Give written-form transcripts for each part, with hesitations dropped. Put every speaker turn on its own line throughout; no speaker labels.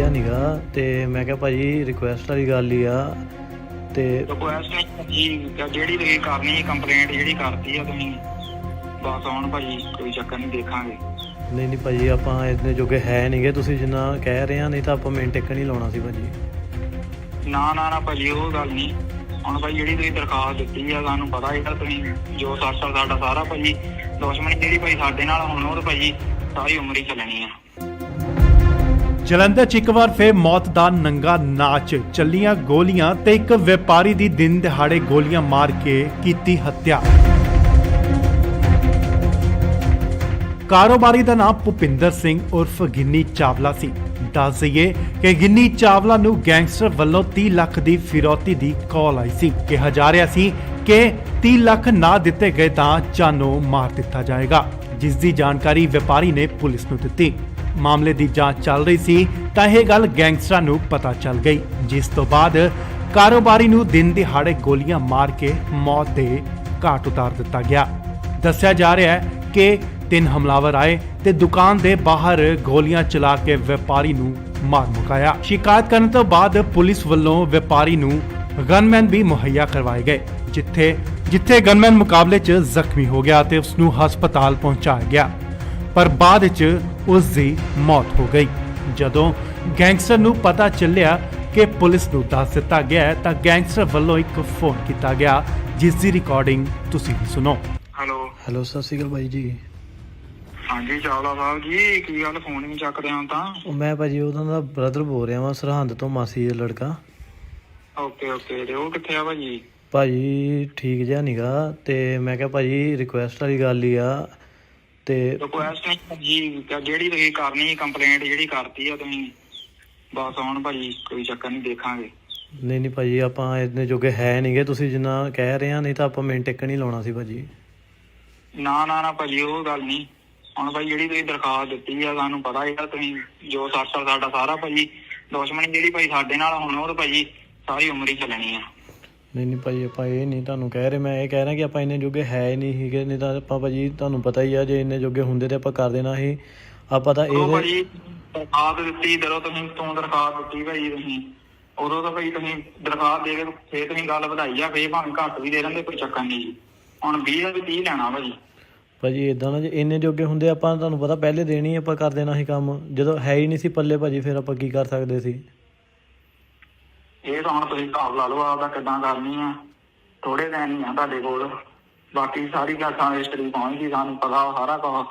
ਜਿਹਾ ਨੀਗਾ ਤੇ ਮੈਂ ਕਿਹਾ ਭਾਜੀ ਰਿਕੁਐਸਟ ਵਾਲੀ ਗੱਲ ਹੀ ਆ ਤੇ
ਰਿਕੁਐਸਟ ਨਹੀਂ ਭਾਜੀ, ਜਿਹੜੀ ਤੁਸੀਂ ਕਰਨੀ ਕੰਪਲੇਂਟ ਜਿਹੜੀ ਕਰਤੀ ਆ ਤੁਸੀਂ ਬਸ ਹੁਣ ਭਾਜੀ ਕੋਈ ਚੱਕਰ ਨਹੀਂ, ਦੇਖਾਂਗੇ।
ਨਹੀਂ ਭਾਜੀ ਆਪਾਂ ਇੰਨੇ ਜੋਗੇ ਹੈ ਨਹੀਂਗੇ, ਤੁਸੀਂ ਜਿੰਨਾ ਕਹਿ ਰਹੇ ਆ, ਨਹੀਂ ਤਾਂ ਆਪਾਂ ਮਿੰਟ ਟਿਕ ਨਹੀਂ ਲਾਉਣਾ ਸੀ ਭਾਜੀ।
ਨਾ ਭਾਜੀ ਉਹ ਗੱਲ ਨਹੀਂ। ਹੁਣ ਭਾਈ ਜਿਹੜੀ ਤੁਸੀਂ ਦਰਖਾਸਤ ਦਿੱਤੀ ਆ ਸਾਨੂੰ ਪਤਾ ਇਹਦਾ ਤੁਸੀਂ ਜੋ ਸਾਡਾ ਸਾਰਾ ਭਾਜੀ ਦੁਸ਼ਮਣੀ ਜਿਹੜੀ ਭਾਈ ਸਾਡੇ ਨਾਲ ਹੁਣ ਉਹ ਤਾਂ ਭਾਜੀ ਸਾਰੀ ਉਮਰ ਹੀ ਚੱਲਣੀ ਆ।
ਜਲੰਧਰ 'ਚ ਇੱਕ ਵਾਰ ਫੇਰ ਮੌਤ ਦਾ ਨੰਗਾ ਨਾਚ, ਚੱਲੀਆਂ ਗੋਲੀਆਂ ਤੇ ਇੱਕ ਵਪਾਰੀ ਦੀ ਦਿਨ ਦਿਹਾੜੇ ਗੋਲੀਆਂ ਮਾਰ ਕੇ ਕੀਤੀ ਹੱਤਿਆ। ਕਾਰੋਬਾਰੀ ਦਾ ਨਾਮ ਭੁਪਿੰਦਰ ਸਿੰਘ ਉਰਫ ਗਿੰਨੀ ਚਾਵਲਾ ਸੀ। ਦੱਸ ਦਈਏ ਕਿ ਗਿੰਨੀ ਚਾਵਲਾ ਨੂੰ ਗੈਂਗਸਟਰ ਵੱਲੋਂ 30 ਲੱਖ ਦੀ ਫਿਰੌਤੀ ਦੀ ਕਾਲ ਆਈ ਸੀ। ਕਿਹਾ ਜਾ ਰਿਹਾ ਸੀ ਕਿ 30 ਲੱਖ ਨਾ ਦਿੱਤੇ ਗਏ ਤਾਂ ਜਾਨੋਂ ਮਾਰ ਦਿੱਤਾ ਜਾਏਗਾ, ਜਿਸ ਦੀ ਜਾਣਕਾਰੀ ਵਪਾਰੀ ਨੇ ਪੁਲਿਸ ਨੂੰ ਦਿੱਤੀ। ਮਾਮਲੇ ਦੀ ਜਾਂਚ ਚੱਲ ਰਹੀ ਸੀ ਤਾਂ ਇਹ ਗੱਲ ਗੈਂਗਸਟਰਾਂ ਨੂੰ ਪਤਾ ਚੱਲ ਗਈ, ਜਿਸ ਤੋਂ ਬਾਅਦ ਕਾਰੋਬਾਰੀ ਨੂੰ ਦਿਨ ਦਿਹਾੜੇ ਗੋਲੀਆਂ ਮਾਰ ਕੇ ਮੌਤ ਦੇ ਘਾਟ ਉਤਾਰ ਦਿੱਤਾ ਗਿਆ। ਦੱਸਿਆ ਜਾ ਰਿਹਾ ਹੈ ਕਿ 3 ਹਮਲਾਵਰ ਆਏ ਤੇ ਦੁਕਾਨ ਦੇ ਬਾਹਰ ਗੋਲੀਆਂ ਚਲਾ ਕੇ ਵਪਾਰੀ ਨੂੰ ਮਾਰ ਮੁਕਾਇਆ। ਸ਼ਿਕਾਇਤ ਕਰਨ ਤੋਂ ਬਾਅਦ ਪੁਲਿਸ ਵੱਲੋਂ ਵਪਾਰੀ ਨੂੰ ਗਨਮੈਨ ਵੀ ਮੁਹੱਈਆ ਕਰਵਾਏ ਗਏ, ਜਿੱਥੇ ਗਨਮੈਨ ਮੁਕਾਬਲੇ 'ਚ ਜ਼ਖਮੀ ਹੋ ਗਿਆ ਤੇ ਉਸ ਨੂੰ ਹਸਪਤਾਲ ਪਹੁੰਚਾਇਆ ਗਿਆ, ਪਰ ਬਾਅਦ 'ਚ ਉਸ ਦੀ ਮੌਤ ਹੋ ਗਈ। ਜਦੋਂ ਗੈਂਗਸਟਰ ਨੂੰ ਪਤਾ ਚੱਲਿਆ ਕਿ ਪੁਲਿਸ ਨੂੰ ਦੱਸ ਦਿੱਤਾ ਗਿਆ ਤਾਂ ਗੈਂਗਸਟਰ ਵੱਲੋਂ ਇੱਕ ਫੋਨ ਕੀਤਾ ਗਿਆ, ਜਿਸ ਦੀ ਰਿਕਾਰਡਿੰਗ ਤੁਸੀਂ ਵੀ ਸੁਣੋ।
ਹੈਲੋ ਸਤਿ ਸ਼੍ਰੀ ਅਕਾਲ ਬਾਈ ਜੀ।
ਹਾਂਜੀ ਚਾਵਲਾ ਸਾਹਿਬ ਜੀ, ਕੀ ਗੱਲ ਫੋਨ ਨਹੀਂ ਚੱਕਦੇ ਹੋ ਤਾਂ?
ਉਹ ਮੈਂ ਭਾਜੀ ਉਹਨਾਂ ਦਾ ਬ੍ਰਦਰ ਬੋਲ ਰਿਹਾ ਵਾਂ, ਸਰਹੰਦ ਤੋਂ, ਮਾਸੀ ਦਾ ਲੜਕਾ।
ਓਕੇ ਤੇ ਉਹ ਕਿੱਥੇ ਆ ਭਾਜੀ?
ਭਾਜੀ ਠੀਕ ਜਿਹਾ ਨੀਗਾ ਤੇ ਮੈਂ ਕਿਹਾ ਭਾਜੀ ਰਿਕੁਐਸਟ ਵਾਲੀ ਗੱਲ ਹੀ ਆ ਤੇ
ਰਿਕੁਐਸਟ ਨਹੀਂ ਭਾਜੀ, ਜਿਹੜੀ ਤੁਸੀਂ ਕਰਨੀ ਕੰਪਲੇਂਟ ਜਿਹੜੀ ਕਰਤੀ ਆ ਤੁਸੀਂ ਬਸ ਹੁਣ ਭਾਜੀ ਕੋਈ ਚੱਕਰ ਨਹੀਂ, ਦੇਖਾਂਗੇ।
ਨਹੀਂ ਭਾਜੀ ਆਪਾਂ ਇੰਨੇ ਜੋਗੇ ਹੈ ਨਹੀਂਗੇ, ਤੁਸੀਂ ਜਿੰਨਾ ਕਹਿ ਰਹੇ ਆ, ਨਹੀਂ ਤਾਂ ਆਪਾਂ ਮਿੰਟ ਟਿਕ ਨਹੀਂ ਲਾਉਣਾ ਸੀ ਭਾਜੀ।
ਨਾ ਭਾਜੀ ਉਹ ਗੱਲ ਨਹੀਂ। ਹੁਣ ਭਾਈ ਜਿਹੜੀ ਤੁਸੀਂ ਦਰਖਾਸਤ ਦਿੱਤੀ ਆ ਸਾਨੂੰ ਪਤਾ ਇਹਦਾ ਤੁਸੀਂ ਜੋ ਸਾਡਾ ਸਾਰਾ ਭਾਜੀ ਦੁਸ਼ਮਣੀ ਜਿਹੜੀ ਭਾਈ ਸਾਡੇ ਨਾਲ ਹੁਣ ਉਹ ਤਾਂ ਭਾਜੀ ਸਾਰੀ ਉਮਰ ਹੀ ਚੱਲਣੀ ਆ।
ਨਹੀਂ ਭਾਜੀ ਆਪਾਂ ਇਹ ਨਹੀਂ ਤੁਹਾਨੂੰ ਕਹਿ ਰਹੇ, ਮੈਂ ਇਹ ਕਹਿ ਰਿਹਾ ਕਿ ਆਪਾਂ ਇੰਨੇ ਜੋਗੇ ਹੈ ਹੀ ਨਹੀਂ ਸੀਗੇ, ਨਹੀਂ ਤਾਂ ਆਪਾਂ ਭਾਜੀ ਤੁਹਾਨੂੰ ਪਤਾ ਹੀ ਆ ਜੇ ਇੰਨੇ ਜੋਗੇ ਹੁੰਦੇ ਤੇ ਆਪਾਂ ਕਰ ਦੇਣਾ ਸੀ। ਆਪਾਂ ਤਾਂ ਇਹ
ਭਾਜੀ ਦਰਖਾਸਤ ਦਿੱਤੀ ਜਦੋਂ ਤੁਸੀਂ ਦਰਖਾਸਤ ਦਿੱਤੀ ਭਾਜੀ ਤੁਸੀਂ ਉਦੋਂ ਤਾਂ ਭਾਈ ਤੁਸੀਂ ਦਰਖਾਸਤ ਦੇ ਕੇ ਫੇਰ ਤੁਸੀਂ ਗੱਲ ਵਧਾਈ ਆ, ਫੇਰ ਭਾਵੇਂ ਘੱਟ ਵੀ ਦੇ ਦਿੰਦੇ ਕੋਈ ਚੱਕਰ ਨਹੀਂ ਜੀ। ਹੁਣ 20 ਦਾ ਵੀ 30 ਲੈਣਾ
ਭਾਜੀ ਏਦਾਂ ਨਾ, ਜੇ ਇੰਨੇ ਜੋਗੇ ਹੁੰਦੇ ਆਪਾਂ ਤੁਹਾਨੂੰ ਪਤਾ ਪਹਿਲੇ ਦੇਣੀ ਆਪਾਂ ਕਰ ਦੇਣਾ ਸੀ ਕੰਮ, ਜਦੋਂ ਹੈ ਹੀ ਨਹੀਂ ਸੀ ਪੱਲੇ ਭਾਜੀ ਫਿਰ ਆਪਾਂ ਕੀ ਕਰ ਸਕਦੇ ਸੀ।
ਇਹ ਤਾਂ ਹੁਣ ਤੁਸੀਂ ਹਿਸਾਬ ਲਾ ਲਓ ਆਪਦਾ ਕਿੱਦਾਂ ਕਰਨੀ ਆ, ਥੋੜੇ ਦਿਨ ਹੀ ਆ ਤੁਹਾਡੇ ਕੋਲ, ਬਾਕੀ ਸਾਰੀ ਗੱਲ ਹਿਸਟਰੀ ਪਹੁੰਚ ਗਈ, ਸਾਨੂੰ ਪਤਾ ਸਾਰਾ ਕੁਛ,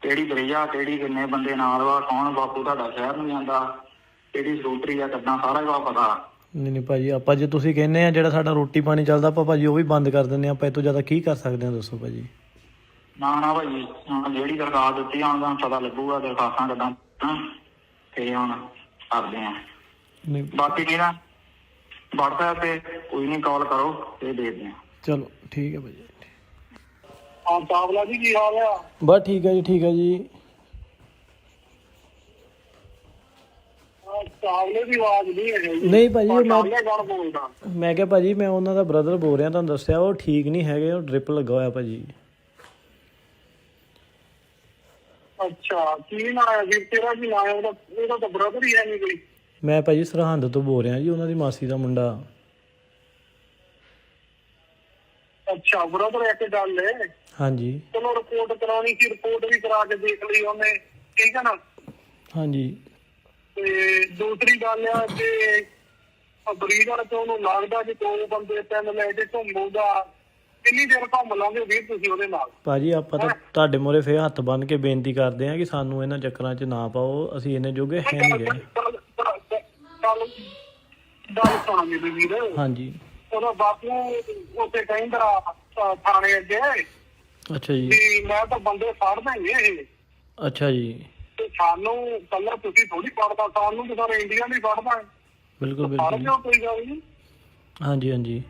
ਕਿਹੜੀ ਦਰਿਆ ਕਿਹੜੀ ਕਿੰਨੇ ਬੰਦੇ ਨਾਲ ਵਾ, ਕੌਣ ਬਾਪੂ ਤੁਹਾਡਾ ਸ਼ਹਿਰ ਨੂੰ ਜਾਂਦਾ, ਕਿਹੜੀ ਸਕੂਟਰੀ ਆ ਕਿੱਦਾਂ, ਸਾਰਾ ਕੁਛ ਪਤਾ।
ਨਹੀਂ ਭਾਜੀ ਆਪਾਂ ਜੇ ਤੁਸੀਂ ਕਹਿੰਦੇ ਆ ਜਿਹੜਾ ਸਾਡਾ ਰੋਟੀ ਪਾਣੀ ਚੱਲਦਾ ਆਪਾਂ ਭਾਜੀ ਉਹ ਵੀ ਬੰਦ ਕਰ ਦਿੰਦੇ ਆ, ਆਪਾਂ ਇਹ ਤੋਂ ਜ਼ਿਆਦਾ ਕੀ ਕਰ ਸਕਦੇ ਆ ਦੱਸੋ ਭਾਜੀ।
ਨਾ ਭਾਜੀ ਹੁਣ ਜਿਹੜੀ ਦਰਖਾਸਤ ਦਿੱਤੀ ਹੁਣ ਤੁਹਾਨੂੰ ਪਤਾ ਲੱਗੂਗਾ ਦਰਖਾਸਤਾਂ ਕਿੱਦਾਂ ਤੇ ਹੁਣ ਕਰਦੇ ਆ। ਬਾਕੀ ਕੀ ਨਾ WhatsApp ਤੇ ਕੋਈ ਨਹੀਂ ਕਾਲ ਕਰੋ ਤੇ ਦੇਖਦੇ ਆ।
ਚਲੋ ਠੀਕ ਹੈ ਭਾਜੀ।
ਹਾਂ ਚਾਵਲਾ ਜੀ ਕੀ ਹਾਲ ਆ?
ਬਸ ਠੀਕ ਹੈ ਜੀ, ਠੀਕ ਹੈ ਜੀ।
ਚਾਵਲੇ ਦੀ ਆਵਾਜ਼ ਨਹੀਂ ਹੈ।
ਨਹੀਂ ਭਾਜੀ
ਬੋਲਦਾ
ਮੈਂ ਕਿਹਾ ਭਾਜੀ ਮੈਂ ਉਹਨਾਂ ਦਾ ਬ੍ਰਦਰ ਬੋਲ ਰਿਹਾ, ਤੁਹਾਨੂੰ ਦੱਸਿਆ ਉਹ ਠੀਕ ਨਹੀਂ ਹੈਗੇ, ਉਹ ਡ੍ਰਿਪ ਲੱਗਾ ਹੋਇਆ ਭਾਜੀ।
ਅੱਛਾ ਕੀ ਨਾਂ ਹੈ ਜੀ ਤੇਰਾ? ਕੀ ਨਾਂ ਹੈ ਉਹਦਾ? ਉਹਦਾ ਤਾਂ ਬ੍ਰਦਰ ਹੀ ਹੈ ਨਹੀਂ ਕੋਈ।
ਮੈਂ ਭਾਜੀ ਸਰਹੰਦ ਤੋਂ ਬੋਲ ਰਿਹਾ ਜੀ, ਉਹਨਾਂ ਦੀ ਮਾਸੀ ਦਾ ਮੁੰਡਾ।
ਅੱਛਾ ਬ੍ਰਦਰ ਇੱਕ ਗੱਲ ਹੈ। ਹਾਂਜੀ ਚਲੋ ਰਿਪੋਰਟ ਕਰਾਉਣੀ ਸੀ, ਰਿਪੋਰਟ ਵੀ ਕਰਾ ਕੇ ਦੇਖ ਲਈ ਉਹਨੇ, ਠੀਕ ਹੈ ਨਾ?
ਹਾਂਜੀ
ਤੇ ਦੂਸਰੀ ਗੱਲ ਆ ਕਿ ਬਰੀਡਰ ਤੋਂ ਉਹਨੂੰ ਲੱਗਦਾ ਕਿ 2 ਬੰਦੇ 3 ਲੈ ਕੇ ਘੁੰਮੂਗਾ, ਕਿੰਨੀ ਦੇਰ ਘੁੰਮ ਲਾਂਗੇ ਵੀਰ ਤੁਸੀਂ ਉਹਦੇ ਨਾਲ? ਭਾਜੀ ਆਪਾਂ ਤਾਂ ਤੁਹਾਡੇ ਮੂਹਰੇ ਫੇਰ ਹੱਥ ਬੰਨ ਕੇ ਬੇਨਤੀ ਕਰਦੇ ਆ ਕਿ ਸਾਨੂੰ ਇਹਨਾਂ ਚੱਕਰਾਂ 'ਚ ਨਾ ਪਾਓ, ਅਸੀਂ ਇੰਨੇ ਜੋਗੇ ਹੈ ਨਹੀਂ ਗਏ। ਗੱਲ ਸੁਣ ਮੇਰੀ ਵੀਰ। ਹਾਂਜੀ ਉਹਦਾ ਬਾਪੂ ਉੱਥੇ ਕਹਿੰਦਾ ਥਾਣੇ ਅੱਗੇ। ਅੱਛਾ ਜੀ। ਮੈਂ ਤਾਂ ਬੰਦੇ ਫੜਦਾ ਹੀ ਇਹ। ਅੱਛਾ ਜੀ। ਤੇ ਸਾਨੂੰ ਕੱਲਾ ਤੁਸੀਂ ਥੋੜੀ ਫੜਦਾ, ਸਾਨੂੰ ਤਾਂ ਸਾਰੇ ਇੰਡੀਆ ਨਹੀਂ ਫੜਦਾ। ਬਿਲਕੁਲ ਬਿਲਕੁਲ ਕੋਈ ਗੱਲ ਨਹੀਂ। ਹਾਂਜੀ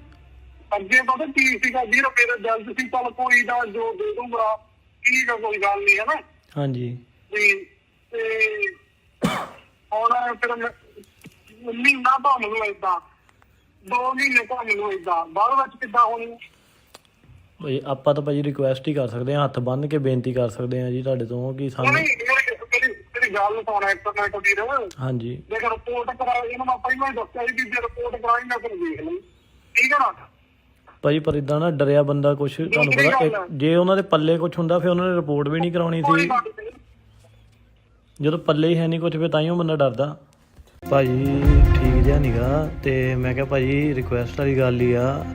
ਅੱਗੇ ਪਤਾ ਕੀ ਸੀਗਾ ਵੀਰ, ਮੇਰਾ ਜਲਦ ਸੀ, ਚੱਲ ਕੋਈ ਨਾ ਜੋ ਦੇ ਦੂੰਗਾ, ਠੀਕ ਆ ਕੋਈ ਗੱਲ ਨਹੀਂ, ਹੈ ਨਾ? ਹਾਂਜੀ ਤੇ ਹੁਣ ਫਿਰ ਮਹੀਨਾ ਭਾਵੇਂ ਨੂੰ ਏਦਾਂ 2 ਮਹੀਨੇ ਭਾਵੇਂ ਨੂੰ ਏਦਾਂ ਬਾਅਦ ਵਿੱਚ ਕਿੱਦਾਂ ਹੋਣੀ? ਭਾਈ ਆਪਾਂ ਤਾਂ ਭਾਜੀ ਰਿਕੁਐਸਟ ਹੀ ਕਰ ਸਕਦੇ ਹਾਂ, ਹੱਥ ਬੰਨ ਕੇ ਬੇਨਤੀ ਕਰ ਸਕਦੇ ਹਾਂ ਜੀ ਤੁਹਾਡੇ ਤੋਂ ਕਿ ਸਾਨੂੰ ਮੇਰੀ ਗੱਲ ਸੁਣ ਇੱਕ ਮਿੰਟ ਵੀਰ।
ਹਾਂਜੀ
ਦੇਖ ਰਿਪੋਰਟ ਕਰਾ, ਇਹਨੂੰ ਮੈਂ ਪਹਿਲਾਂ ਹੀ ਦੱਸਿਆ ਸੀ ਵੀ ਜੇ ਰਿਪੋਰਟ ਕਰਾਈ ਮੈਂ ਫਿਰ ਦੇਖ ਲਈ, ਠੀਕ ਹੈ ਨਾ
ਭਾਜੀ। ਪਰ ਇਦਾਂ ਨਾ ਡਰਿਆ ਬੰਦਾ ਕੁਛ, ਤੁਹਾਨੂੰ ਪਤਾ ਜੇ ਉਹਨਾਂ ਦੇ ਪੱਲੇ ਕੁਛ ਹੁੰਦਾ ਫਿਰ ਉਹਨਾਂ ਨੇ ਰਿਪੋਰਟ ਵੀ ਨਹੀਂ ਕਰਾਉਣੀ ਸੀ। ਜਦੋਂ ਪੱਲੇ ਹੀ ਹੈ ਨਹੀਂ ਕੁਛ ਫਿਰ ਤਾਂ ਹੀ ਉਹ ਬੰਦਾ ਡਰਦਾ। ਭਾਜੀ ਠੀਕ ਜਿਹਾ ਨੀਗਾ, ਤੇ ਮੈਂ ਕਿਹਾ ਭਾਜੀ ਰਿਕੁਐਸਟ ਵਾਲੀ ਗੱਲ ਹੀ ਆ।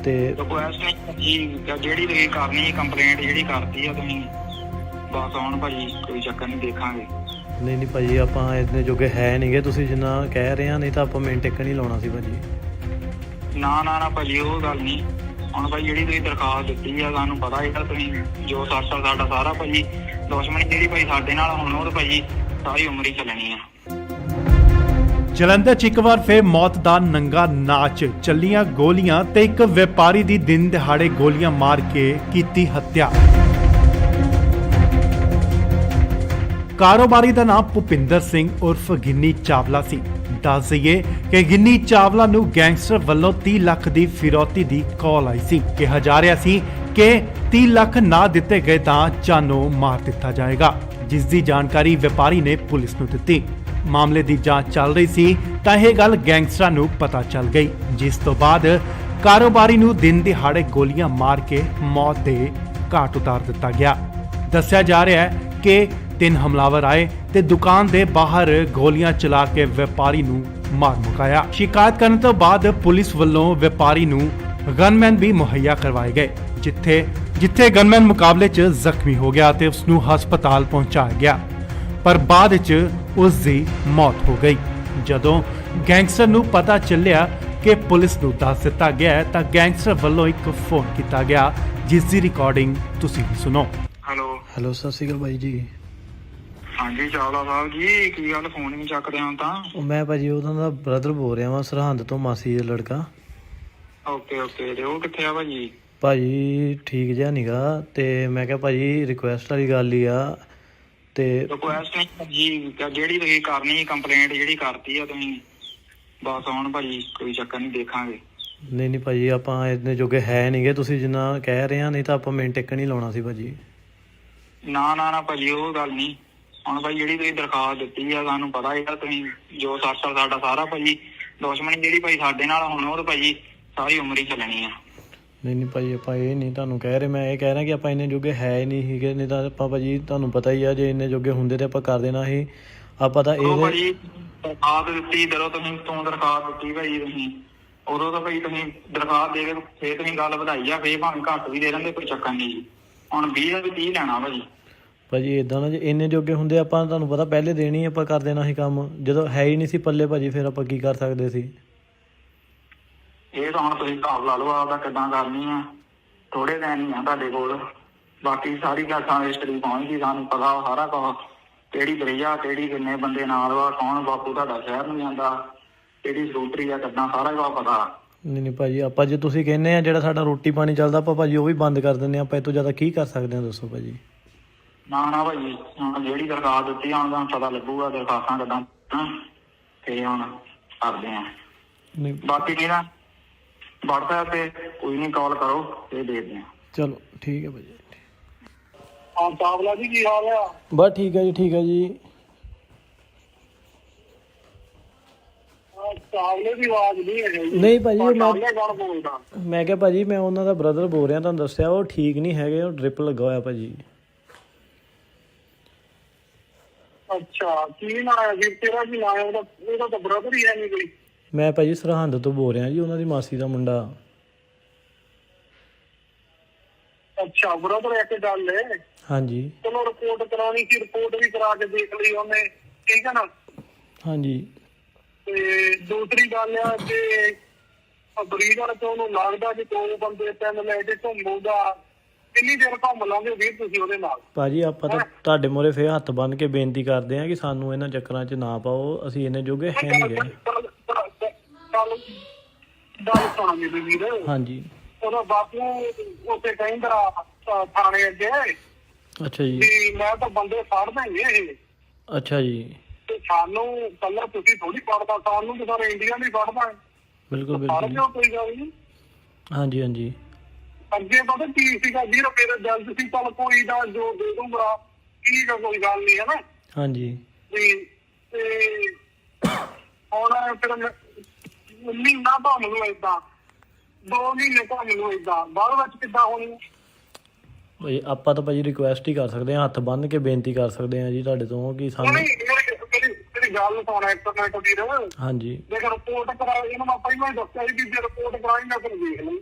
ਤੇ
ਰਿਕੁਐਸਟ ਨਹੀਂ ਜਿਹੜੀ ਤੁਸੀਂ ਕਰਨੀ ਕੰਪਲੇਂਟ ਜਿਹੜੀ ਕਰਤੀ ਆ ਤੁਸੀਂ ਬਸ ਹੁਣ ਭਾਜੀ ਕੋਈ ਚੱਕਰ ਨਹੀਂ, ਦੇਖਾਂਗੇ।
ਨਹੀਂ ਭਾਜੀ ਆਪਾਂ ਇੰਨੇ ਜੋਗੇ ਹੈ ਨਹੀਂਗੇ, ਤੁਸੀਂ ਜਿੰਨਾ ਕਹਿ ਰਹੇ ਆ, ਨਹੀਂ ਤਾਂ ਆਪਾਂ ਮਿੰਟ ਟਿਕ ਨਹੀਂ ਲਾਉਣਾ ਸੀ ਭਾਜੀ।
ਨਾ ਭਾਜੀ ਉਹ ਗੱਲ ਨਹੀਂ। ਹੁਣ ਭਾਈ ਜਿਹੜੀ ਤੁਸੀਂ ਦਰਖਾਸਤ ਦਿੱਤੀ ਆ ਸਾਨੂੰ ਪਤਾ ਇਹਦਾ ਤੁਸੀਂ ਜੋ ਸਾਡਾ ਸਾਰਾ ਭਾਜੀ ਦੁਸ਼ਮਣੀ ਜਿਹੜੀ ਭਾਈ ਸਾਡੇ ਨਾਲ ਹੁਣ ਉਹ ਤਾਂ ਭਾਜੀ ਸਾਰੀ ਉਮਰ ਹੀ ਚੱਲਣੀ ਆ।
ਜਲੰਧਰ 'ਚ ਇੱਕ ਵਾਰ ਫਿਰ ਮੌਤ ਦਾ ਨੰਗਾ ਨਾਚ, ਚੱਲੀਆਂ ਗੋਲੀਆਂ ਤੇ ਇੱਕ ਵਪਾਰੀ ਦੀ ਦਿਨ ਦਿਹਾੜੇ ਗੋਲੀਆਂ ਮਾਰ ਕੇ ਕੀਤੀ ਹੱਤਿਆ। ਕਾਰੋਬਾਰੀ ਦਾ ਨਾਮ ਭੁਪਿੰਦਰ ਸਿੰਘ ਉਰਫ ਗਿੰਨੀ ਚਾਵਲਾ ਸੀ। ਦੱਸ ਦਈਏ ਕਿ ਗਿੰਨੀ ਚਾਵਲਾ ਨੂੰ ਗੈਂਗਸਟਰ ਵੱਲੋਂ 30 ਲੱਖ ਦੀ ਫਿਰੌਤੀ ਦੀ ਕਾਲ ਆਈ ਸੀ। ਕਿਹਾ ਜਾ ਰਿਹਾ ਸੀ ਕਿ 30 ਲੱਖ ਨਾ ਦਿੱਤੇ ਗਏ ਤਾਂ ਜਾਨੋਂ ਮਾਰ ਦਿੱਤਾ ਜਾਏਗਾ, ਜਿਸ ਦੀ ਜਾਣਕਾਰੀ ਵਪਾਰੀ ਨੇ ਪੁਲਿਸ ਨੂੰ ਦਿੱਤੀ। ਮਾਮਲੇ ਦੀ ਜਾਂਚ ਚੱਲ ਰਹੀ ਸੀ ਤਾਂ ਇਹ ਗੱਲ ਗੈਂਗਸਟਰਾਂ ਨੂੰ ਪਤਾ ਚੱਲ ਗਈ, ਜਿਸ ਤੋਂ ਬਾਅਦ ਕਾਰੋਬਾਰੀ ਨੂੰ ਦਿਨ ਦਿਹਾੜੇ ਗੋਲੀਆਂ ਮਾਰ ਕੇ ਮੌਤ ਦੇ ਘਾਟ ਉਤਾਰ ਦਿੱਤਾ ਗਿਆ। ਦੱਸਿਆ ਜਾ ਰਿਹਾ ਹੈ ਕਿ 3 ਹਮਲਾਵਰ ਆਏ ਤੇ ਦੁਕਾਨ ਦੇ ਬਾਹਰ ਗੋਲੀਆਂ ਚਲਾ ਕੇ ਵਪਾਰੀ ਨੂੰ ਮਾਰ ਮੁਕਾਇਆ। ਸ਼ਿਕਾਇਤ ਕਰਨ ਤੋਂ ਬਾਅਦ ਪੁਲਿਸ ਵੱਲੋਂ ਵਪਾਰੀ ਨੂੰ ਗਨਮੈਨ ਵੀ ਮੁਹੱਈਆ ਕਰਵਾਏ ਗਏ, ਜਿੱਥੇ ਗਨਮੈਨ ਮੁਕਾਬਲੇ 'ਚ ਜ਼ਖਮੀ ਹੋ ਗਿਆ ਤੇ ਉਸ ਨੂੰ ਹਸਪਤਾਲ ਪਹੁੰਚਾਇਆ ਗਿਆ, ਪਰ ਬਾਅਦ 'ਚ ਉਸ ਦੀ ਮੌਤ ਹੋ ਗਈ। ਜਦੋਂ ਗੈਂਗਸਟਰ ਨੂੰ ਪਤਾ ਚੱਲਿਆ ਕਿ ਪੁਲਿਸ ਨੂੰ ਦੱਸ ਦਿੱਤਾ ਗਿਆ ਤਾਂ ਗੈਂਗਸਟਰ ਵੱਲੋਂ ਇੱਕ ਫੋਨ ਕੀਤਾ ਗਿਆ, ਜਿਸ ਦੀ ਰਿਕਾਰਡਿੰਗ ਤੁਸੀਂ ਵੀ ਸੁਣੋ।
ਹੈਲੋ ਸਤਿ ਸ਼੍ਰੀ ਅਕਾਲ ਬਾਈ ਜੀ।
ਹਾਂਜੀ ਚਾਵਲਾ ਸਾਹਿਬ ਜੀ, ਕੀ ਗੱਲ ਫੋਨ ਨਹੀਂ ਚੱਕਦੇ ਹੁਣ ਤਾਂ?
ਉਹ ਮੈਂ ਭਾਜੀ ਉਹਨਾਂ ਦਾ ਬ੍ਰਦਰ ਬੋਲ ਰਿਹਾ ਵਾਂ, ਸਰਹੰਦ ਤੋਂ, ਮਾਸੀ ਦਾ ਲੜਕਾ।
ਓਕੇ ਤੇ ਉਹ ਕਿੱਥੇ ਆ ਭਾਜੀ?
ਭਾਜੀ ਠੀਕ ਜਿਹਾ ਨੀਗਾ, ਤੇ ਮੈਂ ਕਿਹਾ ਭਾਜੀ ਰਿਕੁਐਸਟ ਵਾਲੀ ਗੱਲ ਹੀ ਆ। ਤੇ
ਰਿਕੁਐਸਟ ਨਹੀਂ ਭਾਜੀ ਜਿਹੜੀ ਤੁਸੀਂ ਕਰਨੀ ਕੰਪਲੇਂਟ ਜਿਹੜੀ ਕਰਤੀ ਆ ਤੁਸੀਂ ਬਸ ਹੁਣ ਭਾਜੀ ਕੋਈ ਚੱਕਰ ਨਹੀਂ, ਦੇਖਾਂਗੇ।
ਨਹੀਂ ਭਾਜੀ ਆਪਾਂ ਇੰਨੇ ਜੋਗੇ ਹੈ ਨਹੀਂਗੇ, ਤੁਸੀਂ ਜਿੰਨਾ ਕਹਿ ਰਹੇ ਆ, ਨਹੀਂ ਤਾਂ ਆਪਾਂ ਮਿੰਟ ਟਿਕ ਨਹੀਂ ਲਾਉਣਾ ਸੀ ਭਾਜੀ।
ਨਾ ਭਾਜੀ ਉਹ ਗੱਲ ਨਹੀਂ। ਹੁਣ ਭਾਈ ਜਿਹੜੀ ਤੁਸੀਂ ਦਰਖਾਸਤ ਦਿੱਤੀ ਆ ਸਾਨੂੰ ਪਤਾ ਇਹਦਾ ਤੁਸੀਂ ਜੋ ਸਾਡਾ ਸਾਰਾ ਭਾਜੀ ਦੁਸ਼ਮਣੀ ਜਿਹੜੀ ਭਾਈ ਸਾਡੇ ਨਾਲ ਹੁਣ ਉਹ ਤਾਂ ਭਾਜੀ ਸਾਰੀ ਉਮਰ ਹੀ ਚੱਲਣੀ ਆ।
ਨਹੀਂ ਭਾਜੀ ਆਪਾਂ ਇਹ ਨਹੀਂ ਤੁਹਾਨੂੰ ਕਹਿ ਰਹੇ, ਮੈਂ ਇਹ ਕਹਿ ਰਿਹਾ ਕਿ ਆਪਾਂ ਇੰਨੇ ਜੋਗੇ ਹੈ ਹੀ ਨਹੀਂ ਸੀਗੇ, ਨਹੀਂ ਤਾਂ ਆਪਾਂ ਭਾਜੀ ਤੁਹਾਨੂੰ ਪਤਾ ਹੀ ਆ ਜੇ ਇੰਨੇ ਜੋਗੇ ਹੁੰਦੇ ਤੇ ਆਪਾਂ ਕਰ ਦੇਣਾ ਸੀ। ਆਪਾਂ ਤਾਂ ਇਹ
ਭਾਜੀ ਦਰਖਾਸਤ ਦਿੱਤੀ ਜਦੋਂ ਤੁਸੀਂ ਦਰਖਾਸਤ ਦਿੱਤੀ ਭਾਜੀ ਤੁਸੀਂ ਉਦੋਂ ਤਾਂ ਭਾਈ ਤੁਸੀਂ ਦਰਖਾਸਤ ਦੇ ਕੇ ਫੇਰ ਤੁਸੀਂ ਗੱਲ ਵਧਾਈ ਆ, ਫੇਰ ਭਾਵੇਂ ਘੱਟ ਵੀ ਦੇ ਦਿੰਦੇ ਕੋਈ ਚੱਕਰ ਨਹੀਂ ਜੀ। ਹੁਣ 20 ਦਾ ਵੀ 30 ਲੈਣਾ
ਭਾਜੀ ਏਦਾਂ ਨਾ, ਜੇ ਇੰਨੇ ਜੋਗੇ ਹੁੰਦੇ ਆਪਾਂ ਤੁਹਾਨੂੰ ਪਤਾ ਪਹਿਲੇ ਦੇਣੀ ਆਪਾਂ ਕਰ ਦੇਣਾ ਸੀ ਕੰਮ, ਜਦੋਂ ਹੈ ਹੀ ਨਹੀਂ ਸੀ ਪੱਲੇ ਭਾਜੀ ਫਿਰ ਆਪਾਂ ਕੀ ਕਰ ਸਕਦੇ ਸੀ।
ਇਹ ਤਾਂ ਹੁਣ ਤੁਸੀਂ ਹਿਸਾਬ ਲਾ ਲਓ ਆਪਦਾ ਕਿੱਦਾਂ ਕਰਨੀ ਆ, ਥੋੜੇ ਦਿਨ ਹੀ ਆ ਤੁਹਾਡੇ ਕੋਲ, ਬਾਕੀ ਸਾਰੀ ਗੱਲ ਹਿਸਟਰੀ ਪਹੁੰਚ ਗਈ, ਸਾਨੂੰ ਪਤਾ ਸਾਰਾ ਕੁਛ, ਕਿਹੜੀ ਦਰਿਆ ਕਿਹੜੀ ਕਿੰਨੇ ਬੰਦੇ ਨਾਲ ਵਾ, ਕੌਣ ਬਾਪੂ ਤੁਹਾਡਾ ਸ਼ਹਿਰ ਨੂੰ ਜਾਂਦਾ, ਕਿਹੜੀ ਸਕੂਟਰੀ ਆ ਕਿੱਦਾਂ, ਸਾਰਾ ਕੁਛ ਪਤਾ।
ਨਹੀਂ ਭਾਜੀ ਆਪਾਂ ਜੇ ਤੁਸੀਂ ਕਹਿੰਦੇ ਆ ਜਿਹੜਾ ਸਾਡਾ ਰੋਟੀ ਪਾਣੀ ਚੱਲਦਾ ਆਪਾਂ ਭਾਜੀ ਉਹ ਵੀ ਬੰਦ ਕਰ ਦਿੰਦੇ ਆ, ਆਪਾਂ ਇਹ ਤੋਂ ਜ਼ਿਆਦਾ ਕੀ ਕਰ ਸਕਦੇ ਆ ਦੱਸੋ ਭਾਜੀ।
ਨਾ ਭਾਜੀ ਹੁਣ ਜਿਹੜੀ ਦਰਖਾਸਤ ਦਿੱਤੀ ਹੁਣ ਤੁਹਾਨੂੰ ਪਤਾ ਲੱਗੂਗਾ ਦਰਖਾਸਤਾਂ ਕਿੱਦਾਂ ਤੇ ਹੁਣ ਕਰਦੇ ਆ। ਬਾਕੀ ਕੀ ਨਾ WhatsApp ਤੇ ਕੋਈ ਨਹੀਂ ਕਾਲ ਕਰੋ ਤੇ ਦੇਖਦੇ ਆ।
ਚਲੋ ਠੀਕ ਹੈ ਭਾਜੀ।
ਹਾਂ ਚਾਵਲਾ ਜੀ ਕੀ ਹਾਲ ਆ?
ਬਸ ਠੀਕ ਹੈ ਜੀ, ਠੀਕ ਹੈ ਜੀ।
ਚਾਵਲੇ ਦੀ ਆਵਾਜ਼ ਨਹੀਂ ਹੈ ਜੀ।
ਨਹੀਂ ਭਾਜੀ
ਬੋਲਦਾ
ਮੈਂ ਕਿਹਾ ਭਾਜੀ ਮੈਂ ਉਹਨਾਂ ਦਾ ਬ੍ਰਦਰ ਬੋਲ ਰਿਹਾ, ਤੁਹਾਨੂੰ ਦੱਸਿਆ ਉਹ ਠੀਕ ਨਹੀਂ ਹੈਗੇ, ਉਹ ਡ੍ਰਿਪ ਲੱਗਾ ਹੋਇਆ ਭਾਜੀ।
ਅੱਛਾ ਕੀ ਨਾਂ ਹੈ ਵੀਰ ਤੇਰਾ? ਕੀ ਨਾਂ ਹੈ ਉਹਦਾ? ਉਹਦਾ ਤਾਂ ਬ੍ਰਦਰ ਹੀ ਹੈ ਨਹੀਂ ਕੋਈ।
ਮੈਂ ਭਾਜੀ ਸਰਹੰਦ ਤੋਂ ਬੋਲ ਰਿਹਾ ਜੀ, ਉਹਨਾਂ ਦੀ ਮਾਸੀ ਦਾ ਮੁੰਡਾ।
ਅੱਛਾ ਬ੍ਰਦਰ ਇੱਕ ਗੱਲ ਹੈ। ਹਾਂਜੀ ਚਲੋ ਰਿਪੋਰਟ ਕਰਾਉਣੀ ਸੀ, ਰਿਪੋਰਟ ਵੀ ਕਰਾ ਕੇ ਦੇਖ ਲਈ ਉਹਨੇ, ਠੀਕ ਹੈ ਨਾ।
ਹਾਂਜੀ
ਤੇ ਦੂਸਰੀ ਗੱਲ ਆ ਕਿ ਬਰੀਡ ਵਾਲੇ ਤੋਂ ਉਹਨੂੰ ਲੱਗਦਾ ਕਿ 2 ਬੰਦੇ 3 ਲੈ ਕੇ ਘੁੰਮੂਗਾ, ਕਿੰਨੀ ਦੇਰ ਘੁੰਮ ਲਾਂਗੇ ਵੀਰ ਤੁਸੀਂ ਉਹਦੇ ਨਾਲ? ਭਾਜੀ ਆਪਾਂ ਤਾਂ ਤੁਹਾਡੇ ਮੋਰੇ ਫੇਰ ਹੱਥ ਬੰਨ ਕੇ ਬੇਨਤੀ ਕਰਦੇ ਆ ਕਿ ਸਾਨੂੰ ਇਹਨਾਂ ਚੱਕਰਾਂ 'ਚ ਨਾ ਪਾਓ, ਅਸੀਂ ਇੰਨੇ ਜੋਗੇ ਹੈ ਨਹੀਂ ਗਏ। ਗੱਲ ਸੁਣ ਮੇਰੀ ਵੀਰ। ਹਾਂਜੀ ਉਹਦਾ ਬਾਪੂ ਉੱਥੇ ਕਹਿੰਦਾ ਥਾਣੇ ਅੱਗੇ। ਅੱਛਾ ਜੀ। ਮੈਂ ਤਾਂ ਬੰਦੇ ਫੜ ਦੇਂਗੇ ਇਹ। ਅੱਛਾ ਜੀ। ਤੇ ਸਾਨੂੰ ਕੱਲਾ ਤੁਸੀਂ ਥੋੜੀ ਫੜਦਾ, ਸਾਨੂੰ ਤਾਂ ਸਾਰੇ ਇੰਡੀਆ ਨਹੀਂ ਫੜਦਾ। ਬਿਲਕੁਲ ਬਿਲਕੁਲ ਕੋਈ ਗੱਲ ਨਹੀਂ। ਹਾਂਜੀ ਹਾਂਜੀ ਅੱਗੇ ਪਤਾ ਕੀ ਸੀਗਾ ਵੀਰ, ਮੇਰੇ ਜਲਦ ਸੀ, ਚੱਲ ਕੋਈ ਦਾ ਜੋ ਦੇ ਦੂੰਗਾ, ਠੀਕ ਆ ਕੋਈ ਗੱਲ ਨਹੀਂ ਹੈ ਨਾ।
ਹਾਂਜੀ
ਵੀ ਤੇ ਹੁਣ ਫਿਰ ਮਹੀਨਾ ਘੁੰਮ ਲਓ ਏਦਾਂ, 2 ਮਹੀਨੇ ਘੁੰਮ ਲਓ ਏਦਾਂ, ਬਾਅਦ ਵਿੱਚ ਕਿੱਦਾਂ ਹੋਣੀ?
ਭਾਜੀ ਆਪਾਂ ਤਾਂ ਭਾਜੀ ਰਿਕੁਐਸਟ ਹੀ ਕਰ ਸਕਦੇ ਹਾਂ, ਹੱਥ ਬੰਨ੍ਹ ਕੇ ਬੇਨਤੀ ਕਰ ਸਕਦੇ ਹਾਂ ਜੀ ਤੁਹਾਡੇ ਤੋਂ ਕਿ ਸਾਨੂੰ।
ਮੇਰੀ ਗੱਲ ਸੁਣਾ ਇੱਕ ਮਿੰਟ ਵੀਰ।
ਹਾਂਜੀ
ਦੇਖ ਰਿਪੋਰਟ ਕਰਾ, ਇਹਨੂੰ ਮੈਂ ਪਹਿਲਾਂ ਹੀ ਦੱਸਿਆ ਸੀ ਵੀ ਜੇ ਰਿਪੋਰਟ ਕਰਾਈ ਮੈਂ ਫਿਰ ਦੇਖ ਲਈ,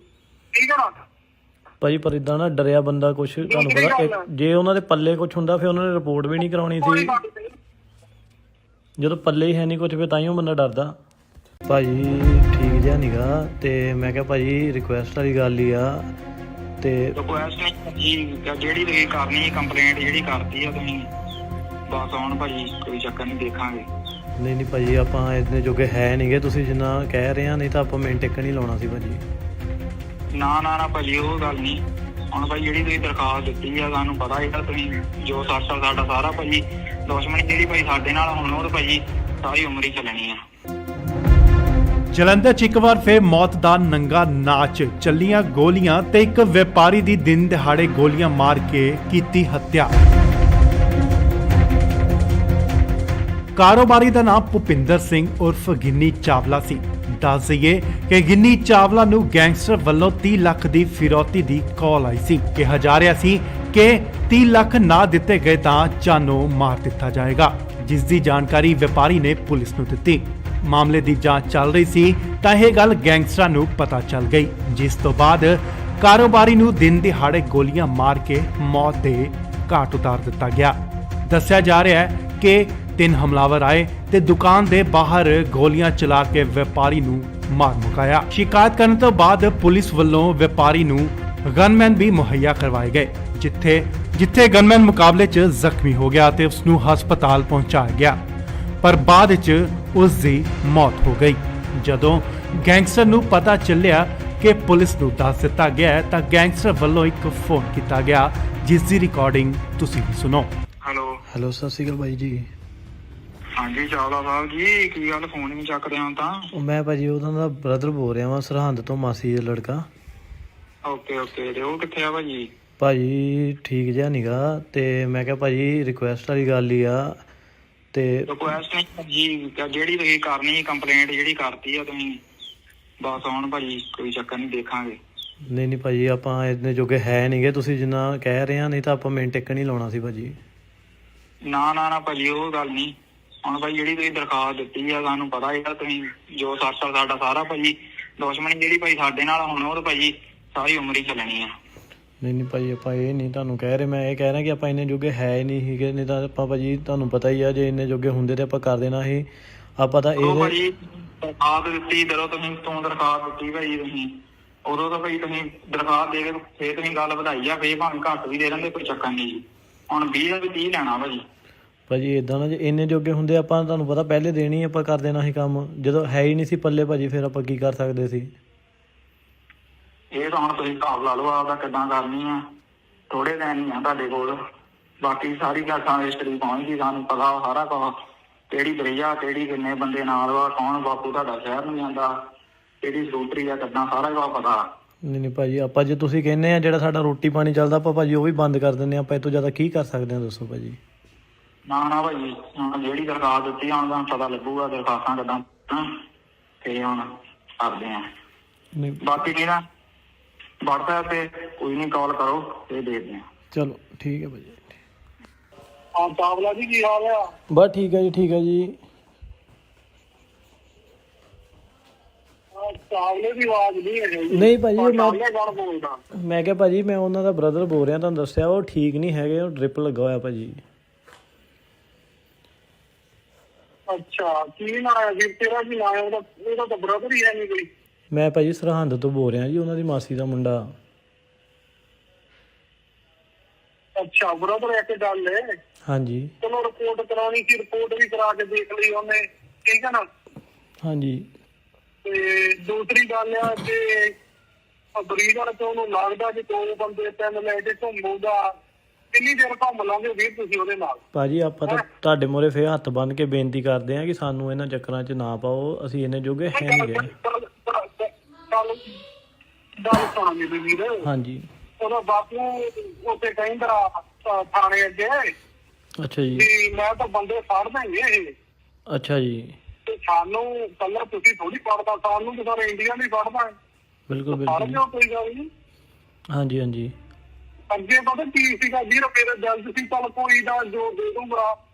ਠੀਕ ਹੈ ਨਾ?
ਭਾਜੀ ਪਰ ਇਦਾਂ ਨਾ ਡਰਿਆ ਬੰਦਾ ਕੁਛ, ਤੁਹਾਨੂੰ ਪਤਾ ਜੇ ਉਹਨਾਂ ਦੇ ਪੱਲੇ ਕੁਛ ਹੁੰਦਾ ਫਿਰ ਉਹਨਾਂ ਨੇ ਰਿਪੋਰਟ ਵੀ ਨਹੀਂ ਕਰਾਉਣੀ ਸੀ। ਜਦੋਂ ਪੱਲੇ ਹੀ ਹੈ ਨਹੀਂ ਕੁਛ ਫਿਰ ਤਾਂਹੀਓ ਬੰਦਾ ਡਰਦਾ। ਭਾਜੀ ਠੀਕ ਜਿਹਾ ਨੀਗਾ, ਤੇ ਮੈਂ ਕਿਹਾ ਭਾਜੀ ਰਿਕੁਐਸਟ ਵਾਲੀ ਗੱਲ ਹੀ ਆ। ਤੇ
ਰਿਕੁਐਸਟ ਨਹੀਂ ਜਿਹੜੀ ਤੁਸੀਂ ਕਰਨੀ ਕੰਪਲੇਂਟ ਜਿਹੜੀ ਕਰਤੀ ਆ ਤੁਸੀਂ, ਬਸ ਹੁਣ ਭਾਜੀ ਕੋਈ ਚੱਕਰ ਨਹੀਂ, ਦੇਖਾਂਗੇ।
ਨਹੀਂ ਭਾਜੀ ਆਪਾਂ ਇੰਨੇ ਜੋਗੇ ਹੈ ਨਹੀਂਗੇ, ਤੁਸੀਂ ਜਿੰਨਾ ਕਹਿ ਰਹੇ ਆ, ਨਹੀਂ ਤਾਂ ਆਪਾਂ ਮਿੰਟ ਟਿਕ ਨਹੀਂ ਲਾਉਣਾ ਸੀ ਭਾਜੀ।
ਨਾ ਭਾਜੀ ਉਹ ਗੱਲ ਨਹੀਂ। ਹੁਣ ਭਾਈ ਜਿਹੜੀ ਤੁਸੀਂ ਦਰਖਾਸਤ ਦਿੱਤੀ ਆ, ਸਾਨੂੰ ਪਤਾ ਇਹਦਾ ਤੁਸੀਂ ਜੋ ਸਾਡਾ ਸਾਰਾ ਭਾਜੀ ਦੁਸ਼ਮਣੀ ਜਿਹੜੀ ਭਾਈ ਸਾਡੇ ਨਾਲ ਹੁਣ ਉਹ ਭਾਜੀ ਸਾਰੀ ਉਮਰ ਹੀ ਚੱਲਣੀ ਆ।
ਜਲੰਧਰ 'ਚ ਇੱਕ ਵਾਰ ਫਿਰ ਮੌਤ ਦਾ ਨੰਗਾ ਨਾਚ, ਚੱਲੀਆਂ ਗੋਲੀਆਂ ਤੇ ਇੱਕ ਵਪਾਰੀ ਦੀ ਦਿਨ ਦਿਹਾੜੇ ਗੋਲੀਆਂ ਮਾਰ ਕੇ ਕੀਤੀ ਹੱਤਿਆ। ਕਾਰੋਬਾਰੀ ਦਾ ਨਾਮ ਭੁਪਿੰਦਰ ਸਿੰਘ ਉਰਫ ਗਿੰਨੀ ਚਾਵਲਾ ਸੀ। ਦੱਸ ਦਈਏ ਕਿ ਗਿੰਨੀ ਚਾਵਲਾ ਨੂੰ ਗੈਂਗਸਟਰ ਵੱਲੋਂ 30 ਲੱਖ ਦੀ ਫਿਰੌਤੀ ਦੀ ਕਾਲ ਆਈ ਸੀ। ਕਿਹਾ ਜਾ ਰਿਹਾ ਸੀ ਕਿ 30 ਲੱਖ ਨਾ ਦਿੱਤੇ ਗਏ ਤਾਂ ਜਾਨੋਂ ਮਾਰ ਦਿੱਤਾ ਜਾਏਗਾ, ਜਿਸ ਦੀ ਜਾਣਕਾਰੀ ਵਪਾਰੀ ਨੇ ਪੁਲਿਸ ਨੂੰ ਦਿੱਤੀ। ਮਾਮਲੇ ਦੀ ਜਾਂਚ ਚੱਲ ਰਹੀ ਸੀ ਤਾਂ ਇਹ ਗੱਲ ਗੈਂਗਸਟਰਾਂ ਨੂੰ ਪਤਾ ਚੱਲ ਗਈ, ਜਿਸ ਤੋਂ ਬਾਅਦ ਕਾਰੋਬਾਰੀ ਨੂੰ ਦਿਨ ਦਿਹਾੜੇ ਗੋਲੀਆਂ ਮਾਰ ਕੇ ਮੌਤ ਦੇ ਘਾਟ ਉਤਾਰ ਦਿੱਤਾ ਗਿਆ। ਦੱਸਿਆ ਜਾ ਰਿਹਾ ਹੈ ਕਿ 3 ਹਮਲਾਵਰ ਆਏ ਤੇ ਦੁਕਾਨ ਦੇ ਬਾਹਰ ਗੋਲੀਆਂ ਚਲਾ ਕੇ ਵਪਾਰੀ ਨੂੰ ਮਾਰ ਮੁਕਾਇਆ। ਸ਼ਿਕਾਇਤ ਕਰਨ ਤੋਂ ਬਾਅਦ ਪੁਲਿਸ ਵੱਲੋਂ ਵਪਾਰੀ ਨੂੰ ਗਨਮੈਨ ਵੀ ਮੁਹੱਈਆ ਕਰਵਾਏ ਗਏ, ਜਿੱਥੇ ਗਨਮੈਨ ਮੁਕਾਬਲੇ 'ਚ ਜ਼ਖਮੀ ਹੋ ਗਿਆ ਤੇ ਉਸ ਨੂੰ ਹਸਪਤਾਲ ਪਹੁੰਚਾਇਆ ਗਿਆ, ਪਰ ਬਾਅਦ 'ਚ ਉਸ ਦੀ ਮੌਤ ਹੋ ਗਈ। ਜਦੋਂ ਗੈਂਗਸਟਰ ਨੂੰ ਪਤਾ ਚੱਲਿਆ ਕਿ ਪੁਲਿਸ ਨੂੰ ਦੱਸ ਦਿੱਤਾ ਗਿਆ ਤਾਂ ਗੈਂਗਸਟਰ ਵੱਲੋਂ ਇੱਕ ਫੋਨ ਕੀਤਾ ਗਿਆ, ਜਿਸ ਦੀ ਰਿਕਾਰਡਿੰਗ ਤੁਸੀਂ ਵੀ ਸੁਣੋ।
ਹੈਲੋ ਸਤਿ ਸ਼੍ਰੀ ਅਕਾਲ ਬਾਈ ਜੀ।
ਹਾਂਜੀ ਚਾਵਲਾ ਸਾਹਿਬ ਜੀ, ਕੀ ਗੱਲ ਫੋਨ ਨਹੀਂ ਚੱਕਦੇ ਹੋ ਤਾਂ?
ਮੈਂ ਭਾਜੀ ਉਹਨਾਂ ਦਾ ਬ੍ਰਦਰ ਬੋਲ ਰਿਹਾ ਵਾਂ, ਸਰਹੰਦ ਤੋਂ, ਮਾਸੀ ਦਾ ਲੜਕਾ।
ਓਕੇ ਤੇ ਉਹ ਕਿੱਥੇ ਆ ਭਾਜੀ?
ਭਾਜੀ ਠੀਕ ਜਿਹਾ ਨੀਗਾ, ਤੇ ਮੈਂ ਕਿਹਾ ਭਾਜੀ ਰਿਕੁਐਸਟ ਵਾਲੀ ਗੱਲ ਹੀ ਆ। ਤੇ
ਰਿਕੁਐਸਟ ਨਹੀਂ ਭਾਜੀ, ਜਿਹੜੀ ਤੁਸੀਂ ਕਰਨੀ ਕੰਪਲੇਂਟ ਜਿਹੜੀ ਕਰਤੀ ਆ ਤੁਸੀਂ, ਬਸ ਹੁਣ ਭਾਜੀ ਕੋਈ ਚੱਕਰ ਨਹੀਂ, ਦੇਖਾਂਗੇ।
ਨਹੀਂ ਭਾਜੀ ਆਪਾਂ ਇੰਨੇ ਜੋਗੇ ਹੈ ਨਹੀਂਗੇ, ਤੁਸੀਂ ਜਿੰਨਾ ਕਹਿ ਰਹੇ ਆ, ਨਹੀਂ ਤਾਂ ਆਪਾਂ ਮਿੰਟ ਟਿਕ ਨਹੀਂ ਲਾਉਣਾ ਸੀ ਭਾਜੀ।
ਨਾ ਭਾਜੀ ਉਹ ਗੱਲ ਨਹੀਂ। ਹੁਣ ਭਾਈ ਜਿਹੜੀ ਤੁਸੀਂ ਦਰਖਾਸਤ ਦਿੱਤੀ ਆ, ਸਾਨੂੰ ਪਤਾ ਇਹਦਾ ਤੁਸੀਂ ਜੋ ਸਾਡਾ ਸਾਰਾ ਭਾਜੀ ਦੁਸ਼ਮਣੀ ਜਿਹੜੀ ਭਾਈ ਸਾਡੇ ਨਾਲ ਹੁਣ ਉਹ ਭਾਜੀ ਸਾਰੀ ਉਮਰ ਹੀ ਚੱਲਣੀ ਆ।
ਨਹੀਂ ਭਾਜੀ ਆਪਾਂ ਇਹ ਨਹੀਂ ਤੁਹਾਨੂੰ ਕਹਿ ਰਹੇ, ਮੈਂ ਇਹ ਕਹਿ ਰਿਹਾ ਕਿ ਆਪਾਂ ਇੰਨੇ ਜੋਗੇ ਹੈ ਹੀ ਨਹੀਂ ਸੀਗੇ, ਨਹੀਂ ਤਾਂ ਆਪਾਂ ਭਾਜੀ ਤੁਹਾਨੂੰ ਪਤਾ ਹੀ ਆ, ਜੇ ਇੰਨੇ ਜੋਗੇ ਹੁੰਦੇ ਤੇ ਆਪਾਂ ਕਰ ਦੇਣਾ ਸੀ। ਆਪਾਂ ਤਾਂ ਇਹ
ਭਾਜੀ ਦਰਖਾਸਤ ਦਿੱਤੀ, ਜਦੋਂ ਤੁਸੀਂ ਦਰਖਾਸਤ ਦਿੱਤੀ ਭਾਜੀ ਤੁਸੀਂ, ਉਦੋਂ ਤਾਂ ਭਾਈ ਤੁਸੀਂ ਦਰਖਾਸਤ ਦੇ ਕੇ ਫੇਰ ਤੁਸੀਂ ਗੱਲ ਵਧਾਈ ਆ, ਫੇਰ ਭਾਵੇਂ ਘੱਟ ਵੀ ਦੇ ਦਿੰਦੇ, ਕੋਈ ਚੱਕਰ ਨਹੀਂ ਜੀ। ਹੁਣ 20 ਦਾ ਵੀ 30 ਲੈਣਾ
ਭਾਜੀ ਏਦਾਂ ਨਾ, ਜੇ ਇੰਨੇ ਜੋਗੇ ਹੁੰਦੇ ਆਪਾਂ ਤੁਹਾਨੂੰ ਪਤਾ ਪਹਿਲੇ ਦੇਣੀ ਆਪਾਂ ਕਰ ਦੇਣਾ ਸੀ ਕੰਮ, ਜਦੋਂ ਹੈ ਹੀ ਨਹੀਂ ਸੀ ਪੱਲੇ ਭਾਜੀ, ਫਿਰ ਆਪਾਂ ਕੀ ਕਰ ਸਕਦੇ ਸੀ?
ਇਹ ਤਾਂ ਹੁਣ ਤੁਸੀਂ ਹਿਸਾਬ ਲਾ ਲਓ ਆਪਦਾ ਕਿੱਦਾਂ ਕਰਨੀ ਆ। ਥੋੜੇ ਦਿਨ ਹੀ ਆ ਤੁਹਾਡੇ ਕੋਲ, ਬਾਕੀ ਸਾਰੀ ਗੱਲ ਹਿਸਟਰੀ ਪਹੁੰਚ ਗਈ, ਸਾਨੂੰ ਪਤਾ ਸਾਰਾ ਕੁਛ, ਕਿਹੜੀ ਬਰਈਆ, ਕਿਹੜੀ ਕਿੰਨੇ ਬੰਦੇ ਨਾਲ ਵਾ, ਕੌਣ ਬਾਪੂ ਤੁਹਾਡਾ ਸ਼ਹਿਰ ਨੂੰ ਜਾਂਦਾ, ਕਿਹੜੀ ਸਕੂਟਰੀ ਆ, ਕਿੱਦਾਂ ਸਾਰਾ ਕੁਛ ਪਤਾ।
ਨਹੀਂ ਭਾਜੀ ਆਪਾਂ ਜੇ ਤੁਸੀਂ ਕਹਿੰਦੇ ਆ ਜਿਹੜਾ ਸਾਡਾ ਰੋਟੀ ਪਾਣੀ ਚੱਲਦਾ ਆਪਾਂ ਭਾਜੀ ਉਹ ਵੀ ਬੰਦ ਕਰ ਦਿੰਦੇ ਆ, ਆਪਾਂ ਇਹ ਤੋਂ ਜ਼ਿਆਦਾ ਕੀ ਕਰ ਸਕਦੇ ਆ ਦੱਸੋ ਭਾਜੀ?
ਨਾ ਭਾਜੀ ਹੁਣ ਜਿਹੜੀ ਦਰਖਾਸਤ ਦਿੱਤੀ ਹੁਣ ਤੁਹਾਨੂੰ ਪਤਾ ਲੱਗੂਗਾ ਦਰਖਾਸਤਾਂ ਕਿੱਦਾਂ, ਤੇ ਹੁਣ ਕਰਦੇ ਆ। ਬਾਕੀ ਨਹੀਂ ਨਾ WhatsApp ਤੇ ਕੋਈ ਨਹੀਂ, ਕਾਲ ਕਰੋ ਤੇ ਦੇਖਦੇ ਆ।
ਚਲੋ ਠੀਕ ਹੈ ਭਾਜੀ।
ਹਾਂ ਚਾਵਲਾ ਜੀ ਕੀ ਹਾਲ ਆ?
ਬਸ ਠੀਕ ਹੈ ਜੀ, ਠੀਕ ਹੈ ਜੀ।
ਚਾਵਲੇ ਦੀ ਆਵਾਜ਼ ਨਹੀਂ ਹੈ ਜੀ।
ਨਹੀਂ ਭਾਜੀ
ਬੋਲਦਾ
ਮੈਂ ਕਿਹਾ ਭਾਜੀ ਮੈਂ ਉਹਨਾਂ ਦਾ ਬ੍ਰਦਰ ਬੋਲ ਰਿਹਾ, ਤੁਹਾਨੂੰ ਦੱਸਿਆ ਉਹ ਠੀਕ ਨਹੀਂ ਹੈਗੇ, ਉਹ ਡ੍ਰਿਪ ਲੱਗਾ ਹੋਇਆ ਭਾਜੀ।
ਅੱਛਾ ਕੀ ਨਾਂ ਹੈ ਵੀਰ ਤੇਰਾ? ਕੀ ਨਾਂ ਹੈ ਉਹਦਾ? ਉਹਦਾ ਤਾਂ ਬ੍ਰਦਰ ਹੀ ਹੈ ਨਹੀਂ ਕੋਈ।
ਮੈਂ ਭਾਜੀ ਸਰਹੰਦ ਤੋਂ ਬੋਲ ਰਿਹਾ ਜੀ, ਉਹਨਾਂ ਦੀ ਮਾਸੀ ਦਾ ਮੁੰਡਾ।
ਅੱਛਾ ਬ੍ਰਦਰ ਇੱਕ ਗੱਲ ਹੈ। ਹਾਂਜੀ ਚਲੋ ਰਿਪੋਰਟ ਕਰਾਉਣੀ ਸੀ, ਰਿਪੋਰਟ ਵੀ ਕਰਾ ਕੇ ਦੇਖ ਲਈ ਉਹਨੇ, ਠੀਕ ਹੈ ਨਾ? ਹਾਂਜੀ ਤੇ ਦੂਸਰੀ ਗੱਲ ਆ ਕਿ ਬਰੀਡ ਵਾਲੇ ਤੋਂ ਉਹਨੂੰ ਲੱਗਦਾ ਕਿ 2 ਬੰਦੇ 3 ਲੈ ਕੇ ਘੁੰਮੂਗਾ, ਕਿੰਨੀ ਦੇਰ ਘੁੰਮ ਲਾਂਗੇ ਵੀਰ ਤੁਸੀਂ ਉਹਦੇ ਨਾਲ? ਭਾਜੀ ਆਪਾਂ ਤਾਂ ਤੁਹਾਡੇ ਮੂਹਰੇ ਫੇਰ ਹੱਥ ਬੰਨ ਕੇ ਬੇਨਤੀ ਕਰਦੇ ਆ ਕਿ ਸਾਨੂੰ ਇਹਨਾਂ ਚੱਕਰਾਂ 'ਚ ਨਾ ਪਾਓ, ਅਸੀਂ ਇੰਨੇ ਜੋਗੇ ਹੈ ਨਹੀਂ ਗਏ। ਗੱਲ ਸੁਣ ਮੇਰੀ ਵੀਰ। ਹਾਂਜੀ ਉਹਦਾ ਬਾਪੂ ਉੱਥੇ ਕਹਿੰਦਾ ਥਾਣੇ ਅੱਗੇ
ਅੱਛਾ ਜੀ।
ਵੀ ਮੈਂ ਤਾਂ ਬੰਦੇ ਫੜ ਦੇਂਗੇ ਇਹ।
ਅੱਛਾ ਜੀ।
ਤੇ ਸਾਨੂੰ ਕੱਲਾ ਤੁਸੀਂ ਥੋੜੀ ਫੜਦਾ, ਸਾਨੂੰ ਤਾਂ ਸਾਰੇ ਇੰਡੀਆ ਨਹੀਂ ਫੜਦਾ।
ਬਿਲਕੁਲ
ਫੜ
ਬਿਲਕੁਲ।
ਲਿਓ, ਕੋਈ ਗੱਲ ਨਹੀਂ।
ਹਾਂਜੀ ਹਾਂਜੀ।
ਅੱਗੇ ਪਤਾ ਕੀ ਸੀਗਾ ਵੀਰ, ਮੇਰੇ ਦਿਲ 'ਚ ਸੀ ਚੱਲ ਕੋਈ ਨਾ ਜੋ ਦੇ ਦੂੰਗਾ,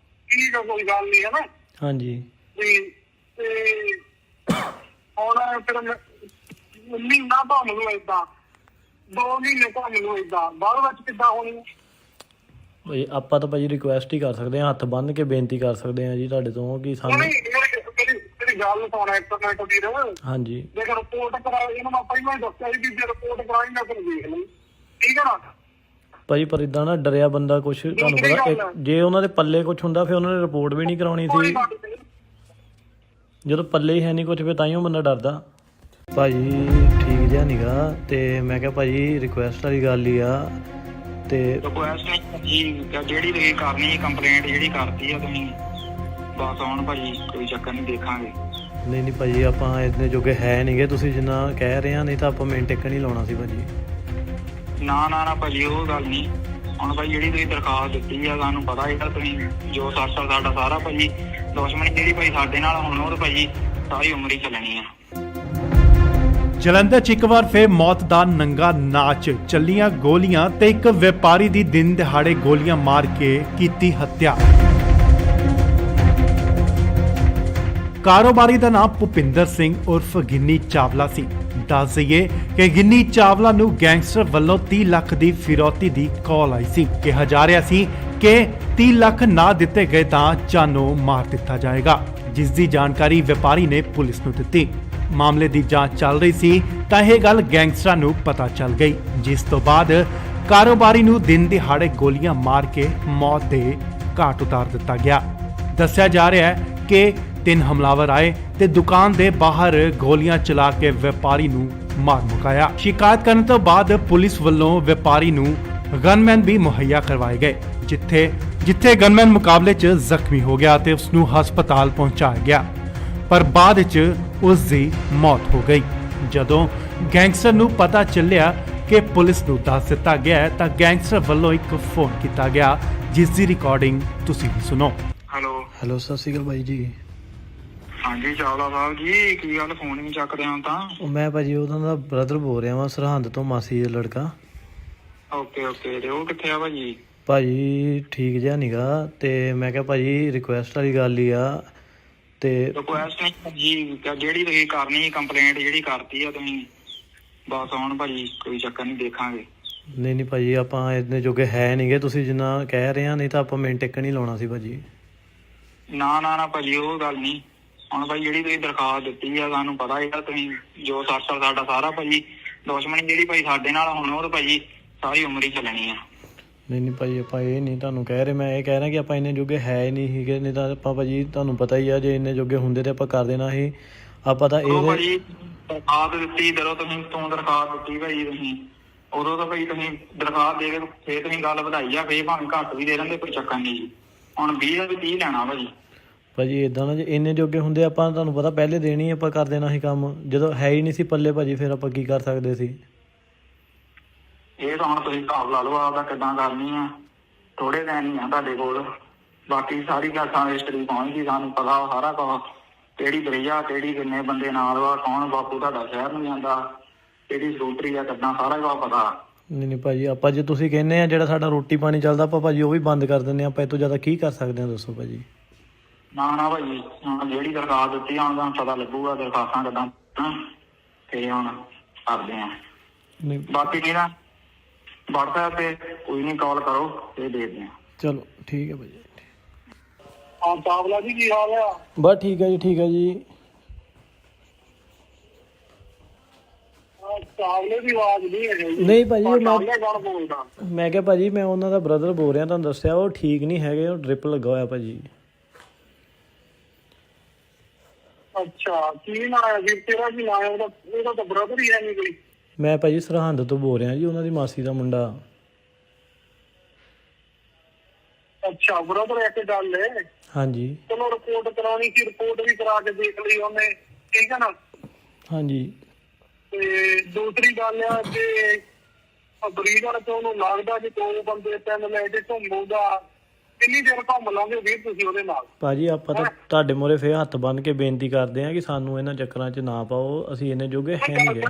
ਠੀਕ ਆ, ਕੋਈ ਗੱਲ ਨਹੀਂ, ਹੈ ਨਾ।
ਹਾਂਜੀ।
ਵੀ ਤੇ ਹੁਣ ਫਿਰ ਮਹੀਨਾ ਤਾਂ ਮੈਨੂੰ ਏਦਾਂ, 2 ਮਹੀਨੇ ਤਾਂ ਮੈਨੂੰ ਏਦਾਂ, ਬਾਅਦ ਵਿੱਚ ਕਿੱਦਾਂ ਹੋਣੀ।
ਭਾਈ ਆਪਾਂ ਤਾਂ ਭਾਜੀ ਰਿਕੁਐਸਟ ਹੀ ਕਰ ਸਕਦੇ ਹਾਂ, ਹੱਥ ਬੰਨ੍ਹ ਕੇ ਬੇਨਤੀ ਕਰ ਸਕਦੇ ਹਾਂ ਜੀ ਤੁਹਾਡੇ ਤੋਂ ਕਿ ਸਾਨੂੰ।
ਮੇਰੀ ਗੱਲ ਸੁਣਾ ਇੱਕ ਮਿੰਟ ਵੀਰ।
ਹਾਂਜੀ।
ਜੇ ਰਿਪੋਰਟ ਕਰਾਈ, ਇਹਨੂੰ ਮੈਂ ਪਹਿਲਾਂ ਹੀ ਦੱਸਿਆ ਸੀ ਵੀ ਜੇ ਰਿਪੋਰਟ ਕਰਾਈ ਮੈਂ ਫਿਰ ਦੇਖ ਲਈ, ਠੀਕ ਹੈ ਨਾ।
ਭਾਜੀ ਪਰ ਇਦਾਂ ਨਾ ਡਰਿਆ ਬੰਦਾ ਕੁਛ, ਤੁਹਾਨੂੰ ਪਤਾ ਜੇ ਉਹਨਾਂ ਦੇ ਪੱਲੇ ਕੁਛ ਹੁੰਦਾ ਫਿਰ ਉਹਨਾਂ ਨੇ ਰਿਪੋਰਟ ਵੀ ਨਹੀਂ ਕਰਾਉਣੀ ਸੀ। ਜਦੋਂ ਪੱਲੇ ਹੀ ਹੈ ਨਹੀਂ ਕੁਛ ਫਿਰ ਤਾਂਹੀਓ ਬੰਦਾ ਡਰਦਾ। ਭਾਜੀ ਠੀਕ ਜਿਹਾ ਨੀਗਾ, ਤੇ ਮੈਂ ਕਿਹਾ ਭਾਜੀ ਰਿਕੁਐਸਟ ਵਾਲੀ ਗੱਲ ਹੀ ਆ। ਤੇ
ਰਿਕੁਐਸਟ ਨਹੀਂ ਜਿਹੜੀ ਤੁਸੀਂ ਕਰਨੀ ਕੰਪਲੇਂਟ ਜਿਹੜੀ ਕਰਤੀ ਆ ਤੁਸੀਂ, ਬਸ ਹੁਣ ਭਾਜੀ ਕੋਈ ਚੱਕਰ ਨਹੀਂ, ਦੇਖਾਂਗੇ।
ਨਹੀਂ ਨਹੀਂ ਭਾਜੀ, ਆਪਾਂ ਇੰਨੇ ਜੋਗੇ ਹੈ ਨਹੀਂਗੇ, ਤੁਸੀਂ ਜਿੰਨਾ ਕਹਿ ਰਹੇ ਆ, ਨਹੀਂ ਤਾਂ ਆਪਾਂ ਮਿੰਟ ਟਿਕ ਨਹੀਂ ਲਾਉਣਾ ਸੀ ਭਾਜੀ।
ਨਾ ਨਾ ਨਾ ਭਾਜੀ, ਉਹ ਗੱਲ ਨਹੀਂ। ਹੁਣ ਭਾਈ ਜਿਹੜੀ ਤੁਸੀਂ ਦਰਖਾਸਤ ਦਿੱਤੀ ਆ, ਸਾਨੂੰ ਪਤਾ ਇਹਦਾ ਤੁਸੀਂ ਜੋ ਸਾਡਾ ਸਾਰਾ ਭਾਜੀ ਦੁਸ਼ਮਣੀ ਜਿਹੜੀ ਭਾਈ ਸਾਡੇ ਨਾਲ ਹੁਣ, ਉਹ ਤਾਂ ਭਾਜੀ ਸਾਰੀ ਉਮਰ ਹੀ ਚੱਲਣੀ ਆ।
ਜਲੰਧਰ 'ਚ ਇੱਕ ਵਾਰ ਫਿਰ ਮੌਤ ਦਾ ਨੰਗਾ ਨਾਚ, ਚੱਲੀਆਂ ਗੋਲੀਆਂ ਤੇ ਇੱਕ ਵਪਾਰੀ ਦੀ ਦਿਨ ਦਿਹਾੜੇ ਗੋਲੀਆਂ ਮਾਰ ਕੇ ਕੀਤੀ ਹੱਤਿਆ। ਕਾਰੋਬਾਰੀ ਦਾ ਨਾਮ ਭੁਪਿੰਦਰ ਸਿੰਘ ਉਰਫ ਗਿੰਨੀ ਚਾਵਲਾ ਸੀ। ਦੱਸ ਦਈਏ ਕਿ ਗਿੰਨੀ ਚਾਵਲਾ ਨੂੰ ਗੈਂਗਸਟਰ ਵੱਲੋਂ 30 ਲੱਖ ਦੀ ਫਿਰੌਤੀ ਦੀ ਕਾਲ ਆਈ ਸੀ। ਕਿਹਾ ਜਾ ਰਿਹਾ ਸੀ ਕਿ 30 ਲੱਖ ਨਾ ਦਿੱਤੇ ਗਏ ਤਾਂ ਜਾਨੋਂ ਮਾਰ ਦਿੱਤਾ ਜਾਏਗਾ, ਜਿਸ ਦੀ ਜਾਣਕਾਰੀ ਵਪਾਰੀ ਨੇ ਪੁਲਿਸ ਨੂੰ ਦਿੱਤੀ। ਮਾਮਲੇ ਦੀ ਜਾਂਚ ਚੱਲ ਰਹੀ ਸੀ ਤਾਂ ਇਹ ਗੱਲ ਗੈਂਗਸਟਰਾਂ ਨੂੰ ਪਤਾ ਚੱਲ ਗਈ, ਜਿਸ ਤੋਂ ਬਾਅਦ ਕਾਰੋਬਾਰੀ ਨੂੰ ਦਿਨ ਦਿਹਾੜੇ ਗੋਲੀਆਂ ਮਾਰ ਕੇ ਮੌਤ ਦੇ ਘਾਟ ਉਤਾਰ ਦਿੱਤਾ ਗਿਆ। ਦੱਸਿਆ ਜਾ ਰਿਹਾ ਹੈ ਕਿ 3 ਹਮਲਾਵਰ ਆਏ ਤੇ ਦੁਕਾਨ ਦੇ ਬਾਹਰ ਗੋਲੀਆਂ ਚਲਾ ਕੇ ਵਪਾਰੀ ਨੂੰ ਮਾਰ ਮੁਕਾਇਆ। ਸ਼ਿਕਾਇਤ ਕਰਨ ਤੋਂ ਬਾਅਦ ਪੁਲਿਸ ਵੱਲੋਂ ਵਪਾਰੀ ਨੂੰ ਗਨਮੈਨ ਵੀ ਮੁਹੱਈਆ ਕਰਵਾਏ ਗਏ, ਜਿੱਥੇ ਗਨਮੈਨ ਮੁਕਾਬਲੇ 'ਚ ਜ਼ਖਮੀ ਹੋ ਗਿਆ ਤੇ ਉਸ ਨੂੰ ਹਸਪਤਾਲ ਪਹੁੰਚਾਇਆ ਗਿਆ, ਪਰ ਬਾਅਦ 'ਚ ਉਸ ਦੀ ਮੌਤ ਹੋ ਗਈ। ਜਦੋਂ ਗੈਂਗਸਟਰ ਨੂੰ ਪਤਾ ਚੱਲਿਆ ਕਿ ਪੁਲਿਸ ਨੂੰ ਦੱਸ ਦਿੱਤਾ ਗਿਆ ਤਾਂ ਗੈਂਗਸਟਰ ਵੱਲੋਂ ਇੱਕ ਫੋਨ ਕੀਤਾ ਗਿਆ, ਜਿਸ ਦੀ ਰਿਕਾਰਡਿੰਗ ਤੁਸੀਂ ਵੀ ਸੁਣੋ।
ਹੈਲੋ ਸਤਿ ਸ਼੍ਰੀ ਅਕਾਲ ਬਾਈ ਜੀ।
ਹਾਂਜੀ ਚਾਵਲਾ ਸਾਹਿਬ ਜੀ, ਕੀ ਗੱਲ ਫੋਨ ਨਹੀਂ ਚੱਕਦੇ ਹੋ ਤਾਂ?
ਮੈਂ ਭਾਜੀ ਉਹਨਾਂ ਦਾ ਬ੍ਰਦਰ ਬੋਲ ਰਿਹਾ ਵਾਂ, ਸਰਹੰਦ ਤੋਂ, ਮਾਸੀ ਦਾ ਲੜਕਾ।
ਓਕੇ ਓਕੇ, ਤੇ ਉਹ ਕਿੱਥੇ ਆ ਭਾਜੀ?
ਭਾਜੀ ਠੀਕ ਜਿਹਾ ਨੀਗਾ, ਤੇ ਮੈਂ ਕਿਹਾ ਭਾਜੀ ਰਿਕੁਐਸਟ ਵਾਲੀ ਗੱਲ ਹੀ ਆ। ਤੇ
ਰਿਕੁਐਸਟ ਨਹੀਂ ਭਾਜੀ, ਜਿਹੜੀ ਤੁਸੀਂ ਕਰਨੀ ਕੰਪਲੇਂਟ ਜਿਹੜੀ ਕਰਤੀ ਆ ਤੁਸੀਂ, ਬਸ ਹੁਣ ਭਾਜੀ ਕੋਈ ਚੱਕਰ ਨਹੀਂ, ਦੇਖਾਂਗੇ।
ਨਹੀਂ ਨਹੀਂ ਭਾਜੀ, ਆਪਾਂ ਇੰਨੇ ਜੋਗੇ ਹੈ ਨਹੀਂਗੇ, ਤੁਸੀਂ ਜਿੰਨਾ ਕਹਿ ਰਹੇ ਆ, ਨਹੀਂ ਤਾਂ ਆਪਾਂ ਮਿੰਟ ਟਿਕ ਨਹੀਂ ਲਾਉਣਾ ਸੀ ਭਾਜੀ।
ਨਾ ਨਾ ਨਾ ਭਾਜੀ, ਉਹ ਗੱਲ ਨਹੀਂ। ਹੁਣ ਭਾਈ ਜਿਹੜੀ ਤੁਸੀਂ ਦਰਖਾਸਤ ਦਿੱਤੀ ਆ, ਸਾਨੂੰ ਪਤਾ ਇਹਦਾ ਤੁਸੀਂ ਜੋ ਸਾਡਾ ਸਾਰਾ ਭਾਜੀ ਦੁਸ਼ਮਣੀ ਜਿਹੜੀ ਭਾਈ ਸਾਡੇ ਨਾਲ ਹੁਣ, ਉਹ ਤਾਂ ਭਾਜੀ ਸਾਰੀ ਉਮਰ ਹੀ ਚੱਲਣੀ ਆ।
ਨਹੀਂ ਨਹੀਂ ਭਾਜੀ, ਆਪਾਂ ਇਹ ਨਹੀਂ ਤੁਹਾਨੂੰ ਕਹਿ ਰਹੇ, ਮੈਂ ਇਹ ਕਹਿ ਰਿਹਾ ਕਿ ਆਪਾਂ ਇੰਨੇ ਜੋਗੇ ਹੈ ਹੀ ਨਹੀਂ ਸੀਗੇ, ਨਹੀਂ ਤਾਂ ਆਪਾਂ ਭਾਜੀ ਤੁਹਾਨੂੰ ਪਤਾ ਹੀ ਆ, ਜੇ ਇੰਨੇ ਜੋਗੇ ਹੁੰਦੇ ਤੇ ਆਪਾਂ ਕਰ ਦੇਣਾ ਸੀ। ਆਪਾਂ ਤਾਂ ਇਹ
ਭਾਜੀ ਦਰਖਾਸਤ ਦਿੱਤੀ, ਜਦੋਂ ਤੁਸੀਂ ਦਰਖਾਸਤ ਦਿੱਤੀ ਭਾਜੀ ਤੁਸੀਂ, ਉਦੋਂ ਤਾਂ ਭਾਈ ਤੁਸੀਂ ਦਰਖਾਸਤ ਦੇ ਕੇ ਫੇਰ ਤੁਸੀਂ ਗੱਲ ਵਧਾਈ ਆ, ਫੇਰ ਭਾਵੇਂ ਘੱਟ ਵੀ ਦੇ ਦਿੰਦੇ, ਕੋਈ ਚੱਕਰ ਨਹੀਂ ਜੀ। ਹੁਣ 20 ਦਾ ਵੀ 30 ਲੈਣਾ ਭਾਜੀ।
ਭਾਜੀ ਇਦਾਂ ਨਾ, ਜੇ ਇੰਨੇ ਜੋਗੇ ਹੁੰਦੇ ਆਪਾਂ ਤੁਹਾਨੂੰ ਪਤਾ ਪਹਿਲੇ ਦੇਣੀ ਆਪਾਂ ਕਰ ਦੇਣਾ ਸੀ ਕੰਮ, ਜਦੋਂ ਹੈ ਹੀ ਨਹੀਂ ਸੀ ਪੱਲੇ ਭਾਜੀ, ਫਿਰ ਆਪਾਂ ਕੀ ਕਰ ਸਕਦੇ ਸੀ।
ਇਹ ਤਾਂ ਹੁਣ ਤੁਸੀਂ ਹਿਸਾਬ ਲਾ ਲਓ ਆਪਦਾ ਕਿੱਦਾਂ ਕਰਨੀ ਆ, ਥੋੜੇ ਦਿਨ ਹੀ ਆ ਤੁਹਾਡੇ ਕੋਲ, ਬਾਕੀ ਸਾਰੀ ਗੱਲ ਹਿਸਟਰੀ ਪਹੁੰਚ ਗਈ, ਸਾਨੂੰ ਪਤਾ ਸਾਰਾ ਕੁਝ, ਕਿਹੜੀ ਦਰਿਆ, ਕਿਹੜੀ ਕਿੰਨੇ ਬੰਦੇ ਨਾਲ ਵਾ, ਕੌਣ ਬਾਪੂ ਤੁਹਾਡਾ ਸ਼ਹਿਰ ਨੂੰ ਜਾਂਦਾ, ਕਿਹੜੀ ਸਕੂਟਰੀ ਆ, ਕਿੱਦਾਂ ਸਾਰਾ ਕੁਝ ਪਤਾ।
ਨਹੀਂ ਨਹੀਂ ਭਾਜੀ, ਆਪਾਂ ਜੇ ਤੁਸੀਂ ਕਹਿੰਦੇ ਆ ਜਿਹੜਾ ਸਾਡਾ ਰੋਟੀ ਪਾਣੀ ਚੱਲਦਾ, ਆਪਾਂ ਭਾਜੀ ਉਹ ਵੀ ਬੰਦ ਕਰ ਦਿੰਦੇ ਆ, ਆਪਾਂ ਇਹ ਤੋਂ ਜ਼ਿਆਦਾ ਕੀ ਕਰ ਸਕਦੇ ਆ, ਦੱਸੋ ਭਾਜੀ।
ਨਾ ਨਾ ਭਾਜੀ, ਹੁਣ ਜਿਹੜੀ ਦਰਖਾਸਤ ਦਿੱਤੀ ਹੁਣ ਤੁਹਾਨੂੰ ਪਤਾ ਲੱਗੂਗਾ ਦਰਖਾਸਤਾਂ ਕਿੱਦਾਂ, ਤੇ ਹੁਣ ਕਰਦੇ ਆ। ਬਾਕੀ ਕੀ ਨਾ WhatsApp ਤੇ ਕੋਈ ਨਹੀਂ, ਕਾਲ ਕਰੋ ਤੇ ਦੇਖਦੇ ਆ।
ਚਲੋ ਠੀਕ ਹੈ ਭਾਜੀ।
ਹਾਂ ਚਾਵਲਾ ਜੀ, ਕੀ ਹਾਲ ਆ?
ਬਸ ਠੀਕ ਹੈ ਜੀ, ਠੀਕ ਹੈ ਜੀ।
ਚਾਵਲੇ ਦੀ ਆਵਾਜ਼ ਨਹੀਂ ਹੈ ਜੀ।
ਨਹੀਂ ਭਾਜੀ,
ਬੋਲਦਾ
ਮੈਂ ਕਿਹਾ ਭਾਜੀ ਮੈਂ ਉਹਨਾਂ ਦਾ ਬ੍ਰਦਰ ਬੋਲ ਰਿਹਾ, ਤੁਹਾਨੂੰ ਦੱਸਿਆ ਉਹ ਠੀਕ ਨਹੀਂ ਹੈਗੇ, ਉਹ ਡ੍ਰਿਪ ਲੱਗਾ ਹੋਇਆ ਭਾਜੀ।
ਅੱਛਾ, ਕੀ ਨਾਂ ਹੈ ਵੀਰ ਤੇਰਾ? ਕੀ ਨਾਂ ਹੈ ਉਹਦਾ? ਉਹਦਾ ਤਾਂ ਬ੍ਰਦਰ ਹੀ ਹੈ ਨਹੀਂ ਕੋਈ।
ਮੈਂ ਭਾਜੀ ਸਰਹੰਦ ਤੋਂ ਬੋਲ ਰਿਹਾ ਜੀ, ਉਹਨਾਂ ਦੀ ਮਾਸੀ ਦਾ ਮੁੰਡਾ।
ਅੱਛਾ ਬ੍ਰਦਰ, ਇੱਕ ਗੱਲ ਹੈ। ਹਾਂਜੀ, ਚਲੋ ਰਿਪੋਰਟ ਕਰਾਉਣੀ ਸੀ, ਰਿਪੋਰਟ ਵੀ ਕਰਾ ਕੇ ਦੇਖ ਲਈ ਉਹਨੇ, ਠੀਕ ਹੈ ਨਾ।
ਹਾਂਜੀ,
ਤੇ ਦੂਸਰੀ ਗੱਲ ਆ ਕਿ ਬਰੀਡਰ ਤੋਂ ਉਹਨੂੰ ਲੱਗਦਾ ਕਿ 2 ਬੰਦੇ 3 ਲੈ ਕੇ ਘੁੰਮੂਗਾ, ਕਿੰਨੀ ਦੇਰ ਘੁੰਮ ਲਾਂਗੇ ਵੀਰ ਤੁਸੀਂ ਉਹਦੇ ਨਾਲ?
ਭਾਜੀ ਆਪਾਂ ਤਾਂ ਤੁਹਾਡੇ ਮੂਹਰੇ ਫੇਰ ਹੱਥ ਬੰਨ੍ਹ ਕੇ ਬੇਨਤੀ ਕਰਦੇ ਹਾਂ ਕਿ ਸਾਨੂੰ ਇਹਨਾਂ ਚੱਕਰਾਂ 'ਚ ਨਾ ਪਾਓ, ਅਸੀਂ ਇੰਨੇ ਜੋਗੇ ਹੈ ਨਹੀਂ ਗਏ।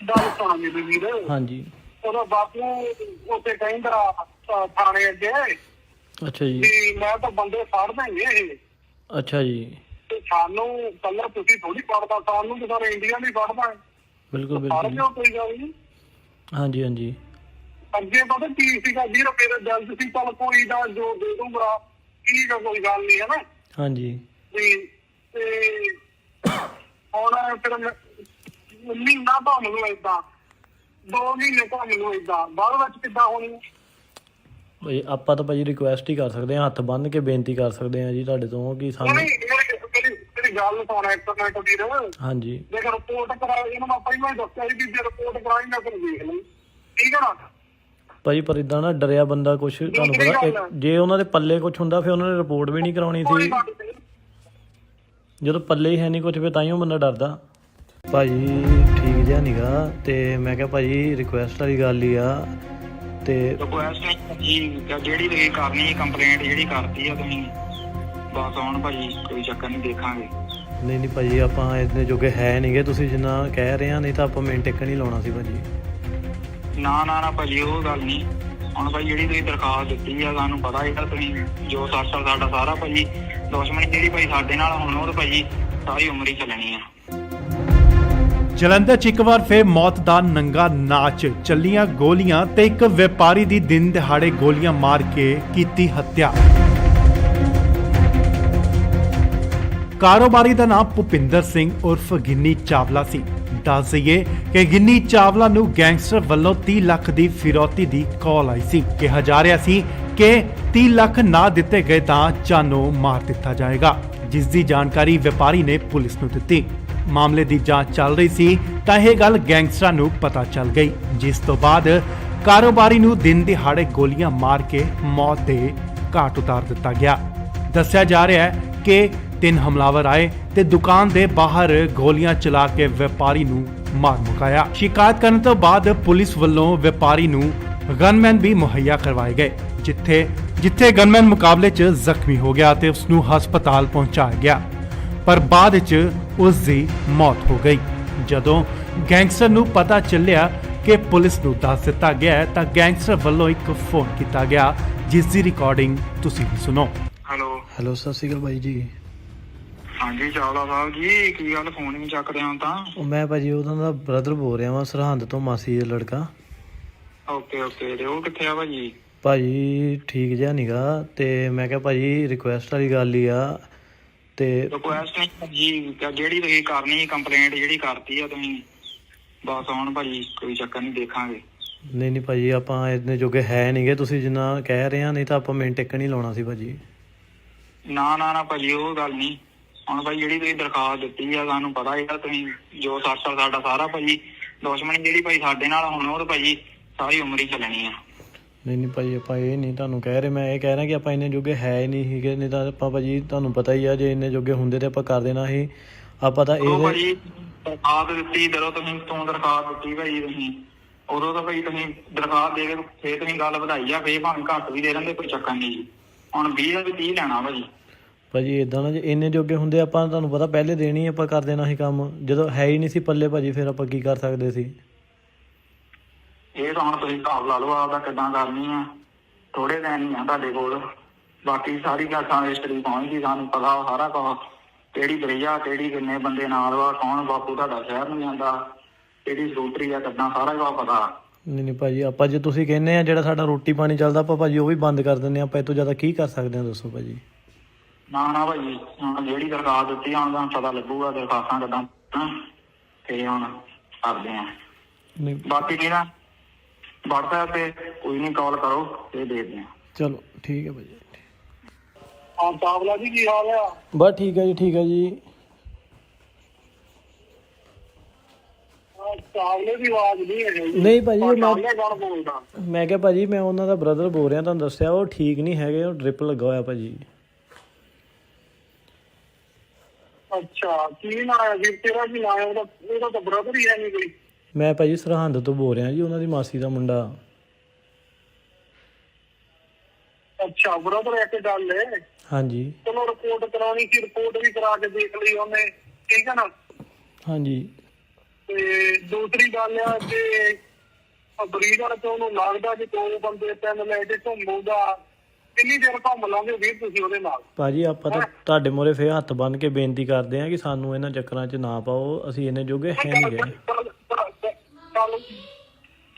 ਗੱਲ ਸੁਣ ਮੇਰੇ ਵੀਰ।
ਹਾਂਜੀ।
ਉਹਦਾ ਬਾਪੂ ਉੱਥੇ ਕਹਿੰਦਾ ਥਾਣੇ ਅੱਗੇ
ਅੱਛਾ ਜੀ।
ਵੀ ਮੈਂ ਤਾਂ ਬੰਦੇ ਫੜ ਦੇਂਗੇ ਇਹ।
ਅੱਛਾ ਜੀ।
ਤੇ ਸਾਨੂੰ ਕੱਲਾ ਤੁਸੀਂ ਥੋੜੀ ਫੜਦਾ, ਸਾਨੂੰ ਤਾਂ ਸਾਰੇ ਇੰਡੀਆ ਨਹੀਂ ਫੜਦਾ।
ਬਿਲਕੁਲ
ਫੜ
ਬਿਲਕੁਲ।
ਲਿਓ, ਕੋਈ ਗੱਲ ਨਹੀਂ।
ਹਾਂਜੀ ਹਾਂਜੀ।
ਅੱਗੇ ਪਤਾ ਕੀ ਸੀਗਾ ਵੀਰ, ਮੇਰੇ ਦਿਲ 'ਚ ਸੀ ਚੱਲ ਕੋਈ ਨਾ ਜੋ ਦੇ ਦੂੰਗਾ, ਠੀਕ ਆ ਕੋਈ ਗੱਲ ਨਹੀਂ, ਹੈ ਨਾ।
ਹਾਂਜੀ।
ਵੀ ਤੇ ਹੁਣ ਫਿਰ ਮਹੀਨਾ ਘੁੰਮ ਲੂ ਏਦਾਂ, 2 ਮਹੀਨੇ ਘੁੰਮ ਲੂ ਏਦਾਂ, ਬਾਅਦ ਵਿੱਚ ਕਿੱਦਾਂ ਹੋਣੀ?
ਭਾਈ ਆਪਾਂ ਤਾਂ ਭਾਜੀ ਰਿਕੁਐਸਟ ਹੀ ਕਰ ਸਕਦੇ ਹਾਂ, ਹੱਥ ਬੰਨ੍ਹ ਕੇ ਬੇਨਤੀ ਕਰ ਸਕਦੇ ਹਾਂ ਜੀ ਤੁਹਾਡੇ ਤੋਂ ਕਿ ਸਾਨੂੰ।
ਮੇਰੀ ਗੱਲ ਸੁਣ ਇੱਕ ਮਿੰਟ ਵੀਰ।
ਹਾਂਜੀ।
ਜੇ ਰਿਪੋਰਟ ਕਰਾਈ, ਇਹਨੂੰ ਮੈਂ ਪਹਿਲਾਂ ਹੀ ਦੱਸਿਆ ਸੀ ਵੀ ਜੇ ਰਿਪੋਰਟ ਕਰਾਈ ਮੈਂ ਫਿਰ ਦੇਖ ਲਈ, ਠੀਕ ਹੈ ਨਾ।
ਭਾਜੀ ਪਰ ਇਦਾਂ ਨਾ ਡਰਿਆ ਬੰਦਾ ਕੁਛ, ਤੁਹਾਨੂੰ ਪਤਾ ਜੇ ਉਹਨਾਂ ਦੇ ਪੱਲੇ ਕੁਛ ਹੁੰਦਾ ਫਿਰ ਉਹਨਾਂ ਨੇ ਰਿਪੋਰਟ ਵੀ ਨਹੀਂ ਕਰਾਉਣੀ ਸੀ। ਜਦੋਂ ਪੱਲੇ ਹੀ ਹੈ ਨਹੀਂ ਕੁਛ ਫਿਰ ਤਾਂਹੀਓ ਬੰਦਾ ਡਰਦਾ। ਭਾਜੀ ਠੀਕ ਜਿਹਾ ਨੀਗਾ, ਤੇ ਮੈਂ ਕਿਹਾ ਭਾਜੀ ਰਿਕੁਐਸਟ ਵਾਲੀ ਗੱਲ ਹੀ ਆ। ਤੇ
ਰਿਕੁਐਸਟ ਜੀ ਜਿਹੜੀ ਤੁਸੀਂ ਕਰਨੀ ਕੰਪਲੇਂਟ ਜਿਹੜੀ ਕਰਤੀ ਆ ਤੁਸੀਂ, ਬਸ ਹੁਣ ਭਾਜੀ ਕੋਈ ਚੱਕਰ ਨਹੀਂ, ਦੇਖਾਂਗੇ।
ਨਹੀਂ ਨਹੀਂ ਭਾਜੀ ਆਪਾਂ ਇੰਨੇ ਜੋਗੇ ਹੈ ਨਹੀਂਗੇ, ਤੁਸੀਂ ਜਿੰਨਾ ਕਹਿ ਰਹੇ ਆ, ਨਹੀਂ ਤਾਂ ਆਪਾਂ ਮਿੰਟ ਇੱਕ ਨਹੀਂ ਲਾਉਣਾ ਸੀ ਭਾਜੀ।
ਨਾ ਨਾ ਨਾ ਭਾਜੀ ਉਹ ਗੱਲ ਨਹੀਂ। ਹੁਣ ਭਾਈ ਜਿਹੜੀ ਤੁਸੀਂ ਦਰਖਾਸਤ ਦਿੱਤੀ ਆ, ਸਾਨੂੰ ਪਤਾ ਇਹਦਾ ਤੁਸੀਂ ਜੋ ਸਾਡਾ ਸਾਰਾ ਭਾਜੀ ਦੁਸ਼ਮਣੀ ਜਿਹੜੀ ਭਾਈ ਸਾਡੇ ਨਾਲ ਹੁਣ ਉਹ ਤਾਂ ਭਾਜੀ ਸਾਰੀ ਉਮਰ ਹੀ ਚੱਲਣੀ ਆ।
ਜਲੰਧਰ 'ਚ ਇੱਕ ਵਾਰ ਫਿਰ ਮੌਤ ਦਾ ਨੰਗਾ ਨਾਚ, ਚੱਲੀਆਂ ਗੋਲੀਆਂ ਤੇ ਇੱਕ ਵਪਾਰੀ ਦੀ ਦਿਨ ਦਿਹਾੜੇ ਗੋਲੀਆਂ ਮਾਰ ਕੇ ਕੀਤੀ ਹੱਤਿਆ। ਕਾਰੋਬਾਰੀ ਦਾ ਨਾਮ ਭੁਪਿੰਦਰ ਸਿੰਘ ਉਰਫ ਗਿੰਨੀ ਚਾਵਲਾ ਸੀ। ਦੱਸ ਦਈਏ ਕਿ ਗਿੰਨੀ ਚਾਵਲਾ ਨੂੰ ਗੈਂਗਸਟਰ ਵੱਲੋਂ 30 ਲੱਖ ਦੀ ਫਿਰੌਤੀ ਦੀ ਕਾਲ ਆਈ ਸੀ। ਕਿਹਾ ਜਾ ਰਿਹਾ ਸੀ ਕਿ 30 ਲੱਖ ਨਾ ਦਿੱਤੇ ਗਏ ਤਾਂ ਜਾਨੋਂ ਮਾਰ ਦਿੱਤਾ ਜਾਏਗਾ, ਜਿਸ ਦੀ ਜਾਣਕਾਰੀ ਵਪਾਰੀ ਨੇ ਪੁਲਿਸ ਨੂੰ ਦਿੱਤੀ। ਮਾਮਲੇ ਦੀ ਜਾਂਚ ਚੱਲ ਰਹੀ ਸੀ ਤਾਂ ਇਹ ਗੱਲ ਗੈਂਗਸਟਰਾਂ ਨੂੰ ਪਤਾ ਚੱਲ ਗਈ, ਜਿਸ ਤੋਂ ਬਾਅਦ ਕਾਰੋਬਾਰੀ ਨੂੰ ਦਿਨ ਦਿਹਾੜੇ ਗੋਲੀਆਂ ਮਾਰ ਕੇ ਮੌਤ ਦੇ ਘਾਟ ਉਤਾਰ ਦਿੱਤਾ ਗਿਆ। ਦੱਸਿਆ ਜਾ ਰਿਹਾ ਹੈ ਕਿ 3 ਹਮਲਾਵਰ ਆਏ ਤੇ ਦੁਕਾਨ ਦੇ ਬਾਹਰ ਗੋਲੀਆਂ ਚਲਾ ਕੇ ਵਪਾਰੀ ਨੂੰ ਮਾਰ ਮੁਕਾਇਆ। ਸ਼ਿਕਾਇਤ ਕਰਨ ਤੋਂ ਬਾਅਦ ਪੁਲਿਸ ਵੱਲੋਂ ਵਪਾਰੀ ਨੂੰ ਗਨਮੈਨ ਵੀ ਮੁਹੱਈਆ ਕਰਵਾਏ ਗਏ, ਜਿੱਥੇ ਗਨਮੈਨ ਮੁਕਾਬਲੇ 'ਚ ਜ਼ਖਮੀ ਹੋ ਗਿਆ ਤੇ ਉਸ ਨੂੰ ਹਸਪਤਾਲ ਪਹੁੰਚਾਇਆ ਗਿਆ, ਪਰ ਬਾਅਦ ਵਿੱਚ ਉਸ ਦੀ ਮੌਤ ਹੋ ਗਈ। ਜਦੋਂ ਗੈਂਗਸਟਰ ਨੂੰ ਪਤਾ ਚੱਲਿਆ ਕਿ ਪੁਲਿਸ ਨੂੰ ਦੱਸ ਦਿੱਤਾ ਗਿਆ ਤਾਂ ਗੈਂਗਸਟਰ ਵੱਲੋਂ ਇੱਕ ਫੋਨ ਕੀਤਾ ਗਿਆ, ਜਿਸ ਦੀ ਰਿਕਾਰਡਿੰਗ ਤੁਸੀਂ ਵੀ ਸੁਣੋ।
ਹੈਲੋ ਸਤਿ ਸ਼੍ਰੀ ਅਕਾਲ ਬਾਈ ਜੀ।
ਹਾਂਜੀ ਚਾਵਲਾ ਸਾਹਿਬ ਜੀ, ਕੀ ਗੱਲ ਫੋਨ ਨਹੀਂ ਚੱਕਦੇ ਹੁਣ ਤਾਂ?
ਮੈਂ ਭਾਜੀ ਉਹਨਾਂ ਦਾ ਬ੍ਰਦਰ ਬੋਲ ਰਿਹਾ ਵਾਂ, ਸਰਹੰਦ ਤੋਂ, ਮਾਸੀ ਦਾ ਲੜਕਾ।
ਓਕੇ ਓਕੇ, ਤੇ ਉਹ ਕਿੱਥੇ ਆ ਭਾਜੀ?
ਭਾਜੀ ਠੀਕ ਜਿਹਾ ਨੀਗਾ, ਤੇ ਮੈਂ ਕਿਹਾ ਭਾਜੀ ਰਿਕੁਐਸਟ ਵਾਲੀ ਗੱਲ ਹੀ ਆ। ਤੇ
ਰਿਕੁਐਸਟ ਨਹੀਂ ਭਾਜੀ, ਜਿਹੜੀ ਤੁਸੀਂ ਕਰਨੀ ਕੰਪਲੇਂਟ ਜਿਹੜੀ ਕਰਤੀ ਆ ਤੁਸੀਂ, ਬਸ ਹੁਣ ਭਾਜੀ ਕੋਈ ਚੱਕਰ ਨਹੀਂ, ਦੇਖਾਂਗੇ।
ਨਹੀਂ ਨਹੀਂ ਭਾਜੀ ਆਪਾਂ ਇੰਨੇ ਜੋਗੇ ਹੈ ਨਹੀਂਗੇ, ਤੁਸੀਂ ਜਿੰਨਾ ਕਹਿ ਰਹੇ ਆ, ਨਹੀਂ ਤਾਂ ਆਪਾਂ ਮਿੰਟ ਇੱਕ ਨਹੀਂ ਲਾਉਣਾ ਸੀ ਭਾਜੀ।
ਨਾ ਨਾ ਨਾ ਭਾਜੀ ਉਹ ਗੱਲ ਨਹੀਂ। ਹੁਣ ਭਾਈ ਜਿਹੜੀ ਤੁਸੀਂ ਦਰਖਾਸਤ ਦਿੱਤੀ ਆ, ਸਾਨੂੰ ਪਤਾ ਇਹਦਾ ਤੁਸੀਂ ਜੋ ਸਾਡਾ ਸਾਰਾ ਭਾਜੀ ਦੁਸ਼ਮਣੀ ਜਿਹੜੀ ਭਾਈ ਸਾਡੇ ਨਾਲ ਹੁਣ ਉਹ ਤਾਂ ਭਾਜੀ ਸਾਰੀ ਉਮਰ ਹੀ ਚੱਲਣੀ ਆ।
ਨਹੀਂ ਨਹੀਂ ਭਾਜੀ ਆਪਾਂ ਇਹ ਨਹੀਂ ਤੁਹਾਨੂੰ ਕਹਿ ਰਹੇ, ਮੈਂ ਇਹ ਕਹਿ ਰਿਹਾ ਕਿ ਆਪਾਂ ਇੰਨੇ ਜੋਗੇ ਹੈ ਹੀ ਨਹੀਂ ਸੀਗੇ, ਨਹੀਂ ਤਾਂ ਆਪਾਂ ਭਾਜੀ ਤੁਹਾਨੂੰ ਪਤਾ ਹੀ ਆ, ਜੇ ਇੰਨੇ ਜੋਗੇ ਹੁੰਦੇ ਤੇ ਆਪਾਂ ਕਰ ਦੇਣਾ ਸੀ। ਆਪਾਂ ਤਾਂ ਇਹ
ਭਾਜੀ ਦਰਖਾਸਤ ਦਿੱਤੀ, ਜਦੋਂ ਤੁਸੀਂ ਦਰਖਾਸਤ ਦਿੱਤੀ ਭਾਜੀ ਤੁਸੀਂ, ਉਦੋਂ ਤਾਂ ਭਾਈ ਤੁਸੀਂ ਦਰਖਾਸਤ ਦੇ ਕੇ ਫੇਰ ਤੁਸੀਂ ਗੱਲ ਵਧਾਈ ਆ, ਫੇਰ ਭਾਵੇਂ ਘੱਟ ਵੀ ਦੇ ਦਿੰਦੇ, ਕੋਈ ਚੱਕਰ ਨਹੀਂ ਜੀ। ਹੁਣ 20 ਦਾ ਵੀ 30 ਲੈਣਾ ਭਾਜੀ।
ਭਾਜੀ ਇਦਾਂ ਨਾ, ਜੇ ਇੰਨੇ ਜੋਗੇ ਹੁੰਦੇ ਆਪਾਂ ਤੁਹਾਨੂੰ ਪਤਾ ਪਹਿਲੇ ਦੇਣੀ ਆਪਾਂ ਕਰ ਦੇਣਾ ਸੀ ਕੰਮ, ਜਦੋਂ ਹੈ ਹੀ ਨਹੀਂ ਸੀ ਪੱਲੇ ਭਾਜੀ, ਫਿਰ ਆਪਾਂ ਕੀ ਕਰ ਸਕਦੇ ਸੀ?
ਇਹ ਤਾਂ ਹੁਣ ਤੁਸੀਂ ਹਿਸਾਬ ਲਾ ਲਓ ਆਪਦਾ ਕਿੱਦਾਂ ਕਰਨੀ ਆ। ਥੋੜੇ ਦਿਨ ਹੀ ਆ ਤੁਹਾਡੇ ਕੋਲ, ਬਾਕੀ ਸਾਰੀ ਗੱਲ ਹਿਸਟਰੀ ਪਹੁੰਚ ਗਈ, ਸਾਨੂੰ ਪਤਾ ਸਾਰਾ ਕੁਛ, ਕਿਹੜੀ ਬਰਈਆ, ਕਿਹੜੀ ਕਿੰਨੇ ਬੰਦੇ ਨਾਲ ਵਾ, ਕੌਣ ਬਾਪੂ ਤੁਹਾਡਾ ਸ਼ਹਿਰ ਨੂੰ ਜਾਂਦਾ, ਕਿਹੜੀ ਸਕੂਟਰੀ ਆ, ਕਿੱਦਾਂ ਸਾਰਾ ਕੁਛ ਪਤਾ।
ਨਹੀਂ ਨਹੀਂ ਭਾਜੀ ਆਪਾਂ ਜੇ ਤੁਸੀਂ ਕਹਿੰਦੇ ਆ ਜਿਹੜਾ ਸਾਡਾ ਰੋਟੀ ਪਾਣੀ ਚੱਲਦਾ ਆਪਾਂ ਭਾਜੀ ਉਹ ਵੀ ਬੰਦ ਕਰ ਦਿੰਦੇ ਆ, ਆਪਾਂ ਇਹ ਤੋਂ ਜ਼ਿਆਦਾ ਕੀ ਕਰ ਸਕਦੇ ਆ ਦੱਸੋ ਭਾਜੀ?
ਨਾ ਨਾ ਭਾਜੀ ਹੁਣ ਜਿਹੜੀ ਦਰਖਾਸਤ ਦਿੱਤੀ ਹੁਣ ਤੁਹਾਨੂੰ ਪਤਾ ਲੱਗੂਗਾ ਦਰਖਾਸਤਾਂ ਕਿੱਦਾਂ, ਤੇ ਹੁਣ ਕਰਦੇ ਆ। ਬਾਕੀ ਕੀ ਨਾ WhatsApp ਤੇ ਕੋਈ ਨਹੀਂ ਕਾਲ ਕਰੋ ਤੇ ਦੇਖਦੇ ਆ।
ਚਲੋ ਠੀਕ ਹੈ ਭਾਜੀ।
ਹਾਂ ਚਾਵਲਾ ਜੀ ਕੀ ਹਾਲ ਆ?
ਬਸ ਠੀਕ ਹੈ ਜੀ, ਠੀਕ ਹੈ ਜੀ।
ਚਾਵਲੇ ਦੀ ਆਵਾਜ਼ ਨਹੀਂ ਹੈ ਜੀ।
ਨਹੀਂ ਭਾਜੀ
ਬੋਲਦਾ।
ਮੈਂ ਕਿਹਾ ਭਾਜੀ ਮੈਂ ਉਹਨਾਂ ਦਾ ਬ੍ਰਦਰ ਬੋਲ ਰਿਹਾ, ਤੁਹਾਨੂੰ ਦੱਸਿਆ ਉਹ ਠੀਕ ਨਹੀਂ ਹੈਗੇ, ਉਹ ਡ੍ਰਿਪ ਲੱਗਾ ਹੋਇਆ ਭਾਜੀ।
ਅੱਛਾ ਕੀ ਨਾਂ ਹੈ ਵੀਰ ਤੇਰਾ? ਕੀ ਨਾਂ ਹੈ ਉਹਦਾ? ਉਹਦਾ ਤਾਂ ਬ੍ਰਦਰ ਹੀ ਹੈ ਨਹੀਂ ਕੋਈ।
ਮੈਂ ਭਾਜੀ ਸਰਹੰਦ ਤੋਂ ਬੋਲ ਰਿਹਾ ਜੀ, ਉਹਨਾਂ ਦੀ ਮਾਸੀ ਦਾ ਮੁੰਡਾ।
ਅੱਛਾ ਬ੍ਰਦਰ, ਇੱਕ ਗੱਲ ਹੈ।
ਹਾਂਜੀ
ਚਲੋ ਰਿਪੋਰਟ ਕਰਾਉਣੀ ਸੀ, ਰਿਪੋਰਟ ਵੀ ਕਰਾ ਕੇ ਦੇਖ ਲਈ ਉਹਨੇ, ਠੀਕ ਹੈ ਨਾ।
ਹਾਂਜੀ
ਤੇ ਦੂਸਰੀ ਗੱਲ ਆ ਕਿ ਬਰੀਡ ਵਾਲੇ ਤੋਂ ਉਹਨੂੰ ਲੱਗਦਾ ਕਿ 2 ਬੰਦੇ 3 ਲੈ ਕੇ ਘੁੰਮੂਗਾ, ਕਿੰਨੀ ਦੇਰ ਘੁੰਮ ਲਾਂਗੇ ਵੀਰ ਤੁਸੀਂ ਉਹਦੇ ਨਾਲ?
ਭਾਜੀ ਆਪਾਂ ਤਾਂ ਤੁਹਾਡੇ ਮੂਹਰੇ ਫੇਰ ਹੱਥ ਬੰਨ੍ਹ ਕੇ ਬੇਨਤੀ ਕਰਦੇ ਹਾਂ ਕਿ ਸਾਨੂੰ ਇਹਨਾਂ ਚੱਕਰਾਂ 'ਚ ਨਾ ਪਾਓ, ਅਸੀਂ ਇੰਨੇ ਜੋਗੇ ਹੈ ਨਹੀਂ ਗਏ।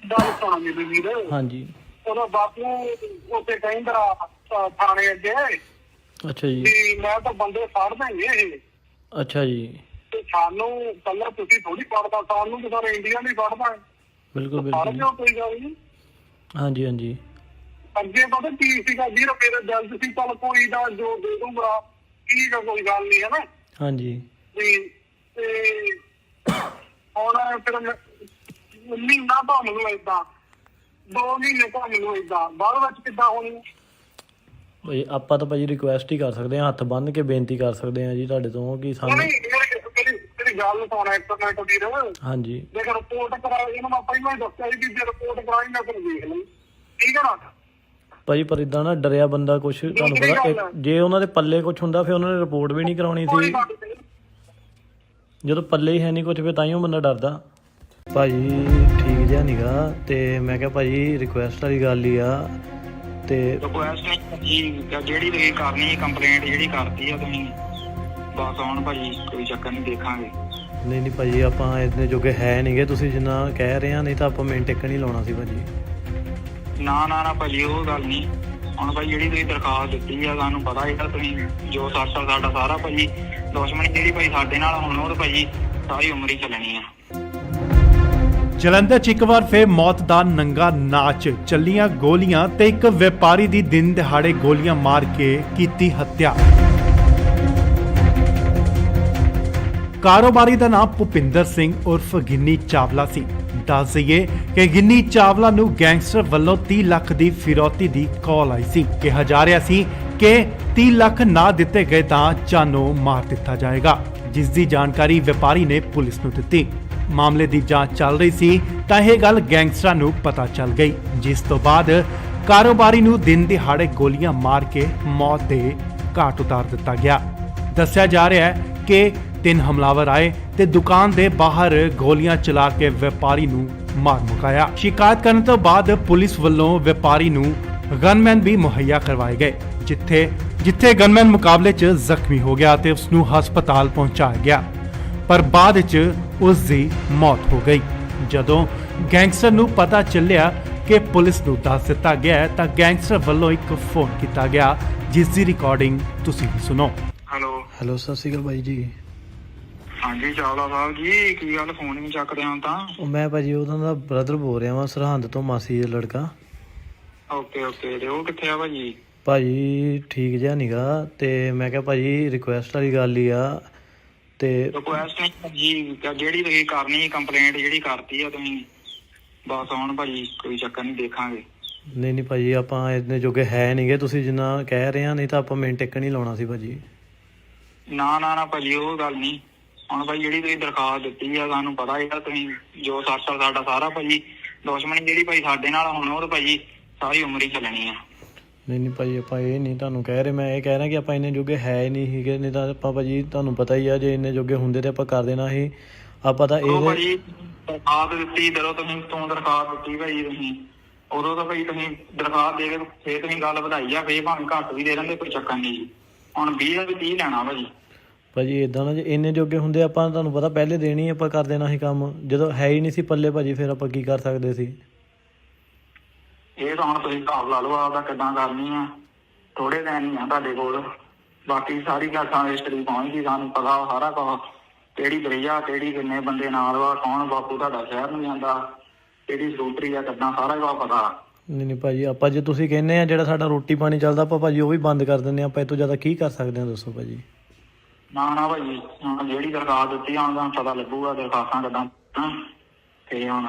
ਗੱਲ ਸੁਣਾ ਮੇਰੇ ਵੀਰ।
ਹਾਂਜੀ
ਉਹਦਾ ਬਾਪੂ ਉੱਥੇ ਕਹਿੰਦਾ ਥਾਣੇ ਅੱਗੇ
ਅੱਛਾ ਜੀ।
ਵੀ ਮੈਂ ਤਾਂ ਬੰਦੇ ਫੜ ਦੇਂਗੇ ਇਹ।
ਅੱਛਾ ਜੀ।
ਤੇ ਸਾਨੂੰ ਕੱਲਾ ਤੁਸੀਂ ਥੋੜੀ ਫੜਦਾ, ਸਾਨੂੰ ਤਾਂ ਸਾਰੇ ਇੰਡੀਆ ਨਹੀਂ ਫੜਦਾ।
ਬਿਲਕੁਲ
ਫੜ
ਬਿਲਕੁਲ।
ਲਿਓ, ਕੋਈ ਗੱਲ ਨਹੀਂ।
ਹਾਂਜੀ ਹਾਂਜੀ
ਅੱਗੇ ਪਤਾ ਕੀ ਸੀਗਾ ਵੀਰ, ਮੇਰੇ ਦਿਲ ਚ ਸੀ ਚੱਲ ਕੋਈ ਨਾ ਜੋ ਦੇ ਦੂੰਗਾ, ਠੀਕ ਆ ਕੋਈ ਗੱਲ ਨਹੀਂ, ਹੈ ਨਾ।
ਹਾਂਜੀ
ਵੀ ਤੇ ਹੁਣ ਫਿਰ ਮਹੀਨਾ ਘੁੰਮ ਲੂ ਏਦਾਂ, 2 ਮਹੀਨੇ ਘੁੰਮ ਲੂ ਏਦਾਂ, ਬਾਅਦ ਵਿੱਚ ਕਿੱਦਾਂ ਹੋਣੀ?
ਭਾਈ ਆਪਾਂ ਤਾਂ ਭਾਜੀ ਰਿਕੁਐਸਟ ਹੀ ਕਰ ਸਕਦੇ ਹਾਂ, ਹੱਥ ਬੰਨ੍ਹ ਕੇ ਬੇਨਤੀ ਕਰ ਸਕਦੇ ਹਾਂ ਜੀ ਤੁਹਾਡੇ ਤੋਂ ਕਿ ਸਾਨੂੰ।
ਮੇਰੀ ਗੱਲ ਸੁਣਾ ਇੱਕ ਮਿੰਟ ਵੀਰ।
ਹਾਂਜੀ
ਜੇ ਰਿਪੋਰਟ ਕਰਾਈ, ਇਹਨੂੰ ਮੈਂ ਪਹਿਲਾਂ ਹੀ ਦੱਸਿਆ ਸੀ ਕਿ ਜੇ ਰਿਪੋਰਟ ਕਰਾਈ ਮੈਂ ਫਿਰ ਦੇਖ ਲਈ, ਠੀਕ ਹੈ ਨਾ।
ਭਾਜੀ ਪਰ ਇਦਾਂ ਨਾ ਡਰਿਆ ਬੰਦਾ ਕੁਛ, ਤੁਹਾਨੂੰ ਪਤਾ ਜੇ ਉਹਨਾਂ ਦੇ ਪੱਲੇ ਕੁਛ ਹੁੰਦਾ ਫਿਰ ਉਹਨਾਂ ਨੇ ਰਿਪੋਰਟ ਵੀ ਨਹੀਂ ਕਰਾਉਣੀ ਸੀ। ਜਦੋਂ ਪੱਲੇ ਹੀ ਹੈ ਨਹੀਂ ਕੁਛ ਫਿਰ ਤਾਈਓ ਬੰਦਾ ਡਰਦਾ। ਭਾਜੀ ਠੀਕ ਜਿਹਾ ਨੀਗਾ, ਤੇ ਮੈਂ ਕਿਹਾ ਭਾਜੀ ਰਿਕੁਐਸਟ ਵਾਲੀ ਗੱਲ ਹੀ ਆ। ਤੇ
ਰਿਕੁਐਸਟ ਜੀ ਜਿਹੜੀ ਤੁਸੀਂ ਕਰਨੀ ਕੰਪਲੇਂਟ ਜਿਹੜੀ ਕਰਤੀ ਆ ਤੁਸੀਂ, ਬਸ ਹੁਣ ਭਾਜੀ ਕੋਈ ਚੱਕਰ ਨਹੀਂ, ਦੇਖਾਂਗੇ।
ਨਹੀਂ ਨਹੀਂ ਭਾਜੀ ਆਪਾਂ ਇੰਨੇ ਜੋਗੇ ਹੈ ਨਹੀਂਗੇ, ਤੁਸੀਂ ਜਿੰਨਾ ਕਹਿ ਰਹੇ ਆ, ਨਹੀਂ ਤਾਂ ਆਪਾਂ ਮਿੰਟ ਟਿਕ ਨਹੀਂ ਲਾਉਣਾ ਸੀ ਭਾਜੀ।
ਨਾ ਨਾ ਨਾ ਭਾਜੀ ਉਹ ਗੱਲ ਨਹੀਂ। ਹੁਣ ਭਾਈ ਜਿਹੜੀ ਤੁਸੀਂ ਦਰਖਾਸਤ ਦਿੱਤੀ ਆ, ਸਾਨੂੰ ਪਤਾ ਹੈਗਾ ਤੁਸੀਂ ਜੋ ਸਾਡਾ ਸਾਰਾ ਭਾਜੀ ਦੁਸ਼ਮਣੀ ਜਿਹੜੀ ਭਾਈ ਸਾਡੇ ਨਾਲ ਹੁਣ ਉਹ ਤਾਂ ਭਾਜੀ ਸਾਰੀ ਉਮਰ ਹੀ ਚੱਲਣੀ ਆ।
ਜਲੰਧਰ 'ਚ ਇੱਕ ਵਾਰ ਫਿਰ ਮੌਤ ਦਾ ਨੰਗਾ ਨਾਚ, ਚੱਲੀਆਂ ਗੋਲੀਆਂ ਤੇ ਇੱਕ ਵਪਾਰੀ ਦੀ ਦਿਨ ਦਿਹਾੜੇ ਗੋਲੀਆਂ ਮਾਰ ਕੇ ਕੀਤੀ ਹੱਤਿਆ। ਕਾਰੋਬਾਰੀ ਦਾ ਨਾਮ ਭੁਪਿੰਦਰ ਸਿੰਘ ਉਰਫ ਗਿੰਨੀ ਚਾਵਲਾ ਸੀ। ਦੱਸ ਦਈਏ ਕਿ ਗਿੰਨੀ ਚਾਵਲਾ ਨੂੰ ਗੈਂਗਸਟਰ ਵੱਲੋਂ 30 ਲੱਖ ਦੀ ਫਿਰੌਤੀ ਦੀ ਕਾਲ ਆਈ ਸੀ। ਕਿਹਾ ਜਾ ਰਿਹਾ ਸੀ ਕਿ 30 ਲੱਖ ਨਾ ਦਿੱਤੇ ਗਏ ਤਾਂ ਜਾਨੋਂ ਮਾਰ ਦਿੱਤਾ ਜਾਏਗਾ, ਜਿਸ ਦੀ ਜਾਣਕਾਰੀ ਵਪਾਰੀ ਨੇ ਪੁਲਿਸ ਨੂੰ ਦਿੱਤੀ। ਮਾਮਲੇ ਦੀ ਜਾਂਚ ਚੱਲ ਰਹੀ ਸੀ ਤਾਂ ਇਹ ਗੱਲ ਗੈਂਗਸਟਰਾਂ ਨੂੰ ਪਤਾ ਚੱਲ ਗਈ, ਜਿਸ ਤੋਂ ਬਾਅਦ ਕਾਰੋਬਾਰੀ ਨੂੰ ਦਿਨ ਦਿਹਾੜੇ ਗੋਲੀਆਂ ਮਾਰ ਕੇ ਮੌਤ ਦੇ ਘਾਟ ਉਤਾਰ ਦਿੱਤਾ ਗਿਆ। ਦੱਸਿਆ ਜਾ ਰਿਹਾ ਹੈ ਕਿ 3 ਹਮਲਾਵਰ ਆਏ ਤੇ ਦੁਕਾਨ ਦੇ ਬਾਹਰ ਗੋਲੀਆਂ ਚਲਾ ਕੇ ਵਪਾਰੀ ਨੂੰ ਮਾਰ ਮੁਕਾਇਆ। ਸ਼ਿਕਾਇਤ ਕਰਨ ਤੋਂ ਬਾਅਦ ਪੁਲਿਸ ਵੱਲੋਂ ਵਪਾਰੀ ਨੂੰ ਗਨਮੈਨ ਵੀ ਮੁਹੱਈਆ ਕਰਵਾਏ ਗਏ, ਜਿੱਥੇ ਗਨਮੈਨ ਮੁਕਾਬਲੇ 'ਚ ਜ਼ਖਮੀ ਹੋ ਗਿਆ ਤੇ ਉਸ ਨੂੰ ਹਸਪਤਾਲ ਪਹੁੰਚਾਇਆ ਗਿਆ, ਪਰ ਬਾਅਦ 'ਚ ਉਸ ਦੀ ਮੌਤ ਹੋ ਗਈ। ਜਦੋਂ ਗੈਂਗਸਟਰ ਨੂੰ ਪਤਾ ਚੱਲਿਆ ਕਿ ਪੁਲਿਸ ਨੂੰ ਦੱਸ ਦਿੱਤਾ ਗਿਆ ਤਾਂ ਗੈਂਗਸਟਰ ਵੱਲੋਂ ਇੱਕ ਫੋਨ ਕੀਤਾ ਗਿਆ, ਜਿਸ ਦੀ ਰਿਕਾਰਡਿੰਗ ਤੁਸੀਂ ਵੀ ਸੁਣੋ।
ਹੈਲੋ
ਹੈਲੋ ਸਤਿ ਸ਼੍ਰੀ ਅਕਾਲ ਭਾਈ ਜੀ।
ਹਾਂਜੀ ਚਾਵਲਾ ਸਾਹਿਬ ਜੀ, ਕੀ ਗੱਲ ਫੋਨ ਨਹੀਂ ਚੱਕਦੇ ਹੁਣ ਤਾਂ?
ਉਹ ਮੈਂ ਭਾਜੀ ਉਹਨਾਂ ਦਾ ਬ੍ਰਦਰ ਬੋਲ ਰਿਹਾ ਵਾਂ, ਸਰਹੰਦ ਤੋਂ, ਮਾਸੀ ਦਾ ਲੜਕਾ।
ਓਕੇ ਓਕੇ, ਤੇ ਉਹ ਕਿੱਥੇ ਆ ਭਾਜੀ?
ਭਾਜੀ ਠੀਕ ਜਿਹਾ ਨੀਗਾ, ਤੇ ਮੈਂ ਕਿਹਾ ਭਾਜੀ ਰਿਕੁਐਸਟ ਵਾਲੀ ਗੱਲ ਹੀ ਆ। ਤੇ
ਰਿਕੁਐਸਟ ਨਹੀਂ ਭਾਜੀ, ਜਿਹੜੀ ਤੁਸੀਂ ਕਰਨੀ ਕੰਪਲੇਂਟ ਜਿਹੜੀ ਕਰਤੀ ਆ ਤੁਸੀਂ, ਬਸ ਹੁਣ ਭਾਜੀ ਕੋਈ ਚੱਕਰ ਨਹੀਂ, ਦੇਖਾਂਗੇ।
ਨਹੀਂ ਨਹੀਂ ਭਾਜੀ ਆਪਾਂ ਇੰਨੇ ਜੋਗੇ ਹੈ ਨਹੀਂਗੇ, ਤੁਸੀਂ ਜਿੰਨਾ ਕਹਿ ਰਹੇ ਆ, ਨਹੀਂ ਤਾਂ ਆਪਾਂ ਮਿੰਟ ਟਿਕ ਨਹੀਂ ਲਾਉਣਾ ਸੀ ਭਾਜੀ।
ਨਾ ਨਾ ਨਾ ਭਾਜੀ ਉਹ ਗੱਲ ਨਹੀਂ। ਹੁਣ ਭਾਈ ਜਿਹੜੀ ਤੁਸੀਂ ਦਰਖਾਸਤ ਦਿੱਤੀ ਆ, ਸਾਨੂੰ ਪਤਾ ਹੈਗਾ ਤੁਸੀਂ ਜੋ ਸਾਡਾ ਸਾਰਾ ਭਾਜੀ ਦੁਸ਼ਮਣੀ ਜਿਹੜੀ ਭਾਈ ਸਾਡੇ ਨਾਲ ਹੁਣ ਉਹ ਤਾਂ ਭਾਜੀ ਸਾਰੀ ਉਮਰ ਹੀ ਚੱਲਣੀ ਆ।
ਨਹੀਂ ਨਹੀਂ ਭਾਜੀ ਆਪਾਂ ਇਹ ਨਹੀਂ ਤੁਹਾਨੂੰ ਕਹਿ ਰਹੇ, ਮੈਂ ਇਹ ਕਹਿ ਰਿਹਾ ਕਿ ਆਪਾਂ ਇੰਨੇ ਜੋਗੇ ਹੈ ਹੀ ਨਹੀਂ ਸੀਗੇ, ਨਹੀਂ ਤਾਂ ਆਪਾਂ ਭਾਜੀ ਤੁਹਾਨੂੰ ਪਤਾ ਹੀ ਆ, ਜੇ ਇੰਨੇ ਜੋਗੇ ਹੁੰਦੇ ਤੇ ਆਪਾਂ ਕਰ ਦੇਣਾ ਸੀ। ਆਪਾਂ ਤਾਂ ਇਹ
ਭਾਜੀ ਦਰਖਾਸਤ ਦਿੱਤੀ, ਜਦੋਂ ਤੁਸੀਂ ਦਰਖਾਸਤ ਦਿੱਤੀ ਭਾਜੀ ਤੁਸੀਂ, ਉਦੋਂ ਤਾਂ ਭਾਈ ਤੁਸੀਂ ਦਰਖਾਸਤ ਦੇ ਕੇ ਫੇਰ ਤੁਸੀਂ ਗੱਲ ਵਧਾਈ ਆ, ਫੇਰ ਭਾਵੇਂ ਘੱਟ ਵੀ ਦੇ ਦਿੰਦੇ, ਕੋਈ ਚੱਕਰ ਨਹੀਂ ਜੀ। ਹੁਣ 20 ਦਾ ਵੀ 30 ਲੈਣਾ ਭਾਜੀ।
ਭਾਜੀ ਇਦਾਂ ਨਾ, ਜੇ ਇੰਨੇ ਜੋਗੇ ਹੁੰਦੇ ਆਪਾਂ ਤੁਹਾਨੂੰ ਪਤਾ ਪਹਿਲੇ ਦੇਣੀ ਆਪਾਂ ਕਰ ਦੇਣਾ ਸੀ ਕੰਮ, ਜਦੋਂ ਹੈ ਹੀ ਨਹੀਂ ਸੀ ਪੱਲੇ ਭਾਜੀ, ਫਿਰ ਆਪਾਂ ਕੀ ਕਰ ਸਕਦੇ ਸੀ?
ਇਹ ਤਾਂ ਹੁਣ ਤੁਸੀਂ ਹਿਸਾਬ ਲਾ ਲਓ ਆਪਦਾ ਕਿੱਦਾਂ ਕਰਨੀ ਆ, ਥੋੜੇ ਦਿਨ ਹੀ ਆ ਤੁਹਾਡੇ ਕੋਲ, ਬਾਕੀ ਸਾਰੀ ਗੱਲ ਸਾਨੂੰ ਹਿਸਟਰੀ ਪਹੁੰਚਦੀ, ਸਾਨੂੰ ਪਤਾ ਸਾਰਾ ਕੁਝ, ਕਿਹੜੀ ਬਰਈਆ, ਕਿਹੜੀ ਕਿੰਨੇ ਬੰਦੇ ਨਾਲ ਵਾ, ਕੌਣ ਬਾਪੂ ਤੁਹਾਡਾ ਸ਼ਹਿਰ ਨੂੰ ਜਾਂਦਾ, ਕਿਹੜੀ ਸਕੂਟਰੀ ਆ, ਕਿੱਦਾਂ ਸਾਰਾ ਕੁਝ ਪਤਾ।
ਨਹੀਂ ਨਹੀਂ ਭਾਜੀ ਆਪਾਂ ਜੇ ਤੁਸੀਂ ਕਹਿੰਦੇ ਆ ਜਿਹੜਾ ਸਾਡਾ ਰੋਟੀ ਪਾਣੀ ਚੱਲਦਾ ਆਪਾਂ ਭਾਜੀ ਉਹ ਵੀ ਬੰਦ ਕਰ ਦਿੰਦੇ ਆ, ਆਪਾਂ ਇਹ ਤੋਂ ਜ਼ਿਆਦਾ ਕੀ ਕਰ ਸਕਦੇ ਆ ਦੱਸੋ ਭਾਜੀ?
ਨਾ ਨਾ ਭਾਜੀ ਹੁਣ ਜਿਹੜੀ ਦਰਖਾਸਤ ਦਿੱਤੀ ਹੁਣ ਤੁਹਾਨੂੰ ਪਤਾ ਲੱਗੂਗਾ ਦਰਖਾਸਤਾਂ ਕਿੱਦਾਂ, ਤੇ ਹੁਣ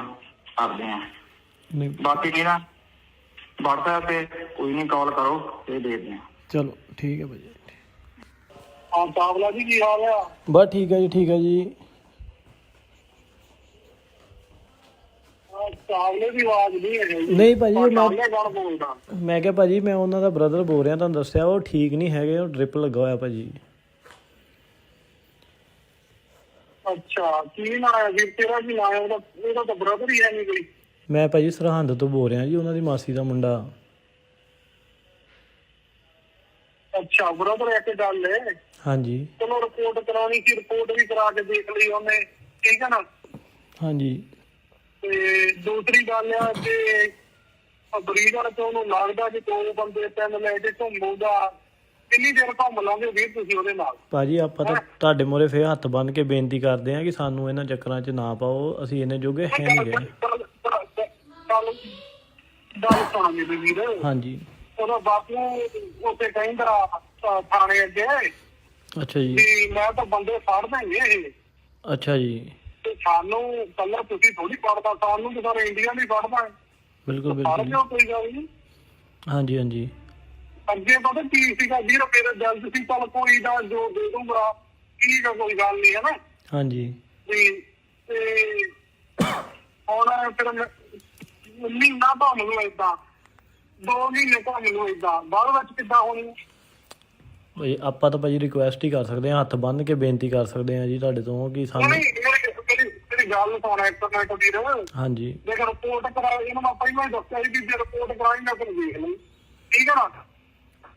ਕਰਦੇ ਆ।
ਨਹੀਂ
ਬਾਕੀ ਕੀ ਨਾ WhatsApp ਤੇ ਕੋਈ ਨਹੀਂ ਕਾਲ ਕਰੋ ਤੇ ਦੇਖਦੇ ਆ।
ਚਲੋ ਠੀਕ ਹੈ ਭਾਜੀ।
ਹਾਂ ਚਾਵਲਾ ਜੀ ਕੀ ਹਾਲ ਆ?
ਬਸ ਠੀਕ ਹੈ ਜੀ, ਠੀਕ ਹੈ ਜੀ।
ਚਾਵਲੇ ਦੀ ਆਵਾਜ਼ ਨਹੀਂ ਹੈ ਜੀ।
ਨਹੀਂ ਭਾਜੀ,
ਚਾਵਲੇ ਕੌਣ ਬੋਲਦਾ?
ਮੈਂ ਕਿਹਾ ਭਾਜੀ ਮੈਂ ਉਹਨਾਂ ਦਾ ਬ੍ਰਦਰ ਬੋਲ ਰਿਹਾ, ਤੁਹਾਨੂੰ ਦੱਸਿਆ ਉਹ ਠੀਕ ਨਹੀਂ ਹੈਗੇ, ਉਹ ਡ੍ਰਿਪ ਲੱਗਾ ਹੋਇਆ ਭਾਜੀ।
ਅੱਛਾ, ਕੀ ਨਾਂ ਹੈ ਵੀਰ ਤੇਰਾ? ਕੀ ਨਾਂ ਹੈ ਉਹਦਾ? ਉਹਦਾ ਤਾਂ ਬ੍ਰਦਰ ਹੀ ਹੈ ਨਹੀਂ ਕੋਈ।
ਮੈਂ ਭਾਜੀ ਸਰਹੰਦ ਤੋਂ ਬੋਲ ਰਿਹਾ ਜੀ, ਉਹਨਾਂ ਦੀ ਮਾਸੀ ਦਾ ਮੁੰਡਾ।
ਅੱਛਾ, ਬ੍ਰਦਰ ਇੱਕ ਗੱਲ ਹੈ।
ਹਾਂਜੀ
ਚਲੋ ਰਿਪੋਰਟ ਕਰਾਉਣੀ ਸੀ, ਰਿਪੋਰਟ ਵੀ ਕਰਾ ਕੇ ਦੇਖ ਲਈ ਉਹਨੇ, ਠੀਕ ਹੈ ਨਾ।
ਹਾਂਜੀ
ਤੇ ਦੂਸਰੀ ਗੱਲ ਆ ਕਿ ਬਰੀਡਰ ਤੋਂ ਉਹਨੂੰ ਲੱਗਦਾ ਕਿ 2 ਬੰਦੇ 3 ਲੈ ਕੇ ਘੁੰਮੂਗਾ। ਕਿੰਨੀ ਦੇਰ ਘੁੰਮ ਲਾਂਗੇ ਵੀਰ ਤੁਸੀਂ ਉਹਦੇ ਨਾਲ?
ਭਾਜੀ ਆਪਾਂ ਤਾਂ ਤੁਹਾਡੇ ਮੂਹਰੇ ਫੇਰ ਹੱਥ ਬੰਨ੍ਹ ਕੇ ਬੇਨਤੀ ਕਰਦੇ ਹਾਂ ਕਿ ਸਾਨੂੰ ਇਹਨਾਂ ਚੱਕਰਾਂ 'ਚ ਨਾ ਪਾਓ, ਅਸੀਂ ਇੰਨੇ ਜੋਗੇ ਹੈ ਨਹੀਂ ਗਏ।
ਗੱਲ ਸੁਣ ਮੇਰੇ ਵੀਰ।
ਹਾਂਜੀ
ਉਹਦਾ ਬਾਪੂ ਉੱਥੇ ਕਹਿੰਦਾ ਥਾਣੇ ਅੱਗੇ
ਅੱਛਾ ਜੀ।
ਵੀ ਮੈਂ ਤਾਂ ਬੰਦੇ ਫੜ ਦੇਂਗੇ ਇਹ।
ਅੱਛਾ ਜੀ।
ਤੇ ਸਾਨੂੰ ਕੱਲਾ ਤੁਸੀਂ ਥੋੜੀ ਫੜਦਾ, ਸਾਨੂੰ ਤਾਂ ਸਾਰੇ ਇੰਡੀਆ ਨਹੀਂ ਫੜਦਾ।
ਬਿਲਕੁਲ
ਫੜ
ਬਿਲਕੁਲ।
ਲਿਓ, ਕੋਈ ਗੱਲ ਨਹੀਂ।
ਹਾਂਜੀ ਹਾਂਜੀ
ਅੱਗੇ ਪਤਾ ਕੀ ਸੀਗਾ ਵੀਰ, ਮੇਰੇ ਦਿਲ ਚ ਸੀ ਚੱਲ ਕੋਈ ਨਾ ਜੋ ਦੇ ਦੂੰਗਾ, ਠੀਕ ਆ ਕੋਈ ਗੱਲ ਨਹੀਂ, ਹੈ ਨਾ।
ਹਾਂਜੀ
ਵੀ ਤੇ ਹੁਣ ਫਿਰ ਮਹੀਨਾ ਘੁੰਮ ਲੂ ਏਦਾਂ, 2 ਮਹੀਨੇ ਘੁੰਮ ਲੂ ਏਦਾਂ, ਬਾਅਦ ਵਿੱਚ ਕਿੱਦਾਂ ਹੋਣੀ?
ਭਾਈ ਆਪਾਂ ਤਾਂ ਭਾਜੀ ਰਿਕੁਐਸਟ ਹੀ ਕਰ ਸਕਦੇ ਹਾਂ, ਹੱਥ ਬੰਨ੍ਹ ਕੇ ਬੇਨਤੀ ਕਰ ਸਕਦੇ ਹਾਂ ਜੀ ਤੁਹਾਡੇ ਤੋਂ ਕਿ ਸਾਨੂੰ।
ਮੇਰੀ ਗੱਲ ਸੁਣ ਇੱਕ ਮਿੰਟ ਵੀਰ।
ਹਾਂਜੀ
ਜੇ ਰਿਪੋਰਟ ਕਰਾਈ, ਇਹਨੂੰ ਮੈਂ ਪਹਿਲਾਂ ਹੀ ਦੱਸਿਆ ਸੀ ਵੀ ਜੇ ਰਿਪੋਰਟ ਕਰਾਈ ਮੈਂ ਫਿਰ ਦੇਖ ਲਈ, ਠੀਕ ਹੈ ਨਾ।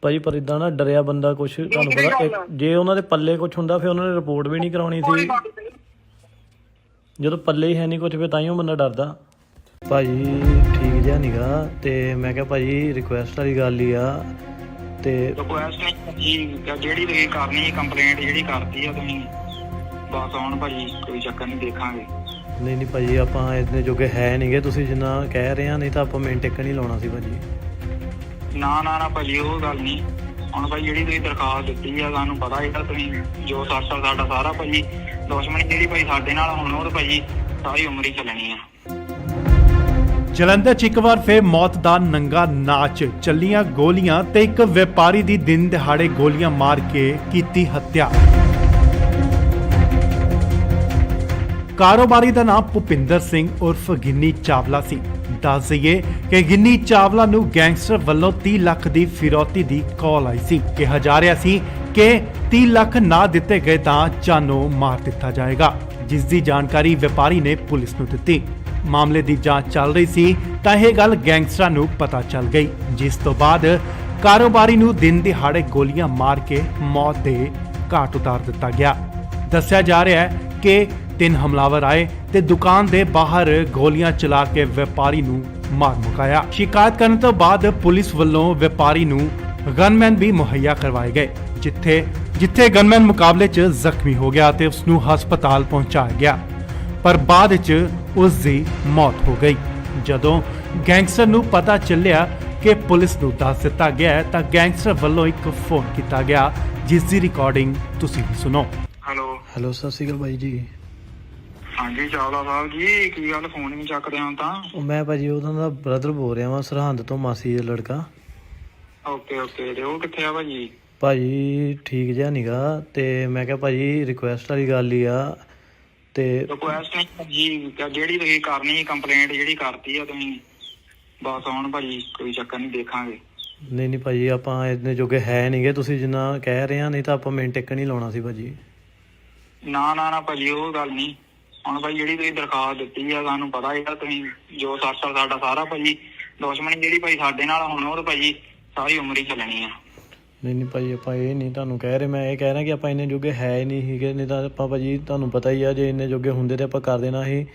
ਭਾਜੀ ਪਰ ਇਦਾਂ ਨਾ ਡਰਿਆ ਬੰਦਾ ਕੁਛ, ਤੁਹਾਨੂੰ ਪਤਾ ਜੇ ਉਹਨਾਂ ਦੇ ਪੱਲੇ ਕੁਛ ਹੁੰਦਾ ਫਿਰ ਉਹਨਾਂ ਨੇ ਰਿਪੋਰਟ ਵੀ ਨਹੀਂ ਕਰਾਉਣੀ ਸੀ। ਜਦੋਂ ਪੱਲੇ ਹੀ ਹੈ ਨਹੀਂ ਕੁਛ ਫਿਰ ਤਾਂਹੀਓ ਬੰਦਾ ਡਰਦਾ। ਭਾਜੀ ਠੀਕ ਜਿਹਾ ਨੀਗਾ, ਤੇ ਮੈਂ ਕਿਹਾ ਭਾਜੀ ਰਿਕੁਐਸਟ ਵਾਲੀ ਗੱਲ ਹੀ ਆ। ਤੇ
ਰਿਕੁਐਸਟ ਜੀ ਜਿਹੜੀ ਤੁਸੀਂ ਕਰਨੀ ਕੰਪਲੇਂਟ ਜਿਹੜੀ ਕਰਤੀ ਆ ਤੁਸੀਂ, ਬਸ ਹੁਣ ਭਾਜੀ ਕੋਈ ਚੱਕਰ ਨਹੀਂ, ਦੇਖਾਂਗੇ।
ਨਹੀਂ ਨਹੀਂ ਭਾਜੀ ਆਪਾਂ ਇੰਨੇ ਜੋਗੇ ਹੈ ਨਹੀਂਗੇ, ਤੁਸੀਂ ਜਿੰਨਾ ਕਹਿ ਰਹੇ ਆ, ਨਹੀਂ ਤਾਂ ਆਪਾਂ ਮਿੰਟ ਟਿਕਣ ਹੀ ਲਾਉਣਾ ਸੀ ਭਾਜੀ।
ਨਾ ਨਾ ਨਾ ਭਾਜੀ ਉਹ ਗੱਲ ਨਹੀਂ। ਹੁਣ ਭਾਈ ਜਿਹੜੀ ਤੁਸੀਂ ਦਰਖਾਸਤ ਦਿੱਤੀ ਆ, ਸਾਨੂੰ ਪਤਾ ਹੈਗਾ ਤੁਸੀਂ ਜੋ ਸਾਡਾ ਸਾਰਾ ਭਾਜੀ ਦੁਸ਼ਮਣੀ ਜਿਹੜੀ ਭਾਈ ਸਾਡੇ ਨਾਲ ਹੁਣ ਉਹ ਭਾਜੀ ਸਾਰੀ ਉਮਰ ਹੀ ਚੱਲਣੀ ਆ।
ਜਲੰਧਰ 'ਚ ਇੱਕ ਵਾਰ ਫਿਰ ਮੌਤ ਦਾ ਨੰਗਾ ਨਾਚ, ਚੱਲੀਆਂ ਗੋਲੀਆਂ ਤੇ ਇੱਕ ਵਪਾਰੀ ਦੀ ਦਿਨ ਦਿਹਾੜੇ ਗੋਲੀਆਂ ਮਾਰ ਕੇ ਕੀਤੀ ਹੱਤਿਆ। ਕਾਰੋਬਾਰੀ ਦਾ ਨਾਮ ਭੁਪਿੰਦਰ ਸਿੰਘ ਉਰਫ ਗਿੰਨੀ ਚਾਵਲਾ ਸੀ। ਦੱਸ ਦਈਏ ਕਿ ਗਿੰਨੀ ਚਾਵਲਾ ਨੂੰ ਗੈਂਗਸਟਰ ਵੱਲੋਂ 30 ਲੱਖ ਦੀ ਫਿਰੌਤੀ ਦੀ ਕਾਲ ਆਈ ਸੀ। ਕਿਹਾ ਜਾ ਰਿਹਾ ਸੀ ਕਿ 30 ਲੱਖ ਨਾ ਦਿੱਤੇ ਗਏ ਤਾਂ ਜਾਨੋਂ ਮਾਰ ਦਿੱਤਾ ਜਾਏਗਾ, ਜਿਸ ਦੀ ਜਾਣਕਾਰੀ ਵਪਾਰੀ ਨੇ ਪੁਲਿਸ ਨੂੰ ਦਿੱਤੀ। ਮਾਮਲੇ ਦੀ ਜਾਂਚ ਚੱਲ ਰਹੀ ਸੀ ਤਾਂ ਇਹ ਗੱਲ ਗੈਂਗਸਟਰਾਂ ਨੂੰ ਪਤਾ ਚੱਲ ਗਈ, ਜਿਸ ਤੋਂ ਬਾਅਦ ਕਾਰੋਬਾਰੀ ਨੂੰ ਦਿਨ ਦਿਹਾੜੇ ਗੋਲੀਆਂ ਮਾਰ ਕੇ ਮੌਤ ਦੇ ਘਾਟ ਉਤਾਰ ਦਿੱਤਾ ਗਿਆ। ਦੱਸਿਆ ਜਾ ਰਿਹਾ ਹੈ ਕਿ 3 ਹਮਲਾਵਰ ਆਏ ਤੇ ਦੁਕਾਨ ਦੇ ਬਾਹਰ ਗੋਲੀਆਂ ਚਲਾ ਕੇ ਵਪਾਰੀ ਨੂੰ ਮਾਰ ਮੁਕਾਇਆ। ਸ਼ਿਕਾਇਤ ਕਰਨ ਤੋਂ ਬਾਅਦ ਪੁਲਿਸ ਵੱਲੋਂ ਵਪਾਰੀ ਨੂੰ ਗਨਮੈਨ ਵੀ ਮੁਹੱਈਆ ਕਰਵਾਏ ਗਏ, ਜਿੱਥੇ ਗਨਮੈਨ ਮੁਕਾਬਲੇ 'ਚ ਜ਼ਖਮੀ ਹੋ ਗਿਆ ਤੇ ਉਸ ਨੂੰ ਹਸਪਤਾਲ ਪਹੁੰਚਾਇਆ ਗਿਆ, ਪਰ ਬਾਅਦ ਵਿੱਚ ਉਸ ਦੀ ਮੌਤ ਹੋ ਗਈ। ਜਦੋਂ ਗੈਂਗਸਟਰ ਨੂੰ ਪਤਾ ਚੱਲਿਆ ਕਿ ਪੁਲਿਸ ਨੂੰ ਦੱਸ ਦਿੱਤਾ ਗਿਆ ਤਾਂ ਗੈਂਗਸਟਰ ਵੱਲੋਂ ਇੱਕ ਫੋਨ ਕੀਤਾ ਗਿਆ, ਜਿਸ ਦੀ ਰਿਕਾਰਡਿੰਗ ਤੁਸੀਂ ਵੀ ਸੁਣੋ।
ਹੈਲੋ
ਹੈਲੋ ਸਤਿ ਸ਼੍ਰੀ ਅਕਾਲ ਬਾਈ ਜੀ।
ਹਾਂਜੀ ਚਾਵਲਾ ਸਾਹਿਬ ਜੀ, ਕੀ ਗੱਲ ਫੋਨ ਨਹੀਂ ਚੱਕਦੇ ਹੋ ਤਾਂ?
ਉਹ ਮੈਂ ਭਾਜੀ ਉਹਨਾਂ ਦਾ ਬ੍ਰਦਰ ਬੋਲ ਰਿਹਾ ਵਾਂ, ਸਰਹੰਦ ਤੋਂ, ਮਾਸੀ ਦਾ ਲੜਕਾ।
ਓਕੇ ਓਕੇ, ਤੇ ਉਹ ਕਿੱਥੇ ਆ ਭਾਜੀ?
ਭਾਜੀ ਠੀਕ ਜਿਹਾ ਨੀਗਾ, ਤੇ ਮੈਂ ਕਿਹਾ ਭਾਜੀ ਰਿਕੁਐਸਟ ਵਾਲੀ ਗੱਲ ਹੀ ਆ। ਤੇ
ਰਿਕੁਐਸਟ ਨਹੀਂ ਭਾਜੀ, ਜਿਹੜੀ ਤੁਸੀਂ ਕਰਨੀ ਕੰਪਲੇਂਟ ਜਿਹੜੀ ਕਰਤੀ ਆ ਤੁਸੀਂ, ਬਸ ਹੁਣ ਭਾਜੀ ਕੋਈ ਚੱਕਰ ਨਹੀਂ, ਦੇਖਾਂਗੇ।
ਨਹੀਂ ਨਹੀਂ ਭਾਜੀ ਆਪਾਂ ਇੰਨੇ ਜੋਗੇ ਹੈ ਨਹੀਂਗੇ, ਤੁਸੀਂ ਜਿੰਨਾ ਕਹਿ ਰਹੇ ਆ, ਨਹੀਂ ਤਾਂ ਆਪਾਂ ਮਿੰਟ ਟਿਕਣ ਹੀ ਲਾਉਣਾ ਸੀ ਭਾਜੀ।
ਨਾ ਨਾ ਨਾ ਭਾਜੀ ਉਹ ਗੱਲ ਨਹੀਂ। ਹੁਣ ਭਾਈ ਜਿਹੜੀ ਤੁਸੀਂ ਦਰਖਾਸਤ ਦਿੱਤੀ ਆ, ਸਾਨੂੰ ਪਤਾ ਹੈਗਾ ਤੁਸੀਂ ਜੋ ਸਾਡਾ ਸਾਰਾ ਭਾਜੀ ਦੁਸ਼ਮਣੀ ਜਿਹੜੀ ਭਾਈ ਸਾਡੇ ਨਾਲ ਹੁਣ ਉਹ ਭਾਜੀ ਸਾਰੀ ਉਮਰ ਹੀ ਚੱਲਣੀ ਆ।
ਨਹੀਂ ਨਹੀਂ ਭਾਜੀ ਆਪਾਂ ਇਹ ਨਹੀਂ ਤੁਹਾਨੂੰ ਕਹਿ ਰਹੇ, ਮੈਂ ਇਹ ਕਹਿ ਰਿਹਾ ਕਿ ਆਪਾਂ ਇੰਨੇ ਜੋਗੇ ਹੈ ਹੀ ਨਹੀਂ ਸੀਗੇ, ਨਹੀਂ ਤਾਂ ਆਪਾਂ ਭਾਜੀ ਤੁਹਾਨੂੰ ਪਤਾ ਹੀ ਆ ਜੇ ਇੰਨੇ ਜੋਗੇ ਹੁੰਦੇ ਤੇ ਆਪਾਂ ਕਰ ਦੇਣਾ ਸੀ।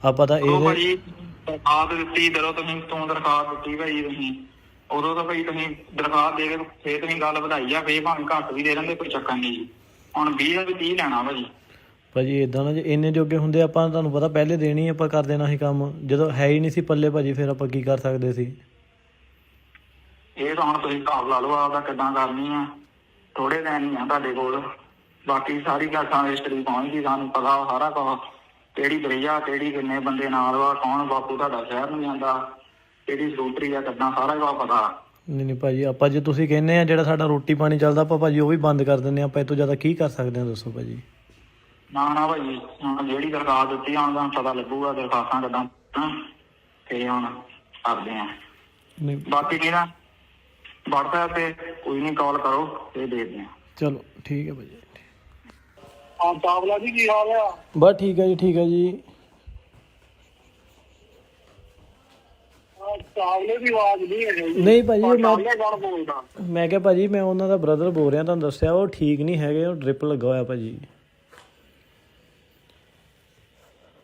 ਆਪਾਂ ਤਾਂ ਇਹ
ਭਾਜੀ ਦਰਖਾਸਤ ਦਿੱਤੀ, ਜਦੋਂ ਤੁਸੀਂ ਦਰਖਾਸਤ ਦਿੱਤੀ ਭਾਜੀ ਤੁਸੀਂ, ਉਦੋਂ ਤਾਂ ਭਾਈ ਤੁਸੀਂ ਦਰਖਾਸਤ ਦੇ ਕੇ ਫੇਰ ਤੁਸੀਂ ਗੱਲ ਵਧਾਈ ਆ, ਫੇਰ ਭਾਵੇਂ ਘੱਟ ਵੀ ਦੇ ਦਿੰਦੇ, ਕੋਈ ਚੱਕਰ ਨਹੀਂ ਜੀ। ਹੁਣ 20 ਦਾ ਵੀ 30 ਲੈਣਾ ਭਾਜੀ।
ਭਾਜੀ ਇਦਾਂ ਨਾ, ਜੇ ਇੰਨੇ ਜੋਗੇ ਹੁੰਦੇ ਆਪਾਂ ਤੁਹਾਨੂੰ ਪਤਾ ਪਹਿਲੇ ਦੇਣੀ ਆਪਾਂ ਕਰ ਦੇਣਾ ਸੀ ਕੰਮ, ਜਦੋਂ ਹੈ ਹੀ ਨਹੀਂ ਸੀ ਪੱਲੇ ਭਾਜੀ ਫਿਰ ਆਪਾਂ ਕੀ ਕਰ ਸਕਦੇ ਸੀ।
ਇਹ ਤਾਂ ਹੁਣ ਤੁਸੀਂ ਹਿਸਾਬ ਲਾ ਲਓ ਆਪਦਾ ਕਿੱਦਾਂ ਕਰਨੀ ਆ, ਥੋੜੇ ਦਿਨ ਹੀ ਆ ਤੁਹਾਡੇ ਕੋਲ, ਬਾਕੀ ਸਾਰੀ ਗੱਲ ਹਿਸਟਰੀ ਪਹੁੰਚ ਗਈ, ਸਾਨੂੰ ਪਤਾ ਸਾਰਾ ਕੁਝ, ਕਿਹੜੀ ਬਰੇਜਾ, ਕਿਹੜੀ ਕਿੰਨੇ ਬੰਦੇ ਨਾਲ ਵਾ, ਕੌਣ ਬਾਪੂ ਤੁਹਾਡਾ ਸ਼ਹਿਰ ਨੂੰ ਜਾਂਦਾ, ਕਿਹੜੀ ਸਕੂਟਰੀ ਆ, ਕਿੱਦਾਂ ਸਾਰਾ ਕੁਝ ਪਤਾ।
ਨਹੀਂ ਨਹੀਂ ਭਾਜੀ ਆਪਾਂ ਜੇ ਤੁਸੀਂ ਕਹਿੰਦੇ ਆ ਜਿਹੜਾ ਸਾਡਾ ਰੋਟੀ ਪਾਣੀ ਚੱਲਦਾ ਆਪਾਂ ਭਾਜੀ ਉਹ ਵੀ ਬੰਦ ਕਰ ਦਿੰਦੇ ਆਪਾਂ, ਇਹ ਤੋਂ ਜ਼ਿਆਦਾ ਕੀ ਕਰ ਸਕਦੇ ਹਾਂ ਦੱਸੋ ਭਾਜੀ।
ਨਾ ਨਾ ਭਾਜੀ, ਹੁਣ ਜਿਹੜੀ ਦਰਖਾਸਤ ਦਿੱਤੀ ਹੁਣ ਤੁਹਾਨੂੰ ਪਤਾ ਲੱਗੂਗਾ ਦਰਖਾਸਤਾਂ ਕਿੱਦਾਂ। ਤੇ ਹੁਣ ਕਰਦੇ ਆ।
ਨਹੀਂ
ਬਾਕੀ ਕੀ ਨਾ WhatsApp ਤੇ ਕੋਈ ਨਹੀਂ ਕਾਲ ਕਰੋ ਤੇ ਦੇਖਦੇ ਆ।
ਚਲੋ ਠੀਕ ਹੈ ਭਾਜੀ।
ਹਾਂ ਚਾਵਲਾ ਜੀ ਕੀ ਹਾਲ ਆ?
ਬਸ ਠੀਕ ਹੈ ਜੀ, ਠੀਕ ਹੈ ਜੀ।
ਚਾਵਲੇ ਦੀ ਆਵਾਜ਼ ਨਹੀਂ ਹੈ ਜੀ।
ਨਹੀਂ ਭਾਜੀ,
ਚਾਵਲੇ ਕੌਣ ਬੋਲਦਾ?
ਮੈਂ ਕਿਹਾ ਭਾਜੀ ਮੈਂ ਉਹਨਾਂ ਦਾ ਬ੍ਰਦਰ ਬੋਲ ਰਿਹਾ, ਤੁਹਾਨੂੰ ਦੱਸਿਆ ਉਹ ਠੀਕ ਨਹੀਂ ਹੈਗੇ, ਉਹ ਡ੍ਰਿਪ ਲੱਗਾ ਹੋਇਆ ਭਾਜੀ।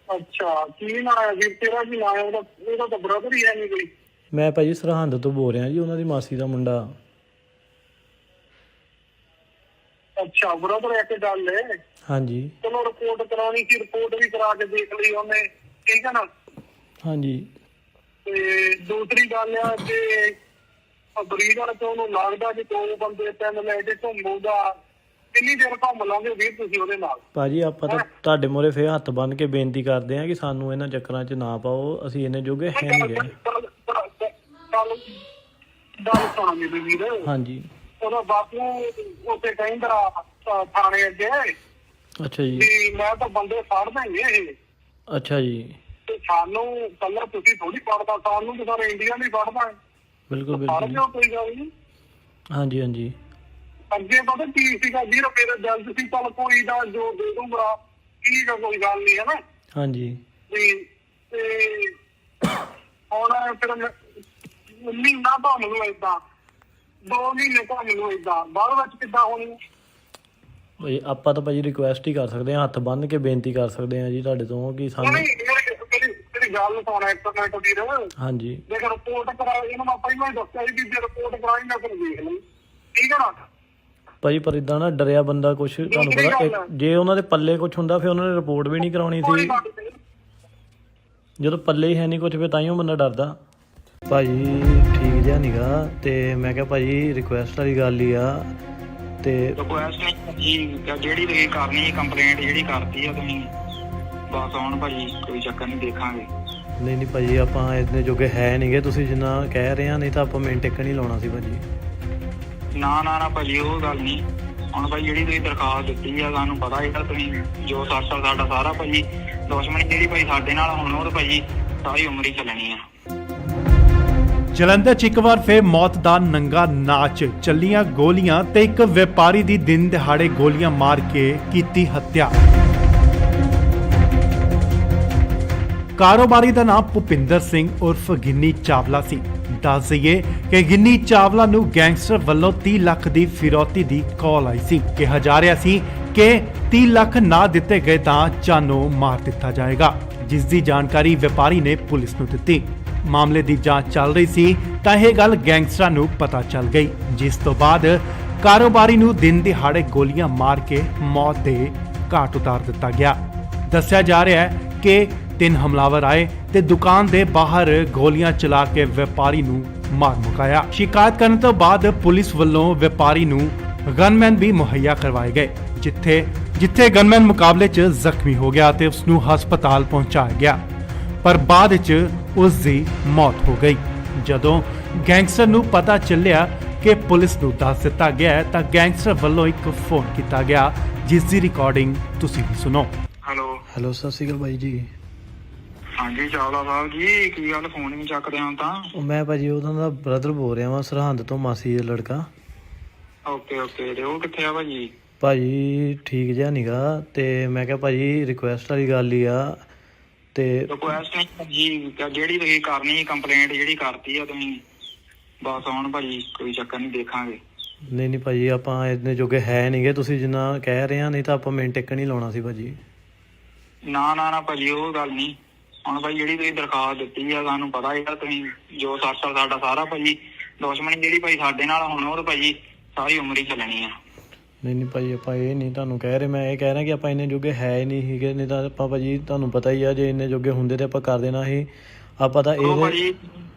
ਅੱਛਾ ਕੀ ਨਾਂ ਹੈ ਵੀਰ ਤੇਰਾ? ਕੀ ਨਾਂ ਹੈ ਉਹਦਾ? ਉਹਦਾ ਤਾਂ ਬ੍ਰਦਰ ਹੀ ਹੈ ਨਹੀਂ ਕੋਈ।
ਮੈਂ ਭਾਜੀ ਸਰਹੰਦ ਤੋਂ ਬੋਲ ਰਿਹਾ ਜੀ, ਉਹਨਾਂ ਦੀ ਮਾਸੀ ਦਾ ਮੁੰਡਾ।
ਅੱਛਾ ਬ੍ਰਦਰ ਇੱਕ ਗੱਲ ਹੈ।
ਹਾਂਜੀ
ਚਲੋ ਰਿਪੋਰਟ ਕਰਾਉਣੀ ਸੀ, ਰਿਪੋਰਟ ਵੀ ਕਰਾ ਕੇ ਦੇਖ ਲਈ ਉਹਨੇ, ਠੀਕ ਹੈ ਨਾ।
ਹਾਂਜੀ
ਤੇ ਦੂਸਰੀ ਗੱਲ ਆ ਕਿ ਬਰੀਡਰ ਤੋਂ ਉਹਨੂੰ ਲੱਗਦਾ ਕਿ 2 ਬੰਦੇ 3 ਲੈ ਕੇ ਘੁੰਮੂਗਾ। ਕਿੰਨੀ ਦੇਰ ਘੁੰਮ ਲਾਂਗੇ ਵੀਰ ਤੁਸੀਂ ਉਹਦੇ ਨਾਲ?
ਭਾਜੀ ਆਪਾਂ ਤਾਂ ਤੁਹਾਡੇ ਮੂਹਰੇ ਫੇਰ ਹੱਥ ਬੰਨ੍ਹ ਕੇ ਬੇਨਤੀ ਕਰਦੇ ਹਾਂ ਕਿ ਸਾਨੂੰ ਇਹਨਾਂ ਚੱਕਰਾਂ 'ਚ ਨਾ ਪਾਓ, ਅਸੀਂ ਇੰਨੇ ਜੋਗੇ ਹੈ ਨਹੀਂ ਗਏ।
ਗੱਲ ਸੁਣਾ ਮੇਰੇ ਵੀਰ।
ਹਾਂਜੀ
ਉਹਦਾ ਬਾਪੂ ਉੱਥੇ ਕਹਿੰਦਾ ਥਾਣੇ ਅੱਗੇ
ਅੱਛਾ ਜੀ।
ਵੀ ਮੈਂ ਤਾਂ ਬੰਦੇ ਫੜ ਦੇਂਗੇ ਇਹ।
ਅੱਛਾ ਜੀ।
ਤੇ ਸਾਨੂੰ ਕੱਲਾ ਤੁਸੀਂ ਥੋੜੀ ਫੜਦਾ, ਸਾਨੂੰ ਤਾਂ ਸਾਰੇ ਇੰਡੀਆ ਨਹੀਂ ਫੜਦਾ।
ਬਿਲਕੁਲ
ਫੜ
ਬਿਲਕੁਲ।
ਲਿਓ ਕੋਈ ਗੱਲ ਨਹੀਂ।
ਹਾਂਜੀ ਹਾਂਜੀ
ਅੱਗੇ ਪਤਾ ਕੀ ਸੀਗਾ ਵੀਰ, ਮੇਰੇ ਦਿਲ ਚ ਸੀ ਚੱਲ ਕੋਈ ਨਾ ਜੋ ਦੇ ਦੂੰਗਾ, ਠੀਕ ਆ ਕੋਈ ਗੱਲ ਨਹੀਂ, ਹੈ ਨਾ।
ਹਾਂਜੀ
ਵੀ ਤੇ ਹੁਣ ਫਿਰ ਮਹੀਨਾ ਘੁੰਮ ਲੂ ਏਦਾਂ, 2 ਮਹੀਨੇ ਘੁੰਮ ਲੂ ਏਦਾਂ, ਬਾਅਦ ਵਿੱਚ ਕਿੱਦਾਂ ਹੋਣੀ?
ਭਾਜੀ ਆਪਾਂ ਤਾਂ ਭਾਜੀ ਰਿਕੁਐਸਟ ਹੀ ਕਰ ਸਕਦੇ ਹਾਂ, ਹੱਥ ਬੰਨ੍ਹ ਕੇ ਬੇਨਤੀ ਕਰ ਸਕਦੇ ਹਾਂ ਜੀ ਤੁਹਾਡੇ ਤੋਂ ਕਿ ਸਾਨੂੰ।
ਮੇਰੀ ਗੱਲ ਸੁਣਾ ਇੱਕ ਮਿੰਟ ਵੀਰ।
ਹਾਂਜੀ
ਜੇ ਰਿਪੋਰਟ ਕਰਾਈ, ਇਹਨੂੰ ਮੈਂ ਪਹਿਲਾਂ ਹੀ ਦੱਸਿਆ ਸੀ ਕਿ ਜੇ ਰਿਪੋਰਟ ਕਰਾਈ ਨਾ ਫਿਰ ਦੇਖ ਲਈ, ਠੀਕ ਹੈ ਨਾ।
ਭਾਜੀ ਪਰ ਇਦਾਂ ਨਾ ਡਰਿਆ ਬੰਦਾ ਕੁਛ, ਤੁਹਾਨੂੰ ਪਤਾ ਜੇ ਉਹਨਾਂ ਦੇ ਪੱਲੇ ਕੁਛ ਹੁੰਦਾ ਫਿਰ ਉਹਨਾਂ ਨੇ ਰਿਪੋਰਟ ਵੀ ਨਹੀਂ ਕਰਾਉਣੀ ਸੀ। ਜਦੋਂ ਪੱਲੇ ਹੀ ਹੈ ਨਹੀਂ ਕੁਛ ਫਿਰ ਤਾਂਹੀਓ ਬੰਦਾ ਡਰਦਾ। ਭਾਜੀ ਠੀਕ ਜਿਹਾ ਨੀਗਾ, ਤੇ ਮੈਂ ਕਿਹਾ ਭਾਜੀ ਰਿਕੁਐਸਟ ਵਾਲੀ ਗੱਲ ਹੀ ਆ। ਤੇ
ਰਿਕੁਐਸਟ ਨਹੀਂ ਜਿਹੜੀ ਤੁਸੀਂ ਕਰਨੀ ਕੰਪਲੇਂਟ ਜਿਹੜੀ ਕਰਤੀ ਆ ਤੁਸੀਂ, ਬਸ ਹੁਣ ਭਾਜੀ ਕੋਈ ਚੱਕਰ ਨਹੀਂ, ਦੇਖਾਂਗੇ।
ਨਹੀਂ ਨਹੀਂ ਭਾਜੀ ਆਪਾਂ ਇੰਨੇ ਜੋਗੇ ਹੈ ਨਹੀਂਗੇ, ਤੁਸੀਂ ਜਿੰਨਾ ਕਹਿ ਰਹੇ ਆ, ਨਹੀਂ ਤਾਂ ਆਪਾਂ ਮਿੰਟ ਟਿਕ ਨਹੀਂ ਲਾਉਣਾ ਸੀ ਭਾਜੀ।
ਨਾ ਭਾਜੀ ਉਹ ਗੱਲ ਨਹੀਂ। ਹੁਣ ਭਾਈ ਜਿਹੜੀ ਤੁਸੀਂ ਦਰਖਾਸਤ ਦਿੱਤੀ ਆ, ਸਾਨੂੰ ਪਤਾ ਇਹਦਾ ਤੁਸੀਂ ਜੋ ਸਾਡਾ ਸਾਰਾ ਭਾਜੀ ਦੁਸ਼ਮਣੀ ਜਿਹੜੀ ਭਾਈ ਸਾਡੇ ਨਾਲ ਹੁਣ ਉਹ ਤਾਂ ਭਾਜੀ ਸਾਰੀ ਉਮਰ ਹੀ ਚੱਲਣੀ ਆ।
ਜਲੰਧਰ 'ਚ ਇੱਕ ਵਾਰ ਫਿਰ ਮੌਤ ਦਾ ਨੰਗਾ ਨਾਚ, ਚੱਲੀਆਂ ਗੋਲੀਆਂ ਤੇ ਇੱਕ ਵਪਾਰੀ ਦੀ ਦਿਨ ਦਿਹਾੜੇ ਗੋਲੀਆਂ ਮਾਰ ਕੇ ਕੀਤੀ ਹੱਤਿਆ। ਕਾਰੋਬਾਰੀ ਦਾ ਨਾਮ ਭੁਪਿੰਦਰ ਸਿੰਘ ਉਰਫ ਗਿੰਨੀ ਚਾਵਲਾ ਸੀ। ਦੱਸ ਦਈਏ ਕਿ ਗਿੰਨੀ ਚਾਵਲਾ ਨੂੰ ਗੈਂਗਸਟਰ ਵੱਲੋਂ 30 ਲੱਖ ਦੀ ਫਿਰੌਤੀ ਦੀ ਕਾਲ ਆਈ ਸੀ। ਕਿਹਾ ਜਾ ਰਿਹਾ ਸੀ ਕਿ 30 ਲੱਖ ਨਾ ਦਿੱਤੇ ਗਏ ਤਾਂ ਜਾਨੋਂ ਮਾਰ ਦਿੱਤਾ ਜਾਏਗਾ, ਜਿਸ ਦੀ ਜਾਣਕਾਰੀ ਵਪਾਰੀ ਨੇ ਪੁਲਿਸ ਨੂੰ ਦਿੱਤੀ। ਮਾਮਲੇ ਦੀ ਜਾਂਚ ਚੱਲ ਰਹੀ ਸੀ ਤਾਂ ਇਹ ਗੱਲ ਗੈਂਗਸਟਰਾਂ ਨੂੰ ਪਤਾ ਚੱਲ ਗਈ, ਜਿਸ ਤੋਂ ਬਾਅਦ ਕਾਰੋਬਾਰੀ ਨੂੰ ਦਿਨ ਦਿਹਾੜੇ ਗੋਲੀਆਂ ਮਾਰ ਕੇ ਮੌਤ ਦੇ ਘਾਟ ਉਤਾਰ ਦਿੱਤਾ ਗਿਆ। ਦੱਸਿਆ ਜਾ ਰਿਹਾ ਹੈ ਕਿ 3 ਹਮਲਾਵਰ ਆਏ ਤੇ ਦੁਕਾਨ ਦੇ ਬਾਹਰ ਗੋਲੀਆਂ ਚਲਾ ਕੇ ਵਪਾਰੀ ਨੂੰ ਮਾਰ ਮੁਕਾਇਆ। ਸ਼ਿਕਾਇਤ ਕਰਨ ਤੋਂ ਬਾਅਦ ਪੁਲਿਸ ਵੱਲੋਂ ਵਪਾਰੀ ਨੂੰ ਗਨਮੈਨ ਵੀ ਮੁਹੱਈਆ ਕਰਵਾਏ ਗਏ, ਜਿੱਥੇ ਗਨਮੈਨ ਮੁਕਾਬਲੇ 'ਚ ਜ਼ਖਮੀ ਹੋ ਗਿਆ ਤੇ ਉਸ ਨੂੰ ਹਸਪਤਾਲ ਪਹੁੰਚਾਇਆ ਗਿਆ, ਪਰ ਬਾਅਦ ਵਿੱਚ ਉਸ ਦੀ ਮੌਤ ਹੋ ਗਈ। ਜਦੋਂ ਗੈਂਗਸਟਰ ਨੂੰ ਪਤਾ ਚੱਲਿਆ ਕਿ ਪੁਲਿਸ ਨੂੰ ਦੱਸ ਦਿੱਤਾ ਗਿਆ ਤਾਂ ਗੈਂਗਸਟਰ ਵੱਲੋਂ ਇੱਕ ਫੋਨ ਕੀਤਾ ਗਿਆ, ਜਿਸ ਦੀ ਰਿਕਾਰਡਿੰਗ ਤੁਸੀਂ ਵੀ ਸੁਣੋ।
ਹੈਲੋ ਸਤਿ ਸ਼੍ਰੀ ਅਕਾਲ ਬਾਈ ਜੀ।
ਹਾਂਜੀ ਚਾਵਲਾ ਸਾਹਿਬ ਜੀ, ਕੀ ਗੱਲ ਫੋਨ ਨਹੀਂ ਚੱਕਦੇ ਹੁਣ ਤਾਂ?
ਮੈਂ ਭਾਜੀ ਉਹਨਾਂ ਦਾ ਬ੍ਰਦਰ ਬੋਲ ਰਿਹਾ ਵਾਂ, ਸਰਹੰਦ ਤੋਂ, ਮਾਸੀ ਦਾ ਲੜਕਾ।
ਓਕੇ ਤੇ ਉਹ ਕਿੱਥੇ ਆ ਭਾਜੀ?
ਭਾਜੀ ਠੀਕ ਜਿਹਾ ਨੀਗਾ, ਤੇ ਮੈਂ ਕਿਹਾ ਭਾਜੀ ਰਿਕੁਐਸਟ ਵਾਲੀ ਗੱਲ ਹੀ ਆ। ਤੇ
ਰਿਕੁਐਸਟ ਨਹੀਂ ਭਾਜੀ, ਜਿਹੜੀ ਤੁਸੀਂ ਕਰਨੀ ਕੰਪਲੇਂਟ ਜਿਹੜੀ ਕਰਤੀ ਆ ਤੁਸੀਂ, ਬਸ ਹੁਣ ਭਾਜੀ ਕੋਈ ਚੱਕਰ ਨਹੀਂ, ਦੇਖਾਂਗੇ।
ਨਹੀਂ ਭਾਜੀ ਆਪਾਂ ਇੰਨੇ ਜੋਗੇ ਹੈ ਨਹੀਂਗੇ, ਤੁਸੀਂ ਜਿੰਨਾ ਕਹਿ ਰਹੇ ਆ, ਨਹੀਂ ਤਾਂ ਆਪਾਂ ਮਿੰਟ ਟਿਕ ਨਹੀਂ ਲਾਉਣਾ ਸੀ ਭਾਜੀ।
ਨਾ ਭਾਜੀ ਉਹ ਗੱਲ ਨਹੀਂ। ਹੁਣ ਭਾਈ ਜਿਹੜੀ ਤੁਸੀਂ ਦਰਖਾਸਤ ਦਿੱਤੀ ਆ, ਸਾਨੂੰ ਪਤਾ ਇਹਦਾ ਤੁਸੀਂ ਜੋ ਸਾਡਾ ਸਾਰਾ ਭਾਜੀ ਦੁਸ਼ਮਣੀ ਜਿਹੜੀ ਭਾਈ ਸਾਡੇ ਨਾਲ ਹੁਣ ਉਹ ਤਾਂ ਭਾਜੀ ਸਾਰੀ ਉਮਰ ਹੀ ਚੱਲਣੀ ਆ।
ਨਹੀਂ ਭਾਜੀ ਆਪਾਂ ਇਹ ਨਹੀਂ ਤੁਹਾਨੂੰ ਕਹਿ ਰਹੇ, ਮੈਂ ਇਹ ਕਹਿ ਰਿਹਾ ਕਿ ਆਪਾਂ ਇੰਨੇ ਜੋਗੇ ਹੈ ਹੀ ਨਹੀਂ ਸੀਗੇ, ਨਹੀਂ ਤਾਂ ਆਪਾਂ ਭਾਜੀ ਤੁਹਾਨੂੰ ਪਤਾ ਹੀ ਆ, ਜੇ ਇੰਨੇ ਜੋਗੇ ਹੁੰਦੇ ਤੇ ਆਪਾਂ ਕਰ ਦੇਣਾ ਸੀ। ਆਪਾਂ ਤਾਂ ਇਹ
ਭਾਜੀ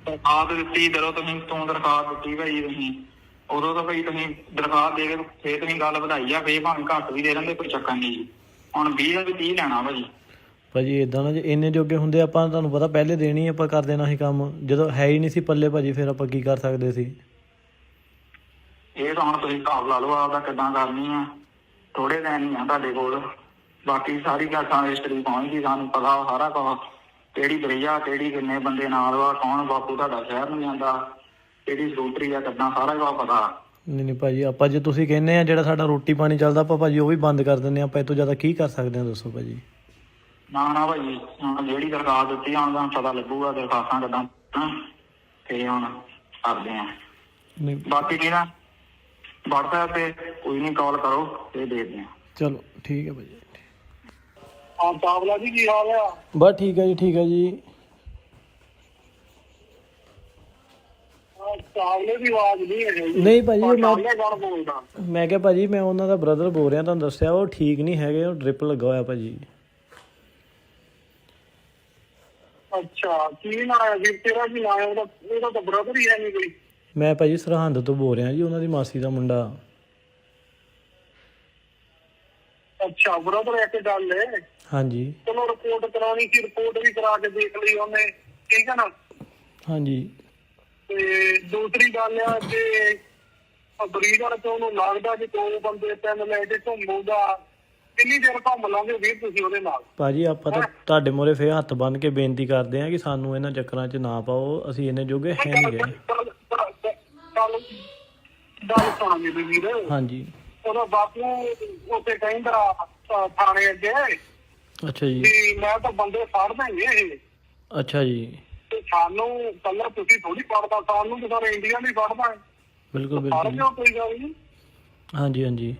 ਦਰਖਾਸਤ ਦਿੱਤੀ, ਜਦੋਂ ਤੁਸੀਂ ਦਰਖਾਸਤ ਦਿੱਤੀ ਭਾਜੀ ਤੁਸੀਂ, ਉਦੋਂ ਤਾਂ ਭਾਈ ਤੁਸੀਂ ਦਰਖਾਸਤ ਦੇ ਕੇ ਫੇਰ ਤੁਸੀਂ ਗੱਲ ਵਧਾਈ ਆ, ਫੇਰ ਭਾਵੇਂ ਘੱਟ ਵੀ ਦੇ ਦਿੰਦੇ, ਕੋਈ ਚੱਕਰ ਨਹੀਂ ਜੀ। ਹੁਣ 20 ਦਾ ਵੀ 30 ਲੈਣਾ
ਭਾਜੀ ਏਦਾਂ ਨਾ, ਜੇ ਇੰਨੇ ਜੋਗੇ ਹੁੰਦੇ ਆਪਾਂ ਤੁਹਾਨੂੰ ਪਤਾ ਪਹਿਲੇ ਦੇਣੀ ਆਪਾਂ ਕਰ ਦੇਣਾ ਸੀ ਕੰਮ, ਜਦੋਂ ਹੈ ਹੀ ਨਹੀਂ ਸੀ ਪੱਲੇ ਭਾਜੀ, ਫਿਰ ਆਪਾਂ ਕੀ ਕਰ ਸਕਦੇ ਸੀ?
ਇਹ ਤਾਂ ਹੁਣ ਤੁਸੀਂ ਹਿਸਾਬ ਲਾ ਲਓ ਆਪਦਾ ਕਿੱਦਾਂ ਕਰਨੀ ਆ। ਥੋੜੇ ਦਿਨ ਹੀ ਆ ਤੁਹਾਡੇ ਕੋਲ, ਬਾਕੀ ਸਾਰੀ ਗੱਲ ਹਿਸਟਰੀ ਪਹੁੰਚ ਗਈ, ਸਾਨੂੰ ਪਤਾ ਸਾਰਾ ਕੁਝ ਕਿਹੜੀ ਬਰਈਆ ਕਿਹੜੀ ਕਿੰਨੇ ਬੰਦੇ ਨਾਲ ਵਾ, ਕੌਣ ਬਾਪੂ ਤੁਹਾਡਾ ਸ਼ਹਿਰ ਨੂੰ ਜਾਂਦਾ, ਕਿਹੜੀ ਸਕੂਟਰੀ ਆ ਕਿੱਦਾਂ, ਸਾਰਾ ਹੀ ਪਤਾ।
ਨਹੀਂ ਭਾਜੀ, ਆਪਾਂ ਜੇ ਤੁਸੀਂ ਕਹਿੰਦੇ ਆ ਜਿਹੜਾ ਸਾਡਾ ਰੋਟੀ ਪਾਣੀ ਚੱਲਦਾ ਆਪਾਂ ਭਾਜੀ ਉਹ ਵੀ ਬੰਦ ਕਰ ਦਿੰਦੇ ਆ। ਆਪਾਂ ਇਹ ਤੋਂ ਜ਼ਿਆਦਾ ਕੀ ਕਰ ਸਕਦੇ ਆ ਦੱਸੋ ਭਾਜੀ।
ਨਾ ਭਾਜੀ, ਹੁਣ ਜਿਹੜੀ ਦਰਖਾਸਤ ਦਿੱਤੀ ਹੁਣ ਤੁਹਾਨੂੰ ਪਤਾ ਲੱਗੂਗਾ ਦਰਖਾਸਤਾਂ ਕਿੱਦਾਂ ਤੇ ਹੁਣ ਕਰਦੇ ਆ।
ਨਹੀਂ
ਬਾਕੀ ਕੀ ਨਾ WhatsApp ਤੇ ਕੋਈ ਨਹੀਂ ਕਾਲ ਕਰੋ ਤੇ ਦੇਖਦੇ ਆ।
ਚਲੋ ਠੀਕ ਹੈ ਭਾਜੀ।
ਹਾਂ ਚਾਵਲਾ ਜੀ ਕੀ ਹਾਲ ਆ?
ਬਸ ਠੀਕ ਹੈ ਜੀ, ਠੀਕ ਹੈ ਜੀ।
ਚਾਵਲੇ ਦੀ ਆਵਾਜ਼ ਨਹੀਂ ਹੈ ਜੀ।
ਨਹੀਂ ਭਾਜੀ,
ਚਾਵਲੇ ਕੌਣ ਬੋਲਦਾ?
ਮੈਂ ਕਿਹਾ ਭਾਜੀ ਮੈਂ ਉਹਨਾਂ ਦਾ ਬ੍ਰਦਰ ਬੋਲ ਰਿਹਾ, ਤੁਹਾਨੂੰ ਦੱਸਿਆ ਉਹ ਠੀਕ ਨਹੀਂ ਹੈਗੇ, ਉਹ ਡ੍ਰਿਪ ਲੱਗਾ ਹੋਇਆ ਭਾਜੀ।
ਅੱਛਾ ਕੀ ਨਾਂ ਹੈ ਵੀਰ ਤੇਰਾ? ਕੀ ਨਾਂ ਹੈ ਉਹਦਾ? ਉਹਦਾ ਤਾਂ ਬ੍ਰਦਰ ਹੀ ਹੈ ਨਹੀਂ ਕੋਈ।
ਮੈਂ ਭਾਜੀ ਸਰਹੰਦ ਤੋਂ ਬੋਲ ਰਿਹਾ ਜੀ, ਉਹਨਾਂ ਦੀ ਮਾਸੀ ਦਾ ਮੁੰਡਾ।
ਅੱਛਾ ਬ੍ਰਦਰ ਇੱਕ ਗੱਲ ਹੈ।
ਹਾਂਜੀ
ਚਲੋ ਰਿਪੋਰਟ ਕਰਾਉਣੀ ਸੀ, ਰਿਪੋਰਟ ਵੀ ਕਰਾ ਕੇ ਦੇਖ ਲਈ ਉਹਨੇ, ਠੀਕ ਹੈ ਨਾ।
ਹਾਂਜੀ
ਤੇ ਦੂਸਰੀ ਗੱਲ ਆ ਕਿ ਬਰੀਡਰ ਤੋਂ ਉਹਨੂੰ ਲੱਗਦਾ ਕਿ 2 ਬੰਦੇ 3 ਲੈ ਕੇ ਘੁੰਮੂਗਾ, ਕਿੰਨੀ ਦੇਰ ਘੁੰਮ ਲਾਂਗੇ ਵੀਰ ਤੁਸੀਂ ਉਹਦੇ ਨਾਲ?
ਭਾਜੀ ਆਪਾਂ ਤਾਂ ਤੁਹਾਡੇ ਮੂਹਰੇ ਫੇਰ ਹੱਥ ਬੰਨ੍ਹ ਕੇ ਬੇਨਤੀ ਕਰਦੇ ਆ ਕਿ ਸਾਨੂੰ ਇਹਨਾਂ ਚੱਕਰਾਂ 'ਚ ਨਾ ਪਾਓ, ਅਸੀਂ ਇੰਨੇ ਜੋਗੇ ਹੈ ਨਹੀਂ ਗਏ।
ਗੱਲ ਸੁਣ ਮੇਰੀ ਵੀਰ।
ਹਾਂਜੀ
ਉਹਦਾ ਬਾਪੂ ਉੱਥੇ ਕਹਿੰਦਾ ਥਾਣੇ ਅੱਗੇ
ਅੱਛਾ ਜੀ।
ਵੀ ਮੈਂ ਤਾਂ ਬੰਦੇ ਫੜ ਦੇਂਗੇ ਇਹ।
ਅੱਛਾ ਜੀ।
ਤੇ ਸਾਨੂੰ ਕੱਲਾ ਤੁਸੀਂ ਥੋੜੀ ਫੜਦਾ, ਸਾਨੂੰ ਤਾਂ ਸਾਰੇ ਇੰਡੀਆ ਨਹੀਂ ਫੜਦਾ।
ਬਿਲਕੁਲ
ਫੜ
ਬਿਲਕੁਲ।
ਲਿਓ ਕੋਈ ਗੱਲ ਨਹੀਂ।
ਹਾਂਜੀ ਹਾਂਜੀ।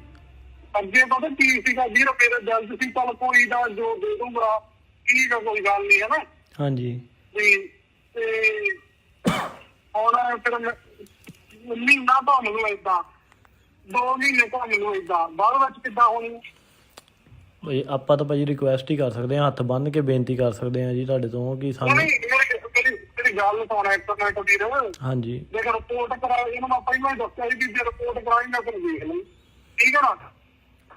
ਅੱਗੇ ਪਤਾ ਕੀ ਸੀਗਾ ਵੀਰ, ਮੇਰੇ ਦਿਲ ਚ ਸੀ ਚੱਲ ਕੋਈ ਨਾ ਜੋ ਦੇ ਦੂੰਗਾ, ਠੀਕ ਆ ਕੋਈ ਗੱਲ ਨਹੀਂ ਹੈ ਨਾ।
ਹਾਂਜੀ
ਵੀ ਤੇ ਹੁਣ ਫਿਰ ਮਹੀਨਾ ਘੁੰਮ ਲੂ ਏਦਾਂ, 2 ਮਹੀਨੇ ਘੁੰਮ ਲੂ ਏਦਾਂ, ਬਾਅਦ ਵਿੱਚ ਕਿੱਦਾਂ ਹੋਣੀ?
ਭਾਈ ਆਪਾਂ ਤਾਂ ਭਾਜੀ ਰਿਕੁਐਸਟ ਹੀ ਕਰ ਸਕਦੇ ਹਾਂ, ਹੱਥ ਬੰਨ੍ਹ ਕੇ ਬੇਨਤੀ ਕਰ ਸਕਦੇ ਹਾਂ ਜੀ ਤੁਹਾਡੇ ਤੋਂ ਕਿ ਸਾਨੂੰ।
ਮੇਰੀ ਗੱਲ ਸੁਣ ਇੱਕ ਮਿੰਟ ਵੀਰ।
ਹਾਂਜੀ
ਜੇ ਰਿਪੋਰਟ ਕਰਾਈ, ਇਹਨੂੰ ਮੈਂ ਪਹਿਲਾਂ ਹੀ ਦੱਸਿਆ ਸੀ ਕਿ ਜੇ ਰਿਪੋਰਟ ਕਰਾਈ ਮੈਂ ਫਿਰ ਦੇਖ ਲਈ, ਠੀਕ ਹੈ ਨਾ।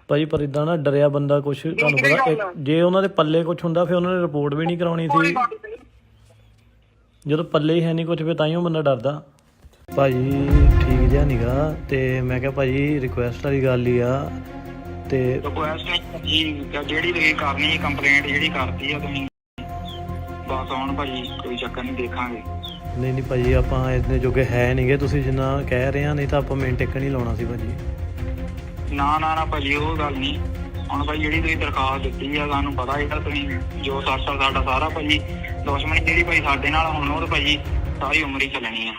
ਭਾਜੀ ਪਰ ਇਦਾਂ ਨਾ ਡਰਿਆ ਬੰਦਾ ਕੁਛ, ਤੁਹਾਨੂੰ ਪਤਾ ਜੇ ਉਹਨਾਂ ਦੇ ਪੱਲੇ ਕੁਛ ਹੁੰਦਾ ਫਿਰ ਉਹਨਾਂ ਨੇ ਰਿਪੋਰਟ ਵੀ ਨਹੀਂ ਕਰਾਉਣੀ ਸੀ। ਜਦੋਂ ਪੱਲੇ ਹੀ ਹੈ ਨਹੀਂ ਕੁਛ ਫਿਰ ਤਾਈਓ ਬੰਦਾ ਡਰਦਾ। ਭਾਜੀ ਠੀਕ ਜਿਹਾ ਨੀਗਾ, ਤੇ ਮੈਂ ਕਿਹਾ ਭਾਜੀ ਰਿਕੁਐਸਟ ਵਾਲੀ ਗੱਲ ਹੀ ਆ। ਤੇ
ਰਿਕੁਐਸਟ ਨਹੀਂ ਜਿਹੜੀ ਤੁਸੀਂ ਕਰਨੀ ਕੰਪਲੇਂਟ ਜਿਹੜੀ ਕਰਤੀ ਆ ਤੁਸੀਂ ਬਸ ਹੁਣ ਭਾਜੀ ਕੋਈ ਚੱਕਰ ਨਹੀਂ, ਦੇਖਾਂਗੇ।
ਨਹੀਂ ਨਹੀਂ ਭਾਜੀ ਆਪਾਂ ਇੰਨੇ ਜੋਗੇ ਹੈ ਨਹੀਂਗੇ, ਤੁਸੀਂ ਜਿੰਨਾ ਕਹਿ ਰਹੇ ਆ, ਨਹੀਂ ਤਾਂ ਆਪਾਂ ਮਿੰਟ ਟਿਕ ਨਹੀਂ ਲਾਉਣਾ ਸੀ ਭਾਜੀ।
ਨਾ ਭਾਜੀ ਉਹ ਗੱਲ ਨਹੀਂ। ਹੁਣ ਭਾਈ ਜਿਹੜੀ ਤੁਸੀਂ ਦਰਖਾਸਤ ਦਿੱਤੀ ਆ ਸਾਨੂੰ ਪਤਾ ਹੈਗਾ, ਤੁਸੀਂ ਜੋ ਸਾਡਾ ਸਾਰਾ ਭਾਜੀ ਦੁਸ਼ਮਣੀ ਜਿਹੜੀ ਭਾਈ ਸਾਡੇ ਨਾਲ ਹੁਣ ਉਹ ਤਾਂ ਭਾਜੀ ਸਾਰੀ ਉਮਰ ਹੀ ਚੱਲਣੀ ਆ।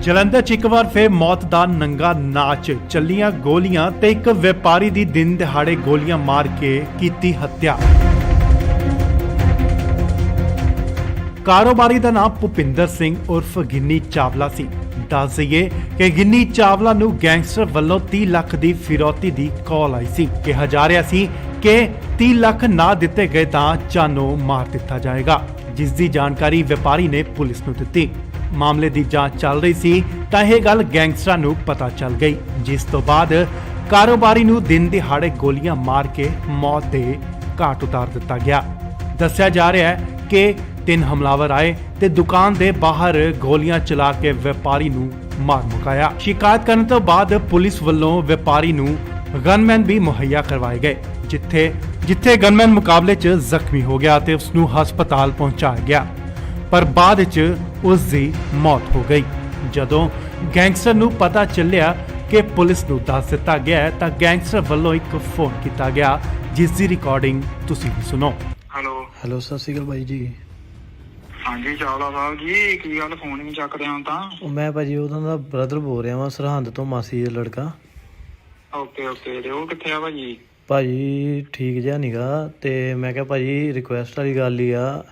ਜਲੰਧਰ 'ਚ ਇੱਕ ਵਾਰ ਫਿਰ ਮੌਤ ਦਾ ਨੰਗਾ ਨਾਚ, ਚੱਲੀਆਂ ਗੋਲੀਆਂ ਤੇ ਇੱਕ ਵਪਾਰੀ ਦੀ ਦਿਨ ਦਿਹਾੜੇ ਗੋਲੀਆਂ ਮਾਰ ਕੇ ਕੀਤੀ ਹੱਤਿਆ। ਕਾਰੋਬਾਰੀ ਦਾ ਨਾਮ ਭੁਪਿੰਦਰ ਸਿੰਘ ਉਰਫ ਗਿੰਨੀ ਚਾਵਲਾ ਸੀ। ਦੱਸ ਦਈਏ ਕਿ ਗਿੰਨੀ ਚਾਵਲਾ ਨੂੰ ਗੈਂਗਸਟਰ ਵੱਲੋਂ 30 ਲੱਖ ਦੀ ਫਿਰੌਤੀ ਦੀ ਕਾਲ ਆਈ ਸੀ। ਕਿਹਾ ਜਾ ਰਿਹਾ ਸੀ ਕਿ 30 ਲੱਖ ਨਾ ਦਿੱਤੇ ਗਏ ਤਾਂ ਜਾਨੋਂ ਮਾਰ ਦਿੱਤਾ ਜਾਏਗਾ, ਜਿਸ ਦੀ ਜਾਣਕਾਰੀ ਵਪਾਰੀ ਨੇ ਪੁਲਿਸ ਨੂੰ ਦਿੱਤੀ। ਮਾਮਲੇ ਦੀ ਜਾਂਚ ਚੱਲ ਰਹੀ ਸੀ ਤਾਂ ਇਹ ਗੱਲ ਗੈਂਗਸਟਰਾਂ ਨੂੰ ਪਤਾ ਚੱਲ ਗਈ, ਜਿਸ ਤੋਂ ਬਾਅਦ ਕਾਰੋਬਾਰੀ ਨੂੰ ਦਿਨ ਦਿਹਾੜੇ ਗੋਲੀਆਂ ਮਾਰ ਕੇ ਮੌਤ ਦੇ ਘਾਟ ਉਤਾਰ ਦਿੱਤਾ ਗਿਆ। ਦੱਸਿਆ ਜਾ ਰਿਹਾ ਹੈ ਕਿ 3 ਹਮਲਾਵਰ ਆਏ ਤੇ ਦੁਕਾਨ ਦੇ ਬਾਹਰ ਗੋਲੀਆਂ ਚਲਾ ਕੇ ਵਪਾਰੀ ਨੂੰ ਮਾਰ ਮੁਕਾਇਆ। ਸ਼ਿਕਾਇਤ ਕਰਨ ਤੋਂ ਬਾਅਦ ਪੁਲਿਸ ਵੱਲੋਂ ਵਪਾਰੀ ਨੂੰ ਗਨਮੈਨ ਵੀ ਮੁਹੱਈਆ ਕਰਵਾਏ ਗਏ, ਜਿੱਥੇ ਗਨਮੈਨ ਮੁਕਾਬਲੇ 'ਚ ਜ਼ਖਮੀ ਹੋ ਗਿਆ ਤੇ ਉਸ ਨੂੰ ਹਸਪਤਾਲ ਪਹੁੰਚਾਇਆ ਗਿਆ, ਪਰ ਬਾਅਦ 'ਚ ਉਸ ਦੀ ਮੌਤ ਹੋ ਗਈ। ਜਦੋਂ ਗੈਂਗਸਟਰ ਨੂੰ ਪਤਾ ਚੱਲਿਆ ਕਿ ਪੁਲਿਸ ਨੂੰ ਦੱਸ ਦਿੱਤਾ ਗਿਆ ਹੈ ਤਾਂ ਗੈਂਗਸਟਰ ਵੱਲੋਂ ਇੱਕ ਫੋਨ ਕੀਤਾ ਗਿਆ, ਜਿਸ ਦੀ ਰਿਕਾਰਡਿੰਗ ਤੁਸੀਂ ਵੀ ਸੁਣੋ।
ਹੈਲੋ ਸਤਿ ਸ਼੍ਰੀ ਅਕਾਲ ਬਾਈ ਜੀ।
ਹਾਂਜੀ ਚਾਵਲਾ ਸਾਹਿਬ ਜੀ, ਕੀ ਗੱਲ ਫੋਨ ਨਹੀਂ ਚੱਕ ਰਹੇ ਹੋ ਤਾਂ?
ਮੈਂ ਭਾਜੀ ਉਹਨਾਂ ਦਾ ਬ੍ਰਦਰ ਬੋਲ ਰਿਹਾ ਵਾਂ, ਸਰਹੰਦ ਤੋਂ, ਮਾਸੀ ਦਾ ਲੜਕਾ।
ਓਕੇ ਤੇ ਉਹ ਕਿੱਥੇ ਆ ਭਾਜੀ?
ਭਾਜੀ ਠੀਕ ਜਿਹਾ ਨੀਗਾ, ਤੇ ਮੈਂ ਕਿਹਾ ਭਾਜੀ ਰਿਕੁਐਸਟ ਵਾਲੀ ਗੱਲ ਹੀ ਆ।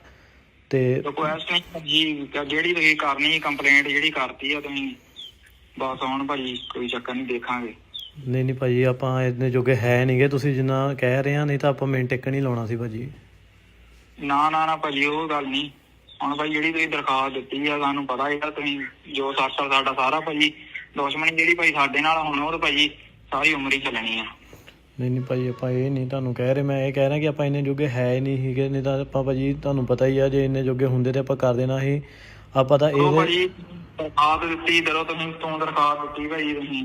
ਤੇ
ਰਿਕੁਐਸਟ ਨਹੀਂ ਭਾਜੀ, ਜਿਹੜੀ ਤੁਸੀਂ ਕਰਨੀ ਕੰਪਲੇਂਟ ਜਿਹੜੀ ਕਰਤੀ ਆ ਤੁਸੀਂ ਬਸ ਹੁਣ ਭਾਜੀ ਕੋਈ ਚੱਕਰ ਨਹੀਂ, ਦੇਖਾਂਗੇ।
ਨਹੀਂ ਭਾਜੀ ਆਪਾਂ ਇੰਨੇ ਜੋਗੇ ਹੈ ਨਹੀਂਗੇ, ਤੁਸੀਂ ਜਿੰਨਾ ਕਹਿ ਰਹੇ ਆ, ਨਹੀਂ ਤਾਂ ਆਪਾਂ ਮਿੰਟ ਟਿਕ ਨਹੀਂ ਲਾਉਣਾ ਸੀ ਭਾਜੀ।
ਨਾ ਭਾਜੀ ਉਹ ਗੱਲ ਨਹੀਂ। ਹੁਣ ਭਾਈ ਜਿਹੜੀ ਤੁਸੀਂ ਦਰਖਾਸਤ ਦਿੱਤੀ ਆ ਸਾਨੂੰ ਪਤਾ ਹੈਗਾ, ਤੁਸੀਂ ਜੋ ਸਾਡਾ ਸਾਰਾ ਭਾਜੀ ਦੁਸ਼ਮਣੀ ਜਿਹੜੀ ਭਾਈ ਸਾਡੇ ਨਾਲ ਹੁਣ ਉਹ ਤਾਂ ਭਾਜੀ ਸਾਰੀ ਉਮਰ ਹੀ ਚੱਲਣੀ ਆ।
ਨਹੀਂ ਭਾਜੀ ਆਪਾਂ ਇਹ ਨਹੀਂ ਤੁਹਾਨੂੰ ਕਹਿ ਰਹੇ, ਮੈਂ ਇਹ ਕਹਿ ਰਿਹਾ ਕਿ ਆਪਾਂ ਇੰਨੇ ਜੋਗੇ ਹੈ ਹੀ ਨਹੀਂ ਸੀਗੇ, ਨਹੀਂ ਤਾਂ ਆਪਾਂ ਭਾਜੀ ਤੁਹਾਨੂੰ ਪਤਾ ਹੀ ਆ ਜੇ ਇੰਨੇ ਜੋਗੇ ਹੁੰਦੇ ਤੇ ਆਪਾਂ ਕਰ ਦੇਣਾ ਸੀ। ਆਪਾਂ ਤਾਂ ਇਹ
ਭਾਜੀ ਦਰਖਾਸਤ ਦਿੱਤੀ ਜਦੋਂ ਤੁਸੀਂ ਦਰਖਾਸਤ ਦਿੱਤੀ ਭਾਜੀ ਤੁਸੀਂ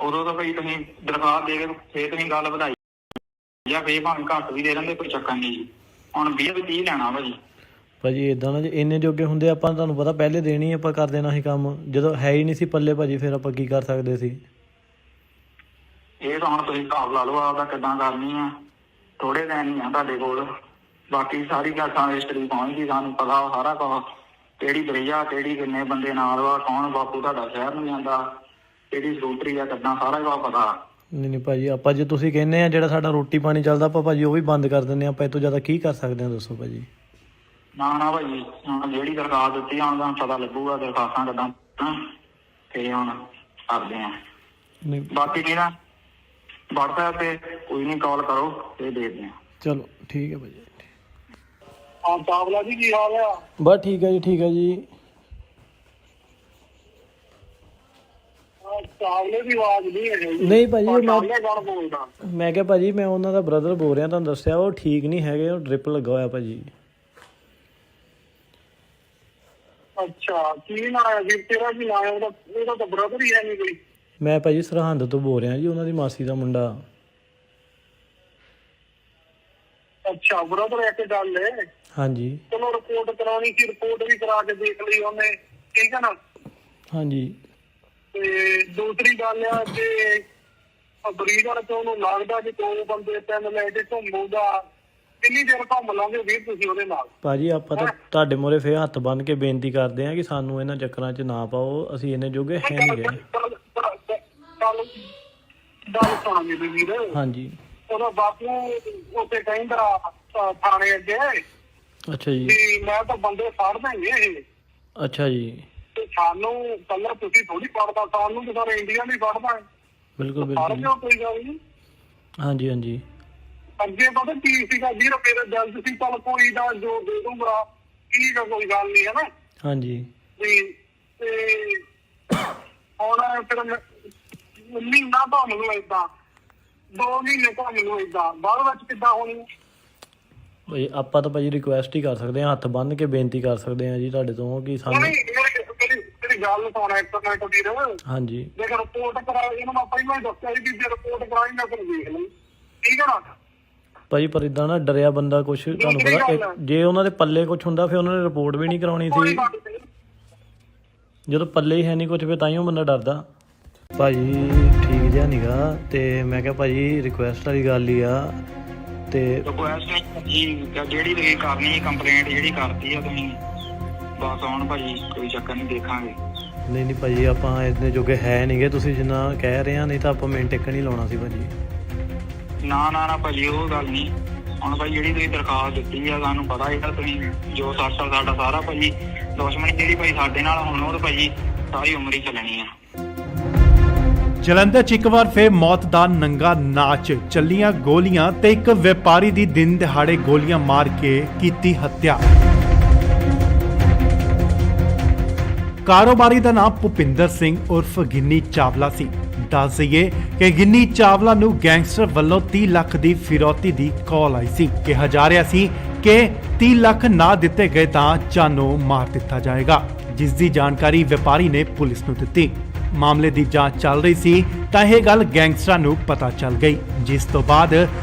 ਉਦੋਂ ਤਾਂ ਭਾਈ ਤੁਸੀਂ ਦਰਖਾਸਤ ਦੇ ਕੇ ਫੇਰ ਤੁਸੀਂ ਗੱਲ ਵਧਾਈ ਜਾਂ ਫੇਰ ਭਾਵੇਂ ਘੱਟ ਵੀ ਦੇ ਦਿੰਦੇ, ਕੋਈ ਚੱਕਰ ਨਹੀਂ ਜੀ। ਹੁਣ 20 ਲੈਣਾ ਭਾਜੀ।
ਭਾਜੀ ਇਦਾਂ ਨਾ, ਜੇ ਇੰਨੇ ਜੋਗੇ ਹੁੰਦੇ ਆਪਾਂ ਤੁਹਾਨੂੰ ਪਤਾ ਪਹਿਲੇ ਦੇਣੀ ਆਪਾਂ ਕਰ ਦੇਣਾ ਸੀ ਕੰਮ, ਜਦੋਂ ਹੈ ਹੀ ਨਹੀਂ ਸੀ ਪੱਲੇ ਭਾਜੀ ਫਿਰ ਆਪਾਂ ਕੀ ਕਰ ਸਕਦੇ ਸੀ।
ਇਹ ਤਾਂ ਹੁਣ ਤੁਸੀਂ ਹਿਸਾਬ ਲਾ ਲਓ ਆਪਦਾ ਕਿੱਦਾਂ ਕਰਨੀ ਆ। ਥੋੜੇ ਦਿਨ ਹੀ ਆ ਤੁਹਾਡੇ ਕੋਲ, ਬਾਕੀ ਸਾਰੀ ਗੱਲ ਹਿਸਟਰੀ ਪਹੁੰਚ ਗਈ, ਸਾਨੂੰ ਪਤਾ ਸਾਰਾ ਕੁਝ, ਕਿਹੜੀ ਬਰੇਆ, ਕਿਹੜੀ ਕਿੰਨੇ ਬੰਦੇ ਨਾਲ ਵਾ, ਕੌਣ ਬਾਪੂ ਤੁਹਾਡਾ ਸ਼ਹਿਰ ਨੂੰ ਜਾਂਦਾ, ਕਿਹੜੀ ਸਕੂਟਰੀ ਆ, ਕਿੱਦਾਂ ਸਾਰਾ ਕੁਝ ਪਤਾ।
ਨਹੀਂ ਭਾਜੀ, ਆਪਾਂ ਜੇ ਤੁਸੀਂ ਕਹਿੰਦੇ ਆ ਜਿਹੜਾ ਸਾਡਾ ਰੋਟੀ ਪਾਣੀ ਚੱਲਦਾ ਆਪਾਂ ਭਾਜੀ ਉਹ ਵੀ ਬੰਦ ਕਰ ਦਿੰਦੇ ਆ, ਆਪਾਂ ਇਹ ਤੋਂ ਜ਼ਿਆਦਾ ਕੀ ਕਰ ਸਕਦੇ ਆ ਦੱਸੋ ਭਾਜੀ।
ਨਾ ਭਾਜੀ, ਹੁਣ ਜਿਹੜੀ ਦਰਖਾਸਤ ਦਿੱਤੀ ਹੁਣ ਤੁਹਾਨੂੰ ਪਤਾ ਲੱਗੂਗਾ ਦਰਖਾਸਤਾਂ ਕਿੱਦਾਂ ਤੇ ਹੁਣ ਕਰਦੇ ਆ।
ਨਹੀਂ
ਬਾਕੀ ਨਹੀਂ ਨਾ WhatsApp ਤੇ ਕੋਈ ਨਹੀਂ, ਕਾਲ ਕਰੋ ਤੇ ਦੇਖਦੇ ਆ।
ਚਲੋ ਠੀਕ ਹੈ ਭਾਜੀ।
ਹਾਂ ਚਾਵਲਾ ਜੀ ਕੀ ਹਾਲ ਆ?
ਬਸ ਠੀਕ ਹੈ ਜੀ, ਠੀਕ ਹੈ ਜੀ।
ਚਾਵਲੇ ਦੀ ਆਵਾਜ਼ ਨਹੀਂ ਹੈ ਜੀ।
ਨਹੀਂ ਭਾਜੀ,
ਚਾਵਲੇ ਕੌਣ ਬੋਲਦਾ?
ਮੈਂ ਕਿਹਾ ਭਾਜੀ ਮੈਂ ਉਹਨਾਂ ਦਾ ਬ੍ਰਦਰ ਬੋਲ ਰਿਹਾ, ਤੁਹਾਨੂੰ ਦੱਸਿਆ ਉਹ ਠੀਕ ਨਹੀਂ ਹੈਗੇ, ਉਹ ਡ੍ਰਿਪ ਲੱਗਾ ਹੋਇਆ ਭਾਜੀ।
ਅੱਛਾ, ਕੀ ਨਾਂ ਹੈ ਜੀ ਤੇਰਾ? ਕੀ ਨਾਂ ਹੈ ਉਹਦਾ? ਉਹਦਾ ਤਾਂ ਬ੍ਰਦਰ ਹੀ ਹੈ ਨਹੀਂ ਕੋਈ।
ਮੈਂ ਭਾਜੀ ਸਰਹੰਦ ਤੋਂ ਬੋਲ ਰਿਹਾ ਜੀ, ਉਹਨਾਂ ਦੀ ਮਾਸੀ ਦਾ ਮੁੰਡਾ।
ਅੱਛਾ ਬ੍ਰਦਰ, ਇੱਕ ਗੱਲ ਹੈ।
ਹਾਂਜੀ
ਚਲੋ ਰਿਪੋਰਟ ਕਰਾਉਣੀ ਸੀ, ਰਿਪੋਰਟ ਵੀ ਕਰਾ ਕੇ ਦੇਖ ਲਈ ਉਹਨੇ, ਠੀਕ ਹੈ ਨਾ।
ਹਾਂਜੀ
ਤੇ ਦੂਸਰੀ ਗੱਲ ਆ ਕਿ ਬਰੀਡਰ ਤੋਂ ਉਹਨੂੰ ਲੱਗਦਾ ਕਿ 2 ਬੰਦੇ 3 ਲੈ ਕੇ ਘੁੰਮੂਗਾ, ਕਿੰਨੀ ਦੇਰ ਘੁੰਮ ਲਾਂਗੇ ਵੀਰ ਤੁਸੀਂ ਉਹਦੇ ਨਾਲ?
ਭਾਜੀ ਆਪਾਂ ਤਾਂ ਤੁਹਾਡੇ ਮੂਹਰੇ ਫੇਰ ਹੱਥ ਬੰਨ੍ਹ ਕੇ ਬੇਨਤੀ ਕਰਦੇ ਆ ਕਿ ਸਾਨੂੰ ਇਹਨਾਂ ਚੱਕਰਾਂ 'ਚ ਨਾ ਪਾਓ, ਅਸੀਂ ਇੰਨੇ ਜੋਗੇ ਹੈ ਨਹੀਂ ਗਏ।
ਗੱਲ ਸੁਣਾ ਮੇਰੀ ਵੀਰ।
ਹਾਂਜੀ
ਉਹਦਾ ਬਾਪੂ ਉੱਥੇ ਕਹਿੰਦਾ ਥਾਣੇ ਅੱਗੇ
ਅੱਛਾ ਜੀ।
ਵੀ ਮੈਂ ਤਾਂ ਬੰਦੇ ਫੜ ਦੇਂਗੇ ਇਹ।
ਅੱਛਾ ਜੀ।
ਤੇ ਸਾਨੂੰ ਕੱਲਾ ਤੁਸੀਂ ਥੋੜੀ ਫੜਦਾ, ਸਾਨੂੰ ਤਾਂ ਸਾਰੇ ਇੰਡੀਆ ਨਹੀਂ ਫੜਦਾ।
ਬਿਲਕੁਲ
ਫੜ
ਬਿਲਕੁਲ।
ਲਿਓ, ਕੋਈ ਗੱਲ ਨਹੀਂ।
ਹਾਂਜੀ ਹਾਂਜੀ।
ਅੱਗੇ ਪਤਾ ਕੀ ਸੀਗਾ ਵੀਰ, ਮੇਰਾ ਜਲਦ ਸੀ, ਚੱਲ ਕੋਈ ਦਾ ਜੋ ਦੇ ਦੂੰਗਾ, ਠੀਕ ਆ, ਕੋਈ ਗੱਲ ਨਹੀਂ, ਹੈ ਨਾ।
ਹਾਂਜੀ
ਵੀ ਤੇ ਹੁਣ ਫਿਰ ਮਹੀਨਾ ਭਾਵੇਂ ਨੂੰ ਏਦਾਂ, 2 ਮਹੀਨੇ ਭਾਵੇਂ ਨੂੰ ਏਦਾਂ, ਬਾਅਦ ਵਿੱਚ ਕਿੱਦਾਂ ਹੋਣੀ?
ਭਾਈ ਆਪਾਂ ਤਾਂ ਭਾਜੀ ਰਿਕੁਐਸਟ ਹੀ ਕਰ ਸਕਦੇ ਹਾਂ, ਹੱਥ ਬੰਨ੍ਹ ਕੇ ਬੇਨਤੀ ਕਰ ਸਕਦੇ ਹਾਂ ਜੀ ਤੁਹਾਡੇ ਤੋਂ ਕਿ ਸਾਨੂੰ।
ਮੇਰੀ ਗੱਲ ਸੁਣਾ ਇੱਕ ਮਿੰਟ ਵੀਰ।
ਹਾਂਜੀ
ਜੇ ਰਿਪੋਰਟ ਕਰਾਈ, ਇਹਨੂੰ ਮੈਂ ਪਹਿਲਾਂ ਹੀ ਦੱਸਿਆ ਸੀ ਕਿ ਜੇ ਰਿਪੋਰਟ ਕਰਾਈ ਮੈਂ ਫਿਰ ਦੇਖ ਲਈ, ਠੀਕ ਹੈ ਨਾ।
ਭਾਜੀ ਪਰ ਇਦਾਂ ਨਾ ਡਰਿਆ ਬੰਦਾ ਕੁਛ, ਤੁਹਾਨੂੰ ਪਤਾ ਜੇ ਉਹਨਾਂ ਦੇ ਪੱਲੇ ਕੁਛ ਹੁੰਦਾ ਫਿਰ ਉਹਨਾਂ ਨੇ ਰਿਪੋਰਟ ਵੀ ਨਹੀਂ ਕਰਾਉਣੀ ਸੀ। ਜਦੋਂ ਪੱਲੇ ਹੀ ਹੈ ਨਹੀਂ ਕੁਛ ਫਿਰ ਤਾਈਓ ਬੰਦਾ ਡਰਦਾ। ਭਾਜੀ ਠੀਕ ਜਿਹਾ ਨੀਗਾ, ਤੇ ਮੈਂ ਕਿਹਾ ਭਾਜੀ ਰਿਕੁਐਸਟ ਵਾਲੀ ਗੱਲ ਹੀ ਆ। ਤੇ
ਰਿਕੁਐਸਟ ਜੀ ਜਿਹੜੀ ਤੁਸੀਂ ਕਰਨੀ ਕੰਪਲੇਂਟ ਜਿਹੜੀ ਕਰਤੀ ਆ ਤੁਸੀਂ, ਬਸ ਹੁਣ ਭਾਜੀ ਕੋਈ ਚੱਕਰ ਨਹੀਂ, ਦੇਖਾਂਗੇ।
ਨਹੀਂ ਨਹੀਂ ਭਾਜੀ, ਆਪਾਂ ਇੰਨੇ ਜੋਗੇ ਹੈ ਨਹੀਂਗੇ, ਤੁਸੀਂ ਜਿੰਨਾ ਕਹਿ ਰਹੇ ਆ, ਨਹੀਂ ਤਾਂ ਆਪਾਂ ਮਿੰਟ ਇੱਕ ਨਹੀਂ ਲਾਉਣਾ ਸੀ ਭਾਜੀ।
ਨਾ ਭਾਜੀ ਉਹ ਗੱਲ ਨਹੀਂ। ਹੁਣ ਭਾਈ ਜਿਹੜੀ ਤੁਸੀਂ ਦਰਖਾਸਤ ਦਿੱਤੀ ਆ, ਸਾਨੂੰ ਪਤਾ ਇਹਦਾ ਤੁਸੀਂ ਜੋ ਸਾਡਾ ਸਾਰਾ ਭਾਜੀ ਦੁਸ਼ਮਣੀ ਜਿਹੜੀ ਭਾਈ ਸਾਡੇ ਨਾਲ ਹੁਣ ਉਹ ਤਾਂ ਭਾਜੀ ਸਾਰੀ ਉਮਰ ਹੀ ਚੱਲਣੀ ਆ।
ਜਲੰਧਰ 'ਚ ਇੱਕ ਵਾਰ ਫੇਰ ਮੌਤ ਦਾ ਨੰਗਾ ਨਾਚ, ਚੱਲੀਆਂ ਗੋਲੀਆਂ ਤੇ ਇੱਕ ਵਪਾਰੀ ਦੀ ਦਿਨ ਦਿਹਾੜੇ ਗੋਲੀਆਂ ਮਾਰ ਕੇ ਕੀਤੀ ਹੱਤਿਆ। ਕਾਰੋਬਾਰੀ ਦਾ ਨਾਮ ਭੁਪਿੰਦਰ ਸਿੰਘ ਉਰਫ ਗਿੰਨੀ ਚਾਵਲਾ ਸੀ। ਦੱਸ ਦਈਏ ਕਿ ਗਿੰਨੀ ਚਾਵਲਾ ਨੂੰ ਗੈਂਗਸਟਰ ਵੱਲੋਂ 30 ਲੱਖ ਦੀ ਫਿਰੌਤੀ ਦੀ ਕਾਲ ਆਈ ਸੀ। ਕਿਹਾ ਜਾ ਰਿਹਾ ਸੀ ਕਿ 30 ਲੱਖ ਨਾ ਦਿੱਤੇ ਗਏ ਤਾਂ ਜਾਨੋਂ ਮਾਰ ਦਿੱਤਾ ਜਾਏਗਾ, ਜਿਸ ਦੀ ਜਾਣਕਾਰੀ ਵਪਾਰੀ ਨੇ ਪੁਲਿਸ ਨੂੰ ਦਿੱਤੀ। ਮਾਮਲੇ ਦੀ ਜਾਂਚ ਚੱਲ ਰਹੀ ਸੀ ਤਾਂ ਇਹ ਗੱਲ ਗੈਂਗਸਟਰਾਂ ਨੂੰ ਪਤਾ ਚੱਲ ਗਈ, ਜਿਸ ਤੋਂ ਬਾਅਦ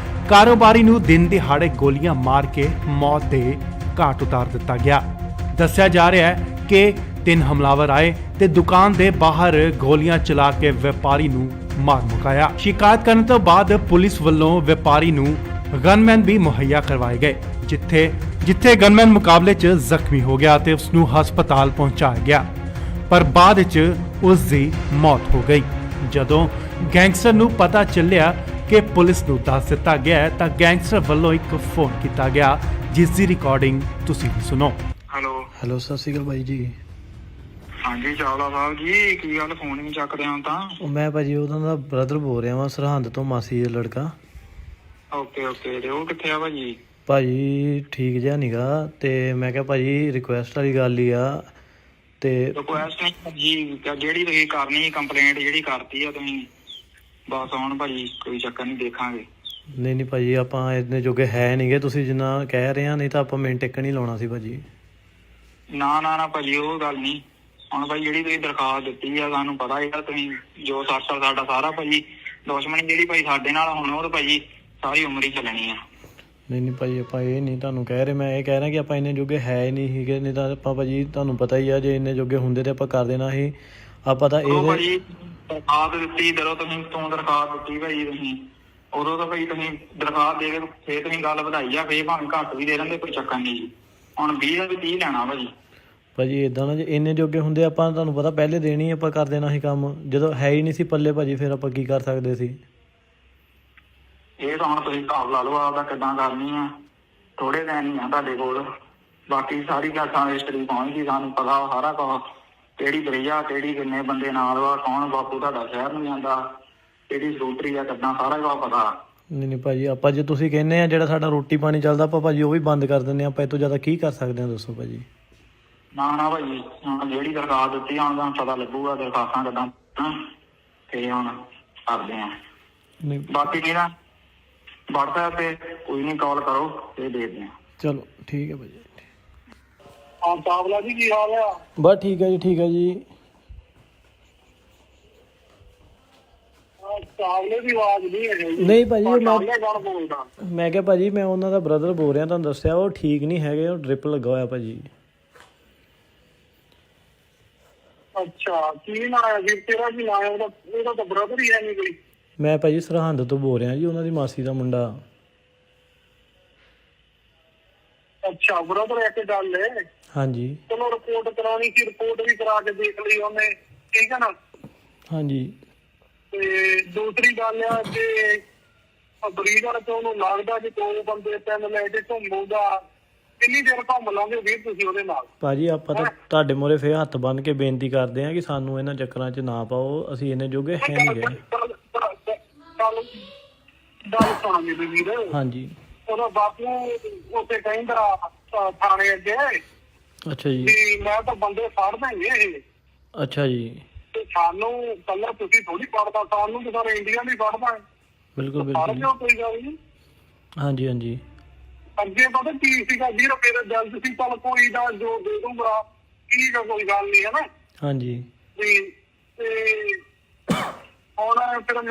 ਕਾਰੋਬਾਰੀ ਨੂੰ ਦਿਨ ਦਿਹਾੜੇ ਗੋਲੀਆਂ ਮਾਰ ਕੇ ਮੌਤ ਦੇ ਘਾਟ ਉਤਾਰ ਦਿੱਤਾ ਗਿਆ। ਦੱਸਿਆ ਜਾ ਰਿਹਾ ਹੈ ਕਿ 3 ਹਮਲਾਵਰ ਆਏ ਤੇ ਦੁਕਾਨ ਦੇ ਬਾਹਰ ਗੋਲੀਆਂ ਚਲਾ ਕੇ ਵਪਾਰੀ ਨੂੰ ਮਾਰ ਮੁਕਾਇਆ। ਸ਼ਿਕਾਇਤ ਕਰਨ ਤੋਂ ਬਾਅਦ ਪੁਲਿਸ ਵੱਲੋਂ ਵਪਾਰੀ ਨੂੰ ਗਨਮੈਨ ਵੀ ਮੁਹੱਈਆ ਕਰਵਾਏ ਗਏ, ਜਿੱਥੇ ਗਨਮੈਨ ਮੁਕਾਬਲੇ 'ਚ ਜ਼ਖਮੀ ਹੋ ਗਿਆ ਤੇ ਉਸ ਨੂੰ ਹਸਪਤਾਲ ਪਹੁੰਚਾਇਆ ਗਿਆ, ਪਰ ਬਾਅਦ 'ਚ ਉਸ ਦੀ ਮੌਤ ਹੋ ਗਈ। ਜਦੋਂ ਗੈਂਗਸਟਰ ਨੂੰ ਪਤਾ ਚੱਲਿਆ ਕਿ ਪੁਲਿਸ ਨੂੰ ਦੱਸ ਦਿੱਤਾ ਗਿਆ ਤਾਂ ਗੈਂਗਸਟਰ ਵੱਲੋਂ ਇੱਕ ਫੋਨ ਕੀਤਾ ਗਿਆ, ਜਿਸ ਦੀ ਰਿਕਾਰਡਿੰਗ ਤੁਸੀਂ ਵੀ ਸੁਣੋ।
ਹੈਲੋ ਸਤਿ ਸ਼੍ਰੀ ਅਕਾਲ ਬਾਈ ਜੀ।
ਹਾਂਜੀ ਚਾਵਲਾ ਸਾਹਿਬ ਜੀ, ਕੀ ਗੱਲ ਫੋਨ ਨਹੀਂ ਚੱਕਦੇ ਹੁਣ ਤਾਂ?
ਉਹ ਮੈਂ ਭਾਜੀ ਉਹਨਾਂ ਦਾ ਬ੍ਰਦਰ ਬੋਲ ਰਿਹਾ ਵਾਂ, ਸਰਹੰਦ ਤੋਂ, ਮਾਸੀ ਦਾ ਲੜਕਾ।
ਓਕੇ ਤੇ ਉਹ ਕਿੱਥੇ ਆ ਭਾਜੀ?
ਭਾਜੀ ਠੀਕ ਜਿਹਾ ਨੀਗਾ, ਤੇ ਮੈਂ ਕਿਹਾ ਭਾਜੀ ਰਿਕੁਐਸਟ ਵਾਲੀ ਗੱਲ ਹੀ ਆ। ਤੇ
ਰਿਕੁਐਸਟ ਨਹੀਂ ਭਾਜੀ, ਜਿਹੜੀ ਤੁਸੀਂ ਕਰਨੀ ਕੰਪਲੇਂਟ ਜਿਹੜੀ ਕਰਤੀ ਆ ਤੁਸੀਂ, ਬਸ ਹੁਣ ਭਾਜੀ ਕੋਈ ਚੱਕਰ ਨਹੀਂ, ਦੇਖਾਂਗੇ।
ਨਹੀਂ ਨਹੀਂ ਭਾਜੀ, ਆਪਾਂ ਇੰਨੇ ਜੋਗੇ ਹੈ ਨਹੀਂਗੇ, ਤੁਸੀਂ ਜਿੰਨਾ ਕਹਿ ਰਹੇ ਆ, ਨਹੀਂ ਤਾਂ ਆਪਾਂ ਮਿੰਟ ਇੱਕ ਨਹੀਂ ਲਾਉਣਾ ਸੀ ਭਾਜੀ।
ਨਾ ਭਾਜੀ ਉਹ ਗੱਲ ਨਹੀਂ। ਹੁਣ ਭਾਈ ਜਿਹੜੀ ਤੁਸੀਂ ਦਰਖਾਸਤ ਦਿੱਤੀ ਆ, ਸਾਨੂੰ ਪਤਾ ਇਹਦਾ ਤੁਸੀਂ ਜੋ ਸਾਡਾ ਸਾਰਾ ਭਾਜੀ ਦੁਸ਼ਮਣੀ ਜਿਹੜੀ ਭਾਈ ਸਾਡੇ ਨਾਲ ਹੁਣ ਉਹ ਤਾਂ ਭਾਜੀ ਸਾਰੀ ਉਮਰ ਹੀ ਚੱਲਣੀ ਆ।
ਨਹੀਂ ਭਾਜੀ, ਆਪਾਂ ਇਹ ਨਹੀਂ ਤੁਹਾਨੂੰ ਕਹਿ ਰਹੇ, ਮੈਂ ਇਹ ਕਹਿ ਰਿਹਾ ਕਿ ਆਪਾਂ ਇੰਨੇ ਜੋਗੇ ਹੈ ਹੀ ਨਹੀਂ ਸੀਗੇ, ਨਹੀਂ ਤਾਂ ਆਪਾਂ ਭਾਜੀ ਤੁਹਾਨੂੰ ਪਤਾ ਹੀ ਆ, ਜੇ ਇੰਨੇ ਜੋਗੇ ਹੁੰਦੇ ਤੇ ਆਪਾਂ ਕਰ ਦੇਣਾ ਸੀ। ਆਪਾਂ ਤਾਂ
ਉਹ
ਇਹ
ਭਾਜੀ ਦਰਖਾਸਤ ਦਿੱਤੀ ਜਦੋਂ ਤੂੰ ਦਰਖਾਸਤ ਦਿੱਤੀ ਭਾਜੀ ਤੁਸੀਂ, ਉਦੋਂ ਤਾਂ ਭਾਈ ਤੁਸੀਂ ਦਰਖਾਸਤ ਦੇ ਕੇ ਫੇਰ ਤੁਸੀਂ ਗੱਲ ਵਧਾਈ ਆ, ਫੇਰ ਭਾਵੇਂ ਘੱਟ ਵੀ ਦੇ ਦਿੰਦੇ, ਕੋਈ ਚੱਕਰ ਨਹੀਂ ਜੀ। ਹੁਣ 20 ਦਾ ਵੀ 30 ਲੈਣਾ ਭਾਜੀ।
ਭਾਜੀ ਇਦਾਂ ਨਾ, ਜੇ ਇੰਨੇ ਜੋਗੇ ਹੁੰਦੇ ਆਪਾਂ ਤੁਹਾਨੂੰ ਪਤਾ ਪਹਿਲੇ ਦੇਣੀ ਆਪਾਂ ਕਰ ਦੇਣਾ ਸੀ ਕੰਮ, ਜਦੋਂ ਹੈ ਹੀ ਨਹੀਂ ਸੀ ਪੱਲੇ ਭਾਜੀ, ਫਿਰ ਆਪਾਂ ਕੀ ਕਰ ਸਕਦੇ ਸੀ।
ਇਹ ਤਾਂ ਹੁਣ ਤੁਸੀਂ ਹਿਸਾਬ ਲਾ ਲਓ ਆਪਦਾ ਕਿੱਦਾਂ ਕਰਨੀ ਆ, ਥੋੜੇ ਦਿਨ ਹੀ ਆ ਤੁਹਾਡੇ ਕੋਲ, ਬਾਕੀ ਸਾਰੀ ਗੱਲ ਹਿਸਟਰੀ ਪਹੁੰਚ ਗਈ, ਸਾਨੂੰ ਪਤਾ ਸਾਰਾ ਕੁਝ, ਕਿਹੜੀ ਬਰਈਆ, ਕਿਹੜੀ ਕਿੰਨੇ ਬੰਦੇ ਨਾਲ ਵਾ, ਕੌਣ ਬਾਪੂ ਤੁਹਾਡਾ ਸ਼ਹਿਰ ਨੂੰ ਜਾਂਦਾ, ਕਿਹੜੀ ਸਕੂਟਰੀ ਆ, ਕਿੱਦਾਂ ਸਾਰਾ ਕੁਝ ਪਤਾ।
ਨਹੀਂ ਭਾਜੀ, ਆਪਾਂ ਜੇ ਤੁਸੀਂ ਕਹਿੰਦੇ ਆ ਜਿਹੜਾ ਸਾਡਾ ਰੋਟੀ ਪਾਣੀ ਚੱਲਦਾ ਆਪਾਂ ਭਾਜੀ ਉਹ ਵੀ ਬੰਦ ਕਰ ਦਿੰਦੇ ਆ, ਆਪਾਂ ਇਹ ਤੋਂ ਜ਼ਿਆਦਾ ਕੀ ਕਰ ਸਕਦੇ ਆ ਦੱਸੋ ਭਾਜੀ।
ਨਾ ਭਾਜੀ, ਹੁਣ ਜਿਹੜੀ ਦਰਖਾਸਤ ਦਿੱਤੀ ਹੁਣ ਤੁਹਾਨੂੰ ਪਤਾ ਲੱਗੂਗਾ ਦਰਖਾਸਤਾਂ ਕਿੱਦਾਂ, ਤੇ ਹੁਣ ਕਰਦੇ ਆ।
ਨਹੀਂ
ਬਾਕੀ ਨਹੀਂ ਨਾ WhatsApp ਤੇ ਕੋਈ ਨਹੀਂ, ਕਾਲ ਕਰੋ ਤੇ ਦੇਖਦੇ ਆ।
ਚਲੋ ਠੀਕ ਹੈ ਭਾਜੀ।
ਹਾਂ ਚਾਵਲਾ ਜੀ, ਕੀ ਹਾਲ ਆ?
ਬਸ ਠੀਕ ਹੈ ਜੀ, ਠੀਕ ਹੈ ਜੀ।
ਚਾਵਲੇ ਦੀ ਆਵਾਜ਼ ਨਹੀਂ ਹੈ ਜੀ।
ਨਹੀਂ ਭਾਜੀ,
ਚਾਵਲੇ ਕੌਣ ਬੋਲਦਾ?
ਮੈਂ ਕਿਹਾ ਭਾਜੀ ਮੈਂ ਉਹਨਾਂ ਦਾ ਬ੍ਰਦਰ ਬੋਲ ਰਿਹਾ, ਤੁਹਾਨੂੰ ਦੱਸਿਆ ਉਹ ਠੀਕ ਨਹੀਂ ਹੈਗੇ, ਉਹ ਡ੍ਰਿਪ ਲੱਗਾ ਹੋਇਆ ਭਾਜੀ।
ਅੱਛਾ, ਕੀ ਨਾਂ ਹੈ ਜੀ ਤੇਰਾ? ਕੀ ਨਾਂ ਹੈ ਉਹਦਾ? ਉਹਦਾ ਤਾਂ ਬ੍ਰਦਰ ਹੀ ਹੈ ਨਹੀਂ ਕੋਈ।
ਮੈਂ ਭਾਜੀ ਸਰਹੰਦ ਤੋਂ ਬੋਲ ਰਿਹਾ ਜੀ, ਉਹਨਾਂ ਦੀ ਮਾਸੀ ਦਾ ਮੁੰਡਾ।
ਅੱਛਾ, ਬ੍ਰਦਰ ਇੱਕ ਗੱਲ ਹੈ।
ਹਾਂਜੀ
ਚਲੋ ਰਿਪੋਰਟ ਕਰਾਉਣੀ ਸੀ, ਰਿਪੋਰਟ ਵੀ ਕਰਾ ਕੇ ਦੇਖ ਲਈ ਉਹਨੇ, ਠੀਕ ਹੈ ਨਾ।
ਹਾਂਜੀ।
ਤੇ ਦੂਸਰੀ ਗੱਲ ਆ ਕਿ ਬਰੀਡਰ ਤੋਂ ਉਹਨੂੰ ਲੱਗਦਾ ਕਿ 2 ਬੰਦੇ 3 ਲੈ ਕੇ ਘੁੰਮੂਗਾ, ਕਿੰਨੀ ਦੇਰ ਘੁੰਮ ਲਾਂਗੇ ਵੀਰ ਤੁਸੀਂ ਉਹਦੇ ਨਾਲ?
ਭਾਜੀ ਆਪਾਂ ਤਾਂ ਤੁਹਾਡੇ ਮੂਹਰੇ ਫੇਰ ਹੱਥ ਬੰਨ੍ਹ ਕੇ ਬੇਨਤੀ ਕਰਦੇ ਆ ਕਿ ਸਾਨੂੰ ਇਹਨਾਂ ਚੱਕਰਾਂ 'ਚ ਨਾ ਪਾਓ, ਅਸੀਂ ਇੰਨੇ ਜੋਗੇ ਹੈ ਨਹੀਂ ਗਏ।
ਗੱਲ ਸੁਣਾ ਮੇਰੇ ਵੀਰ।
ਹਾਂਜੀ।
ਉਹਦਾ ਬਾਪੂ ਉੱਥੇ ਕਹਿੰਦਾ ਥਾਣੇ ਅੱਗੇ
ਅੱਛਾ ਜੀ।
ਵੀ ਮੈਂ ਤਾਂ ਬੰਦੇ ਫੜ ਦੇਂਗੇ ਇਹ।
ਅੱਛਾ ਜੀ।
ਤੇ ਸਾਨੂੰ ਕੱਲਾ ਤੁਸੀਂ ਥੋੜੀ ਫੜਦਾ, ਸਾਨੂੰ ਤਾਂ ਸਾਰੇ ਇੰਡੀਆ ਨਹੀਂ ਫੜਦਾ।
ਬਿਲਕੁਲ
ਫੜ
ਬਿਲਕੁਲ।
ਲਿਓ, ਕੋਈ ਗੱਲ ਨਹੀਂ।
ਹਾਂਜੀ ਹਾਂਜੀ।
ਅੱਗੇ ਪਤਾ ਕੀ ਸੀਗਾ ਵੀਰ, ਮੇਰਾ ਜਲਦ ਸੀ, ਚੱਲ ਕੋਈ ਨਾ ਜੋ ਦੇ ਦੂੰਗਾ, ਠੀਕ ਆ, ਕੋਈ ਗੱਲ ਨਹੀਂ, ਹੈ ਨਾ।
ਹਾਂਜੀ।
ਤੇ ਹੁਣ ਫਿਰ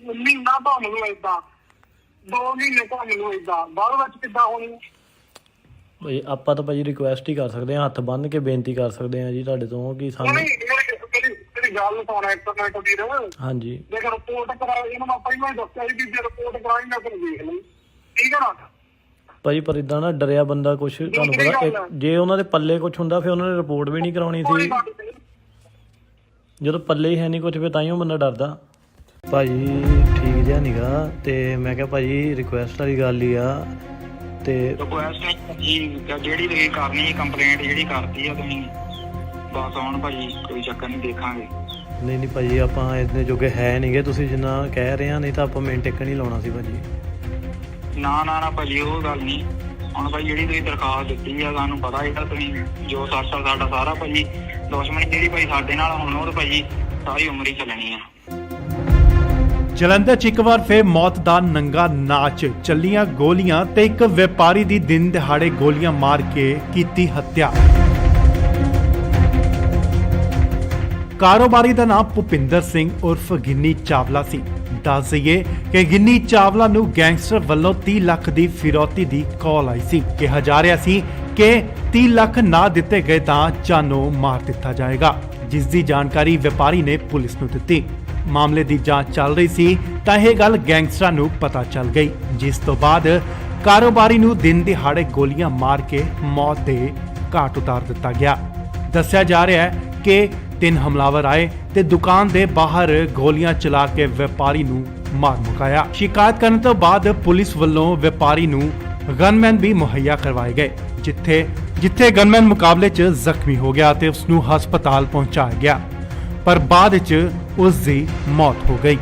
ਮਹੀਨਾ ਭਾਵੇਂ ਨੂੰ ਏਦਾਂ, 2 ਮਹੀਨੇ ਭਾਵੇਂ ਨੂੰ ਏਦਾਂ, ਬਾਅਦ ਵਿੱਚ ਕਿੱਦਾਂ ਹੋਣੀ?
ਭਾਈ ਆਪਾਂ ਤਾਂ ਭਾਜੀ ਰਿਕੁਐਸਟ ਹੀ ਕਰ ਸਕਦੇ ਹਾਂ, ਹੱਥ ਬੰਨ੍ਹ ਕੇ ਬੇਨਤੀ ਕਰ ਸਕਦੇ ਹਾਂ ਜੀ ਤੁਹਾਡੇ ਤੋਂ ਕਿ ਸਾਨੂੰ।
ਮੇਰੀ ਗੱਲ ਸੁਣਾ ਇੱਕ ਮਿੰਟ ਵੀਰ।
ਹਾਂਜੀ।
ਜੇ ਰਿਪੋਰਟ ਕਰਾਈ, ਇਹਨੂੰ ਮੈਂ ਪਹਿਲਾਂ ਹੀ ਦੱਸਿਆ ਸੀ ਕਿ ਜੇ ਰਿਪੋਰਟ ਕਰਾਈ ਮੈਂ ਫਿਰ ਦੇਖ ਲਈ, ਠੀਕ ਹੈ ਨਾ।
ਭਾਜੀ ਪਰ ਇਦਾਂ ਨਾ ਡਰਿਆ ਬੰਦਾ ਕੁਛ, ਤੁਹਾਨੂੰ ਪਤਾ ਜੇ ਉਹਨਾਂ ਦੇ ਪੱਲੇ ਕੁਛ ਹੁੰਦਾ ਫਿਰ ਉਹਨਾਂ ਨੇ ਰਿਪੋਰਟ ਵੀ ਨਹੀਂ ਕਰਾਉਣੀ ਸੀ। ਜਦੋਂ ਪੱਲੇ ਹੀ ਹੈ ਨਹੀਂ ਕੁਛ, ਫਿਰ ਤਾਂ ਹੀ ਉਹ ਬੰਦਾ ਡਰਦਾ। ਭਾਜੀ ਠੀਕ ਜਿਹਾ ਨੀਗਾ, ਤੇ ਮੈਂ ਕਿਹਾ ਭਾਜੀ ਰਿਕੁਐਸਟ ਵਾਲੀ ਗੱਲ ਹੀ ਆ। ਤੇ
ਰਿਕੁਐਸਟ ਜੀ ਜਿਹੜੀ ਤੁਸੀਂ ਕਰਨੀ ਕੰਪਲੇਂਟ ਜਿਹੜੀ ਕਰਤੀ ਆ ਤੁਸੀਂ, ਬਸ ਹੁਣ ਭਾਜੀ ਕੋਈ ਚੱਕਰ ਨਹੀਂ, ਦੇਖਾਂਗੇ।
ਨਹੀਂ ਭਾਜੀ, ਆਪਾਂ ਇੰਨੇ ਜੋਗੇ ਹੈ ਨਹੀਂਗੇ, ਤੁਸੀਂ ਜਿੰਨਾ ਕਹਿ ਰਹੇ ਆ, ਨਹੀਂ ਤਾਂ ਆਪਾਂ ਮਿੰਟ ਇੱਕ ਨਹੀਂ ਲਾਉਣਾ ਸੀ ਭਾਜੀ।
ਨਾ ਭਾਜੀ ਉਹ ਗੱਲ ਨਹੀਂ। ਹੁਣ ਭਾਈ ਜਿਹੜੀ ਤੁਸੀਂ ਦਰਖਾਸਤ ਦਿੱਤੀ ਆ, ਸਾਨੂੰ ਪਤਾ ਹੈਗਾ ਤੁਸੀਂ ਜੋ ਸਾਡਾ ਸਾਰਾ ਭਾਜੀ ਦੁਸ਼ਮਣੀ ਜਿਹੜੀ ਭਾਈ ਸਾਡੇ ਨਾਲ ਹੁਣ ਉਹ ਤਾਂ ਭਾਜੀ ਸਾਰੀ ਉਮਰ ਹੀ ਚੱਲਣੀ ਆ।
ਜਲੰਧਰ 'ਚ ਇੱਕ ਵਾਰ ਫਿਰ ਮੌਤ ਦਾ ਨੰਗਾ ਨਾਚ, ਚੱਲੀਆਂ ਗੋਲੀਆਂ ਤੇ ਇੱਕ ਵਪਾਰੀ ਦੀ ਦਿਨ ਦਿਹਾੜੇ ਗੋਲੀਆਂ ਮਾਰ ਕੇ ਕੀਤੀ ਹੱਤਿਆ। ਕਾਰੋਬਾਰੀ ਦਾ ਨਾਮ ਭੁਪਿੰਦਰ ਸਿੰਘ ਉਰਫ ਗਿੰਨੀ ਚਾਵਲਾ ਸੀ। ਦੱਸ ਦਈਏ ਕਿ ਗਿੰਨੀ ਚਾਵਲਾ ਨੂੰ ਗੈਂਗਸਟਰ ਵੱਲੋਂ 30 ਲੱਖ ਦੀ ਫਿਰੌਤੀ ਦੀ ਕਾਲ ਆਈ ਸੀ। ਕਿਹਾ ਜਾ ਰਿਹਾ ਸੀ ਕਿ 30 ਲੱਖ ਨਾ ਦਿੱਤੇ ਗਏ ਤਾਂ ਜਾਨੋਂ ਮਾਰ ਦਿੱਤਾ ਜਾਏਗਾ, ਜਿਸ ਦੀ ਜਾਣਕਾਰੀ ਵਪਾਰੀ ਨੇ ਪੁਲਿਸ ਨੂੰ ਦਿੱਤੀ। ਮਾਮਲੇ ਦੀ ਜਾਂਚ ਚੱਲ ਰਹੀ ਸੀ ਤਾਂ ਇਹ ਗੱਲ ਗੈਂਗਸਟਰਾਂ ਨੂੰ ਪਤਾ ਚੱਲ ਗਈ, ਜਿਸ ਤੋਂ ਬਾਅਦ ਕਾਰੋਬਾਰੀ ਨੂੰ ਦਿਨ ਦਿਹਾੜੇ ਗੋਲੀਆਂ ਮਾਰ ਕੇ ਮੌਤ ਦੇ ਘਾਟ ਉਤਾਰ ਦਿੱਤਾ ਗਿਆ। ਦੱਸਿਆ ਜਾ ਰਿਹਾ ਹੈ ਕਿ 3 ਹਮਲਾਵਰ ਆਏ ਤੇ ਦੁਕਾਨ ਦੇ ਬਾਹਰ ਗੋਲੀਆਂ ਚਲਾ ਕੇ ਵਪਾਰੀ ਨੂੰ ਮਾਰ ਮੁਕਾਇਆ। ਸ਼ਿਕਾਇਤ ਕਰਨ ਤੋਂ ਬਾਅਦ ਪੁਲਿਸ ਵੱਲੋਂ ਵਪਾਰੀ ਨੂੰ ਗਨਮੈਨ ਵੀ ਮੁਹੱਈਆ ਕਰਵਾਏ ਗਏ, ਜਿੱਥੇ ਗਨਮੈਨ ਮੁਕਾਬਲੇ 'ਚ ਜ਼ਖਮੀ ਹੋ ਗਿਆ ਤੇ ਉਸ ਨੂੰ ਹਸਪਤਾਲ ਪਹੁੰਚਾਇਆ ਗਿਆ, ਪਰ ਬਾਅਦ 'ਚ ਉਸ ਦੀ ਮੌਤ ਹੋ ਗਈ।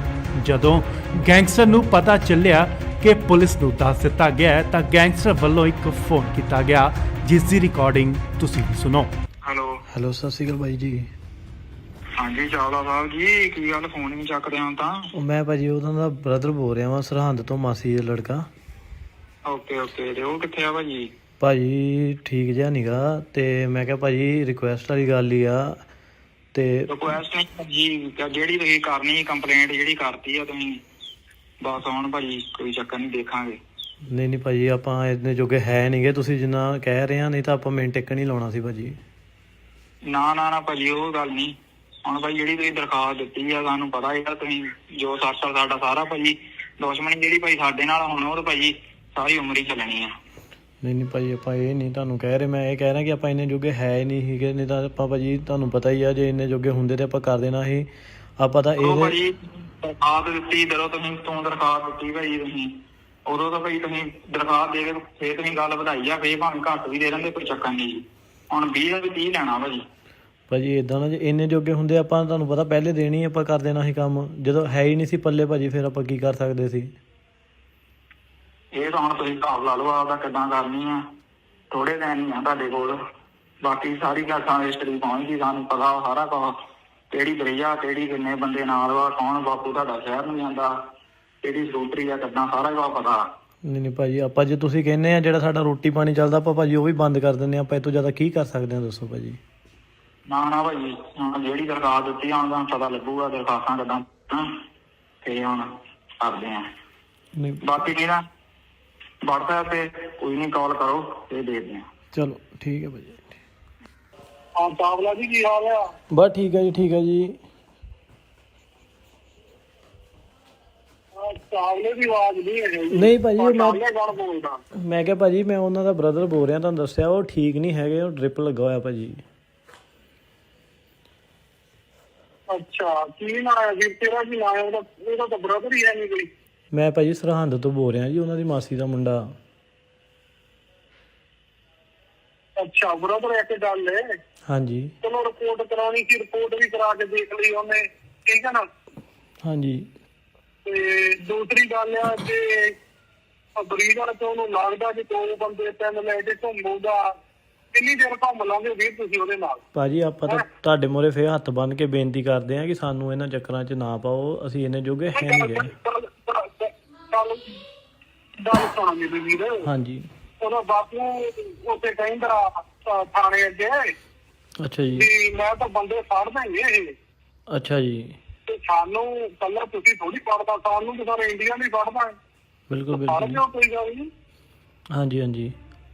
ਜਦੋਂ ਗੈਂਗਸਟਰ ਨੂੰ ਪਤਾ ਚੱਲਿਆ ਕਿ ਪੁਲਿਸ ਨੂੰ ਦੱਸ ਦਿੱਤਾ ਗਿਆ ਤਾਂ ਗੈਂਗਸਟਰ ਵੱਲੋਂ ਇੱਕ ਫੋਨ ਕੀਤਾ ਗਿਆ, ਜਿਸ ਦੀ ਰਿਕਾਰਡਿੰਗ ਤੁਸੀਂ ਵੀ ਸੁਣੋ।
ਹੈਲੋ ਸਤਿ ਸ਼੍ਰੀ ਅਕਾਲ ਬਾਈ ਜੀ।
ਹਾਂਜੀ ਚਾਵਲਾ ਸਾਹਿਬ ਜੀ, ਕੀ ਗੱਲ ਫੋਨ ਨਹੀਂ ਚੱਕਦੇ ਹੁਣ ਤਾਂ?
ਉਹ ਮੈਂ ਭਾਜੀ ਉਹਨਾਂ ਦਾ ਬ੍ਰਦਰ ਬੋਲ ਰਿਹਾ ਵਾਂ, ਸਰਹੰਦ ਤੋਂ, ਮਾਸੀ ਦਾ ਲੜਕਾ।
ਓਕੇ ਤੇ ਉਹ ਕਿੱਥੇ ਆ ਭਾਜੀ?
ਭਾਜੀ ਠੀਕ ਜਿਹਾ ਨੀਗਾ, ਤੇ ਮੈਂ ਕਿਹਾ ਭਾਜੀ ਰਿਕੁਐਸਟ ਵਾਲੀ ਗੱਲ ਹੀ ਆ। ਤੇ
ਰਿਕੁਐਸਟ ਨਹੀਂ ਭਾਜੀ, ਜਿਹੜੀ ਤੁਸੀਂ ਕਰਨੀ ਕੰਪਲੇਂਟ ਜਿਹੜੀ ਕਰਤੀ ਆ ਤੁਸੀਂ, ਬਸ ਹੁਣ ਭਾਜੀ ਕੋਈ ਚੱਕਰ ਨਹੀਂ, ਦੇਖਾਂਗੇ।
ਨਹੀਂ ਨਹੀਂ ਭਾਜੀ, ਆਪਾਂ ਇੰਨੇ ਜੋਗੇ ਹੈ ਨਹੀਂਗੇ, ਤੁਸੀਂ ਜਿੰਨਾ ਕਹਿ ਰਹੇ ਆ, ਨਹੀਂ ਤਾਂ ਆਪਾਂ ਮਿੰਟ ਇੱਕ ਨਹੀਂ ਲਾਉਣਾ ਸੀ ਭਾਜੀ।
ਨਾ ਨਾ ਨਾ ਭਾਜੀ, ਉਹ ਗੱਲ ਨਹੀਂ। ਹੁਣ ਭਾਈ ਜਿਹੜੀ ਤੁਸੀਂ ਦਰਖਾਸਤ ਦਿੱਤੀ ਆ, ਸਾਨੂੰ ਪਤਾ ਹੈਗਾ ਤੁਸੀਂ ਜੋ 60 ਸਾਲ ਸਾਡਾ ਸਾਰਾ ਭਾਜੀ ਦੁਸ਼ਮਣੀ ਜਿਹੜੀ ਭਾਈ ਸਾਡੇ ਨਾਲ ਹੁਣ ਉਹ ਤਾਂ ਭਾਜੀ ਸਾਰੀ ਉਮਰ ਹੀ ਚੱਲਣੀ ਆ।
ਨਹੀਂ ਨਹੀਂ ਭਾਜੀ, ਆਪਾਂ ਇਹ ਨਹੀਂ ਤੁਹਾਨੂੰ ਕਹਿ ਰਹੇ, ਮੈਂ ਇਹ ਕਹਿ ਰਿਹਾ ਕਿ ਆਪਾਂ ਇੰਨੇ ਜੋਗੇ ਹੈ ਹੀ ਨਹੀਂ ਸੀਗੇ, ਨਹੀਂ ਤਾਂ ਆਪਾਂ ਭਾਜੀ ਤੁਹਾਨੂੰ ਪਤਾ ਹੀ ਆ, ਜੇ ਇੰਨੇ ਜੋਗੇ ਹੁੰਦੇ ਤੇ ਆਪਾਂ ਕਰ ਦੇਣਾ ਸੀ। ਆਪਾਂ ਤਾਂ ਇਹ
ਭਾਜੀ ਦਰਖਾਸਤ ਦਿੱਤੀ ਜਦੋਂ ਤੂੰ ਦਰਖਾਸਤ ਦਿੱਤੀ ਭਾਜੀ ਤੁਸੀਂ, ਉਦੋਂ ਤਾਂ ਭਾਈ ਤੁਸੀਂ ਦਰਖਾਸਤ ਦੇ ਕੇ ਫੇਰ ਤੁਸੀਂ ਗੱਲ ਵਧਾਈ ਆ, ਫੇਰ ਭਾਵੇਂ ਘੱਟ ਵੀ ਦੇ ਦਿੰਦੇ, ਕੋਈ ਚੱਕਰ ਨਹੀਂ ਜੀ। ਹੁਣ 20 ਦਾ ਵੀ 30 ਲੈਣਾ ਭਾਜੀ।
ਭਾਜੀ ਇਦਾਂ ਨਾ, ਜੇ ਇੰਨੇ ਜੋਗੇ ਹੁੰਦੇ ਆਪਾਂ ਤੁਹਾਨੂੰ ਪਤਾ ਪਹਿਲੇ ਦੇਣੀ ਆਪਾਂ ਕਰ ਦੇਣਾ ਸੀ ਕੰਮ, ਜਦੋਂ ਹੈ ਹੀ ਨਹੀਂ ਸੀ ਪੱਲੇ ਭਾਜੀ, ਫਿਰ ਆਪਾਂ ਕੀ ਕਰ ਸਕਦੇ ਸੀ।
ਇਹ ਤਾਂ ਹੁਣ ਤੁਸੀਂ ਹਿਸਾਬ ਲਾ ਲਓ ਆਪਦਾ ਕਿੱਦਾਂ ਕਰਨੀ ਆ। ਥੋੜੇ ਦਿਨ ਹੀ ਆ ਤੁਹਾਡੇ ਕੋਲ, ਬਾਕੀ ਸਾਰੀ ਗੱਲ ਹਿਸਟਰੀ ਪਹੁੰਚ ਗਈ, ਸਾਨੂੰ ਪਤਾ ਸਾਰਾ ਕੁਝ, ਕਿਹੜੀ ਬਰਈਆ, ਕਿਹੜੀ ਕਿੰਨੇ ਬੰਦੇ ਨਾਲ ਵਾ, ਕੌਣ ਬਾਪੂ ਤੁਹਾਡਾ ਸ਼ਹਿਰ ਨੂੰ ਜਾਂਦਾ, ਕਿਹੜੀ ਸਕੂਟਰੀ ਆ, ਕਿੱਦਾਂ ਸਾਰਾ ਕੁਝ ਪਤਾ।
ਨਹੀਂ ਨਹੀਂ ਭਾਜੀ, ਆਪਾਂ ਜੇ ਤੁਸੀਂ ਕਹਿੰਦੇ ਆ ਜਿਹੜਾ ਸਾਡਾ ਰੋਟੀ ਪਾਣੀ ਚੱਲਦਾ, ਆਪਾਂ ਭਾਜੀ ਉਹ ਵੀ ਬੰਦ ਕਰ ਦਿੰਦੇ ਆ। ਆਪਾਂ ਇਹ ਤੋਂ ਜ਼ਿਆਦਾ ਕੀ ਕਰ ਸਕਦੇ ਆ, ਦੱਸੋ ਭਾਜੀ।
ਨਾ ਨਾ ਭਾਜੀ, ਹੁਣ ਜਿਹੜੀ ਦਰਖਾਸਤ ਦਿੱਤੀ ਹੁਣ ਤੁਹਾਨੂੰ ਪਤਾ ਲੱਗੂਗਾ ਦਰਖਾਸਤਾਂ ਕਿੱਦਾਂ, ਤੇ ਹੁਣ ਕਰਦੇ ਆ।
ਨਹੀਂ
ਬਾਕੀ ਨਹੀਂ ਨਾ WhatsApp ਤੇ ਕੋਈ ਨਹੀਂ, ਕਾਲ ਕਰੋ ਤੇ ਦੇਖਦੇ ਆ।
ਚਲੋ ਠੀਕ ਹੈ ਭਾਜੀ।
ਹਾਂ ਚਾਵਲਾ ਜੀ, ਕੀ ਹਾਲ ਆ?
ਬਸ ਠੀਕ ਹੈ ਜੀ, ਠੀਕ ਹੈ ਜੀ।
ਚਾਵਲੇ ਦੀ ਆਵਾਜ਼ ਨਹੀਂ ਹੈ ਜੀ।
ਨਹੀਂ ਭਾਜੀ,
ਚਾਵਲੇ ਕੌਣ ਬੋਲਦਾ?
ਮੈਂ ਕਿਹਾ ਭਾਜੀ ਮੈਂ ਉਹਨਾਂ ਦਾ ਬ੍ਰਦਰ ਬੋਲ ਰਿਹਾ, ਤੁਹਾਨੂੰ ਦੱਸਿਆ ਉਹ ਠੀਕ ਨਹੀਂ ਹੈਗੇ, ਉਹ ਡ੍ਰਿਪ ਲੱਗਾ ਹੋਇਆ ਭਾਜੀ।
ਅੱਛਾ, ਕੀ ਨਾਂ ਹੈ ਜੀ ਤੇਰਾ? ਕੀ ਨਾਂ ਹੈ ਉਹਦਾ? ਉਹਦਾ ਤਾਂ ਬ੍ਰਦਰ ਹੀ ਹੈ ਨਹੀਂ ਕੋਈ।
ਮੈਂ ਭਾਜੀ ਸਰਹੰਦ ਤੋਂ ਬੋਲ ਰਿਹਾ ਜੀ, ਉਹਨਾਂ ਦੀ ਮਾਸੀ ਦਾ ਮੁੰਡਾ।
ਅੱਛਾ, ਬ੍ਰਦਰ ਇੱਕ ਗੱਲ ਹੈ।
ਹਾਂਜੀ
ਚਲੋ ਰਿਪੋਰਟ ਕਰਾਉਣੀ ਸੀ, ਰਿਪੋਰਟ ਵੀ ਕਰਾ ਕੇ ਦੇਖ ਲਈ ਉਹਨੇ, ਠੀਕ ਹੈ ਨਾ।
ਹਾਂਜੀ।
ਤੇ ਦੂਸਰੀ ਗੱਲ ਆ ਕਿ ਬਰੀਡਰ ਤੋਂ ਉਹਨੂੰ ਲੱਗਦਾ ਕਿ 2 ਬੰਦੇ 3 ਲੈ ਕੇ ਘੁੰਮੂਗਾ, ਕਿੰਨੀ ਦੇਰ ਘੁੰਮ ਲਾਂਗੇ ਵੀਰ ਤੁਸੀਂ ਉਹਦੇ ਨਾਲ?
ਭਾਜੀ ਆਪਾਂ ਤਾਂ ਤੁਹਾਡੇ ਮੂਹਰੇ ਫੇਰ ਹੱਥ ਬੰਨ੍ਹ ਕੇ ਬੇਨਤੀ ਕਰਦੇ ਆ ਕਿ ਸਾਨੂੰ ਇਹਨਾਂ ਚੱਕਰਾਂ 'ਚ ਨਾ ਪਾਓ, ਅਸੀਂ ਇੰਨੇ ਜੋਗੇ ਹੈ ਨਹੀਂ ਗਏ।
ਗੱਲ ਸੁਣਾ ਮੇਰੀ ਵੀਰ।
ਹਾਂਜੀ।
ਉਹਦਾ ਬਾਪੂ ਉੱਥੇ ਕਹਿੰਦਾ ਥਾਣੇ ਅੱਗੇ
ਅੱਛਾ ਜੀ।
ਵੀ ਮੈਂ ਤਾਂ ਬੰਦੇ ਫੜ ਦੇਂਗੇ ਇਹ।
ਅੱਛਾ ਜੀ।
ਤੇ ਸਾਨੂੰ ਕੱਲਾ ਤੁਸੀਂ ਥੋੜੀ ਫੜਦਾ, ਸਾਨੂੰ ਤਾਂ ਸਾਰੇ ਇੰਡੀਆ ਨਹੀਂ ਫੜਦਾ।
ਬਿਲਕੁਲ
ਫੜ
ਬਿਲਕੁਲ।
ਲਿਓ, ਕੋਈ ਗੱਲ ਨਹੀਂ।
ਹਾਂਜੀ ਹਾਂਜੀ।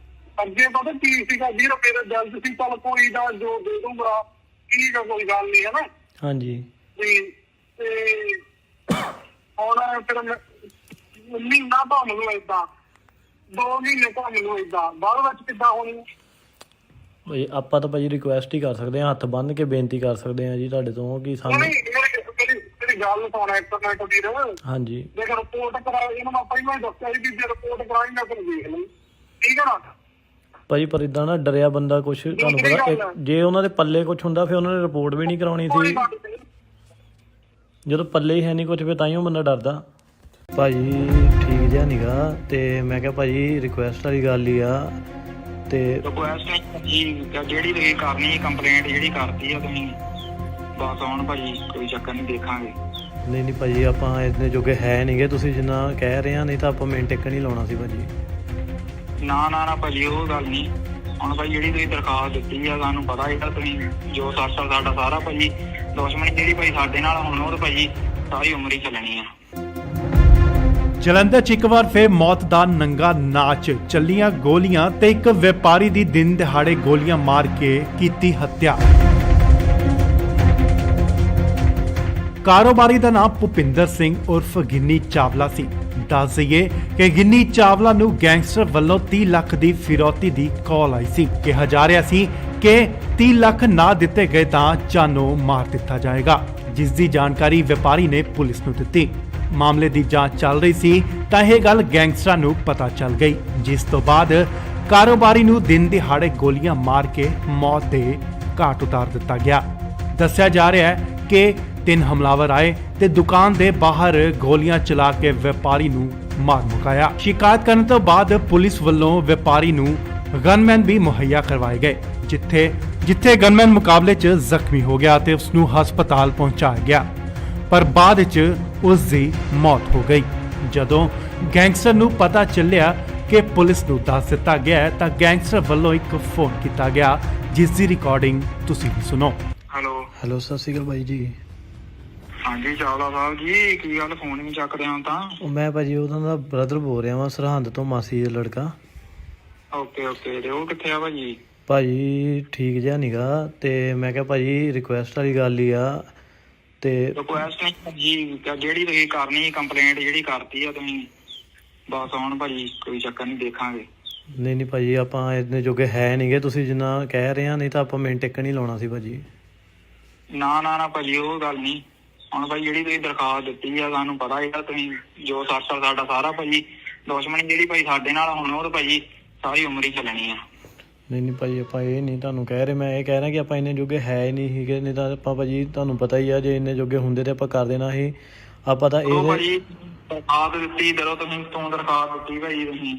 ਅੱਗੇ ਪਤਾ ਕੀ ਸੀਗਾ ਵੀਰ, ਮੇਰਾ ਜਲਦ ਸੀ, ਚੱਲ ਕੋਈ ਦਾ ਜੋ ਦੇ ਦੂੰਗਾ, ਠੀਕ ਆ, ਕੋਈ ਗੱਲ ਨਹੀਂ, ਹੈ ਨਾ।
ਹਾਂਜੀ।
ਤੇ ਹੁਣ ਫਿਰ ਮਹੀਨਾ ਘੁੰਮ ਲਓ ਏਦਾਂ, 2 ਮਹੀਨੇ ਘੁੰਮ ਲਓ ਏਦਾਂ, ਬਾਅਦ ਵਿੱਚ ਕਿੱਦਾਂ ਹੋਣੀ?
ਭਾਈ ਆਪਾਂ ਤਾਂ ਭਾਜੀ ਰਿਕੁਐਸਟ ਹੀ ਕਰ ਸਕਦੇ ਹਾਂ, ਹੱਥ ਬੰਨ੍ਹ ਕੇ ਬੇਨਤੀ ਕਰ ਸਕਦੇ ਹਾਂ ਜੀ ਤੁਹਾਡੇ ਤੋਂ ਕਿ ਸਾਨੂੰ।
ਮੇਰੀ ਗੱਲ ਸੁਣਾ ਇੱਕ ਮਿੰਟ ਵੀਰ।
ਹਾਂਜੀ।
ਜੇ ਰਿਪੋਰਟ ਕਰਾਈ, ਇਹਨੂੰ ਮੈਂ ਪਹਿਲਾਂ ਹੀ ਦੱਸਿਆ ਸੀ ਕਿ ਜੇ ਰਿਪੋਰਟ ਕਰਾਈ ਮੈਂ ਤੈਨੂੰ ਦੇਖ ਲਈ, ਠੀਕ ਹੈ ਨਾ।
ਭਾਜੀ ਪਰ ਇਦਾਂ ਨਾ ਡਰਿਆ ਬੰਦਾ ਕੁਛ, ਤੁਹਾਨੂੰ ਪਤਾ ਜੇ ਉਹਨਾਂ ਦੇ ਪੱਲੇ ਕੁਛ ਹੁੰਦਾ ਫਿਰ ਉਹਨਾਂ ਨੇ ਰਿਪੋਰਟ ਵੀ ਨਹੀਂ ਕਰਾਉਣੀ ਸੀ। ਜਦੋਂ ਪੱਲੇ ਹੀ ਹੈ ਨਹੀਂ ਕੁਛ, ਫਿਰ ਤਾਂ ਹੀ ਉਹ ਬੰਦਾ ਡਰਦਾ। ਭਾਜੀ ਠੀਕ ਜਿਹਾ ਨੀਗਾ, ਤੇ ਮੈਂ ਕਿਹਾ ਭਾਜੀ ਰਿਕੁਐਸਟ ਵਾਲੀ ਗੱਲ ਹੀ ਆ। ਤੇ
ਰਿਕੁਐਸਟ ਜਿਹੜੀ ਤੁਸੀਂ ਕਰਨੀ ਕੰਪਲੇਂਟ ਜਿਹੜੀ ਕਰਤੀ ਆ ਤੁਸੀਂ, ਬਸ ਹੁਣ ਭਾਜੀ ਕੋਈ ਚੱਕਰ ਨਹੀਂ, ਦੇਖਾਂਗੇ।
ਨਹੀਂ ਨਹੀਂ ਭਾਜੀ, ਆਪਾਂ ਇੰਨੇ ਜੋਗੇ ਹੈ ਨਹੀਂਗੇ, ਤੁਸੀਂ ਜਿੰਨਾ ਕਹਿ ਰਹੇ ਆ, ਨਹੀਂ ਤਾਂ ਆਪਾਂ ਮਿੰਟ ਇੱਕ ਨਹੀਂ ਲਾਉਣਾ ਸੀ ਭਾਜੀ।
ਨਾ ਨਾ ਨਾ ਭਾਜੀ, ਉਹ ਗੱਲ ਨਹੀਂ। ਹੁਣ ਭਾਈ ਜਿਹੜੀ ਤੁਸੀਂ ਦਰਖਾਸਤ ਦਿੱਤੀ ਆ, ਸਾਨੂੰ ਪਤਾ ਹੈਗਾ ਤੁਸੀਂ ਜੋ 60 ਸਾਲ ਸਾਡਾ ਸਾਰਾ ਭਾਜੀ ਦੁਸ਼ਮਣੀ ਜਿਹੜੀ ਭਾਈ ਸਾਡੇ ਨਾਲ ਹੁਣ ਉਹ ਤਾਂ ਭਾਜੀ ਸਾਰੀ ਉਮਰ ਹੀ ਚੱਲਣੀ ਆ।
ਜਲੰਧਰ 'ਚ ਇੱਕ ਵਾਰ ਫੇਰ ਮੌਤ ਦਾ ਨੰਗਾ ਨਾਚ, ਚੱਲੀਆਂ ਗੋਲੀਆਂ ਤੇ ਇੱਕ ਵਪਾਰੀ ਦੀ ਦਿਨ ਦਿਹਾੜੇ ਗੋਲੀਆਂ ਮਾਰ ਕੇ ਕੀਤੀ ਹੱਤਿਆ। ਕਾਰੋਬਾਰੀ ਦਾ ਨਾਮ ਭੁਪਿੰਦਰ ਸਿੰਘ ਉਰਫ ਗਿੰਨੀ ਚਾਵਲਾ ਸੀ। ਦੱਸ ਦਈਏ ਕਿ ਗਿੰਨੀ ਚਾਵਲਾ ਨੂੰ ਗੈਂਗਸਟਰ ਵੱਲੋਂ 30 ਲੱਖ ਦੀ ਫਿਰੌਤੀ ਦੀ ਕਾਲ ਆਈ ਸੀ। ਕਿਹਾ ਜਾ ਰਿਹਾ ਸੀ ਕਿ 30 ਲੱਖ ਨਾ ਦਿੱਤੇ ਗਏ ਤਾਂ ਜਾਨੋਂ ਮਾਰ ਦਿੱਤਾ ਜਾਏਗਾ, ਜਿਸ ਦੀ ਜਾਣਕਾਰੀ ਵਪਾਰੀ ਨੇ ਪੁਲਿਸ ਨੂੰ ਦਿੱਤੀ। ਮਾਮਲੇ ਦੀ ਜਾਂਚ ਚੱਲ ਰਹੀ ਸੀ ਤਾਂ ਇਹ ਗੱਲ ਗੈਂਗਸਟਰਾਂ ਨੂੰ ਪਤਾ ਚੱਲ ਗਈ, ਜਿਸ ਤੋਂ ਬਾਅਦ ਕਾਰੋਬਾਰੀ ਨੂੰ ਦਿਨ ਦਿਹਾੜੇ ਗੋਲੀਆਂ ਮਾਰ ਕੇ ਮੌਤ ਦੇ ਘਾਟ ਉਤਾਰ ਦਿੱਤਾ ਗਿਆ। ਦੱਸਿਆ ਜਾ ਰਿਹਾ ਹੈ ਕਿ 3 ਹਮਲਾਵਰ ਆਏ ਤੇ ਦੁਕਾਨ ਦੇ ਬਾਹਰ ਗੋਲੀਆਂ ਚਲਾ ਕੇ ਵਪਾਰੀ ਨੂੰ ਮਾਰ ਮੁਕਾਇਆ। ਸ਼ਿਕਾਇਤ ਕਰਨ ਤੋਂ ਬਾਅਦ ਪੁਲਿਸ ਵੱਲੋਂ ਵਪਾਰੀ ਨੂੰ ਗਨਮੈਨ ਵੀ ਮੁਹੱਈਆ ਕਰਵਾਏ ਗਏ, ਜਿੱਥੇ ਗਨਮੈਨ ਮੁਕਾਬਲੇ 'ਚ ਜ਼ਖਮੀ ਹੋ ਗਿਆ ਤੇ ਉਸ ਨੂੰ ਹਸਪਤਾਲ ਪਹੁੰਚਾਇਆ ਗਿਆ, ਪਰ ਬਾਅਦ 'ਚ ਉਸ ਦੀ ਮੌਤ ਹੋ ਗਈ। ਜਦੋਂ ਗੈਂਗਸਟਰ ਨੂੰ ਪਤਾ ਚੱਲਿਆ ਕਿ ਪੁਲਿਸ ਨੂੰ ਦੱਸ ਦਿੱਤਾ ਗਿਆ ਤਾਂ ਗੈਂਗਸਟਰ ਵੱਲੋਂ ਇੱਕ ਫੋਨ ਕੀਤਾ ਗਿਆ, ਜਿਸ ਦੀ ਰਿਕਾਰਡਿੰਗ ਤੁਸੀਂ ਵੀ ਸੁਣੋ।
ਹੈਲੋ
ਹੈਲੋ, ਸਤਿ ਸ਼੍ਰੀ ਅਕਾਲ ਬਾਈ ਜੀ।
ਹਾਂਜੀ ਚਾਵਲਾ ਸਾਹਿਬ ਜੀ, ਕੀ ਗੱਲ ਫੋਨ ਨਹੀਂ ਚੱਕਦੇ ਹਾਂ ਤਾਂ?
ਉਹ ਮੈਂ ਭਾਜੀ ਉਹਨਾਂ ਦਾ ਬ੍ਰਦਰ ਬੋਲ ਰਿਹਾ ਵਾਂ, ਸਰਹੰਦ ਤੋਂ, ਮਾਸੀ ਦਾ ਲੜਕਾ।
ਓਕੇ ਓਕੇ, ਤੇ ਉਹ ਕਿੱਥੇ ਆ ਭਾਜੀ?
ਭਾਜੀ ਠੀਕ ਜਿਹਾ ਨੀਗਾ, ਤੇ ਮੈਂ ਕਿਹਾ ਭਾਜੀ ਰਿਕੁਐਸਟ ਵਾਲੀ ਗੱਲ ਹੀ ਆ। ਤੇ
ਰਿਕੁਐਸਟ ਨਹੀਂ ਭਾਜੀ, ਜਿਹੜੀ ਤੁਸੀਂ ਕਰਨੀ ਕੰਪਲੇਂਟ ਜਿਹੜੀ ਕਰਤੀ ਆ ਤੁਸੀਂ, ਬਸ ਹੁਣ ਭਾਜੀ ਕੋਈ ਚੱਕਰ ਨਹੀਂ, ਦੇਖਾਂਗੇ।
ਨਹੀਂ ਭਾਜੀ, ਆਪਾਂ ਇੰਨੇ ਜੋਗੇ ਹੈ ਨਹੀਂਗੇ, ਤੁਸੀਂ ਜਿੰਨਾ ਕਹਿ ਰਹੇ ਆ, ਨਹੀਂ ਤਾਂ ਆਪਾਂ ਮਿੰਟ ਟਿੱਕ ਨਹੀਂ ਲਾਉਣਾ ਸੀ ਭਾਜੀ।
ਨਾ ਨਾ ਨਾ ਭਾਜੀ, ਉਹ ਗੱਲ ਨਹੀਂ। ਹੁਣ ਭਾਈ ਜਿਹੜੀ ਤੁਸੀਂ ਦਰਖਾਸਤ ਦਿੱਤੀ ਆ, ਸਾਨੂੰ ਪਤਾ ਹੈਗਾ ਤੁਸੀਂ ਜੋ ਸਾਡਾ ਸਾਰਾ ਭਾਜੀ ਦੁਸ਼ਮਣੀ ਜਿਹੜੀ ਭਾਈ ਸਾਡੇ ਨਾਲ ਹੁਣ ਉਹ ਤਾਂ ਭਾਜੀ ਸਾਰੀ ਉਮਰ ਹੀ ਚੱਲਣੀ ਆ।
ਨਹੀਂ ਭਾਜੀ, ਆਪਾਂ ਇਹ ਨਹੀਂ ਤੁਹਾਨੂੰ ਕਹਿ ਰਹੇ, ਮੈਂ ਇਹ ਕਹਿ ਰਿਹਾ ਕਿ ਆਪਾਂ ਇੰਨੇ ਜੋਗੇ ਹੈ ਹੀ ਨਹੀਂ ਸੀਗੇ, ਨਹੀਂ ਤਾਂ ਆਪਾਂ ਭਾਜੀ ਤੁਹਾਨੂੰ ਪਤਾ ਹੀ ਆ, ਜੇ ਇੰਨੇ ਜੋਗੇ ਹੁੰਦੇ ਤੇ ਆਪਾਂ ਕਰ ਦੇਣਾ ਸੀ। ਆਪਾਂ ਤਾਂ ਇਹ
ਭਾਜੀ ਦਰਖਾਸਤ ਦਿੱਤੀ, ਜਦੋਂ ਤੂੰ ਦਰਖਾਸਤ ਦਿੱਤੀ ਭਾਜੀ ਤੁਸੀਂ,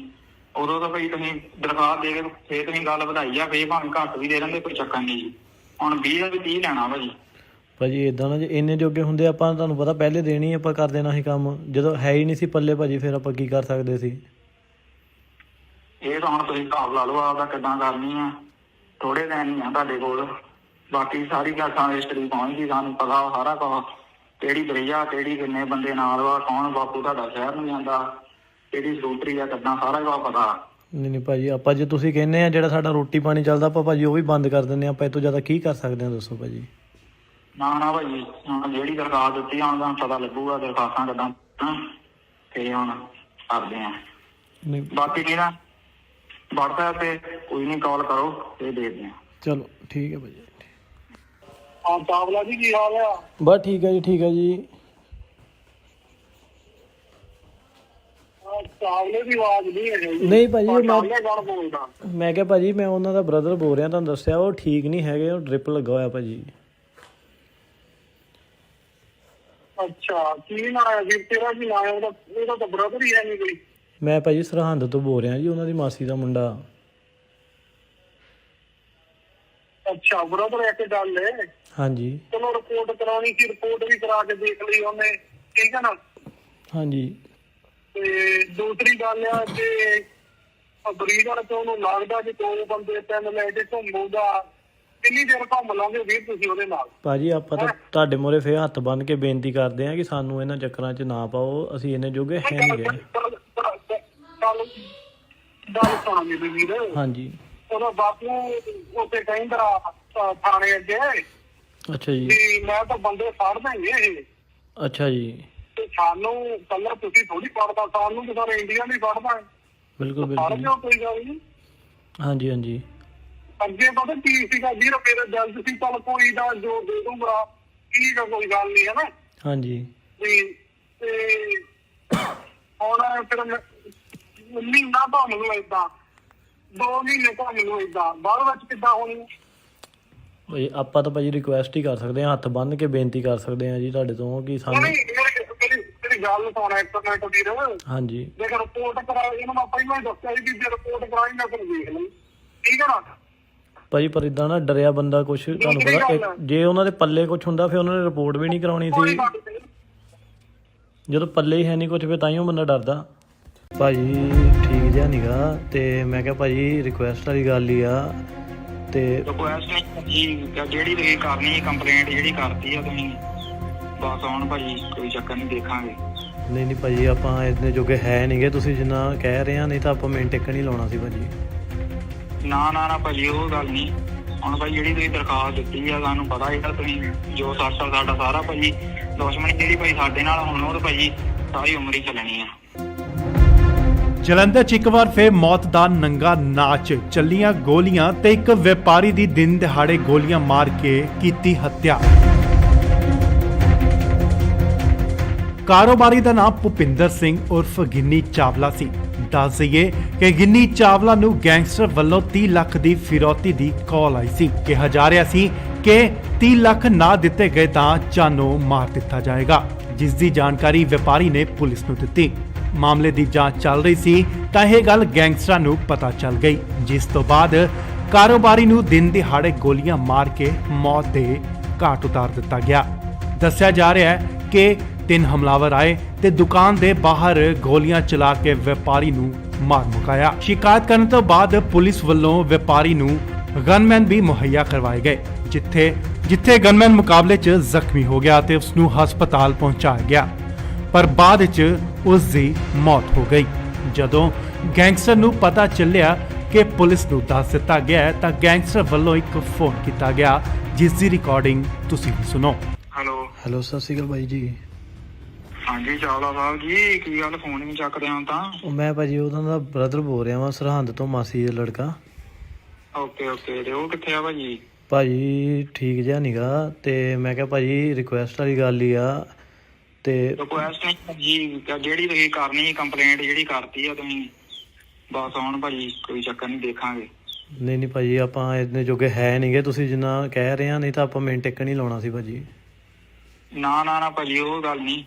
ਉਦੋਂ ਤਾਂ ਭਾਈ ਤੁਸੀਂ ਦਰਖਾਸਤ ਦੇ ਕੇ ਫੇਰ ਤੁਸੀਂ ਗੱਲ ਵਧਾਈ ਆ, ਫੇਰ ਭਾਵੇਂ ਘੱਟ ਵੀ ਦੇ ਦਿੰਦੇ, ਕੋਈ ਚੱਕਰ ਨਹੀਂ ਜੀ। ਹੁਣ 20 ਦਾ ਵੀ 30 ਲੈਣਾ ਭਾਜੀ।
ਭਾਜੀ ਏਦਾਂ ਨਾ, ਜੇ ਇੰਨੇ ਜੋਗੇ ਹੁੰਦੇ ਆਪਾਂ ਤੁਹਾਨੂੰ ਪਤਾ ਪਹਿਲੇ ਦੇਣੀ ਆਪਾਂ ਕਰ ਦੇਣਾ ਸੀ ਕੰਮ, ਜਦੋਂ ਹੈ ਹੀ ਨਹੀਂ ਸੀ ਪੱਲੇ ਭਾਜੀ, ਫਿਰ ਆਪਾਂ ਕੀ ਕਰ ਸਕਦੇ ਸੀ?
ਇਹ ਤਾਂ ਹੁਣ ਤੁਸੀਂ ਹਿਸਾਬ ਲਾ ਲਓ ਆਪਦਾ ਕਿੱਦਾਂ ਕਰਨੀ ਆ, ਥੋੜੇ ਦਿਨ ਹੀ ਆ ਤੁਹਾਡੇ ਕੋਲ, ਬਾਕੀ ਸਾਰੀ ਗੱਲ ਹਿਸਟਰੀ ਪਹੁੰਚ ਗਈ, ਸਾਨੂੰ ਪਤਾ ਸਾਰਾ ਕੁਝ, ਕਿਹੜੀ ਬਰੇਆ, ਕਿਹੜੀ ਕਿੰਨੇ ਬੰਦੇ ਨਾਲ ਵਾ, ਕੌਣ ਬਾਪੂ ਤੁਹਾਡਾ ਸ਼ਹਿਰ ਨੂੰ ਜਾਂਦਾ, ਕਿਹੜੀ ਸਕੂਟਰੀ ਆ, ਕਿੱਦਾਂ ਸਾਰਾ ਕੁਝ ਪਤਾ।
ਨਹੀਂ ਭਾਜੀ, ਆਪਾਂ ਜੇ ਤੁਸੀਂ ਕਹਿੰਦੇ ਆ ਜਿਹੜਾ ਸਾਡਾ ਰੋਟੀ ਪਾਣੀ ਚੱਲਦਾ, ਆਪਾਂ ਭਾਜੀ ਉਹ ਵੀ ਬੰਦ ਕਰ ਦਿੰਦੇ ਆ, ਆਪਾਂ ਇਹ ਤੋਂ ਜ਼ਿਆਦਾ ਕੀ ਕਰ ਸਕਦੇ ਆ ਦੱਸੋ ਭਾਜੀ?
ਨਾ ਨਾ ਭਾਜੀ, ਹੁਣ ਜਿਹੜੀ ਦਰਖਾਸਤ ਦਿੱਤੀ ਹੁਣ ਤੁਹਾਨੂੰ ਪਤਾ ਲੱਗੂਗਾ ਦਰਖਾਸਤਾਂ ਕਿੱਦਾਂ, ਤੇ ਹੁਣ ਕਰਦੇ ਆ।
ਨਹੀਂ
ਬਾਕੀ ਨਹੀਂ ਨਾ WhatsApp ਤੇ ਕੋਈ ਨਹੀਂ, ਕਾਲ ਕਰੋ ਤੇ ਦੇਖਦੇ ਆ।
ਚਲੋ ਠੀਕ ਹੈ ਭਾਜੀ।
ਹਾਂ ਚਾਵਲਾ ਜੀ, ਕੀ ਹਾਲ ਆ?
ਬਸ ਠੀਕ ਹੈ ਜੀ, ਠੀਕ ਹੈ ਜੀ।
ਚਾਵਲੇ ਦੀ ਆਵਾਜ਼ ਨਹੀਂ ਹੈ ਜੀ।
ਨਹੀਂ ਭਾਜੀ,
ਚਾਵਲੇ ਕੌਣ ਬੋਲਦਾ?
ਮੈਂ ਕਿਹਾ ਭਾਜੀ ਮੈਂ ਉਹਨਾਂ ਦਾ ਬ੍ਰਦਰ ਬੋਲ ਰਿਹਾ, ਤੁਹਾਨੂੰ ਦੱਸਿਆ ਉਹ ਠੀਕ ਨਹੀਂ ਹੈਗੇ, ਉਹ ਡ੍ਰਿਪ ਲੱਗਾ ਹੋਇਆ ਭਾਜੀ।
ਅੱਛਾ, ਕੀ ਨਾਂ ਹੈ ਜੀ ਤੇਰਾ? ਕੀ ਨਾਂ ਹੈ ਉਹਦਾ? ਉਹਦਾ ਤਾਂ ਬ੍ਰਦਰ ਹੀ ਹੈ ਨਹੀਂ ਕੋਈ।
ਮੈਂ ਭਾਜੀ ਸਰਹੰਦ ਤੋਂ ਬੋਲ ਰਿਹਾ ਜੀ, ਉਹਨਾਂ ਦੀ ਮਾਸੀ ਦਾ ਮੁੰਡਾ।
ਅੱਛਾ, ਬ੍ਰਦਰ ਇੱਕ ਗੱਲ ਹੈ।
ਹਾਂਜੀ
ਚਲੋ ਰਿਪੋਰਟ ਕਰਾਉਣੀ ਸੀ, ਰਿਪੋਰਟ ਵੀ ਕਰਾ ਕੇ ਦੇਖ ਲਈ ਉਹਨੇ, ਠੀਕ ਹੈ ਨਾ?
ਹਾਂਜੀ।
ਤੇ ਦੂਸਰੀ ਗੱਲ ਆ ਕਿ ਬਰੀਡਰ ਤੋਂ ਉਹਨੂੰ ਲੱਗਦਾ ਕਿ 2 ਬੰਦੇ 3 ਲੈ ਕੇ ਘੁੰਮੂਗਾ, ਕਿੰਨੀ ਦੇਰ ਘੁੰਮ ਲਾਂਗੇ ਵੀਰ ਤੁਸੀਂ ਉਹਦੇ ਨਾਲ? ਭਾਜੀ
ਆਪਾਂ ਤਾਂ ਤੁਹਾਡੇ ਮੂਹਰੇ ਫੇਰ ਹੱਥ ਬੰਨ ਕੇ ਬੇਨਤੀ ਕਰਦੇ ਆ ਕਿ ਸਾਨੂੰ ਇਹਨਾਂ ਚੱਕਰਾਂ 'ਚ ਨਾ ਪਾਓ, ਅਸੀਂ ਇੰਨੇ ਜੋਗੇ ਹੈ ਨਹੀਂ ਗਏ।
ਗੱਲ ਸੁਣਾ ਮੇਰੀ ਵੀਰ।
ਹਾਂਜੀ।
ਉਹਦਾ ਬਾਪੂ ਉੱਥੇ ਕਹਿੰਦਾ ਥਾਣੇ ਅੱਗੇ,
ਅੱਛਾ ਜੀ।
ਵੀ ਮੈਂ ਤਾਂ ਬੰਦੇ ਫੜ ਦੇਂਗੇ ਇਹ।
ਅੱਛਾ ਜੀ।
ਤੇ ਸਾਨੂੰ ਕੱਲਾ ਤੁਸੀਂ ਥੋੜੀ ਫੜਦਾ, ਸਾਨੂੰ ਤਾਂ ਸਾਰੇ ਇੰਡੀਆ ਨਹੀਂ ਫੜਦਾ।
ਬਿਲਕੁਲ
ਫੜ
ਬਿਲਕੁਲ।
ਲਿਓ, ਕੋਈ ਗੱਲ ਨਹੀਂ।
ਹਾਂਜੀ ਹਾਂਜੀ।
ਅੱਗੇ ਪਤਾ ਕੀ ਸੀਗਾ ਵੀਰ, ਮੇਰਾ ਜਲਦ ਸੀ, ਚੱਲ ਕੋਈ ਦਾ ਜੋ ਦੇ ਦੂੰਗਾ, ਠੀਕ ਆ, ਕੋਈ ਗੱਲ ਨਹੀਂ, ਹੈ ਨਾ?
ਹਾਂਜੀ।
ਤੇ ਹੁਣ ਫਿਰ ਮਹੀਨਾ ਘੁੰਮ ਲਓ ਏਦਾਂ, 2 ਮਹੀਨੇ ਘੁੰਮ ਲਓ ਏਦਾਂ, ਬਾਅਦ ਵਿੱਚ ਕਿੱਦਾਂ ਹੋਣੀ?
ਭਾਈ ਆਪਾਂ ਤਾਂ ਭਾਜੀ ਰਿਕੁਐਸਟ ਹੀ ਕਰ ਸਕਦੇ ਹਾਂ, ਹੱਥ ਬੰਨ ਕੇ ਬੇਨਤੀ ਕਰ ਸਕਦੇ ਹਾਂ ਜੀ ਤੁਹਾਡੇ ਤੋਂ ਕਿ ਸਾਨੂੰ।
ਮੇਰੀ ਗੱਲ ਸੁਣਾ ਇੱਕ ਮਿੰਟ ਵੀਰ।
ਹਾਂਜੀ।
ਜੇ ਰਿਪੋਰਟ ਕਰਾਈ, ਇਹਨੂੰ ਮੈਂ ਪਹਿਲਾਂ ਹੀ ਦੱਸਿਆ ਸੀ ਕਿ ਜੇ ਰਿਪੋਰਟ ਕਰਾਈ ਮੈਂ ਫਿਰ ਦੇਖ ਲਈ, ਠੀਕ ਹੈ ਨਾ?
ਭਾਜੀ ਪਰ ਇਦਾਂ ਨਾ ਡਰਿਆ ਬੰਦਾ ਕੁਛ, ਤੁਹਾਨੂੰ ਪਤਾ ਜੇ ਉਹਨਾਂ ਦੇ ਪੱਲੇ ਕੁਛ ਹੁੰਦਾ ਫਿਰ ਉਹਨਾਂ ਨੇ ਰਿਪੋਰਟ ਵੀ ਨਹੀਂ ਕਰਾਉਣੀ ਸੀ। ਜਦੋਂ ਪੱਲੇ ਹੀ ਹੈ ਨਹੀਂ ਕੁਛ, ਫਿਰ ਤਾਂ ਹੀ ਉਹ ਬੰਦਾ ਡਰਦਾ। ਭਾਜੀ ਠੀਕ ਜਿਹਾ ਨੀਗਾ, ਤੇ ਮੈਂ ਕਿਹਾ ਭਾਜੀ ਰਿਕੁਐਸਟ ਵਾਲੀ ਗੱਲ ਹੀ ਆ। ਤੇ
ਰਿਕੁਐਸਟ ਨਹੀਂ ਭਾਜੀ, ਜਿਹੜੀ ਤੁਸੀਂ ਕਰਨੀ ਕੰਪਲੇਂਟ ਜਿਹੜੀ ਕਰਤੀ ਆ ਤੁਸੀਂ, ਬਸ ਹੁਣ ਭਾਜੀ ਕੋਈ ਚੱਕਰ ਨਹੀਂ, ਦੇਖਾਂਗੇ।
ਨਹੀਂ ਭਾਜੀ, ਆਪਾਂ ਇੰਨੇ ਜੋਗੇ ਹੈ ਨਹੀਂਗੇ, ਤੁਸੀਂ ਜਿੰਨਾ ਕਹਿ ਰਹੇ ਆ, ਨਹੀਂ ਤਾਂ ਆਪਾਂ ਮਿੰਟ ਟਿੱਕ ਨਹੀਂ ਲਾਉਣਾ ਸੀ ਭਾਜੀ।
ਨਾ ਨਾ ਨਾ ਭਾਜੀ, ਉਹ ਗੱਲ ਨਹੀਂ। ਹੁਣ ਭਾਈ ਜਿਹੜੀ ਤੁਸੀਂ ਦਰਖਾਸਤ ਦਿੱਤੀ ਆ, ਸਾਨੂੰ ਪਤਾ ਹੈਗਾ ਤੁਸੀਂ ਜੋ ਸਾਡਾ ਸਾਰਾ ਭਾਜੀ ਦੁਸ਼ਮਣੀ ਜਿਹੜੀ ਭਾਈ ਸਾਡੇ ਨਾਲ ਹੁਣ ਉਹ ਤਾਂ ਭਾਜੀ ਸਾਰੀ ਉਮਰ ਹੀ ਚੱਲਣੀ ਆ।
ਜਲੰਧਰ 'ਚ ਇੱਕ ਵਾਰ ਫੇਰ ਮੌਤ ਦਾ ਨੰਗਾ ਨਾਚ, ਚੱਲੀਆਂ ਗੋਲੀਆਂ ਤੇ ਇੱਕ ਵਪਾਰੀ ਦੀ ਦਿਨ ਦਿਹਾੜੇ ਗੋਲੀਆਂ ਮਾਰ ਕੇ ਕੀਤੀ ਹੱਤਿਆ। ਕਾਰੋਬਾਰੀ ਦਾ ਨਾਮ ਭੁਪਿੰਦਰ ਸਿੰਘ ਉਰਫ ਗਿੰਨੀ ਚਾਵਲਾ ਸੀ। ਦੱਸ ਦਈਏ ਕਿ ਗਿੰਨੀ ਚਾਵਲਾ ਨੂੰ ਗੈਂਗਸਟਰ ਵੱਲੋਂ 30 ਲੱਖ ਦੀ ਫਿਰੌਤੀ ਦੀ ਕਾਲ ਆਈ ਸੀ। ਕਿਹਾ ਜਾ ਰਿਹਾ ਸੀ ਕਿ 30 ਲੱਖ ਨਾ ਦਿੱਤੇ ਗਏ ਤਾਂ ਜਾਨੋਂ ਮਾਰ ਦਿੱਤਾ ਜਾਏਗਾ, ਜਿਸ ਦੀ ਜਾਣਕਾਰੀ ਵਪਾਰੀ ਨੇ ਪੁਲਿਸ ਨੂੰ ਦਿੱਤੀ। ਮਾਮਲੇ ਦੀ ਜਾਂਚ ਚੱਲ ਰਹੀ ਸੀ ਤਾਂ ਇਹ ਗੱਲ ਗੈਂਗਸਟਰਾਂ ਨੂੰ ਪਤਾ ਚੱਲ ਗਈ, ਜਿਸ ਤੋਂ ਬਾਅਦ ਕਾਰੋਬਾਰੀ ਨੂੰ ਦਿਨ ਦਿਹਾੜੇ ਗੋਲੀਆਂ ਮਾਰ ਕੇ ਮੌਤ ਦੇ ਘਾਟ ਉਤਾਰ ਦਿੱਤਾ ਗਿਆ। ਦੱਸਿਆ ਜਾ ਰਿਹਾ ਹੈ ਕਿ 3 ਹਮਲਾਵਰ ਆਏ ਤੇ ਦੁਕਾਨ ਦੇ ਬਾਹਰ ਗੋਲੀਆਂ ਚਲਾ ਕੇ ਵਪਾਰੀ ਨੂੰ ਮਾਰ ਮੁਕਾਇਆ। ਸ਼ਿਕਾਇਤ ਕਰਨ ਤੋਂ ਬਾਅਦ ਪੁਲਿਸ ਵੱਲੋਂ ਵਪਾਰੀ ਨੂੰ ਗਨਮੈਨ ਵੀ ਮੁਹੱਈਆ ਕਰਵਾਏ ਗਏ, ਜਿੱਥੇ ਜਿੱਥੇ ਗਨਮੈਨ ਮੁਕਾਬਲੇ 'ਚ ਜ਼ਖਮੀ ਹੋ ਗਿਆ ਤੇ ਉਸ ਨੂੰ ਹਸਪਤਾਲ ਪਹੁੰਚਾਇਆ ਗਿਆ, ਪਰ ਬਾਅਦ 'ਚ ਉਸ ਦੀ ਮੌਤ ਹੋ ਗਈ। ਜਦੋਂ ਗੈਂਗਸਟਰ ਨੂੰ ਪਤਾ ਚੱਲਿਆ ਕਿ ਪੁਲਿਸ ਨੂੰ ਦੱਸ ਦਿੱਤਾ ਗਿਆ ਹੈ ਤਾਂ ਗੈਂਗਸਟਰ ਵੱਲੋਂ ਇੱਕ ਫੋਨ ਕੀਤਾ ਗਿਆ, ਜਿਸ ਦੀ ਰਿਕਾਰਡਿੰਗ ਤੁਸੀਂ ਵੀ ਸੁਣੋ।
ਹੈਲੋ, ਸਤਿ ਸ਼੍ਰੀ ਅਕਾਲ ਬਾਈ ਜੀ।
ਹਾਂਜੀ ਚਾਵਲਾ ਸਾਹਿਬ ਜੀ, ਕੀ ਗੱਲ ਫੋਨ ਨਹੀਂ ਚੱਕਦੇ ਹਾਂ ਤਾਂ?
ਉਹ ਮੈਂ ਭਾਜੀ ਉਹਨਾਂ ਦਾ ਬ੍ਰਦਰ ਬੋਲ ਰਿਹਾ ਵਾਂ, ਸਰਹੰਦ ਤੋਂ, ਮਾਸੀ ਦਾ ਲੜਕਾ।
ਓਕੇ ਤੇ ਉਹ ਕਿੱਥੇ ਆ ਭਾਜੀ?
ਭਾਜੀ ਠੀਕ ਜਿਹਾ ਨੀਗਾ, ਤੇ ਮੈਂ ਕਿਹਾ ਭਾਜੀ ਰਿਕੁਐਸਟ ਵਾਲੀ ਗੱਲ ਹੀ ਆ। ਤੇ
ਰਿਕੁਐਸਟ ਨਹੀਂ ਭਾਜੀ, ਜਿਹੜੀ ਤੁਸੀਂ ਕਰਨੀ ਕੰਪਲੇਂਟ ਜਿਹੜੀ ਕਰਤੀ ਆ ਤੁਸੀਂ, ਬਸ ਹੁਣ ਭਾਜੀ ਕੋਈ ਚੱਕਰ ਨਹੀਂ, ਦੇਖਾਂਗੇ।
ਨਹੀਂ ਭਾਜੀ, ਆਪਾਂ ਇੰਨੇ ਜੋਗੇ ਹੈ ਨਹੀਂਗੇ, ਤੁਸੀਂ ਜਿੰਨਾ ਕਹਿ ਰਹੇ ਆ, ਨਹੀਂ ਤਾਂ ਆਪਾਂ ਮਿੰਟ ਟਿਕ ਨਹੀਂ ਲਾਉਣਾ ਸੀ ਭਾਜੀ।
ਨਾ ਭਾਜੀ ਉਹ ਗੱਲ ਨਹੀਂ।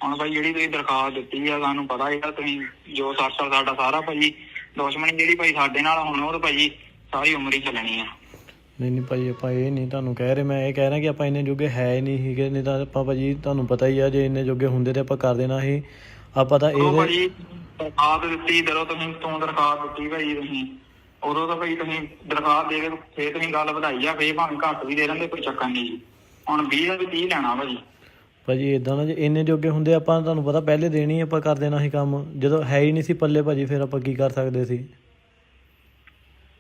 ਹੁਣ ਭਾਈ ਜਿਹੜੀ ਤੁਸੀਂ ਦਰਖਾਸਤ ਦਿੱਤੀ ਆ, ਸਾਨੂੰ ਪਤਾ ਹੈਗਾ ਤੁਸੀਂ ਜੋ ਸਾਡਾ ਸਾਰਾ ਭਾਜੀ ਦੁਸ਼ਮਣੀ ਜਿਹੜੀ ਭਾਈ ਸਾਡੇ ਨਾਲ ਹੁਣ ਉਹ ਤਾਂ ਭਾਜੀ ਸਾਰੀ ਉਮਰ ਹੀ ਚੱਲਣੀ ਆ।
ਨਹੀਂ ਭਾਜੀ, ਆਪਾਂ ਇਹ ਨਹੀਂ ਤੁਹਾਨੂੰ ਕਹਿ ਰਹੇ, ਮੈਂ ਇਹ ਕਹਿ ਰਿਹਾ ਕਿ ਆਪਾਂ ਇੰਨੇ ਜੋਗੇ ਹੈ ਹੀ ਨਹੀਂ ਸੀਗੇ, ਨਹੀਂ ਤਾਂ ਆਪਾਂ ਭਾਜੀ ਤੁਹਾਨੂੰ ਪਤਾ ਹੀ ਆ, ਜੇ ਇੰਨੇ ਜੋਗੇ ਹੁੰਦੇ ਤੇ ਆਪਾਂ ਕਰ ਦੇਣਾ ਸੀ। ਆਪਾਂ ਤਾਂ ਇਹ
ਭਾਜੀ ਦਰਖਾਸਤ ਦਿੱਤੀ, ਜਦੋਂ ਤੂੰ ਦਰਖਾਸਤ ਦਿੱਤੀ ਭਾਜੀ ਤੁਸੀਂ, ਉਦੋਂ ਤਾਂ ਭਾਈ ਤੁਸੀਂ ਦਰਖਾਸਤ ਦੇ ਕੇ ਫੇਰ ਤੁਸੀਂ ਗੱਲ ਵਧਾਈ ਆ, ਫੇਰ ਭਾਵੇਂ ਘੱਟ ਵੀ ਦੇ ਦਿੰਦੇ, ਕੋਈ ਚੱਕਰ ਨਹੀਂ ਜੀ। ਹੁਣ 20 ਦਾ ਵੀ 30 ਲੈਣਾ
ਭਾਜੀ ਏਦਾਂ ਨਾ, ਜੇ ਇੰਨੇ ਜੋਗੇ ਹੁੰਦੇ ਆਪਾਂ ਤੁਹਾਨੂੰ ਪਤਾ ਪਹਿਲੇ ਦੇਣੀ ਆਪਾਂ ਕਰ ਦੇਣਾ ਸੀ ਕੰਮ, ਜਦੋਂ ਹੈ ਹੀ ਨਹੀਂ ਸੀ ਪੱਲੇ ਭਾਜੀ, ਫਿਰ ਆਪਾਂ ਕੀ ਕਰ ਸਕਦੇ ਸੀ?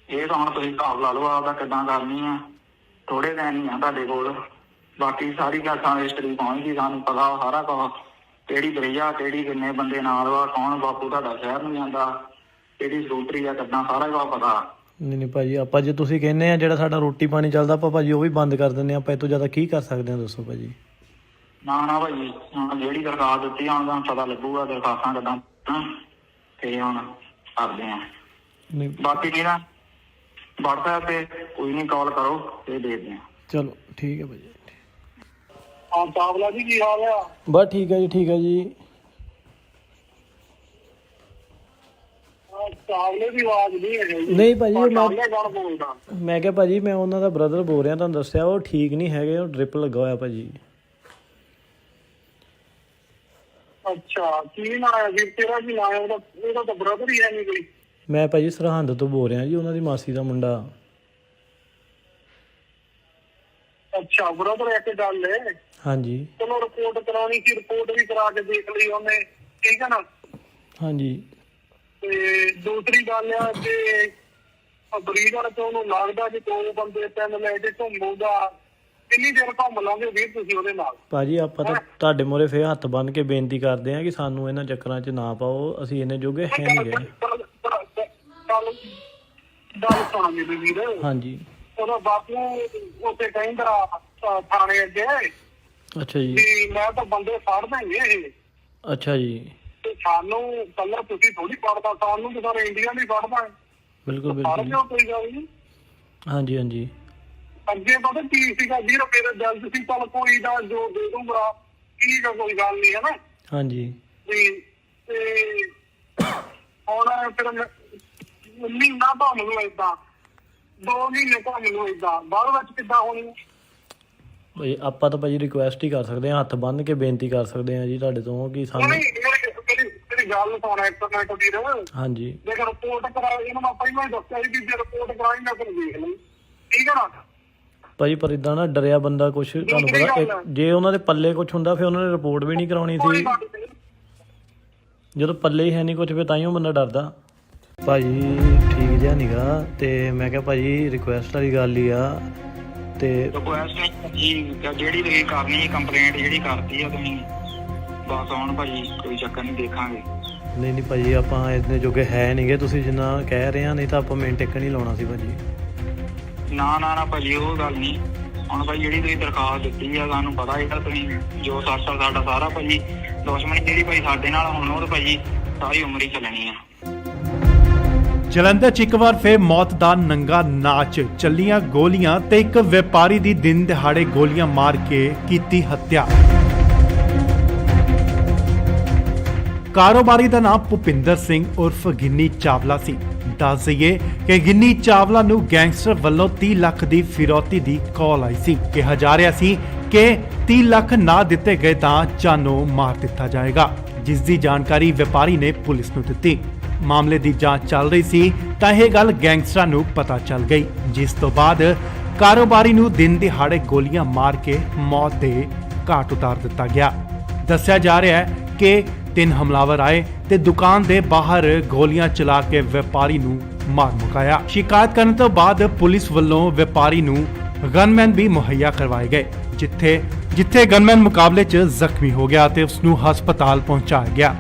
ਇਹ ਤਾਂ ਹੁਣ ਤੁਸੀਂ ਹਿਸਾਬ ਲਾ ਲਓ ਆਪਦਾ ਕਿੱਦਾਂ ਕਰਨੀ ਆ। ਥੋੜੇ ਦਿਨ ਹੀ ਆ ਤੁਹਾਡੇ ਕੋਲ, ਬਾਕੀ ਸਾਰੀ ਗੱਲ ਹਿਸਟਰੀ ਪਹੁੰਚ ਗਈ, ਸਾਨੂੰ ਪਤਾ ਸਾਰਾ ਕੁਝ, ਕਿਹੜੀ ਦਰਿਆ, ਕਿਹੜੀ ਕਿੰਨੇ ਬੰਦੇ ਨਾਲ ਵਾ, ਕੌਣ ਬਾਪੂ ਤੁਹਾਡਾ ਸ਼ਹਿਰ ਨੂੰ ਜਾਂਦਾ, ਕਿਹੜੀ ਸਕੂਟਰੀ ਆ, ਕਿੱਦਾਂ ਸਾਰਾ ਕੁਝ ਪਤਾ।
ਨਹੀਂ ਭਾਜੀ, ਆਪਾਂ ਜੇ ਤੁਸੀਂ ਕਹਿੰਦੇ ਆ ਜਿਹੜਾ ਸਾਡਾ ਰੋਟੀ ਪਾਣੀ ਚੱਲਦਾ, ਆਪਾਂ ਭਾਜੀ ਉਹ ਵੀ ਬੰਦ ਕਰ ਦਿੰਦੇ ਆ, ਆਪਾਂ ਇਹ ਤੋਂ ਜ਼ਿਆਦਾ ਕੀ ਕਰ ਸਕਦੇ ਆ, ਦੱਸੋ ਭਾਜੀ।
ਨਾ ਭਾਜੀ, ਹੁਣ ਜਿਹੜੀ ਦਰਖਾਸਤ ਦਿੱਤੀ ਹੁਣ ਤੁਹਾਨੂੰ ਪਤਾ ਲੱਗੂਗਾ ਦਰਖਾਸਤਾਂ ਕਿੱਦਾਂ, ਤੇ ਹੁਣ ਕਰਦੇ ਆ। ਬਾਕੀ ਨਹੀਂ ਨਾ WhatsApp ਤੇ ਕੋਈ ਨਹੀਂ, ਕਾਲ ਕਰੋ ਤੇ ਦੇਖਦੇ ਆ।
ਚਲੋ ਠੀਕ ਹੈ ਭਾਜੀ।
ਹਾਂ ਚਾਵਲਾ ਜੀ, ਕੀ ਹਾਲ ਆ?
ਬਸ ਠੀਕ ਹੈ ਜੀ, ਠੀਕ ਹੈ ਜੀ।
ਚਾਵਲੇ ਦੀ ਆਵਾਜ਼ ਨਹੀਂ ਹੈ ਜੀ।
ਨਹੀਂ ਭਾਜੀ,
ਚਾਵਲੇ ਕੌਣ ਬੋਲਦਾ?
ਮੈਂ ਕਿਹਾ ਭਾਜੀ ਮੈਂ ਉਹਨਾਂ ਦਾ ਬ੍ਰਦਰ ਬੋਲ ਰਿਹਾ, ਤੁਹਾਨੂੰ ਦੱਸਿਆ ਉਹ ਠੀਕ ਨਹੀਂ ਹੈਗੇ, ਉਹ ਡ੍ਰਿਪ ਲੱਗਾ ਹੋਇਆ ਭਾਜੀ।
ਅੱਛਾ, ਕੀ ਨਾਂ ਹੈ ਜੀ ਤੇਰਾ? ਕੀ ਨਾਂ ਹੈ ਉਹਦਾ? ਉਹਦਾ ਤਾਂ ਬ੍ਰਦਰ ਹੀ ਹੈ ਨਹੀਂ ਕੋਈ।
ਮੈਂ ਭਾਜੀ ਸਰਹੰਦ ਤੋਂ ਬੋਲ ਰਿਹਾ ਜੀ, ਉਹਨਾਂ ਦੀ ਮਾਸੀ ਦਾ ਮੁੰਡਾ।
ਅੱਛਾ, ਬ੍ਰਦਰ ਇੱਕ ਗੱਲ ਹੈ।
ਹਾਂਜੀ
ਚਲੋ ਰਿਪੋਰਟ ਕਰਾਉਣੀ ਸੀ, ਰਿਪੋਰਟ ਵੀ ਕਰਾ ਕੇ ਦੇਖ ਲਈ ਉਹਨੇ, ਠੀਕ ਹੈ ਨਾ?
ਹਾਂਜੀ।
ਤੇ ਦੂਸਰੀ ਗੱਲ ਆ ਕਿ ਬਰੀਡਰ ਤੋਂ ਉਹਨੂੰ ਲੱਗਦਾ ਕਿ 2 ਬੰਦੇ 3 ਲੈ ਕੇ ਘੁੰਮੂਗਾ, ਕਿੰਨੀ ਦੇਰ ਘੁੰਮ ਲਾਂਗੇ ਵੀਰ ਤੁਸੀਂ ਉਹਦੇ ਨਾਲ? ਭਾਜੀ
ਆਪਾਂ ਤਾਂ ਤੁਹਾਡੇ ਮੂਹਰੇ ਫੇਰ ਹੱਥ ਬੰਨ ਕੇ ਬੇਨਤੀ ਕਰਦੇ ਆ ਕਿ ਸਾਨੂੰ ਇਹਨਾਂ ਚੱਕਰਾਂ 'ਚ ਨਾ ਪਾਓ, ਅਸੀਂ ਇੰਨੇ ਜੋਗੇ ਹੈ ਨਹੀਂ ਗਏ।
ਗੱਲ ਸੁਣ ਮੇਰੀ ਵੀਰ।
ਹਾਂਜੀ।
ਉਹਦਾ ਬਾਪੂ ਉੱਥੇ ਕਹਿੰਦਾ ਥਾਣੇ ਅੱਗੇ,
ਅੱਛਾ ਜੀ,
ਵੀ ਮੈਂ ਤਾਂ ਬੰਦੇ ਫੜ ਦੇਂਗੇ ਇਹ।
ਅੱਛਾ ਜੀ।
ਤੇ ਸਾਨੂੰ ਕੱਲਾ ਤੁਸੀਂ ਥੋੜੀ ਫੜਦਾ, ਸਾਨੂੰ ਤਾਂ ਸਾਰੇ ਇੰਡੀਆ ਨਹੀਂ ਫੜਦਾ।
ਬਿਲਕੁਲ
ਫੜ
ਬਿਲਕੁਲ।
ਲਿਓ, ਕੋਈ ਗੱਲ ਨਹੀਂ।
ਹਾਂਜੀ ਹਾਂਜੀ।
ਅੱਗੇ ਪਤਾ ਕੀ ਸੀਗਾ ਵੀਰ, ਮੇਰਾ ਜਲਦ ਸੀ, ਚੱਲ ਕੋਈ ਦਾ ਜੋ ਦੇ ਦੂੰਗਾ, ਠੀਕ ਆ, ਕੋਈ ਗੱਲ ਨਹੀਂ, ਹੈ ਨਾ?
ਹਾਂਜੀ।
ਤੇ ਹੁਣ ਫਿਰ ਮਹੀਨਾ ਘੁੰਮ ਲਓ ਏਦਾਂ, 2 ਮਹੀਨੇ ਘੁੰਮ ਲਓ ਏਦਾਂ, ਬਾਅਦ ਵਿੱਚ ਕਿੱਦਾਂ ਹੋਣੀ?
ਭਾਈ ਆਪਾਂ ਤਾਂ ਭਾਜੀ ਰਿਕੁਐਸਟ ਹੀ ਕਰ ਸਕਦੇ ਹਾਂ, ਹੱਥ ਬੰਨ ਕੇ ਬੇਨਤੀ ਕਰ ਸਕਦੇ ਹਾਂ ਜੀ ਤੁਹਾਡੇ ਤੋਂ ਕਿ ਸਾਨੂੰ।
ਮੇਰੀ ਗੱਲ ਸੁਣ ਇੱਕ ਮਿੰਟ ਵੀਰ।
ਹਾਂਜੀ।
ਜੇ ਰਿਪੋਰਟ ਕਰਾਈ, ਇਹਨੂੰ ਮੈਂ ਪਹਿਲਾਂ ਹੀ ਦੱਸਿਆ ਸੀ ਕਿ ਜੇ ਰਿਪੋਰਟ ਕਰਾਈ ਮੈਂ ਫਿਰ ਦੇਖ ਲਈ, ਠੀਕ ਹੈ ਨਾ?
ਭਾਜੀ ਪਰ ਇਦਾਂ ਨਾ ਡਰਿਆ ਬੰਦਾ ਕੁਛ, ਤੁਹਾਨੂੰ ਪਤਾ ਜੇ ਉਹਨਾਂ ਦੇ ਪੱਲੇ ਕੁਛ ਹੁੰਦਾ ਫਿਰ ਉਹਨਾਂ ਨੇ ਰਿਪੋਰਟ ਵੀ ਨਹੀਂ ਕਰਾਉਣੀ ਸੀ। ਜਦੋਂ ਪੱਲੇ ਹੀ ਹੈ ਨਹੀਂ ਕੁਛ, ਫਿਰ ਤਾਂ ਹੀ ਉਹ ਬੰਦਾ ਡਰਦਾ। ਭਾਜੀ ਠੀਕ ਜਿਹਾ ਨੀਗਾ, ਤੇ ਮੈਂ ਕਿਹਾ ਭਾਜੀ ਰਿਕੁਐਸਟ ਵਾਲੀ ਗੱਲ ਹੀ ਆ। ਤੇ
ਰਿਕੁਐਸਟ ਨਹੀਂ ਜਿਹੜੀ ਤੁਸੀਂ ਕਰਨੀ ਕੰਪਲੇਂਟ ਜਿਹੜੀ ਕਰਤੀ ਆ ਤੁਸੀਂ, ਬਸ ਹੁਣ ਭਾਜੀ ਕੋਈ ਚੱਕਰ ਨਹੀਂ, ਦੇਖਾਂਗੇ।
ਨਹੀਂ ਭਾਜੀ, ਆਪਾਂ ਇੰਨੇ ਜੋਗੇ ਹੈ ਨਹੀਂਗੇ, ਤੁਸੀਂ ਜਿੰਨਾ ਕਹਿ ਰਹੇ ਆ, ਨਹੀਂ ਤਾਂ ਆਪਾਂ ਮਿੰਟ ਟਿਕ ਨਹੀਂ ਲਾਉਣਾ ਸੀ ਭਾਜੀ।
ਨਾ ਭਾਜੀ ਉਹ ਗੱਲ ਨਹੀਂ। ਹੁਣ ਭਾਈ ਜਿਹੜੀ ਤੁਸੀਂ ਦਰਖਾਸਤ ਦਿੱਤੀ ਆ, ਸਾਨੂੰ ਪਤਾ ਹੈਗਾ ਤੁਸੀਂ ਜੋ ਸਾਡਾ ਸਾਰਾ ਭਾਜੀ ਦੁਸ਼ਮਣੀ ਜਿਹੜੀ ਭਾਈ ਸਾਡੇ ਨਾਲ ਹੁਣ ਉਹ ਤਾਂ ਭਾਜੀ ਸਾਰੀ ਉਮਰ ਹੀ ਚੱਲਣੀ ਆ।
ਜਲੰਧਰ 'ਚ ਇੱਕ ਵਾਰ ਫੇਰ ਮੌਤ ਦਾ ਨੰਗਾ ਨਾਚ, ਚੱਲੀਆਂ ਗੋਲੀਆਂ ਤੇ ਇੱਕ ਵਪਾਰੀ ਦੀ ਦਿਨ ਦਿਹਾੜੇ ਗੋਲੀਆਂ ਮਾਰ ਕੇ ਕੀਤੀ ਹੱਤਿਆ। ਕਾਰੋਬਾਰੀ ਦਾ ਨਾਮ ਭੁਪਿੰਦਰ ਸਿੰਘ ਉਰਫ ਗਿੰਨੀ ਚਾਵਲਾ ਸੀ। ਦੱਸ ਦਈਏ ਕਿ ਗਿੰਨੀ ਚਾਵਲਾ ਨੂੰ ਗੈਂਗਸਟਰ ਵੱਲੋਂ 30 ਲੱਖ ਦੀ ਫਿਰੌਤੀ ਦੀ ਕਾਲ ਆਈ ਸੀ। ਕਿਹਾ ਜਾ ਰਿਹਾ ਸੀ ਕਿ 30 ਲੱਖ ਨਾ ਦਿੱਤੇ ਗਏ ਤਾਂ ਜਾਨੋਂ ਮਾਰ ਦਿੱਤਾ ਜਾਏਗਾ, ਜਿਸ ਦੀ ਜਾਣਕਾਰੀ ਵਪਾਰੀ ਨੇ ਪੁਲਿਸ ਨੂੰ ਦਿੱਤੀ। ਮਾਮਲੇ ਦੀ ਜਾਂਚ ਚੱਲ ਰਹੀ ਸੀ ਤਾਂ ਇਹ ਗੱਲ ਗੈਂਗਸਟਰਾਂ ਨੂੰ ਪਤਾ ਚੱਲ ਗਈ, ਜਿਸ ਤੋਂ ਬਾਅਦ ਕਾਰੋਬਾਰੀ ਨੂੰ ਦਿਨ ਦਿਹਾੜੇ ਗੋਲੀਆਂ ਮਾਰ ਕੇ ਮੌਤ ਦੇ ਘਾਟ ਉਤਾਰ ਦਿੱਤਾ ਗਿਆ। ਦੱਸਿਆ ਜਾ ਰਿਹਾ ਹੈ ਕਿ 3 ਹਮਲਾਵਰ ਆਏ ਤੇ ਦੁਕਾਨ ਦੇ ਬਾਹਰ ਗੋਲੀਆਂ ਚਲਾ ਕੇ ਵਪਾਰੀ ਨੂੰ ਮਾਰ ਮੁਕਾਇਆ। ਸ਼ਿਕਾਇਤ ਕਰਨ ਤੋਂ ਬਾਅਦ ਪੁਲਿਸ ਵੱਲੋਂ ਵਪਾਰੀ ਨੂੰ ਗਨਮੈਨ ਵੀ ਮੁਹੱਈਆ ਕਰਵਾਏ ਗਏ, ਜਿੱਥੇ ਗਨਮੈਨ ਮੁਕਾਬਲੇ 'ਚ ਜ਼ਖਮੀ ਹੋ ਗਿਆ ਤੇ ਉਸ ਨੂੰ ਹਸਪਤਾਲ ਪਹੁੰਚਾਇਆ ਗਿਆ,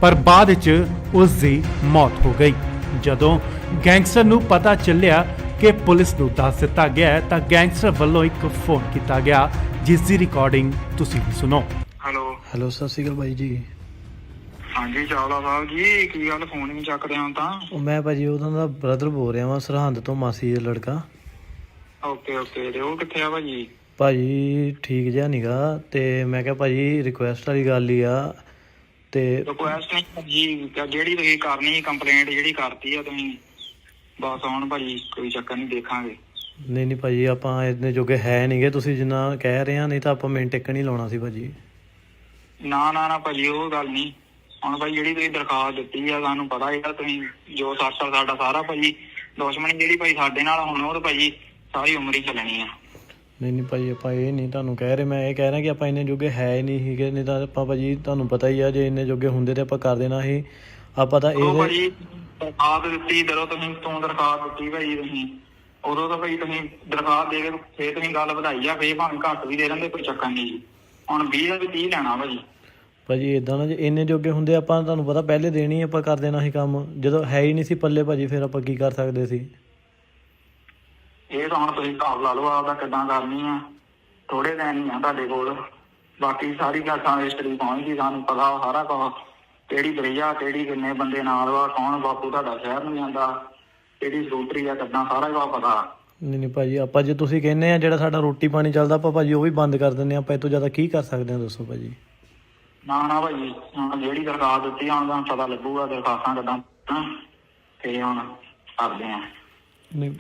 ਪਰ ਬਾਅਦ 'ਚ ਉਸ ਦੀ ਮੌਤ ਹੋ ਗਈ। ਜਦੋਂ ਗੈਂਗਸਟਰ ਨੂੰ ਪਤਾ ਚੱਲਿਆ ਕਿ ਪੁਲਿਸ ਨੂੰ ਦੱਸ ਦਿੱਤਾ ਗਿਆ ਹੈ ਤਾਂ ਗੈਂਗਸਟਰ ਵੱਲੋਂ ਇੱਕ ਫੋਨ ਕੀਤਾ ਗਿਆ, ਜਿਸ ਦੀ ਰਿਕਾਰਡਿੰਗ ਤੁਸੀਂ ਵੀ ਸੁਣੋ।
ਹੈਲੋ, ਸਤਿ ਸ਼੍ਰੀ ਅਕਾਲ ਬਾਈ ਜੀ।
ਹਾਂਜੀ ਚਾਵਲਾ ਸਾਹਿਬ ਜੀ, ਕੀ ਗੱਲ ਫੋਨ ਨਹੀਂ ਚੱਕਦੇ ਹਾਂ ਤਾਂ?
ਉਹ ਮੈਂ ਭਾਜੀ ਉਹਨਾਂ ਦਾ ਬ੍ਰਦਰ ਬੋਲ ਰਿਹਾ ਵਾਂ, ਸਰਹੰਦ ਤੋਂ, ਮਾਸੀ ਦਾ ਲੜਕਾ।
ਓਕੇ ਤੇ ਉਹ ਕਿੱਥੇ ਆ ਭਾਜੀ?
ਭਾਜੀ ਠੀਕ ਜਿਹਾ ਨੀਗਾ, ਤੇ ਮੈਂ ਕਿਹਾ ਭਾਜੀ ਰਿਕੁਐਸਟ ਵਾਲੀ ਗੱਲ ਹੀ ਆ। ਤੇ
ਰਿਕੁਐਸਟ ਨਹੀਂ ਭਾਜੀ, ਜਿਹੜੀ ਤੁਸੀਂ ਕਰਨੀ ਕੰਪਲੇਂਟ ਜਿਹੜੀ ਕਰਤੀ ਆ ਤੁਸੀਂ, ਬਸ ਹੁਣ ਭਾਜੀ ਕੋਈ ਚੱਕਰ ਨਹੀਂ, ਦੇਖਾਂਗੇ।
ਨਹੀਂ ਭਾਜੀ, ਆਪਾਂ ਇੰਨੇ ਜੋਗੇ ਹੈ ਨਹੀਂਗੇ, ਤੁਸੀਂ ਜਿੰਨਾ ਕਹਿ ਰਹੇ ਆ, ਨਹੀਂ ਤਾਂ ਆਪਾਂ ਮਿੰਟ ਟਿਕ ਨਹੀਂ ਲਾਉਣਾ ਸੀ ਭਾਜੀ।
ਨਾ ਭਾਜੀ ਉਹ ਗੱਲ ਨਹੀਂ। ਹੁਣ ਭਾਈ ਜਿਹੜੀ ਤੁਸੀਂ ਦਰਖਾਸਤ ਦਿੱਤੀ ਆ, ਸਾਨੂੰ ਪਤਾ ਹੈਗਾ ਤੁਸੀਂ ਜੋ ਸਾਡਾ ਸਾਰਾ ਭਾਜੀ ਦੁਸ਼ਮਣੀ ਜਿਹੜੀ ਭਾਈ ਸਾਡੇ ਨਾਲ ਹੁਣ ਉਹ ਤਾਂ ਭਾਜੀ ਸਾਰੀ ਉਮਰ ਹੀ ਚੱਲਣੀ ਆ।
ਨਹੀਂ ਭਾਜੀ, ਆਪਾਂ ਇਹ ਨਹੀਂ ਤੁਹਾਨੂੰ ਕਹਿ ਰਹੇ, ਮੈਂ ਇਹ ਕਹਿ ਰਿਹਾ ਕਿ ਆਪਾਂ ਇੰਨੇ ਜੋਗੇ ਹੈ ਹੀ ਨਹੀਂ ਸੀਗੇ, ਨਹੀਂ ਤਾਂ ਆਪਾਂ ਭਾਜੀ ਤੁਹਾਨੂੰ ਪਤਾ ਹੀ ਆ, ਜੇ ਇੰਨੇ ਜੋਗੇ ਹੁੰਦੇ ਤੇ ਆਪਾਂ ਕਰ ਦੇਣਾ ਸੀ। ਆਪਾਂ ਤਾਂ ਇਹ
ਭਾਜੀ ਦਰਖਾਸਤ ਦਿੱਤੀ, ਜਦੋਂ ਤੂੰ ਦਰਖਾਸਤ ਦਿੱਤੀ ਭਾਜੀ ਤੁਸੀਂ, ਉਦੋਂ ਤਾਂ ਭਾਈ ਤੁਸੀਂ ਦਰਖਾਸਤ ਦੇ ਕੇ ਫੇਰ ਤੁਸੀਂ ਗੱਲ ਵਧਾਈ ਆ, ਫੇਰ ਭਾਵੇਂ ਘੱਟ ਵੀ ਦੇ ਦਿੰਦੇ, ਕੋਈ ਚੱਕਰ ਨਹੀਂ ਜੀ। ਹੁਣ 20 ਦਾ ਵੀ 30 ਲੈਣਾ
ਭਾਜੀ ਏਦਾਂ ਨਾ, ਜੇ ਇੰਨੇ ਜੋਗੇ ਹੁੰਦੇ ਆਪਾਂ ਤੁਹਾਨੂੰ ਪਤਾ ਪਹਿਲੇ ਦੇਣੀ ਆਪਾਂ ਕਰ ਦੇਣਾ ਸੀ ਕੰਮ, ਜਦੋਂ ਹੈ ਹੀ ਨਹੀਂ ਸੀ ਪੱਲੇ ਭਾਜੀ, ਫਿਰ ਆਪਾਂ ਕੀ ਕਰ ਸਕਦੇ ਸੀ?
ਇਹ ਤਾਂ ਹੁਣ ਤੁਸੀਂ ਹਿਸਾਬ ਲਾ ਲਓ ਆਪਦਾ ਕਿੱਦਾਂ ਕਰਨੀ ਆ। ਥੋੜੇ ਦਿਨ ਹੀ ਆ ਤੁਹਾਡੇ ਕੋਲ, ਬਾਕੀ ਸਾਰੀ ਗੱਲ ਹਿਸਟਰੀ ਪਹੁੰਚ ਗਈ, ਸਾਨੂੰ ਪਤਾ ਸਾਰਾ ਕੁਝ, ਕਿਹੜੀ ਬਰਈਆ, ਕਿਹੜੀ ਕਿੰਨੇ ਬੰਦੇ ਨਾਲ ਵਾ, ਕੌਣ ਬਾਪੂ ਤੁਹਾਡਾ ਸ਼ਹਿਰ ਨੂੰ ਜਾਂਦਾ, ਕਿਹੜੀ ਸਕੂਟਰੀ ਆ, ਕਿੱਦਾਂ ਸਾਰਾ ਕੁਝ ਪਤਾ।
ਨਹੀਂ ਭਾਜੀ, ਆਪਾਂ ਜੇ ਤੁਸੀਂ ਕਹਿੰਦੇ ਆ ਜਿਹੜਾ ਸਾਡਾ ਰੋਟੀ ਪਾਣੀ ਚੱਲਦਾ, ਆਪਾਂ ਭਾਜੀ ਉਹ ਵੀ ਬੰਦ ਕਰ ਦਿੰਦੇ ਆ, ਆਪਾਂ ਇਹ ਤੋਂ ਜ਼ਿਆਦਾ ਕੀ ਕਰ ਸਕਦੇ ਹਾਂ ਦੱਸੋ ਭਾਜੀ?
ਨਾ ਭਾਜੀ, ਹੁਣ ਜਿਹੜੀ ਦਰਖਾਸਤ ਦਿੱਤੀ ਹੁਣ ਤੁਹਾਨੂੰ ਪਤਾ ਲੱਗੂਗਾ ਦਰਖਾਸਤਾਂ ਕਿੱਦਾਂ, ਤੇ ਹੁਣ ਕਰਦੇ ਆ।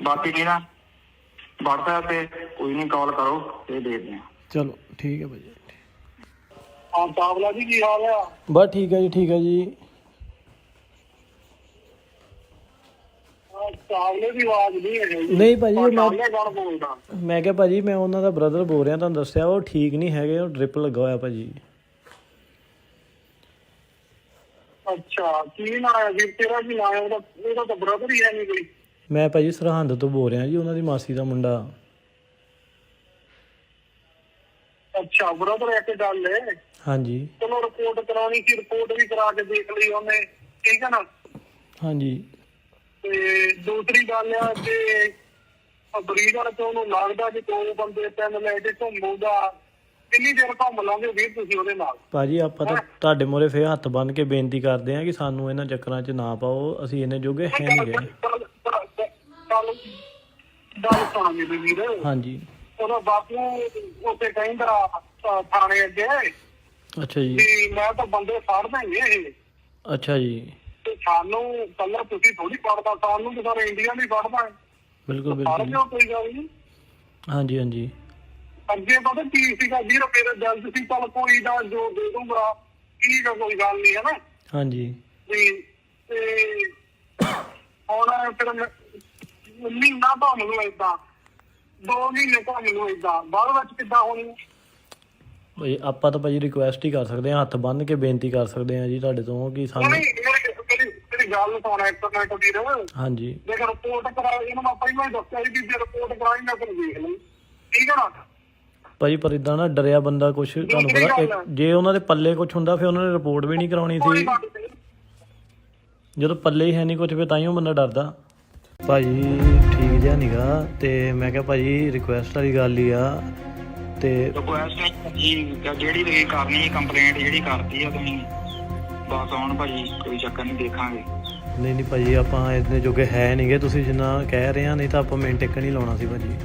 ਬਾਕੀ ਨਹੀਂ ਨਾ WhatsApp ਤੇ ਕੋਈ ਨਹੀਂ, ਕਾਲ ਕਰੋ ਤੇ ਦੇਖਦੇ ਆ।
ਚਲੋ ਠੀਕ ਹੈ ਭਾਜੀ।
ਹਾਂ ਚਾਵਲਾ ਜੀ, ਕੀ ਹਾਲ ਆ?
ਬਸ ਠੀਕ ਹੈ ਜੀ, ਠੀਕ ਹੈ ਜੀ।
ਚਾਵਲੇ ਦੀ ਆਵਾਜ਼ ਨਹੀਂ ਹੈ ਜੀ।
ਨਹੀਂ ਭਾਜੀ,
ਚਾਵਲੇ ਕੌਣ ਬੋਲਦਾ?
ਮੈਂ ਕਿਹਾ ਭਾਜੀ ਮੈਂ ਉਹਨਾਂ ਦਾ ਬ੍ਰਦਰ ਬੋਲ ਰਿਹਾ, ਤੁਹਾਨੂੰ ਦੱਸਿਆ ਉਹ ਠੀਕ ਨਹੀਂ ਹੈਗੇ, ਉਹ ਡ੍ਰਿਪ ਲੱਗਾ ਹੋਇਆ ਭਾਜੀ।
ਅੱਛਾ, ਕੀ ਨਾਂ ਹੈ ਜੀ ਤੇਰਾ? ਕੀ ਨਾਂ ਹੈ ਉਹਦਾ? ਉਹਦਾ ਤਾਂ ਬ੍ਰਦਰ ਹੀ ਹੈ ਨਹੀਂ ਕੋਈ।
ਮੈਂ ਭਾਜੀ ਸਰਹੰਦ ਤੋਂ ਬੋਲ ਰਿਹਾ ਜੀ, ਉਹਨਾਂ ਦੀ ਮਾਸੀ ਦਾ ਮੁੰਡਾ।
ਅੱਛਾ, ਬ੍ਰਦਰ ਇੱਕ ਗੱਲ ਹੈ।
ਹਾਂਜੀ
ਚਲੋ ਰਿਪੋਰਟ ਕਰਾਉਣੀ ਸੀ, ਰਿਪੋਰਟ ਵੀ ਕਰਾ ਕੇ ਦੇਖ ਲਈ ਉਹਨੇ, ਠੀਕ ਹੈ ਨਾ?
ਹਾਂਜੀ।
ਤੇ ਦੂਸਰੀ ਗੱਲ ਆ ਕਿ ਬਰੀਡਰ ਤੋਂ ਉਹਨੂੰ ਲੱਗਦਾ ਕਿ 2 ਬੰਦੇ 3 ਲੈ ਕੇ ਘੁੰਮੂਗਾ, ਕਿੰਨੀ ਦੇਰ ਘੁੰਮ ਲਾਂਗੇ ਵੀਰ ਤੁਸੀਂ ਉਹਦੇ ਨਾਲ? ਭਾਜੀ ਆਪਾਂ ਤਾਂ ਤੁਹਾਡੇ ਮੂਹਰੇ ਫੇਰ ਹੱਥ ਬੰਨ ਕੇ ਬੇਨਤੀ ਕਰਦੇ ਆ ਕਿ ਸਾਨੂੰ ਇਹਨਾਂ ਚੱਕਰਾਂ 'ਚ ਨਾ ਪਾਓ, ਅਸੀਂ ਇੰਨੇ ਜੋਗੇ ਹੈ ਨਹੀਂ ਗਏ। ਗੱਲ ਸੁਣਾ ਮੇਰੇ ਵੀਰ।
ਹਾਂਜੀ।
ਉਹਦਾ ਬਾਪੂ ਉੱਥੇ ਕਹਿੰਦਾ ਥਾਣੇ ਅੱਗੇ,
ਅੱਛਾ ਜੀ,
ਵੀ ਮੈਂ ਤਾਂ ਬੰਦੇ ਫੜ ਦੇਂਗੇ ਇਹ।
ਅੱਛਾ ਜੀ।
ਤੇ ਸਾਨੂੰ ਕੱਲਾ ਤੁਸੀਂ ਥੋੜੀ ਫੜਦਾ, ਸਾਨੂੰ ਤਾਂ ਸਾਰੇ ਇੰਡੀਆ ਨਹੀਂ ਫੜਦਾ।
ਬਿਲਕੁਲ
ਫੜ
ਬਿਲਕੁਲ।
ਲਿਓ, ਕੋਈ ਗੱਲ ਨਹੀਂ।
ਹਾਂਜੀ ਹਾਂਜੀ।
ਅੱਗੇ ਪਤਾ ਕੀ ਸੀਗਾ ਵੀਰ, ਮੇਰੇ ਜਲਦ ਸੀ, ਚੱਲ ਕੋਈ ਨਾ ਜੋ ਦੇ ਦੂੰਗਾ, ਠੀਕ ਆ, ਕੋਈ ਗੱਲ ਨਹੀਂ, ਹੈ ਨਾ?
ਹਾਂਜੀ।
ਤੇ ਹੁਣ ਫਿਰ ਮਹੀਨਾ ਘੁੰਮ ਲਓ ਏਦਾਂ, 2 ਮਹੀਨੇ ਘੁੰਮ ਲਓ ਏਦਾਂ, ਬਾਅਦ ਵਿੱਚ ਕਿੱਦਾਂ ਹੋਣੀ?
ਭਾਈ ਆਪਾਂ ਤਾਂ ਭਾਜੀ ਰਿਕੁਐਸਟ ਹੀ ਕਰ ਸਕਦੇ ਹਾਂ, ਹੱਥ ਬੰਨ ਕੇ ਬੇਨਤੀ ਕਰ ਸਕਦੇ ਹਾਂ ਜੀ ਤੁਹਾਡੇ ਤੋਂ ਕਿ ਸਾਨੂੰ।
ਮੇਰੀ ਗੱਲ ਸੁਣਾ ਇੱਕ ਮਿੰਟ ਵੀਰ।
ਹਾਂਜੀ।
ਜੇ ਰਿਪੋਰਟ ਕਰਾਈ, ਇਹਨੂੰ ਮੈਂ ਪਹਿਲਾਂ ਹੀ ਦੱਸਿਆ ਸੀ ਕਿ ਜੇ ਰਿਪੋਰਟ ਕਰਾਈ ਮੈਂ ਫਿਰ ਦੇਖ ਲਈ, ਠੀਕ ਹੈ ਨਾ?
ਭਾਜੀ ਪਰ ਇਦਾਂ ਨਾ ਡਰਿਆ ਬੰਦਾ ਕੁਛ, ਤੁਹਾਨੂੰ ਪਤਾ ਜੇ ਉਹਨਾਂ ਦੇ ਪੱਲੇ ਕੁਛ ਹੁੰਦਾ ਫਿਰ ਉਹਨਾਂ ਨੇ ਰਿਪੋਰਟ ਵੀ ਨਹੀਂ ਕਰਾਉਣੀ ਸੀ। ਜਦੋਂ ਪੱਲੇ ਹੀ ਹੈ ਨਹੀਂ ਕੁਛ, ਫਿਰ ਤਾਂ ਹੀ ਉਹ ਬੰਦਾ ਡਰਦਾ। ਭਾਜੀ ਠੀਕ ਜਿਹਾ ਨੀਗਾ, ਤੇ ਮੈਂ ਕਿਹਾ ਭਾਜੀ ਰਿਕੁਐਸਟ ਵਾਲੀ ਗੱਲ ਹੀ ਆ। ਤੇ
ਰਿਕੁਐਸਟ ਨਹੀਂ ਜੀ, ਜਿਹੜੀ ਤੁਸੀਂ ਕਰਨੀ ਕੰਪਲੇਂਟ ਜਿਹੜੀ ਕਰਤੀ ਆ ਤੁਸੀਂ, ਬਸ ਹੁਣ ਭਾਜੀ ਕੋਈ ਚੱਕਰ ਨਹੀਂ, ਦੇਖਾਂਗੇ।
ਨਹੀਂ ਭਾਜੀ, ਆਪਾਂ ਇੰਨੇ ਜੋਗੇ ਹੈ ਨਹੀਂਗੇ, ਤੁਸੀਂ ਜਿੰਨਾ ਕਹਿ ਰਹੇ ਆ, ਨਹੀਂ ਤਾਂ ਆਪਾਂ ਮਿੰਟ ਟਿਕ ਨਹੀਂ ਲਾਉਣਾ ਸੀ ਭਾਜੀ।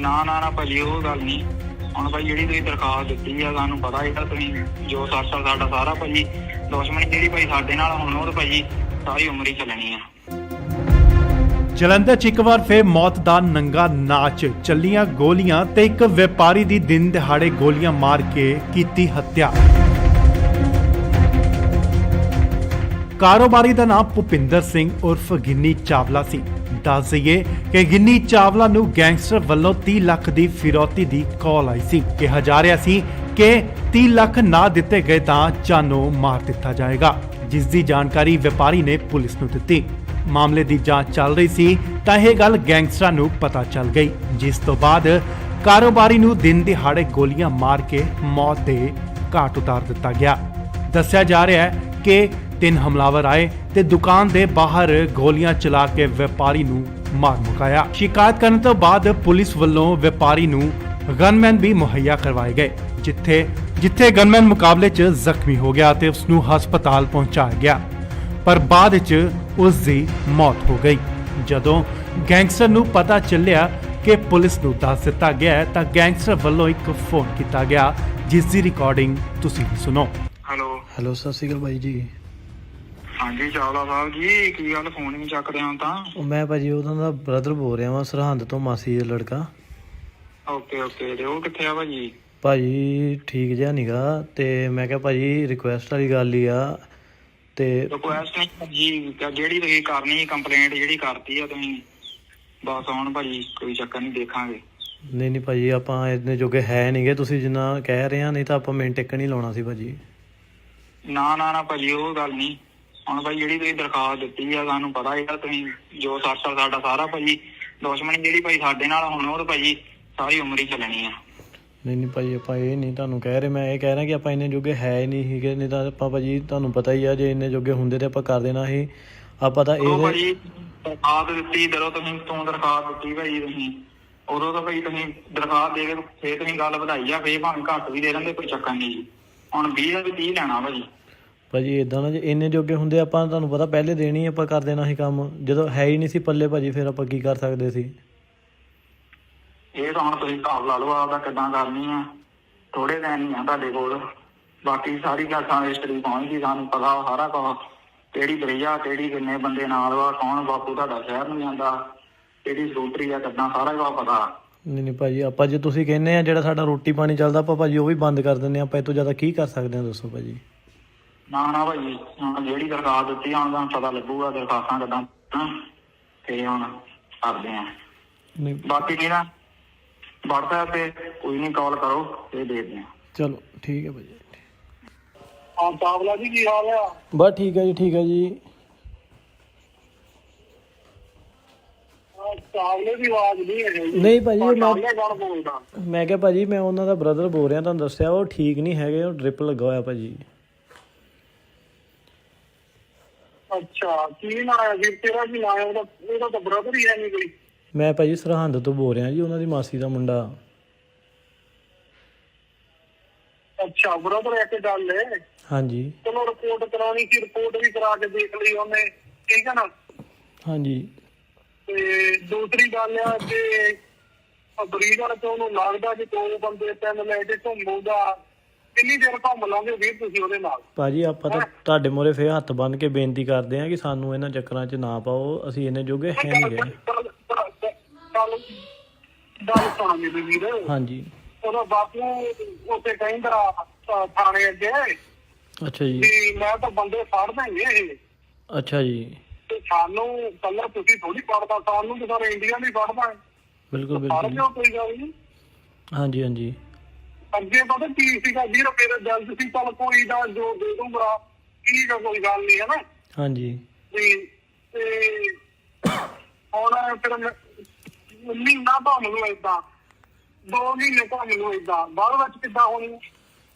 ਨਾ ਭਾਜੀ ਉਹ ਗੱਲ ਨਹੀਂ। ਹੁਣ ਭਾਈ ਜਿਹੜੀ ਤੁਸੀਂ ਦਰਖਾਸਤ ਦਿੱਤੀ ਆ, ਸਾਨੂੰ ਪਤਾ ਹੈਗਾ ਤੁਸੀਂ ਜੋ ਸਾਡਾ ਸਾਰਾ ਭਾਜੀ ਦੁਸ਼ਮਣੀ ਜਿਹੜੀ ਭਾਈ ਸਾਡੇ ਨਾਲ ਹੁਣ ਉਹ ਤਾਂ ਭਾਜੀ ਸਾਰੀ ਉਮਰ ਹੀ ਚੱਲਣੀ ਆ।
ਜਲੰਧਰ 'ਚ ਇੱਕ ਵਾਰ ਫੇਰ ਮੌਤ ਦਾ ਨੰਗਾ ਨਾਚ, ਚੱਲੀਆਂ ਗੋਲੀਆਂ ਤੇ ਇੱਕ ਵਪਾਰੀ ਦੀ ਦਿਨ ਦਿਹਾੜੇ ਗੋਲੀਆਂ ਮਾਰ ਕੇ ਕੀਤੀ ਹੱਤਿਆ। ਕਾਰੋਬਾਰੀ ਦਾ ਨਾਮ ਭੁਪਿੰਦਰ ਸਿੰਘ ਉਰਫ ਗਿੰਨੀ ਚਾਵਲਾ ਸੀ। ਦੱਸ ਦਈਏ ਕਿ ਗਿੰਨੀ ਚਾਵਲਾ ਨੂੰ ਗੈਂਗਸਟਰ ਵੱਲੋਂ 30 ਲੱਖ ਦੀ ਫਿਰੌਤੀ ਦੀ ਕਾਲ ਆਈ ਸੀ। ਕਿਹਾ ਜਾ ਰਿਹਾ ਸੀ ਕਿ 30 ਲੱਖ ਨਾ ਦਿੱਤੇ ਗਏ ਤਾਂ ਜਾਨੋਂ ਮਾਰ ਦਿੱਤਾ ਜਾਏਗਾ, ਜਿਸ ਦੀ ਜਾਣਕਾਰੀ ਵਪਾਰੀ ਨੇ ਪੁਲਿਸ ਨੂੰ ਦਿੱਤੀ। ਮਾਮਲੇ ਦੀ ਜਾਂਚ ਚੱਲ ਰਹੀ ਸੀ ਤਾਂ ਇਹ ਗੱਲ ਗੈਂਗਸਟਰਾਂ ਨੂੰ ਪਤਾ ਚੱਲ ਗਈ, ਜਿਸ ਤੋਂ ਬਾਅਦ ਕਾਰੋਬਾਰੀ ਨੂੰ ਦਿਨ ਦਿਹਾੜੇ ਗੋਲੀਆਂ ਮਾਰ ਕੇ ਮੌਤ ਦੇ ਘਾਟ ਉਤਾਰ ਦਿੱਤਾ ਗਿਆ। ਦੱਸਿਆ ਜਾ ਰਿਹਾ ਹੈ ਕਿ 3 ਹਮਲਾਵਰ ਆਏ ਤੇ ਦੁਕਾਨ ਦੇ ਬਾਹਰ ਗੋਲੀਆਂ ਚਲਾ ਕੇ ਵਪਾਰੀ ਨੂੰ ਮਾਰ ਮੁਕਾਇਆ। ਸ਼ਿਕਾਇਤ ਕਰਨ ਤੋਂ ਬਾਅਦ ਪੁਲਿਸ ਵੱਲੋਂ ਵਪਾਰੀ ਨੂੰ ਗਨਮੈਨ ਵੀ ਮੁਹੱਈਆ ਕਰਵਾਏ ਗਏ, ਜਿੱਥੇ ਗਨਮੈਨ ਮੁਕਾਬਲੇ 'ਚ ਜ਼ਖਮੀ ਹੋ ਗਿਆ ਤੇ ਉਸ ਨੂੰ ਹਸਪਤਾਲ ਪਹੁੰਚਾਇਆ ਗਿਆ, ਪਰ ਬਾਅਦ 'ਚ ਉਸ ਦੀ ਮੌਤ ਹੋ ਗਈ। ਜਦੋਂ ਗੈਂਗਸਟਰ ਨੂੰ ਪਤਾ ਚੱਲਿਆ ਕਿ ਪੁਲਿਸ ਨੂੰ ਦੱਸ ਦਿੱਤਾ ਗਿਆ ਹੈ ਤਾਂ ਗੈਂਗਸਟਰ ਵੱਲੋਂ ਇੱਕ ਫੋਨ ਕੀਤਾ ਗਿਆ, ਜਿਸ ਦੀ ਰਿਕਾਰਡਿੰਗ ਤੁਸੀਂ ਵੀ ਸੁਣੋ।
ਹੈਲੋ ਸਤਿ ਸ਼੍ਰੀ ਅਕਾਲ ਬਾਈ ਜੀ।
ਹਾਂਜੀ ਚਾਵਲਾ ਸਾਹਿਬ ਜੀ, ਕੀ ਗੱਲ ਫੋਨ ਨਹੀਂ ਚੱਕਦੇ ਹਾਂ ਤਾਂ?
ਉਹ ਮੈਂ ਭਾਜੀ ਉਹਨਾਂ ਦਾ ਬ੍ਰਦਰ ਬੋਲ ਰਿਹਾ ਵਾਂ, ਸਰਹੰਦ ਤੋਂ, ਮਾਸੀ ਦਾ ਲੜਕਾ।
ਓਕੇ ਤੇ ਉਹ ਕਿੱਥੇ ਆ ਭਾਜੀ?
ਭਾਜੀ ਠੀਕ ਜਿਹਾ ਨੀਗਾ, ਤੇ ਮੈਂ ਕਿਹਾ ਭਾਜੀ ਰਿਕੁਐਸਟ ਵਾਲੀ ਗੱਲ ਹੀ ਆ। ਤੇ
ਰਿਕੁਐਸਟ ਨਹੀਂ ਭਾਜੀ, ਜਿਹੜੀ ਤੁਸੀਂ ਕਰਨੀ ਕੰਪਲੇਂਟ ਜਿਹੜੀ ਕਰਤੀ ਆ ਤੁਸੀਂ, ਬਸ ਹੁਣ ਭਾਜੀ ਕੋਈ ਚੱਕਰ ਨਹੀਂ, ਦੇਖਾਂਗੇ।
ਨਹੀਂ ਭਾਜੀ, ਆਪਾਂ ਇੰਨੇ ਜੋਗੇ ਹੈ ਨਹੀਂਗੇ, ਤੁਸੀਂ ਜਿੰਨਾ ਕਹਿ ਰਹੇ ਆ, ਨਹੀਂ ਤਾਂ ਆਪਾਂ ਮਿੰਟ ਟਿਕ ਨਹੀਂ ਲਾਉਣਾ ਸੀ ਭਾਜੀ।
ਨਾ ਭਾਜੀ ਉਹ ਗੱਲ ਨਹੀਂ। ਹੁਣ ਭਾਈ ਜਿਹੜੀ ਤੁਸੀਂ ਦਰਖਾਸਤ ਦਿੱਤੀ ਆ, ਸਾਨੂੰ ਪਤਾ ਹੈਗਾ ਤੁਸੀਂ ਜੋ ਸਾਡਾ ਸਾਰਾ ਭਾਜੀ ਦੁਸ਼ਮਣੀ ਜਿਹੜੀ ਭਾਈ ਸਾਡੇ ਨਾਲ ਹੁਣ ਉਹ ਤਾਂ ਭਾਜੀ ਸਾਰੀ ਉਮਰ ਹੀ ਚੱਲਣੀ ਆ।
ਨਹੀਂ ਭਾਜੀ, ਆਪਾਂ ਇਹ ਨਹੀਂ ਤੁਹਾਨੂੰ ਕਹਿ ਰਹੇ, ਮੈਂ ਇਹ ਕਹਿ ਰਿਹਾ ਕਿ ਆਪਾਂ ਇੰਨੇ ਜੋਗੇ ਹੈ ਨਹੀਂ ਸੀਗੇ, ਨਹੀਂ ਤਾਂ ਆਪਾਂ ਭਾਜੀ ਤੁਹਾਨੂੰ ਪਤਾ ਹੀ ਆ, ਜੇ ਇੰਨੇ ਜੋਗੇ ਹੁੰਦੇ ਤੇ ਆਪਾਂ ਕਰ ਦੇਣਾ ਸੀ। ਆਪਾਂ ਤਾਂ ਇਹ
ਭਾਜੀ ਦਰਖਾਸਤ ਦਿੱਤੀ, ਜਦੋਂ ਤੂੰ ਦਰਖਾਸਤ ਦਿੱਤੀ ਭਾਜੀ ਤੁਸੀਂ, ਉਦੋਂ ਤਾਂ ਭਾਈ ਤੁਸੀਂ ਦਰਖਾਸਤ ਦੇ ਕੇ ਫੇਰ ਤੁਸੀਂ ਗੱਲ ਵਧਾਈ ਆ, ਫੇਰ ਭਾਵੇਂ ਘੱਟ ਵੀ ਦੇ ਦਿੰਦੇ, ਕੋਈ ਚੱਕਰ ਨਹੀਂ ਜੀ। ਹੁਣ 20 ਦਾ ਵੀ 30 ਲੈਣਾ
ਭਾਜੀ ਏਦਾਂ ਨਾ, ਜੇ ਇੰਨੇ ਜੋਗੇ ਹੁੰਦੇ ਆਪਾਂ ਤੁਹਾਨੂੰ ਪਤਾ ਪਹਿਲੇ ਦੇਣੀ ਆਪਾਂ ਕਰ ਦੇਣਾ ਸੀ ਕੰਮ, ਜਦੋਂ ਹੈ ਹੀ ਨਹੀਂ ਸੀ ਪੱਲੇ ਭਾਜੀ, ਫਿਰ ਆਪਾਂ ਕੀ ਕਰ ਸਕਦੇ ਸੀ?
ਇਹ ਤਾਂ ਹੁਣ ਤੁਸੀਂ ਹਿਸਾਬ ਲਾ ਲਓ ਆਪਦਾ ਕਿੱਦਾਂ ਕਰਨੀ ਆ। ਥੋੜੇ ਦਿਨ ਨਹੀਂ ਆ ਤੁਹਾਡੇ ਕੋਲ, ਬਾਕੀ ਸਾਰੀ ਗੱਲ ਹਿਸਟਰੀ ਪਹੁੰਚ ਗਈ, ਸਾਨੂੰ ਪਤਾ ਸਾਰਾ ਕੁਝ, ਕਿਹੜੀ ਬਰਈਆ, ਕਿਹੜੀ ਕਿੰਨੇ ਬੰਦੇ ਨਾਲ ਵਾ, ਕੌਣ ਬਾਪੂ ਤੁਹਾਡਾ ਸ਼ਹਿਰ ਨੂੰ ਜਾਂਦਾ, ਕਿਹੜੀ ਸਕੂਟਰੀ ਆ, ਕਿੱਦਾਂ ਸਾਰਾ ਕੁਝ ਪਤਾ।
ਨਹੀਂ ਭਾਜੀ, ਆਪਾਂ ਜੇ ਤੁਸੀਂ ਕਹਿੰਦੇ ਆ ਜਿਹੜਾ ਸਾਡਾ ਰੋਟੀ ਪਾਣੀ ਚੱਲਦਾ, ਆਪਾਂ ਭਾਜੀ ਉਹ ਵੀ ਬੰਦ ਕਰ ਦਿੰਦੇ ਆ, ਆਪਾਂ ਇਹ ਤੋਂ ਜ਼ਿਆਦਾ ਕੀ ਕਰ ਸਕਦੇ ਆ, ਦੱਸੋ ਭਾਜੀ।
ਨਾ ਭਾਜੀ, ਹੁਣ ਜਿਹੜੀ ਦਰਖਾਸਤ ਦਿੱਤੀ ਹੁਣ ਤੁਹਾਨੂੰ ਪਤਾ ਲੱਗੂਗਾ ਦਰਖਾਸਤਾਂ ਕਿੱਦਾਂ, ਤੇ ਹੁਣ ਕਰਦੇ ਆ। ਬਾਕੀ ਨਹੀਂ ਨਾ WhatsApp ਤੇ ਕੋਈ ਨਹੀਂ, ਕਾਲ ਕਰੋ ਤੇ ਦੇਖਦੇ ਆ।
ਚਲੋ ਠੀਕ ਹੈ ਭਾਜੀ।
ਹਾਂ ਚਾਵਲਾ ਜੀ, ਕੀ ਹਾਲ ਆ?
ਬਸ ਠੀਕ ਹੈ ਜੀ, ਠੀਕ ਹੈ ਜੀ।
ਚਾਵਲੇ ਦੀ ਆਵਾਜ਼ ਨਹੀਂ ਹੈ।
ਨਹੀਂ ਭਾਜੀ,
ਬੋਲਦਾ
ਮੈਂ ਕਿਹਾ ਭਾਜੀ ਮੈਂ ਉਹਨਾਂ ਦਾ ਬ੍ਰਦਰ ਬੋਲ ਰਿਹਾ, ਤੁਹਾਨੂੰ ਦੱਸਿਆ ਉਹ ਠੀਕ ਨਹੀਂ ਹੈਗੇ, ਉਹ ਡ੍ਰਿਪ ਲੱਗਾ ਹੋਇਆ ਭਾਜੀ।
ਅੱਛਾ, ਕੀ ਨਾਂ ਹੈ ਵੀਰ ਤੇਰਾ? ਕੀ ਨਾਂ ਹੈ ਉਹਦਾ? ਉਹਦਾ ਤਾਂ ਬ੍ਰਦਰ ਹੀ ਹੈ ਨਹੀਂ ਕੋਈ।
ਮੈਂ ਭਾਜੀ ਸਰਹੰਦ ਤੋਂ ਬੋਲ ਰਿਹਾ ਜੀ, ਉਹਨਾਂ ਦੀ ਮਾਸੀ ਦਾ ਮੁੰਡਾ।
ਅੱਛਾ ਬ੍ਰਦਰ, ਇੱਕ ਗੱਲ ਹੈ। ਹਾਂਜੀ, ਚਲੋ ਰਿਪੋਰਟ ਕਰਾਉਣੀ ਸੀ, ਰਿਪੋਰਟ ਵੀ ਕਰਾ ਕੇ ਦੇਖ ਲਈ ਉਹਨੇ, ਠੀਕ ਹੈ ਨਾ?
ਹਾਂਜੀ।
ਤੇ ਦੂਸਰੀ ਗੱਲ ਆ ਕਿ ਬਰੀਡਰ ਤੋਂ ਉਹਨੂੰ ਲੱਗਦਾ ਕਿ 2 ਬੰਦੇ 3 ਲੈ ਕੇ ਘੁੰਮੂਗਾ, ਕਿੰਨੀ ਦੇਰ ਘੁੰਮ ਲਾਂਗੇ ਵੀਰ ਤੁਸੀਂ ਉਹਦੇ ਨਾਲ? ਭਾਜੀ ਆਪਾਂ ਤਾਂ ਤੁਹਾਡੇ ਮੋਰੇ ਫੇਰ ਹੱਥ ਬੰਨ ਕੇ ਬੇਨਤੀ ਕਰਦੇ ਆ ਕਿ ਸਾਨੂੰ ਇਹਨਾਂ ਚੱਕਰਾਂ 'ਚ ਨਾ ਪਾਓ, ਅਸੀਂ ਇੰਨੇ ਜੋਗੇ ਹੈ ਨਹੀਂ ਗਏ। ਗੱਲ ਸੁਣਾ ਮੇਰੀ ਵੀਰ। ਹਾਂਜੀ। ਉਹਦਾ ਬਾਪੂ ਉੱਥੇ ਕਹਿੰਦਾ ਥਾਣੇ ਅੱਗੇ, ਅੱਛਾ ਜੀ, ਮੈਂ ਤਾਂ ਬੰਦੇ ਫੜ ਦੇਂਗੇ ਇਹ। ਅੱਛਾ ਜੀ। ਤੇ ਸਾਨੂੰ ਕੱਲਾ ਤੁਸੀਂ ਥੋੜੀ ਫੜਦਾ, ਸਾਨੂੰ ਤਾਂ ਸਾਰੇ ਇੰਡੀਆ ਨਹੀਂ ਫੜਦਾ। ਬਿਲਕੁਲ ਬਿਲਕੁਲ, ਕੋਈ ਗੱਲ ਨਹੀਂ। ਹਾਂਜੀ ਹਾਂਜੀ। ਅੱਗੇ ਪਤਾ ਕੀ ਸੀਗਾ ਵੀਰ, ਮੇਰਾ ਜਲਦ ਸੀ, ਚੱਲ ਕੋਈ ਦਾ ਜੋ ਦੇ ਦੂੰਗਾ, ਠੀਕ ਆ, ਕੋਈ ਗੱਲ ਨਹੀਂ, ਹੈ ਨਾ? ਹਾਂਜੀ। ਤੇ ਹੁਣ ਫਿਰ ਮਹੀਨਾ ਭਾਵੇਂ ਨੂੰ ਏਦਾਂ, 2 ਮਹੀਨੇ ਭਾਵੇਂ ਨੂੰ ਏਦਾਂ, ਬਾਅਦ ਵਿੱਚ ਕਿੱਦਾਂ ਹੋਣੀ?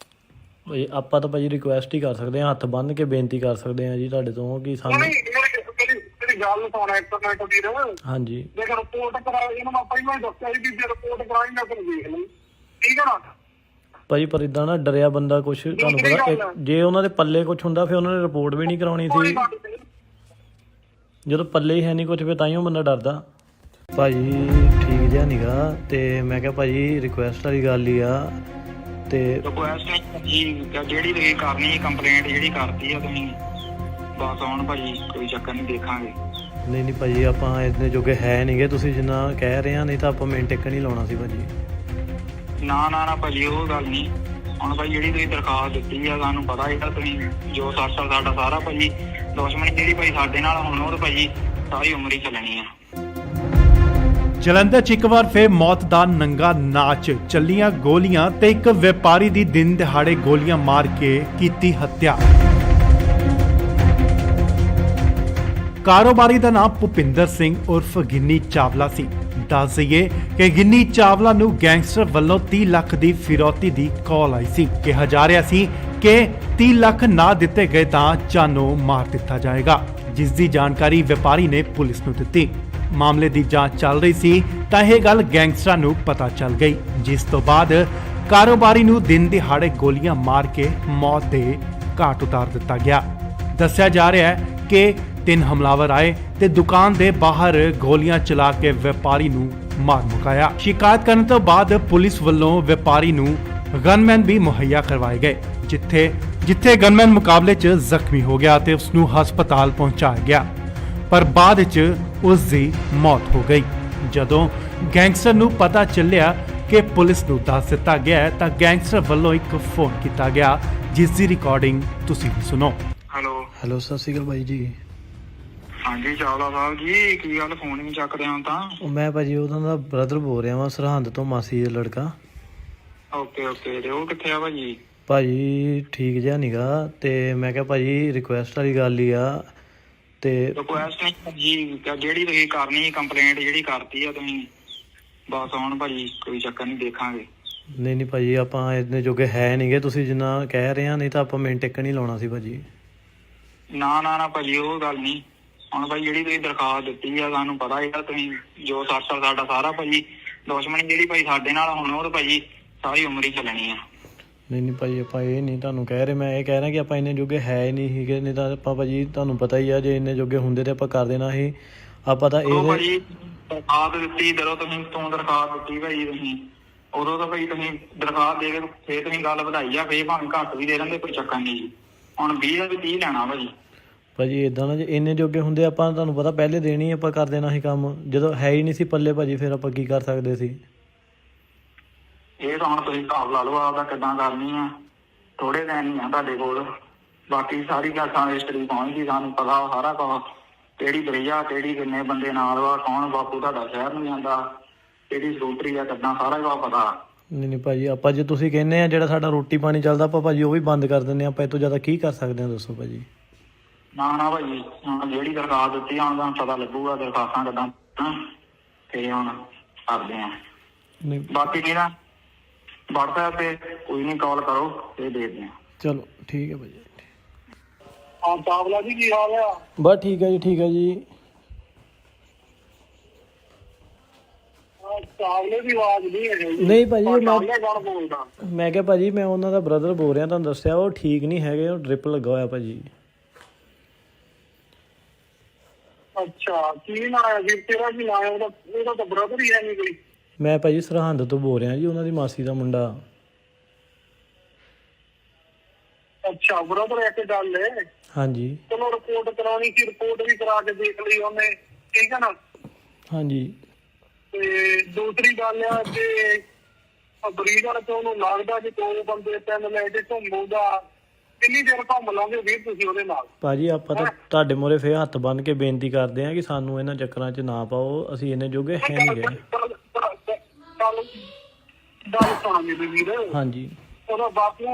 ਭਾਈ ਆਪਾਂ ਤਾਂ ਭਾਜੀ ਰਿਕੁਐਸਟ ਹੀ ਕਰ ਸਕਦੇ ਹਾਂ, ਹੱਥ ਬੰਨ ਕੇ ਬੇਨਤੀ ਕਰ ਸਕਦੇ ਹਾਂ ਜੀ ਤੁਹਾਡੇ ਤੋਂ ਕਿ ਸਾਨੂੰ ਮੇਰੀ ਗੱਲ ਸੁਣਾ ਇੱਕ ਮਿੰਟ ਵੀਰ। ਹਾਂਜੀ। ਜੇ ਰਿਪੋਰਟ ਕਰਾਈ, ਇਹਨੂੰ ਮੈਂ ਪਹਿਲਾਂ ਹੀ ਦੱਸਿਆ ਸੀ ਕਿ ਜੇ ਰਿਪੋਰਟ ਕਰਾਈ ਮੈਂ ਫਿਰ ਦੇਖ ਲਈ, ਠੀਕ ਹੈ ਨਾ ਭਾਜੀ? ਪਰ ਇਦਾਂ ਨਾ ਡਰਿਆ ਬੰਦਾ, ਕੁਛ ਤੁਹਾਨੂੰ ਪਤਾ, ਜੇ ਉਹਨਾਂ ਦੇ ਪੱਲੇ ਕੁਛ ਹੁੰਦਾ ਫਿਰ ਉਹਨਾਂ ਨੇ ਰਿਪੋਰਟ ਵੀ ਨਹੀਂ ਕਰਾਉਣੀ ਸੀ। ਜਦੋਂ ਪੱਲੇ ਹੀ ਹੈ ਨਹੀਂ ਕੁਛ, ਫਿਰ ਤਾਂਹੀਓ ਬੰਦਾ ਡਰਦਾ। ਭਾਜੀ ਠੀਕ ਜਿਹਾ ਨੀਗਾ, ਤੇ ਮੈਂ ਕਿਹਾ ਭਾਜੀ ਰਿਕੁਐਸਟ ਵਾਲੀ ਗੱਲ ਹੀ ਆ। ਤੇ ਰਿਕੁਐਸਟ ਨਹੀਂ, ਜਿਹੜੀ ਤੁਸੀਂ ਕਰਨੀ ਕੰਪਲੇਂਟ ਜਿਹੜੀ ਕਰਤੀ ਆ ਤੁਸੀਂ, ਬਸ ਹੁਣ ਭਾਜੀ ਕੋਈ ਚੱਕਰ ਨਹੀਂ, ਦੇਖਾਂਗੇ। ਨਹੀਂ ਭਾਜੀ, ਆਪਾਂ ਇੰਨੇ ਜੋਗੇ ਹੈ ਨਹੀਂਗੇ, ਤੁਸੀਂ ਜਿੰਨਾ ਕਹਿ ਰਹੇ ਆ, ਨਹੀਂ ਤਾਂ ਆਪਾਂ ਮਿੰਟ ਟਿਕ ਨਹੀਂ ਲਾਉਣਾ ਸੀ ਭਾਜੀ। ਨਾ ਭਾਜੀ ਉਹ ਗੱਲ ਨਹੀਂ। ਹੁਣ ਭਾਈ ਜਿਹੜੀ ਤੁਸੀਂ ਦਰਖਾਸਤ ਦਿੱਤੀ ਆ, ਸਾਨੂੰ ਪਤਾ ਹੈਗਾ ਤੁਸੀਂ ਜੋ ਸਾਡਾ ਸਾਰਾ ਭਾਜੀ ਦੁਸ਼ਮਣੀ ਜਿਹੜੀ ਭਾਈ ਸਾਡੇ ਨਾਲ ਹੁਣ ਉਹ ਤਾਂ ਭਾਜੀ ਸਾਰੀ ਉਮਰ ਹੀ ਚੱਲਣੀ ਆ।
ਜਲੰਧਰ 'ਚ ਇੱਕ ਵਾਰ ਫੇਰ ਮੌਤ ਦਾ ਨੰਗਾ ਨਾਚ, ਚੱਲੀਆਂ ਗੋਲੀਆਂ ਤੇ ਇੱਕ ਵਪਾਰੀ ਦੀ ਦਿਨ ਦਿਹਾੜੇ ਗੋਲੀਆਂ ਮਾਰ ਕੇ ਕੀਤੀ ਹੱਤਿਆ। ਕਾਰੋਬਾਰੀ ਦਾ ਨਾਮ ਭੁਪਿੰਦਰ ਸਿੰਘ ਉਰਫ ਗਿੰਨੀ ਚਾਵਲਾ ਸੀ। ਦੱਸ ਦਈਏ ਕਿ ਗਿੰਨੀ ਚਾਵਲਾ ਨੂੰ ਗੈਂਗਸਟਰ ਵੱਲੋਂ 30 ਲੱਖ ਦੀ ਫਿਰੌਤੀ ਦੀ ਕਾਲ ਆਈ ਸੀ। ਕਿਹਾ ਜਾ ਰਿਹਾ ਸੀ ਕਿ 30 ਲੱਖ ਨਾ ਦਿੱਤੇ ਗਏ ਤਾਂ ਜਾਨੋਂ ਮਾਰ ਦਿੱਤਾ ਜਾਏਗਾ, ਜਿਸ ਦੀ ਜਾਣਕਾਰੀ ਵਪਾਰੀ ਨੇ ਪੁਲਿਸ ਨੂੰ ਦਿੱਤੀ। ਮਾਮਲੇ ਦੀ ਜਾਂਚ ਚੱਲ ਰਹੀ ਸੀ ਤਾਂ ਇਹ ਗੱਲ ਗੈਂਗਸਟਰਾਂ ਨੂੰ ਪਤਾ ਚੱਲ ਗਈ, ਜਿਸ ਤੋਂ ਬਾਅਦ ਕਾਰੋਬਾਰੀ ਨੂੰ ਦਿਨ ਦਿਹਾੜੇ ਗੋਲੀਆਂ ਮਾਰ ਕੇ ਮੌਤ ਦੇ ਘਾਟ ਉਤਾਰ ਦਿੱਤਾ ਗਿਆ। ਦੱਸਿਆ ਜਾ ਰਿਹਾ ਹੈ ਕਿ 3 ਹਮਲਾਵਰ ਆਏ ਤੇ ਦੁਕਾਨ ਦੇ ਬਾਹਰ ਗੋਲੀਆਂ ਚਲਾ ਕੇ ਵਪਾਰੀ ਨੂੰ ਮਾਰ ਮੁਕਾਇਆ। ਸ਼ਿਕਾਇਤ ਕਰਨ ਤੋਂ ਬਾਅਦ ਪੁਲਿਸ ਵੱਲੋਂ ਵਪਾਰੀ ਨੂੰ ਗਨਮੈਨ ਵੀ ਮੁਹੱਈਆ ਕਰਵਾਏ ਗਏ, ਜਿੱਥੇ ਗਨਮੈਨ ਮੁਕਾਬਲੇ 'ਚ ਜ਼ਖਮੀ ਹੋ ਗਿਆ ਤੇ ਉਸ ਨੂੰ ਹਸਪਤਾਲ ਪਹੁੰਚਾਇਆ ਗਿਆ, ਪਰ ਬਾਅਦ 'ਚ ਉਸ ਦੀ ਮੌਤ ਹੋ ਗਈ। ਜਦੋਂ ਗੈਂਗਸਟਰ ਨੂੰ ਪਤਾ ਚੱਲਿਆ ਕਿ ਪੁਲਿਸ ਨੂੰ ਦੱਸ ਦਿੱਤਾ ਗਿਆ ਹੈ ਤਾਂ ਗੈਂਗਸਟਰ ਵੱਲੋਂ ਇੱਕ ਫੋਨ ਕੀਤਾ ਗਿਆ, ਜਿਸ ਦੀ ਰਿਕਾਰਡਿੰਗ ਤੁਸੀਂ ਵੀ ਸੁਣੋ।
ਹੈਲੋ, ਸਤਿ ਸ਼੍ਰੀ ਅਕਾਲ ਬਾਈ ਜੀ।
ਹਾਂਜੀ ਚਾਵਲਾ ਸਾਹਿਬ ਜੀ, ਕੀ ਗੱਲ ਫੋਨ ਨਹੀਂ ਚੱਕਦੇ ਹਾਂ ਤਾਂ?
ਉਹ ਮੈਂ ਭਾਜੀ ਉਹਨਾਂ ਦਾ ਬ੍ਰਦਰ ਬੋਲ ਰਿਹਾ ਵਾਂ, ਸਰਹੰਦ ਤੋਂ, ਮਾਸੀ ਦਾ ਲੜਕਾ।
ਓਕੇ ਤੇ ਉਹ ਕਿੱਥੇ ਆ ਭਾਜੀ?
ਭਾਜੀ ਠੀਕ ਜਿਹਾ ਨੀਗਾ, ਤੇ ਮੈਂ ਕਿਹਾ ਭਾਜੀ ਰਿਕੁਐਸਟ ਵਾਲੀ ਗੱਲ ਹੀ ਆ। ਤੇ
ਰਿਕੁਐਸਟ ਨਹੀਂ ਭਾਜੀ, ਜਿਹੜੀ ਤੁਸੀਂ ਕਰਨੀ ਕੰਪਲੇਂਟ ਜਿਹੜੀ ਕਰਤੀ ਆ ਤੁਸੀਂ, ਬਸ ਹੁਣ ਭਾਜੀ ਕੋਈ ਚੱਕਰ ਨਹੀਂ, ਦੇਖਾਂਗੇ।
ਨਹੀਂ ਭਾਜੀ, ਆਪਾਂ ਇੰਨੇ ਜੋਗੇ ਹੈ ਨਹੀਂਗੇ, ਤੁਸੀਂ ਜਿੰਨਾ ਕਹਿ ਰਹੇ ਆ, ਨਹੀਂ ਤਾਂ ਆਪਾਂ ਮਿੰਟ ਟਿਕ ਨਹੀਂ ਲਾਉਣਾ ਸੀ ਭਾਜੀ।
ਨਾ ਭਾਜੀ ਉਹ ਗੱਲ ਨਹੀਂ। ਹੁਣ ਭਾਈ ਜਿਹੜੀ ਤੁਸੀਂ ਦਰਖਾਸਤ ਦਿੱਤੀ ਆ, ਸਾਨੂੰ ਪਤਾ ਹੈਗਾ ਤੁਸੀਂ ਜੋ ਸਾਡਾ ਸਾਰਾ ਭਾਜੀ ਦੁਸ਼ਮਣੀ ਜਿਹੜੀ ਭਾਈ ਸਾਡੇ ਨਾਲ ਹੁਣ ਉਹ ਤਾਂ ਭਾਜੀ ਸਾਰੀ ਉਮਰ ਹੀ ਚੱਲਣੀ ਆ।
ਨਹੀਂ ਭਾਜੀ, ਆਪਾਂ ਇਹ ਨਹੀਂ ਤੁਹਾਨੂੰ ਕਹਿ ਰਹੇ, ਮੈਂ ਇਹ ਕਹਿ ਰਿਹਾ ਕਿ ਆਪਾਂ ਇੰਨੇ ਜੋਗੇ ਹੈ ਹੀ ਨਹੀਂ ਸੀਗੇ, ਨਹੀਂ ਤਾਂ ਆਪਾਂ ਭਾਜੀ ਤੁਹਾਨੂੰ ਪਤਾ ਹੀ ਆ, ਜੇ ਇੰਨੇ ਜੋਗੇ ਹੁੰਦੇ ਤੇ ਆਪਾਂ ਕਰ ਦੇਣਾ ਸੀ। ਆਪਾਂ ਤਾਂ ਇਹ
ਭਾਜੀ ਦਰਖਾਸਤ ਦਿੱਤੀ, ਜਦੋਂ ਤੁਸੀਂ ਦਰਖਾਸਤ ਦਿੱਤੀ ਭਾਜੀ ਤੁਸੀਂ, ਉਦੋਂ ਤਾਂ ਭਾਈ ਤੁਸੀਂ ਦਰਖਾਸਤ ਦੇ ਕੇ ਫੇਰ ਤੁਸੀਂ ਗੱਲ ਵਧਾਈ ਆ, ਫੇਰ ਭਾਵੇਂ ਘੱਟ ਵੀ ਦੇ ਦਿੰਦੇ, ਕੋਈ ਚੱਕਰ ਨਹੀਂ ਜੀ। ਹੁਣ 20 ਦਾ ਵੀ 30 ਲੈਣਾ
ਭਾਜੀ ਏਦਾਂ ਨਾ, ਜੇ ਇੰਨੇ ਜੋਗੇ ਹੁੰਦੇ ਆਪਾਂ ਤੁਹਾਨੂੰ ਪਤਾ ਪਹਿਲੇ ਦੇਣੀ ਆਪਾਂ ਕਰ ਦੇਣਾ ਸੀ ਕੰਮ, ਜਦੋਂ ਹੈ ਹੀ ਨਹੀਂ ਸੀ ਪੱਲੇ ਭਾਜੀ, ਫਿਰ ਆਪਾਂ ਕੀ ਕਰ ਸਕਦੇ ਸੀ?
ਇਹ ਤਾਂ ਹੁਣ ਤੁਸੀਂ ਹਿਸਾਬ ਲਾ ਲਓ ਆਪਦਾ ਕਿੱਦਾਂ ਕਰਨੀ ਆ। ਥੋੜੇ ਦਿਨ ਹੀ ਆ ਤੁਹਾਡੇ ਕੋਲ, ਬਾਕੀ ਸਾਰੀ ਗੱਲ ਹਿਸਟਰੀ ਪਹੁੰਚ ਗਈ, ਸਾਨੂੰ ਪਤਾ ਸਾਰਾ ਕੁਝ, ਕਿਹੜੀ ਬਰਈਆ, ਕਿਹੜੀ ਕਿੰਨੇ ਬੰਦੇ ਨਾਲ ਵਾ, ਕੌਣ ਬਾਪੂ ਤੁਹਾਡਾ ਸ਼ਹਿਰ ਨੂੰ ਜਾਂਦਾ, ਕਿਹੜੀ ਸਕੂਟਰੀ ਆ, ਕਿੱਦਾਂ ਸਾਰਾ ਕੁਝ ਪਤਾ।
ਨਹੀਂ ਭਾਜੀ, ਆਪਾਂ ਜੇ ਤੁਸੀਂ ਕਹਿੰਦੇ ਆ ਜਿਹੜਾ ਸਾਡਾ ਰੋਟੀ ਪਾਣੀ ਚੱਲਦਾ, ਆਪਾਂ ਭਾਜੀ ਉਹ ਵੀ ਬੰਦ ਕਰ ਦਿੰਦੇ ਆ, ਆਪਾਂ ਇਹ ਤੋਂ ਜ਼ਿਆਦਾ ਕੀ ਕਰ ਸਕਦੇ ਆ, ਦੱਸੋ ਭਾਜੀ।
ਨਾ ਭਾਜੀ, ਹੁਣ ਜਿਹੜੀ ਦਰਖਾਸਤ ਦਿੱਤੀ ਹੁਣ ਤੁਹਾਨੂੰ ਪਤਾ ਲੱਗੂਗਾ ਦਰਖਾਸਤਾਂ ਕਿੱਦਾਂ, ਤੇ ਹੁਣ ਕਰਦੇ ਆ। ਬਾਕੀ ਨਹੀਂ ਨਾ WhatsApp ਤੇ ਕੋਈ ਨਹੀਂ, ਕਾਲ ਕਰੋ ਤੇ ਦੇਖਦੇ ਆ।
ਚਲੋ ਠੀਕ ਹੈ ਭਾਜੀ।
ਹਾਂ ਚਾਵਲਾ ਜੀ, ਕੀ ਹਾਲ ਆ?
ਬਸ ਠੀਕ ਹੈ ਜੀ, ਠੀਕ ਹੈ ਜੀ।
ਚਾਵਲੇ ਦੀ ਆਵਾਜ਼ ਨਹੀਂ ਹੈ ਜੀ।
ਨਹੀਂ ਭਾਜੀ,
ਬੋਲਦਾ
ਮੈਂ ਕਿਹਾ ਭਾਜੀ ਮੈਂ ਉਹਨਾਂ ਦਾ ਬ੍ਰਦਰ ਬੋਲ ਰਿਹਾ, ਤੁਹਾਨੂੰ ਦੱਸਿਆ ਉਹ ਠੀਕ ਨਹੀਂ ਹੈਗੇ, ਉਹ ਡ੍ਰਿਪ ਲੱਗਾ ਹੋਇਆ ਭਾਜੀ।
ਅੱਛਾ, ਕੀ ਨਾਂ ਹੈ ਜੀ ਤੇਰਾ? ਕੀ ਨਾਂ ਹੈ ਉਹਦਾ? ਉਹਦਾ ਤਾਂ ਬ੍ਰਦਰ ਹੀ ਹੈ ਨਹੀਂ ਕੋਈ।
ਮੈਂ ਭਾਜੀ ਸਰਹੰਦ ਤੋਂ ਬੋਲ ਰਿਹਾ ਜੀ, ਉਹਨਾਂ ਦੀ ਮਾਸੀ ਦਾ ਮੁੰਡਾ।
ਅੱਛਾ, ਬ੍ਰਦਰ ਇੱਕ ਗੱਲ ਹੈ। ਹਾਂਜੀ, ਚਲੋ ਰਿਪੋਰਟ ਕਰਾਉਣੀ ਸੀ, ਰਿਪੋਰਟ ਵੀ ਕਰਾ ਕੇ ਦੇਖ ਲਈ ਉਹਨੇ, ਠੀਕ ਹੈ ਨਾ?
ਹਾਂਜੀ।
ਤੇ ਦੂਸਰੀ ਗੱਲ ਆ ਕਿ ਬਰੀਡਰ ਤੋਂ ਉਹਨੂੰ ਲੱਗਦਾ ਕਿ 2 ਬੰਦੇ 3 ਲੈ ਕੇ ਘੁੰਮੂਗਾ, ਕਿੰਨੀ ਦੇਰ ਘੁੰਮ ਲਾਂਗੇ ਵੀਰ ਤੁਸੀਂ ਉਹਦੇ ਨਾਲ? ਭਾਜੀ ਆਪਾਂ ਤਾਂ ਤੁਹਾਡੇ ਮੂਹਰੇ ਫੇਰ ਹੱਥ ਬੰਨ ਕੇ ਬੇਨਤੀ ਕਰਦੇ ਆ ਕਿ ਸਾਨੂੰ ਇਹਨਾਂ ਚੱਕਰਾਂ 'ਚ ਨਾ ਪਾਓ, ਅਸੀਂ ਇੰਨੇ ਜੋਗੇ ਹੈ ਨਹੀਂ ਗਏ। ਗੱਲ ਸੁਣਾ ਮੇਰੀ ਵੀਰ। ਹਾਂਜੀ। ਉਹਦਾ ਬਾਪੂ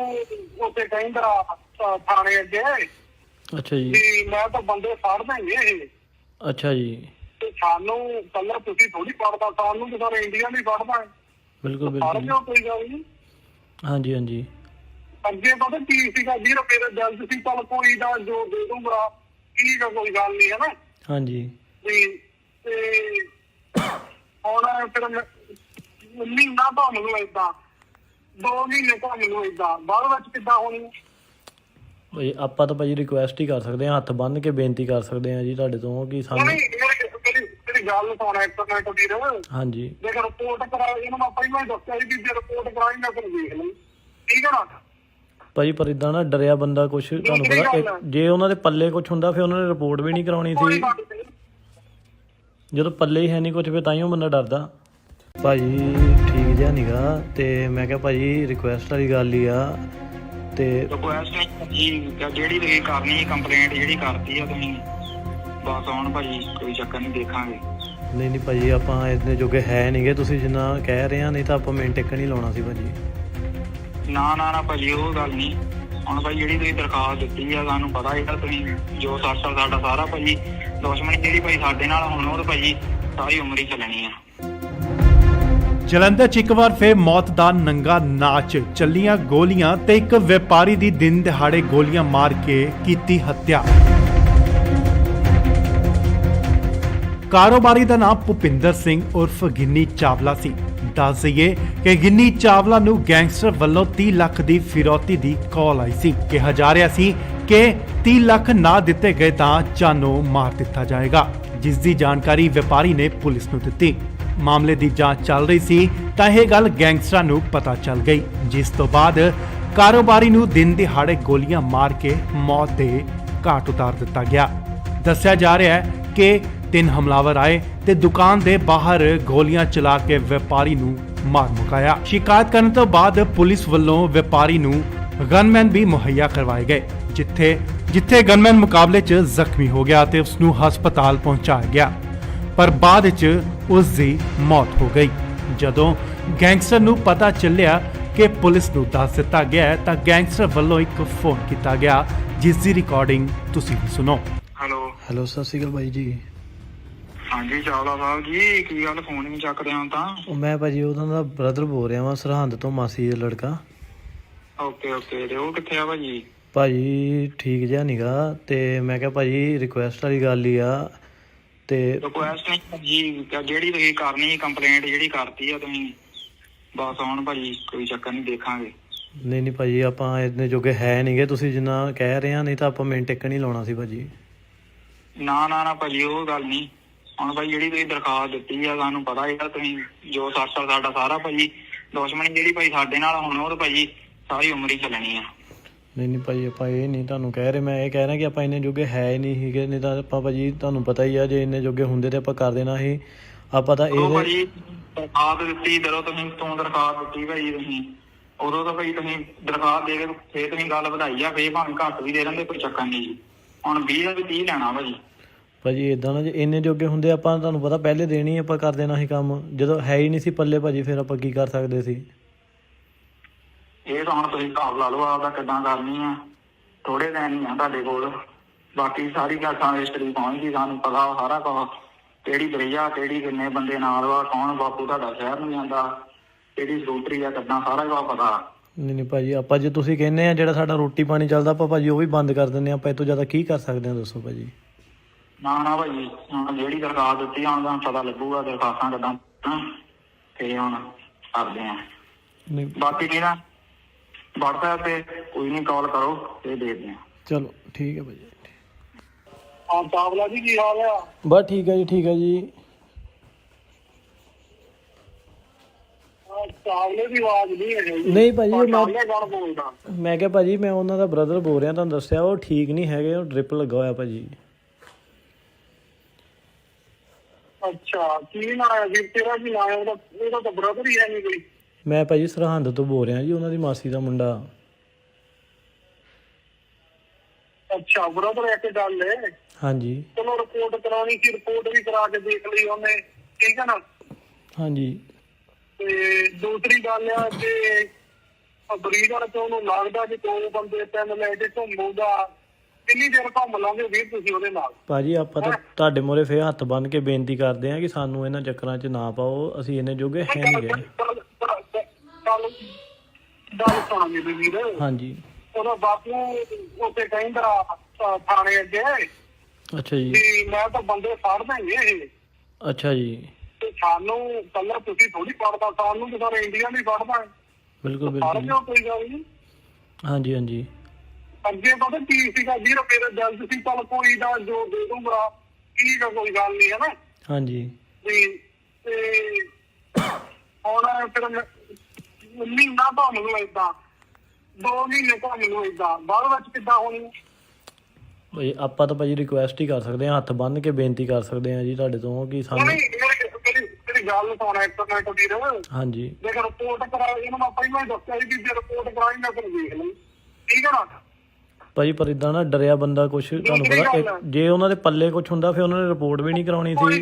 ਉੱਥੇ ਕਹਿੰਦਾ ਥਾਣੇ ਅੱਗੇ, ਅੱਛਾ ਜੀ, ਮੈਂ ਤਾਂ ਬੰਦੇ ਫੜ ਦੇਂਗੇ ਇਹ। ਅੱਛਾ ਜੀ। ਤੇ ਸਾਨੂੰ ਕਲਰ ਤੁਸੀਂ ਥੋੜੀ ਫੜਦਾ, ਸਾਨੂੰ ਤਾਂ ਸਾਰੇ ਇੰਡੀਆ ਨਹੀਂ ਫੜਦਾ। ਬਿਲਕੁਲ ਬਿਲਕੁਲ, ਕੋਈ ਗੱਲ ਨਹੀਂ। ਹਾਂਜੀ ਹਾਂਜੀ। ਅੱਗੇ ਪਤਾ ਕੀ ਸੀਗਾ ਵੀਰ, ਮੇਰਾ ਜਲਦ ਸੀ, ਚੱਲ ਕੋਈ ਦਾ ਜੋ ਦੇ ਦੂੰਗਾ, ਠੀਕ ਆ, ਕੋਈ ਗੱਲ ਨਹੀਂ, ਹੈ ਨਾ? ਹਾਂਜੀ। ਤੇ ਹੁਣ ਫਿਰ ਮਹੀਨਾ ਭਾਵੇਂ ਨੂੰ ਏਦਾਂ, 2 ਮਹੀਨੇ ਭਾਵੇਂ ਨੂੰ ਏਦਾਂ, ਬਾਅਦ ਵਿੱਚ ਕਿੱਦਾਂ ਹੋਣੀ? ਭਾਈ ਆਪਾਂ ਤਾਂ ਭਾਜੀ ਰਿਕੁਐਸਟ ਹੀ ਕਰ ਸਕਦੇ ਹਾਂ, ਹੱਥ ਬੰਨ ਕੇ ਬੇਨਤੀ ਕਰ ਸਕਦੇ ਹਾਂ ਜੀ ਤੁਹਾਡੇ ਤੋਂ ਕਿ ਸਾਨੂੰ ਮੇਰੀ ਗੱਲ ਸੁਣਾ ਇੱਕ ਮਿੰਟ ਵੀਰ। ਹਾਂਜੀ। ਜੇ ਰਿਪੋਰਟ ਕਰਾਈ, ਇਹਨੂੰ ਮੈਂ ਪਹਿਲਾਂ ਹੀ ਦੱਸਿਆ ਸੀ ਕਿ ਜੇ ਰਿਪੋਰਟ ਕਰਾਈ ਮੈਂ ਫਿਰ ਦੇਖ ਲਈ, ਠੀਕ ਹੈ ਨਾ ਭਾਜੀ? ਪਰ ਇਦਾਂ ਨਾ ਡਰਿਆ ਬੰਦਾ ਕੁਛ, ਤੁਹਾਨੂੰ ਪਤਾ ਜੇ ਉਹਨਾਂ ਦੇ ਪੱਲੇ ਕੁਛ ਹੁੰਦਾ ਫਿਰ ਉਹਨਾਂ ਨੇ ਰਿਪੋਰਟ ਵੀ ਨਹੀਂ ਕਰਾਉਣੀ ਸੀ, ਜਦੋਂ ਪੱਲੇ ਹੀ ਹੈ ਨਹੀਂ ਕੁਛ, ਫਿਰ ਤਾਂ ਹੀ ਉਹ ਬੰਦਾ ਡਰਦਾ। ਭਾਜੀ ਠੀਕ ਜਿਹਾ ਨੀਗਾ, ਤੇ ਮੈਂ ਕਿਹਾ ਭਾਜੀ ਰਿਕੁਐਸਟ ਵਾਲੀ ਗੱਲ ਹੀ ਆ। ਤੇ ਰਿਕੁਐਸਟ ਨਹੀਂ, ਜਿਹੜੀ ਤੁਸੀਂ ਕਰਨੀ ਕੰਪਲੇਂਟ ਜਿਹੜੀ ਕਰਤੀ ਆ ਤੁਸੀਂ, ਬਸ ਹੁਣ ਭਾਜੀ ਕੋਈ ਚੱਕਰ ਨਹੀਂ, ਦੇਖਾਂਗੇ।
ਨਹੀਂ ਨਹੀਂ ਭਾਜੀ, ਆਪਾਂ ਇੰਨੇ ਜੋਗੇ ਹੈ ਨਹੀਂਗੇ, ਤੁਸੀਂ ਜਿੰਨਾ ਕਹਿ ਰਹੇ ਆ, ਨਹੀਂ ਤਾਂ ਆਪਾਂ ਮਿੰਟ ਇੱਕ ਨਹੀਂ ਲਾਉਣਾ ਸੀ ਭਾਜੀ।
ਨਾ ਭਾਜੀ ਉਹ ਗੱਲ ਨਹੀਂ। ਹੁਣ ਭਾਈ ਜਿਹੜੀ ਤੁਸੀਂ ਦਰਖਾਸਤ ਦਿੱਤੀ ਆ, ਸਾਨੂੰ ਪਤਾ ਹੈਗਾ ਤੁਸੀਂ ਜੋ 7 ਸਾਲ ਸਾਡਾ ਸਾਰਾ ਭਾਜੀ ਦੁਸ਼ਮਣੀ ਜਿਹੜੀ ਭਾਈ ਸਾਡੇ ਨਾਲ ਹੁਣ ਉਹ ਤਾਂ ਭਾਜੀ ਸਾਰੀ ਉਮਰ ਹੀ ਚੱਲਣੀ ਆ।
ਜਲੰਧਰ 'ਚ ਇੱਕ ਵਾਰ ਫੇਰ ਮੌਤ ਦਾ ਨੰਗਾ ਨਾਚ, ਚੱਲੀਆਂ ਗੋਲੀਆਂ ਤੇ ਇੱਕ ਵਪਾਰੀ ਦੀ ਦਿਨ ਦਿਹਾੜੇ ਗੋਲੀਆਂ ਮਾਰ ਕੇ ਕੀਤੀ ਹੱਤਿਆ। ਕਾਰੋਬਾਰੀ ਦਾ ਨਾਮ ਭੁਪਿੰਦਰ ਸਿੰਘ ਉਰਫ ਗਿੰਨੀ ਚਾਵਲਾ ਸੀ। ਦੱਸ ਦਈਏ ਕਿ ਗਿੰਨੀ ਚਾਵਲਾ ਨੂੰ ਗੈਂਗਸਟਰ ਵੱਲੋਂ 30 ਲੱਖ ਦੀ ਫਿਰੌਤੀ ਦੀ ਕਾਲ ਆਈ ਸੀ। ਕਿਹਾ ਜਾ ਰਿਹਾ ਸੀ ਕਿ 30 ਲੱਖ ਨਾ ਦਿੱਤੇ ਗਏ ਤਾਂ ਜਾਨੋਂ ਮਾਰ ਦਿੱਤਾ ਜਾਏਗਾ, ਜਿਸ ਦੀ ਜਾਣਕਾਰੀ ਵਪਾਰੀ ਨੇ ਪੁਲਿਸ ਨੂੰ ਦਿੱਤੀ। ਮਾਮਲੇ ਦੀ ਜਾਂਚ ਚੱਲ ਰਹੀ ਸੀ ਤਾਂ ਇਹ ਗੱਲ ਗੈਂਗਸਟਰਾਂ ਨੂੰ ਪਤਾ ਚੱਲ ਗਈ, ਜਿਸ ਤੋਂ ਬਾਅਦ ਕਾਰੋਬਾਰੀ ਨੂੰ ਦਿਨ ਦਿਹਾੜੇ ਗੋਲੀਆਂ ਮਾਰ ਕੇ ਮੌਤ ਦੇ ਘਾਟ ਉਤਾਰ ਦਿੱਤਾ ਗਿਆ। ਦੱਸਿਆ ਜਾ ਰਿਹਾ ਹੈ ਕਿ 3 ਹਮਲਾਵਰ ਆਏ ਤੇ ਦੁਕਾਨ ਦੇ ਬਾਹਰ ਗੋਲੀਆਂ ਚਲਾ ਕੇ ਵਪਾਰੀ ਨੂੰ ਮਾਰ ਮੁਕਾਇਆ। ਸ਼ਿਕਾਇਤ ਕਰਨ ਤੋਂ ਬਾਅਦ ਪੁਲਿਸ ਵੱਲੋਂ ਵਪਾਰੀ ਨੂੰ ਗਨਮੈਨ ਵੀ ਮੁਹੱਈਆ ਕਰਵਾਏ ਗਏ, ਜਿੱਥੇ ਗਨਮੈਨ ਮੁਕਾਬਲੇ 'ਚ ਜ਼ਖਮੀ ਹੋ ਗਿਆ ਤੇ ਉਸ ਨੂੰ ਹਸਪਤਾਲ ਪਹੁੰਚਾਇਆ ਗਿਆ, ਪਰ ਬਾਅਦ 'ਚ ਉਸ ਦੀ ਮੌਤ ਹੋ ਗਈ। ਜਦੋਂ ਗੈਂਗਸਟਰ ਨੂੰ ਪਤਾ ਚੱਲਿਆ ਕਿ ਪੁਲਿਸ ਨੂੰ ਦੱਸ ਦਿੱਤਾ ਗਿਆ ਹੈ ਤਾਂ ਗੈਂਗਸਟਰ ਵੱਲੋਂ ਇੱਕ ਫੋਨ ਕੀਤਾ ਗਿਆ, ਜਿਸ ਦੀ ਰਿਕਾਰਡਿੰਗ ਤੁਸੀਂ ਵੀ ਸੁਣੋ।
ਹੈਲੋ, ਸਤਿ ਸ਼੍ਰੀ ਅਕਾਲ ਬਾਈ ਜੀ।
ਹਾਂਜੀ ਚਾਵਲਾ ਸਾਹਿਬ ਜੀ, ਕੀ ਗੱਲ ਫੋਨ ਨਹੀਂ ਚੱਕਦੇ ਹੁਣ ਤਾਂ?
ਉਹ ਮੈਂ ਭਾਜੀ ਉਹਨਾਂ ਦਾ ਬ੍ਰਦਰ ਬੋਲ ਰਿਹਾ ਵਾਂ, ਸਰਹੰਦ ਤੋਂ, ਮਾਸੀ ਦਾ ਲੜਕਾ।
ਓਕੇ ਤੇ ਉਹ ਕਿੱਥੇ ਆ ਭਾਜੀ?
ਭਾਜੀ ਠੀਕ ਜਿਹਾ ਨੀਗਾ, ਤੇ ਮੈਂ ਕਿਹਾ ਭਾਜੀ ਰਿਕੁਐਸਟ ਵਾਲੀ ਗੱਲ ਹੀ ਆ। ਤੇ
ਰਿਕੁਐਸਟ ਨਹੀਂ ਭਾਜੀ, ਜਿਹੜੀ ਤੁਸੀਂ ਕਰਨੀ ਕੰਪਲੇਂਟ ਜਿਹੜੀ ਕਰਤੀ ਆ ਤੁਸੀਂ, ਬਸ ਹੁਣ ਭਾਜੀ ਕੋਈ ਚੱਕਰ ਨਹੀਂ, ਦੇਖਾਂਗੇ।
ਨਹੀਂ ਭਾਜੀ, ਆਪਾਂ ਇੰਨੇ ਜੋਗੇ ਹੈ ਨਹੀਂਗੇ, ਤੁਸੀਂ ਜਿੰਨਾ ਕਹਿ ਰਹੇ ਆ, ਨਹੀਂ ਤਾਂ ਆਪਾਂ ਮਿੰਟ ਇੱਕ ਨਹੀਂ ਲਾਉਣਾ ਸੀ ਭਾਜੀ।
ਨਾ ਭਾਜੀ ਉਹ ਗੱਲ ਨਹੀਂ। ਹੁਣ ਭਾਈ ਜਿਹੜੀ ਤੁਸੀਂ ਦਰਖਾਸਤ ਦਿੱਤੀ ਆ, ਸਾਨੂੰ ਪਤਾ ਹੈਗਾ ਤੁਸੀਂ ਜੋ 7 ਸਾਲ ਸਾਡਾ ਸਾਰਾ ਭਾਜੀ ਦੁਸ਼ਮਣੀ ਜਿਹੜੀ ਭਾਈ ਸਾਡੇ ਨਾਲ ਹੁਣ ਉਹ ਤਾਂ ਭਾਜੀ ਸਾਰੀ ਉਮਰ ਹੀ ਚੱਲਣੀ ਆ।
ਨਹੀਂ ਭਾਜੀ, ਆਪਾਂ ਇਹ ਨਹੀਂ ਤੁਹਾਨੂੰ ਕਹਿ ਰਹੇ, ਮੈਂ ਇਹ ਕਹਿ ਰਿਹਾ ਕਿ ਆਪਾਂ ਇੰਨੇ ਜੋਗੇ ਹੈ ਹੀ ਨਹੀਂ ਸੀਗੇ, ਨਹੀਂ ਤਾਂ ਆਪਾਂ ਭਾਜੀ ਤੁਹਾਨੂੰ ਪਤਾ ਹੀ ਆ, ਜੇ ਇੰਨੇ ਜੋਗੇ ਹੁੰਦੇ ਤੇ ਆਪਾਂ ਕਰ ਦੇਣਾ ਸੀ। ਆਪਾਂ ਤਾਂ ਇਹ
ਭਾਜੀ ਦਰਖਾਸਤ ਦਿੱਤੀ, ਜਦੋਂ ਤੁਸੀਂ ਦਰਖਾਸਤ ਦਿੱਤੀ ਭਾਜੀ ਤੁਸੀਂ, ਉਦੋਂ ਤਾਂ ਭਾਈ ਤੁਸੀਂ ਦਰਖਾਸਤ ਦੇ ਕੇ ਫੇਰ ਤੁਸੀਂ ਗੱਲ ਵਧਾਈ ਆ, ਫੇਰ ਭਾਵੇਂ ਘੱਟ ਵੀ ਦੇ ਦਿੰਦੇ, ਕੋਈ ਚੱਕਰ ਨਹੀਂ ਜੀ। ਹੁਣ 20 ਦਾ ਵੀ 30 ਲੈਣਾ
ਭਾਜੀ ਏਦਾਂ ਨਾ, ਜੇ ਇੰਨੇ ਜੋਗੇ ਹੁੰਦੇ ਆਪਾਂ ਤੁਹਾਨੂੰ ਪਤਾ ਪਹਿਲੇ ਦੇਣੀ ਆਪਾਂ ਕਰ ਦੇਣਾ ਸੀ ਕੰਮ, ਜਦੋਂ ਹੈ ਹੀ ਨਹੀਂ ਸੀ ਪੱਲੇ ਭਾਜੀ, ਫਿਰ ਆਪਾਂ ਕੀ ਕਰ ਸਕਦੇ ਸੀ?
ਇਹ ਤਾਂ ਹੁਣ ਤੁਸੀਂ ਹਿਸਾਬ ਲਾ ਲਓ ਆਪਦਾ ਕਿੱਦਾਂ ਕਰਨੀ ਆ। ਥੋੜੇ ਦਿਨ ਹੀ ਆ ਤੁਹਾਡੇ ਕੋਲ, ਬਾਕੀ ਸਾਰੀ ਗੱਲ ਹਿਸਟਰੀ ਪਹੁੰਚ ਗਈ, ਸਾਨੂੰ ਪਤਾ ਸਾਰਾ ਕੁਝ, ਕਿਹੜੀ ਬਰਈਆ, ਕਿਹੜੀ ਕਿੰਨੇ ਬੰਦੇ ਨਾਲ ਵਾ, ਕੌਣ ਬਾਪੂ ਤੁਹਾਡਾ ਸ਼ਹਿਰ ਨੂੰ ਜਾਂਦਾ, ਕਿਹੜੀ ਸਕੂਟਰੀ ਆ, ਕਿੱਦਾਂ ਸਾਰਾ ਕੁਝ ਪਤਾ।
ਨਹੀਂ ਭਾਜੀ, ਆਪਾਂ ਜੇ ਤੁਸੀਂ ਕਹਿੰਦੇ ਆ ਜਿਹੜਾ ਸਾਡਾ ਰੋਟੀ ਪਾਣੀ ਚੱਲਦਾ, ਆਪਾਂ ਭਾਜੀ ਉਹ ਵੀ ਬੰਦ ਕਰ ਦਿੰਦੇ ਆ, ਆਪਾਂ ਇਹ ਤੋਂ ਜ਼ਿਆਦਾ ਕੀ ਕਰ ਸਕਦੇ ਆ, ਦੱਸੋ ਭਾਜੀ।
ਨਾ ਭਾਜੀ, ਹੁਣ ਜਿਹੜੀ ਦਰਖਾਸਤ ਦਿੱਤੀ ਹੁਣ ਤੁਹਾਨੂੰ ਪਤਾ ਲੱਗੂਗਾ ਦਰਖਾਸਤਾਂ ਕਿੱਦਾਂ, ਤੇ ਹੁਣ ਕਰਦੇ ਆ। ਬਾਕੀ ਕੀ ਨਾ WhatsApp ਤੇ ਕੋਈ ਨਹੀਂ, ਕਾਲ ਕਰੋ ਤੇ ਦੇਖਦੇ ਆ।
ਚਲੋ ਠੀਕ ਹੈ ਭਾਜੀ।
ਹਾਂ ਚਾਵਲਾ ਜੀ, ਕੀ ਹਾਲ ਆ?
ਬਸ ਠੀਕ ਹੈ ਜੀ, ਠੀਕ ਹੈ ਜੀ।
ਚਾਵਲੇ ਦੀ ਆਵਾਜ਼ ਨਹੀਂ ਹੈ ਜੀ।
ਨਹੀਂ ਭਾਜੀ,
ਬੋਲਦਾ
ਮੈਂ ਕਿਹਾ ਭਾਜੀ ਮੈਂ ਉਹਨਾਂ ਦਾ ਬ੍ਰਦਰ ਬੋਲ ਰਿਹਾ, ਤੁਹਾਨੂੰ ਦੱਸਿਆ ਉਹ ਠੀਕ ਨਹੀਂ ਹੈਗੇ, ਉਹ ਡ੍ਰਿਪ ਲੱਗਾ ਹੋਇਆ ਭਾਜੀ।
ਅੱਛਾ, ਕੀ ਨਾਂ ਹੈ ਜੀ ਤੇਰਾ? ਕੀ ਨਾਂ ਹੈ ਉਹਦਾ? ਉਹਦਾ ਤਾਂ ਬ੍ਰਦਰ ਹੀ ਹੈ ਨਹੀਂ ਕੋਈ।
ਮੈਂ ਭਾਜੀ ਸਰਹੰਦ ਤੋਂ ਬੋਲ ਰਿਹਾ ਜੀ, ਉਹਨਾਂ ਦੀ ਮਾਸੀ ਦਾ ਮੁੰਡਾ।
ਅੱਛਾ ਬ੍ਰਦਰ, ਇੱਕ ਗੱਲ ਹੈ। ਹਾਂਜੀ, ਚਲੋ ਰਿਪੋਰਟ ਕਰਾਉਣੀ ਸੀ, ਰਿਪੋਰਟ ਵੀ ਕਰਾ ਕੇ ਦੇਖ ਲਈ ਉਹਨੇ, ਠੀਕ ਹੈ ਨਾ?
ਹਾਂਜੀ।
ਤੇ ਦੂਸਰੀ ਗੱਲ ਆ ਕਿ ਬਰੀਡਰ ਤੋਂ ਉਹਨੂੰ ਲੱਗਦਾ ਕਿ 2 ਬੰਦੇ 3 ਲੈ ਕੇ ਘੁੰਮੂਗਾ, ਕਿੰਨੀ ਦੇਰ ਘੁੰਮ ਲਾਂਗੇ ਵੀਰ ਤੁਸੀਂ ਉਹਦੇ ਨਾਲ? ਭਾਜੀ ਆਪਾਂ ਤਾਂ ਤੁਹਾਡੇ ਮੂਹਰੇ ਫੇਰ ਹੱਥ ਬੰਨ ਕੇ ਬੇਨਤੀ ਕਰਦੇ ਆ ਕਿ ਸਾਨੂੰ ਇਹਨਾਂ ਚੱਕਰਾਂ 'ਚ ਨਾ ਪਾਓ, ਅਸੀਂ ਇੰਨੇ ਜੋਗੇ ਹੈ ਨਹੀਂ ਗਏ। ਗੱਲ ਸੁਣਾ ਮੇਰੀ ਵੀਰ। ਹਾਂਜੀ। ਉਹਦਾ ਬਾਪੂ ਉੱਥੇ ਕਹਿੰਦਾ ਥਾਣੇ ਅੱਗੇ, ਅੱਛਾ ਜੀ, ਮੈਂ ਤਾਂ ਬੰਦੇ ਫੜ ਦੇਂਗੇ ਇਹ। ਅੱਛਾ ਜੀ। ਤੇ ਸਾਨੂੰ ਕੱਲਾ ਤੁਸੀਂ ਥੋੜੀ ਫੜਦਾ, ਸਾਨੂੰ ਤਾਂ ਸਾਰੇ ਇੰਡੀਆ ਨਹੀਂ ਫੜਦਾ। ਬਿਲਕੁਲ ਬਿਲਕੁਲ, ਕੋਈ ਗੱਲ ਨਹੀਂ। ਹਾਂਜੀ ਹਾਂਜੀ। ਅੱਗੇ ਪਤਾ ਕੀ ਸੀਗਾ ਵੀਰ, ਮੇਰਾ ਜਲਦ ਸੀ, ਚੱਲ ਕੋਈ ਦਾ ਜੋ ਦੇ ਦੂੰਗਾ, ਠੀਕ ਆ, ਕੋਈ ਗੱਲ ਨਹੀਂ, ਹੈ ਨਾ? ਹਾਂਜੀ। ਤੇ ਹੁਣ ਫਿਰ ਮਹੀਨਾ ਭਾਵੇਂ ਨੂੰ ਏਦਾਂ, 2 ਮਹੀਨੇ ਭਾਵੇਂ ਨੂੰ ਏਦਾਂ, ਬਾਅਦ ਵਿੱਚ ਕਿੱਦਾਂ ਹੋਣੀ? ਭਾਈ ਆਪਾਂ ਤਾਂ ਭਾਜੀ ਰਿਕੁਐਸਟ ਹੀ ਕਰ ਸਕਦੇ ਹਾਂ, ਹੱਥ ਬੰਨ ਕੇ ਬੇਨਤੀ ਕਰ ਸਕਦੇ ਹਾਂ ਜੀ ਤੁਹਾਡੇ ਤੋਂ ਕਿ ਸਾਨੂੰ ਮੇਰੀ ਗੱਲ ਸੁਣਾ ਇੱਕ ਮਿੰਟ ਵੀਰ। ਹਾਂਜੀ। ਜੇ ਰਿਪੋਰਟ ਕਰਾਈ, ਇਹਨੂੰ ਮੈਂ ਪਹਿਲਾਂ ਹੀ ਦੱਸਿਆ ਸੀ ਕਿ ਜੇ ਰਿਪੋਰਟ ਕਰਾਈ ਮੈਂ ਫਿਰ ਦੇਖ ਲਈ, ਠੀਕ ਹੈ ਨਾ ਭਾਜੀ? ਪਰ ਇਦਾਂ ਨਾ ਡਰਿਆ ਬੰਦਾ ਕੁਛ, ਤੁਹਾਨੂੰ ਪਤਾ ਜੇ ਉਹਨਾਂ ਦੇ ਪੱਲੇ ਕੁਛ ਹੁੰਦਾ ਫਿਰ ਉਹਨਾਂ ਨੇ ਰਿਪੋਰਟ ਵੀ ਨਹੀਂ ਕਰਾਉਣੀ ਸੀ।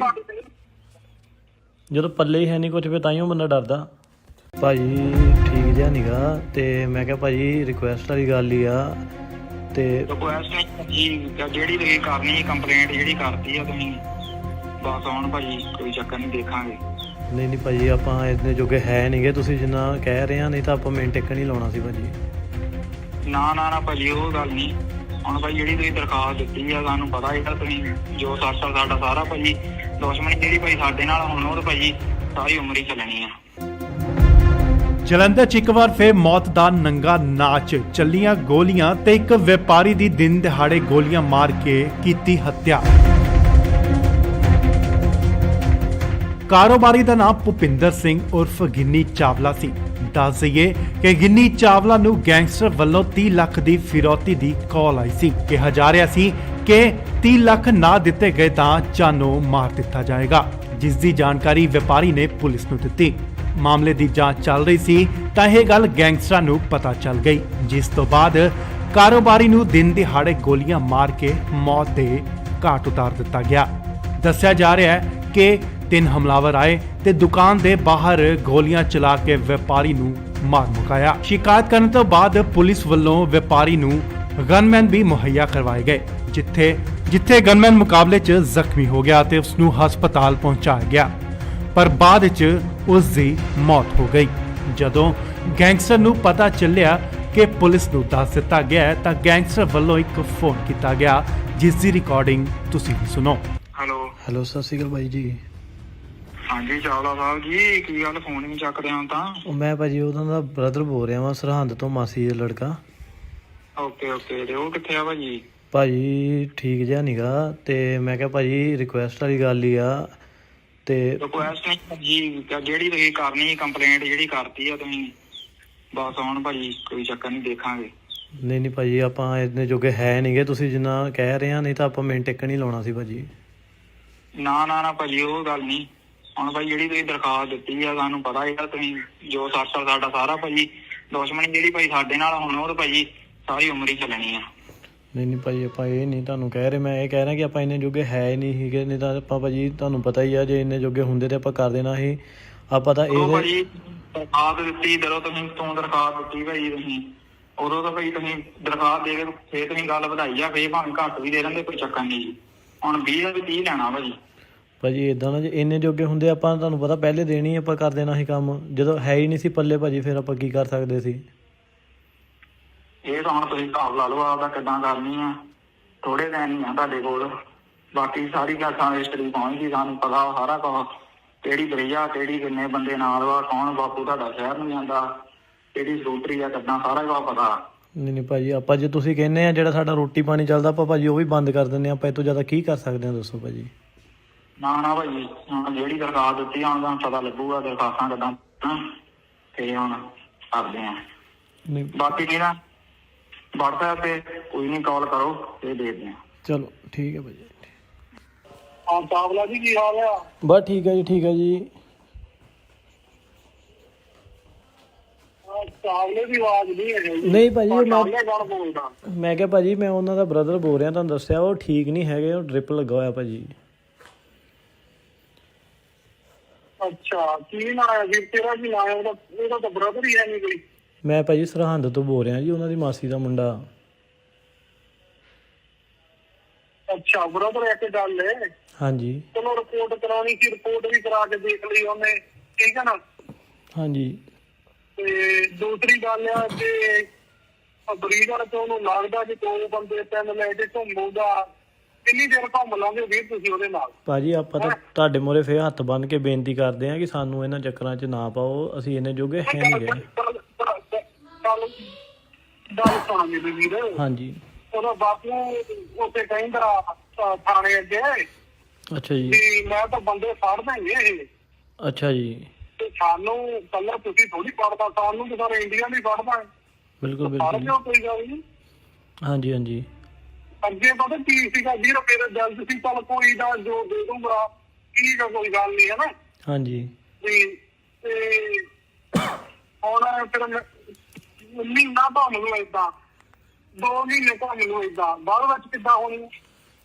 ਜਦੋਂ ਪੱਲੇ ਹੀ ਹੈ ਨਹੀਂ ਕੁਝ, ਫਿਰ ਤਾਈਓ ਬੰਦਾ ਡਰਦਾ। ਭਾਜੀ ਠੀਕ ਜਿਹਾ ਨੀਗਾ, ਤੇ ਮੈਂ ਕਿਹਾ ਭਾਜੀ ਰਿਕੁਐਸਟ ਵਾਲੀ ਗੱਲ ਹੀ ਆ। ਤੇ
ਰਿਕੁਐਸਟ ਜੀ ਜਿਹੜੀ ਤੁਸੀਂ ਕਰਨੀ ਕੰਪਲੇਂਟ ਜਿਹੜੀ ਕਰਤੀ ਆ ਤੁਸੀਂ ਬਸ ਹੁਣ ਭਾਜੀ ਕੋਈ ਚੱਕਰ ਨਹੀਂ, ਦੇਖਾਂਗੇ।
ਨਹੀਂ ਭਾਜੀ, ਆਪਾਂ ਇੰਨੇ ਜੋਗੇ ਹੈ ਨਹੀਂਗੇ, ਤੁਸੀਂ ਜਿੰਨਾ ਕਹਿ ਰਹੇ ਆ, ਨਹੀਂ ਤਾਂ ਆਪਾਂ ਮਿੰਟ ਇੱਕ ਨਹੀਂ ਲਾਉਣਾ ਸੀ ਭਾਜੀ।
ਨਾ ਭਾਜੀ ਉਹ ਗੱਲ ਨਹੀਂ। ਹੁਣ ਭਾਈ ਜਿਹੜੀ ਤੁਸੀਂ ਦਰਖਾਸਤ ਦਿੱਤੀ ਆ, ਸਾਨੂੰ ਪਤਾ ਹੈਗਾ ਤੁਸੀਂ ਜੋ ਸਾਡਾ ਸਾਰਾ ਭਾਜੀ ਦੁਸ਼ਮਣੀ ਜਿਹੜੀ ਭਾਈ ਸਾਡੇ ਨਾਲ ਹੁਣ ਉਹ ਤਾਂ ਭਾਜੀ ਸਾਰੀ ਉਮਰ ਹੀ ਚੱਲਣੀ ਆ।
ਜਲੰਧਰ 'ਚ ਇੱਕ ਵਾਰ ਫਿਰ ਮੌਤ ਦਾ ਨੰਗਾ ਨਾਚ, ਚੱਲੀਆਂ ਗੋਲੀਆਂ ਤੇ ਇੱਕ ਵਪਾਰੀ ਦੀ ਦਿਨ ਦਿਹਾੜੇ ਗੋਲੀਆਂ ਮਾਰ ਕੇ ਕੀਤੀ ਹੱਤਿਆ। ਕਾਰੋਬਾਰੀ ਦਾ ਨਾਮ ਭੁਪਿੰਦਰ ਸਿੰਘ ਉਰਫ ਗਿੰਨੀ ਚਾਵਲਾ ਸੀ। ਦੱਸ ਦਈਏ ਕਿ ਗਿੰਨੀ ਚਾਵਲਾ ਨੂੰ ਗੈਂਗਸਟਰ ਵੱਲੋਂ 30 ਲੱਖ ਦੀ ਫਿਰੌਤੀ ਦੀ ਕਾਲ ਆਈ ਸੀ। ਕਿਹਾ ਜਾ ਰਿਹਾ ਸੀ ਕਿ 30 ਲੱਖ ਨਾ ਦਿੱਤੇ ਗਏ ਤਾਂ ਜਾਨੋਂ ਮਾਰ ਦਿੱਤਾ ਜਾਏਗਾ, ਜਿਸ ਦੀ ਜਾਣਕਾਰੀ ਵਪਾਰੀ ਨੇ ਪੁਲਿਸ ਨੂੰ ਦਿੱਤੀ। ਮਾਮਲੇ ਦੀ ਜਾਂਚ ਚੱਲ ਰਹੀ ਸੀ ਤਾਂ ਇਹ ਗੱਲ ਗੈਂਗਸਟਰਾਂ ਨੂੰ ਪਤਾ ਚੱਲ ਗਈ, ਜਿਸ ਤੋਂ ਬਾਅਦ ਕਾਰੋਬਾਰੀ ਨੂੰ ਦਿਨ ਦਿਹਾੜੇ ਗੋਲੀਆਂ ਮਾਰ ਕੇ ਮੌਤ ਦੇ ਘਾਟ ਉਤਾਰ ਦਿੱਤਾ ਗਿਆ। ਦੱਸਿਆ ਜਾ ਰਿਹਾ ਹੈ ਕਿ 3 ਹਮਲਾਵਰ ਆਏ ਤੇ ਦੁਕਾਨ ਦੇ ਬਾਹਰ ਗੋਲੀਆਂ ਚਲਾ ਕੇ ਵਪਾਰੀ ਨੂੰ ਮਾਰ ਮੁਕਾਇਆ। ਸ਼ਿਕਾਇਤ ਕਰਨ ਤੋਂ ਬਾਅਦ ਪੁਲਿਸ ਵੱਲੋਂ ਵਪਾਰੀ ਨੂੰ ਗਨਮੈਨ ਵੀ ਮੁਹੱਈਆ ਕਰਵਾਏ ਗਏ, ਜਿੱਥੇ ਗਨਮੈਨ ਮੁਕਾਬਲੇ 'ਚ ਜ਼ਖਮੀ ਹੋ ਗਿਆ ਤੇ ਉਸ ਨੂੰ ਹਸਪਤਾਲ ਪਹੁੰਚਾਇਆ ਗਿਆ, ਪਰ ਬਾਅਦ 'ਚ ਉਸ ਦੀ ਮੌਤ ਹੋ ਗਈ। ਜਦੋਂ ਗੈਂਗਸਟਰ ਨੂੰ ਪਤਾ ਚੱਲਿਆ ਕਿ ਪੁਲਿਸ ਨੂੰ ਦੱਸ ਦਿੱਤਾ ਗਿਆ ਹੈ ਤਾਂ ਗੈਂਗਸਟਰ ਵੱਲੋਂ ਇੱਕ ਫੋਨ ਕੀਤਾ ਗਿਆ, ਜਿਸ ਦੀ ਰਿਕਾਰਡਿੰਗ ਤੁਸੀਂ ਵੀ ਸੁਣੋ।
ਹੈਲੋ ਸਤਿ ਸ਼੍ਰੀ ਅਕਾਲ ਬਾਈ ਜੀ।
ਹਾਂਜੀ ਚਾਵਲਾ ਸਾਹਿਬ ਜੀ, ਕੀ ਗੱਲ ਫੋਨ ਨਹੀਂ ਚੱਕ ਰਹੇ ਹੁਣ ਤਾਂ?
ਉਹ ਮੈਂ ਭਾਜੀ ਉਹਨਾਂ ਦਾ ਬ੍ਰਦਰ ਬੋਲ ਰਿਹਾ ਵਾਂ, ਸਰਹੰਦ ਤੋਂ, ਮਾਸੀ ਦਾ ਲੜਕਾ।
ਓਕੇ ਤੇ ਉਹ ਕਿੱਥੇ ਆ ਭਾਜੀ?
ਭਾਜੀ ਠੀਕ ਜਿਹਾ ਨੀਗਾ, ਤੇ ਮੈਂ ਕਿਹਾ ਭਾਜੀ ਰਿਕੁਐਸਟ ਵਾਲੀ ਗੱਲ ਹੀ ਆ। ਤੇ
ਰਿਕੁਐਸਟ ਨਹੀਂ ਭਾਜੀ, ਜਿਹੜੀ ਤੁਸੀਂ ਕਰਨੀ ਕੰਪਲੇਂਟ ਜਿਹੜੀ ਕਰਤੀ ਆ ਤੁਸੀਂ ਬਸ ਹੁਣ ਭਾਜੀ ਕੋਈ ਚੱਕਰ ਨਹੀਂ, ਦੇਖਾਂਗੇ।
ਨਹੀਂ ਭਾਜੀ, ਆਪਾਂ ਇੰਨੇ ਜੋਗੇ ਹੈ ਨਹੀਂਗੇ, ਤੁਸੀਂ ਜਿੰਨਾ ਕਹਿ ਰਹੇ ਆ, ਨਹੀਂ ਤਾਂ ਆਪਾਂ ਮਿੰਟ ਇੱਕ ਨਹੀਂ ਲਾਉਣਾ ਸੀ ਭਾਜੀ।
ਨਾ ਭਾਜੀ ਉਹ ਗੱਲ ਨਹੀਂ। ਹੁਣ ਭਾਈ ਜਿਹੜੀ ਤੁਸੀਂ ਦਰਖਾਸਤ ਦਿੱਤੀ ਆ, ਸਾਨੂੰ ਪਤਾ ਹੈਗਾ ਤੁਸੀਂ ਜੋ ਸਾਡਾ ਸਾਰਾ ਭਾਜੀ ਦੁਸ਼ਮਣੀ ਜਿਹੜੀ ਭਾਈ ਸਾਡੇ ਨਾਲ ਹੁਣ ਉਹ ਤਾਂ ਭਾਜੀ ਸਾਰੀ ਉਮਰ ਹੀ ਚੱਲਣੀ ਆ।
ਨਹੀਂ ਭਾਜੀ, ਆਪਾਂ ਇਹ ਨਹੀਂ ਤੁਹਾਨੂੰ ਕਹਿ ਰਹੇ, ਮੈਂ ਇਹ ਕਹਿ ਰਿਹਾ ਕਿ ਆਪਾਂ ਇੰਨੇ ਜੋਗੇ ਹੈ ਹੀ ਨਹੀਂ ਸੀਗੇ, ਨਹੀਂ ਤਾਂ ਆਪਾਂ ਭਾਜੀ ਤੁਹਾਨੂੰ ਪਤਾ ਹੀ ਆ, ਜੇ ਇੰਨੇ ਜੋਗੇ ਹੁੰਦੇ ਤੇ ਆਪਾਂ ਕਰ ਦੇਣਾ ਸੀ। ਆਪਾਂ ਤਾਂ ਇਹ
ਭਾਜੀ ਦਰਖਾਸਤ ਦਿੱਤੀ ਜਦੋਂ ਤੂੰ ਦਰਖਾਸਤ ਦਿੱਤੀ ਭਾਈ ਤੁਸੀਂ ਉਦੋਂ ਤਾਂ ਭਾਈ ਤੁਸੀਂ ਦਰਖਾਸਤ ਦੇ ਕੇ ਫੇਰ ਤੁਸੀਂ ਗੱਲ ਵਧਾਈ ਆ, ਫੇਰ ਭਾਵੇਂ ਘੱਟ ਵੀ ਦੇ ਦਿੰਦੇ ਕੋਈ ਚੱਕਰ ਨਹੀਂ ਜੀ। ਹੁਣ 20 ਦਾ ਵੀ 30 ਲੈਣਾ
ਭਾਜੀ ਏਦਾਂ ਨਾ, ਜੇ ਇੰਨੇ ਜੋਗੇ ਹੁੰਦੇ ਆਪਾਂ ਤੁਹਾਨੂੰ ਪਤਾ ਪਹਿਲੇ ਦੇਣੀ ਆਪਾਂ ਕਰ ਦੇਣਾ ਸੀ ਕੰਮ, ਜਦੋਂ ਹੈ ਹੀ ਨਹੀਂ ਸੀ ਪੱਲੇ ਭਾਜੀ, ਫਿਰ ਆਪਾਂ ਕੀ ਕਰ ਸਕਦੇ ਸੀ?
ਇਹ ਤਾਂ ਹੁਣ ਤੁਸੀਂ ਹਿਸਾਬ ਲਾ ਲਓ ਆਪਦਾ ਕਿੱਦਾਂ ਕਰਨੀ ਆ। ਥੋੜੇ ਦਿਨ ਹੀ ਆ ਤੁਹਾਡੇ ਕੋਲ, ਬਾਕੀ ਸਾਰੀ ਗੱਲ ਹਿਸਟਰੀ ਪਹੁੰਚ ਗਈ, ਸਾਨੂੰ ਪਤਾ ਸਾਰਾ ਕੁਝ, ਕਿਹੜੀ ਬਰਈਆ, ਕਿਹੜੀ ਕਿੰਨੇ ਬੰਦੇ ਨਾਲ ਵਾ, ਕੌਣ ਬਾਪੂ ਤੁਹਾਡਾ ਸ਼ਹਿਰ ਨੂੰ ਜਾਂਦਾ, ਕਿਹੜੀ ਸਕੂਟਰੀ ਆ, ਕਿੱਦਾਂ ਸਾਰਾ ਕੁਝ ਪਤਾ।
ਨਹੀਂ ਭਾਜੀ, ਆਪਾਂ ਜੇ ਤੁਸੀਂ ਕਹਿੰਦੇ ਆ ਜਿਹੜਾ ਸਾਡਾ ਰੋਟੀ ਪਾਣੀ ਚੱਲਦਾ, ਆਪਾਂ ਭਾਜੀ ਉਹ ਵੀ ਬੰਦ ਕਰ ਦਿੰਦੇ ਆ। ਆਪਾਂ ਇਹ ਤੋਂ ਜ਼ਿਆਦਾ ਕੀ ਕਰ ਸਕਦੇ ਆ, ਦੱਸੋ ਭਾਜੀ?
ਨਾ ਭਾਜੀ, ਹੁਣ ਜਿਹੜੀ ਦਰਖਾਸਤ ਦਿੱਤੀ ਹੁਣ ਤੁਹਾਨੂੰ ਪਤਾ ਲੱਗੂਗਾ ਦਰਖਾਸਤਾਂ ਕਿੱਦਾਂ, ਤੇ ਹੁਣ ਕਰਦੇ ਆ। ਬਾਕੀ ਕੀ ਨਾ WhatsApp ਤੇ ਕੋਈ ਨਹੀਂ ਕਾਲ ਕਰੋ ਤੇ ਦੇਖਦੇ ਆ।
ਚਲੋ ਠੀਕ ਹੈ ਭਾਜੀ।
ਹਾਂ ਚਾਵਲਾ ਜੀ, ਕੀ ਹਾਲ ਆ?
ਬਸ ਠੀਕ ਹੈ ਜੀ, ਠੀਕ ਹੈ ਜੀ।
ਚਾਵਲੇ ਦੀ ਆਵਾਜ਼ ਨਹੀਂ ਹੈ ਜੀ।
ਨਹੀਂ ਭਾਜੀ,
ਬੋਲਦਾ
ਮੈਂ ਕਿਹਾ ਭਾਜੀ ਮੈਂ ਉਹਨਾਂ ਦਾ ਬ੍ਰਦਰ ਬੋਲ ਰਿਹਾ, ਤੁਹਾਨੂੰ ਦੱਸਿਆ ਉਹ ਠੀਕ ਨਹੀਂ ਹੈਗੇ, ਉਹ ਡ੍ਰਿਪ ਲੱਗਾ ਹੋਇਆ ਭਾਜੀ।
ਅੱਛਾ, ਕੀ ਨਾਂ ਹੈ ਜੀ ਤੇਰਾ? ਕੀ ਨਾਂ ਹੈ ਉਹਦਾ? ਉਹਦਾ ਤਾਂ ਬ੍ਰਦਰ ਹੀ ਹੈ ਨਹੀਂ ਕੋਈ।
ਮੈਂ ਭਾਜੀ ਸਰਹੰਦ ਤੋਂ ਬੋਲ ਰਿਹਾ ਜੀ, ਉਹਨਾਂ ਦੀ ਮਾਸੀ ਦਾ ਮੁੰਡਾ।
ਅੱਛਾ ਬ੍ਰਦਰ, ਇੱਕ ਗੱਲ ਹੈ।
ਹਾਂਜੀ
ਚਲੋ ਰਿਪੋਰਟ ਕਰਾਉਣੀ ਸੀ, ਰਿਪੋਰਟ ਵੀ ਕਰਾ ਕੇ ਦੇਖ ਲਈ ਉਹਨੇ, ਠੀਕ ਹੈ ਨਾ?
ਹਾਂਜੀ।
ਤੇ ਦੂਸਰੀ ਗੱਲ ਆ ਕਿ ਬਰੀਡਰ ਤੋਂ ਉਹਨੂੰ ਲੱਗਦਾ ਕਿ 2 ਬੰਦੇ 3 ਲੈ ਕੇ ਘੁੰਮੂਗਾ, ਕਿੰਨੀ ਦੇਰ ਘੁੰਮ ਲਾਂਗੇ ਵੀਰ ਤੁਸੀਂ ਉਹਦੇ ਨਾਲ? ਭਾਜੀ ਆਪਾਂ ਤਾਂ ਤੁਹਾਡੇ ਮੂਹਰੇ ਫੇਰ ਹੱਥ ਬੰਨ ਕੇ ਬੇਨਤੀ ਕਰਦੇ ਆ ਕਿ ਸਾਨੂੰ ਇਹਨਾਂ ਚੱਕਰਾਂ 'ਚ ਨਾ ਪਾਓ, ਅਸੀਂ ਇੰਨੇ ਜੋਗੇ ਹੈ ਨਹੀਂ ਗਏ। ਗੱਲ ਸੁਣਾ ਮੇਰੇ ਵੀਰ।
ਹਾਂਜੀ।
ਉਹਦਾ ਬਾਪੂ ਉੱਥੇ ਕਹਿੰਦਾ ਥਾਣੇ ਅੱਗੇ,
ਅੱਛਾ ਜੀ,
ਮੈਂ ਤਾਂ ਬੰਦੇ ਫੜ ਦੇਂਗੇ ਇਹ।
ਅੱਛਾ ਜੀ।
ਤੇ ਸਾਨੂੰ ਕੱਲਾ ਤੁਸੀਂ ਥੋੜੀ ਫੜਦਾ, ਸਾਨੂੰ ਤਾਂ ਸਾਰੇ ਇੰਡੀਆ ਨਹੀਂ ਫੜਦਾ।
ਬਿਲਕੁਲ
ਫੜ
ਬਿਲਕੁਲ।
ਲਿਓ, ਕੋਈ ਗੱਲ ਨਹੀਂ।
ਹਾਂਜੀ ਹਾਂਜੀ।
ਅੱਗੇ ਪਤਾ ਕੀ ਸੀਗਾ ਵੀਰ, ਮੇਰਾ ਜਲਦ ਸੀ, ਚੱਲ ਕੋਈ ਦਾ ਜੋ ਦੇ ਦੂੰਗਾ, ਠੀਕ ਆ, ਕੋਈ ਗੱਲ ਨਹੀਂ, ਹੈ ਨਾ?
ਹਾਂਜੀ।
ਤੇ ਹੁਣ ਫਿਰ ਮਹੀਨਾ ਭਾਵੇਂ ਨੂੰ ਏਦਾਂ, 2 ਮਹੀਨੇ ਭਾਵੇਂ ਨੂੰ ਏਦਾਂ, ਬਾਅਦ ਵਿੱਚ ਕਿੱਦਾਂ ਹੋਣੀ?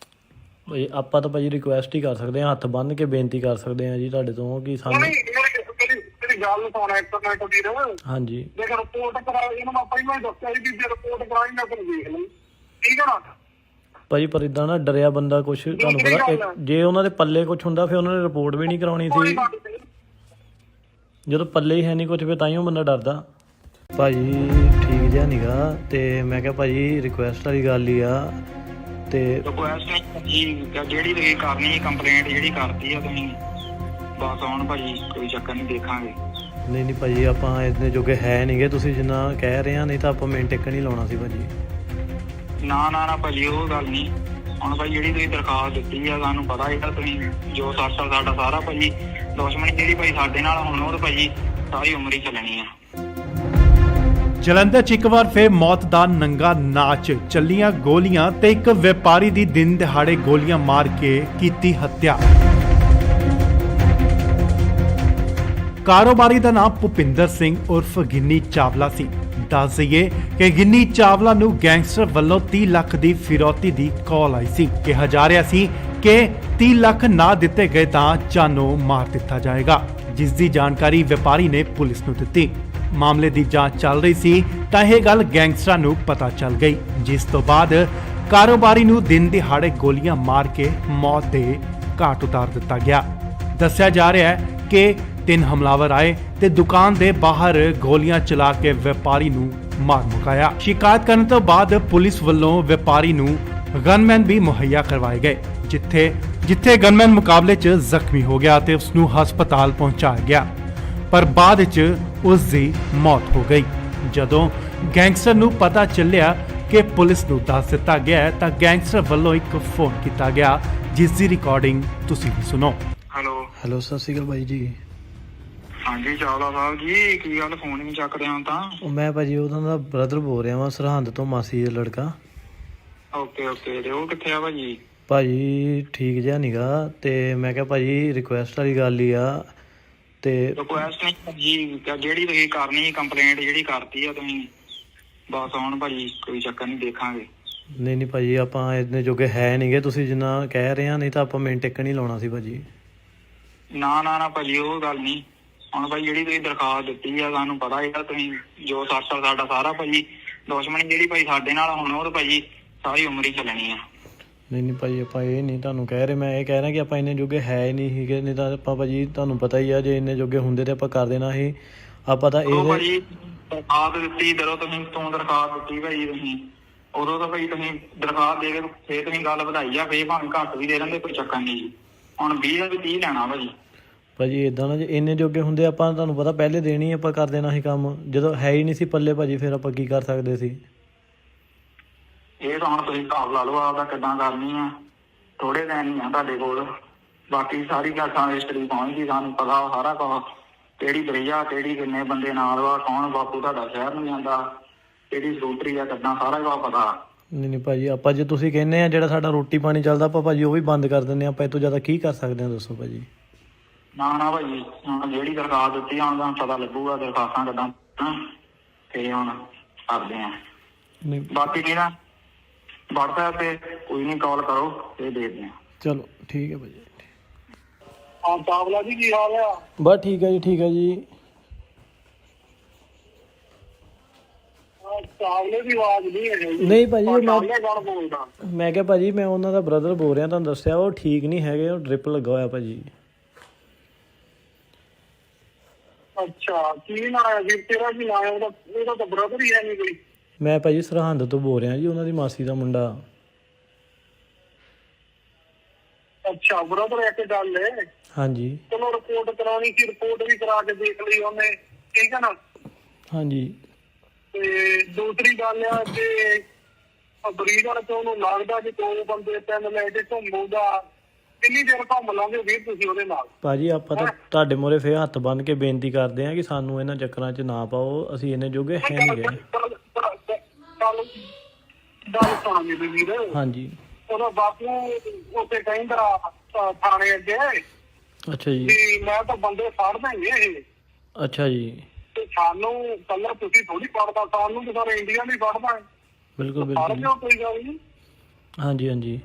ਭਾਈ ਆਪਾਂ ਤਾਂ ਭਾਜੀ ਰਿਕੁਐਸਟ ਹੀ ਕਰ ਸਕਦੇ ਹਾਂ, ਹੱਥ ਬੰਨ੍ਹ ਕੇ ਬੇਨਤੀ ਕਰ ਸਕਦੇ ਹਾਂ ਜੀ ਤੁਹਾਡੇ ਤੋਂ ਕਿ ਸਾਨੂੰ
ਮੇਰੀ ਗੱਲ ਸੁਣਾ ਇੱਕ ਮਿੰਟ ਵੀਰ।
ਹਾਂਜੀ
ਜੇ ਰਿਪੋਰਟ ਕਰਾਈ ਇਹਨੂੰ ਮੈਂ ਪਹਿਲਾਂ ਹੀ ਦੱਸਿਆ ਸੀ ਵੀ ਜੇ ਰਿਪੋਰਟ ਕਰਾਈ ਮੈਂ ਫਿਰ ਦੇਖ ਲਈ, ਠੀਕ ਹੈ ਨਾ
ਭਾਜੀ। ਪਰ ਇਦਾਂ ਨਾ ਡਰਿਆ ਬੰਦਾ ਕੁਛ, ਤੁਹਾਨੂੰ ਪਤਾ ਜੇ ਉਹਨਾਂ ਦੇ ਪੱਲੇ ਕੁਛ ਹੁੰਦਾ ਫਿਰ ਉਹਨਾਂ ਨੇ ਰਿਪੋਰਟ ਵੀ ਨਹੀਂ ਕਰਾਉਣੀ ਸੀ। ਜਦੋਂ ਪੱਲੇ ਹੀ ਹੈ ਨਹੀਂ ਕੁਛ ਫਿਰ ਤਾਈਓ ਬੰਦਾ ਡਰਦਾ। ਭਾਜੀ ਠੀਕ ਜਿਹਾ ਨੀਗਾ, ਤੇ ਮੈਂ ਕਿਹਾ ਭਾਜੀ ਰਿਕੁਐਸਟ ਵਾਲੀ ਗੱਲ ਹੀ ਆ। ਤੇ
ਰਿਕੁਐਸਟ ਜੀ ਜਿਹੜੀ ਤੁਸੀਂ ਕਰਨੀ ਕੰਪਲੇਂਟ ਜਿਹੜੀ ਕਰਤੀ ਆ ਤੁਸੀਂ ਬਸ ਹੁਣ ਭਾਜੀ ਕੋਈ ਚੱਕਰ ਨਹੀਂ, ਦੇਖਾਂਗੇ।
ਨਹੀਂ ਭਾਜੀ ਆਪਾਂ ਇੰਨੇ ਜੋਗੇ ਹੈ ਨਹੀਂਗੇ, ਤੁਸੀਂ ਜਿੰਨਾ ਕਹਿ ਰਹੇ ਆ, ਨਹੀਂ ਤਾਂ ਆਪਾਂ ਮਿੰਟ ਇੱਕ ਨਹੀਂ ਲਾਉਣਾ ਸੀ ਭਾਜੀ।
ਨਾ ਭਾਜੀ ਉਹ ਗੱਲ ਨਹੀਂ। ਹੁਣ ਭਾਈ ਜਿਹੜੀ ਤੁਸੀਂ ਦਰਖਾਸਤ ਦਿੱਤੀ ਆ ਸਾਨੂੰ ਪਤਾ ਹੈਗਾ ਤੁਸੀਂ ਜੋ ਸਾਡਾ ਸਾਰਾ ਭਾਜੀ ਦੁਸ਼ਮਣੀ ਜਿਹੜੀ ਭਾਈ ਸਾਡੇ ਨਾਲ ਹੁਣ ਉਹ ਤਾਂ ਭਾਜੀ ਸਾਰੀ ਉਮਰ ਹੀ ਚੱਲਣੀ ਆ।
ਜਲੰਧਰ 'ਚ ਇੱਕ ਵਾਰ ਫਿਰ ਮੌਤ ਦਾ ਨੰਗਾ ਨਾਚ, ਚੱਲੀਆਂ ਗੋਲੀਆਂ ਤੇ ਇੱਕ ਵਪਾਰੀ ਦੀ ਦਿਨ ਦਿਹਾੜੇ ਗੋਲੀਆਂ ਮਾਰ ਕੇ ਕੀਤੀ ਹੱਤਿਆ। ਕਾਰੋਬਾਰੀ ਦਾ ਨਾਮ ਭੁਪਿੰਦਰ ਸਿੰਘ ਉਰਫ ਗਿੰਨੀ ਚਾਵਲਾ ਸੀ। ਦੱਸ ਦਈਏ ਕਿ ਗਿੰਨੀ ਚਾਵਲਾ ਨੂੰ ਗੈਂਗਸਟਰ ਵੱਲੋਂ 30 ਲੱਖ ਦੀ ਫਿਰੌਤੀ ਦੀ ਕਾਲ ਆਈ ਸੀ। ਕਿਹਾ ਜਾ ਰਿਹਾ ਸੀ ਕਿ 30 ਲੱਖ ਨਾ ਦਿੱਤੇ ਗਏ ਤਾਂ ਜਾਨੋਂ ਮਾਰ ਦਿੱਤਾ ਜਾਏਗਾ, ਜਿਸ ਦੀ ਜਾਣਕਾਰੀ ਵਪਾਰੀ ਨੇ ਪੁਲਿਸ ਨੂੰ ਦਿੱਤੀ। ਮਾਮਲੇ ਦੀ ਜਾਂਚ ਚੱਲ ਰਹੀ ਸੀ ਤਾਂ ਇਹ ਗੱਲ ਗੈਂਗਸਟਰਾਂ ਨੂੰ ਪਤਾ ਚੱਲ ਗਈ, ਜਿਸ ਤੋਂ ਬਾਅਦ ਕਾਰੋਬਾਰੀ ਨੂੰ ਦਿਨ ਦਿਹਾੜੇ ਗੋਲੀਆਂ ਮਾਰ ਕੇ ਮੌਤ ਦੇ ਘਾਟ ਉਤਾਰ ਦਿੱਤਾ ਗਿਆ। ਦੱਸਿਆ ਜਾ ਰਿਹਾ ਹੈ ਕਿ 3 ਹਮਲਾਵਰ ਆਏ ਤੇ ਦੁਕਾਨ ਦੇ ਬਾਹਰ ਗੋਲੀਆਂ ਚਲਾ ਕੇ ਵਪਾਰੀ ਨੂੰ ਮਾਰ ਮੁਕਾਇਆ। ਸ਼ਿਕਾਇਤ ਕਰਨ ਤੋਂ ਬਾਅਦ ਪੁਲਿਸ ਵੱਲੋਂ ਵਪਾਰੀ ਨੂੰ ਗਨਮੈਨ ਵੀ ਮੁਹੱਈਆ ਕਰਵਾਏ ਗਏ, ਜਿੱਥੇ ਗਨਮੈਨ ਮੁਕਾਬਲੇ 'ਚ ਜ਼ਖਮੀ ਹੋ ਗਿਆ ਤੇ ਉਸ ਨੂੰ ਹਸਪਤਾਲ ਪਹੁੰਚਾਇਆ ਗਿਆ, ਪਰ ਬਾਅਦ 'ਚ ਉਸ ਦੀ ਮੌਤ ਹੋ ਗਈ। ਜਦੋਂ ਗੈਂਗਸਟਰ ਨੂੰ ਪਤਾ ਚੱਲਿਆ ਕਿ ਪੁਲਿਸ ਨੂੰ ਦੱਸ ਦਿੱਤਾ ਗਿਆ ਤਾਂ ਗੈਂਗਸਟਰ ਵੱਲੋਂ ਇੱਕ ਫੋਨ ਕੀਤਾ ਗਿਆ, ਜਿਸ ਦੀ ਰਿਕਾਰਡਿੰਗ ਤੁਸੀਂ ਵੀ ਸੁਣੋ।
ਹੈਲੋ ਸਤਿ ਸ਼੍ਰੀ ਅਕਾਲ ਭਾਈ ਜੀ।
ਹਾਂਜੀ ਚਾਵਲਾ ਸਾਹਿਬ ਜੀ, ਕੀ ਗੱਲ ਫੋਨ ਨਹੀਂ ਚੱਕ ਰਹੇ ਹੋ ਤਾਂ?
ਮੈਂ ਭਾਜੀ ਉਹਨਾਂ ਦਾ ਬ੍ਰਦਰ ਬੋਲ ਰਿਹਾ ਵਾਂ, ਸਰਹੰਦ ਤੋਂ, ਮਾਸੀ ਦਾ ਲੜਕਾ।
ਓਕੇ ਤੇ ਉਹ ਕਿੱਥੇ ਆ ਭਾਜੀ?
ਭਾਜੀ ਠੀਕ ਜਿਹਾ ਨੀਗਾ, ਤੇ ਮੈਂ ਕਿਹਾ ਭਾਜੀ ਰਿਕੁਐਸਟ ਵਾਲੀ ਗੱਲ ਹੀ ਆ। ਤੇ
ਰਿਕੁਐਸਟ ਨਹੀਂ ਭਾਜੀ, ਜਿਹੜੀ ਤੁਸੀਂ ਕਰਨੀ ਕੰਪਲੇਂਟ ਜਿਹੜੀ ਕਰਤੀ ਆ ਤੁਸੀਂ ਬਸ ਹੁਣ ਭਾਜੀ ਕੋਈ ਚੱਕਰ ਨਹੀਂ, ਦੇਖਾਂਗੇ।
ਨਹੀਂ ਭਾਜੀ ਆਪਾਂ ਇੰਨੇ ਜੋਗੇ ਹੈ ਨਹੀਂਗੇ, ਤੁਸੀਂ ਜਿੰਨਾ ਕਹਿ ਰਹੇ ਆ, ਨਹੀਂ ਤਾਂ ਆਪਾਂ ਮਿੰਟ ਇੱਕ ਨਹੀਂ ਲਾਉਣਾ ਸੀ ਭਾਜੀ।
ਨਾ ਭਾਜੀ ਉਹ ਗੱਲ ਨਹੀਂ। ਹੁਣ ਭਾਈ ਜਿਹੜੀ ਤੁਸੀਂ ਦਰਖਾਸਤ ਦਿੱਤੀ ਆ ਸਾਨੂੰ ਪਤਾ ਹੈਗਾ ਤੁਸੀਂ ਜੋ ਸਾਡਾ ਸਾਰਾ ਭਾਜੀ ਦੁਸ਼ਮਣੀ ਜਿਹੜੀ ਭਾਈ ਸਾਡੇ ਨਾਲ ਹੁਣ ਉਹ ਤਾਂ ਭਾਜੀ ਸਾਰੀ ਉਮਰ ਹੀ ਚੱਲਣੀ ਆ।
ਨਹੀਂ ਭਾਜੀ ਆਪਾਂ ਇਹ ਨਹੀਂ ਤੁਹਾਨੂੰ ਕਹਿ ਰਹੇ, ਮੈਂ ਇਹ ਕਹਿ ਰਿਹਾ ਕਿ ਆਪਾਂ ਇੰਨੇ ਜੋਗੇ ਹੈ ਹੀ ਨਹੀਂ ਸੀਗੇ, ਨਹੀਂ ਤਾਂ ਆਪਾਂ ਭਾਜੀ ਤੁਹਾਨੂੰ ਪਤਾ ਹੀ ਆ ਜੇ ਇੰਨੇ ਜੋਗੇ ਹੁੰਦੇ ਤੇ ਆਪਾਂ ਕਰ ਦੇਣਾ ਸੀ। ਆਪਾਂ ਤਾਂ ਇਹ
ਭਾਜੀ ਦਰਖਾਸਤ ਦਿੱਤੀ ਜਦੋਂ ਤੁਸੀਂ ਦਰਖਾਸਤ ਦਿੱਤੀ ਭਾਜੀ ਤੁਸੀਂ ਉਦੋਂ ਤਾਂ ਭਾਈ ਤੁਸੀਂ ਦਰਖਾਸਤ ਦੇ ਕੇ ਫੇਰ ਤੁਸੀਂ ਗੱਲ ਵਧਾਈ ਆ, ਫੇਰ ਭਾਵੇਂ ਘੱਟ ਵੀ ਦੇ ਦਿੰਦੇ ਕੋਈ ਚੱਕਰ ਨਹੀਂ ਜੀ। ਹੁਣ 20 ਦਾ ਵੀ 30 ਲੈਣਾ
ਭਾਜੀ ਏਦਾਂ ਨਾ, ਜੇ ਇੰਨੇ ਜੋਗੇ ਹੁੰਦੇ ਆਪਾਂ ਤੁਹਾਨੂੰ ਪਤਾ ਪਹਿਲੇ ਦੇਣੀ ਆਪਾਂ ਕਰ ਦੇਣਾ ਸੀ ਕੰਮ, ਜਦੋਂ ਹੈ ਹੀ ਨਹੀਂ ਸੀ ਪੱਲੇ ਭਾਜੀ ਫਿਰ ਆਪਾਂ ਕੀ ਕਰ ਸਕਦੇ ਸੀ।
ਇਹ ਤਾਂ ਹੁਣ ਤੁਸੀਂ ਹਿਸਾਬ ਲਾ ਲਓ ਆਪਦਾ ਕਿੱਦਾਂ ਕਰਨੀ ਆ, ਥੋੜੇ ਦਿਨ ਹੀ ਆ ਤੁਹਾਡੇ ਕੋਲ, ਬਾਕੀ ਸਾਰੀ ਗੱਲ ਹਿਸਟਰੀ ਪਹੁੰਚ ਗਈ, ਸਾਨੂੰ ਪਤਾ ਸਾਰਾ ਕੁਛ, ਕਿਹੜੀ ਬਰਈਆ ਕਿਹੜੀ ਕਿੰਨੇ ਬੰਦੇ ਨਾਲ ਵਾ, ਕੌਣ ਬਾਪੂ ਤੁਹਾਡਾ ਸ਼ਹਿਰ ਨੂੰ ਜਾਂਦਾ, ਕਿਹੜੀ ਸਕੂਟਰੀ ਆ ਕਿੱਦਾਂ, ਸਾਰਾ ਕੁਛ ਪਤਾ।
ਨਹੀਂ ਭਾਜੀ ਆਪਾਂ ਜੇ ਤੁਸੀਂ ਕਹਿੰਦੇ ਆ ਜਿਹੜਾ ਸਾਡਾ ਰੋਟੀ ਪਾਣੀ ਚੱਲਦਾ ਆਪਾਂ ਭਾਜੀ ਉਹ ਵੀ ਬੰਦ ਕਰ ਦਿੰਦੇ ਆ, ਆਪਾਂ ਇਹ ਤੋਂ ਜ਼ਿਆਦਾ ਕੀ ਕਰ ਸਕਦੇ ਆ ਦੱਸੋ ਭਾਜੀ।
ਨਾ ਭਾਜੀ ਹੁਣ ਜਿਹੜੀ ਦਰਖਾਸਤ ਦਿੱਤੀ ਹੁਣ ਤੁਹਾਨੂੰ ਪਤਾ ਲੱਗੂਗਾ ਦਰਖਾਸਤਾਂ ਕਿੱਦਾਂ ਤੇ ਹੁਣ ਕਰਦੇ ਆ। ਬਾਕੀ ਕੀ ਨਾ WhatsApp ਤੇ ਕੋਈ ਨਹੀਂ ਕਾਲ ਕਰੋ ਤੇ ਦੇਖਦੇ ਆ।
ਚਲੋ ਠੀਕ ਹੈ ਭਾਜੀ।
ਹਾਂ ਚਾਵਲਾ ਜੀ ਕੀ ਹਾਲ ਆ?
ਬਸ ਠੀਕ ਹੈ ਜੀ, ਠੀਕ ਹੈ ਜੀ।
ਚਾਵਲੇ ਦੀ ਆਵਾਜ਼ ਨਹੀਂ ਹੈ ਜੀ।
ਨਹੀਂ ਭਾਜੀ
ਬੋਲਦਾ
ਮੈਂ ਕਿਹਾ ਭਾਜੀ ਮੈਂ ਉਹਨਾਂ ਦਾ ਬ੍ਰਦਰ ਬੋਲ ਰਿਹਾ, ਤੁਹਾਨੂੰ ਦੱਸਿਆ ਉਹ ਠੀਕ ਨਹੀਂ ਹੈਗੇ, ਉਹ ਡ੍ਰਿਪ ਲੱਗਾ ਹੋਇਆ ਭਾਜੀ।
ਅੱਛਾ ਕੀ ਨਾਂ ਹੈ ਜੀ ਤੇਰਾ? ਕੀ ਨਾਂ ਹੈ ਉਹਦਾ? ਉਹਦਾ ਤਾਂ ਬ੍ਰਦਰ ਹੀ ਹੈ ਨਹੀਂ ਕੋਈ।
ਮੈਂ ਭਾਜੀ ਸਰਹੰਦ ਤੋਂ ਬੋਲ ਰਿਹਾ ਜੀ, ਉਹਨਾਂ ਦੀ ਮਾਸੀ ਦਾ ਮੁੰਡਾ।
ਅੱਛਾ ਬ੍ਰਦਰ ਇੱਕ ਗੱਲ ਹੈ। ਹਾਂਜੀ ਚਲੋ ਰਿਪੋਰਟ ਕਰਾਉਣੀ ਸੀ, ਰਿਪੋਰਟ ਵੀ ਕਰਾ ਕੇ ਦੇਖ ਲਈ ਉਹਨੇ, ਠੀਕ ਹੈ ਨਾ।
ਹਾਂਜੀ
ਤੇ ਦੂਸਰੀ ਗੱਲ ਆ ਕਿ ਬਰੀਡਰ ਤੋਂ ਉਹਨੂੰ ਲੱਗਦਾ ਕਿ 2 ਬੰਦੇ 3 ਲੈ ਕੇ ਘੁੰਮੂਗਾ, ਕਿੰਨੀ ਦੇਰ ਘੁੰਮ ਲਾਂਗੇ ਵੀਰ ਤੁਸੀਂ ਉਹਦੇ ਨਾਲ? ਭਾਜੀ ਆਪਾਂ ਤਾਂ ਤੁਹਾਡੇ ਮੂਹਰੇ ਫੇਰ ਹੱਥ ਬੰਨ ਕੇ ਬੇਨਤੀ ਕਰਦੇ ਆ ਕਿ ਸਾਨੂੰ ਇਹਨਾਂ ਚੱਕਰਾਂ 'ਚ ਨਾ ਪਾਓ, ਅਸੀਂ ਇੰਨੇ ਜੋਗੇ ਹੈ ਨਹੀਂ ਗਏ। ਗੱਲ ਸੁਣ ਮੇਰੀ ਵੀਰ। ਹਾਂਜੀ ਉਹਦਾ ਬਾਪੂ ਉੱਥੇ ਕਹਿੰਦਾ ਥਾਣੇ ਅੱਗੇ। ਅੱਛਾ ਜੀ। ਮੈਂ ਤਾਂ ਬੰਦੇ ਫੜ ਦੇਂਗੇ ਇਹ। ਅੱਛਾ ਜੀ। ਤੇ ਸਾਨੂੰ ਕੱਲਾ ਤੁਸੀਂ ਥੋੜੀ ਫੜਦਾ, ਸਾਨੂੰ ਤਾਂ ਸਾਰੇ ਇੰਡੀਆ ਨਹੀਂ ਫੜਦਾ। ਬਿਲਕੁਲ ਬਿਲਕੁਲ ਕੋਈ ਗੱਲ ਨਹੀਂ। ਹਾਂਜੀ ਹਾਂਜੀ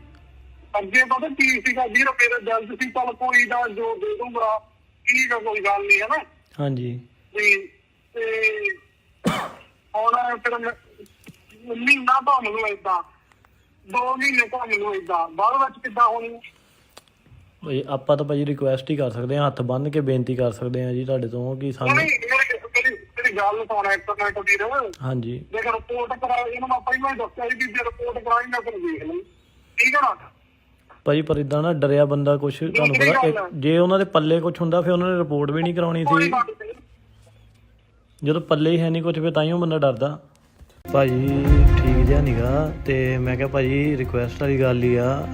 ਅੱਗੇ ਪਤਾ ਕੀ ਸੀਗਾ ਵੀਰ, ਮੇਰੇ ਦਿਲ 'ਚ ਸੀ ਚੱਲ ਕੋਈ ਦਾ ਜੋ ਦੇ ਦੂੰਗਾ, ਠੀਕ ਆ ਕੋਈ ਗੱਲ ਨਹੀਂ, ਹੈ ਨਾ।
ਹਾਂਜੀ
ਤੇ ਹੁਣ ਫਿਰ ਮਹੀਨਾ ਤਾਂ ਮੈਨੂੰ ਏਦਾਂ, 2 ਮਹੀਨੇ ਤਾਂ ਮੈਨੂੰ ਏਦਾਂ, ਬਾਅਦ ਵਿੱਚ ਕਿੱਦਾਂ ਹੋਣੀ।
ਭਾਈ ਆਪਾਂ ਤਾਂ ਭਾਜੀ ਰਿਕੁਐਸਟ ਹੀ ਕਰ ਸਕਦੇ ਹਾਂ, ਹੱਥ ਬੰਨ੍ਹ ਕੇ ਬੇਨਤੀ ਕਰ ਸਕਦੇ ਹਾਂ ਜੀ ਤੁਹਾਡੇ ਤੋਂ ਕਿ ਸਾਨੂੰ।
ਮੇਰੀ ਗੱਲ ਸੁਣਾ ਇੱਕ ਮਿੰਟ ਵੀਰ।
ਹਾਂਜੀ
ਜੇ ਰਿਪੋਰਟ ਕਰਾਈ, ਇਹਨੂੰ ਮੈਂ ਪਹਿਲਾਂ ਹੀ ਦੱਸਿਆ ਸੀ ਵੀ ਜੇ ਰਿਪੋਰਟ ਕਰਾਈ ਮੈਂ ਫਿਰ ਦੇਖ ਲਈ, ਠੀਕ ਹੈ ਨਾ।
ਭਾਜੀ ਪਰ ਇਦਾਂ ਨਾ ਡਰਿਆ ਬੰਦਾ ਕੁਛ, ਤੁਹਾਨੂੰ ਪਤਾ ਜੇ ਉਹਨਾਂ ਦੇ ਪੱਲੇ ਕੁਛ ਹੁੰਦਾ ਫਿਰ ਉਹਨਾਂ ਨੇ ਰਿਪੋਰਟ ਵੀ ਨਹੀਂ ਕਰਾਉਣੀ ਸੀ। ਜਦੋਂ ਪੱਲੇ ਹੀ ਹੈ ਨਹੀਂ ਕੁਛ ਫਿਰ ਤਾਂਹੀਓ ਬੰਦਾ ਡਰਦਾ। ਭਾਜੀ ਠੀਕ ਜਿਹਾ ਨੀਗਾ, ਤੇ ਮੈਂ ਕਿਹਾ ਭਾਜੀ ਰਿਕੁਐਸਟ ਵਾਲੀ ਗੱਲ ਹੀ ਆ।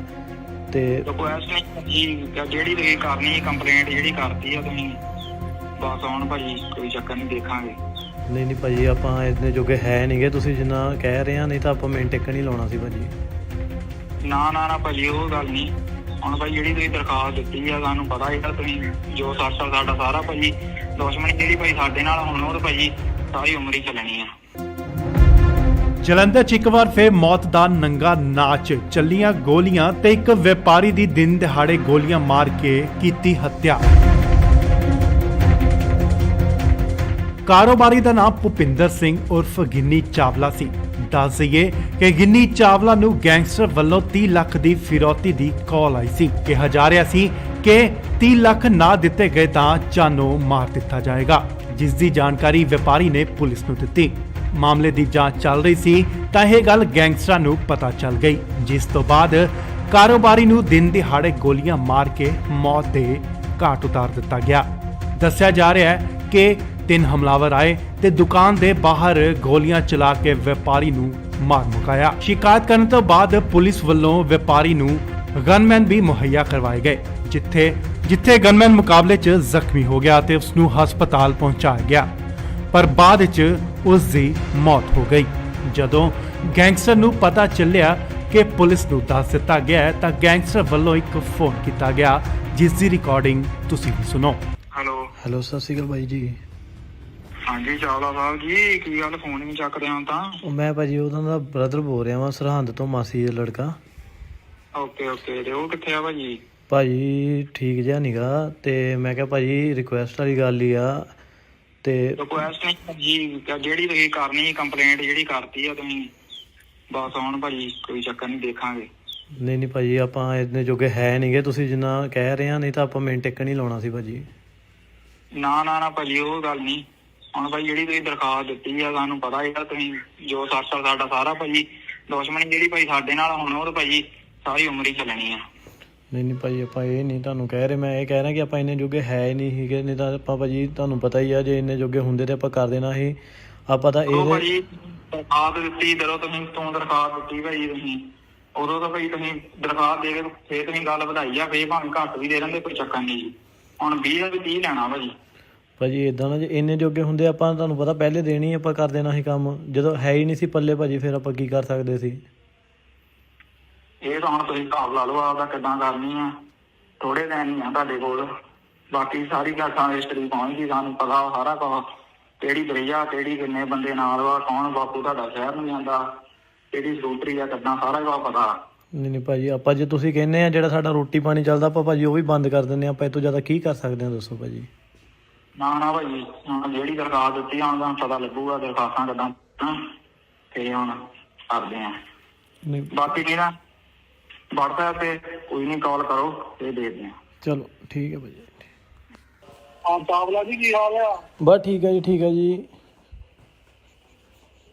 ਤੇ
ਰਿਕੁਐਸਟ ਨਹੀਂ ਜਿਹੜੀ ਤੁਸੀਂ ਕਰਨੀ ਕੰਪਲੇਂਟ ਜਿਹੜੀ ਕਰਤੀ ਆ ਤੁਸੀਂ, ਬਸ ਹੁਣ ਭਾਜੀ ਕੋਈ ਚੱਕਰ ਨਹੀਂ, ਦੇਖਾਂਗੇ।
ਨਹੀਂ ਭਾਜੀ ਆਪਾਂ ਇੰਨੇ ਜੋਗੇ ਹੈ ਨਹੀਂਗੇ, ਤੁਸੀਂ ਜਿੰਨਾ ਕਹਿ ਰਹੇ ਆ, ਨਹੀਂ ਤਾਂ ਆਪਾਂ ਮਿੰਟ ਟਿਕ ਨਹੀਂ ਲਾਉਣਾ ਸੀ ਭਾਜੀ।
ਨਾ ਭਾਜੀ ਉਹ ਗੱਲ ਨਹੀਂ। ਹੁਣ ਭਾਈ ਜਿਹੜੀ ਤੁਸੀਂ ਦਰਖਾਸਤ ਦਿੱਤੀ ਆ, ਸਾਨੂੰ ਪਤਾ ਇਹਦਾ ਤੁਸੀਂ ਜੋ ਸਾਡਾ ਸਾਰਾ ਭਾਜੀ ਦੁਸ਼ਮਣੀ ਜਿਹੜੀ ਭਾਈ ਸਾਡੇ ਨਾਲ ਹੁਣ ਉਹ ਤਾਂ ਭਾਜੀ ਸਾਰੀ ਉਮਰ ਹੀ ਚੱਲਣੀ ਆ।
ਜਲੰਧਰ 'ਚ ਇੱਕ ਵਾਰ ਫਿਰ ਮੌਤ ਦਾ ਨੰਗਾ ਨਾਚ, ਚੱਲੀਆਂ ਗੋਲੀਆਂ ਤੇ ਇੱਕ ਵਪਾਰੀ ਦੀ ਦਿਨ ਦਿਹਾੜੇ ਗੋਲੀਆਂ ਮਾਰ ਕੇ ਕੀਤੀ ਹੱਤਿਆ। ਕਾਰੋਬਾਰੀ ਦਾ ਨਾਮ ਭੁਪਿੰਦਰ ਸਿੰਘ ਉਰਫ ਗਿੰਨੀ ਚਾਵਲਾ ਸੀ। ਦੱਸ ਦਈਏ ਕਿ ਗਿੰਨੀ ਚਾਵਲਾ ਨੂੰ ਗੈਂਗਸਟਰ ਵੱਲੋਂ 30 ਲੱਖ ਦੀ ਫਿਰੌਤੀ ਦੀ ਕਾਲ ਆਈ ਸੀ। ਕਿਹਾ ਜਾ ਰਿਹਾ ਸੀ ਕਿ 30 ਲੱਖ ਨਾ ਦਿੱਤੇ ਗਏ ਤਾਂ ਜਾਨੋਂ ਮਾਰ ਦਿੱਤਾ ਜਾਏਗਾ, ਜਿਸ ਦੀ ਜਾਣਕਾਰੀ ਵਪਾਰੀ ਨੇ ਪੁਲਿਸ ਨੂੰ ਦਿੱਤੀ। ਮਾਮਲੇ ਦੀ ਜਾਂਚ ਚੱਲ ਰਹੀ ਸੀ ਤਾਂ ਇਹ ਗੱਲ ਗੈਂਗਸਟਰਾਂ ਨੂੰ ਪਤਾ ਚੱਲ ਗਈ, ਜਿਸ ਤੋਂ ਬਾਅਦ ਕਾਰੋਬਾਰੀ ਨੂੰ ਦਿਨ ਦਿਹਾੜੇ ਗੋਲੀਆਂ ਮਾਰ ਕੇ ਮੌਤ ਦੇ ਘਾਟ ਉਤਾਰ ਦਿੱਤਾ ਗਿਆ। ਦੱਸਿਆ ਜਾ ਰਿਹਾ ਹੈ ਕਿ 3 ਹਮਲਾਵਰ ਆਏ ਤੇ ਦੁਕਾਨ ਦੇ ਬਾਹਰ ਗੋਲੀਆਂ ਚਲਾ ਕੇ ਵਪਾਰੀ ਨੂੰ ਮਾਰ ਮੁਕਾਇਆ। ਸ਼ਿਕਾਇਤ ਕਰਨ ਤੋਂ ਬਾਅਦ ਪੁਲਿਸ ਵੱਲੋਂ ਵਪਾਰੀ ਨੂੰ ਗਨਮੈਨ ਵੀ ਮੁਹੱਈਆ ਕਰਵਾਏ ਗਏ, ਜਿੱਥੇ ਗਨਮੈਨ ਮੁਕਾਬਲੇ 'ਚ ਜ਼ਖਮੀ ਹੋ ਗਿਆ ਤੇ ਉਸ ਨੂੰ ਹਸਪਤਾਲ ਪਹੁੰਚਾਇਆ ਗਿਆ, ਪਰ ਬਾਅਦ 'ਚ ਉਸ ਦੀ ਮੌਤ ਹੋ ਗਈ। ਜਦੋਂ ਗੈਂਗਸਟਰ ਨੂੰ ਪਤਾ ਚੱਲਿਆ ਕਿ ਪੁਲਿਸ ਨੂੰ ਦੱਸ ਦਿੱਤਾ ਗਿਆ ਹੈ ਤਾਂ ਗੈਂਗਸਟਰ ਵੱਲੋਂ ਇੱਕ ਫੋਨ ਕੀਤਾ ਗਿਆ, ਜਿਸ ਦੀ ਰਿਕਾਰਡਿੰਗ ਤੁਸੀਂ ਵੀ ਸੁਣੋ।
ਹੈਲੋ ਸਤਿ ਸ਼੍ਰੀ ਅਕਾਲ ਬਾਈ ਜੀ।
ਹਾਂਜੀ ਚਾਵਲਾ ਸਾਹਿਬ ਜੀ, ਕੀ ਗੱਲ ਫੋਨ ਨਹੀਂ ਚੱਕਦੇ ਹੋ ਤਾਂ?
ਮੈਂ ਭਾਜੀ ਉਹਨਾਂ ਦਾ ਬ੍ਰਦਰ ਬੋਲ ਰਿਹਾ ਵਾਂ, ਸਰਹੰਦ ਤੋਂ, ਮਾਸੀ ਦਾ ਲੜਕਾ।
ਓਕੇ ਤੇ ਉਹ ਕਿੱਥੇ ਆ ਭਾਜੀ?
ਭਾਜੀ ਠੀਕ ਜਿਹਾ ਨੀਗਾ, ਤੇ ਮੈਂ ਕਿਹਾ ਭਾਜੀ ਰਿਕੁਐਸਟ ਵਾਲੀ ਗੱਲ ਹੀ ਆ। ਤੇ
ਰਿਕੁਐਸਟ ਨਹੀਂ ਭਾਜੀ, ਜਿਹੜੀ ਤੁਸੀਂ ਕਰਨੀ ਕੰਪਲੇਂਟ ਜਿਹੜੀ ਕਰਤੀ ਆ ਤੁਸੀਂ, ਬਸ ਹੁਣ ਭਾਜੀ ਕੋਈ ਚੱਕਰ ਨਹੀਂ, ਦੇਖਾਂਗੇ।
ਨਹੀਂ ਭਾਜੀ ਆਪਾਂ ਇੰਨੇ ਜੋਗੇ ਹੈ ਨਹੀਂਗੇ, ਤੁਸੀਂ ਜਿੰਨਾ ਕਹਿ ਰਹੇ ਆ, ਨਹੀਂ ਤਾਂ ਆਪਾਂ ਮਿੰਟ ਟਿਕ ਨਹੀਂ ਲਾਉਣਾ ਸੀ ਭਾਜੀ।
ਨਾ ਭਾਜੀ ਉਹ ਗੱਲ ਨਹੀਂ। ਹੁਣ ਭਾਈ ਜਿਹੜੀ ਤੁਸੀਂ ਦਰਖਾਸਤ ਦਿੱਤੀ ਆ, ਸਾਨੂੰ ਪਤਾ ਇਹਦਾ ਤੁਸੀਂ ਜੋ ਸਾਡਾ ਸਾਰਾ ਭਾਜੀ ਦੁਸ਼ਮਣੀ ਜਿਹੜੀ ਭਾਈ ਸਾਡੇ ਨਾਲ ਹੁਣ ਉਹ ਤਾਂ ਭਾਜੀ ਸਾਰੀ ਉਮਰ ਹੀ ਚੱਲਣੀ ਆ।
ਨਹੀਂ ਭਾਜੀ ਆਪਾਂ ਇਹ ਨਹੀਂ ਤੁਹਾਨੂੰ ਕਹਿ ਰਹੇ, ਮੈਂ ਇਹ ਕਹਿ ਰਿਹਾ ਕਿ ਆਪਾਂ ਇੰਨੇ ਜੋਗੇ ਹੈ ਹੀ ਨਹੀਂ ਸੀਗੇ, ਨਹੀਂ ਤਾਂ ਆਪਾਂ ਭਾਜੀ ਤੁਹਾਨੂੰ ਪਤਾ ਹੀ ਆ, ਜੇ ਇੰਨੇ ਜੋਗੇ ਹੁੰਦੇ ਤੇ ਆਪਾਂ ਕਰ ਦੇਣਾ ਸੀ। ਆਪਾਂ ਤਾਂ ਇਹ
ਭਾਜੀ ਦਰਖਾਸਤ ਦਿੱਤੀ, ਜਦੋਂ ਤੁਸੀਂ ਦਰਖਾਸਤ ਦਿੱਤੀ ਭਾਜੀ ਤੁਸੀਂ, ਉਦੋਂ ਤਾਂ ਭਾਈ ਤੁਸੀਂ ਦਰਖਾਸਤ ਦੇ ਕੇ ਫੇਰ ਤੁਸੀਂ ਗੱਲ ਵਧਾਈ ਆ, ਫੇਰ ਭਾਵੇਂ ਘੱਟ ਵੀ ਦੇ ਦਿੰਦੇ, ਕੋਈ ਚੱਕਰ ਨਹੀਂ ਜੀ। ਹੁਣ 20 ਦਾ ਵੀ 30 ਲੈਣਾ
ਭਾਜੀ ਏਦਾਂ ਨਾ, ਜੇ ਇੰਨੇ ਜੋਗੇ ਹੁੰਦੇ ਆਪਾਂ ਤੁਹਾਨੂੰ ਪਤਾ ਪਹਿਲੇ ਦੇਣੀ ਆਪਾਂ ਕਰ ਦੇਣਾ ਸੀ ਕੰਮ, ਜਦੋਂ ਹੈ ਹੀ ਨਹੀਂ ਸੀ ਪੱਲੇ ਭਾਜੀ, ਫਿਰ ਆਪਾਂ ਕੀ ਕਰ ਸਕਦੇ ਸੀ।
ਇਹ ਤਾਂ ਹੁਣ ਤੁਸੀਂ ਹਿਸਾਬ ਲਾ ਲਓ ਆਪਦਾ ਕਿੱਦਾਂ ਕਰਨੀ ਆ, ਥੋੜੇ ਦਿਨ ਹੀ ਆ ਤੁਹਾਡੇ ਕੋਲ, ਬਾਕੀ ਸਾਰੀ ਗੱਲ ਹਿਸਟਰੀ ਪਹੁੰਚ ਗਈ, ਸਾਨੂੰ ਪਤਾ ਸਾਰਾ ਕੁਛ, ਕਿਹੜੀ ਦਰਿਆ, ਕਿਹੜੀ ਕਿੰਨੇ ਬੰਦੇ ਨਾਲ ਵਾ, ਕੌਣ ਬਾਪੂ ਤੁਹਾਡਾ ਸ਼ਹਿਰ ਨੂੰ ਜਾਂਦਾ, ਕਿਹੜੀ ਸਕੂਟਰੀ ਆ, ਕਿੱਦਾਂ ਸਾਰਾ ਕੁਛ ਪਤਾ।
ਨਹੀਂ ਭਾਜੀ ਆਪਾਂ ਜੇ ਤੁਸੀਂ ਕਹਿੰਦੇ ਆ ਜਿਹੜਾ ਸਾਡਾ ਰੋਟੀ ਪਾਣੀ ਚੱਲਦਾ ਆਪਾਂ ਭਾਜੀ ਉਹ ਵੀ ਬੰਦ ਕਰ ਦਿੰਦੇ ਆ, ਆਪਾਂ ਇਹ ਤੋਂ ਜ਼ਿਆਦਾ ਕੀ ਕਰ ਸਕਦੇ ਆ ਦੱਸੋ ਭਾਜੀ।
ਨਾ ਭਾਜੀ ਹੁਣ ਜਿਹੜੀ ਦਰਖਾਸਤ ਦਿੱਤੀ ਹੁਣ ਤੁਹਾਨੂੰ ਪਤਾ ਲੱਗੂਗਾ ਦਰਖਾਸਤਾਂ ਕਿੱਦਾਂ, ਤੇ ਹੁਣ ਕਰਦੇ ਆ। ਬਾਕੀ ਨਹੀਂ ਨਾ WhatsApp ਤੇ ਕੋਈ ਨਹੀਂ, ਕਾਲ ਕਰੋ ਤੇ ਦੇਖਦੇ ਆ।
ਚਲੋ ਠੀਕ ਹੈ ਭਾਜੀ।
ਹਾਂ ਚਾਵਲਾ ਜੀ ਕੀ ਹਾਲ ਆ?
ਬਸ ਠੀਕ ਹੈ ਜੀ, ਠੀਕ ਹੈ ਜੀ।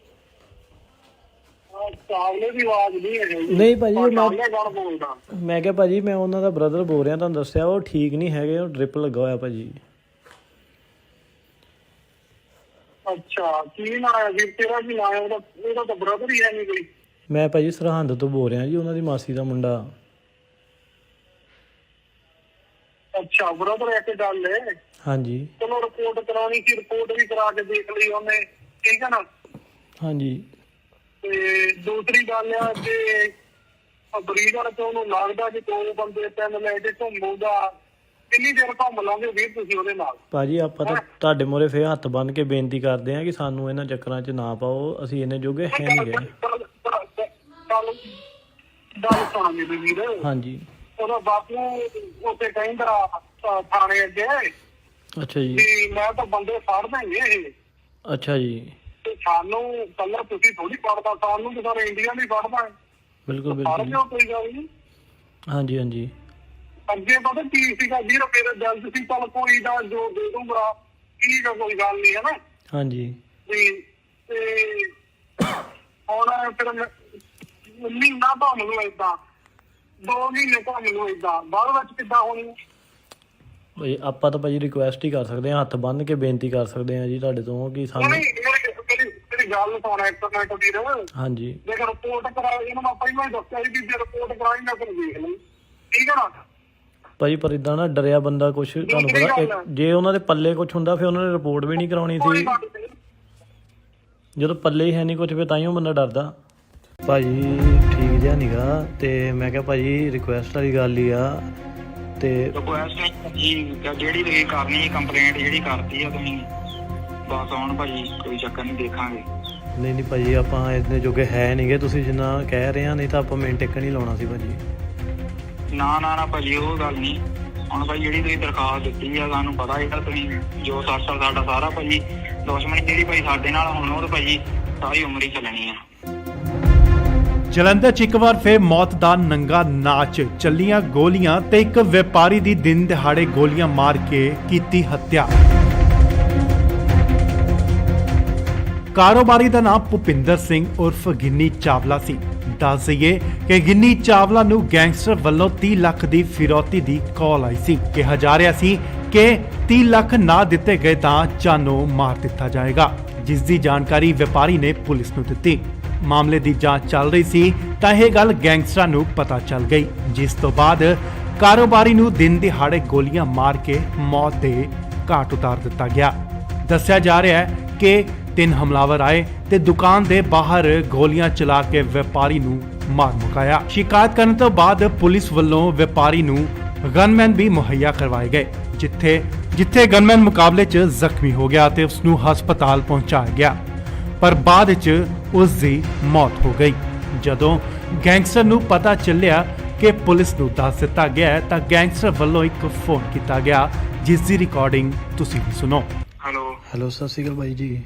ਚਾਵਲੇ ਦੀ ਆਵਾਜ਼ ਨਹੀਂ ਹੈ ਜੀ।
ਨਹੀਂ ਭਾਜੀ
ਬੋਲਦਾ
ਮੈਂ ਕਿਹਾ ਭਾਜੀ ਮੈਂ ਉਹਨਾਂ ਦਾ ਬ੍ਰਦਰ ਬੋਲ ਰਿਹਾ, ਤੁਹਾਨੂੰ ਦੱਸਿਆ ਉਹ ਠੀਕ ਨਹੀਂ ਹੈਗੇ, ਉਹ ਡ੍ਰਿਪ ਲੱਗਾ ਹੋਇਆ ਭਾਜੀ।
ਅੱਛਾ ਕੀ ਨਾਂ ਹੈ ਜੀ ਤੇਰਾ? ਕੀ ਨਾਂ ਹੈ ਉਹਦਾ? ਉਹਦਾ ਤਾਂ ਬ੍ਰਦਰ ਹੀ ਹੈ ਨਹੀਂ ਕੋਈ।
ਮੈਂ ਭਾਜੀ ਸਰਹੰਦ ਤੋਂ ਬੋਲ ਰਿਹਾ ਜੀ, ਉਹਨਾਂ ਦੀ ਮਾਸੀ ਦਾ ਮੁੰਡਾ।
ਅੱਛਾ ਬ੍ਰਦਰ ਇੱਕ ਗੱਲ ਹੈ। ਹਾਂਜੀ ਚਲੋ ਰਿਪੋਰਟ ਕਰਾਉਣੀ ਸੀ, ਰਿਪੋਰਟ ਵੀ ਕਰਾ ਕੇ ਦੇਖ ਲਈ ਉਹਨੇ, ਠੀਕ ਹੈ ਨਾ।
ਹਾਂਜੀ
ਤੇ ਦੂਸਰੀ ਗੱਲ ਆ ਕਿ ਬਰੀਡਰ ਤੋਂ ਉਹਨੂੰ ਲੱਗਦਾ ਕਿ 2 ਬੰਦੇ 3 ਲੈ ਕੇ ਘੁੰਮੂਗਾ, ਕਿੰਨੀ ਦੇਰ ਘੁੰਮ ਲਾਂਗੇ ਵੀਰ ਤੁਸੀਂ ਉਹਦੇ ਨਾਲ? ਭਾਜੀ ਆਪਾਂ ਤਾਂ ਤੁਹਾਡੇ ਮੂਹਰੇ ਫੇਰ ਹੱਥ ਬੰਨ ਕੇ ਬੇਨਤੀ ਕਰਦੇ ਆ ਕਿ ਸਾਨੂੰ ਇਹਨਾਂ ਚੱਕਰਾਂ 'ਚ ਨਾ ਪਾਓ, ਅਸੀਂ ਇੰਨੇ ਜੋਗੇ ਹੈ ਨਹੀਂ ਗਏ। ਗੱਲ ਸੁਣਾ ਮੇਰੇ ਵੀਰ।
ਹਾਂਜੀ।
ਉਹਦਾ ਬਾਪੂ ਉੱਥੇ ਕਹਿੰਦਾ ਥਾਣੇ ਅੱਗੇ
ਅੱਛਾ ਜੀ।
ਵੀ ਮੈਂ ਤਾਂ ਬੰਦੇ ਫੜ ਦੇਂਗੇ ਇਹ।
ਅੱਛਾ ਜੀ।
ਤੇ ਸਾਨੂੰ ਕੱਲਾ ਤੁਸੀਂ ਥੋੜੀ ਫੜਦਾ, ਸਾਨੂੰ ਤਾਂ ਸਾਰੇ ਇੰਡੀਆ ਨਹੀਂ ਫੜਦਾ।
ਬਿਲਕੁਲ
ਫੜ
ਬਿਲਕੁਲ।
ਲਿਓ, ਕੋਈ ਗੱਲ ਨਹੀਂ।
ਹਾਂਜੀ ਹਾਂਜੀ।
ਅੱਗੇ ਪਤਾ ਕੀ ਸੀਗਾ, 20 ਰੁਪਏ ਦਾ ਜਲਦ ਸੀ, ਚੱਲ ਕੋਈ ਦਾ ਜੋ ਦੇ ਦੂੰਗਾ, ਠੀਕ ਆ, ਕੋਈ ਗੱਲ ਨਹੀਂ, ਹੈ ਨਾ।
ਹਾਂਜੀ।
ਤੇ ਹੁਣ ਫਿਰ ਮਹੀਨਾ ਤਾਂ ਮੈਨੂੰ ਏਦਾਂ, 2 ਮਹੀਨੇ ਤਾਂ ਮੈਨੂੰ ਏਦਾਂ, ਬਾਅਦ ਵਿੱਚ ਕਿੱਦਾਂ ਹੋਣੀ।
ਭਾਈ ਆਪਾਂ ਤਾਂ ਭਾਜੀ ਰਿਕੁਐਸਟ ਹੀ ਕਰ ਸਕਦੇ ਹਾਂ, ਹੱਥ ਬੰਨ੍ਹ ਕੇ ਬੇਨਤੀ ਕਰ ਸਕਦੇ ਹਾਂ ਜੀ ਤੁਹਾਡੇ ਤੋਂ ਕਿ ਸਾਨੂੰ।
ਮੇਰੀ ਗੱਲ ਸੁਣਾ ਇੱਕ ਮਿੰਟ ਵੀਰ।
ਹਾਂਜੀ।
ਦੇਖ ਰਿਪੋਰਟ ਕਰਾਈ, ਇਹਨੂੰ ਮੈਂ ਪਹਿਲਾਂ ਹੀ ਦੱਸਿਆ ਸੀ ਵੀ ਜੇ ਰਿਪੋਰਟ ਕਰਾਈ ਮੈਂ ਫਿਰ ਦੇਖ ਲਈ, ਠੀਕ ਹੈ ਨਾ।
ਭਾਜੀ ਪਰ ਇਦਾਂ ਨਾ ਡਰਿਆ ਬੰਦਾ ਕੁਛ, ਤੁਹਾਨੂੰ ਪਤਾ ਜੇ ਉਹਨਾਂ ਦੇ ਪੱਲੇ ਕੁਛ ਹੁੰਦਾ ਫਿਰ ਉਹਨਾਂ ਨੇ ਰਿਪੋਰਟ ਵੀ ਨਹੀਂ ਕਰਾਉਣੀ ਸੀ। ਜਦੋਂ ਪੱਲੇ ਹੀ ਹੈ ਨਹੀਂ ਕੁਛ ਫਿਰ ਤਾਂਹੀਓ ਬੰਦਾ ਡਰਦਾ। ਭਾਜੀ ਠੀਕ ਜਿਹਾ ਨੀਗਾ, ਤੇ ਮੈਂ ਕਿਹਾ ਭਾਜੀ ਰਿਕੁਐਸਟ ਵਾਲੀ ਗੱਲ ਹੀ ਆ। ਤੇ
ਰਿਕੁਐਸਟ ਜੀ ਜਿਹੜੀ ਤੁਸੀਂ ਕਰਨੀ ਕੰਪਲੇਂਟ ਜਿਹੜੀ ਕਰਤੀ ਆ ਤੁਸੀਂ, ਬਸ ਹੁਣ ਭਾਜੀ ਕੋਈ ਚੱਕਰ ਨਹੀਂ, ਦੇਖਾਂਗੇ।
ਨਹੀਂ ਨਹੀਂ ਭਾਜੀ ਆਪਾਂ ਇੰਨੇ ਜੋਗੇ ਹੈ ਨਹੀਂਗੇ, ਤੁਸੀਂ ਜਿੰਨਾ ਕਹਿ ਰਹੇ ਆ, ਨਹੀਂ ਤਾਂ ਆਪਾਂ ਮਿੰਟ ਟਿਕ ਨਹੀਂ ਲਾਉਣਾ ਸੀ ਭਾਜੀ।
ਨਾ ਨਾ ਨਾ ਭਾਜੀ ਉਹ ਗੱਲ ਨਹੀਂ। ਹੁਣ ਭਾਈ ਜਿਹੜੀ ਤੁਸੀਂ ਦਰਖਾਸਤ ਦਿੱਤੀ ਆ, ਸਾਨੂੰ ਪਤਾ ਹੈਗਾ ਤੁਸੀਂ ਜੋ ਸਾਡਾ ਸਾਰਾ ਭਾਜੀ ਦੁਸ਼ਮਣੀ ਜਿਹੜੀ ਭਾਈ ਸਾਡੇ ਨਾਲ ਹੁਣ ਉਹ ਤਾਂ ਭਾਜੀ ਸਾਰੀ ਉਮਰ ਹੀ ਚੱਲਣੀ ਆ।
ਜਲੰਧਰ 'ਚ ਇੱਕ ਵਾਰ ਫਿਰ ਮੌਤ ਦਾ ਨੰਗਾ ਨਾਚ, ਚੱਲੀਆਂ ਗੋਲੀਆਂ ਤੇ ਇੱਕ ਵਪਾਰੀ ਦੀ ਦਿਨ ਦਿਹਾੜੇ ਗੋਲੀਆਂ ਮਾਰ ਕੇ ਕੀਤੀ ਹੱਤਿਆ। ਕਾਰੋਬਾਰੀ ਦਾ ਨਾਮ ਭੁਪਿੰਦਰ ਸਿੰਘ ਉਰਫ ਗਿੰਨੀ ਚਾਵਲਾ ਸੀ। ਦੱਸ ਦਈਏ ਕਿ ਗਿੰਨੀ ਚਾਵਲਾ ਨੂੰ ਗੈਂਗਸਟਰ ਵੱਲੋਂ 30 ਲੱਖ ਦੀ ਫਿਰੌਤੀ ਦੀ ਕਾਲ ਆਈ ਸੀ। ਕਿਹਾ ਜਾ ਰਿਹਾ ਸੀ ਕਿ 30 ਲੱਖ ਨਾ ਦਿੱਤੇ ਗਏ ਤਾਂ ਜਾਨੋਂ ਮਾਰ ਦਿੱਤਾ ਜਾਏਗਾ, ਜਿਸ ਦੀ ਜਾਣਕਾਰੀ ਵਪਾਰੀ ਨੇ ਪੁਲਿਸ ਨੂੰ ਦਿੱਤੀ। ਮਾਮਲੇ ਦੀ ਜਾਂਚ ਚੱਲ ਰਹੀ ਸੀ ਤਾਂ ਇਹ ਗੱਲ ਗੈਂਗਸਟਰਾਂ ਨੂੰ ਪਤਾ ਚੱਲ ਗਈ, ਜਿਸ ਤੋਂ ਬਾਅਦ ਕਾਰੋਬਾਰੀ ਨੂੰ ਦਿਨ ਦਿਹਾੜੇ ਗੋਲੀਆਂ ਮਾਰ ਕੇ ਮੌਤ ਦੇ ਘਾਟ ਉਤਾਰ ਦਿੱਤਾ ਗਿਆ। ਦੱਸਿਆ ਜਾ ਰਿਹਾ ਹੈ ਕਿ 3 ਹਮਲਾਵਰ ਆਏ ਤੇ ਦੁਕਾਨ ਦੇ ਬਾਹਰ ਗੋਲੀਆਂ ਚਲਾ ਕੇ ਵਪਾਰੀ ਨੂੰ ਮਾਰ ਮੁਕਾਇਆ। ਸ਼ਿਕਾਇਤ ਕਰਨ ਤੋਂ ਬਾਅਦ ਪੁਲਿਸ ਵੱਲੋਂ ਵਪਾਰੀ ਨੂੰ ਗਨਮੈਨ ਵੀ ਮੁਹੱਈਆ ਕਰਵਾਏ ਗਏ, ਜਿੱਥੇ ਗਨਮੈਨ ਮੁਕਾਬਲੇ 'ਚ ਜ਼ਖਮੀ ਹੋ ਗਿਆ ਤੇ ਉਸ ਨੂੰ ਹਸਪਤਾਲ ਪਹੁੰਚਾਇਆ ਗਿਆ, ਪਰ ਬਾਅਦ 'ਚ ਉਸ ਦੀ ਮੌਤ ਹੋ ਗਈ। ਜਦੋਂ ਗੈਂਗਸਟਰ ਨੂੰ ਪਤਾ ਚੱਲਿਆ ਕਿ ਪੁਲਿਸ ਨੂੰ ਦੱਸ ਦਿੱਤਾ ਗਿਆ ਤਾਂ ਗੈਂਗਸਟਰ ਵੱਲੋਂ ਇੱਕ ਫੋਨ ਕੀਤਾ ਗਿਆ, ਜਿਸ ਦੀ ਰਿਕਾਰਡਿੰਗ ਤੁਸੀਂ ਵੀ ਸੁਣੋ।
ਹੈਲੋ ਸਤਿ ਸ਼੍ਰੀ ਅਕਾਲ ਬਾਈ ਜੀ।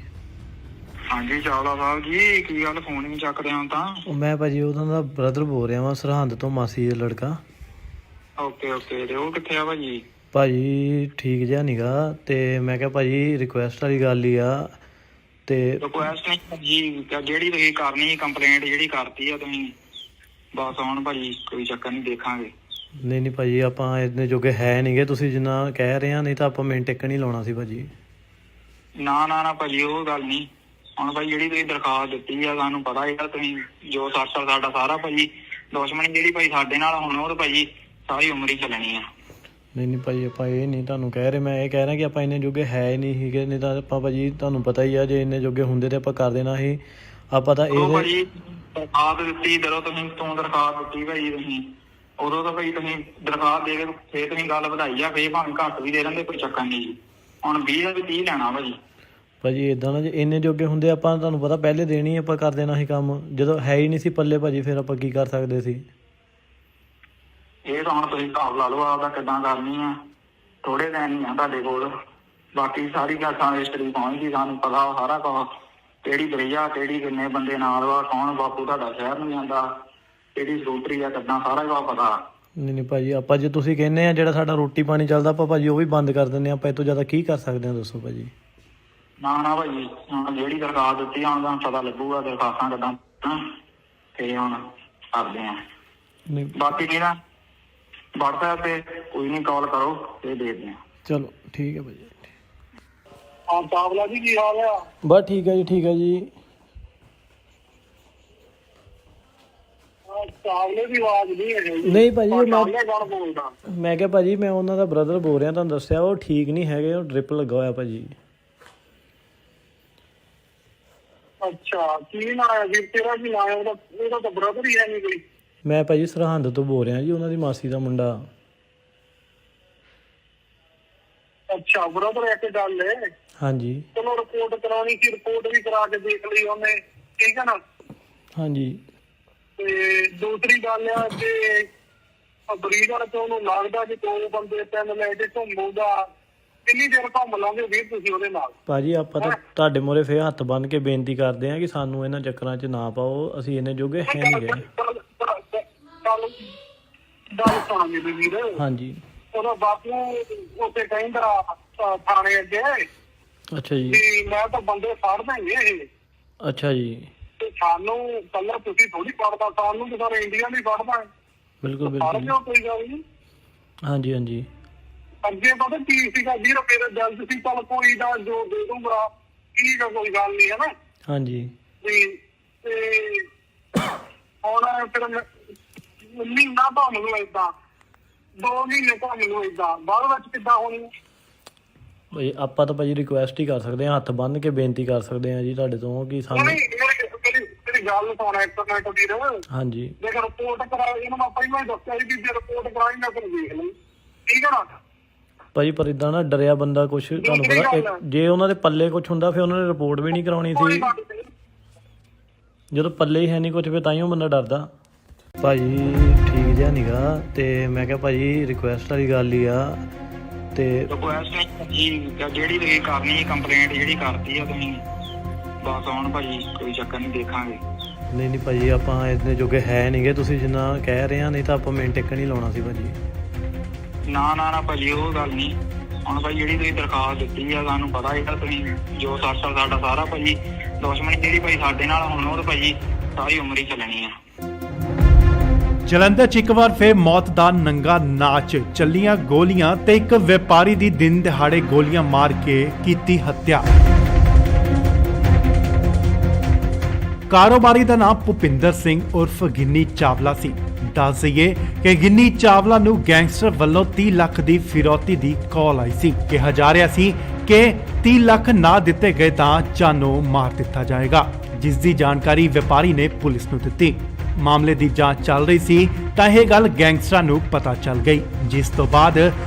ਹਾਂਜੀ ਚਾਵਲਾ ਸਾਹਿਬ ਜੀ, ਕੀ ਗੱਲ ਫੋਨ ਨਹੀਂ ਚੱਕਦੇ ਹੋ ਤਾਂ?
ਮੈਂ ਭਾਜੀ ਉਹਨਾਂ ਦਾ ਬ੍ਰਦਰ ਬੋਲ ਰਿਹਾ ਵਾਂ, ਸਰਹੰਦ ਤੋਂ, ਮਾਸੀ ਦਾ ਲੜਕਾ।
ਓਕੇ ਓਕੇ, ਤੇ ਉਹ ਕਿੱਥੇ ਆ ਭਾਜੀ?
ਭਾਜੀ ਠੀਕ ਜਿਹਾ ਨੀਗਾ, ਤੇ ਮੈਂ ਕਿਹਾ ਭਾਜੀ ਰਿਕੁਐਸਟ ਵਾਲੀ ਗੱਲ ਹੀ ਆ। ਤੇ
ਰਿਕੁਐਸਟ ਨਹੀਂ ਭਾਜੀ, ਜਿਹੜੀ ਤੁਸੀਂ ਕਰਨੀ ਕੰਪਲੇਂਟ ਜਿਹੜੀ ਕਰਤੀ ਆ ਤੁਸੀਂ, ਬਸ ਹੁਣ ਭਾਜੀ ਕੋਈ ਚੱਕਰ ਨਹੀਂ, ਦੇਖਾਂਗੇ।
ਨਹੀਂ ਨਹੀਂ ਭਾਜੀ ਆਪਾਂ ਇੰਨੇ ਜੋਗੇ ਹੈ ਨਹੀਂਗੇ, ਤੁਸੀਂ ਜਿੰਨਾ ਕਹਿ ਰਹੇ ਆ, ਨਹੀਂ ਤਾਂ ਆਪਾਂ ਮਿੰਟ ਟਿਕ ਨਹੀਂ ਲਾਉਣਾ ਸੀ ਭਾਜੀ।
ਨਾ ਨਾ ਨਾ ਭਾਜੀ ਉਹ ਗੱਲ ਨਹੀਂ। ਹੁਣ ਭਾਈ ਜਿਹੜੀ ਤੁਸੀਂ ਦਰਖਾਸਤ ਦਿੱਤੀ ਆ, ਸਾਨੂੰ ਪਤਾ ਹੈਗਾ ਤੁਸੀਂ ਜੋ ਸਾਡਾ ਸਾਰਾ ਭਾਜੀ ਦੁਸ਼ਮਣੀ ਜਿਹੜੀ ਭਾਈ ਸਾਡੇ ਨਾਲ ਹੁਣ ਉਹ ਤਾਂ ਭਾਜੀ ਸਾਰੀ ਉਮਰ ਹੀ ਚੱਲਣੀ ਆ।
ਨਹੀਂ ਨਹੀਂ ਭਾਜੀ ਆਪਾਂ ਇਹ ਨਹੀਂ ਤੁਹਾਨੂੰ ਕਹਿ ਰਹੇ, ਮੈਂ ਇਹ ਕਹਿ ਰਿਹਾ ਕਿ ਆਪਾਂ ਇੰਨੇ ਜੋਗੇ ਹੈ ਹੀ ਨਹੀਂ ਸੀਗੇ, ਨਹੀਂ ਤਾਂ ਆਪਾਂ ਭਾਜੀ ਤੁਹਾਨੂੰ ਪਤਾ ਹੀ ਆ, ਜੇ ਇੰਨੇ ਜੋਗੇ ਹੁੰਦੇ ਤੇ ਆਪਾਂ ਕਰ ਦੇਣਾ ਸੀ। ਆਪਾਂ ਤਾਂ ਇਹ
ਭਾਜੀ ਦਰਖਾਸਤ ਦਿੱਤੀ, ਜਦੋਂ ਤੁਸੀਂ ਦਰਖਾਸਤ ਦਿੱਤੀ ਭਾਜੀ ਤੁਸੀਂ, ਉਦੋਂ ਤਾਂ ਭਾਈ ਤੁਸੀਂ ਦਰਖਾਸਤ ਦੇ ਕੇ ਫੇਰ ਤੁਸੀਂ ਗੱਲ ਵਧਾਈ ਆ, ਫੇਰ ਭਾਵੇਂ ਘੱਟ ਵੀ ਦੇ ਦਿੰਦੇ, ਕੋਈ ਚੱਕਰ ਨਹੀਂ ਜੀ। ਹੁਣ 20 ਦਾ ਵੀ 30 ਲੈਣਾ ਭਾਜੀ।
ਭਾਜੀ ਇਦਾਂ ਨਾ, ਜੇ ਇੰਨੇ ਜੋਗੇ ਹੁੰਦੇ ਆਪਾਂ ਤੁਹਾਨੂੰ ਪਤਾ ਪਹਿਲੇ ਦੇਣੀ ਆਪਾਂ ਕਰ ਦੇਣਾ ਸੀ ਕੰਮ, ਜਦੋਂ ਹੈ ਹੀ ਨਹੀਂ ਸੀ ਪੱਲੇ ਭਾਜੀ, ਫਿਰ ਆਪਾਂ ਕੀ ਕਰ ਸਕਦੇ ਸੀ।
ਇਹ ਤਾਂ ਹੁਣ ਤੁਸੀਂ ਹਿਸਾਬ ਲਾ ਲਓ ਆਪਦਾ ਕਿੱਦਾਂ ਕਰਨੀ ਆ, ਥੋੜੇ ਦਿਨ ਹੀ ਆ ਤੁਹਾਡੇ ਕੋਲ, ਬਾਕੀ ਸਾਰੀ ਗੱਲ ਹਿਸਟਰੀ ਪਹੁੰਚ ਗਈ, ਸਾਨੂੰ ਪਤਾ ਸਾਰਾ ਕੁਛ, ਕਿਹੜੀ ਦਰਿਆ, ਕਿਹੜੀ ਕਿੰਨੇ ਬੰਦੇ ਨਾਲ ਵਾ, ਕੌਣ ਬਾਪੂ ਤੁਹਾਡਾ ਸ਼ਹਿਰ ਨੂੰ ਜਾਂਦਾ, ਕਿਹੜੀ ਸਕੂਟਰੀ ਆ, ਕਿੱਦਾਂ ਸਾਰਾ ਕੁਛ ਪਤਾ।
ਨਹੀਂ ਨਹੀਂ ਭਾਜੀ ਆਪਾਂ ਜੇ ਤੁਸੀਂ ਕਹਿੰਦੇ ਆ ਜਿਹੜਾ ਸਾਡਾ ਰੋਟੀ ਪਾਣੀ ਚੱਲਦਾ ਆਪਾਂ ਭਾਜੀ ਉਹ ਵੀ ਬੰਦ ਕਰ ਦਿੰਦੇ ਆ, ਆਪਾਂ ਇਹ ਤੋਂ ਜ਼ਿਆਦਾ ਕੀ ਕਰ ਸਕਦੇ ਆ ਦੱਸੋ ਭਾਜੀ।
ਨਾ ਨਾ ਭਾਜੀ ਹੁਣ ਜਿਹੜੀ ਦਰਖਾਸਤ ਦਿੱਤੀ ਹੁਣ ਤੁਹਾਨੂੰ ਪਤਾ ਲੱਗੂਗਾ ਦਰਖਾਸਤਾਂ ਕਿੱਦਾਂ, ਤੇ ਹੁਣ ਕਰਦੇ ਆ। ਬਾਕੀ ਕੀ ਨਾ WhatsApp ਤੇ ਕੋਈ ਨਹੀਂ ਕਾਲ ਕਰੋ ਤੇ ਦੇਖਦੇ ਆ।
ਚਲੋ ਠੀਕ ਹੈ ਭਾਜੀ।
ਹਾਂ ਚਾਵਲਾ ਜੀ ਕੀ ਹਾਲ ਆ?
ਬਸ ਠੀਕ ਹੈ ਜੀ, ਠੀਕ ਹੈ ਜੀ।
ਚਾਵਲੇ ਦੀ ਆਵਾਜ਼ ਨਹੀਂ ਹੈ ਜੀ।
ਨਹੀਂ ਭਾਜੀ
ਬੋਲਦਾ
ਮੈਂ ਕਿਹਾ ਭਾਜੀ ਮੈਂ ਉਹਨਾਂ ਦਾ ਬ੍ਰਦਰ ਬੋਲ ਰਿਹਾ, ਤੁਹਾਨੂੰ ਦੱਸਿਆ ਉਹ ਠੀਕ ਨਹੀਂ ਹੈਗੇ, ਉਹ ਡ੍ਰਿਪ ਲੱਗਾ ਹੋਇਆ ਭਾਜੀ।
ਅੱਛਾ ਕੀ ਨਾਂ ਹੈ ਵੀਰ ਤੇਰਾ? ਕੀ ਨਾਂ ਹੈ ਉਹਦਾ? ਉਹਦਾ ਤਾਂ ਬ੍ਰਦਰ ਹੀ ਹੈ ਨਹੀਂ ਕੋਈ।
ਮੈਂ ਭਾਜੀ ਸਰਹੰਦ ਤੋਂ ਬੋਲ ਰਿਹਾ ਜੀ, ਉਹਨਾਂ ਦੀ ਮਾਸੀ ਦਾ ਮੁੰਡਾ।
ਅੱਛਾ ਬ੍ਰਦਰ ਇੱਕ ਗੱਲ ਹੈ।
ਹਾਂਜੀ
ਚਲੋ ਰਿਪੋਰਟ ਕਰਾਉਣੀ ਸੀ, ਰਿਪੋਰਟ ਵੀ ਕਰਾ ਕੇ ਦੇਖ ਲਈ ਉਹਨੇ, ਠੀਕ ਹੈ ਨਾ।
ਹਾਂਜੀ
ਤੇ ਦੂਸਰੀ ਗੱਲ ਆ ਕਿ ਬਰੀਡਰ ਤੋਂ ਉਹਨੂੰ ਲੱਗਦਾ ਕਿ 2 ਬੰਦੇ 3 ਲੈ ਕੇ ਘੁੰਮੂਗਾ, ਕਿੰਨੀ ਦੇਰ ਘੁੰਮ ਲਾਂਗੇ ਵੀਰ ਤੁਸੀਂ ਉਹਦੇ ਨਾਲ?
ਭਾਜੀ ਆਪਾਂ ਤਾਂ ਤੁਹਾਡੇ ਮੋਰੇ ਫੇਰ ਹੱਥ ਬੰਨ ਕੇ ਬੇਨਤੀ ਕਰਦੇ ਆ ਕਿ ਸਾਨੂੰ ਇਹਨਾਂ ਚੱਕਰਾਂ 'ਚ ਨਾ ਪਾਓ, ਅਸੀਂ ਇੰਨੇ ਜੋਗੇ ਹੈ ਨਹੀਂ ਗਏ।
ਗੱਲ ਸੁਣ ਮੇਰੀ ਵੀਰ।
ਹਾਂਜੀ।
ਉਹਦਾ ਬਾਪੂ ਉੱਥੇ ਕਹਿੰਦਾ ਥਾਣੇ ਅੱਗੇ
ਅੱਛਾ ਜੀ।
ਵੀ ਮੈਂ ਤਾਂ ਬੰਦੇ ਫੜ ਦੇਂਗੇ ਇਹ।
ਅੱਛਾ ਜੀ।
ਤੇ ਸਾਨੂੰ ਕੱਲਾ ਤੁਸੀਂ ਥੋੜੀ ਫੜਦਾ, ਸਾਨੂੰ ਤਾਂ ਸਾਰੇ ਇੰਡੀਆ ਨਹੀਂ ਫੜਦਾ।
ਬਿਲਕੁਲ
ਫੜ
ਬਿਲਕੁਲ।
ਲਿਓ, ਕੋਈ ਗੱਲ ਨਹੀਂ।
ਹਾਂਜੀ ਹਾਂਜੀ।
ਅੱਗੇ ਪਤਾ ਕੀ ਸੀਗਾ, 20 ਰੁਪਏ ਦਾ ਜਲਦ ਸੀ, ਚੱਲ ਕੋਈ ਨਾ ਜੋ ਦੇ ਦੂੰਗਾ, ਠੀਕ ਆ, ਕੋਈ ਗੱਲ ਨਹੀਂ, ਹੈ ਨਾ।
ਹਾਂਜੀ।
ਤੇ ਹੁਣ ਫਿਰ ਮਹੀਨਾ ਭਾਵੇਂ ਨੂੰ ਏਦਾਂ, 2 ਮਹੀਨੇ ਭਾਵੇਂ ਨੂੰ ਏਦਾਂ, ਬਾਅਦ ਵਿੱਚ ਕਿੱਦਾਂ ਹੋਣੀ?
ਭਾਈ ਆਪਾਂ ਤਾਂ ਭਾਜੀ ਰਿਕੁਐਸਟ ਹੀ ਕਰ ਸਕਦੇ ਹਾਂ, ਹੱਥ ਬੰਨ ਕੇ ਬੇਨਤੀ ਕਰ ਸਕਦੇ ਹਾਂ ਜੀ ਤੁਹਾਡੇ ਤੋਂ ਕਿ ਸਾਨੂੰ।
ਮੇਰੀ ਗੱਲ ਸੁਣਾ ਇੱਕ ਮਿੰਟ ਵੀਰ।
ਹਾਂਜੀ।
ਦੇਖ ਰਿਪੋਰਟ ਕਰਾ, ਇਹਨੂੰ ਮੈਂ ਪਹਿਲਾਂ ਹੀ ਦੱਸਿਆ ਸੀ ਵੀ ਜੇ ਰਿਪੋਰਟ ਕਰਾਈ ਮੈਂ ਫਿਰ ਦੇਖ ਲਈ, ਠੀਕ ਹੈ ਨਾ।
ਭਾਜੀ ਪਰ ਇਦਾਂ ਨਾ ਡਰਿਆ ਬੰਦਾ ਕੁਛ, ਤੁਹਾਨੂੰ ਪਤਾ ਜੇ ਉਹਨਾਂ ਦੇ ਪੱਲੇ ਕੁਛ ਹੁੰਦਾ ਫਿਰ ਉਹਨਾਂ ਨੇ ਰਿਪੋਰਟ ਵੀ ਨਹੀਂ ਕਰਾਉਣੀ ਸੀ। ਜਦੋਂ ਪੱਲੇ ਹੀ ਹੈ ਨਹੀਂ ਕੁਛ ਫਿਰ ਤਾਂਹੀਓ ਬੰਦਾ ਡਰਦਾ। ਭਾਜੀ ਠੀਕ ਜਿਹਾ ਨੀਗਾ, ਤੇ ਮੈਂ ਕਿਹਾ ਭਾਜੀ ਰਿਕੁਐਸਟ ਵਾਲੀ ਗੱਲ ਹੀ ਆ। ਤੇ
ਰਿਕੁਐਸਟ ਨਹੀਂ ਜਿਹੜੀ ਤੁਸੀਂ ਕਰਨੀ ਕੰਪਲੇਂਟ ਜਿਹੜੀ ਕਰਤੀ ਆ ਤੁਸੀਂ, ਬਸ ਹੁਣ ਭਾਜੀ ਕੋਈ ਚੱਕਰ ਨਹੀਂ, ਦੇਖਾਂਗੇ।
ਨਹੀਂ ਨਹੀਂ ਭਾਜੀ ਆਪਾਂ ਇੰਨੇ ਜੋਗੇ ਹੈ ਨਹੀਂਗੇ, ਤੁਸੀਂ ਜਿੰਨਾ ਕਹਿ ਰਹੇ ਆ, ਨਹੀਂ ਤਾਂ ਆਪਾਂ ਮਿੰਟ ਟਿਕ ਨਹੀਂ ਲਾਉਣਾ ਸੀ ਭਾਜੀ।
ਨਾ ਭਾਜੀ ਉਹ ਗੱਲ ਨਹੀਂ। ਹੁਣ ਭਾਈ ਜਿਹੜੀ ਤੁਸੀਂ ਦਰਖਾਸਤ ਦਿੱਤੀ ਆ, ਸਾਨੂੰ ਪਤਾ ਹੈਗਾ ਤੁਸੀਂ ਜੋ ਸਾਡਾ ਸਾਰਾ ਭਾਜੀ ਦੁਸ਼ਮਣੀ ਜਿਹੜੀ ਭਾਈ ਸਾਡੇ ਨਾਲ ਹੁਣ ਉਹ ਤਾਂ ਭਾਜੀ ਸਾਰੀ ਉਮਰ ਹੀ ਚੱਲਣੀ ਆ।
ਜਲੰਧਰ 'ਚ ਇੱਕ ਵਾਰ ਫਿਰ ਮੌਤ ਦਾ ਨੰਗਾ ਨਾਚ, ਚੱਲੀਆਂ ਗੋਲੀਆਂ ਤੇ ਇੱਕ ਵਪਾਰੀ ਦੀ ਦਿਨ ਦਿਹਾੜੇ ਗੋਲੀਆਂ ਮਾਰ ਕੇ ਕੀਤੀ ਹੱਤਿਆ। ਕਾਰੋਬਾਰੀ ਦਾ ਨਾਮ ਭੁਪਿੰਦਰ ਸਿੰਘ ਉਰਫ ਗਿੰਨੀ ਚਾਵਲਾ ਸੀ। ਦੱਸ ਦਈਏ ਕਿ ਗਿੰਨੀ ਚਾਵਲਾ ਨੂੰ ਗੈਂਗਸਟਰ ਵੱਲੋਂ 30 ਲੱਖ ਦੀ ਫਿਰੌਤੀ ਦੀ ਕਾਲ ਆਈ ਸੀ। ਕਿਹਾ ਜਾ ਰਿਹਾ ਸੀ ਕਿ 30 ਲੱਖ ਨਾ ਦਿੱਤੇ ਗਏ ਤਾਂ ਜਾਨੋਂ ਮਾਰ ਦਿੱਤਾ ਜਾਏਗਾ, ਜਿਸ ਦੀ ਜਾਣਕਾਰੀ ਵਪਾਰੀ ਨੇ ਪੁਲਿਸ ਨੂੰ ਦਿੱਤੀ। ਮਾਮਲੇ ਦੀ ਜਾਂਚ ਚੱਲ ਰਹੀ ਸੀ ਤਾਂ ਇਹ ਗੱਲ ਗੈਂਗਸਟਰਾਂ ਨੂੰ ਪਤਾ ਚੱਲ ਗਈ, ਜਿਸ ਤੋਂ ਬਾਅਦ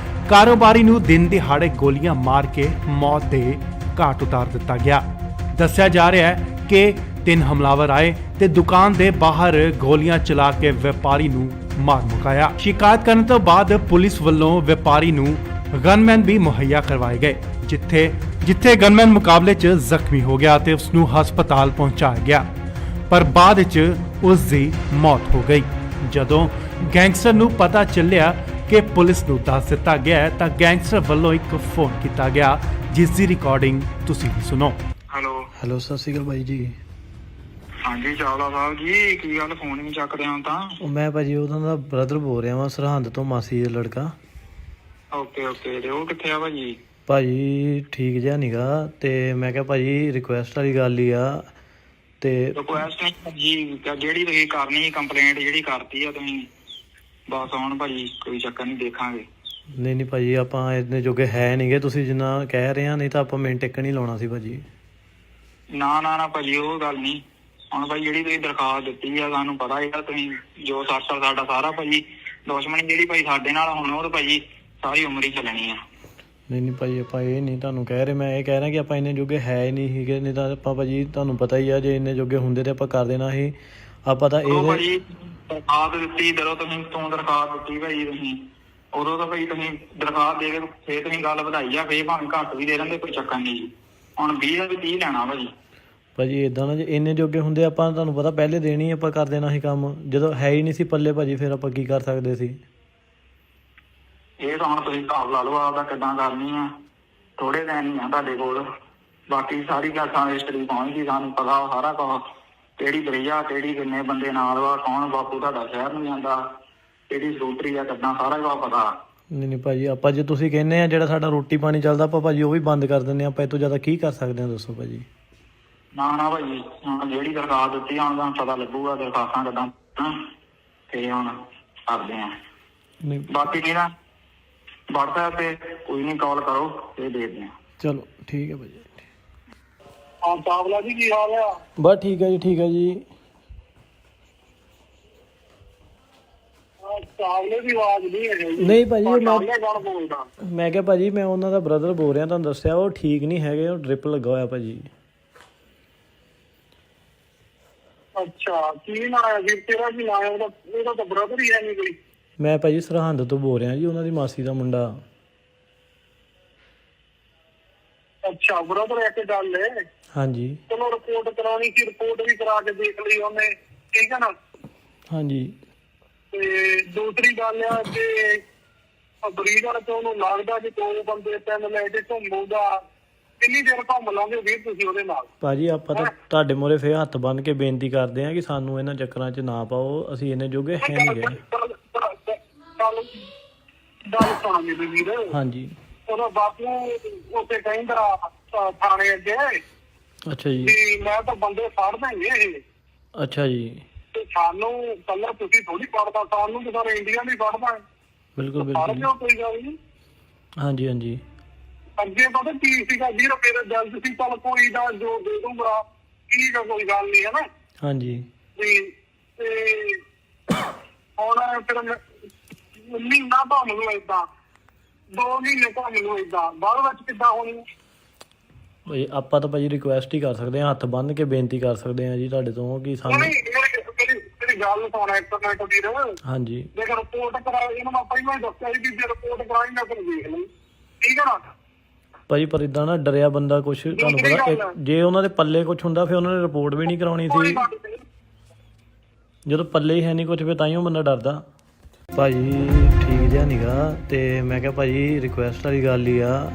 ਕਾਰੋਬਾਰੀ ਨੂੰ ਦਿਨ ਦਿਹਾੜੇ ਗੋਲੀਆਂ ਮਾਰ ਕੇ ਮੌਤ ਦੇ ਘਾਟ ਉਤਾਰ ਦਿੱਤਾ ਗਿਆ। ਦੱਸਿਆ ਜਾ ਰਿਹਾ ਹੈ ਕਿ 3 ਹਮਲਾਵਰ ਆਏ ਤੇ ਦੁਕਾਨ ਦੇ ਬਾਹਰ ਗੋਲੀਆਂ ਚਲਾ ਕੇ ਵਪਾਰੀ ਨੂੰ ਮਾਰ ਮੁਕਾਇਆ। ਸ਼ਿਕਾਇਤ ਕਰਨ ਤੋਂ ਬਾਅਦ ਪੁਲਿਸ ਵੱਲੋਂ ਵਪਾਰੀ ਨੂੰ ਗਨਮੈਨ ਵੀ ਮੁਹੱਈਆ ਕਰਵਾਏ ਗਏ, ਜਿੱਥੇ ਗਨਮੈਨ ਮੁਕਾਬਲੇ 'ਚ ਜ਼ਖਮੀ ਹੋ ਗਿਆ ਤੇ ਉਸ ਨੂੰ ਹਸਪਤਾਲ ਪਹੁੰਚਾਇਆ ਗਿਆ, ਪਰ ਬਾਅਦ 'ਚ ਉਸ ਦੀ ਮੌਤ ਹੋ ਗਈ। ਜਦੋਂ ਗੈਂਗਸਟਰ ਨੂੰ ਪਤਾ ਚੱਲਿਆ ਕਿ ਪੁਲਿਸ ਨੂੰ ਦੱਸ ਦਿੱਤਾ ਗਿਆ ਤਾਂ ਗੈਂਗਸਟਰ ਵੱਲੋਂ ਇੱਕ ਫੋਨ ਕੀਤਾ ਗਿਆ, ਜਿਸ ਦੀ ਰਿਕਾਰਡਿੰਗ ਤੁਸੀਂ ਵੀ ਸੁਣੋ।
ਹੈਲੋ ਸਤਿ ਸ਼੍ਰੀ ਅਕਾਲ ਬਾਈ ਜੀ।
ਹਾਂਜੀ ਚਾਵਲਾ ਸਾਹਿਬ ਜੀ, ਕੀ ਗੱਲ ਫੋਨ ਨਹੀਂ ਚੱਕਦੇ ਹੋ ਤਾਂ?
ਉਹ ਮੈਂ ਭਾਜੀ ਉਹਨਾਂ ਦਾ ਬ੍ਰਦਰ ਬੋਲ ਰਿਹਾ ਵਾਂ, ਸਰਹੰਦ ਤੋਂ, ਮਾਸੀ ਦਾ ਲੜਕਾ।
ਓਕੇ ਤੇ ਉਹ ਕਿੱਥੇ ਆ ਭਾਜੀ?
ਭਾਜੀ ਠੀਕ ਜਿਹਾ ਨੀਗਾ, ਤੇ ਮੈਂ ਕਿਹਾ ਭਾਜੀ ਰਿਕੁਐਸਟ ਵਾਲੀ ਗੱਲ ਹੀ ਆ। ਤੇ
ਰਿਕੁਐਸਟ ਨਹੀਂ ਭਾਜੀ, ਜਿਹੜੀ ਤੁਸੀਂ ਕਰਨੀ ਕੰਪਲੇਂਟ ਜਿਹੜੀ ਕਰਤੀ ਆ ਤੁਸੀਂ, ਬਸ ਹੁਣ ਭਾਜੀ ਕੋਈ ਚੱਕਰ ਨਹੀਂ, ਦੇਖਾਂਗੇ।
ਨਹੀਂ ਭਾਜੀ ਆਪਾਂ ਇੰਨੇ ਜੋਗੇ ਹੈ ਨਹੀਂਗੇ, ਤੁਸੀਂ ਜਿੰਨਾ ਕਹਿ ਰਹੇ ਆ, ਨਹੀਂ ਤਾਂ ਆਪਾਂ ਮਿੰਟ ਟਿਕ ਨਹੀਂ ਲਾਉਣਾ ਸੀ ਭਾਜੀ।
ਨਾ ਭਾਜੀ ਉਹ ਗੱਲ ਨਹੀਂ। ਹੁਣ ਭਾਈ ਜਿਹੜੀ ਤੁਸੀਂ ਦਰਖਾਸਤ ਦਿੱਤੀ ਆ, ਸਾਨੂੰ ਪਤਾ ਹੈਗਾ ਤੁਸੀਂ ਜੋ ਸਾਡਾ ਸਾਰਾ ਭਾਜੀ ਦੁਸ਼ਮਣੀ ਜਿਹੜੀ ਭਾਈ ਸਾਡੇ ਨਾਲ ਹੁਣ ਉਹ ਤਾਂ ਭਾਜੀ ਸਾਰੀ ਉਮਰ ਹੀ ਚੱਲਣੀ ਆ।
ਨਹੀਂ ਭਾਜੀ ਆਪਾਂ ਇਹ ਨਹੀਂ ਤੁਹਾਨੂੰ ਕਹਿ ਰਹੇ, ਮੈਂ ਇਹ ਕਹਿ ਰਿਹਾ ਕਿ ਆਪਾਂ ਇੰਨੇ ਜੋਗੇ ਹੈ ਹੀ ਨਹੀਂ ਸੀਗੇ, ਨਹੀਂ ਤਾਂ ਆਪਾਂ ਭਾਜੀ ਤੁਹਾਨੂੰ ਪਤਾ ਹੀ ਆ, ਜੇ ਇੰਨੇ ਜੋਗੇ ਹੁੰਦੇ ਤੇ ਆਪਾਂ ਕਰ ਦੇਣਾ ਸੀ। ਆਪਾਂ ਤਾਂ ਇਹ
ਭਾਜੀ ਦਰਖਾਸਤ ਦਿੱਤੀ, ਜਦੋਂ ਤੁਸੀਂ ਦਰਖਾਸਤ ਦਿੱਤੀ ਭਾਜੀ ਤੁਸੀਂ, ਉਦੋਂ ਤਾਂ ਭਾਈ ਤੁਸੀਂ ਦਰਖਾਸਤ ਦੇ ਕੇ ਫੇਰ ਤੁਸੀਂ ਗੱਲ ਵਧਾਈ ਆ, ਫੇਰ ਭਾਵੇਂ ਘੱਟ ਵੀ ਦੇ ਦਿੰਦੇ, ਕੋਈ ਚੱਕਰ ਨਹੀਂ ਜੀ। ਹੁਣ 20 ਦਾ ਵੀ 30 ਲੈਣਾ
ਭਾਜੀ ਏਦਾਂ ਨਾ, ਜੇ ਇੰਨੇ ਜੋਗੇ ਹੁੰਦੇ ਆਪਾਂ ਤੁਹਾਨੂੰ ਪਤਾ ਪਹਿਲੇ ਦੇਣੀ ਆਪਾਂ ਕਰ ਦੇਣਾ ਸੀ ਕੰਮ, ਜਦੋਂ ਹੈ ਹੀ ਨਹੀਂ ਸੀ ਪੱਲੇ ਭਾਜੀ, ਫਿਰ ਆਪਾਂ ਕੀ ਕਰ ਸਕਦੇ ਸੀ?
ਇਹ ਤਾਂ ਹੁਣ ਤੁਸੀਂ ਹਿਸਾਬ ਲਾ ਲਓ ਆਪਦਾ ਕਿੱਦਾਂ ਕਰਨੀ ਆ, ਥੋੜੇ ਦਿਨ ਹੀ ਆ ਤੁਹਾਡੇ ਕੋਲ, ਬਾਕੀ ਸਾਰੀ ਗੱਲ ਹਿਸਟਰੀ ਪਹੁੰਚ ਗਈ, ਸਾਨੂੰ ਪਤਾ ਸਾਰਾ ਕੁਛ, ਕਿਹੜੀ ਦਰਿਆ, ਕਿਹੜੀ ਕਿੰਨੇ ਬੰਦੇ ਨਾਲ ਵਾ, ਕੌਣ ਬਾਪੂ ਤੁਹਾਡਾ ਸ਼ਹਿਰ ਨੂੰ ਜਾਂਦਾ, ਕਿਹੜੀ ਸਕੂਟਰੀ ਆ, ਕਿੱਦਾਂ ਸਾਰਾ ਕੁਛ ਪਤਾ।
ਨਹੀਂ ਭਾਜੀ ਆਪਾਂ ਜੇ ਤੁਸੀਂ ਕਹਿੰਦੇ ਆ ਜਿਹੜਾ ਸਾਡਾ ਰੋਟੀ ਪਾਣੀ ਚੱਲਦਾ ਆਪਾਂ ਭਾਜੀ ਉਹ ਵੀ ਬੰਦ ਕਰ ਦਿੰਦੇ ਆ, ਆਪਾਂ ਇਹ ਤੋਂ ਜ਼ਿਆਦਾ ਕੀ ਕਰ ਸਕਦੇ ਆ ਦੱਸੋ ਭਾਜੀ?
ਨਾ ਭਾਜੀ ਹੁਣ ਜਿਹੜੀ ਦਰਖਾਸਤ ਦਿੱਤੀ ਹੁਣ ਤੁਹਾਨੂੰ ਪਤਾ ਲੱਗੂਗਾ ਦਰਖਾਸਤਾਂ ਕਿੱਦਾਂ, ਤੇ ਹੁਣ ਕਰਦੇ ਆ। ਬਾਕੀ ਕੀ ਨਾ WhatsApp ਤੇ ਕੋਈ ਨਹੀਂ ਕਾਲ ਕਰੋ ਤੇ ਦੇਖਦੇ ਆ।
ਚਲੋ ਠੀਕ ਹੈ ਭਾਜੀ।
ਹਾਂ ਚਾਵਲਾ ਜੀ ਕੀ ਹਾਲ ਆ?
ਬਸ ਠੀਕ ਹੈ ਜੀ, ਠੀਕ ਹੈ ਜੀ।
ਚਾਵਲੇ ਦੀ ਆਵਾਜ਼ ਨਹੀਂ ਹੈ ਜੀ।
ਨਹੀਂ ਭਾਜੀ
ਬੋਲਦਾ
ਮੈਂ ਕਿਹਾ ਭਾਜੀ ਮੈਂ ਉਹਨਾਂ ਦਾ ਬ੍ਰਦਰ ਬੋਲ ਰਿਹਾ, ਤੁਹਾਨੂੰ ਦੱਸਿਆ ਉਹ ਠੀਕ ਨਹੀਂ ਹੈਗੇ, ਉਹ ਡ੍ਰਿਪ ਲੱਗਾ ਹੋਇਆ ਭਾਜੀ।
ਅੱਛਾ, ਕੀ ਨਾਂ ਹੈ ਵੀਰ ਤੇਰਾ? ਕੀ ਨਾਂ ਹੈ ਉਹਦਾ ਤਾਂ ਬ੍ਰਦਰ ਹੀ ਹੈ ਨਹੀਂ ਕੋਈ?
ਮੈਂ ਭਾਜੀ ਸਰਹੰਦ ਤੋਂ ਬੋਲ ਰਿਹਾ ਜੀ, ਉਹਨਾਂ ਦੀ ਮਾਸੀ ਦਾ ਮੁੰਡਾ।
ਅੱਛਾ, ਬ੍ਰਦਰ ਇੱਕ ਗੱਲ ਹੈ।
ਹਾਂਜੀ
ਚਲੋ ਰਿਪੋਰਟ ਕਰਾਉਣੀ ਸੀ, ਰਿਪੋਰਟ ਵੀ ਕਰਾ ਕੇ ਦੇਖ ਲਈ ਉਹਨੇ, ਠੀਕ ਹੈ ਨਾ।
ਹਾਂਜੀ
ਤੇ ਦੂਸਰੀ ਗੱਲ ਆ ਕਿ ਬਰੀਡਰ ਤੋਂ ਉਹਨੂੰ ਲੱਗਦਾ ਕਿ 2 ਬੰਦੇ 3 ਲੈ ਕੇ ਘੁੰਮੂਗਾ। ਕਿੰਨੀ ਦੇਰ ਘੁੰਮ ਲਾਂਗੇ ਵੀਰ ਤੁਸੀਂ ਉਹਦੇ ਨਾਲ?
ਭਾਜੀ ਆਪਾਂ ਤਾਂ ਤੁਹਾਡੇ ਮੂਹਰੇ ਫੇਰ ਹੱਥ ਬੰਨ੍ਹ ਕੇ ਬੇਨਤੀ ਕਰਦੇ ਹਾਂ ਕਿ ਸਾਨੂੰ ਇਹਨਾਂ ਚੱਕਰਾਂ 'ਚ ਨਾ ਪਾਓ, ਅਸੀਂ ਇੰਨੇ ਜੋਗੇ ਹੈ ਨਹੀਂ ਗਏ।
ਗੱਲ ਸੁਣ ਮੇਰੀ ਵੀਰ।
ਹਾਂਜੀ
ਉਹਦਾ ਬਾਪੂ ਉੱਥੇ ਕਹਿੰਦਾ ਥਾਣੇ ਅੱਗੇ
ਅੱਛਾ ਜੀ।
ਵੀ ਮੈਂ ਤਾਂ ਬੰਦੇ ਫੜ ਦੇਂਗੇ ਇਹ।
ਅੱਛਾ ਜੀ।
ਤੇ ਸਾਨੂੰ ਕੱਲਾ ਤੁਸੀਂ ਥੋੜੀ ਫੜਦਾ, ਸਾਨੂੰ ਤਾਂ ਸਾਰੇ ਇੰਡੀਆ ਨਹੀਂ ਫੜਦਾ।
ਬਿਲਕੁਲ
ਫੜ
ਬਿਲਕੁਲ।
ਲਿਓ, ਕੋਈ ਗੱਲ ਨਹੀਂ।
ਹਾਂਜੀ ਹਾਂਜੀ
ਅੱਗੇ ਪਤਾ ਕੀ ਸੀਗਾ ਵੀਰ, ਮੇਰੇ ਦਿਲ ਚ ਸੀ ਚੱਲ ਕੋਈ ਨਾ ਜੋ ਦੇ ਦੂੰਗਾ, ਠੀਕ ਆ, ਕੋਈ ਗੱਲ ਨਹੀਂ, ਹੈ ਨਾ।
ਹਾਂਜੀ
ਵੀ ਤੇ ਹੁਣ ਫਿਰ ਮਹੀਨਾ ਭਾਵੇਂ ਨੂੰ ਏਦਾਂ, 2 ਮਹੀਨੇ ਭਾਵੇਂ ਨੂੰ ਏਦਾਂ, ਬਾਅਦ ਵਿੱਚ ਕਿੱਦਾਂ ਹੋਣੀ?
ਭਾਈ ਆਪਾਂ ਤਾਂ ਭਾਜੀ ਰਿਕੁਐਸਟ ਹੀ ਕਰ ਸਕਦੇ ਹਾਂ, ਹੱਥ ਬੰਨ੍ਹ ਕੇ ਬੇਨਤੀ ਕਰ ਸਕਦੇ ਹਾਂ ਜੀ ਤੁਹਾਡੇ ਤੋਂ ਕਿ ਸਾਨੂੰ।
ਮੇਰੀ ਗੱਲ ਸੁਣਾ ਇੱਕ ਮਿੰਟ ਵੀਰ।
ਹਾਂਜੀ
ਦੇਖ ਰਿਪੋਰਟ ਕਰਾ, ਇਹਨੂੰ ਮੈਂ ਪਹਿਲਾਂ ਹੀ ਦੱਸਿਆ ਸੀ ਵੀ ਜੇ ਰਿਪੋਰਟ ਕਰਾਈ ਮੈਂ ਫਿਰ ਦੇਖ ਲਈ, ਠੀਕ ਹੈ ਨਾ।
ਭਾਜੀ ਪਰ ਇਦਾਂ ਨਾ ਡਰਿਆ ਬੰਦਾ ਕੁਛ, ਤੁਹਾਨੂੰ ਪਤਾ ਜੇ ਉਹਨਾਂ ਦੇ ਪੱਲੇ ਕੁਛ ਹੁੰਦਾ ਫਿਰ ਉਹਨਾਂ ਨੇ ਰਿਪੋਰਟ ਵੀ ਨਹੀਂ ਕਰਾਉਣੀ ਸੀ। ਜਦੋਂ ਪੱਲੇ ਹੀ ਹੈ ਨਹੀਂ ਕੁਛ ਫਿਰ ਤਾਂਹੀਓ ਬੰਦਾ ਡਰਦਾ। ਭਾਜੀ ਠੀਕ ਜਿਹਾ ਨੀਗਾ, ਤੇ ਮੈਂ ਕਿਹਾ ਭਾਜੀ ਰਿਕੁਐਸਟ ਵਾਲੀ ਗੱਲ ਹੀ ਆ।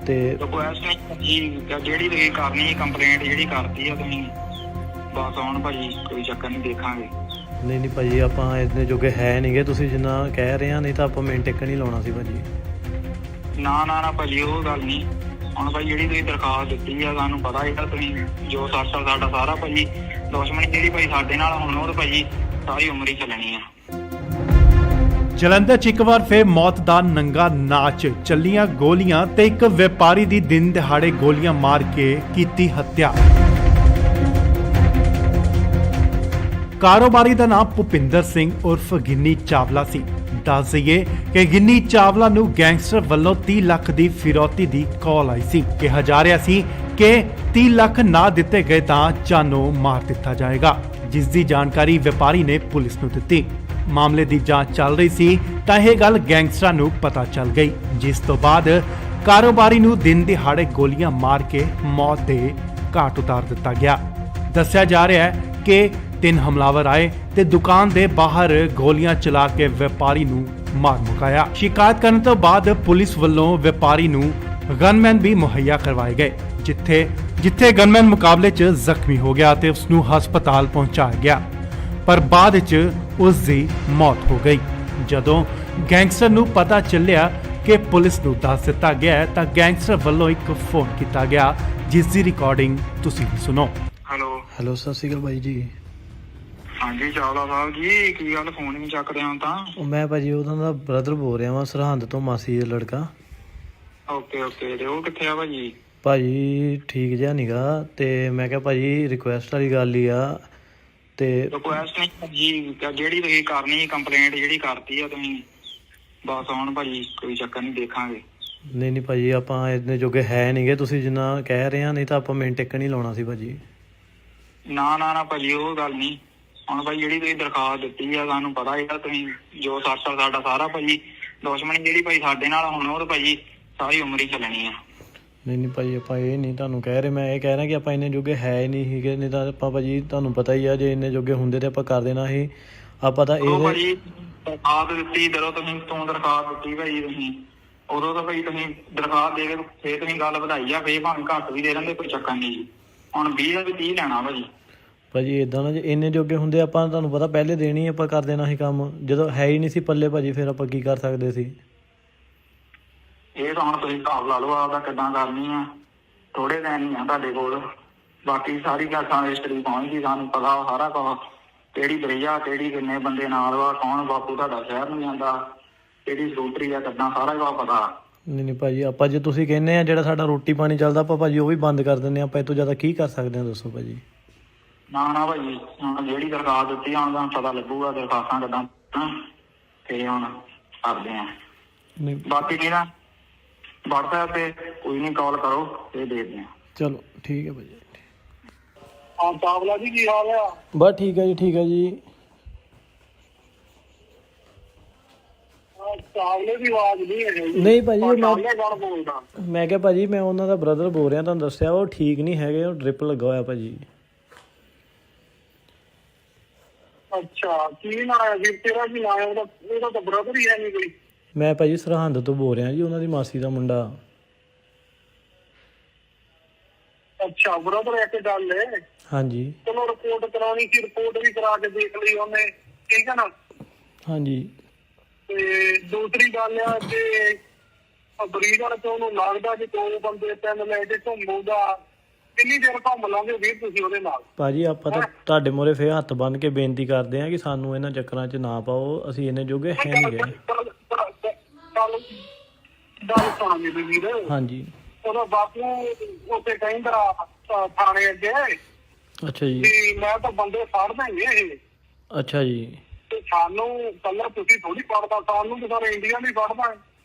ਤੇ
ਰਿਕੁਐਸਟ ਨਹੀਂ ਜਿਹੜੀ ਤੁਸੀਂ ਕਰਨੀ ਕੰਪਲੇਂਟ ਜਿਹੜੀ ਕਰਤੀ ਆ ਤੁਸੀਂ, ਬਸ ਹੁਣ ਭਾਜੀ ਕੋਈ ਚੱਕਰ ਨਹੀਂ, ਦੇਖਾਂਗੇ।
ਨਹੀਂ ਨਹੀਂ ਭਾਜੀ ਆਪਾਂ ਇੰਨੇ ਜੋਗੇ ਹੈ ਨਹੀਂਗੇ, ਤੁਸੀਂ ਜਿੰਨਾ ਕਹਿ ਰਹੇ ਆ, ਨਹੀਂ ਤਾਂ ਆਪਾਂ ਮਿੰਟ ਟਿਕ ਨਹੀਂ ਲਾਉਣਾ ਸੀ ਭਾਜੀ।
ਨਾ ਭਾਜੀ ਉਹ ਗੱਲ ਨਹੀਂ। ਹੁਣ ਭਾਈ ਜਿਹੜੀ ਤੁਸੀਂ ਦਰਖਾਸਤ ਦਿੱਤੀ ਆ, ਸਾਨੂੰ ਪਤਾ ਹੈਗਾ ਤੁਸੀਂ ਜੋ ਸਾਡਾ ਸਾਰਾ ਭਾਜੀ ਦੁਸ਼ਮਣੀ ਜਿਹੜੀ ਭਾਈ ਸਾਡੇ ਨਾਲ ਹੁਣ ਉਹ ਭਾਜੀ ਸਾਰੀ ਉਮਰ ਹੀ ਚੱਲਣੀ ਆ।
ਜਲੰਧਰ 'ਚ ਇੱਕ ਵਾਰ ਫਿਰ ਮੌਤ ਦਾ ਨੰਗਾ ਨਾਚ, ਚੱਲੀਆਂ ਗੋਲੀਆਂ ਤੇ ਇੱਕ ਵਪਾਰੀ ਦੀ ਦਿਨ ਦਿਹਾੜੇ ਗੋਲੀਆਂ ਮਾਰ ਕੇ ਕੀਤੀ ਹੱਤਿਆ। ਕਾਰੋਬਾਰੀ ਦਾ ਨਾਮ ਭੁਪਿੰਦਰ ਸਿੰਘ ਉਰਫ ਗਿੰਨੀ ਚਾਵਲਾ ਸੀ। ਦੱਸ ਦਈਏ ਕਿ ਗਿੰਨੀ ਚਾਵਲਾ ਨੂੰ ਗੈਂਗਸਟਰ ਵੱਲੋਂ 30 ਲੱਖ ਦੀ ਫਿਰੌਤੀ ਦੀ ਕਾਲ ਆਈ ਸੀ। ਕਿਹਾ ਜਾ ਰਿਹਾ ਸੀ ਕਿ 30 ਲੱਖ ਨਾ ਦਿੱਤੇ ਗਏ ਤਾਂ ਜਾਨੋਂ ਮਾਰ ਦਿੱਤਾ ਜਾਏਗਾ, ਜਿਸ ਦੀ ਜਾਣਕਾਰੀ ਵਪਾਰੀ ਨੇ ਪੁਲਿਸ ਨੂੰ ਦਿੱਤੀ। ਮਾਮਲੇ ਦੀ ਜਾਂਚ ਚੱਲ ਰਹੀ ਸੀ ਤਾਂ ਇਹ ਗੱਲ ਗੈਂਗਸਟਰਾਂ ਨੂੰ ਪਤਾ ਚੱਲ ਗਈ, ਜਿਸ ਤੋਂ ਬਾਅਦ ਕਾਰੋਬਾਰੀ ਨੂੰ ਦਿਨ ਦਿਹਾੜੇ ਗੋਲੀਆਂ ਮਾਰ ਕੇ ਮੌਤ ਦੇ ਘਾਟ ਉਤਾਰ ਦਿੱਤਾ ਗਿਆ। ਦੱਸਿਆ ਜਾ ਰਿਹਾ ਹੈ ਕਿ 3 ਹਮਲਾਵਰ ਆਏ ਤੇ ਦੁਕਾਨ ਦੇ ਬਾਹਰ ਗੋਲੀਆਂ ਚਲਾ ਕੇ ਵਪਾਰੀ ਨੂੰ ਮਾਰ ਮੁਕਾਇਆ। ਸ਼ਿਕਾਇਤ ਕਰਨ ਤੋਂ ਬਾਅਦ ਪੁਲਿਸ ਵੱਲੋਂ ਵਪਾਰੀ ਨੂੰ ਗਨਮੈਨ ਵੀ ਮੁਹੱਈਆ ਕਰਵਾਏ ਗਏ, ਜਿੱਥੇ ਗਨਮੈਨ ਮੁਕਾਬਲੇ 'ਚ ਜ਼ਖਮੀ ਹੋ ਗਿਆ ਤੇ ਉਸ ਨੂੰ ਹਸਪਤਾਲ ਪਹੁੰਚਾਇਆ ਗਿਆ, ਪਰ ਬਾਅਦ 'ਚ ਉਸ ਦੀ ਮੌਤ ਹੋ ਗਈ। ਜਦੋਂ ਗੈਂਗਸਟਰ ਨੂੰ ਪਤਾ ਚੱਲਿਆ ਕਿ ਪੁਲਿਸ ਨੂੰ ਦੱਸ ਦਿੱਤਾ ਗਿਆ ਤਾਂ ਗੈਂਗਸਟਰ ਵੱਲੋਂ ਇੱਕ ਫੋਨ ਕੀਤਾ ਗਿਆ, ਜਿਸ ਦੀ ਰਿਕਾਰਡਿੰਗ ਤੁਸੀਂ ਵੀ ਸੁਣੋ।
ਹੈਲੋ ਸਤਿ ਸ਼੍ਰੀ ਅਕਾਲ ਬਾਈ ਜੀ।
ਹਾਂਜੀ ਚਾਵਲਾ ਸਾਹਿਬ ਜੀ, ਕੀ ਗੱਲ ਫੋਨ ਨਹੀਂ ਚੱਕ ਰਹੇ ਹੋ ਤਾਂ?
ਮੈਂ ਭਾਜੀ ਉਹਨਾਂ ਦਾ ਬ੍ਰਦਰ ਬੋਲ ਰਿਹਾ ਵਾਂ, ਸਰਹੰਦ ਤੋਂ, ਮਾਸੀ ਦਾ ਲੜਕਾ।
ਓਕੇ ਤੇ ਉਹ ਕਿੱਥੇ ਆ ਭਾਜੀ?
ਭਾਜੀ ਠੀਕ ਜਿਹਾ ਨੀਗਾ, ਤੇ ਮੈਂ ਕਿਹਾ ਭਾਜੀ ਰਿਕੁਐਸਟ ਵਾਲੀ ਗੱਲ ਹੀ ਆ। ਤੇ
ਰਿਕੁਐਸਟ ਨਹੀਂ ਭਾਜੀ, ਜਿਹੜੀ ਤੁਸੀਂ ਕਰਨੀ ਕੰਪਲੇਂਟ ਜਿਹੜੀ ਕਰਤੀ ਆ ਤੁਸੀਂ, ਬਸ ਹੁਣ ਭਾਜੀ ਕੋਈ ਚੱਕਰ ਨਹੀਂ, ਦੇਖਾਂਗੇ।
ਨਹੀਂ ਭਾਜੀ ਆਪਾਂ ਇੰਨੇ ਜੋਗੇ ਹੈ ਨਹੀਂਗੇ, ਤੁਸੀਂ ਜਿੰਨਾ ਕਹਿ ਰਹੇ ਆ, ਨਹੀਂ ਤਾਂ ਆਪਾਂ ਮਿੰਟ ਟਿਕ ਨਹੀਂ ਲਾਉਣਾ ਸੀ ਭਾਜੀ।
ਨਾ ਭਾਜੀ ਉਹ ਗੱਲ ਨਹੀਂ। ਹੁਣ ਭਾਈ ਜਿਹੜੀ ਤੁਸੀਂ ਦਰਖਾਸਤ ਦਿੱਤੀ ਆ, ਸਾਨੂੰ ਪਤਾ ਹੈਗਾ ਤੁਸੀਂ ਜੋ ਸਾਡਾ ਸਾਰਾ ਭਾਜੀ ਦੁਸ਼ਮਣੀ ਜਿਹੜੀ ਭਾਈ ਸਾਡੇ ਨਾਲ ਹੁਣ ਉਹ ਭਾਜੀ ਸਾਰੀ ਉਮਰ ਹੀ ਚੱਲਣੀ ਆ।
ਨਹੀਂ ਭਾਜੀ ਆਪਾਂ ਇਹ ਨਹੀਂ ਤੁਹਾਨੂੰ ਕਹਿ ਰਹੇ, ਮੈਂ ਇਹ ਕਹਿ ਰਿਹਾ ਕਿ ਆਪਾਂ ਇੰਨੇ ਜੋਗੇ ਹੈ ਹੀ ਨਹੀਂ ਸੀਗੇ, ਨਹੀਂ ਤਾਂ ਆਪਾਂ ਭਾਜੀ ਤੁਹਾਨੂੰ ਪਤਾ ਹੀ ਆ, ਜੇ ਇੰਨੇ ਜੋਗੇ ਹੁੰਦੇ ਤੇ ਆਪਾਂ ਕਰ ਦੇਣਾ ਸੀ। ਆਪਾਂ ਤਾਂ ਇਹ
ਭਾਜੀ ਦਰਖਾਸਤ ਦਿੱਤੀ, ਜਦੋਂ ਤੁਸੀਂ ਦਰਖਾਸਤ ਦਿੱਤੀ ਭਾਜੀ ਤੁਸੀਂ, ਉਦੋਂ ਤਾਂ ਭਾਈ ਤੁਸੀਂ ਦਰਖਾਸਤ ਦੇ ਕੇ ਫੇਰ ਤੁਸੀਂ ਗੱਲ ਵਧਾਈ ਆ, ਫੇਰ ਭਾਵੇਂ ਘੱਟ ਵੀ ਦੇ ਦਿੰਦੇ, ਕੋਈ ਚੱਕਰ ਨਹੀਂ ਜੀ। ਹੁਣ 20 ਦਾ ਵੀ 30 ਲੈਣਾ
ਭਾਜੀ ਏਦਾਂ ਨਾ, ਜੇ ਇੰਨੇ ਜੋਗੇ ਹੁੰਦੇ ਆਪਾਂ ਤੁਹਾਨੂੰ ਪਤਾ ਪਹਿਲੇ ਦੇਣੀ ਆਪਾਂ ਕਰ ਦੇਣਾ ਸੀ ਕੰਮ, ਜਦੋਂ ਹੈ ਹੀ ਨਹੀਂ ਸੀ ਪੱਲੇ ਭਾਜੀ, ਫਿਰ ਆਪਾਂ ਕੀ ਕਰ ਸਕਦੇ ਸੀ?
ਇਹ ਤਾਂ ਹੁਣ ਤੁਸੀਂ ਹਿਸਾਬ ਲਾ ਲਓ ਆਪਦਾ ਕਿੱਦਾਂ ਕਰਨੀ ਆ, ਥੋੜੇ ਦਿਨ ਹੀ ਆ ਤੁਹਾਡੇ ਕੋਲ, ਬਾਕੀ ਸਾਰੀ ਗੱਲ ਹਿਸਟਰੀ ਪਹੁੰਚ ਗਈ, ਸਾਨੂੰ ਪਤਾ ਸਾਰਾ ਕੁਛ, ਕਿਹੜੀ ਬਰਈਆ, ਕਿਹੜੀ ਕਿੰਨੇ ਬੰਦੇ ਨਾਲ ਵਾ, ਕੌਣ ਬਾਪੂ ਤੁਹਾਡਾ ਸ਼ਹਿਰ ਨੂੰ ਜਾਂਦਾ, ਕਿਹੜੀ ਸਕੂਟਰੀ ਆ, ਕਿੱਦਾਂ ਸਾਰਾ ਕੁਛ ਪਤਾ।
ਨਹੀਂ ਭਾਜੀ ਆਪਾਂ ਜੇ ਤੁਸੀਂ ਕਹਿੰਦੇ ਆ ਜਿਹੜਾ ਸਾਡਾ ਰੋਟੀ ਪਾਣੀ ਚੱਲਦਾ ਆਪਾਂ ਭਾਜੀ ਉਹ ਵੀ ਬੰਦ ਕਰ ਦਿੰਦੇ ਆ, ਆਪਾਂ ਇਹ ਤੋਂ ਜ਼ਿਆਦਾ ਕੀ ਕਰ ਸਕਦੇ ਆ ਦੱਸੋ ਭਾਜੀ?
ਨਾ ਭਾਜੀ ਹੁਣ ਜਿਹੜੀ ਦਰਖਾਸਤ ਦਿੱਤੀ ਹੁਣ ਤੁਹਾਨੂੰ ਪਤਾ ਲੱਗੂਗਾ ਦਰਖਾਸਤਾਂ ਕਿੱਦਾਂ, ਤੇ ਹੁਣ ਕਰਦੇ ਆ। ਬਾਕੀ ਨਹੀਂ ਨਾ WhatsApp ਤੇ ਕੋਈ ਨਹੀਂ ਕਾਲ ਕਰੋ ਤੇ ਦੇਖਦੇ ਆ।
ਚਲੋ ਠੀਕ ਹੈ ਭਾਜੀ।
ਹਾਂ ਚਾਵਲਾ ਜੀ ਕੀ ਹਾਲ ਆ?
ਬਸ ਠੀਕ ਹੈ ਜੀ, ਠੀਕ ਹੈ ਜੀ।
ਚਾਵਲੇ ਦੀ ਆਵਾਜ਼ ਨਹੀਂ ਹੈ ਜੀ।
ਨਹੀਂ ਭਾਜੀ,
ਚਾਵਲੇ ਗੱਲ ਬੋਲਦਾ।
ਮੈਂ ਕਿਹਾ ਭਾਜੀ ਮੈਂ ਉਹਨਾਂ ਦਾ ਬ੍ਰਦਰ ਬੋਲ ਰਿਹਾ, ਤੁਹਾਨੂੰ ਦੱਸਿਆ ਉਹ ਠੀਕ ਨਹੀਂ ਹੈਗੇ, ਉਹ ਡ੍ਰਿਪ ਲੱਗਾ ਹੋਇਆ ਭਾਜੀ।
ਅੱਛਾ ਕੀ ਨਾਂ ਹੈ ਵੀਰ ਤੇਰਾ? ਕੀ ਨਾਂ ਹੈ ਉਹਦਾ? ਉਹਦਾ ਤਾਂ ਬ੍ਰਦਰ ਹੀ ਹੈ ਨਹੀਂ ਕੋਈ।
ਮੈਂ ਭਾਜੀ ਸਰਹੰਦ ਤੋਂ ਬੋਲ ਰਿਹਾ ਜੀ, ਉਹਨਾਂ ਦੀ ਮਾਸੀ ਦਾ ਮੁੰਡਾ।
ਅੱਛਾ ਬ੍ਰਦਰ ਇੱਕ ਗੱਲ ਹੈ।
ਹਾਂਜੀ
ਚਲੋ ਰਿਪੋਰਟ ਕਰਾਉਣੀ ਸੀ, ਰਿਪੋਰਟ ਵੀ ਕਰਾ ਕੇ ਦੇਖ ਲਈ ਉਹਨੇ, ਠੀਕ ਹੈ ਨਾ।
ਹਾਂਜੀ
ਤੇ ਦੂਸਰੀ ਗੱਲ ਆ ਕਿ ਬਰੀਡਰ ਤੋਂ ਉਹਨੂੰ ਲੱਗਦਾ ਕਿ 2 ਬੰਦੇ 3 ਲੈ ਕੇ ਘੁੰਮੂਗਾ। ਕਿੰਨੀ ਦੇਰ ਘੁੰਮ ਲਾਂਗੇ ਵੀਰ ਤੁਸੀਂ ਉਹਦੇ ਨਾਲ? ਭਾਜੀ ਆਪਾਂ ਤਾਂ ਤੁਹਾਡੇ ਮੂਹਰੇ ਫੇਰ ਹੱਥ ਬੰਨ੍ਹ ਕੇ ਬੇਨਤੀ ਕਰਦੇ ਹਾਂ ਕਿ ਸਾਨੂੰ ਇਹਨਾਂ ਚੱਕਰਾਂ 'ਚ ਨਾ ਪਾਓ, ਅਸੀਂ ਇੰਨੇ ਜੋਗੇ ਹੈ ਨਹੀਂ ਗਏ। ਗੱਲ ਸੁਣ ਮੇਰੀ ਵੀਰ।
ਹਾਂਜੀ
ਉਹਦਾ ਬਾਪੂ ਉੱਥੇ ਕਹਿੰਦਾ ਥਾਣੇ ਅੱਗੇ
ਅੱਛਾ ਜੀ,
ਵੀ ਮੈਂ ਤਾਂ ਬੰਦੇ ਫੜ ਦੇਂਗੇ ਇਹ।
ਅੱਛਾ ਜੀ।
ਤੇ ਸਾਨੂੰ ਕੱਲਾ ਤੁਸੀਂ ਥੋੜੀ ਫੜਦਾ, ਸਾਨੂੰ ਤਾਂ ਸਾਰੇ ਇੰਡੀਆ ਨਹੀਂ ਫੜਦਾ।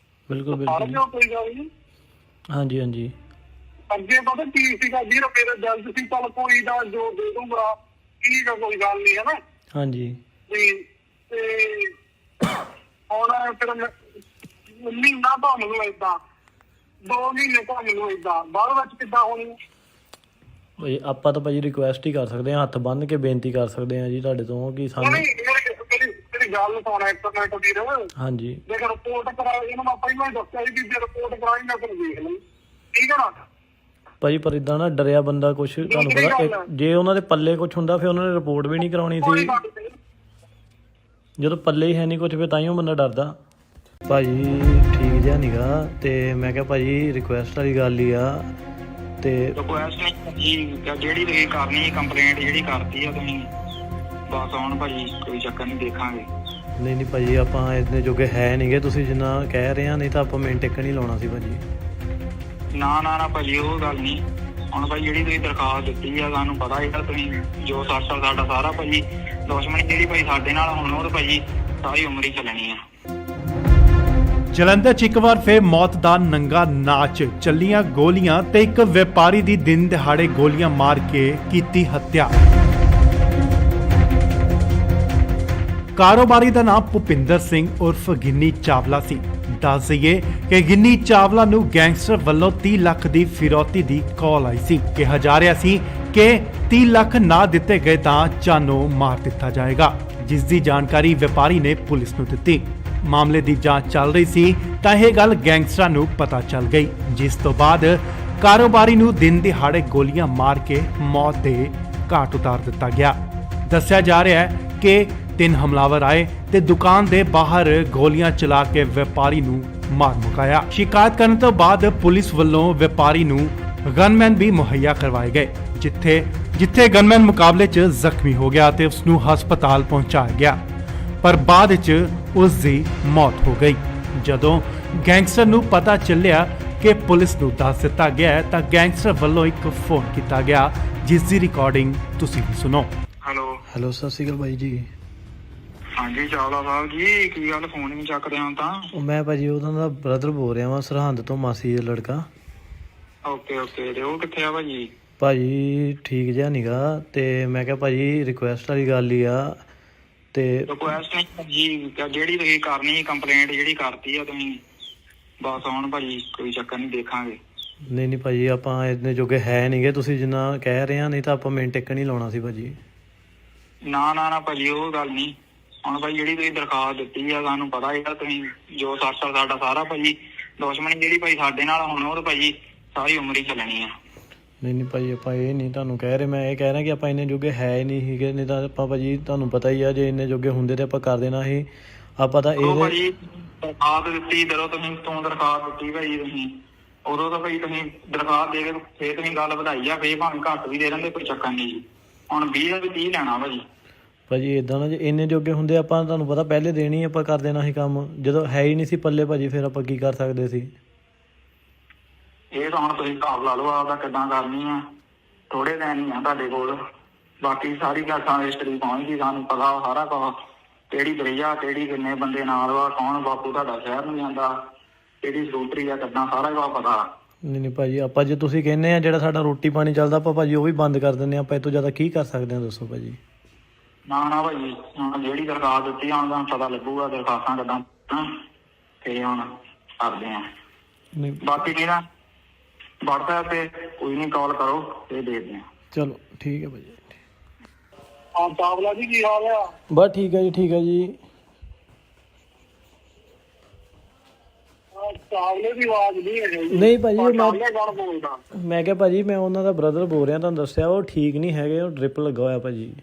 ਬਿਲਕੁਲ
ਫੜ
ਬਿਲਕੁਲ।
ਲਿਓ ਕੋਈ ਗੱਲ ਨਹੀਂ।
ਹਾਂਜੀ ਹਾਂਜੀ
ਅੱਗੇ ਪਤਾ ਕੀ ਸੀਗਾ ਵੀਰ, ਮੇਰੇ ਦਿਲ 'ਚ ਸੀ ਚੱਲ ਕੋਈ ਦਾ ਜੋ ਦੇ ਦੂੰਗਾ, ਠੀਕ ਆ ਕੋਈ ਗੱਲ ਨਹੀਂ ਹੈ ਨਾ।
ਹਾਂਜੀ
ਵੀ ਤੇ ਹੁਣ ਫਿਰ ਮਹੀਨਾ ਘੁੰਮ ਲੂ ਏਦਾਂ, 2 ਮਹੀਨੇ ਘੁੰਮ ਲੂ ਏਦਾਂ, ਬਾਅਦ ਵਿੱਚ ਕਿੱਦਾਂ ਹੋਣੀ?
ਭਾਈ ਆਪਾਂ ਤਾਂ ਭਾਜੀ ਰਿਕੁਐਸਟ ਹੀ ਕਰ ਸਕਦੇ ਹਾਂ, ਹੱਥ ਬੰਨ੍ਹ ਕੇ ਬੇਨਤੀ ਕਰ ਸਕਦੇ ਹਾਂ ਜੀ ਤੁਹਾਡੇ ਤੋਂ ਕਿ ਸਾਨੂੰ।
ਮੇਰੀ ਗੱਲ ਸੁਣਾ ਇੱਕ ਮਿੰਟ ਵੀਰ।
ਹਾਂਜੀ
ਦੇਖ ਰਿਪੋਰਟ ਕਰਾ, ਇਹਨੂੰ ਮੈਂ ਪਹਿਲਾਂ ਹੀ ਦੱਸਿਆ ਸੀ ਵੀ ਜੇ ਰਿਪੋਰਟ ਕਰਾਈ ਮੈਂ ਫਿਰ ਦੇਖ ਲਈ, ਠੀਕ ਹੈ ਨਾ।
ਭਾਜੀ ਪਰ ਇਦਾਂ ਨਾ ਡਰਿਆ ਬੰਦਾ ਕੁਛ, ਤੁਹਾਨੂੰ ਪਤਾ ਜੇ ਉਹਨਾਂ ਦੇ ਪੱਲੇ ਕੁਛ ਹੁੰਦਾ ਫਿਰ ਉਹਨਾਂ ਨੇ ਰਿਪੋਰਟ ਵੀ ਨਹੀਂ ਕਰਾਉਣੀ ਸੀ। ਜਦੋਂ ਪੱਲੇ ਹੀ ਹੈ ਨਹੀਂ ਕੁਛ ਫਿਰ ਤਾਂਹੀਓ ਬੰਦਾ ਡਰਦਾ। ਭਾਜੀ ਠੀਕ ਜਿਹਾ ਨੀਗਾ, ਤੇ ਮੈਂ ਕਿਹਾ ਭਾਜੀ ਰਿਕੁਐਸਟ ਵਾਲੀ ਗੱਲ ਹੀ ਆ। ਤੇ
ਰਿਕੁਐਸਟ ਨਹੀਂ ਜਿਹੜੀ ਤੁਸੀਂ ਕਰਨੀ ਕੰਪਲੇਂਟ ਜਿਹੜੀ ਕਰਤੀ ਆ ਤੁਸੀਂ, ਬਸ ਹੁਣ ਭਾਜੀ ਕੋਈ ਚੱਕਰ ਨਹੀਂ, ਦੇਖਾਂਗੇ।
ਨਹੀਂ ਨਹੀਂ ਭਾਜੀ ਆਪਾਂ ਇੰਨੇ ਜੋਗੇ ਹੈ ਨਹੀਂਗੇ, ਤੁਸੀਂ ਜਿੰਨਾ ਕਹਿ ਰਹੇ ਆ, ਨਹੀਂ ਤਾਂ ਆਪਾਂ ਮਿੰਟ ਟਿਕ ਨਹੀਂ ਲਾਉਣਾ ਸੀ ਭਾਜੀ।
ਨਾ ਨਾ ਨਾ ਭਾਜੀ ਉਹ ਗੱਲ ਨਹੀਂ। ਹੁਣ ਭਾਈ ਜਿਹੜੀ ਤੁਸੀਂ ਦਰਖਾਸਤ ਦਿੱਤੀ ਆ, ਸਾਨੂੰ ਪਤਾ ਹੈਗਾ ਤੁਸੀਂ ਜੋ ਸਾਡਾ ਸਾਰਾ ਭਾਜੀ ਦੁਸ਼ਮਣੀ ਜਿਹੜੀ ਭਾਈ ਸਾਡੇ ਨਾਲ ਹੁਣ ਉਹ ਭਾਜੀ ਸਾਰੀ ਉਮਰ ਹੀ ਚੱਲਣੀ ਆ।
ਜਲੰਧਰ 'ਚ ਇੱਕ ਵਾਰ ਫਿਰ ਮੌਤ ਦਾ ਨੰਗਾ ਨਾਚ, ਚੱਲੀਆਂ ਗੋਲੀਆਂ ਤੇ ਇੱਕ ਵਪਾਰੀ ਦੀ ਦਿਨ ਦਿਹਾੜੇ ਗੋਲੀਆਂ ਮਾਰ ਕੇ ਕੀਤੀ ਹੱਤਿਆ। ਕਾਰੋਬਾਰੀ ਦਾ ਨਾਮ ਭੁਪਿੰਦਰ ਸਿੰਘ ਉਰਫ ਗਿੰਨੀ ਚਾਵਲਾ ਸੀ। ਦੱਸ ਦਈਏ ਕਿ ਗਿੰਨੀ ਚਾਵਲਾ ਨੂੰ ਗੈਂਗਸਟਰ ਵੱਲੋਂ 30 ਲੱਖ ਦੀ ਫਿਰੌਤੀ ਦੀ ਕਾਲ ਆਈ ਸੀ। ਕਿਹਾ ਜਾ ਰਿਹਾ ਸੀ ਕਿ 30 ਲੱਖ ਨਾ ਦਿੱਤੇ ਗਏ ਤਾਂ ਜਾਨੋਂ ਮਾਰ ਦਿੱਤਾ ਜਾਏਗਾ, ਜਿਸ ਦੀ ਜਾਣਕਾਰੀ ਵਪਾਰੀ ਨੇ ਪੁਲਿਸ ਨੂੰ ਦਿੱਤੀ। ਮਾਮਲੇ ਦੀ ਜਾਂਚ ਚੱਲ ਰਹੀ ਸੀ ਤਾਂ ਇਹ ਗੱਲ ਗੈਂਗਸਟਰਾਂ ਨੂੰ ਪਤਾ ਚੱਲ ਗਈ, ਜਿਸ ਤੋਂ ਬਾਅਦ ਕਾਰੋਬਾਰੀ ਨੂੰ ਦਿਨ ਦਿਹਾੜੇ ਗੋਲੀਆਂ ਮਾਰ ਕੇ ਮੌਤ ਦੇ ਘਾਟ ਉਤਾਰ ਦਿੱਤਾ ਗਿਆ। ਦੱਸਿਆ ਜਾ ਰਿਹਾ ਹੈ ਕਿ 3 ਹਮਲਾਵਰ ਆਏ ਤੇ ਦੁਕਾਨ ਦੇ ਬਾਹਰ ਗੋਲੀਆਂ ਚਲਾ ਕੇ ਵਪਾਰੀ ਨੂੰ ਮਾਰ ਮੁਕਾਇਆ। ਸ਼ਿਕਾਇਤ ਕਰਨ ਤੋਂ ਬਾਅਦ ਪੁਲਿਸ ਵੱਲੋਂ ਵਪਾਰੀ ਨੂੰ ਗਨਮੈਨ ਵੀ ਮੁਹੱਈਆ ਕਰਵਾਏ ਗਏ, ਜਿੱਥੇ ਗਨਮੈਨ ਮੁਕਾਬਲੇ 'ਚ ਜ਼ਖਮੀ ਹੋ ਗਿਆ ਤੇ ਉਸ ਨੂੰ ਹਸਪਤਾਲ ਪਹੁੰਚਾਇਆ ਗਿਆ, ਪਰ ਬਾਅਦ 'ਚ ਉਸ ਦੀ ਮੌਤ ਹੋ ਗਈ। ਜਦੋਂ ਗੈਂਗਸਟਰ ਨੂੰ ਪਤਾ ਚੱਲਿਆ ਕਿ ਪੁਲਿਸ ਨੂੰ ਦੱਸ ਦਿੱਤਾ ਗਿਆ ਤਾਂ ਗੈਂਗਸਟਰ ਵੱਲੋਂ ਇੱਕ ਫੋਨ ਕੀਤਾ ਗਿਆ, ਜਿਸ ਦੀ ਰਿਕਾਰਡਿੰਗ ਤੁਸੀਂ ਵੀ ਸੁਣੋ।
ਹੈਲੋ ਸਤਿ ਸ਼੍ਰੀ ਅਕਾਲ ਬਾਈ ਜੀ।
ਹਾਂਜੀ ਚਾਵਲਾ ਸਾਹਿਬ ਜੀ, ਕੀ ਗੱਲ ਫੋਨ ਨਹੀਂ ਚੱਕ ਰਹੇ ਹੋ ਤਾਂ?
ਮੈਂ ਭਾਜੀ ਉਹਨਾਂ ਦਾ ਬ੍ਰਦਰ ਬੋਲ ਰਿਹਾ ਵਾਂ, ਸਰਹੰਦ ਤੋਂ, ਮਾਸੀ ਦਾ ਲੜਕਾ।
ਓਕੇ ਓਕੇ, ਤੇ ਉਹ ਕਿੱਥੇ ਆ ਭਾਜੀ?
ਭਾਜੀ ਠੀਕ ਜਿਹਾ ਨੀਗਾ, ਤੇ ਮੈਂ ਕਿਹਾ ਭਾਜੀ ਰਿਕੁਐਸਟ ਵਾਲੀ ਗੱਲ ਹੀ ਆ। ਤੇ
ਰਿਕੁਐਸਟ ਨਹੀਂ ਭਾਜੀ, ਜਿਹੜੀ ਤੁਸੀਂ ਕਰਨੀ ਕੰਪਲੇਂਟ ਜਿਹੜੀ ਕਰਤੀ ਆ ਤੁਸੀਂ, ਬਸ ਹੁਣ ਭਾਜੀ ਕੋਈ ਚੱਕਰ ਨਹੀਂ, ਦੇਖਾਂਗੇ।
ਨਹੀਂ ਨਹੀਂ ਭਾਜੀ ਆਪਾਂ ਇੰਨੇ ਜੋਗੇ ਹੈ ਨਹੀਂਗੇ, ਤੁਸੀਂ ਜਿੰਨਾ ਕਹਿ ਰਹੇ ਆ, ਨਹੀਂ ਤਾਂ ਆਪਾਂ ਮਿੰਟ ਟਿਕ ਨਹੀਂ ਲਾਉਣਾ ਸੀ ਭਾਜੀ।
ਨਾ ਨਾ ਨਾ ਭਾਜੀ ਉਹ ਗੱਲ ਨਹੀਂ। ਹੁਣ ਭਾਈ ਜਿਹੜੀ ਤੁਸੀਂ ਦਰਖਾਸਤ ਦਿੱਤੀ ਆ, ਸਾਨੂੰ ਪਤਾ ਹੈਗਾ ਤੁਸੀਂ ਜੋ ਸਾਡਾ ਸਾਰਾ ਭਾਜੀ ਦੁਸ਼ਮਣੀ ਜਿਹੜੀ ਭਾਈ ਸਾਡੇ ਨਾਲ ਹੁਣ ਉਹ ਭਾਜੀ ਸਾਰੀ ਉਮਰ ਹੀ ਚੱਲਣੀ ਆ।
ਨਹੀਂ ਨਹੀਂ ਭਾਜੀ ਆਪਾਂ ਇਹ ਨਹੀਂ ਤੁਹਾਨੂੰ ਕਹਿ ਰਹੇ, ਮੈਂ ਇਹ ਕਹਿ ਰਿਹਾ ਕਿ ਆਪਾਂ ਇੰਨੇ ਜੋਗੇ ਹੈ ਹੀ ਨਹੀਂ ਸੀਗੇ, ਨਹੀਂ ਤਾਂ ਆਪਾਂ ਭਾਜੀ ਤੁਹਾਨੂੰ ਪਤਾ ਹੀ ਆ ਜੇ ਇੰਨੇ ਜੋਗੇ ਹੁੰਦੇ ਤੇ ਆਪਾਂ ਕਰ ਦੇਣਾ ਸੀ। ਆਪਾਂ ਤਾਂ ਇਹ
ਭਾਜੀ ਦਰਖਾਸਤ ਦਿੱਤੀ, ਜਦੋਂ ਤੁਸੀਂ ਦਰਖਾਸਤ ਦਿੱਤੀ ਭਾਜੀ ਤੁਸੀਂ, ਉਦੋਂ ਤਾਂ ਭਾਈ ਤੁਸੀਂ ਦਰਖਾਸਤ ਦੇ ਕੇ ਫੇਰ ਤੁਸੀਂ ਗੱਲ ਵਧਾਈ ਆ, ਫੇਰ ਭਾਵੇਂ ਘੱਟ ਵੀ ਦੇ ਦਿੰਦੇ, ਕੋਈ ਚੱਕਰ ਨਹੀਂ ਜੀ। ਹੁਣ 20 ਦਾ ਵੀ 30 ਲੈਣਾ ਭਾਜੀ।
ਭਾਜੀ ਏਦਾਂ ਨਾ, ਜੇ ਇੰਨੇ ਜੋਗੇ ਹੁੰਦੇ ਆਪਾਂ ਤੁਹਾਨੂੰ ਪਤਾ ਪਹਿਲੇ ਦੇਣੀ ਆਪਾਂ ਕਰ ਦੇਣਾ ਸੀ ਕੰਮ, ਜਦੋਂ ਹੈ ਹੀ ਨਹੀਂ ਸੀ ਪੱਲੇ ਭਾਜੀ ਫਿਰ ਆਪਾਂ ਕੀ ਕਰ ਸਕਦੇ ਸੀ।
ਇਹ ਤਾਂ ਹੁਣ ਤੁਸੀਂ ਹਿਸਾਬ ਲਾ ਲਓ ਆਪਦਾ ਕਿੱਦਾਂ ਕਰਨੀ ਆ, ਥੋੜੇ ਦਿਨ ਹੀ ਆ ਤੁਹਾਡੇ ਕੋਲ, ਬਾਕੀ ਸਾਰੀ ਗੱਲ ਹਿਸਟਰੀ ਪਹੁੰਚ ਗਈ, ਸਾਨੂੰ ਪਤਾ ਸਾਰਾ ਕੁਛ, ਕਿਹੜੀ ਦਰਿਆ ਕਿਹੜੀ ਕਿੰਨੇ ਬੰਦੇ ਨਾਲ ਵਾ, ਕੌਣ ਬਾਪੂ ਤੁਹਾਡਾ ਸ਼ਹਿਰ ਨੂੰ ਜਾਂਦਾ, ਕਿਹੜੀ ਸਕੂਟਰੀ ਆ, ਕਿੱਦਾਂ ਸਾਰਾ ਕੁਛ ਪਤਾ।
ਨਹੀਂ ਨਹੀਂ ਭਾਜੀ, ਆਪਾਂ ਜੇ ਤੁਸੀਂ ਕਹਿੰਦੇ ਆ ਜਿਹੜਾ ਸਾਡਾ ਰੋਟੀ ਪਾਣੀ ਚੱਲਦਾ ਆਪਾਂ ਭਾਜੀ ਉਹ ਵੀ ਬੰਦ ਕਰ ਦਿੰਦੇ ਆ। ਆਪਾਂ ਇਹ ਤੋਂ ਜ਼ਿਆਦਾ ਕੀ ਕਰ ਸਕਦੇ ਆ ਦੱਸੋ ਭਾਜੀ।
ਨਾ ਨਾ ਭਾਜੀ, ਹੁਣ ਜਿਹੜੀ ਦਰਖਾਸਤ ਦਿੱਤੀ ਹੁਣ ਤੁਹਾਨੂੰ ਪਤਾ ਲੱਗੂਗਾ ਦਰਖਾਸਤਾਂ ਕਿੱਦਾਂ ਤੇ ਹੁਣ ਕਰਦੇ ਆ।
ਨਹੀਂ
ਬਾਕੀ ਕੀ ਨਾ WhatsApp ਤੇ ਕੋਈ ਨਹੀਂ ਕਾਲ ਕਰੋ ਤੇ ਦੇਖਦੇ ਆ।
ਚਲੋ ਠੀਕ ਹੈ ਭਾਜੀ।
ਹਾਂ ਚਾਵਲਾ ਜੀ ਕੀ ਹਾਲ ਆ?
ਬਸ ਠੀਕ ਹੈ ਜੀ, ਠੀਕ ਹੈ ਜੀ।
ਚਾਵਲੇ ਦੀ ਆਵਾਜ਼ ਨਹੀਂ ਹੈ ਜੀ।
ਨਹੀਂ ਭਾਜੀ,
ਚਾਵਲੇ ਕੌਣ ਬੋਲਦਾ?
ਮੈਂ ਕਿਹਾ ਭਾਜੀ ਮੈਂ ਉਹਨਾਂ ਦਾ ਬ੍ਰਦਰ ਬੋਲ ਰਿਹਾ, ਤੁਹਾਨੂੰ ਦੱਸਿਆ ਉਹ ਠੀਕ ਨਹੀਂ ਹੈਗੇ, ਉਹ ਡ੍ਰਿਪ ਲੱਗਾ ਹੋਇਆ ਭਾਜੀ।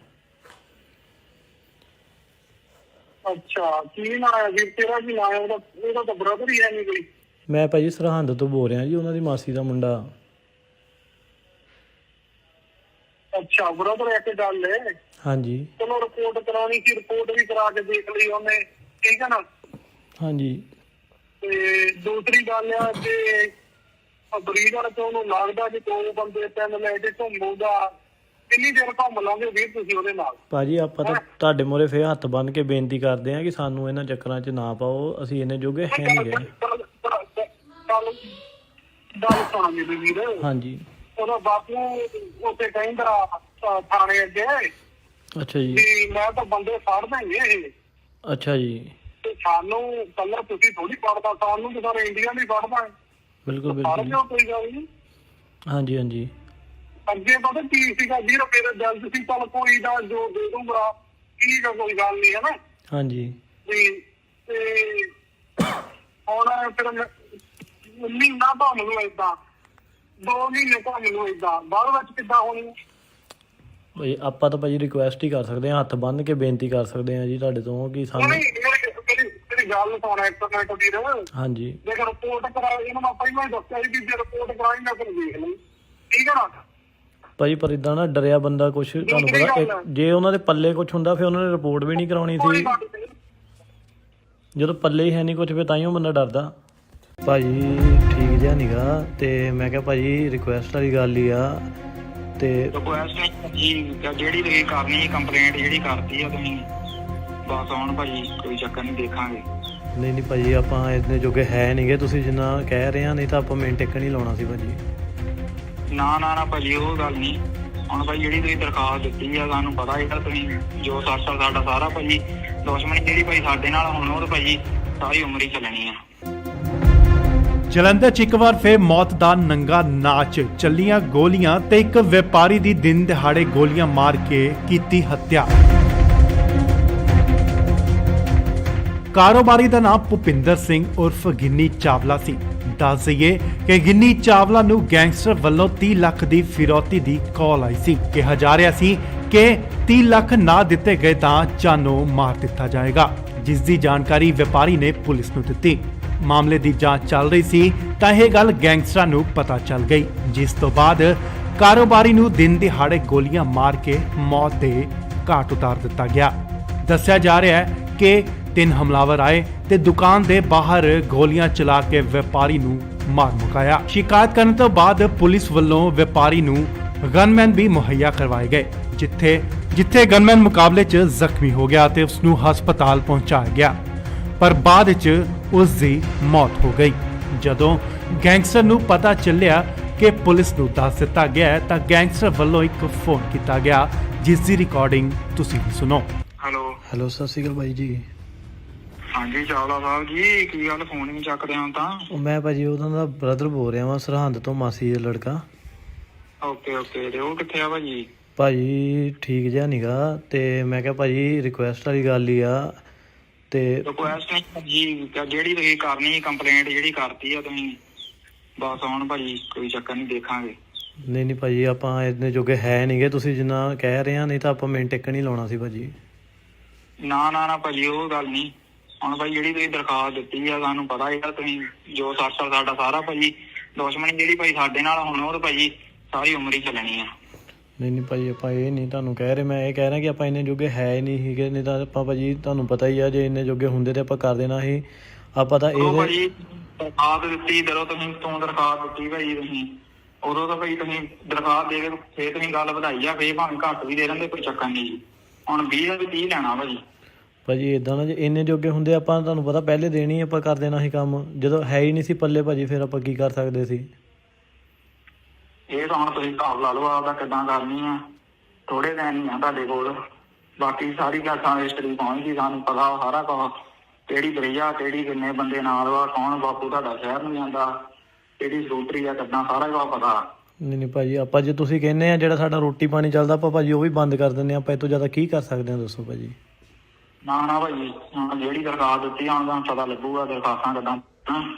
ਅੱਛਾ ਕੀ ਨਾਂ ਹੈ ਵੀਰ ਤੇਰਾ? ਕੀ ਨਾਂ ਹੈ ਉਹਦਾ? ਉਹਦਾ ਤਾਂ ਬ੍ਰਦਰ ਹੀ ਹੈ ਨਹੀਂ ਕੋਈ।
ਮੈਂ ਭਾਜੀ ਸਰਹੰਦ ਤੋਂ ਬੋਲ ਰਿਹਾ ਜੀ, ਉਹਨਾਂ ਦੀ ਮਾਸੀ ਦਾ ਮੁੰਡਾ।
ਅੱਛਾ ਬ੍ਰਦਰ ਇੱਕ ਗੱਲ ਹੈ।
ਹਾਂਜੀ
ਚਲੋ ਰਿਪੋਰਟ ਕਰਾਉਣੀ ਸੀ, ਰਿਪੋਰਟ ਵੀ ਕਰਾ ਕੇ ਦੇਖ ਲਈ ਉਹਨੇ, ਠੀਕ ਹੈ ਨਾ।
ਹਾਂਜੀ
ਤੇ ਦੂਸਰੀ ਗੱਲ ਆ ਕਿ ਬਰੀਡਰ ਤੋਂ ਉਹਨੂੰ ਲੱਗਦਾ ਕਿ 2 ਬੰਦੇ 3 ਲੈ ਕੇ ਘੁੰਮੂਗਾ। ਕਿੰਨੀ ਦੇਰ ਘੁੰਮ ਲਾਂਗੇ ਵੀਰ ਤੁਸੀਂ ਉਹਦੇ ਨਾਲ? ਭਾਜੀ
ਆਪਾਂ ਤਾਂ ਤੁਹਾਡੇ ਮੂਹਰੇ ਫੇਰ ਹੱਥ ਬੰਨ੍ਹ ਕੇ ਬੇਨਤੀ ਕਰਦੇ ਆ ਕਿ ਸਾਨੂੰ ਇਹਨਾਂ ਚੱਕਰਾਂ 'ਚ ਨਾ ਪਾਓ, ਅਸੀਂ ਇੰਨੇ ਜੋਗੇ ਹੈ ਨਹੀਂ ਗਏ।
ਗੱਲ ਸੁਣ ਮੇਰੀ ਵੀਰ।
ਹਾਂਜੀ
ਉਹਦਾ ਬਾਪੂ ਉੱਥੇ ਕਹਿੰਦਾ ਥਾਣੇ ਅੱਗੇ
ਅੱਛਾ ਜੀ।
ਵੀ ਮੈਂ ਤਾਂ ਬੰਦੇ ਫੜ ਦੇਂਗੇ ਇਹ।
ਅੱਛਾ ਜੀ।
ਤੇ ਸਾਨੂੰ ਕੱਲਾ ਤੁਸੀਂ ਥੋੜੀ ਫੜਦਾ, ਸਾਨੂੰ ਤਾਂ ਸਾਰੇ ਇੰਡੀਆ ਨਹੀਂ ਫੜਦਾ।
ਬਿਲਕੁਲ
ਫੜ
ਬਿਲਕੁਲ।
ਲਿਓ ਕੋਈ ਗੱਲ ਨਹੀਂ।
ਹਾਂਜੀ ਹਾਂਜੀ।
ਅੱਗੇ ਪਤਾ ਕੀ ਸੀਗਾ ਵੀਰ, ਮੇਰੇ ਦਿਲ 'ਚ ਸੀ ਚੱਲ ਕੋਈ ਨਾ ਜੋ ਦੇ ਦੂੰਗਾ, ਠੀਕ ਆ ਕੋਈ ਗੱਲ ਨਹੀਂ ਹੈ ਨਾ।
ਹਾਂਜੀ
ਵੀ ਤੇ ਹੁਣ ਫਿਰ ਮਹੀਨਾ ਘੁੰਮ ਲੂ ਏਦਾਂ, 2 ਮਹੀਨੇ ਘੁੰਮ ਲੂ ਏਦਾਂ, ਬਾਅਦ ਵਿੱਚ ਕਿੱਦਾਂ ਹੋਣੀ?
ਭਾਈ ਆਪਾਂ ਤਾਂ ਭਾਜੀ ਰਿਕੁਐਸਟ ਹੀ ਕਰ ਸਕਦੇ ਹਾਂ, ਹੱਥ ਬੰਨ੍ਹ ਕੇ ਬੇਨਤੀ ਕਰ ਸਕਦੇ ਹਾਂ ਜੀ ਤੁਹਾਡੇ ਤੋਂ ਕਿ ਸਾਨੂੰ।
ਮੇਰੀ ਗੱਲ ਸੁਣ ਇੱਕ ਮਿੰਟ ਵੀਰ।
ਹਾਂਜੀ
ਜੇਕਰ ਰਿਪੋਰਟ ਕਰਾਈ, ਇਹਨੂੰ ਮੈਂ ਪਹਿਲਾਂ ਹੀ ਦੱਸਿਆ ਸੀ ਵੀ ਜੇ ਰਿਪੋਰਟ ਕਰਾਈ ਮੈਂ ਫਿਰ ਦੇਖ ਲਈ, ਠੀਕ ਹੈ ਨਾ।
ਭਾਜੀ ਪਰ ਇਦਾਂ ਨਾ ਡਰਿਆ ਬੰਦਾ ਕੁਛ, ਤੁਹਾਨੂੰ ਪਤਾ ਜੇ ਉਹਨਾਂ ਦੇ ਪੱਲੇ ਕੁਛ ਹੁੰਦਾ ਫਿਰ ਉਹਨਾਂ ਨੇ ਰਿਪੋਰਟ ਵੀ ਨਹੀਂ ਕਰਾਉਣੀ ਸੀ। ਜਦੋਂ ਪੱਲੇ ਹੀ ਹੈ ਨਹੀਂ ਕੁਛ ਫਿਰ ਤਾਈਓ ਬੰਦਾ ਡਰਦਾ। ਭਾਜੀ ਠੀਕ ਜਿਹਾ ਨੀਗਾ, ਤੇ ਮੈਂ ਕਿਹਾ ਭਾਜੀ ਰਿਕੁਐਸਟ ਵਾਲੀ ਗੱਲ ਹੀ ਆ। ਤੇ
ਰਿਕੁਐਸਟ ਜਿਹੜੀ ਤੁਸੀਂ ਕਰਨੀ ਕੰਪਲੇਂਟ ਜਿਹੜੀ ਕਰਤੀ ਆ ਤੁਸੀਂ ਬਸ ਹੁਣ ਭਾਜੀ ਕੋਈ ਚੱਕਰ ਨਹੀਂ, ਦੇਖਾਂਗੇ।
ਨਹੀਂ ਨਹੀਂ ਭਾਜੀ ਆਪਾਂ ਇੰਨੇ ਜੋਗੇ ਹੈ ਨਹੀਂਗੇ, ਤੁਸੀਂ ਜਿੰਨਾ ਕਹਿ ਰਹੇ ਆ, ਨਹੀਂ ਤਾਂ ਆਪਾਂ ਮਿੰਟ ਟਿਕ ਨਹੀਂ ਲਾਉਣਾ ਸੀ ਭਾਜੀ।
ਨਾ ਨਾ ਨਾ ਭਾਜੀ ਉਹ ਗੱਲ ਨਹੀਂ। ਹੁਣ ਭਾਈ ਜਿਹੜੀ ਤੁਸੀਂ ਦਰਖਾਸਤ ਦਿੱਤੀ ਆ ਸਾਨੂੰ ਪਤਾ ਹੈਗਾ ਤੁਸੀਂ ਜੋ ਸਾਡਾ ਸਾਰਾ ਭਾਜੀ ਦੁਸ਼ਮਣੀ ਜਿਹੜੀ ਭਾਈ ਸਾਡੇ ਨਾਲ ਹੁਣ ਉਹ ਤਾਂ ਭਾਜੀ ਸਾਰੀ ਉਮਰ ਹੀ ਚੱਲਣੀ ਆ।
ਜਲੰਧਰ 'ਚ ਇੱਕ ਵਾਰ ਫਿਰ ਮੌਤ ਦਾ ਨੰਗਾ ਨਾਚ, ਚੱਲੀਆਂ ਗੋਲੀਆਂ ਤੇ ਇੱਕ ਵਪਾਰੀ ਦੀ ਦਿਨ ਦਿਹਾੜੇ ਗੋਲੀਆਂ ਮਾਰ ਕੇ ਕੀਤੀ ਹੱਤਿਆ। ਕਾਰੋਬਾਰੀ ਦਾ ਨਾਮ ਭੁਪਿੰਦਰ ਸਿੰਘ ਉਰਫ ਗਿੰਨੀ ਚਾਵਲਾ ਸੀ। ਦੱਸ ਦਈਏ ਕਿ ਗਿੰਨੀ ਚਾਵਲਾ ਨੂੰ ਗੈਂਗਸਟਰ ਵੱਲੋਂ 30 ਲੱਖ ਦੀ ਫਿਰੌਤੀ ਦੀ ਕਾਲ ਆਈ ਸੀ। ਕਿਹਾ ਜਾ ਰਿਹਾ ਸੀ ਕਿ 30 ਲੱਖ ਨਾ ਦਿੱਤੇ ਗਏ ਤਾਂ ਜਾਨੋਂ ਮਾਰ ਦਿੱਤਾ ਜਾਏਗਾ, ਜਿਸ ਦੀ ਜਾਣਕਾਰੀ ਵਪਾਰੀ ਨੇ ਪੁਲਿਸ ਨੂੰ ਦਿੱਤੀ। ਮਾਮਲੇ ਦੀ ਜਾਂਚ ਚੱਲ ਰਹੀ ਸੀ ਤਾਂ ਇਹ ਗੱਲ ਗੈਂਗਸਟਰਾਂ ਨੂੰ ਪਤਾ ਚੱਲ ਗਈ, ਜਿਸ ਤੋਂ ਬਾਅਦ ਕਾਰੋਬਾਰੀ ਨੂੰ ਦਿਨ ਦਿਹਾੜੇ ਗੋਲੀਆਂ ਮਾਰ ਕੇ ਮੌਤ ਦੇ ਘਾਟ ਉਤਾਰ ਦਿੱਤਾ ਗਿਆ। ਦੱਸਿਆ ਜਾ ਰਿਹਾ ਹੈ ਕਿ 3 ਹਮਲਾਵਰ ਆਏ ਤੇ ਦੁਕਾਨ ਦੇ ਬਾਹਰ ਗੋਲੀਆਂ ਚਲਾ ਕੇ ਵਪਾਰੀ ਨੂੰ ਮਾਰ ਮੁਕਾਇਆ। ਸ਼ਿਕਾਇਤ ਕਰਨ ਤੋਂ ਬਾਅਦ ਪੁਲਿਸ ਵੱਲੋਂ ਵਪਾਰੀ ਨੂੰ ਗਨਮੈਨ ਵੀ ਮੁਹੱਈਆ ਕਰਵਾਏ ਗਏ, ਜਿੱਥੇ ਗਨਮੈਨ ਮੁਕਾਬਲੇ 'ਚ ਜ਼ਖਮੀ ਹੋ ਗਿਆ ਤੇ ਉਸ ਨੂੰ ਹਸਪਤਾਲ ਪਹੁੰਚਾਇਆ ਗਿਆ, ਪਰ ਬਾਅਦ 'ਚ ਉਸ ਦੀ ਮੌਤ ਹੋ ਗਈ। ਜਦੋਂ ਗੈਂਗਸਟਰ ਨੂੰ ਪਤਾ ਚੱਲਿਆ ਕਿ ਪੁਲਿਸ ਨੂੰ ਦੱਸ ਦਿੱਤਾ ਗਿਆ ਤਾਂ ਗੈਂਗਸਟਰ ਵੱਲੋਂ ਇੱਕ ਫੋਨ ਕੀਤਾ ਗਿਆ, ਜਿਸ ਦੀ ਰਿਕਾਰਡਿੰਗ ਤੁਸੀਂ ਵੀ ਸੁਣੋ।
ਹੈਲੋ ਸਤਿ ਸ਼੍ਰੀ ਅਕਾਲ ਬਾਈ ਜੀ।
ਹਾਂਜੀ ਚਾਵਲਾ ਸਾਹਿਬ ਜੀ, ਕੀ ਗੱਲ ਫੋਨ ਨਹੀਂ ਚੱਕਦੇ ਹੁਣ ਤਾਂ?
ਮੈਂ ਭਾਜੀ ਉਹਨਾਂ ਦਾ ਬ੍ਰਦਰ ਬੋਲ ਰਿਹਾ ਵਾਂ, ਸਰਹੰਦ ਤੋਂ, ਮਾਸੀ ਦਾ ਲੜਕਾ।
ਓਕੇ ਓਕੇ, ਤੇ ਉਹ ਕਿੱਥੇ ਆ ਭਾਜੀ?
ਭਾਜੀ ਠੀਕ ਜਿਹਾ ਨੀਗਾ, ਤੇ ਮੈਂ ਕਿਹਾ ਭਾਜੀ ਰਿਕੁਐਸਟ ਵਾਲੀ ਗੱਲ ਹੀ ਆ। ਤੇ
ਰਿਕੁਐਸਟ ਨਹੀਂ ਭਾਜੀ, ਜਿਹੜੀ ਤੁਸੀਂ ਕਰਨੀ ਕੰਪਲੇਂਟ ਜਿਹੜੀ ਕਰਤੀ ਆ ਤੁਸੀਂ ਬਸ ਹੁਣ ਭਾਜੀ ਕੋਈ ਚੱਕਰ ਨਹੀਂ, ਦੇਖਾਂਗੇ।
ਨਹੀਂ ਨਹੀਂ ਭਾਜੀ ਆਪਾਂ ਇੰਨੇ ਜੋਗੇ ਹੈ ਨਹੀਂਗੇ, ਤੁਸੀਂ ਜਿੰਨਾ ਕਹਿ ਰਹੇ ਆ, ਨਹੀਂ ਤਾਂ ਆਪਾਂ ਮਿੰਟ ਟਿਕ ਨਹੀਂ ਲਾਉਣਾ ਸੀ ਭਾਜੀ।
ਨਾ ਨਾ ਨਾ ਭਾਜੀ ਉਹ ਗੱਲ ਨਹੀਂ। ਹੁਣ ਭਾਈ ਜਿਹੜੀ ਤੁਸੀਂ ਦਰਖਾਸਤ ਦਿੱਤੀ ਆ ਸਾਨੂੰ ਪਤਾ ਹੈਗਾ ਤੁਸੀਂ ਜੋ ਸਾਡਾ ਸਾਰਾ ਭਾਜੀ ਦੁਸ਼ਮਣੀ ਜਿਹੜੀ ਭਾਈ ਸਾਡੇ ਨਾਲ ਹੁਣ ਉਹ ਤਾਂ ਭਾਜੀ ਸਾਰੀ ਉਮਰ ਹੀ ਚੱਲਣੀ ਆ।
ਨਹੀਂ ਨਹੀਂ ਭਾਜੀ ਆਪਾਂ ਇਹ ਨਹੀਂ ਤੁਹਾਨੂੰ ਕਹਿ ਰਹੇ, ਮੈਂ ਇਹ ਕਹਿ ਰਿਹਾ ਕਿ ਆਪਾਂ ਇੰਨੇ ਜੋਗੇ ਹੈ ਹੀ ਨਹੀਂ ਸੀਗੇ, ਨਹੀਂ ਤਾਂ ਆਪਾਂ ਭਾਜੀ ਤੁਹਾਨੂੰ ਪਤਾ ਹੀ ਆ ਜੇ ਇੰਨੇ ਜੋਗੇ ਹੁੰਦੇ ਤੇ ਆਪਾਂ ਕਰ ਦੇਣਾ ਸੀ। ਆਪਾਂ ਤਾਂ ਇਹ
ਭਾਜੀ ਦਰਖਾਸਤ ਦਿੱਤੀ ਜਦੋਂ ਤੁਸੀਂ ਦਰਖਾਸਤ ਦਿੱਤੀ ਭਾਜੀ ਤੁਸੀਂ ਉਦੋਂ ਤਾਂ ਭਾਈ ਤੁਸੀਂ ਦਰਖਾਸਤ ਦੇ ਕੇ ਫੇਰ ਤੁਸੀਂ ਗੱਲ ਵਧਾਈ ਆ, ਫੇਰ ਭਾਵੇਂ ਘੱਟ ਵੀ ਦੇ ਦਿੰਦੇ ਕੋਈ ਚੱਕਰ ਨਹੀਂ ਜੀ। ਹੁਣ 20 ਦਾ ਵੀ 30 ਲੈਣਾ ਭਾਜੀ।
ਭਾਜੀ ਇਦਾਂ ਨਾ ਜੇ ਇੰਨੇ ਜੋਗੇ ਹੁੰਦੇ ਆਪਾਂ ਤੁਹਾਨੂੰ ਪਤਾ ਪਹਿਲੇ ਦੇਣੀ ਆਪਾਂ ਕਰ ਦੇਣਾ ਸੀ ਕੰਮ, ਜਦੋਂ ਹੈ ਹੀ ਨਹੀਂ ਸੀ ਪੱਲੇ ਭਾਜੀ ਫਿਰ ਆਪਾਂ ਕੀ ਕਰ ਸਕਦੇ ਸੀ।
ਇਹ ਤਾਂ ਹੁਣ ਤੁਸੀਂ ਹਿਸਾਬ ਲਾ ਲਓ ਆਪਦਾ ਕਿੱਦਾਂ ਕਰਨੀ ਆ। ਥੋੜੇ ਦਿਨ ਹੀ ਆ ਤੁਹਾਡੇ ਕੋਲ, ਬਾਕੀ ਸਾਰੀ ਗੱਲ ਹਿਸਟਰੀ ਪਹੁੰਚਦੀ, ਸਾਨੂੰ ਪਤਾ ਸਾਰਾ ਕੁਛ, ਕਿਹੜੀ ਬਰਈਆ, ਕਿਹੜੀ ਕਿੰਨੇ ਬੰਦੇ ਨਾਲ ਵਾ, ਕੌਣ ਬਾਪੂ ਤੁਹਾਡਾ ਸ਼ਹਿਰ ਨੂੰ ਜਾਂਦਾ, ਕਿਹੜੀ ਸਕੂਟਰੀ ਆ, ਕਿੱਦਾਂ ਸਾਰਾ ਕੁਛ ਪਤਾ।
ਨਹੀਂ ਭਾਜੀ, ਆਪਾਂ ਜੇ ਤੁਸੀਂ ਕਹਿੰਦੇ ਆ ਜਿਹੜਾ ਸਾਡਾ ਰੋਟੀ ਪਾਣੀ ਚੱਲਦਾ ਆਪਾਂ ਭਾਜੀ ਉਹ ਵੀ ਬੰਦ ਕਰ ਦਿੰਦੇ ਆ। ਆਪਾਂ ਇਹ ਤੋਂ ਜ਼ਿਆਦਾ ਕੀ ਕਰ ਸਕਦੇ ਹਾਂ ਦੱਸੋ ਭਾਜੀ।
ਨਾ ਭਾਜੀ, ਹੁਣ ਜਿਹੜੀ ਦਰਖਾਸਤ ਦਿੱਤੀ ਹੁਣ ਤੁਹਾਨੂੰ ਪਤਾ ਲੱਗੂਗਾ ਦਰਖਾਸਤਾਂ ਕਿੱਦਾਂ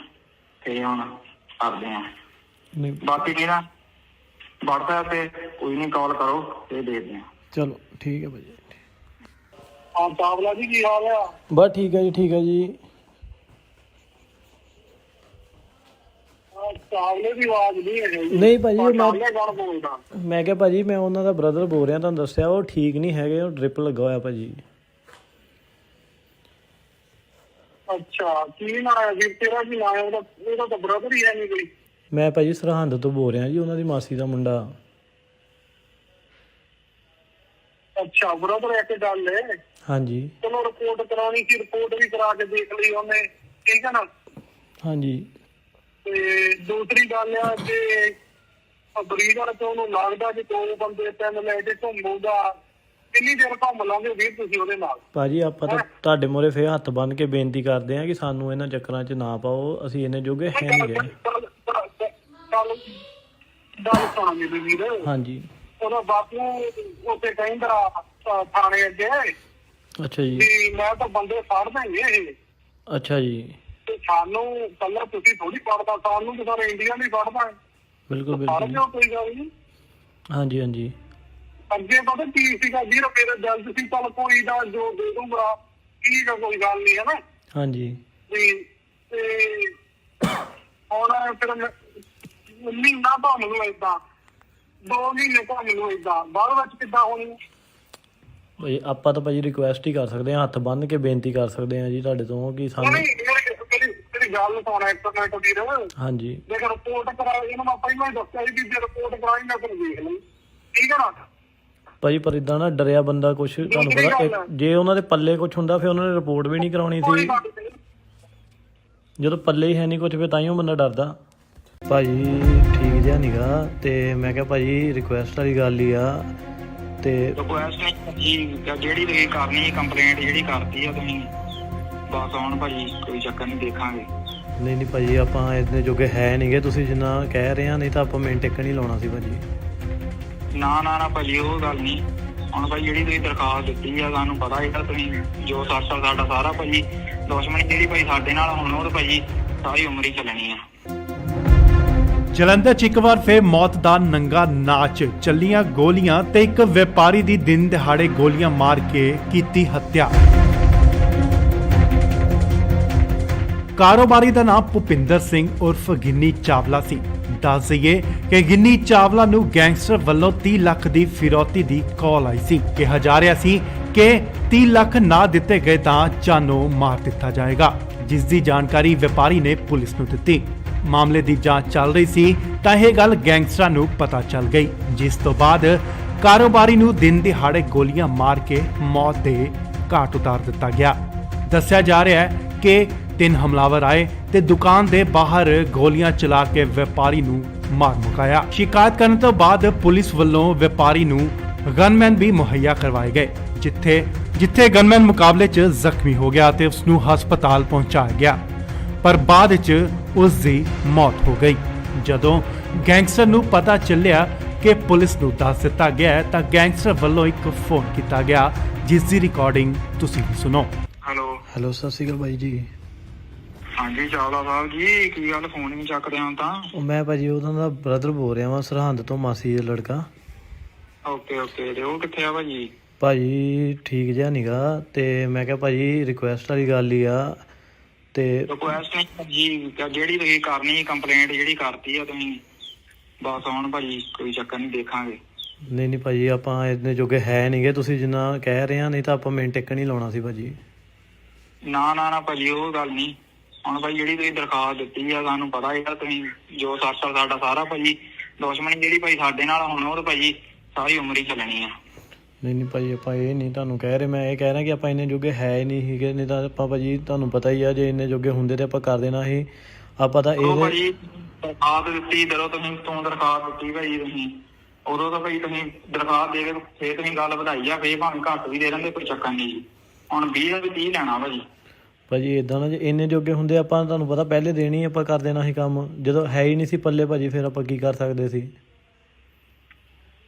ਤੇ ਹੁਣ ਕਰਦੇ ਆ।
ਨਹੀਂ
ਬਾਕੀ ਕੀ ਨਾ WhatsApp ਤੇ ਕੋਈ ਨਹੀਂ ਕਾਲ ਕਰੋ ਤੇ ਦੇਖਦੇ ਆ।
ਚਲੋ ਠੀਕ ਹੈ ਭਾਜੀ।
ਹਾਂ ਚਾਵਲਾ ਜੀ ਕੀ ਹਾਲ ਆ?
ਬਸ ਠੀਕ ਹੈ ਜੀ, ਠੀਕ ਹੈ ਜੀ।
ਚਾਵਲੇ ਦੀ ਆਵਾਜ਼ ਨਹੀਂ ਹੈ ਜੀ।
ਨਹੀਂ ਭਾਜੀ,
ਚਾਵਲੇ ਕੌਣ ਬੋਲਦਾ?
ਮੈਂ ਕਿਹਾ ਭਾਜੀ ਮੈਂ ਉਹਨਾਂ ਦਾ ਬ੍ਰਦਰ ਬੋਲ ਰਿਹਾ, ਤੁਹਾਨੂੰ ਦੱਸਿਆ ਉਹ ਠੀਕ ਨਹੀਂ ਹੈਗੇ, ਉਹ ਡ੍ਰਿਪ ਲੱਗਾ ਹੋਇਆ ਭਾਜੀ।
ਅੱਛਾ, ਕੀ ਨਾਂ ਹੈ ਵੀਰ ਤੇਰਾ? ਕੀ ਨਾਂ ਹੈ ਉਹਦਾ? ਉਹਦਾ ਤਾਂ ਬ੍ਰਦਰ ਹੀ ਹੈ ਨਹੀਂ ਕੋਈ।
ਮੈਂ ਭਾਜੀ ਸਰਹੰਦ ਤੋਂ ਬੋਲ ਰਿਹਾ ਜੀ, ਉਹਨਾਂ ਦੀ ਮਾਸੀ ਦਾ ਮੁੰਡਾ।
ਅੱਛਾ ਬ੍ਰਦਰ, ਇੱਕ ਗੱਲ ਹੈ।
ਹਾਂਜੀ
ਚਲੋ ਰਿਪੋਰਟ ਕਰਾਉਣੀ ਸੀ, ਰਿਪੋਰਟ ਵੀ ਕਰਾ ਕੇ ਦੇਖ ਲਈ ਉਹਨੇ, ਠੀਕ ਹੈ ਨਾ।
ਹਾਂਜੀ
ਤੇ ਦੂਸਰੀ ਗੱਲ ਆ ਕਿ ਬਰੀਡਰ ਤੋਂ ਉਹਨੂੰ ਲੱਗਦਾ ਕਿ 2 ਬੰਦੇ 3 ਲੈ ਕੇ ਘੁੰਮੂਗਾ। ਕਿੰਨੀ ਦੇਰ ਘੁੰਮ ਲਾਂਗੇ ਵੀਰ ਤੁਸੀਂ ਉਹਦੇ ਨਾਲ?
ਭਾਜੀ ਆਪਾਂ ਤਾਂ ਤੁਹਾਡੇ ਮੂਹਰੇ ਫੇਰ ਹੱਥ ਬੰਨ੍ਹ ਕੇ ਬੇਨਤੀ ਕਰਦੇ ਹਾਂ ਕਿ ਸਾਨੂੰ ਇਹਨਾਂ ਚੱਕਰਾਂ 'ਚ ਨਾ ਪਾਓ, ਅਸੀਂ ਇੰਨੇ ਜੋਗੇ ਹੈ ਨਹੀਂ ਗਏ।
ਗੱਲ ਸੁਣ ਮੇਰੇ ਵੀਰ।
ਹਾਂਜੀ
ਉਹਦਾ ਬਾਪੂ ਉੱਥੇ ਕਹਿੰਦਾ ਥਾਣੇ ਅੱਗੇ
ਅੱਛਾ ਜੀ।
ਵੀ ਮੈਂ ਤਾਂ ਬੰਦੇ ਫੜ ਦੇਂਗੇ ਇਹ।
ਅੱਛਾ ਜੀ।
ਤੇ ਸਾਨੂੰ ਕੱਲਾ ਤੁਸੀਂ ਥੋੜੀ ਫੜਦਾ, ਸਾਨੂੰ ਤਾਂ ਸਾਰੇ ਇੰਡੀਆ ਨਹੀਂ ਫੜਦਾ।
ਬਿਲਕੁਲ
ਫੜ
ਬਿਲਕੁਲ।
ਲਿਓ, ਕੋਈ ਗੱਲ ਨਹੀਂ।
ਹਾਂਜੀ ਹਾਂਜੀ।
ਅੱਗੇ ਪਤਾ ਕੀ ਸੀਗਾ ਵੀਰ, ਮੇਰੇ ਦਿਲ ਚ ਸੀ ਚੱਲ ਕੋਈ ਨਾ ਜੋ ਦੇ ਦੂੰਗਾ, ਠੀਕ ਆ ਕੋਈ ਗੱਲ ਨਹੀਂ, ਹੈ ਨਾ।
ਹਾਂਜੀ
ਵੀ ਤੇ ਹੁਣ ਫਿਰ ਮਹੀਨਾ ਘੁੰਮ ਲੂ ਏਦਾਂ, 2 ਮਹੀਨੇ ਘੁੰਮ ਲੂ ਏਦਾਂ, ਬਾਅਦ ਵਿੱਚ ਕਿੱਦਾਂ ਹੋਣੀ?
ਭਾਈ ਆਪਾਂ ਤਾਂ ਭਾਜੀ ਰਿਕੁਐਸਟ ਹੀ ਕਰ ਸਕਦੇ ਹਾਂ, ਹੱਥ ਬੰਨ੍ਹ ਕੇ ਬੇਨਤੀ ਕਰ ਸਕਦੇ ਹਾਂ ਜੀ ਤੁਹਾਡੇ ਤੋਂ ਕਿ ਸਾਨੂੰ।
ਮੇਰੀ ਗੱਲ ਸੁਣਾ ਇੱਕ ਮਿੰਟ ਵੀਰ।
ਹਾਂਜੀ
ਜੇ ਰਿਪੋਰਟ ਕਰਾਈ, ਇਹਨੂੰ ਮੈਂ ਪਹਿਲਾਂ ਹੀ ਦੱਸਿਆ ਸੀ ਵੀ ਜੇ ਰਿਪੋਰਟ ਕਰਾਈ ਮੈਂ ਫਿਰ ਦੇਖ ਲਈ, ਠੀਕ ਹੈ ਨਾ।
ਭਾਜੀ ਪਰ ਇਦਾਂ ਨਾ ਡਰਿਆ ਬੰਦਾ ਕੁਛ, ਤੁਹਾਨੂੰ ਪਤਾ ਜੇ ਉਹਨਾਂ ਦੇ ਪੱਲੇ ਕੁਛ ਹੁੰਦਾ ਫਿਰ ਉਹਨਾਂ ਨੇ ਰਿਪੋਰਟ ਵੀ ਨਹੀਂ ਕਰਾਉਣੀ ਸੀ। ਜਦੋਂ ਪੱਲੇ ਹੀ ਹੈ ਨਹੀਂ ਕੁਛ ਫਿਰ ਤਾਂਹੀਓ ਬੰਦਾ ਡਰਦਾ। ਭਾਜੀ ਠੀਕ ਜਿਹਾ ਨੀਗਾ, ਤੇ ਮੈਂ ਕਿਹਾ ਭਾਜੀ ਰਿਕੁਐਸਟ ਵਾਲੀ ਗੱਲ ਹੀ ਆ। ਤੇ
ਰਿਕੁਐਸਟ ਜੀ ਜਿਹੜੀ ਤੁਸੀਂ ਕਰਨੀ ਕੰਪਲੇਂਟ ਜਿਹੜੀ ਕਰਤੀ ਆ ਤੁਸੀਂ, ਬਸ ਹੁਣ ਭਾਜੀ ਕੋਈ ਚੱਕਰ ਨਹੀਂ, ਦੇਖਾਂਗੇ।
ਨਹੀਂ ਭਾਜੀ ਆਪਾਂ ਇੰਨੇ ਜੋਗੇ ਹੈ ਨਹੀਂਗੇ, ਤੁਸੀਂ ਜਿੰਨਾ ਕਹਿ ਰਹੇ ਆ, ਨਹੀਂ ਤਾਂ ਆਪਾਂ ਮਿੰਟ ਟਿਕ ਨਹੀਂ ਲਾਉਣਾ ਸੀ ਭਾਜੀ।
ਨਾ ਭਾਜੀ ਉਹ ਗੱਲ ਨਹੀਂ। ਹੁਣ ਭਾਈ ਜਿਹੜੀ ਤੁਸੀਂ ਦਰਖਾਸਤ ਦਿੱਤੀ ਆ, ਸਾਨੂੰ ਪਤਾ ਹੈਗਾ ਤੁਸੀਂ ਜੋ ਸਾਡਾ ਸਾਰਾ ਭਾਜੀ ਦੁਸ਼ਮਣੀ ਜਿਹੜੀ ਭਾਈ ਸਾਡੇ ਨਾਲ ਹੁਣ ਉਹ ਭਾਜੀ ਸਾਰੀ ਉਮਰ ਹੀ ਚੱਲਣੀ ਆ।
ਜਲੰਧਰ 'ਚ ਇੱਕ ਵਾਰ ਫਿਰ ਮੌਤ ਦਾ ਨੰਗਾ ਨਾਚ, ਚੱਲੀਆਂ ਗੋਲੀਆਂ ਤੇ ਇੱਕ ਵਪਾਰੀ ਦੀ ਦਿਨ ਦਿਹਾੜੇ ਗੋਲੀਆਂ ਮਾਰ ਕੇ ਕੀਤੀ ਹੱਤਿਆ। ਕਾਰੋਬਾਰੀ ਦਾ ਨਾਮ ਭੁਪਿੰਦਰ ਸਿੰਘ ਉਰਫ ਗਿੰਨੀ ਚਾਵਲਾ ਸੀ। ਦੱਸ ਦਈਏ ਕਿ ਗਿੰਨੀ ਚਾਵਲਾ ਨੂੰ ਗੈਂਗਸਟਰ ਵੱਲੋਂ 30 ਲੱਖ ਦੀ ਫਿਰੌਤੀ ਦੀ ਕਾਲ ਆਈ ਸੀ। ਕਿਹਾ ਜਾ ਰਿਹਾ ਸੀ ਕਿ 30 ਲੱਖ ਨਾ ਦਿੱਤੇ ਗਏ ਤਾਂ ਜਾਨੋਂ ਮਾਰ ਦਿੱਤਾ ਜਾਏਗਾ, ਜਿਸ ਦੀ ਜਾਣਕਾਰੀ ਵਪਾਰੀ ਨੇ ਪੁਲਿਸ ਨੂੰ ਦਿੱਤੀ। ਮਾਮਲੇ ਦੀ ਜਾਂਚ ਚੱਲ ਰਹੀ ਸੀ ਤਾਂ ਇਹ ਗੱਲ ਗੈਂਗਸਟਰਾਂ ਨੂੰ ਪਤਾ ਚੱਲ ਗਈ, ਜਿਸ ਤੋਂ ਬਾਅਦ ਕਾਰੋਬਾਰੀ ਨੂੰ ਦਿਨ ਦਿਹਾੜੇ ਗੋਲੀਆਂ ਮਾਰ ਕੇ ਮੌਤ ਦੇ ਘਾਟ ਉਤਾਰ ਦਿੱਤਾ ਗਿਆ। ਦੱਸਿਆ ਜਾ ਰਿਹਾ ਹੈ ਕਿ 3 ਹਮਲਾਵਰ ਆਏ ਤੇ ਦੁਕਾਨ ਦੇ ਬਾਹਰ ਗੋਲੀਆਂ ਚਲਾ ਕੇ ਵਪਾਰੀ ਨੂੰ ਮਾਰ ਮੁਕਾਇਆ। ਸ਼ਿਕਾਇਤ ਕਰਨ ਤੋਂ ਬਾਅਦ ਪੁਲਿਸ ਵੱਲੋਂ ਵਪਾਰੀ ਨੂੰ ਗਨਮੈਨ ਵੀ ਮੁਹੱਈਆ ਕਰਵਾਏ ਗਏ, ਜਿੱਥੇ ਗਨਮੈਨ ਮੁਕਾਬਲੇ 'ਚ ਜ਼ਖਮੀ ਹੋ ਗਿਆ ਤੇ ਉਸ ਨੂੰ ਹਸਪਤਾਲ ਪਹੁੰਚਾਇਆ ਗਿਆ, ਪਰ ਬਾਅਦ 'ਚ ਉਸ ਦੀ ਮੌਤ ਹੋ ਗਈ। ਜਦੋਂ ਗੈਂਗਸਟਰ ਨੂੰ ਪਤਾ ਚੱਲਿਆ ਕਿ ਪੁਲਿਸ ਨੂੰ ਦੱਸ ਦਿੱਤਾ ਗਿਆ ਤਾਂ ਗੈਂਗਸਟਰ ਵੱਲੋਂ ਇੱਕ ਫੋਨ ਕੀਤਾ ਗਿਆ, ਜਿਸ ਦੀ ਰਿਕਾਰਡਿੰਗ ਤੁਸੀਂ ਵੀ ਸੁਣੋ।
ਹੈਲੋ ਸਤਿ ਸ਼੍ਰੀ ਅਕਾਲ ਬਾਈ ਜੀ।
ਹਾਂਜੀ ਚਾਵਲਾ ਸਾਹਿਬ ਜੀ, ਕੀ ਗੱਲ ਫੋਨ ਨਹੀਂ ਚੱਕਦੇ ਹੁਣ ਤਾਂ?
ਉਹ ਮੈਂ ਭਾਜੀ ਉਹਨਾਂ ਦਾ ਬ੍ਰਦਰ ਬੋਲ ਰਿਹਾ ਵਾਂ, ਸਰਹੰਦ ਤੋਂ, ਮਾਸੀ ਦਾ ਲੜਕਾ।
ਓਕੇ ਤੇ ਉਹ ਕਿੱਥੇ ਆ ਭਾਜੀ?
ਭਾਜੀ ਠੀਕ ਜਿਹਾ ਨੀਗਾ, ਤੇ ਮੈਂ ਕਿਹਾ ਭਾਜੀ ਰਿਕੁਐਸਟ ਵਾਲੀ ਗੱਲ ਹੀ ਆ। ਤੇ
ਰਿਕੁਐਸਟ ਨਹੀਂ ਭਾਜੀ, ਜਿਹੜੀ ਤੁਸੀਂ ਕਰਨੀ ਕੰਪਲੇਂਟ ਜਿਹੜੀ ਕਰਤੀ ਆ ਤੁਸੀਂ, ਬਸ ਹੁਣ ਭਾਜੀ ਕੋਈ ਚੱਕਰ ਨਹੀਂ, ਦੇਖਾਂਗੇ।
ਨਹੀਂ ਭਾਜੀ ਆਪਾਂ ਇੰਨੇ ਜੋਗੇ ਹੈ ਨਹੀਂਗੇ, ਤੁਸੀਂ ਜਿੰਨਾ ਕਹਿ ਰਹੇ ਆ, ਨਹੀਂ ਤਾਂ ਆਪਾਂ ਮਿੰਟ ਟਿਕ ਨਹੀਂ ਲਾਉਣਾ ਸੀ ਭਾਜੀ।
ਨਾ ਭਾਜੀ ਉਹ ਗੱਲ ਨਹੀਂ। ਹੁਣ ਭਾਈ ਜਿਹੜੀ ਤੁਸੀਂ ਦਰਖਾਸਤ ਦਿੱਤੀ ਆ, ਸਾਨੂੰ ਪਤਾ ਹੈਗਾ ਤੁਸੀਂ ਜੋ ਸਾਡਾ ਸਾਰਾ ਭਾਜੀ ਦੁਸ਼ਮਣੀ ਜਿਹੜੀ ਭਾਈ ਸਾਡੇ ਨਾਲ ਹੁਣ ਉਹ ਭਾਜੀ ਸਾਰੀ ਉਮਰ ਹੀ ਚੱਲਣੀ ਆ।
ਨਹੀਂ ਭਾਜੀ ਆਪਾਂ ਇਹ ਨਹੀਂ ਤੁਹਾਨੂੰ ਕਹਿ ਰਹੇ, ਮੈਂ ਇਹ ਕਹਿ ਰਿਹਾ ਕਿ ਆਪਾਂ ਇੰਨੇ ਜੋਗੇ ਹੈ ਹੀ ਨਹੀਂ ਸੀਗੇ, ਨਹੀਂ ਤਾਂ ਆਪਾਂ ਭਾਜੀ ਤੁਹਾਨੂੰ ਪਤਾ ਹੀ ਆ ਜੇ ਇੰਨੇ ਜੋਗੇ ਹੁੰਦੇ ਤੇ ਆਪਾਂ ਕਰ ਦੇਣਾ ਸੀ। ਆਪਾਂ ਤਾਂ
ਉਹ
ਇਹਦੇ
ਭਾਜੀ ਦਰਖਾਸਤ ਦਿੱਤੀ ਜਦੋਂ ਤੂੰ ਦਰਖਾਸਤ ਦਿੱਤੀ ਭਾਜੀ ਤੁਸੀਂ ਉਦੋਂ ਤਾਂ ਭਾਈ ਤੁਸੀਂ ਦਰਖਾਸਤ ਦੇ ਕੇ ਫੇਰ ਤੁਸੀਂ ਗੱਲ ਵਧਾਈ ਆ, ਫੇਰ ਭਾਵੇਂ ਘੱਟ ਵੀ ਦੇ ਦਿੰਦੇ, ਕੋਈ ਚੱਕਰ ਨਹੀਂ ਜੀ। ਹੁਣ 20 ਦਾ ਵੀ 30 ਲੈਣਾ ਭਾਜੀ।
ਭਾਜੀ ਇਦਾਂ ਨਾ, ਜੇ ਇੰਨੇ ਜੋਗੇ ਹੁੰਦੇ ਆਪਾਂ ਤੁਹਾਨੂੰ ਪਤਾ ਪਹਿਲੇ ਦੇਣੀ ਆਪਾਂ ਕਰ ਦੇਣਾ ਸੀ ਕੰਮ, ਜਦੋਂ ਹੈ ਹੀ ਨਹੀਂ ਸੀ ਪੱਲੇ ਭਾਜੀ ਫਿਰ ਆਪਾਂ ਕੀ ਕਰ ਸਕਦੇ ਸੀ।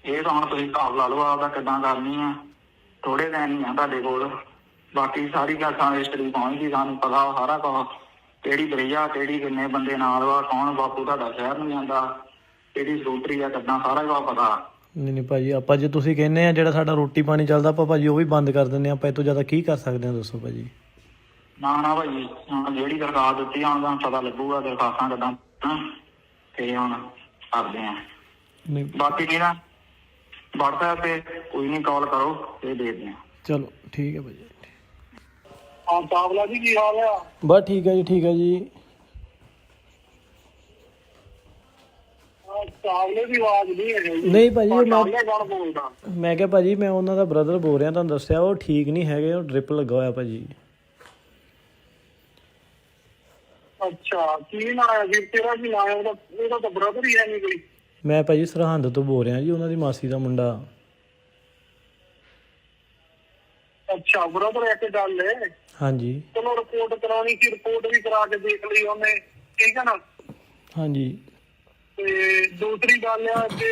ਇਹ ਤਾਂ ਹੁਣ ਤੁਸੀਂ ਹਿਸਾਬ ਲਾ ਲਓ ਆਪਦਾ ਕਿੱਦਾਂ ਕਰਨੀ ਆ, ਥੋੜੇ ਦਿਨ ਹੀ ਆ ਤੁਹਾਡੇ ਕੋਲ, ਬਾਕੀ ਸਾਰੀ ਗੱਲ ਹਿਸਟਰੀ ਪਹੁੰਚ ਗਈ, ਸਾਨੂੰ ਪਤਾ ਸਾਰਾ ਕੁਛ, ਕਿਹੜੀ ਬਰੇਜਾ, ਕਿਹੜੀ ਕਿੰਨੇ ਬੰਦੇ ਨਾਲ ਵਾ, ਕੌਣ ਬਾਪੂ ਤੁਹਾਡਾ ਸ਼ਹਿਰ ਨੂੰ ਜਾਂਦਾ, ਕਿਹੜੀ ਸਕੂਟਰੀ ਆ, ਕਿੱਦਾਂ ਸਾਰਾ ਕੁਛ ਪਤਾ।
ਨਹੀਂ ਭਾਜੀ, ਆਪਾਂ ਜੇ ਤੁਸੀਂ ਕਹਿੰਦੇ ਆ ਜਿਹੜਾ ਸਾਡਾ ਰੋਟੀ ਪਾਣੀ ਚੱਲਦਾ ਆਪਾਂ ਭਾਜੀ ਉਹ ਵੀ ਬੰਦ ਕਰ ਦਿੰਦੇ ਆਪਾਂ, ਇਹ ਤੋਂ ਜ਼ਿਆਦਾ ਕੀ ਕਰ ਸਕਦੇ ਹਾਂ ਦੱਸੋ ਭਾਜੀ।
ਨਾ ਭਾਜੀ, ਹੁਣ ਜਿਹੜੀ ਦਰਖਾਸਤ ਦਿੱਤੀ ਹੁਣ ਤੁਹਾਨੂੰ ਪਤਾ ਲੱਗੂਗਾ ਦਰਖਾਸਤਾਂ ਕਿੱਦਾਂ ਤੇ ਹੁਣ ਕਰਦੇ ਆ।
ਨਹੀਂ
ਬਾਕੀ ਕੀ ਨਾ WhatsApp ਤੇ ਕੋਈ ਨਹੀਂ ਕਾਲ ਕਰੋ ਤੇ ਦੇਖਦੇ ਆ।
ਚਲੋ ਠੀਕ ਹੈ ਭਾਜੀ।
ਹਾਂ ਚਾਵਲਾ ਜੀ ਕੀ ਹਾਲ ਆ?
ਬਸ ਠੀਕ ਹੈ ਜੀ, ਠੀਕ ਹੈ ਜੀ।
ਚਾਵਲੇ ਦੀ ਆਵਾਜ਼ ਨਹੀਂ ਹੈ ਜੀ।
ਨਹੀਂ ਭਾਜੀ,
ਚਾਵਲੇ ਕੌਣ ਬੋਲਦਾ?
ਮੈਂ ਕਿਹਾ ਭਾਜੀ ਮੈਂ ਉਹਨਾਂ ਦਾ ਬ੍ਰਦਰ ਬੋਲ ਰਿਹਾ, ਤੁਹਾਨੂੰ ਦੱਸਿਆ ਉਹ ਠੀਕ ਨਹੀਂ ਹੈਗੇ, ਉਹ ਡ੍ਰਿਪ ਲੱਗਾ ਹੋਇਆ ਭਾਜੀ।
ਅੱਛਾ ਕੀ ਨਾਂ ਹੈ ਵੀਰ ਤੇਰਾ? ਕੀ ਨਾਂ ਹੈ ਉਹਦਾ? ਉਹਦਾ ਤਾਂ ਬ੍ਰਦਰ ਹੀ ਹੈ ਨਹੀਂ ਕੋਈ।
ਮੈਂ ਭਾਜੀ ਸਰਹੰਦ ਤੋਂ ਬੋਲ ਰਿਹਾ ਜੀ, ਉਹਨਾਂ ਦੀ ਮਾਸੀ ਦਾ ਮੁੰਡਾ।
ਅੱਛਾ ਬ੍ਰਦਰ ਇੱਕ ਗੱਲ ਹੈ।
ਹਾਂਜੀ
ਚਲੋ ਰਿਪੋਰਟ ਕਰਾਉਣੀ ਸੀ, ਰਿਪੋਰਟ ਵੀ ਕਰਾ ਕੇ ਦੇਖ ਲਈ ਉਹਨੇ, ਠੀਕ ਹੈ ਨਾ।
ਹਾਂਜੀ
ਤੇ ਦੂਸਰੀ ਗੱਲ ਆ ਕਿ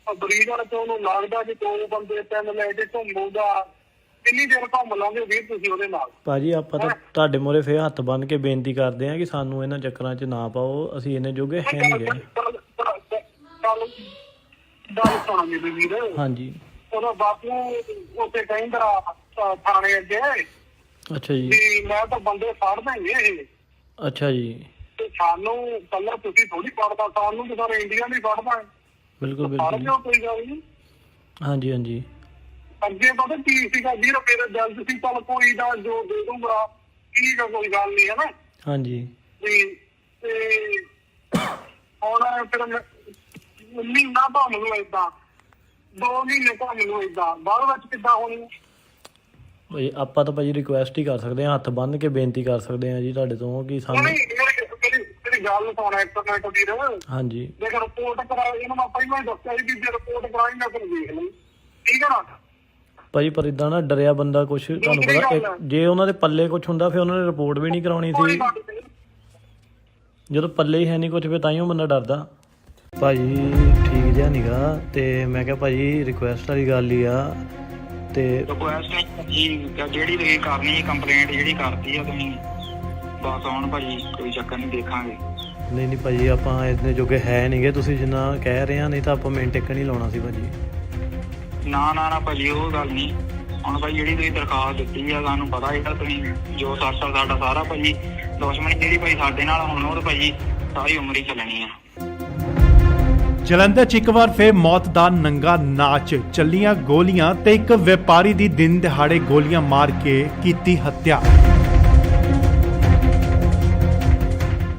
ਬਰੀਡ ਵਾਲੇ ਤੋਂ ਉਹਨੂੰ ਲੱਗਦਾ ਕਿ 2 ਬੰਦੇ 3 ਲੈ ਕੇ ਘੁੰਮੂਗਾ, ਕਿੰਨੀ ਦੇਰ ਘੁੰਮ ਲਾਂਗੇ ਵੀਰ ਤੁਸੀਂ ਉਹਦੇ ਨਾਲ?
ਭਾਜੀ ਆਪਾਂ ਤਾਂ ਤੁਹਾਡੇ ਮੂਹਰੇ ਫੇਰ ਹੱਥ ਬੰਨ੍ਹ ਕੇ ਬੇਨਤੀ ਕਰਦੇ ਹਾਂ ਕਿ ਸਾਨੂੰ ਇਹਨਾਂ ਚੱਕਰਾਂ 'ਚ ਨਾ ਪਾਓ, ਅਸੀਂ ਇੰਨੇ ਜੋਗੇ ਹੈ ਨਹੀਂ ਗਏ।
ਗੱਲ ਸੁਣਾ ਮੇਰੇ ਵੀਰ।
ਹਾਂਜੀ
ਉਹਦਾ ਬਾਪੂ ਉੱਥੇ ਕਹਿੰਦਾ ਥਾਣੇ ਅੱਗੇ
ਅੱਛਾ ਜੀ।
ਵੀ ਮੈਂ ਤਾਂ ਬੰਦੇ ਫੜ ਦੇਂਗੇ ਇਹ।
ਅੱਛਾ ਜੀ।
ਤੇ ਸਾਨੂੰ ਕੱਲਾ ਤੁਸੀਂ ਥੋੜੀ ਫੜਦਾ, ਸਾਨੂੰ ਤਾਂ ਸਾਰੇ ਇੰਡੀਆ ਨਹੀਂ ਫੜਦਾ।
ਬਿਲਕੁਲ
ਫੜ
ਬਿਲਕੁਲ।
ਲਿਓ ਕੋਈ ਗੱਲ ਨਹੀਂ।
ਹਾਂਜੀ ਹਾਂਜੀ।
ਅੱਗੇ ਪਤਾ ਕੀ ਸੀਗਾ ਵੀਰ, ਮੇਰੇ ਦਿਲ ਚ ਸੀ ਚੱਲ ਕੋਈ ਨਾ ਜੋ ਦੇ ਦੂੰਗਾ, ਠੀਕ ਆ ਕੋਈ ਗੱਲ ਨਹੀਂ, ਹੈ ਨਾ।
ਹਾਂਜੀ
ਵੀ ਤੇ ਹੁਣ ਫਿਰ ਮਹੀਨਾ ਘੁੰਮ ਲੂ ਏਦਾਂ, 2 ਮਹੀਨੇ ਘੁੰਮ ਲੂ ਏਦਾਂ, ਬਾਅਦ ਵਿੱਚ ਕਿੱਦਾਂ ਹੋਣੀ?
ਭਾਜੀ ਆਪਾਂ ਤਾਂ ਭਾਜੀ ਰਿਕੁਐਸਟ ਹੀ ਕਰ ਸਕਦੇ ਹਾਂ, ਹੱਥ ਬੰਨ੍ਹ ਕੇ ਬੇਨਤੀ ਕਰ ਸਕਦੇ ਹਾਂ ਜੀ ਤੁਹਾਡੇ ਤੋਂ ਕਿ ਸਾਨੂੰ।
ਮੇਰੀ ਗੱਲ ਸੁਣਾ ਇੱਕ ਮਿੰਟ ਵੀਰ।
ਹਾਂਜੀ
ਜੇ ਰਿਪੋਰਟ ਕਰਾਈ, ਇਹਨੂੰ ਮੈਂ ਪਹਿਲਾਂ ਹੀ ਦੱਸਿਆ ਸੀ ਵੀ ਜੇ ਰਿਪੋਰਟ ਕਰਾਈ ਮੈਂ ਫਿਰ ਦੇਖ ਲਈ, ਠੀਕ ਹੈ ਨਾ।
ਭਾਜੀ ਪਰ ਇਦਾਂ ਨਾ ਡਰਿਆ ਬੰਦਾ ਕੁਛ, ਤੁਹਾਨੂੰ ਪਤਾ ਜੇ ਉਹਨਾਂ ਦੇ ਪੱਲੇ ਕੁਛ ਹੁੰਦਾ ਫਿਰ ਉਹਨਾਂ ਨੇ ਰਿਪੋਰਟ ਵੀ ਨਹੀਂ ਕਰਾਉਣੀ ਸੀ। ਜਦੋਂ ਪੱਲੇ ਹੀ ਹੈ ਨਹੀਂ ਕੁਛ ਫਿਰ ਤਾਂਹੀਓ ਬੰਦਾ ਡਰਦਾ। ਭਾਜੀ ਠੀਕ ਜਿਹਾ ਨੀਗਾ, ਤੇ ਮੈਂ ਕਿਹਾ ਭਾਜੀ ਰਿਕੁਐਸਟ ਵਾਲੀ ਗੱਲ ਹੀ ਆ। ਤੇ
ਰਿਕੁਐਸਟ ਨਹੀਂ ਜਿਹੜੀ ਤੁਸੀਂ ਕਰਨੀ ਕੰਪਲੇਂਟ ਜਿਹੜੀ ਕਰਤੀ ਆ ਤੁਸੀਂ, ਬਸ ਹੁਣ ਭਾਜੀ ਕੋਈ ਚੱਕਰ ਨਹੀਂ, ਦੇਖਾਂਗੇ।
ਨਹੀਂ ਭਾਜੀ ਆਪਾਂ ਇੰਨੇ ਜੋਗੇ ਹੈ ਨਹੀਂਗੇ, ਤੁਸੀਂ ਜਿੰਨਾ ਕਹਿ ਰਹੇ ਆ, ਨਹੀਂ ਤਾਂ ਆਪਾਂ ਮਿੰਟ ਟਿਕ ਨਹੀਂ ਲਾਉਣਾ ਸੀ ਭਾਜੀ।
ਨਾ ਭਾਜੀ ਉਹ ਗੱਲ ਨਹੀਂ। ਹੁਣ ਭਾਈ ਜਿਹੜੀ ਤੁਸੀਂ ਦਰਖਾਸਤ ਦਿੱਤੀ ਆ, ਸਾਨੂੰ ਪਤਾ ਇਹਦਾ ਤੁਸੀਂ ਜੋ ਸਾਡਾ ਸਾਰਾ ਭਾਜੀ ਦੁਸ਼ਮਣੀ ਜਿਹੜੀ ਭਾਈ ਸਾਡੇ ਨਾਲ ਹੁਣ ਉਹ ਭਾਜੀ ਸਾਰੀ ਉਮਰ ਹੀ ਚੱਲਣੀ ਆ।
ਜਲੰਧਰ 'ਚ ਇੱਕ ਵਾਰ ਫਿਰ ਮੌਤ ਦਾ ਨੰਗਾ ਨਾਚ, ਚੱਲੀਆਂ ਗੋਲੀਆਂ ਤੇ ਇੱਕ ਵਪਾਰੀ ਦੀ ਦਿਨ ਦਿਹਾੜੇ ਗੋਲੀਆਂ ਮਾਰ ਕੇ ਕੀਤੀ ਹੱਤਿਆ।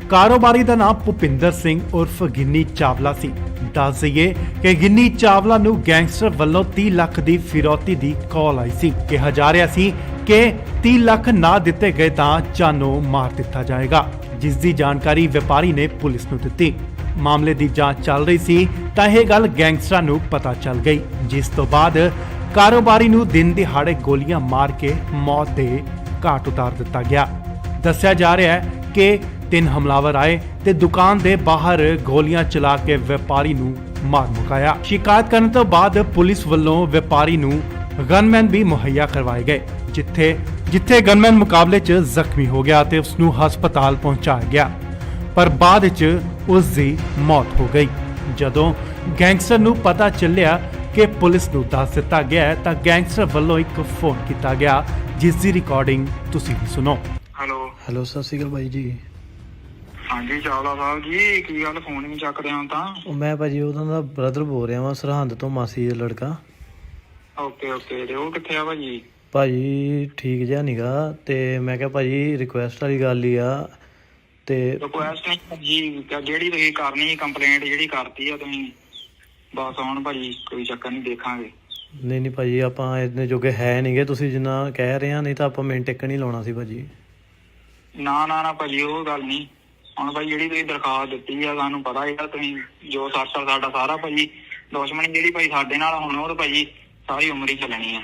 ਕਾਰੋਬਾਰੀ ਦਾ ਨਾਮ ਭੁਪਿੰਦਰ ਸਿੰਘ ਉਰਫ ਗਿੰਨੀ ਚਾਵਲਾ ਸੀ। ਦੱਸ ਦਈਏ ਕਿ ਗਿੰਨੀ ਚਾਵਲਾ ਨੂੰ ਗੈਂਗਸਟਰ ਵੱਲੋਂ 30 ਲੱਖ ਦੀ ਫਿਰੌਤੀ ਦੀ ਕਾਲ ਆਈ ਸੀ। ਕਿਹਾ ਜਾ ਰਿਹਾ ਸੀ ਕਿ 30 ਲੱਖ ਨਾ ਦਿੱਤੇ ਗਏ ਤਾਂ ਜਾਨੋਂ ਮਾਰ ਦਿੱਤਾ ਜਾਏਗਾ, ਜਿਸ ਦੀ ਜਾਣਕਾਰੀ ਵਪਾਰੀ ਨੇ ਪੁਲਿਸ ਨੂੰ ਦਿੱਤੀ। ਮਾਮਲੇ ਦੀ ਜਾਂਚ ਚੱਲ ਰਹੀ ਸੀ ਤਾਂ ਇਹ ਗੱਲ ਗੈਂਗਸਟਰਾਂ ਨੂੰ ਪਤਾ ਚੱਲ ਗਈ, ਜਿਸ ਤੋਂ ਬਾਅਦ ਕਾਰੋਬਾਰੀ ਨੂੰ ਦਿਨ ਦਿਹਾੜੇ ਗੋਲੀਆਂ ਮਾਰ ਕੇ ਮੌਤ ਦੇ ਘਾਟ ਉਤਾਰ ਦਿੱਤਾ ਗਿਆ। ਦੱਸਿਆ ਜਾ ਰਿਹਾ ਹੈ ਕਿ 3 ਹਮਲਾਵਰ ਆਏ ਤੇ ਦੁਕਾਨ ਦੇ ਬਾਹਰ ਗੋਲੀਆਂ ਚਲਾ ਕੇ ਵਪਾਰੀ ਨੂੰ ਮਾਰ ਮੁਕਾਇਆ। ਸ਼ਿਕਾਇਤ ਕਰਨ ਤੋਂ ਬਾਅਦ ਪੁਲਿਸ ਵੱਲੋਂ ਵਪਾਰੀ ਨੂੰ ਗਨਮੈਨ ਵੀ ਮੁਹੱਈਆ ਕਰਵਾਏ ਗਏ, ਜਿੱਥੇ ਗਨਮੈਨ ਮੁਕਾਬਲੇ 'ਚ ਜ਼ਖਮੀ ਹੋ ਗਿਆ ਤੇ ਉਸ ਨੂੰ ਹਸਪਤਾਲ ਪਹੁੰਚਾਇਆ ਗਿਆ, ਪਰ ਬਾਅਦ ਵਿੱਚ ਉਸ ਦੀ ਮੌਤ ਹੋ ਗਈ। ਜਦੋਂ ਗੈਂਗਸਟਰ ਨੂੰ ਪਤਾ ਚੱਲਿਆ ਕਿ ਪੁਲਿਸ ਨੂੰ ਦੱਸ ਦਿੱਤਾ ਗਿਆ ਤਾਂ ਗੈਂਗਸਟਰ ਵੱਲੋਂ ਇੱਕ ਫੋਨ ਕੀਤਾ ਗਿਆ, ਜਿਸ ਦੀ ਰਿਕਾਰਡਿੰਗ ਤੁਸੀਂ ਵੀ ਸੁਣੋ।
ਹੈਲੋ ਸਤਿ ਸ਼੍ਰੀ ਅਕਾਲ ਬਾਈ ਜੀ।
ਹਾਂਜੀ ਚਾਵਲਾ ਸਾਹਿਬ ਜੀ, ਕੀ ਗੱਲ ਫੋਨ ਨਹੀਂ ਚੱਕ ਰਿਹਾ ਤਾਂ?
ਮੈਂ ਭਾਜੀ ਉਹਨਾਂ ਦਾ ਬ੍ਰਦਰ ਬੋਲ ਰਿਹਾ ਵਾਂ, ਸਰਹੰਦ ਤੋਂ, ਮਾਸੀ ਦਾ ਲੜਕਾ।
ਓਕੇ ਤੇ ਉਹ ਕਿੱਥੇ ਆ ਭਾਜੀ?
ਭਾਜੀ ਠੀਕ ਜਿਹਾ ਨੀਗਾ, ਤੇ ਮੈਂ ਕਿਹਾ ਭਾਜੀ ਰਿਕੁਐਸਟ ਵਾਲੀ ਗੱਲ ਹੀ ਆ। ਤੇ
ਰਿਕੁਐਸਟ ਨਹੀਂ ਭਾਜੀ, ਜਿਹੜੀ ਤੁਸੀਂ ਕਰਨੀ ਕੰਪਲੇਂਟ ਜਿਹੜੀ ਕਰਤੀ ਆ ਤੁਸੀਂ, ਬਸ ਹੁਣ ਭਾਜੀ ਕੋਈ ਚੱਕਰ ਨਹੀਂ, ਦੇਖਾਂਗੇ।
ਨਹੀਂ ਭਾਜੀ ਆਪਾਂ ਇੰਨੇ ਜੋਗੇ ਹੈ ਨਹੀਂਗੇ, ਤੁਸੀਂ ਜਿੰਨਾ ਕਹਿ ਰਹੇ ਆ, ਨਹੀਂ ਤਾਂ ਆਪਾਂ ਮਿੰਟ ਟਿਕ ਨਹੀਂ ਲਾਉਣਾ ਸੀ ਭਾਜੀ।
ਨਾ ਭਾਜੀ ਉਹ ਗੱਲ ਨਹੀਂ। ਹੁਣ ਭਾਈ ਜਿਹੜੀ ਤੁਸੀਂ ਦਰਖਾਸਤ ਦਿੱਤੀ ਆ ਸਾਨੂੰ ਪਤਾ ਹੈਗਾ ਤੁਸੀਂ ਜੋ ਸਾਡਾ ਸਾਰਾ ਭਾਜੀ ਦੁਸ਼ਮਣੀ ਜਿਹੜੀ ਭਾਈ ਸਾਡੇ ਨਾਲ ਹੁਣ ਉਹ ਤਾਂ ਭਾਜੀ ਸਾਰੀ ਉਮਰ ਹੀ ਚੱਲਣੀ ਆ।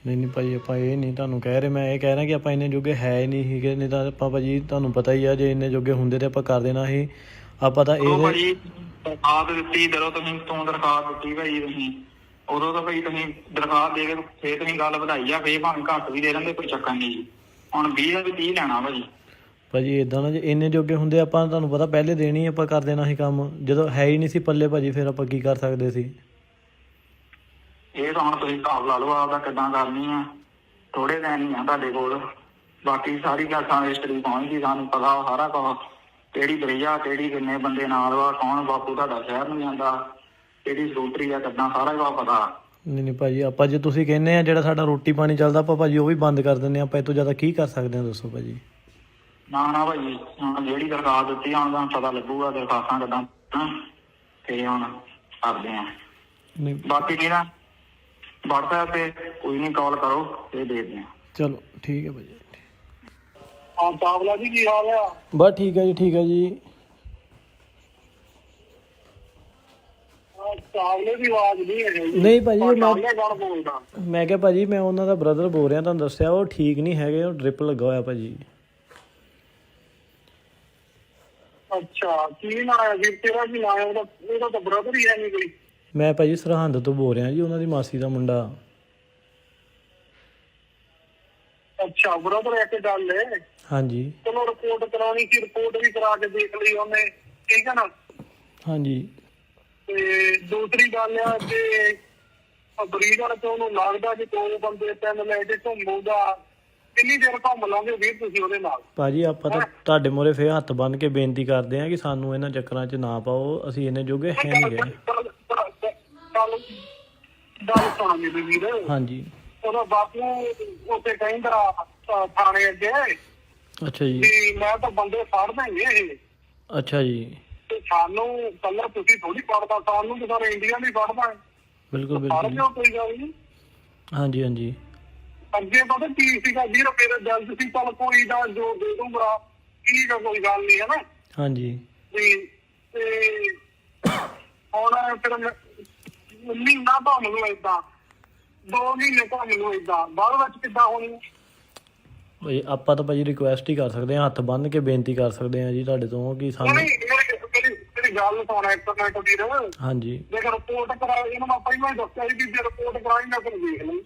ਨਹੀਂ ਭਾਜੀ ਆਪਾਂ ਇਹ ਨਹੀਂ ਤੁਹਾਨੂੰ ਕਹਿ ਰਹੇ, ਮੈਂ ਇਹ ਕਹਿ ਰਿਹਾ ਕਿ ਆਪਾਂ ਇੰਨੇ ਜੋਗੇ ਹੈ ਹੀ ਨਹੀਂ ਸੀਗੇ, ਨਹੀਂ ਤਾਂ ਆਪਾਂ ਭਾਜੀ ਤੁਹਾਨੂੰ ਪਤਾ ਹੀ ਆ ਜੇ ਇੰਨੇ ਜੋਗੇ ਹੁੰਦੇ ਤੇ ਆਪਾਂ ਕਰ ਦੇਣਾ ਸੀ। ਆਪਾਂ ਤਾਂ
ਉਹ
ਇਹ
ਭਾਜੀ ਦਰਖਾਸਤ ਦਿੱਤੀ ਜਦੋਂ ਤੁਸੀਂ ਦਰਖਾਸਤ ਦਿੱਤੀ ਭਾਜੀ ਤੁਸੀਂ ਉਦੋਂ ਤਾਂ ਭਾਈ ਤੁਸੀਂ ਦਰਖਾਸਤ ਦੇ ਕੇ ਫੇਰ ਤੁਸੀਂ ਗੱਲ ਵਧਾਈ ਆ, ਫੇਰ ਭਾਵੇਂ ਘੱਟ ਵੀ ਦੇ ਦਿੰਦੇ ਕੋਈ ਚੱਕਰ ਨਹੀਂ ਜੀ। ਹੁਣ 20 ਦਾ ਵੀ 30 ਲੈਣਾ
ਭਾਜੀ ਏਦਾਂ ਨਾ, ਜੇ ਇੰਨੇ ਜੋਗੇ ਹੁੰਦੇ ਆਪਾਂ ਤੁਹਾਨੂੰ ਪਤਾ ਪਹਿਲੇ ਦੇਣੀ ਆਪਾਂ ਕਰ ਦੇਣਾ ਸੀ ਕੰਮ, ਜਦੋਂ ਹੈ ਹੀ ਨਹੀਂ ਸੀ ਪੱਲੇ ਭਾਜੀ ਫਿਰ ਆਪਾਂ ਕੀ ਕਰ ਸਕਦੇ ਸੀ।
ਇਹ ਤਾਂ ਹੁਣ ਤੁਸੀਂ ਹਿਸਾਬ ਲਾ ਲਓ ਆਪਦਾ ਕਿੱਦਾਂ ਕਰਨੀ ਆ, ਥੋੜੇ ਦਿਨ ਹੀ ਆ ਤੁਹਾਡੇ ਕੋਲ, ਬਾਕੀ ਸਾਰੀ ਗੱਲ ਹਿਸਟਰੀ ਪਹੁੰਚ ਗਈ, ਸਾਨੂੰ ਪਤਾ ਸਾਰਾ ਕੁਝ, ਕਿਹੜੀ ਬਰੇਜਾ ਕਿਹੜੀ ਕਿੰਨੇ ਬੰਦੇ ਨਾਲ ਵਾ, ਕੌਣ ਬਾਪੂ ਤੁਹਾਡਾ ਸ਼ਹਿਰ ਨੂੰ ਜਾਂਦਾ, ਕਿਹੜੀ ਸਕੂਟਰੀ ਆ ਕਿੱਦਾਂ, ਸਾਰਾ ਕੁਝ ਪਤਾ।
ਨਹੀਂ ਭਾਜੀ ਆਪਾਂ ਜੇ ਤੁਸੀਂ ਕਹਿੰਦੇ ਆ ਜਿਹੜਾ ਸਾਡਾ ਰੋਟੀ ਪਾਣੀ ਚੱਲਦਾ ਆਪਾਂ ਭਾਜੀ ਉਹ ਵੀ ਬੰਦ ਕਰ ਦਿੰਦੇ ਆਪਾਂ, ਇਹ ਤੋਂ ਜ਼ਿਆਦਾ ਕੀ ਕਰ ਸਕਦੇ ਹਾਂ ਦੱਸੋ ਭਾਜੀ।
ਨਾ ਭਾਜੀ ਹੁਣ ਜਿਹੜੀ ਦਰਖਾਸਤ ਦਿੱਤੀ ਹੁਣ ਤੁਹਾਨੂੰ ਪਤਾ ਲੱਗੂਗਾ ਦਰਖਾਸਤਾਂ ਕਿੱਦਾਂ ਤੇ ਹੁਣ ਕਰਦੇ ਆ।
ਨਹੀਂ
ਬਾਕੀ ਕੀ ਨਾ WhatsApp ਤੇ ਕੋਈ ਨਹੀਂ ਕਾਲ ਕਰੋ ਤੇ ਦੇ ਦਿੰਦੇ ਆ।
ਚਲੋ ਠੀਕ ਹੈ ਭਾਜੀ।
ਹਾਂ ਚਾਵਲਾ ਜੀ ਕੀ ਹਾਲ ਆ?
ਬਸ ਠੀਕ ਹੈ ਜੀ, ਠੀਕ ਹੈ ਜੀ।
ਚਾਵਲੇ ਦੀ ਆਵਾਜ਼ ਨਹੀਂ ਹੈ ਜੀ।
ਨਹੀਂ ਭਾਜੀ
ਚਾਵਲੇ ਕੌਣ ਬੋਲਦਾ?
ਮੈਂ ਕਿਹਾ ਭਾਜੀ ਮੈਂ ਉਹਨਾਂ ਦਾ ਬ੍ਰਦਰ ਬੋਲ ਰਿਹਾ, ਤੁਹਾਨੂੰ ਦੱਸਿਆ ਉਹ ਠੀਕ ਨਹੀਂ ਹੈਗੇ, ਉਹ ਡ੍ਰਿਪ ਲੱਗਾ ਹੋਇਆ ਭਾਜੀ।
ਅੱਛਾ ਕੀ ਨਾਂ ਹੈ ਵੀਰ ਤੇਰਾ? ਕੀ ਨਾਂ ਹੈ ਉਹਦਾ? ਉਹਦਾ ਤਾਂ ਬ੍ਰਦਰ ਹੀ ਹੈ ਨਹੀਂ ਕੋਈ।
ਮੈਂ ਭਾਜੀ ਸਰਹੰਦ ਤੋਂ ਬੋਲ ਰਿਹਾ ਜੀ, ਉਹਨਾਂ ਦੀ ਮਾਸੀ ਦਾ ਮੁੰਡਾ।
ਅੱਛਾ ਬ੍ਰਦਰ ਇੱਕ ਗੱਲ ਹੈ।
ਹਾਂਜੀ
ਚਲੋ ਰਿਪੋਰਟ ਕਰਾਉਣੀ ਸੀ, ਰਿਪੋਰਟ ਵੀ ਕਰਾ ਕੇ ਦੇਖ ਲਈ ਉਹਨੇ, ਠੀਕ ਹੈ ਨਾ।
ਹਾਂਜੀ
ਤੇ ਦੂਸਰੀ ਗੱਲ ਆ ਕਿ ਬਰੀਡਰ ਤੋਂ ਉਹਨੂੰ ਲੱਗਦਾ ਕਿ ਦੋ ਬੰਦੇ ਤਿੰਨ ਲੈ ਕੇ ਘੁੰਮੂਗਾ, ਕਿੰਨੀ ਦੇਰ ਘੁੰਮ ਲਾਂਗੇ ਵੀਰ ਤੁਸੀਂ ਉਹਦੇ ਨਾਲ?
ਭਾਜੀ ਆਪਾਂ ਤਾਂ ਤੁਹਾਡੇ ਮੂਹਰੇ ਫੇਰ ਹੱਥ ਬੰਨ੍ਹ ਕੇ ਬੇਨਤੀ ਕਰਦੇ ਹਾਂ ਕਿ ਸਾਨੂੰ ਇਹਨਾਂ ਚੱਕਰਾਂ 'ਚ ਨਾ ਪਾਓ, ਅਸੀਂ ਇੰਨੇ ਜੋਗੇ ਹੈ ਨਹੀਂ ਗਏ।
ਗੱਲ ਸੁਣ ਮੇਰੀ ਵੀਰ।
ਹਾਂਜੀ
ਉਹਦਾ ਬਾਪੂ ਉੱਥੇ ਕਹਿੰਦਾ ਥਾਣੇ ਅੱਗੇ
ਅੱਛਾ ਜੀ।
ਵੀ ਮੈਂ ਤਾਂ ਬੰਦੇ ਫੜ ਦੇਂਗੇ ਇਹ।
ਅੱਛਾ ਜੀ।
ਤੇ ਸਾਨੂੰ ਕੱਲਾ ਤੁਸੀਂ ਥੋੜੀ ਫੜਦਾ, ਸਾਨੂੰ ਤਾਂ ਸਾਰੇ ਇੰਡੀਆ ਨਹੀਂ ਫੜਦਾ।
ਬਿਲਕੁਲ
ਫੜ
ਬਿਲਕੁਲ।
ਲਿਓ ਕੋਈ ਗੱਲ ਨਹੀਂ।
ਹਾਂਜੀ ਹਾਂਜੀ
ਅੱਗੇ ਪਤਾ ਕੀ ਸੀਗਾ ਵੀਰ, ਮੇਰੇ ਦਿਲ ਚ ਸੀ ਚੱਲ ਕੋਈ ਨਾ ਜੋ ਦੇ ਦੂੰਗਾ, ਠੀਕ ਆ ਕੋਈ ਗੱਲ ਨਹੀਂ ਹੈ ਨਾ।
ਹਾਂਜੀ
ਵੀ ਤੇ ਹੁਣ ਫਿਰ ਮਹੀਨਾ ਘੁੰਮ ਲੂ ਏਦਾਂ, 2 ਮਹੀਨੇ ਘੁੰਮ ਲੂ ਏਦਾਂ, ਬਾਅਦ ਵਿੱਚ ਕਿੱਦਾਂ ਹੋਣੀ?
ਭਾਈ ਆਪਾਂ ਤਾਂ ਭਾਜੀ ਰਿਕੁਐਸਟ ਹੀ ਕਰ ਸਕਦੇ ਹਾਂ, ਹੱਥ ਬੰਨ੍ਹ ਕੇ ਬੇਨਤੀ ਕਰ ਸਕਦੇ ਹਾਂ ਜੀ ਤੁਹਾਡੇ ਤੋਂ ਕਿ ਸਾਨੂੰ।
ਮੇਰੀ ਗੱਲ ਸੁਣਾ ਇੱਕ ਮਿੰਟ ਵੀਰ।
ਹਾਂਜੀ
ਜੇ ਰਿਪੋਰਟ ਕਰਾਈ, ਇਹਨੂੰ ਮੈਂ ਪਹਿਲਾਂ ਹੀ ਦੱਸਿਆ ਸੀ ਵੀ ਜੇ ਰਿਪੋਰਟ ਕਰਾਈ ਮੈਂ ਫਿਰ ਦੇਖ ਲਈ,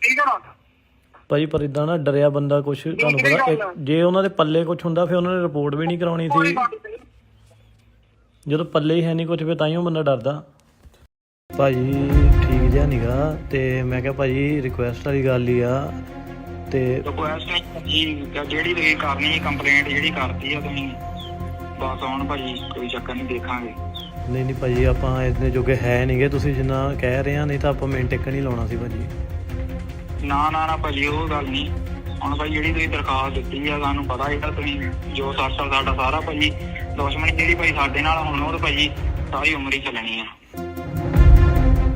ਠੀਕ ਹੈ ਨਾ।
ਭਾਜੀ ਪਰ ਇਦਾਂ ਨਾ ਡਰਿਆ ਬੰਦਾ ਕੁਛ, ਤੁਹਾਨੂੰ ਪਤਾ ਜੇ ਉਹਨਾਂ ਦੇ ਪੱਲੇ ਕੁਛ ਹੁੰਦਾ ਫਿਰ ਉਹਨਾਂ ਨੇ ਰਿਪੋਰਟ ਵੀ ਨਹੀਂ ਕਰਾਉਣੀ ਸੀ। ਜਦੋਂ ਪੱਲੇ ਹੀ ਹੈ ਨਹੀਂ ਕੁਛ ਫਿਰ ਤਾਂਹੀਓ ਬੰਦਾ ਡਰਦਾ। ਭਾਜੀ ਠੀਕ ਜਿਹਾ ਨੀਗਾ, ਤੇ ਮੈਂ ਕਿਹਾ ਭਾਜੀ ਰਿਕੁਐਸਟ ਵਾਲੀ ਗੱਲ ਹੀ ਆ। ਤੇ
ਰਿਕੁਐਸਟ ਨਹੀਂ ਜਿਹੜੀ ਤੁਸੀਂ ਕਰਨੀ ਕੰਪਲੇਂਟ ਜਿਹੜੀ ਕਰਤੀ ਆ ਤੁਸੀਂ ਬਸ ਹੁਣ ਭਾਜੀ ਕੋਈ ਚੱਕਰ ਨਹੀਂ, ਦੇਖਾਂਗੇ।
ਨਹੀਂ ਭਾਜੀ ਆਪਾਂ ਇੰਨੇ ਜੋਗੇ ਹੈ ਨਹੀਂਗੇ, ਤੁਸੀਂ ਜਿੰਨਾ ਕਹਿ ਰਹੇ ਆ, ਨਹੀਂ ਤਾਂ ਆਪਾਂ ਮਿੰਟ ਇੱਕ ਨਹੀਂ ਲਾਉਣਾ ਸੀ ਭਾਜੀ।
ਨਾ ਭਾਜੀ ਉਹ ਗੱਲ ਨਹੀਂ। ਹੁਣ ਭਾਈ ਜਿਹੜੀ ਤੁਸੀਂ ਦਰਖਾਸਤ ਦਿੱਤੀ ਆ ਸਾਨੂੰ ਪਤਾ ਹੈਗਾ ਤੁਸੀਂ ਜੋ ਸਾਡਾ ਸਾਰਾ ਭਾਜੀ ਦੁਸ਼ਮਣੀ ਜਿਹੜੀ ਭਾਈ ਸਾਡੇ ਨਾਲ ਹੁਣ ਉਹ ਤਾਂ ਭਾਜੀ ਸਾਰੀ ਉਮਰ ਹੀ ਚੱਲਣੀ ਆ।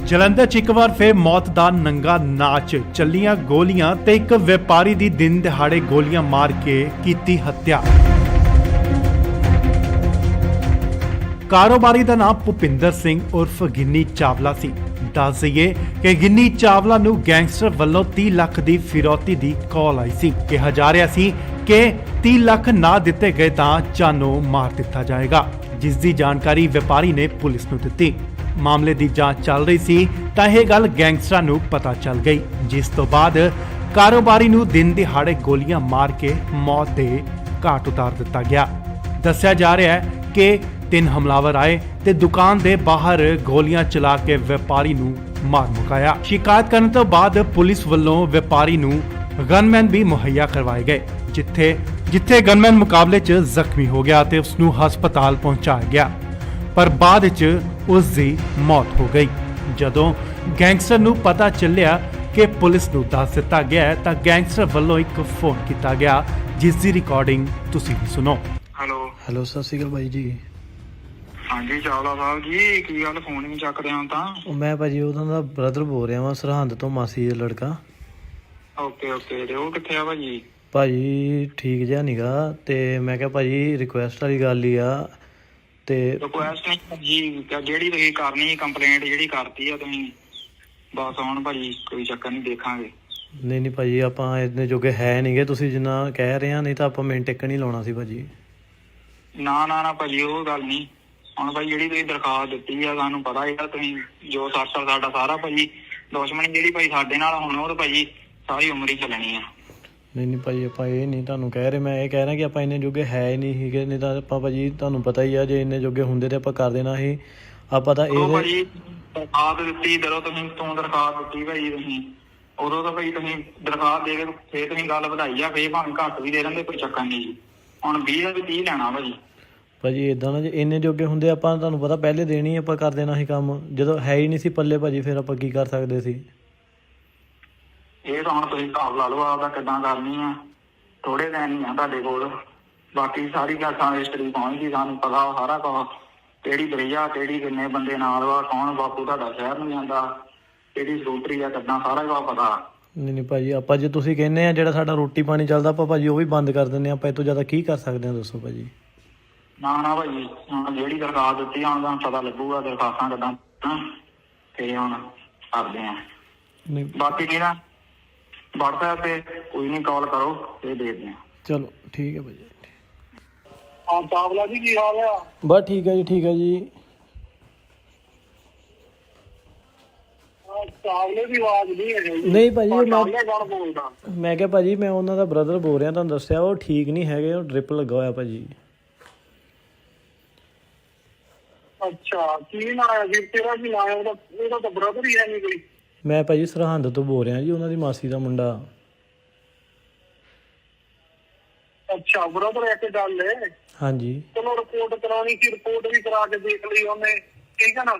ਜਲੰਧਰ 'ਚ ਇੱਕ ਵਾਰ ਫਿਰ ਮੌਤ ਦਾ ਨੰਗਾ ਨਾਚ, ਚੱਲੀਆਂ ਗੋਲੀਆਂ ਤੇ ਇੱਕ ਵਪਾਰੀ ਦੀ ਦਿਨ ਦਿਹਾੜੇ ਗੋਲੀਆਂ ਮਾਰ ਕੇ ਕੀਤੀ ਹੱਤਿਆ। ਕਾਰੋਬਾਰੀ ਦਾ ਨਾਮ ਭੁਪਿੰਦਰ ਸਿੰਘ ਉਰਫ ਗਿੰਨੀ ਚਾਵਲਾ ਸੀ। ਦੱਸ ਦਈਏ ਕਿ ਗਿੰਨੀ ਚਾਵਲਾ ਨੂੰ ਗੈਂਗਸਟਰ ਵੱਲੋਂ 30 ਲੱਖ ਦੀ ਫਿਰੌਤੀ ਦੀ ਕਾਲ ਆਈ ਸੀ। ਕਿਹਾ ਜਾ ਰਿਹਾ ਸੀ ਕਿ 30 ਲੱਖ ਨਾ ਦਿੱਤੇ ਗਏ ਤਾਂ ਜਾਨੋਂ ਮਾਰ ਦਿੱਤਾ ਜਾਏਗਾ, ਜਿਸ ਦੀ ਜਾਣਕਾਰੀ ਵਪਾਰੀ ਨੇ ਪੁਲਿਸ ਨੂੰ ਦਿੱਤੀ। ਮਾਮਲੇ ਦੀ ਜਾਂਚ ਚੱਲ ਰਹੀ ਸੀ ਤਾਂ ਇਹ ਗੱਲ ਗੈਂਗਸਟਰਾਂ ਨੂੰ ਪਤਾ ਚੱਲ ਗਈ, ਜਿਸ ਤੋਂ ਬਾਅਦ ਕਾਰੋਬਾਰੀ ਨੂੰ ਦਿਨ ਦਿਹਾੜੇ ਗੋਲੀਆਂ ਮਾਰ ਕੇ ਮੌਤ ਦੇ ਘਾਟ ਉਤਾਰ ਦਿੱਤਾ ਗਿਆ। ਦੱਸਿਆ ਜਾ ਰਿਹਾ ਹੈ ਕਿ 3 ਹਮਲਾਵਰ ਆਏ ਤੇ ਦੁਕਾਨ ਦੇ ਬਾਹਰ ਗੋਲੀਆਂ ਚਲਾ ਕੇ ਵਪਾਰੀ ਨੂੰ ਮਾਰ ਮੁਕਾਇਆ। ਸ਼ਿਕਾਇਤ ਕਰਨ ਤੋਂ ਬਾਅਦ ਪੁਲਿਸ ਵੱਲੋਂ ਵਪਾਰੀ ਨੂੰ ਗਨਮੈਨ ਵੀ ਮੁਹੱਈਆ ਕਰਵਾਏ ਗਏ, ਜਿੱਥੇ ਗਨਮੈਨ ਮੁਕਾਬਲੇ 'ਚ ਜ਼ਖਮੀ ਹੋ ਗਿਆ ਤੇ ਉਸ ਨੂੰ ਹਸਪਤਾਲ ਪਹੁੰਚਾਇਆ ਗਿਆ, ਪਰ ਬਾਅਦ 'ਚ ਉਸ ਦੀ ਮੌਤ ਹੋ ਗਈ। ਜਦੋਂ ਗੈਂਗਸਟਰ ਨੂੰ ਪਤਾ ਚੱਲਿਆ ਕਿ ਪੁਲਿਸ ਨੂੰ ਦੱਸ ਦਿੱਤਾ ਗਿਆ ਹੈ ਤਾਂ ਗੈਂਗਸਟਰ ਵੱਲੋਂ ਇੱਕ ਫੋਨ ਕੀਤਾ ਗਿਆ, ਜਿਸ ਦੀ ਰਿਕਾਰਡਿੰਗ ਤੁਸੀਂ ਵੀ ਸੁਣੋ।
ਹੈਲੋ ਸਤਿ ਸ਼੍ਰੀ ਅਕਾਲ ਬਾਈ ਜੀ।
ਹਾਂਜੀ ਚਾਵਲਾ ਸਾਹਿਬ ਜੀ, ਕੀ ਗੱਲ ਫੋਨ ਨਹੀਂ ਚੱਕਦੇ ਹੋ ਤਾਂ?
ਮੈਂ ਭਾਜੀ ਉਹਨਾਂ ਦਾ ਬ੍ਰਦਰ ਬੋਲ ਰਿਹਾ ਵਾਂ, ਸਰਹੰਦ ਤੋਂ, ਮਾਸੀ ਦਾ ਲੜਕਾ।
ਓਕੇ ਤੇ ਉਹ ਕਿੱਥੇ ਆ ਭਾਜੀ?
ਭਾਜੀ ਠੀਕ ਜਿਹਾ ਨੀਗਾ ਤੇ ਮੈਂ ਕਿਹਾ ਭਾਜੀ ਰਿਕੁਐਸਟ ਵਾਲੀ ਗੱਲ ਹੀ ਆ ਤੇ
ਰਿਕੁਐਸਟ ਨਹੀਂ ਭਾਜੀ, ਜਿਹੜੀ ਤੁਸੀਂ ਕਰਨੀ ਕੰਪਲੇਂਟ ਜਿਹੜੀ ਕਰਤੀ ਆ ਤੁਸੀਂ ਬਸ ਹੁਣ ਭਾਜੀ ਕੋਈ ਚੱਕਰ ਨਹੀਂ, ਦੇਖਾਂਗੇ।
ਨਹੀਂ ਭਾਜੀ ਆਪਾਂ ਇੰਨੇ ਜੋਗੇ ਹੈ ਨਹੀਂਗੇ, ਤੁਸੀਂ ਜਿੰਨਾ ਕਹਿ ਰਹੇ ਆ, ਨਹੀਂ ਤਾਂ ਆਪਾਂ ਮਿੰਟ ਇੱਕ ਨਹੀਂ ਲਾਉਣਾ ਸੀ ਭਾਜੀ।
ਨਾ ਭਾਜੀ ਉਹ ਗੱਲ ਨਹੀਂ। ਹੁਣ ਭਾਈ ਜਿਹੜੀ ਤੁਸੀਂ ਦਰਖਾਸਤ ਦਿੱਤੀ ਆ ਸਾਨੂੰ ਪਤਾ ਹੈ ਤੁਸੀਂ ਜੋ ਸਾਡਾ ਸਾਰਾ ਭਾਜੀ ਦੁਸ਼ਮਣੀ ਜਿਹੜੀ ਭਾਈ ਸਾਡੇ ਨਾਲ ਹੁਣ ਉਹ ਤਾਂ ਭਾਜੀ ਸਾਰੀ ਉਮਰ ਹੀ ਚੱਲਣੀ ਆ।
ਨਹੀਂ ਭਾਜੀ ਆਪਾਂ ਇਹ ਨਹੀਂ ਤੁਹਾਨੂੰ ਕਹਿ ਰਹੇ, ਮੈਂ ਇਹ ਕਹਿ ਰਿਹਾ ਕਿ ਆਪਾਂ ਇੰਨੇ ਜੋਗੇ ਹੈ ਹੀ ਨਹੀਂ ਸੀਗੇ, ਨਹੀਂ ਤਾਂ ਆਪਾਂ ਭਾਜੀ ਤੁਹਾਨੂੰ ਪਤਾ ਹੀ ਆ ਜੇ ਇੰਨੇ ਜੋਗੇ ਹੁੰਦੇ ਤੇ ਆਪਾਂ ਕਰ ਦੇਣਾ ਸੀ। ਆਪਾਂ ਤਾਂ ਇਹ
ਭਾਜੀ ਦਰਖਾਸਤ ਦਿੱਤੀ ਜਦੋਂ ਤੂੰ ਦਰਖਾਸਤ ਦਿੱਤੀ ਭਾਜੀ ਤੁਸੀਂ ਉਦੋਂ ਤਾਂ ਭਾਈ ਤੁਸੀਂ ਦਰਖਾਸਤ ਦੇ ਕੇ ਫੇਰ ਤੁਸੀਂ ਗੱਲ ਵਧਾਈ ਆ, ਫੇਰ ਭਾਵੇਂ ਘੱਟ ਵੀ ਦੇ ਦਿੰਦੇ ਕੋਈ ਚੱਕਰ ਨਹੀਂ ਜੀ। ਹੁਣ 20 ਦਾ ਵੀ 30 ਲੈਣਾ
ਭਾਜੀ ਏਦਾਂ ਨਾ, ਜੇ ਇੰਨੇ ਜੋਗੇ ਹੁੰਦੇ ਆਪਾਂ ਤੁਹਾਨੂੰ ਪਤਾ ਪਹਿਲੇ ਦੇਣੀ ਆਪਾਂ ਕਰ ਦੇਣਾ ਸੀ ਕੰਮ, ਜਦੋਂ ਹੈ ਹੀ ਨਹੀਂ ਸੀ ਪੱਲੇ ਭਾਜੀ ਫਿਰ ਆਪਾਂ ਕੀ ਕਰ ਸਕਦੇ ਸੀ।
ਇਹ ਤਾਂ ਹੁਣ ਤੁਸੀਂ ਹਿਸਾਬ ਲਾ ਲਓ ਆਪਦਾ ਕਿੱਦਾਂ ਕਰਨੀ ਆ, ਥੋੜੇ ਦਿਨ ਹੀ ਆ ਤੁਹਾਡੇ ਕੋਲ, ਬਾਕੀ ਸਾਰੀ ਗੱਲ ਰਜਿਸਟਰੀ ਪਹੁੰਚ ਗਈ, ਸਾਨੂੰ ਪਤਾ ਸਾਰਾ ਕੁਝ, ਕਿਹੜੀ ਬਰੇਜਾ ਕਿਹੜੀ ਕਿੰਨੇ ਬੰਦੇ ਨਾਲ ਵਾ, ਕੌਣ ਬਾਪੂ ਤੁਹਾਡਾ ਸ਼ਹਿਰ ਨੂੰ ਜਾਂਦਾ, ਕਿਹੜੀ ਸਕੂਟਰੀ ਆ ਕਿੱਦਾਂ, ਸਾਰਾ ਕੁਝ ਪਤਾ।
ਨਹੀਂ ਭਾਜੀ ਆਪਾਂ ਜੇ ਤੁਸੀਂ ਕਹਿੰਦੇ ਆ ਜਿਹੜਾ ਸਾਡਾ ਰੋਟੀ ਪਾਣੀ ਚੱਲਦਾ ਆਪਾਂ ਭਾਜੀ ਉਹ ਵੀ ਬੰਦ ਕਰ ਦਿੰਦੇ ਆਪਾਂ, ਇਹ ਤੋਂ ਜ਼ਿਆਦਾ ਕੀ ਕਰ ਸਕਦੇ ਹਾਂ ਦੱਸੋ ਭਾਜੀ।
ਨਾ ਭਾਜੀ ਹੁਣ ਜਿਹੜੀ ਦਰਖਾਸਤ ਦਿੱਤੀ ਹੁਣ ਤੁਹਾਨੂੰ ਪਤਾ ਲੱਗੂਗਾ ਦਰਖਾਸਤਾਂ ਕਿੱਦਾਂ ਤੇ ਹੁਣ ਕਰਦੇ ਆ।
ਨਹੀਂ
ਬਾਕੀ ਕੀ ਨਾ WhatsApp ਤੇ ਕੋਈ ਨਹੀਂ ਕਾਲ ਕਰੋ ਤੇ ਦੇਖਦੇ ਆ।
ਚਲੋ ਠੀਕ ਹੈ ਭਾਜੀ।
ਹਾਂ ਚਾਵਲਾ ਜੀ ਕੀ ਹਾਲ ਆ?
ਬਸ ਠੀਕ ਹੈ ਜੀ, ਠੀਕ ਹੈ ਜੀ।
ਚਾਵਲੇ ਦੀ ਆਵਾਜ਼ ਨਹੀਂ ਹੈ ਜੀ।
ਨਹੀਂ ਭਾਜੀ
ਬੋਲਦਾ
ਮੈਂ ਕਿਹਾ ਭਾਜੀ ਮੈਂ ਉਹਨਾਂ ਦਾ ਬ੍ਰਦਰ ਬੋਲ ਰਿਹਾ, ਤੁਹਾਨੂੰ ਦੱਸਿਆ ਉਹ ਠੀਕ ਨਹੀਂ ਹੈਗੇ, ਉਹ ਡ੍ਰਿਪ ਲੱਗਾ ਹੋਇਆ ਭਾਜੀ।
ਅੱਛਾ ਕੀ ਨਾਂ ਹੈ ਵੀਰ ਤੇਰਾ? ਕੀ ਨਾਂ ਹੈ ਉਹਦਾ? ਉਹਦਾ ਤਾਂ ਬ੍ਰਦਰ ਹੀ ਹੈ ਨਹੀਂ ਕੋਈ।
ਮੈਂ ਭਾਜੀ ਸਰਹੰਦ ਤੋਂ ਬੋਲ ਰਿਹਾ ਜੀ, ਉਹਨਾਂ ਦੀ ਮਾਸੀ ਦਾ ਮੁੰਡਾ।
ਅੱਛਾ ਬ੍ਰਦਰ ਇੱਕ ਗੱਲ ਹੈ।
ਹਾਂਜੀ
ਚਲੋ ਰਿਪੋਰਟ ਕਰਾਉਣੀ ਸੀ, ਰਿਪੋਰਟ ਵੀ ਕਰਾ ਕੇ ਦੇਖ ਲਈ ਉਹਨੇ, ਠੀਕ ਹੈ ਨਾ।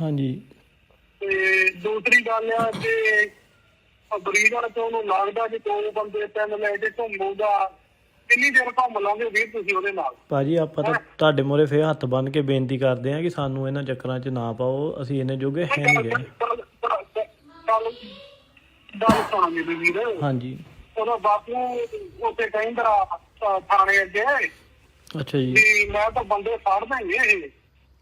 ਹਾਂਜੀ
ਤੇ ਦੂਸਰੀ ਗੱਲ ਆ ਕਿ ਬਰੀਡ ਵਾਲੇ ਤੋਂ ਉਹਨੂੰ ਲੱਗਦਾ ਕਿ 2 ਬੰਦੇ 3 ਲੈ ਕੇ ਘੁੰਮੂਗਾ, ਕਿੰਨੀ ਦੇਰ ਘੁੰਮ ਲਾਂਗੇ ਵੀਰ ਤੁਸੀਂ ਉਹਦੇ ਨਾਲ? ਭਾਜੀ
ਆਪਾਂ ਤਾਂ ਤੁਹਾਡੇ ਮੂਹਰੇ ਫੇਰ ਹੱਥ ਬੰਨ੍ਹ ਕੇ ਬੇਨਤੀ ਕਰਦੇ ਆ ਕਿ ਸਾਨੂੰ ਇਹਨਾਂ ਚੱਕਰਾਂ 'ਚ ਨਾ ਪਾਓ, ਅਸੀਂ ਇੰਨੇ ਜੋਗੇ ਹੈ ਨਹੀਂ ਗਏ।
ਗੱਲ ਸੁਣ ਮੇਰੇ ਵੀਰ।
ਹਾਂਜੀ
ਉਹਦਾ ਬਾਪੂ ਉੱਥੇ ਕਹਿੰਦਾ ਥਾਣੇ ਅੱਗੇ
ਅੱਛਾ ਜੀ
ਵੀ ਮੈਂ ਤਾਂ ਬੰਦੇ ਫੜ ਦੇਂਗੇ ਇਹ।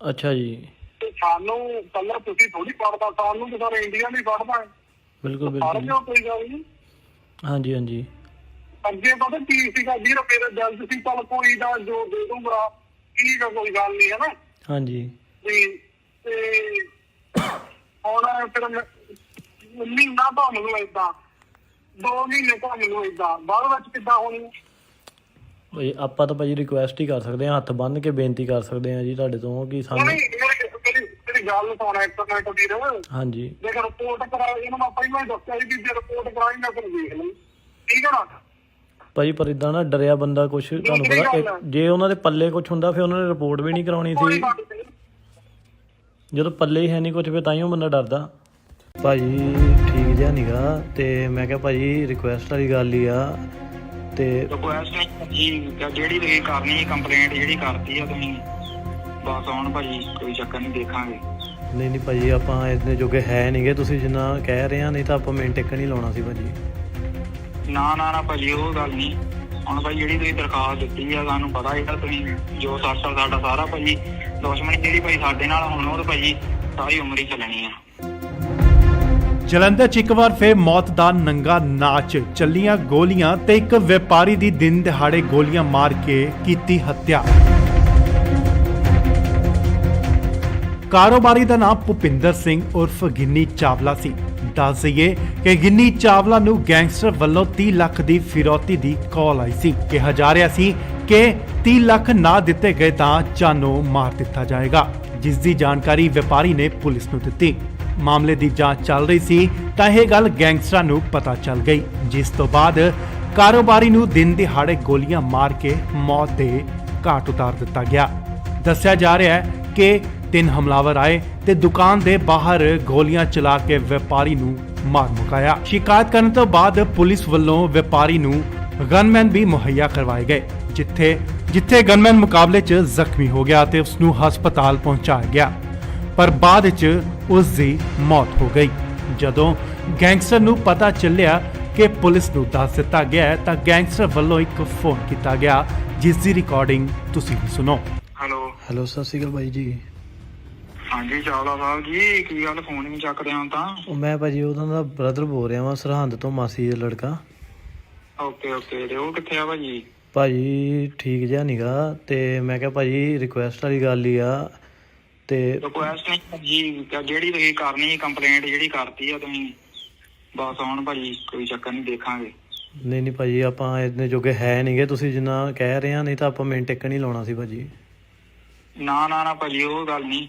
ਅੱਛਾ ਜੀ
ਤੇ ਸਾਨੂੰ ਕੱਲਾ ਤੁਸੀਂ ਥੋੜੀ ਫੜਦਾ, ਸਾਨੂੰ ਤਾਂ ਸਾਰੇ ਇੰਡੀਆ ਨਹੀਂ ਫੜਦਾ।
ਬਿਲਕੁਲ
ਫੜ
ਬਿਲਕੁਲ
ਲਿਓ ਕੋਈ ਗੱਲ ਨਹੀਂ।
ਹਾਂਜੀ ਹਾਂਜੀ
ਅੱਗੇ ਪਤਾ ਕੀ ਸੀਗਾ ਵੀਰ, ਮੇਰੇ ਦਿਲ ਚ ਸੀ ਚੱਲ ਕੋਈ ਨਾ ਜੋ ਦੇ ਦੂੰਗਾ, ਠੀਕ ਆ ਕੋਈ ਗੱਲ ਨਹੀਂ ਹੈ ਨਾ।
ਹਾਂਜੀ
ਤੇ ਹੁਣ ਫਿਰ ਮਹੀਨਾ ਘੁੰਮ ਲੂ ਏਦਾਂ, 2 ਮਹੀਨੇ ਘੁੰਮ ਲੂ ਏਦਾਂ, ਬਾਅਦ ਵਿੱਚ ਕਿੱਦਾਂ ਹੋਣੀ?
ਓਏ ਆਪਾਂ ਤਾਂ ਭਾਜੀ ਰਿਕੁਐਸਟ ਹੀ ਕਰ ਸਕਦੇ ਹਾਂ, ਹੱਥ ਬੰਨ੍ਹ ਕੇ ਬੇਨਤੀ ਕਰ ਸਕਦੇ ਹਾਂ ਜੀ ਤੁਹਾਡੇ ਤੋਂ ਕਿ ਸਾਨੂੰ।
ਮੇਰੀ ਗੱਲ ਸੁਣ ਇੱਕ ਮਿੰਟ ਵੀਰ।
ਹਾਂਜੀ
ਜੇ ਰਿਪੋਰਟ ਕਰਾ, ਇਹਨੂੰ ਮੈਂ ਪਹਿਲਾਂ ਹੀ ਦੱਸਿਆ ਸੀ ਕਿ ਜੇ ਰਿਪੋਰਟ ਕਰਾਈ ਮੈਂ ਤੈਨੂੰ ਦੇਖ ਲਈ, ਠੀਕ ਹੈ ਨਾ।
ਭਾਜੀ ਪਰ ਇਦਾਂ ਨਾ ਡਰਿਆ ਬੰਦਾ ਕੁਛ, ਤੁਹਾਨੂੰ ਪਤਾ ਜੇ ਉਹਨਾਂ ਦੇ ਪੱਲੇ ਕੁਛ ਹੁੰਦਾ ਫਿਰ ਉਹਨਾਂ ਨੇ ਰਿਪੋਰਟ ਵੀ ਨਹੀਂ ਕਰਾਉਣੀ ਸੀ। ਜਦੋਂ ਪੱਲੇ ਹੀ ਹੈ ਨਹੀਂ ਕੁਛ ਫਿਰ ਤਾਂਹੀਓ ਬੰਦਾ ਡਰਦਾ। ਭਾਜੀ ਠੀਕ ਜਿਹਾ ਨੀਗਾ ਤੇ ਮੈਂ ਕਿਹਾ ਭਾਜੀ ਰਿਕੁਐਸਟ ਵਾਲੀ ਗੱਲ ਹੀ ਆ ਤੇ
ਰਿਕੁਐਸਟ ਨਹੀਂ ਭਾਜੀ, ਜਿਹੜੀ ਤੁਸੀਂ ਕਰਨੀ ਕੰਪਲੇਂਟ ਜਿਹੜੀ ਕਰਤੀ ਆ ਤੁਸੀਂ ਬਸ ਹੁਣ ਭਾਜੀ ਕੋਈ ਚੱਕਰ ਨਹੀਂ, ਦੇਖਾਂਗੇ।
ਨਹੀਂ ਭਾਜੀ ਆਪਾਂ ਇੰਨੇ ਜੋਗੇ ਹੈ ਨਹੀਂਗੇ, ਤੁਸੀਂ ਜਿੰਨਾ ਕਹਿ ਰਹੇ ਆ, ਨਹੀਂ ਤਾਂ ਆਪਾਂ ਮਿੰਟ ਇੱਕ ਨਹੀਂ ਲਾਉਣਾ ਸੀ ਭਾਜੀ।
ਨਾ ਭਾਜੀ ਉਹ ਗੱਲ ਨਹੀਂ। ਹੁਣ ਭਾਈ ਜਿਹੜੀ ਤੁਸੀਂ ਦਰਖਾਸਤ ਦਿੱਤੀ ਆ ਸਾਨੂੰ ਪਤਾ ਹੈ ਤੁਸੀਂ ਜੋ ਸਾਡਾ ਸਾਰਾ ਭਾਜੀ ਦੁਸ਼ਮਣੀ ਜਿਹੜੀ ਭਾਈ ਸਾਡੇ ਨਾਲ ਹੁਣ ਉਹ ਤਾਂ ਭਾਜੀ ਸਾਰੀ ਉਮਰ ਹੀ ਚੱਲਣੀ ਆ।
ਜਲੰਧਰ 'ਚ ਇੱਕ ਵਾਰ ਫਿਰ ਮੌਤ ਦਾ ਨੰਗਾ ਨਾਚ, ਚੱਲੀਆਂ ਗੋਲੀਆਂ ਤੇ ਇੱਕ ਵਪਾਰੀ ਦੀ ਦਿਨ ਦਿਹਾੜੇ ਗੋਲੀਆਂ ਮਾਰ ਕੇ ਕੀਤੀ ਹੱਤਿਆ। ਕਾਰੋਬਾਰੀ ਦਾ ਨਾਮ ਭੁਪਿੰਦਰ ਸਿੰਘ ਉਰਫ ਗਿੰਨੀ ਚਾਵਲਾ ਸੀ। ਦੱਸ ਦਈਏ ਕਿ ਗਿੰਨੀ ਚਾਵਲਾ ਨੂੰ ਗੈਂਗਸਟਰ ਵੱਲੋਂ 30 ਲੱਖ ਦੀ ਫਿਰੌਤੀ ਦੀ ਕਾਲ ਆਈ ਸੀ। ਕਿਹਾ ਜਾ ਰਿਹਾ ਸੀ ਕਿ 30 ਲੱਖ ਨਾ ਦਿੱਤੇ ਗਏ ਤਾਂ ਜਾਨੋਂ ਮਾਰ ਦਿੱਤਾ ਜਾਏਗਾ, ਜਿਸ ਦੀ ਜਾਣਕਾਰੀ ਵਪਾਰੀ ਨੇ ਪੁਲਿਸ ਨੂੰ ਦਿੱਤੀ। ਮਾਮਲੇ ਦੀ ਜਾਂਚ ਚੱਲ ਰਹੀ ਸੀ ਤਾਂ ਇਹ ਗੱਲ ਗੈਂਗਸਟਰਾਂ ਨੂੰ ਪਤਾ ਚੱਲ ਗਈ, ਜਿਸ ਤੋਂ ਬਾਅਦ ਕਾਰੋਬਾਰੀ ਨੂੰ ਦਿਨ ਦਿਹਾੜੇ ਗੋਲੀਆਂ ਮਾਰ ਕੇ ਮੌਤ ਦੇ ਘਾਟ ਉਤਾਰ ਦਿੱਤਾ ਗਿਆ। ਦੱਸਿਆ ਜਾ ਰਿਹਾ ਹੈ ਕਿ 3 ਹਮਲਾਵਰ ਆਏ ਤੇ ਦੁਕਾਨ ਦੇ ਬਾਹਰ ਗੋਲੀਆਂ ਚਲਾ ਕੇ ਵਪਾਰੀ ਨੂੰ ਮਾਰ ਮੁਕਾਇਆ। ਸ਼ਿਕਾਇਤ ਕਰਨ ਤੋਂ ਬਾਅਦ ਪੁਲਿਸ ਵੱਲੋਂ ਵਪਾਰੀ ਨੂੰ ਗਨਮੈਨ ਵੀ ਮੁਹੱਈਆ ਕਰਵਾਏ ਗਏ, ਜਿੱਥੇ ਗਨਮੈਨ ਮੁਕਾਬਲੇ 'ਚ ਜ਼ਖਮੀ ਹੋ ਗਿਆ ਤੇ ਉਸ ਨੂੰ ਹਸਪਤਾਲ ਪਹੁੰਚਾਇਆ ਗਿਆ, ਪਰ ਬਾਅਦ 'ਚ ਉਸ ਦੀ ਮੌਤ ਹੋ ਗਈ। ਜਦੋਂ ਗੈਂਗਸਟਰ ਨੂੰ ਪਤਾ ਚੱਲਿਆ ਕਿ ਪੁਲਿਸ ਨੂੰ ਦੱਸ ਦਿੱਤਾ ਗਿਆ ਹੈ ਤਾਂ ਗੈਂਗਸਟਰ ਵੱਲੋਂ ਇੱਕ ਫੋਨ ਕੀਤਾ ਗਿਆ ਜਿਸ ਦੀ ਰਿਕਾਰਡਿੰਗ ਤੁਸੀਂ ਵੀ ਸੁਣੋ।
ਹੈਲੋ
ਹੈਲੋ, ਸਤਿ ਸ਼੍ਰੀ ਅਕਾਲ ਬਾਈ ਜੀ।
ਹਾਂਜੀ ਚਾਵਲਾ ਸਾਹਿਬ ਜੀ, ਕੀ ਗੱਲ ਫੋਨ ਨਹੀਂ ਚੱਕਦੇ ਹਾਂ ਤਾਂ?
ਉਹ ਮੈਂ ਭਾਜੀ ਉਹਨਾਂ ਦਾ ਬ੍ਰਦਰ ਬੋਲ ਰਿਹਾ ਵਾਂ, ਸਰਹੰਦ ਤੋਂ, ਮਾਸੀ ਦਾ ਲੜਕਾ।
ਓਕੇ ਤੇ ਉਹ ਕਿੱਥੇ ਆ ਭਾਜੀ?
ਭਾਜੀ ਠੀਕ ਜਿਹਾ ਨੀਗਾ, ਤੇ ਮੈਂ ਕਿਹਾ ਭਾਜੀ ਰਿਕੁਐਸਟ ਵਾਲੀ ਗੱਲ ਹੀ ਆ। ਤੇ
ਰਿਕੁਐਸਟ ਨਹੀਂ ਭਾਜੀ, ਜਿਹੜੀ ਤੁਸੀਂ ਕਰਨੀ ਕੰਪਲੇਂਟ ਜਿਹੜੀ ਕਰਤੀ ਆ ਤੁਸੀਂ, ਬਸ ਹੁਣ ਭਾਜੀ ਕੋਈ ਚੱਕਰ ਨਹੀਂ, ਦੇਖਾਂਗੇ।
ਨਹੀਂ ਭਾਜੀ, ਆਪਾਂ ਇੰਨੇ ਜੋਗੇ ਹੈ ਨਹੀਂਗੇ, ਤੁਸੀਂ ਜਿੰਨਾ ਕਹਿ ਰਹੇ ਆ, ਨਹੀਂ ਤਾਂ ਆਪਾਂ ਮਿੰਟ ਇੱਕ ਨਹੀਂ ਲਾਉਣਾ ਸੀ ਭਾਜੀ।
ਨਾ ਭਾਜੀ ਉਹ ਗੱਲ ਨਹੀਂ।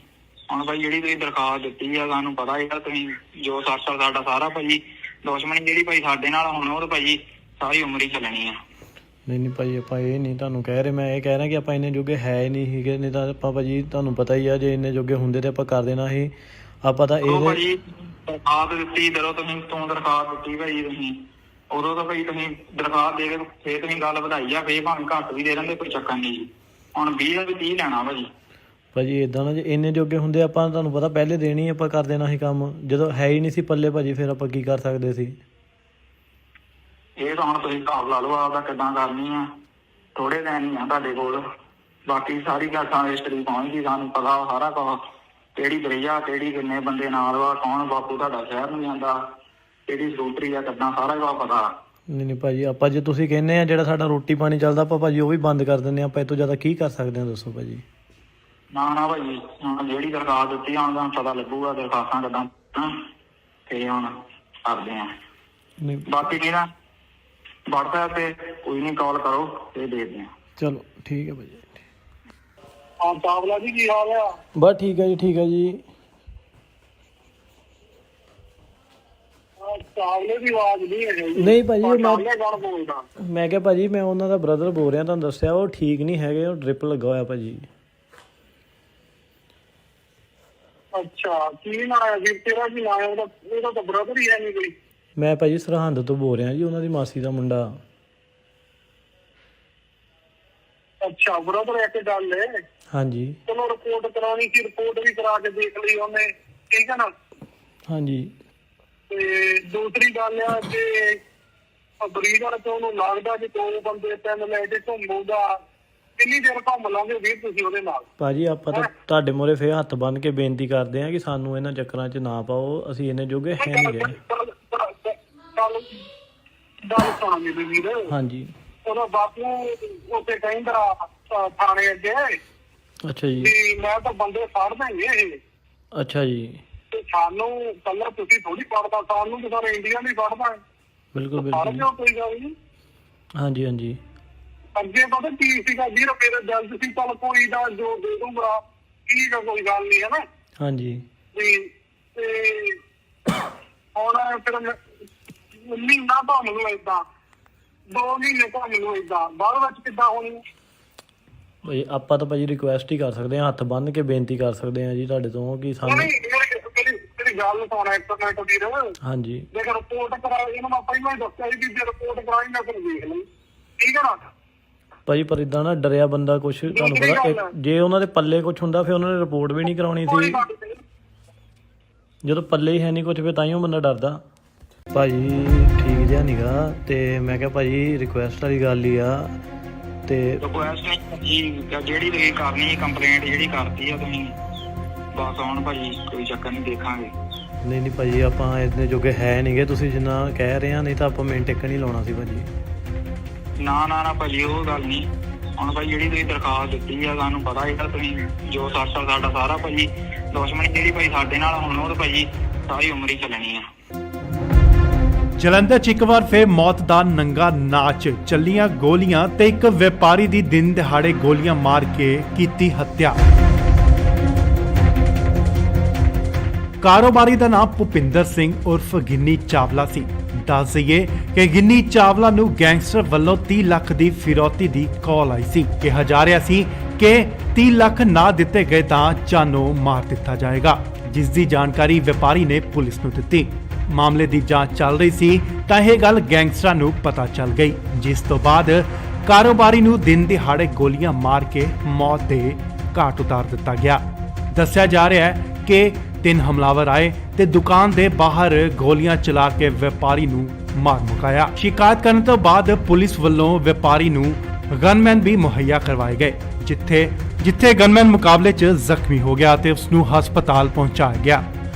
ਹੁਣ ਭਾਈ ਜਿਹੜੀ ਤੁਸੀਂ ਦਰਖਾਸਤ ਦਿੱਤੀ ਆ, ਸਾਨੂੰ ਪਤਾ ਯਾਰ ਤੁਸੀਂ ਜੋ ਸਾਡਾ ਸਾਰਾ ਭਾਜੀ ਦੁਸ਼ਮਣੀ ਜਿਹੜੀ ਭਾਈ ਸਾਡੇ ਨਾਲ ਹੁਣ ਉਹ ਤਾਂ ਭਾਜੀ ਸਾਰੀ ਉਮਰ ਹੀ ਚੱਲਣੀ ਆ।
ਨਹੀਂ ਭਾਜੀ, ਆਪਾਂ ਇਹ ਨਹੀਂ ਤੁਹਾਨੂੰ ਕਹਿ ਰਹੇ, ਮੈਂ ਇਹ ਕਹਿ ਰਿਹਾ ਕਿ ਆਪਾਂ ਇੰਨੇ ਜੋਗੇ ਹੈ ਹੀ ਨਹੀਂ ਸੀਗੇ, ਨਹੀਂ ਤਾਂ ਆਪਾਂ ਭਾਜੀ ਤੁਹਾਨੂੰ ਪਤਾ ਹੀ ਆ, ਜੇ ਇੰਨੇ ਜੋਗੇ ਹੁੰਦੇ ਤੇ ਆਪਾਂ ਕਰ ਦੇਣਾ ਸੀ। ਆਪਾਂ ਤਾਂ ਇਹ
ਭਾਜੀ ਦਰਖਾਸਤ ਦਿੱਤੀ ਜਦੋਂ ਤੂੰ ਦਰਖਾਸਤ ਦਿੱਤੀ ਭਾਜੀ ਤੁਸੀਂ, ਉਦੋਂ ਤਾਂ ਭਾਈ ਤੁਸੀਂ ਦਰਖਾਸਤ ਦੇ ਕੇ ਫੇਰ ਤੁਸੀਂ ਗੱਲ ਵਧਾਈ ਆ, ਫੇਰ ਭਾਵੇਂ ਘੱਟ ਵੀ ਦੇ ਦਿੰਦੇ, ਕੋਈ ਚੱਕਰ ਨਹੀਂ ਜੀ। ਹੁਣ 20 ਦਾ ਵੀ 30 ਲੈਣਾ
ਭਾਜੀ ਏਦਾਂ ਨਾ, ਜੇ ਇੰਨੇ ਜੋਗੇ ਹੁੰਦੇ ਆਪਾਂ ਤੁਹਾਨੂੰ ਪਤਾ ਪਹਿਲੇ ਦੇਣੀ ਆਪਾਂ ਕਰ ਦੇਣਾ ਸੀ ਕੰਮ, ਜਦੋਂ ਹੈ ਹੀ ਨਹੀਂ ਸੀ ਪੱਲੇ ਭਾਜੀ, ਫਿਰ ਆਪਾਂ ਕੀ ਕਰ ਸਕਦੇ ਸੀ?
ਇਹ ਤਾਂ ਹੁਣ ਤੁਸੀਂ ਹਿਸਾਬ ਲਾ ਲਓ ਆਪਦਾ ਕਿੱਦਾਂ ਕਰਨੀ ਆ। ਥੋੜੇ ਦਿਨ ਹੀ ਆ ਤੁਹਾਡੇ ਕੋਲ, ਬਾਕੀ ਸਾਰੀ ਗੱਲ ਹਿਸਟਰੀ ਪਹੁੰਚ ਗਈ, ਸਾਨੂੰ ਪਤਾ ਸਾਰਾ ਕੁਝ, ਕਿਹੜੀ ਬਰੇਜਾ, ਕਿਹੜੀ ਕਿੰਨੇ ਬੰਦੇ ਨਾਲ ਵਾ, ਕੌਣ ਬਾਪੂ ਤੁਹਾਡਾ ਸ਼ਹਿਰ ਨੂੰ ਜਾਂਦਾ, ਕਿਹੜੀ ਸਕੂਟਰੀ ਆ, ਕਿੱਦਾਂ ਸਾਰਾ ਕੁਝ ਪਤਾ।
ਨਹੀਂ ਭਾਜੀ, ਆਪਾਂ ਜੇ ਤੁਸੀਂ ਕਹਿੰਦੇ ਆ ਜਿਹੜਾ ਸਾਡਾ ਰੋਟੀ ਪਾਣੀ ਚੱਲਦਾ, ਆਪਾਂ ਭਾਜੀ ਉਹ ਵੀ ਬੰਦ ਕਰ ਦਿੰਦੇ ਆ। ਆਪਾਂ ਇਹ ਤੋਂ ਜ਼ਿਆਦਾ ਕੀ ਕਰ ਸਕਦੇ ਹਾਂ ਦੱਸੋ ਭਾਜੀ?
ਨਾ ਭਾਜੀ, ਹੁਣ ਜਿਹੜੀ ਦਰਖਾਸਤ ਦਿੱਤੀ ਹੁਣ ਤੁਹਾਨੂੰ ਪਤਾ ਲੱਗੂਗਾ ਦਰਖਾਸਤਾਂ ਕਿੱਦਾਂ, ਤੇ ਹੁਣ ਕਰਦੇ ਆ।
ਨਹੀਂ
ਬਾਕੀ ਕੀ ਨਾ WhatsApp ਤੇ ਕੋਈ ਨਹੀਂ, ਕਾਲ ਕਰੋ ਤੇ ਦੇਖਦੇ ਆ।
ਚਲੋ ਠੀਕ ਹੈ ਭਾਜੀ।
ਹਾਂ ਚਾਵਲਾ ਜੀ, ਕੀ ਹਾਲ ਆ?
ਬਸ ਠੀਕ ਹੈ ਜੀ, ਠੀਕ ਹੈ ਜੀ।
ਚਾਵਲੇ ਦੀ ਆਵਾਜ਼ ਨਹੀਂ ਹੈ ਜੀ।
ਨਹੀਂ ਭਾਜੀ,
ਚਾਵਲੇ ਕੌਣ ਬੋਲਦਾ?
ਮੈਂ ਕਿਹਾ ਭਾਜੀ ਮੈਂ ਉਹਨਾਂ ਦਾ ਬ੍ਰਦਰ ਬੋਲ ਰਿਹਾ, ਤੁਹਾਨੂੰ ਦੱਸਿਆ ਉਹ ਠੀਕ ਨਹੀਂ ਹੈਗੇ, ਉਹ ਡ੍ਰਿਪ ਲੱਗਾ ਹੋਇਆ ਭਾਜੀ।
ਅੱਛਾ, ਕੀ ਨਾਂ ਹੈ ਵੀਰ ਤੇਰਾ? ਕੀ ਨਾਂ ਹੈ ਉਹਦਾ? ਉਹਦਾ ਤਾਂ ਬ੍ਰਦਰ ਹੀ ਹੈ ਨਹੀਂ ਕੋਈ।
ਮੈਂ ਭਾਜੀ ਸਰਹੰਦ ਤੋਂ ਬੋਲ ਰਿਹਾ ਜੀ, ਉਹਨਾਂ ਦੀ ਮਾਸੀ ਦਾ ਮੁੰਡਾ।
ਅੱਛਾ ਬ੍ਰਦਰ, ਇੱਕ ਗੱਲ ਹੈ।
ਹਾਂਜੀ
ਚਲੋ ਰਿਪੋਰਟ ਕਰਾਉਣੀ ਸੀ, ਰਿਪੋਰਟ ਵੀ ਕਰਾ ਕੇ ਦੇਖ ਲਈ ਉਹਨੇ, ਠੀਕ ਹੈ ਨਾ?
ਹਾਂਜੀ।
ਤੇ ਦੂਸਰੀ ਗੱਲ ਆ ਕਿ ਬਰੀਡਰ ਤੋਂ ਉਹਨੂੰ ਲੱਗਦਾ ਕਿ 2 ਬੰਦੇ 3 ਲੈ ਕੇ ਘੁੰਮੂਗਾ, ਕਿੰਨੀ ਦੇਰ ਘੁੰਮ ਲਾਂਗੇ ਵੀਰ ਤੁਸੀਂ ਉਹਦੇ ਨਾਲ? ਭਾਜੀ
ਆਪਾਂ ਤਾਂ ਤੁਹਾਡੇ ਮੂਹਰੇ ਫੇਰ ਹੱਥ ਬੰਨ੍ਹ ਕੇ ਬੇਨਤੀ ਕਰਦੇ ਆ ਕਿ ਸਾਨੂੰ ਇਹਨਾਂ ਚੱਕਰਾਂ 'ਚ ਨਾ ਪਾਓ, ਅਸੀਂ ਇੰਨੇ ਜੋਗੇ ਹੈ ਨਹੀਂ ਗਏ।
ਗੱਲ ਸੁਣ ਮੇਰੀ ਵੀਰ।
ਹਾਂਜੀ।
ਉਹਦਾ ਬਾਪੂ ਉੱਥੇ ਕਹਿੰਦਾ ਥਾਣੇ ਅੱਗੇ,
ਅੱਛਾ ਜੀ।
ਵੀ ਮੈਂ ਤਾਂ ਬੰਦੇ ਫੜ ਦੇਂਗੇ ਇਹ।
ਅੱਛਾ ਜੀ।
ਤੇ ਸਾਨੂੰ ਕੱਲਾ ਤੁਸੀਂ ਥੋੜੀ ਫੜਦਾ, ਸਾਨੂੰ ਤਾਂ ਸਾਰੇ ਇੰਡੀਆ ਨਹੀਂ ਫੜਦਾ।
ਬਿਲਕੁਲ
ਫੜ
ਬਿਲਕੁਲ।
ਲਿਓ, ਕੋਈ ਗੱਲ ਨਹੀਂ।
ਹਾਂਜੀ।
ਅੱਗੇ ਪਤਾ ਕੀ ਸੀਗਾ, 20 ਰੁਪਏ ਦਾ ਜਲਦ ਸੀ, ਚੱਲ ਕੋਈ ਨਾ ਜੋ ਦੇ ਦੂੰਗਾ, ਠੀਕ ਆ, ਕੋਈ ਗੱਲ ਨਹੀਂ, ਹੈ ਨਾ?
ਹਾਂਜੀ।
ਤੇ ਹੁਣ ਫਿਰ ਮਹੀਨਾ ਘੁੰਮ ਲਓ ਏਦਾਂ, 2 ਮਹੀਨੇ ਘੁੰਮ ਲਓ ਏਦਾਂ, ਬਾਅਦ ਵਿੱਚ ਕਿੱਦਾਂ ਹੋਣੀ?
ਭਾਈ ਆਪਾਂ ਤਾਂ ਭਾਜੀ ਰਿਕੁਐਸਟ ਹੀ ਕਰ ਸਕਦੇ ਹਾਂ, ਹੱਥ ਬੰਨ੍ਹ ਕੇ ਬੇਨਤੀ ਕਰ ਸਕਦੇ ਹਾਂ ਜੀ ਤੁਹਾਡੇ ਤੋਂ ਕਿ ਸਾਨੂੰ।
ਮੇਰੀ ਗੱਲ ਸੁਣ ਇੱਕ ਮਿੰਟ ਵੀਰ।
ਹਾਂਜੀ।
ਜੇ ਰਿਪੋਰਟ ਕਰਾਈ, ਇਹਨੂੰ ਮੈਂ ਪਹਿਲਾਂ ਹੀ ਦੱਸਿਆ ਸੀ ਕਿ ਜੇ ਰਿਪੋਰਟ ਕਰਾਈ ਮੈਂ ਫਿਰ ਦੇਖ ਲਈ, ਠੀਕ ਹੈ ਨਾ?
ਭਾਜੀ ਪਰ ਇਦਾਂ ਨਾ ਡਰਿਆ ਬੰਦਾ ਕੁਛ, ਤੁਹਾਨੂੰ ਪਤਾ ਜੇ ਉਹਨਾਂ ਦੇ ਪੱਲੇ ਕੁਛ ਹੁੰਦਾ ਫਿਰ ਉਹਨਾਂ ਨੇ ਰਿਪੋਰਟ ਵੀ ਨਹੀਂ ਕਰਾਉਣੀ ਸੀ। ਜਦੋਂ ਪੱਲੇ ਹੀ ਹੈ ਨਹੀਂ ਕੁਛ, ਫਿਰ ਤਾਂਹੀਓ ਬੰਦਾ ਡਰਦਾ। ਭਾਜੀ ਠੀਕ ਜਿਹਾ ਨੀਗਾ, ਤੇ ਮੈਂ ਕਿਹਾ ਭਾਜੀ ਰਿਕੁਐਸਟ ਵਾਲੀ ਗੱਲ ਹੀ ਆ। ਤੇ
ਰਿਕੁਐਸਟ ਨਹੀਂ ਭਾਜੀ, ਜਿਹੜੀ ਤੁਸੀਂ ਕਰਨੀ ਕੰਪਲੇਂਟ ਜਿਹੜੀ ਕਰਤੀ ਆ ਤੁਸੀਂ, ਬਸ ਹੁਣ ਭਾਜੀ ਕੋਈ ਚੱਕਰ ਨਹੀਂ, ਦੇਖਾਂਗੇ।
ਨਹੀਂ ਭਾਜੀ, ਆਪਾਂ ਇੰਨੇ ਜੋਗੇ ਹੈ ਨਹੀਂਗੇ, ਤੁਸੀਂ ਜਿੰਨਾ ਕਹਿ ਰਹੇ ਆ, ਨਹੀਂ ਤਾਂ ਆਪਾਂ ਮਿੰਟ ਇੱਕ ਨਹੀਂ ਲਾਉਣਾ ਸੀ ਭਾਜੀ।
ਨਾ ਭਾਜੀ ਉਹ ਗੱਲ ਨਹੀਂ। ਹੁਣ ਭਾਈ ਜਿਹੜੀ ਤੁਸੀਂ ਦਰਖਾਸਤ ਦਿੱਤੀ ਆ, ਸਾਨੂੰ ਪਤਾ ਯਾਰ ਤੁਸੀਂ ਜੋ ਸਾਡਾ ਸਾਰਾ ਭਾਜੀ ਦੁਸ਼ਮਣੀ ਜਿਹੜੀ ਭਾਈ ਸਾਡੇ ਨਾਲ ਹੁਣ ਉਹ ਤਾਂ ਭਾਜੀ ਸਾਰੀ ਉਮਰ ਹੀ ਚੱਲਣੀ ਆ।
ਜਲੰਧਰ 'ਚ ਇੱਕ ਵਾਰ ਫਿਰ ਮੌਤ ਦਾ ਨੰਗਾ ਨਾਚ, ਚੱਲੀਆਂ ਗੋਲੀਆਂ ਤੇ ਇੱਕ ਵਪਾਰੀ ਦੀ ਦਿਨ ਦਿਹਾੜੇ ਗੋਲੀਆਂ ਮਾਰ ਕੇ ਕੀਤੀ ਹੱਤਿਆ। ਕਾਰੋਬਾਰੀ ਦਾ ਨਾਮ ਭੁਪਿੰਦਰ ਸਿੰਘ ਉਰਫ ਗਿੰਨੀ ਚਾਵਲਾ ਸੀ। ਦੱਸ ਦਈਏ ਕਿ ਗਿੰਨੀ ਚਾਵਲਾ ਨੂੰ ਗੈਂਗਸਟਰ ਵੱਲੋਂ 30 ਲੱਖ ਦੀ ਫਿਰੌਤੀ ਦੀ ਕਾਲ ਆਈ ਸੀ। ਕਿਹਾ ਜਾ ਰਿਹਾ ਸੀ ਕਿ 30 ਲੱਖ ਨਾ ਦਿੱਤੇ ਗਏ ਤਾਂ ਜਾਨੋਂ ਮਾਰ ਦਿੱਤਾ ਜਾਏਗਾ, ਜਿਸ ਦੀ ਜਾਣਕਾਰੀ ਵਪਾਰੀ ਨੇ ਪੁਲਿਸ ਨੂੰ ਦਿੱਤੀ। ਮਾਮਲੇ ਦੀ ਜਾਂਚ ਚੱਲ ਰਹੀ ਸੀ ਤਾਂ ਇਹ ਗੱਲ ਗੈਂਗਸਟਰਾਂ ਨੂੰ ਪਤਾ ਚੱਲ ਗਈ, ਜਿਸ ਤੋਂ ਬਾਅਦ ਕਾਰੋਬਾਰੀ ਨੂੰ ਦਿਨ ਦਿਹਾੜੇ ਗੋਲੀਆਂ ਮਾਰ ਕੇ ਮੌਤ ਦੇ ਘਾਟ ਉਤਾਰ ਦਿੱਤਾ ਗਿਆ। ਦੱਸਿਆ ਜਾ ਰਿਹਾ ਹੈ ਕਿ 3 ਹਮਲਾਵਰ ਆਏ ਤੇ ਦੁਕਾਨ ਦੇ ਬਾਹਰ ਗੋਲੀਆਂ ਚਲਾ ਕੇ ਵਪਾਰੀ ਨੂੰ ਮਾਰ ਮੁਕਾਇਆ। ਸ਼ਿਕਾਇਤ ਕਰਨ ਤੋਂ ਬਾਅਦ ਪੁਲਿਸ ਵੱਲੋਂ ਵਪਾਰੀ ਨੂੰ ਗਨਮੈਨ ਵੀ ਮੁਹੱਈਆ ਕਰਵਾਏ ਗਏ, ਜਿੱਥੇ ਗਨਮੈਨ ਮੁਕਾਬਲੇ 'ਚ ਜ਼ਖਮੀ ਹੋ ਗਿਆ ਤੇ ਉਸ ਨੂੰ ਹਸਪਤਾਲ ਪਹੁੰਚਾਇਆ ਗਿਆ,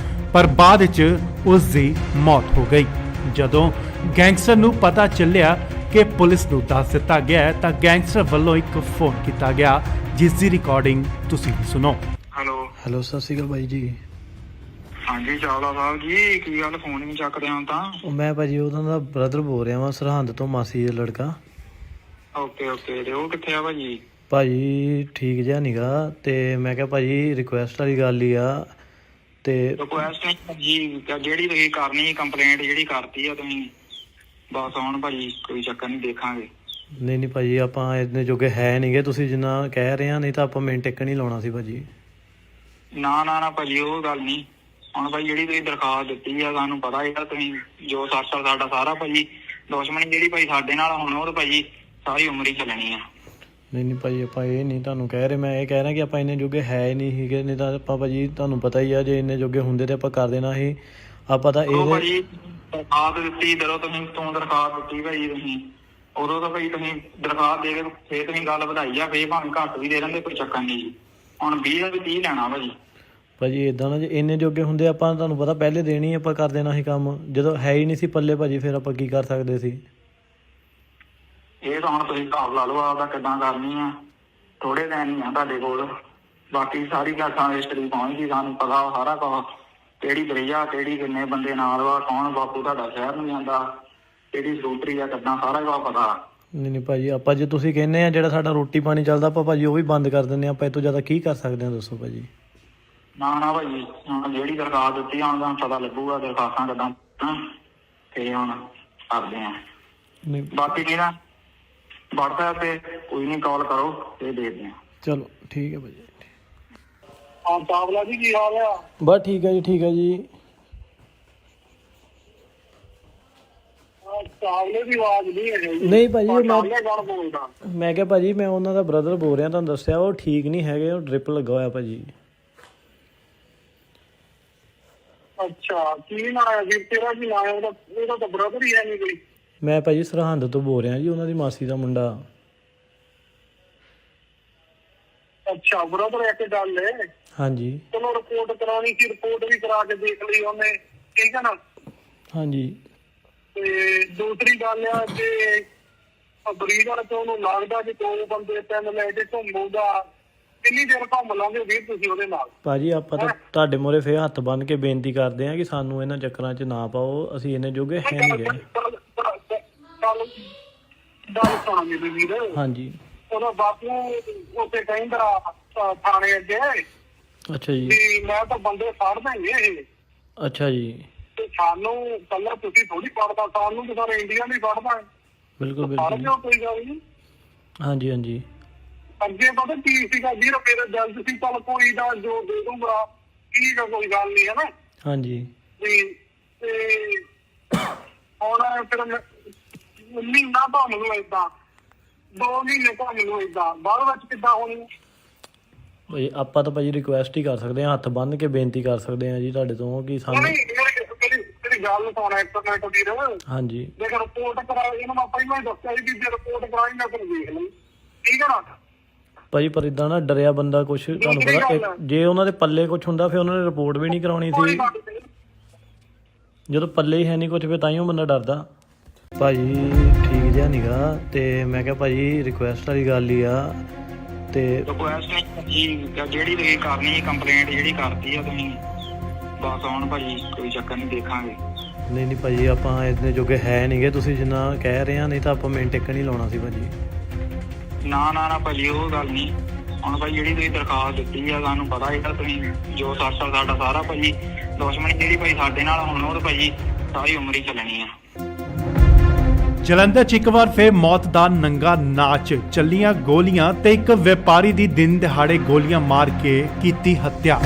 ਪਰ ਬਾਅਦ 'ਚ ਉਸ ਦੀ ਮੌਤ ਹੋ ਗਈ। ਜਦੋਂ ਗੈਂਗਸਟਰ ਨੂੰ ਪਤਾ ਚੱਲਿਆ ਕਿ ਪੁਲਿਸ ਨੂੰ ਦੱਸ ਦਿੱਤਾ ਗਿਆ ਹੈ ਤਾਂ ਗੈਂਗਸਟਰ ਵੱਲੋਂ ਇੱਕ ਫੋਨ ਕੀਤਾ ਗਿਆ, ਜਿਸ ਦੀ ਰਿਕਾਰਡਿੰਗ ਤੁਸੀਂ ਵੀ ਸੁਣੋ।
ਹੈਲੋ, ਸਤਿ ਸ਼੍ਰੀ ਅਕਾਲ ਬਾਈ ਜੀ।
ਹਾਂਜੀ ਚਾਵਲਾ ਸਾਹਿਬ ਜੀ, ਕੀ ਗੱਲ ਫੋਨ ਨਹੀਂ ਚੱਕਦੇ ਹੋ ਤਾਂ?
ਉਹ ਮੈਂ ਭਾਜੀ ਉਹਨਾਂ ਦਾ ਬ੍ਰਦਰ ਬੋਲ ਰਿਹਾ ਵਾਂ, ਸਰਹੰਦ ਤੋਂ, ਮਾਸੀ ਦਾ ਲੜਕਾ।
ਓਕੇ ਤੇ ਉਹ ਕਿੱਥੇ ਆ ਭਾਜੀ?
ਭਾਜੀ ਠੀਕ ਜਿਹਾ ਨੀਗਾ, ਤੇ ਮੈਂ ਕਿਹਾ ਭਾਜੀ ਰਿਕੁਐਸਟ ਵਾਲੀ ਗੱਲ ਹੀ ਆ। ਤੇ
ਰਿਕੁਐਸਟ ਨਹੀਂ ਭਾਜੀ, ਜਿਹੜੀ ਤੁਸੀਂ ਕਰਨੀ ਕੰਪਲੇਂਟ ਜਿਹੜੀ ਕਰਤੀ ਆ ਤੁਸੀਂ, ਬਸ ਹੁਣ ਭਾਜੀ ਕੋਈ ਚੱਕਰ ਨਹੀਂ, ਦੇਖਾਂਗੇ।
ਨਹੀਂ ਭਾਜੀ, ਆਪਾਂ ਇੰਨੇ ਜੋਗੇ ਹੈ ਨਹੀਂਗੇ, ਤੁਸੀਂ ਜਿੰਨਾ ਕਹਿ ਰਹੇ ਆ, ਨਹੀਂ ਤਾਂ ਆਪਾਂ ਮਿੰਟ ਇੱਕ ਨਹੀਂ ਲਾਉਣਾ ਸੀ ਭਾਜੀ।
ਨਾ ਭਾਜੀ ਉਹ ਗੱਲ ਨਹੀਂ। ਹੁਣ ਭਾਈ ਜਿਹੜੀ ਤੁਸੀਂ ਦਰਖਾਸਤ ਦਿੱਤੀ ਆ, ਸਾਨੂੰ ਪਤਾ ਹੈ ਤੁਸੀਂ ਜੋ ਸਾਡਾ ਸਾਰਾ ਭਾਜੀ ਦੁਸ਼ਮਣੀ ਜਿਹੜੀ ਭਾਈ ਸਾਡੇ ਨਾਲ ਹੁਣ ਉਹ ਭਾਜੀ ਸਾਰੀ ਉਮਰ ਹੀ ਚੱਲਣੀ ਆ।
ਨਹੀਂ ਭਾਜੀ, ਆਪਾਂ ਇਹ ਨਹੀਂ ਤੁਹਾਨੂੰ ਕਹਿ ਰਹੇ, ਮੈਂ ਇਹ ਕਹਿ ਰਿਹਾ ਕਿ ਆਪਾਂ ਇੰਨੇ ਜੋਗੇ ਹੈ ਹੀ ਨਹੀਂ ਸੀਗੇ, ਨਹੀਂ ਤਾਂ ਆਪਾਂ ਭਾਜੀ ਤੁਹਾਨੂੰ ਪਤਾ ਹੀ ਆ, ਜੇ ਇੰਨੇ ਜੋਗੇ ਹੁੰਦੇ ਤੇ ਆਪਾਂ ਕਰ ਦੇਣਾ ਸੀ। ਆਪਾਂ ਤਾਂ ਇਹ
ਭਾਜੀ ਦਰਖਾਸਤ ਦਿੱਤੀ, ਜਦੋਂ ਤੂੰ ਦਰਖਾਸਤ ਦਿੱਤੀ ਭਾਜੀ ਤੁਸੀਂ, ਉਦੋਂ ਤਾਂ ਭਾਈ ਤੁਸੀਂ ਦਰਖਾਸਤ ਦੇ ਕੇ ਫੇਰ ਤੁਸੀਂ ਗੱਲ ਵਧਾਈ ਆ, ਫੇਰ ਭਾਵੇਂ ਘੱਟ ਵੀ ਦੇ ਦਿੰਦੇ, ਕੋਈ ਚੱਕਰ ਨਹੀਂ ਜੀ। ਹੁਣ 20 ਦਾ ਵੀ 30 ਲੈਣਾ
ਭਾਜੀ ਏਦਾਂ ਨਾ, ਜੇ ਇੰਨੇ ਜੋਗੇ ਹੁੰਦੇ ਆਪਾਂ ਤੁਹਾਨੂੰ ਪਤਾ ਪਹਿਲੇ ਦੇਣੀ ਆਪਾਂ ਕਰ ਦੇਣਾ ਸੀ ਕੰਮ, ਜਦੋਂ ਹੈ ਹੀ ਨਹੀਂ ਸੀ ਪੱਲੇ ਭਾਜੀ, ਫਿਰ ਆਪਾਂ ਕੀ ਕਰ ਸਕਦੇ ਸੀ?
ਇਹ ਤਾਂ ਹੁਣ ਤੁਸੀਂ ਹਿਸਾਬ ਲਾ ਲਓ ਆਪਦਾ ਕਿੱਦਾਂ ਕਰਨੀ ਆ। ਥੋੜੇ ਦਿਨ ਹੀ ਆ ਤੁਹਾਡੇ ਕੋਲ, ਬਾਕੀ ਸਾਰੀ ਗੱਲਾਂ ਹਿਸਟਰੀ ਪਹੁੰਚ ਗਈ, ਸਾਨੂੰ ਪਤਾ ਸਾਰਾ ਕੁਝ, ਕਿਹੜੀ ਬਰੇਜਾ, ਕਿਹੜੀ ਕਿੰਨੇ ਬੰਦੇ ਨਾਲ ਵਾ, ਕੌਣ ਬਾਪੂ ਤੁਹਾਡਾ ਸ਼ਹਿਰ ਨੂੰ ਜਾਂਦਾ, ਕਿਹੜੀ ਸੂਤਰੀ ਆ, ਕਿੱਦਾਂ ਸਾਰਾ ਕੁਝ ਪਤਾ।
ਨਹੀਂ ਭਾਜੀ, ਆਪਾਂ ਜੇ ਤੁਸੀਂ ਕਹਿੰਦੇ ਆ ਜਿਹੜਾ ਸਾਡਾ ਰੋਟੀ ਪਾਣੀ ਚੱਲਦਾ, ਆਪਾਂ ਭਾਜੀ ਉਹ ਵੀ ਬੰਦ ਕਰ ਦਿੰਦੇ ਆ। ਆਪਾਂ ਇਹ ਤੋਂ ਜ਼ਿਆਦਾ ਕੀ ਕਰ ਸਕਦੇ ਹਾਂ ਦੱਸੋ ਭਾਜੀ?
ਨਾ ਭਾਜੀ, ਹੁਣ ਜਿਹੜੀ ਦਰਖਾਸਤ ਦਿੱਤੀ ਹੁਣ ਤੁਹਾਨੂੰ ਪਤਾ ਲੱਗੂਗਾ ਦਰਖਾਸਤਾਂ ਕਿੱਦਾਂ, ਤੇ ਹੁਣ ਕਰਦੇ ਆ। ਬਾਕੀ ਕੀ ਨਾ WhatsApp ਤੇ ਕੋਈ ਨਹੀਂ ਕਾਲ ਕਰੋ ਤੇ ਦੇਖਦੇ ਆ।
ਚਲੋ ਠੀਕ ਹੈ ਭਾਜੀ।
ਹਾਂ ਚਾਵਲਾ ਜੀ, ਕੀ ਹਾਲ ਆ?
ਬਸ ਠੀਕ ਹੈ ਜੀ, ਠੀਕ ਹੈ ਜੀ।
ਚਾਵਲੇ ਦੀ ਆਵਾਜ਼ ਨਹੀਂ ਹੈ ਜੀ।
ਨਹੀਂ ਭਾਜੀ,
ਬੋਲਦਾ
ਮੈਂ ਕਿਹਾ ਭਾਜੀ ਮੈਂ ਉਹਨਾਂ ਦਾ ਬ੍ਰਦਰ ਬੋਲ ਰਿਹਾ, ਤੁਹਾਨੂੰ ਦੱਸਿਆ ਉਹ ਠੀਕ ਨਹੀਂ ਹੈਗੇ, ਉਹ ਡ੍ਰਿਪ ਲੱਗਾ ਹੋਇਆ ਭਾਜੀ।
ਅੱਛਾ, ਕੀ ਨਾਂ ਹੈ ਵੀਰ ਤੇਰਾ? ਕੀ ਨਾਂ ਹੈ ਉਹਦਾ? ਉਹਦਾ ਤਾਂ ਬ੍ਰਦਰ ਹੀ ਹੈ ਨਹੀਂ ਕੋਈ।
ਮੈਂ ਭਾਜੀ ਸਰਹੰਦ ਤੋਂ ਬੋਲ ਰਿਹਾ ਜੀ, ਉਹਨਾਂ ਦੀ ਮਾਸੀ ਦਾ ਮੁੰਡਾ।
ਅੱਛਾ ਬ੍ਰਦਰ, ਇੱਕ ਗੱਲ ਹੈ।
ਹਾਂਜੀ
ਚਲੋ ਰਿਪੋਰਟ ਕਰਾਉਣੀ ਸੀ, ਰਿਪੋਰਟ ਵੀ ਕਰਾ ਕੇ ਦੇਖ ਲਈ ਉਹਨੇ, ਠੀਕ ਹੈ ਨਾ?
ਹਾਂਜੀ।
ਤੇ ਦੂਸਰੀ ਗੱਲ ਆ ਕਿ ਬਰੀਡ ਵਾਲੇ ਤੋਂ ਉਹਨੂੰ ਲੱਗਦਾ ਕਿ 2 ਬੰਦੇ 3 ਲੈ ਕੇ ਘੁੰਮੂਗਾ, ਕਿੰਨੀ ਦੇਰ ਘੁੰਮ ਲਾਂਗੇ ਵੀਰ ਤੁਸੀਂ ਉਹਦੇ ਨਾਲ? ਭਾਜੀ
ਆਪਾਂ ਤਾਂ ਤੁਹਾਡੇ ਮੂਹਰੇ ਫੇਰ ਹੱਥ ਬੰਨ੍ਹ ਕੇ ਬੇਨਤੀ ਕਰਦੇ ਆ ਕਿ ਸਾਨੂੰ ਇਹਨਾਂ ਚੱਕਰਾਂ 'ਚ ਨਾ ਪਾਓ, ਅਸੀਂ ਇੰਨੇ ਜੋਗੇ ਹੈ ਨਹੀਂ ਗਏ।
ਗੱਲ ਸੁਣਾ ਮੇਰੇ ਵੀਰ।
ਹਾਂਜੀ।
ਉਹਦਾ ਬਾਪੂ ਉੱਥੇ ਕਹਿੰਦਾ ਥਾਣੇ ਅੱਗੇ,
ਅੱਛਾ ਜੀ,
ਵੀ ਮੈਂ ਤਾਂ ਬੰਦੇ ਫੜ ਦੇਂਗੇ ਇਹ।
ਅੱਛਾ ਜੀ।
ਤੇ ਸਾਨੂੰ ਕੱਲਾ ਤੁਸੀਂ ਥੋੜੀ ਫੜਦਾ, ਸਾਨੂੰ ਤਾਂ ਸਾਰੇ ਇੰਡੀਆ ਨਹੀਂ ਫੜਦਾ।
ਬਿਲਕੁਲ
ਬਿਲਕੁਲ, ਕੋਈ ਗੱਲ ਨਹੀਂ।
ਹਾਂਜੀ।
ਅੱਗੇ ਪਤਾ ਕੀ ਸੀਗਾ ਵੀਰ, ਮੇਰੇ ਦਿਲ 'ਚ ਸੀ ਚੱਲ ਕੋਈ ਨਾ ਜੋ ਦੇ ਦੂੰਗਾ, ਠੀਕ ਆ, ਕੋਈ ਗੱਲ ਨਹੀਂ, ਹੈ ਨਾ?
ਹਾਂਜੀ।
ਤੇ ਹੁਣ ਫਿਰ ਮਹੀਨਾ ਘੁੰਮ ਲੂ ਏਦਾਂ, 2 ਮਹੀਨੇ ਘੁੰਮ ਲੂ ਏਦਾਂ, ਬਾਅਦ ਵਿੱਚ ਕਿੱਦਾਂ ਹੋਣੀ?
ਭਾਈ ਆਪਾਂ ਤਾਂ ਭਾਜੀ ਰਿਕੁਐਸਟ ਹੀ ਕਰ ਸਕਦੇ ਹਾਂ, ਹੱਥ ਬੰਨ੍ਹ ਕੇ ਬੇਨਤੀ ਕਰ ਸਕਦੇ ਹਾਂ ਜੀ ਤੁਹਾਡੇ ਤੋਂ ਕਿ ਸਾਨੂੰ।
ਮੇਰੀ ਗੱਲ ਸੁਣ ਇੱਕ ਮਿੰਟ ਵੀਰ।
ਹਾਂਜੀ।
ਜੇ ਰਿਪੋਰਟ ਕਰਾਈ, ਇਹਨੂੰ ਮੈਂ ਪਹਿਲਾਂ ਹੀ ਦੱਸਿਆ ਸੀ ਕਿ ਜੇ ਰਿਪੋਰਟ ਕਰਾਈ ਮੈਂ ਫਿਰ ਦੇਖ ਲਈ, ਠੀਕ ਹੈ ਨਾ?
ਭਾਜੀ ਪਰ ਇਦਾਂ ਨਾ ਡਰਿਆ ਬੰਦਾ ਕੁਛ, ਤੁਹਾਨੂੰ ਪਤਾ ਜੇ ਉਹਨਾਂ ਦੇ ਪੱਲੇ ਕੁਛ ਹੁੰਦਾ ਫਿਰ ਉਹਨਾਂ ਨੇ ਰਿਪੋਰਟ ਵੀ ਨਹੀਂ ਕਰਾਉਣੀ ਸੀ। ਜਦੋਂ ਪੱਲੇ ਹੀ ਹੈ ਨਹੀਂ ਕੁਛ, ਫਿਰ ਤਾਂਹੀਓ ਬੰਦਾ ਡਰਦਾ। ਭਾਜੀ ਠੀਕ ਜਿਹਾ ਨੀਗਾ, ਤੇ ਮੈਂ ਕਿਹਾ ਭਾਜੀ ਰਿਕੁਐਸਟ ਵਾਲੀ ਗੱਲ ਹੀ ਆ। ਤੇ
ਰਿਕੁਐਸਟ ਨਹੀਂ ਭਾਜੀ, ਜਿਹੜੀ ਤੁਸੀਂ ਕਰਨੀ ਕੰਪਲੇਂਟ ਜਿਹੜੀ ਕਰਤੀ ਆ ਤੁਸੀਂ, ਬਸ ਹੁਣ ਭਾਜੀ ਕੋਈ ਚੱਕਰ ਨਹੀਂ, ਦੇਖਾਂਗੇ।
ਨਹੀਂ ਭਾਜੀ, ਆਪਾਂ ਇੰਨੇ ਜੋਗੇ ਹੈ ਨਹੀਂਗੇ, ਤੁਸੀਂ ਜਿੰਨਾ ਕਹਿ ਰਹੇ ਆ, ਨਹੀਂ ਤਾਂ ਆਪਾਂ ਮਿੰਟ ਇੱਕ ਨਹੀਂ ਲਾਉਣਾ ਸੀ ਭਾਜੀ।
ਨਾ ਭਾਜੀ ਉਹ ਗੱਲ ਨਹੀਂ। ਹੁਣ ਭਾਈ ਜਿਹੜੀ ਤੁਸੀਂ ਦਰਖਾਸਤ ਦਿੱਤੀ ਆ, ਸਾਨੂੰ ਪਤਾ ਹੈ ਤੁਸੀਂ ਜੋ ਸਾਡਾ ਸਾਰਾ ਭਾਜੀ ਦੁਸ਼ਮਣੀ ਜਿਹੜੀ ਭਾਈ ਸਾਡੇ ਨਾਲ ਹੁਣ ਉਹ ਭਾਜੀ ਸਾਰੀ ਉਮਰ ਹੀ ਚੱਲਣੀ ਆ।
ਜਲੰਧਰ 'ਚ ਇੱਕ ਵਾਰ ਫਿਰ ਮੌਤ ਦਾ ਨੰਗਾ ਨਾਚ, ਚੱਲੀਆਂ ਗੋਲੀਆਂ ਤੇ ਇੱਕ ਵਪਾਰੀ ਦੀ ਦਿਨ ਦਿਹਾੜੇ ਗੋਲੀਆਂ ਮਾਰ ਕੇ ਕੀਤੀ ਹੱਤਿਆ।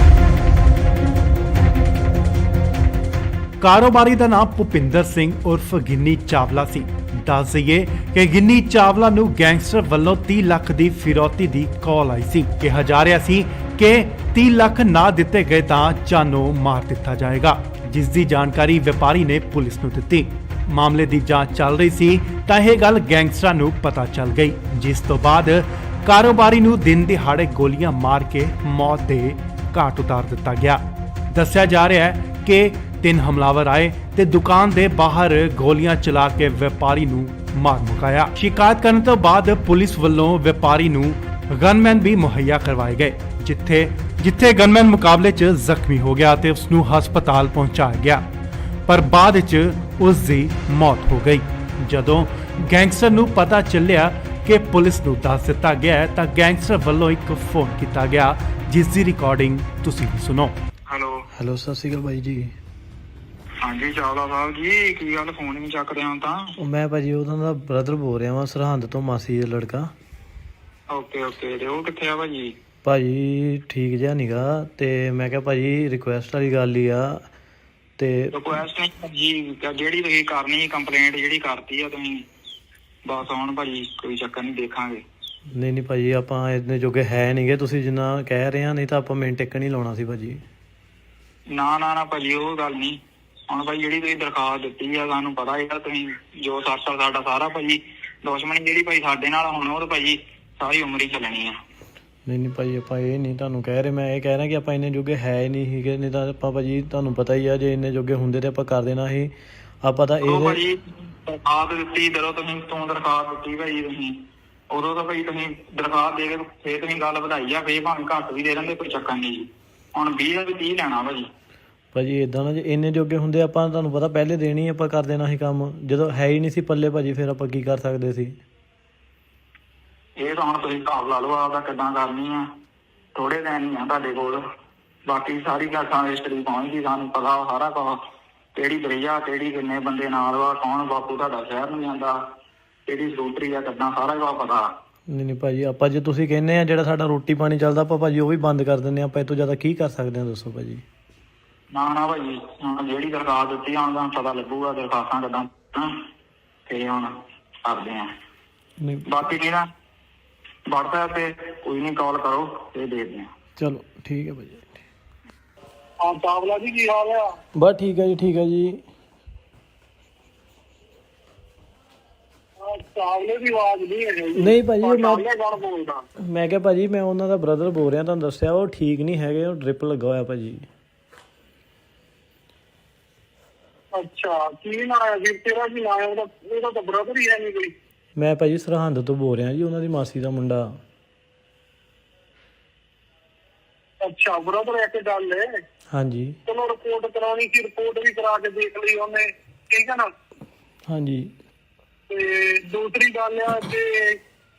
ਕਾਰੋਬਾਰੀ ਦਾ ਨਾਮ ਭੁਪਿੰਦਰ ਸਿੰਘ ਉਰਫ ਗਿੰਨੀ ਚਾਵਲਾ ਸੀ। ਦੱਸ ਦਈਏ ਕਿ ਗਿੰਨੀ ਚਾਵਲਾ ਨੂੰ ਗੈਂਗਸਟਰ ਵੱਲੋਂ 30 ਲੱਖ ਦੀ ਫਿਰੌਤੀ ਦੀ ਕਾਲ ਆਈ ਸੀ। ਕਿਹਾ ਜਾ ਰਿਹਾ ਸੀ ਕਿ 30 ਲੱਖ ਨਾ ਦਿੱਤੇ ਗਏ ਤਾਂ ਜਾਨੋਂ ਮਾਰ ਦਿੱਤਾ ਜਾਏਗਾ, ਜਿਸ ਦੀ ਜਾਣਕਾਰੀ ਵਪਾਰੀ ਨੇ ਪੁਲਿਸ ਨੂੰ ਦਿੱਤੀ। ਮਾਮਲੇ ਦੀ ਜਾਂਚ ਚੱਲ ਰਹੀ ਸੀ ਤਾਂ ਇਹ ਗੱਲ ਗੈਂਗਸਟਰਾਂ ਨੂੰ ਪਤਾ ਚੱਲ ਗਈ, ਜਿਸ ਤੋਂ ਬਾਅਦ ਕਾਰੋਬਾਰੀ ਨੂੰ ਦਿਨ ਦਿਹਾੜੇ ਗੋਲੀਆਂ ਮਾਰ ਕੇ ਮੌਤ ਦੇ ਘਾਟ ਉਤਾਰ ਦਿੱਤਾ ਗਿਆ। ਦੱਸਿਆ ਜਾ ਰਿਹਾ ਹੈ ਕਿ 3 ਹਮਲਾਵਰ ਆਏ ਤੇ ਦੁਕਾਨ ਦੇ ਬਾਹਰ ਗੋਲੀਆਂ ਚਲਾ ਕੇ ਵਪਾਰੀ ਨੂੰ ਮਾਰ ਮੁਕਾਇਆ। ਸ਼ਿਕਾਇਤ ਕਰਨ ਤੋਂ ਬਾਅਦ ਪੁਲਿਸ ਵੱਲੋਂ ਵਪਾਰੀ ਨੂੰ ਗਨਮੈਨ ਵੀ ਮੁਹੱਈਆ ਕਰਵਾਏ ਗਏ, ਜਿੱਥੇ ਗਨਮੈਨ ਮੁਕਾਬਲੇ 'ਚ ਜ਼ਖਮੀ ਹੋ ਗਿਆ ਤੇ ਉਸ ਨੂੰ ਹਸਪਤਾਲ ਪਹੁੰਚਾਇਆ ਗਿਆ, ਪਰ ਬਾਅਦ 'ਚ ਉਸ ਦੀ ਮੌਤ ਹੋ ਗਈ। ਜਦੋਂ ਗੈਂਗਸਟਰ ਨੂੰ ਪਤਾ ਚੱਲਿਆ ਕਿ ਪੁਲਿਸ ਨੂੰ ਦੱਸ ਦਿੱਤਾ ਗਿਆ ਹੈ ਤਾਂ ਗੈਂਗਸਟਰ ਵੱਲੋਂ ਇੱਕ ਫੋਨ ਕੀਤਾ ਗਿਆ, ਜਿਸ ਦੀ ਰਿਕਾਰਡਿੰਗ ਤੁਸੀਂ ਵੀ ਸੁਣੋ।
ਹੈਲੋ ਸਤਿ ਸ਼੍ਰੀ ਅਕਾਲ ਬਾਈ ਜੀ।
ਹਾਂਜੀ ਚਾਵਲਾ ਸਾਹਿਬ ਜੀ, ਕੀ ਗੱਲ ਫੋਨ ਨਹੀਂ ਚੱਕਦੇ ਹੋ ਤਾਂ?
ਉਹ ਮੈਂ ਭਾਜੀ ਉਹਨਾਂ ਦਾ ਬ੍ਰਦਰ ਬੋਲ ਰਿਹਾ ਵਾਂ, ਸਰਹੰਦ ਤੋਂ, ਮਾਸੀ ਦਾ ਲੜਕਾ।
ਓਕੇ ਤੇ ਉਹ ਕਿੱਥੇ ਆ ਭਾਜੀ?
ਭਾਜੀ ਠੀਕ ਜਿਹਾ ਨੀਗਾ, ਤੇ ਮੈਂ ਕਿਹਾ ਭਾਜੀ ਰਿਕੁਐਸਟ ਵਾਲੀ ਗੱਲ ਹੀ ਆ। ਤੇ
ਰਿਕੁਐਸਟ ਨਹੀਂ ਭਾਜੀ, ਜਿਹੜੀ ਤੁਸੀਂ ਕਰਨੀ ਕੰਪਲੇਂਟ ਜਿਹੜੀ ਕਰਤੀ ਆ ਤੁਸੀਂ, ਬਸ ਹੁਣ ਭਾਜੀ ਕੋਈ ਚੱਕਰ ਨਹੀਂ, ਦੇਖਾਂਗੇ।
ਨਹੀਂ ਭਾਜੀ, ਆਪਾਂ ਇੰਨੇ ਜੋਗੇ ਹੈ ਨਹੀਂਗੇ, ਤੁਸੀਂ ਜਿੰਨਾ ਕਹਿ ਰਹੇ ਆ, ਨਹੀਂ ਤਾਂ ਆਪਾਂ ਮਿੰਟ ਇੱਕ ਨਹੀਂ ਲਾਉਣਾ ਸੀ ਭਾਜੀ।
ਨਾ ਭਾਜੀ ਉਹ ਗੱਲ ਨਹੀਂ। ਹੁਣ ਭਾਈ ਜਿਹੜੀ ਤੁਸੀਂ ਦਰਖਾਸਤ ਦਿੱਤੀ ਆ, ਸਾਨੂੰ ਪਤਾ ਹੈ ਤੁਸੀਂ ਜੋ ਸਾਡਾ ਸਾਰਾ ਭਾਜੀ ਦੁਸ਼ਮਣੀ ਜਿਹੜੀ ਭਾਈ ਸਾਡੇ ਨਾਲ ਹੁਣ ਉਹ ਤਾਂ ਭਾਜੀ ਸਾਰੀ ਉਮਰ ਹੀ ਚੱਲਣੀ ਆ।
ਨਹੀਂ ਭਾਜੀ, ਆਪਾਂ ਇਹ ਨਹੀਂ ਤੁਹਾਨੂੰ ਕਹਿ ਰਹੇ, ਮੈਂ ਇਹ ਕਹਿ ਰਿਹਾ ਕਿ ਆਪਾਂ ਇੰਨੇ ਜੋਗੇ ਹੈ ਹੀ ਨਹੀਂ ਸੀਗੇ, ਨਹੀਂ ਤਾਂ ਆਪਾਂ ਭਾਜੀ ਤੁਹਾਨੂੰ ਪਤਾ ਹੀ ਆ, ਜੇ ਇੰਨੇ ਜੋਗੇ ਹੁੰਦੇ ਤੇ ਆਪਾਂ ਕਰ ਦੇਣਾ ਸੀ। ਆਪਾਂ ਤਾਂ ਇਹ
ਭਾਜੀ ਦਰਖਾਸਤ ਦਿੱਤੀ, ਜਦੋਂ ਤੁਸੀਂ ਦਰਖਾਸਤ ਦਿੱਤੀ ਭਾਜੀ ਤੁਸੀਂ, ਉਦੋਂ ਤਾਂ ਭਾਈ ਤੁਸੀਂ ਦਰਖਾਸਤ ਦੇ ਕੇ ਫੇਰ ਤੁਸੀਂ ਗੱਲ ਵਧਾਈ ਆ, ਫੇਰ ਭਾਵੇਂ ਘੱਟ ਵੀ ਦੇ ਦਿੰਦੇ, ਕੋਈ ਚੱਕਰ ਨਹੀਂ ਜੀ। ਹੁਣ 20 ਦਾ ਵੀ 30 ਲੈਣਾ ਭਾਜੀ
ਏਦਾਂ ਨਾ, ਜੇ ਇੰਨੇ ਜੋਗੇ ਹੁੰਦੇ ਆਪਾਂ ਤੁਹਾਨੂੰ ਪਤਾ ਪਹਿਲੇ ਦੇਣੀ, ਆਪਾਂ ਕਰ ਦੇਣਾ ਸੀ ਕੰਮ। ਜਦੋਂ ਹੈ ਹੀ ਨਹੀਂ ਸੀ ਪੱਲੇ ਭਾਜੀ, ਫਿਰ ਆਪਾਂ ਕੀ ਕਰ ਸਕਦੇ ਸੀ?
ਇਹ ਤਾਂ ਹੁਣ ਤੁਸੀਂ ਹਿਸਾਬ ਲਾ ਲਓ ਆਪਦਾ ਕਿੱਦਾਂ ਕਰਨੀ ਆ। ਥੋੜੇ ਦਿਨ ਹੀ ਆ ਤੁਹਾਡੇ ਕੋਲ, ਬਾਕੀ ਸਾਰੀ ਗੱਲਾਂ ਹਿਸਟਰੀ ਪਹੁੰਚ ਗਈ, ਸਾਨੂੰ ਪਤਾ ਸਾਰਾ ਕੁਝ, ਕਿਹੜੀ ਬਰੇਜਾ, ਕਿਹੜੀ ਕਿੰਨੇ ਬੰਦੇ ਨਾਲ ਵਾ, ਕੌਣ ਬਾਪੂ ਤੁਹਾਡਾ ਸ਼ਹਿਰ ਨੂੰ ਜਾਂਦਾ, ਕਿਹੜੀ ਸਕੂਟਰੀ ਆ, ਕਿੱਦਾਂ ਸਾਰਾ ਕੁਝ ਪਤਾ।
ਨਹੀਂ ਭਾਜੀ, ਆਪਾਂ ਜੇ ਤੁਸੀਂ ਕਹਿੰਦੇ ਆ ਜਿਹੜਾ ਸਾਡਾ ਰੋਟੀ ਪਾਣੀ ਚੱਲਦਾ, ਆਪਾਂ ਭਾਜੀ ਉਹ ਵੀ ਬੰਦ ਕਰ ਦਿੰਦੇ ਆ। ਆਪਾਂ ਇਹ ਤੋਂ ਜ਼ਿਆਦਾ ਕੀ ਕਰ ਸਕਦੇ ਆ, ਦੱਸੋ ਭਾਜੀ।
ਨਾ ਭਾਜੀ, ਹੁਣ ਜਿਹੜੀ ਦਰਖਾਸਤ ਦਿੱਤੀ ਹੁਣ ਤੁਹਾਨੂੰ ਪਤਾ ਲੱਗੂਗਾ ਦਰਖਾਸਤਾਂ ਕਿੱਦਾਂ, ਤੇ ਹੁਣ ਕਰਦੇ ਆ। ਬਾਕੀ ਕੀ ਨਾ WhatsApp ਤੇ ਕੋਈ ਨਹੀਂ, ਕਾਲ ਕਰੋ ਤੇ ਦੇਖਦੇ ਆ।
ਚਲੋ ਠੀਕ ਹੈ ਭਾਜੀ।
ਹਾਂ ਚਾਵਲਾ ਜੀ, ਕੀ ਹਾਲ ਆ?
ਬਸ ਠੀਕ ਹੈ ਜੀ, ਠੀਕ ਹੈ ਜੀ।
ਚਾਵਲੇ ਦੀ ਆਵਾਜ਼ ਨਹੀਂ ਹੈ ਜੀ।
ਨਹੀਂ ਭਾਜੀ,
ਬੋਲਦਾ
ਮੈਂ ਕਿਹਾ ਭਾਜੀ ਮੈਂ ਉਹਨਾਂ ਦਾ ਬ੍ਰਦਰ ਬੋਲ ਰਿਹਾ, ਤੁਹਾਨੂੰ ਦੱਸਿਆ ਉਹ ਠੀਕ ਨਹੀਂ ਹੈਗੇ, ਉਹ ਡ੍ਰਿਪ ਲੱਗਾ ਹੋਇਆ ਭਾਜੀ।
ਅੱਛਾ, ਕੀ ਨਾਂ ਹੈ ਜੀ ਤੇਰਾ? ਕੀ ਨਾਂ ਹੈ ਉਹਦਾ? ਉਹਦਾ ਤਾਂ ਬ੍ਰਦਰ ਹੀ ਹੈ ਨਹੀਂ ਕੋਈ।
ਮੈਂ ਭਾਜੀ ਸਰਹੰਦ ਤੋਂ ਬੋਲ ਰਿਹਾ ਜੀ, ਉਹਨਾਂ ਦੀ ਮਾਸੀ ਦਾ ਮੁੰਡਾ।
ਅੱਛਾ ਬ੍ਰਦਰ, ਇੱਕ ਗੱਲ ਹੈ।
ਹਾਂਜੀ
ਚਲੋ ਰਿਪੋਰਟ ਕਰਾਉਣੀ ਸੀ, ਰਿਪੋਰਟ ਵੀ ਕਰਾ ਕੇ ਦੇਖ ਲਈ ਉਹਨੇ, ਠੀਕ ਹੈ ਨਾ?
ਹਾਂਜੀ।
ਤੇ ਦੂਸਰੀ ਗੱਲ ਆ ਕਿ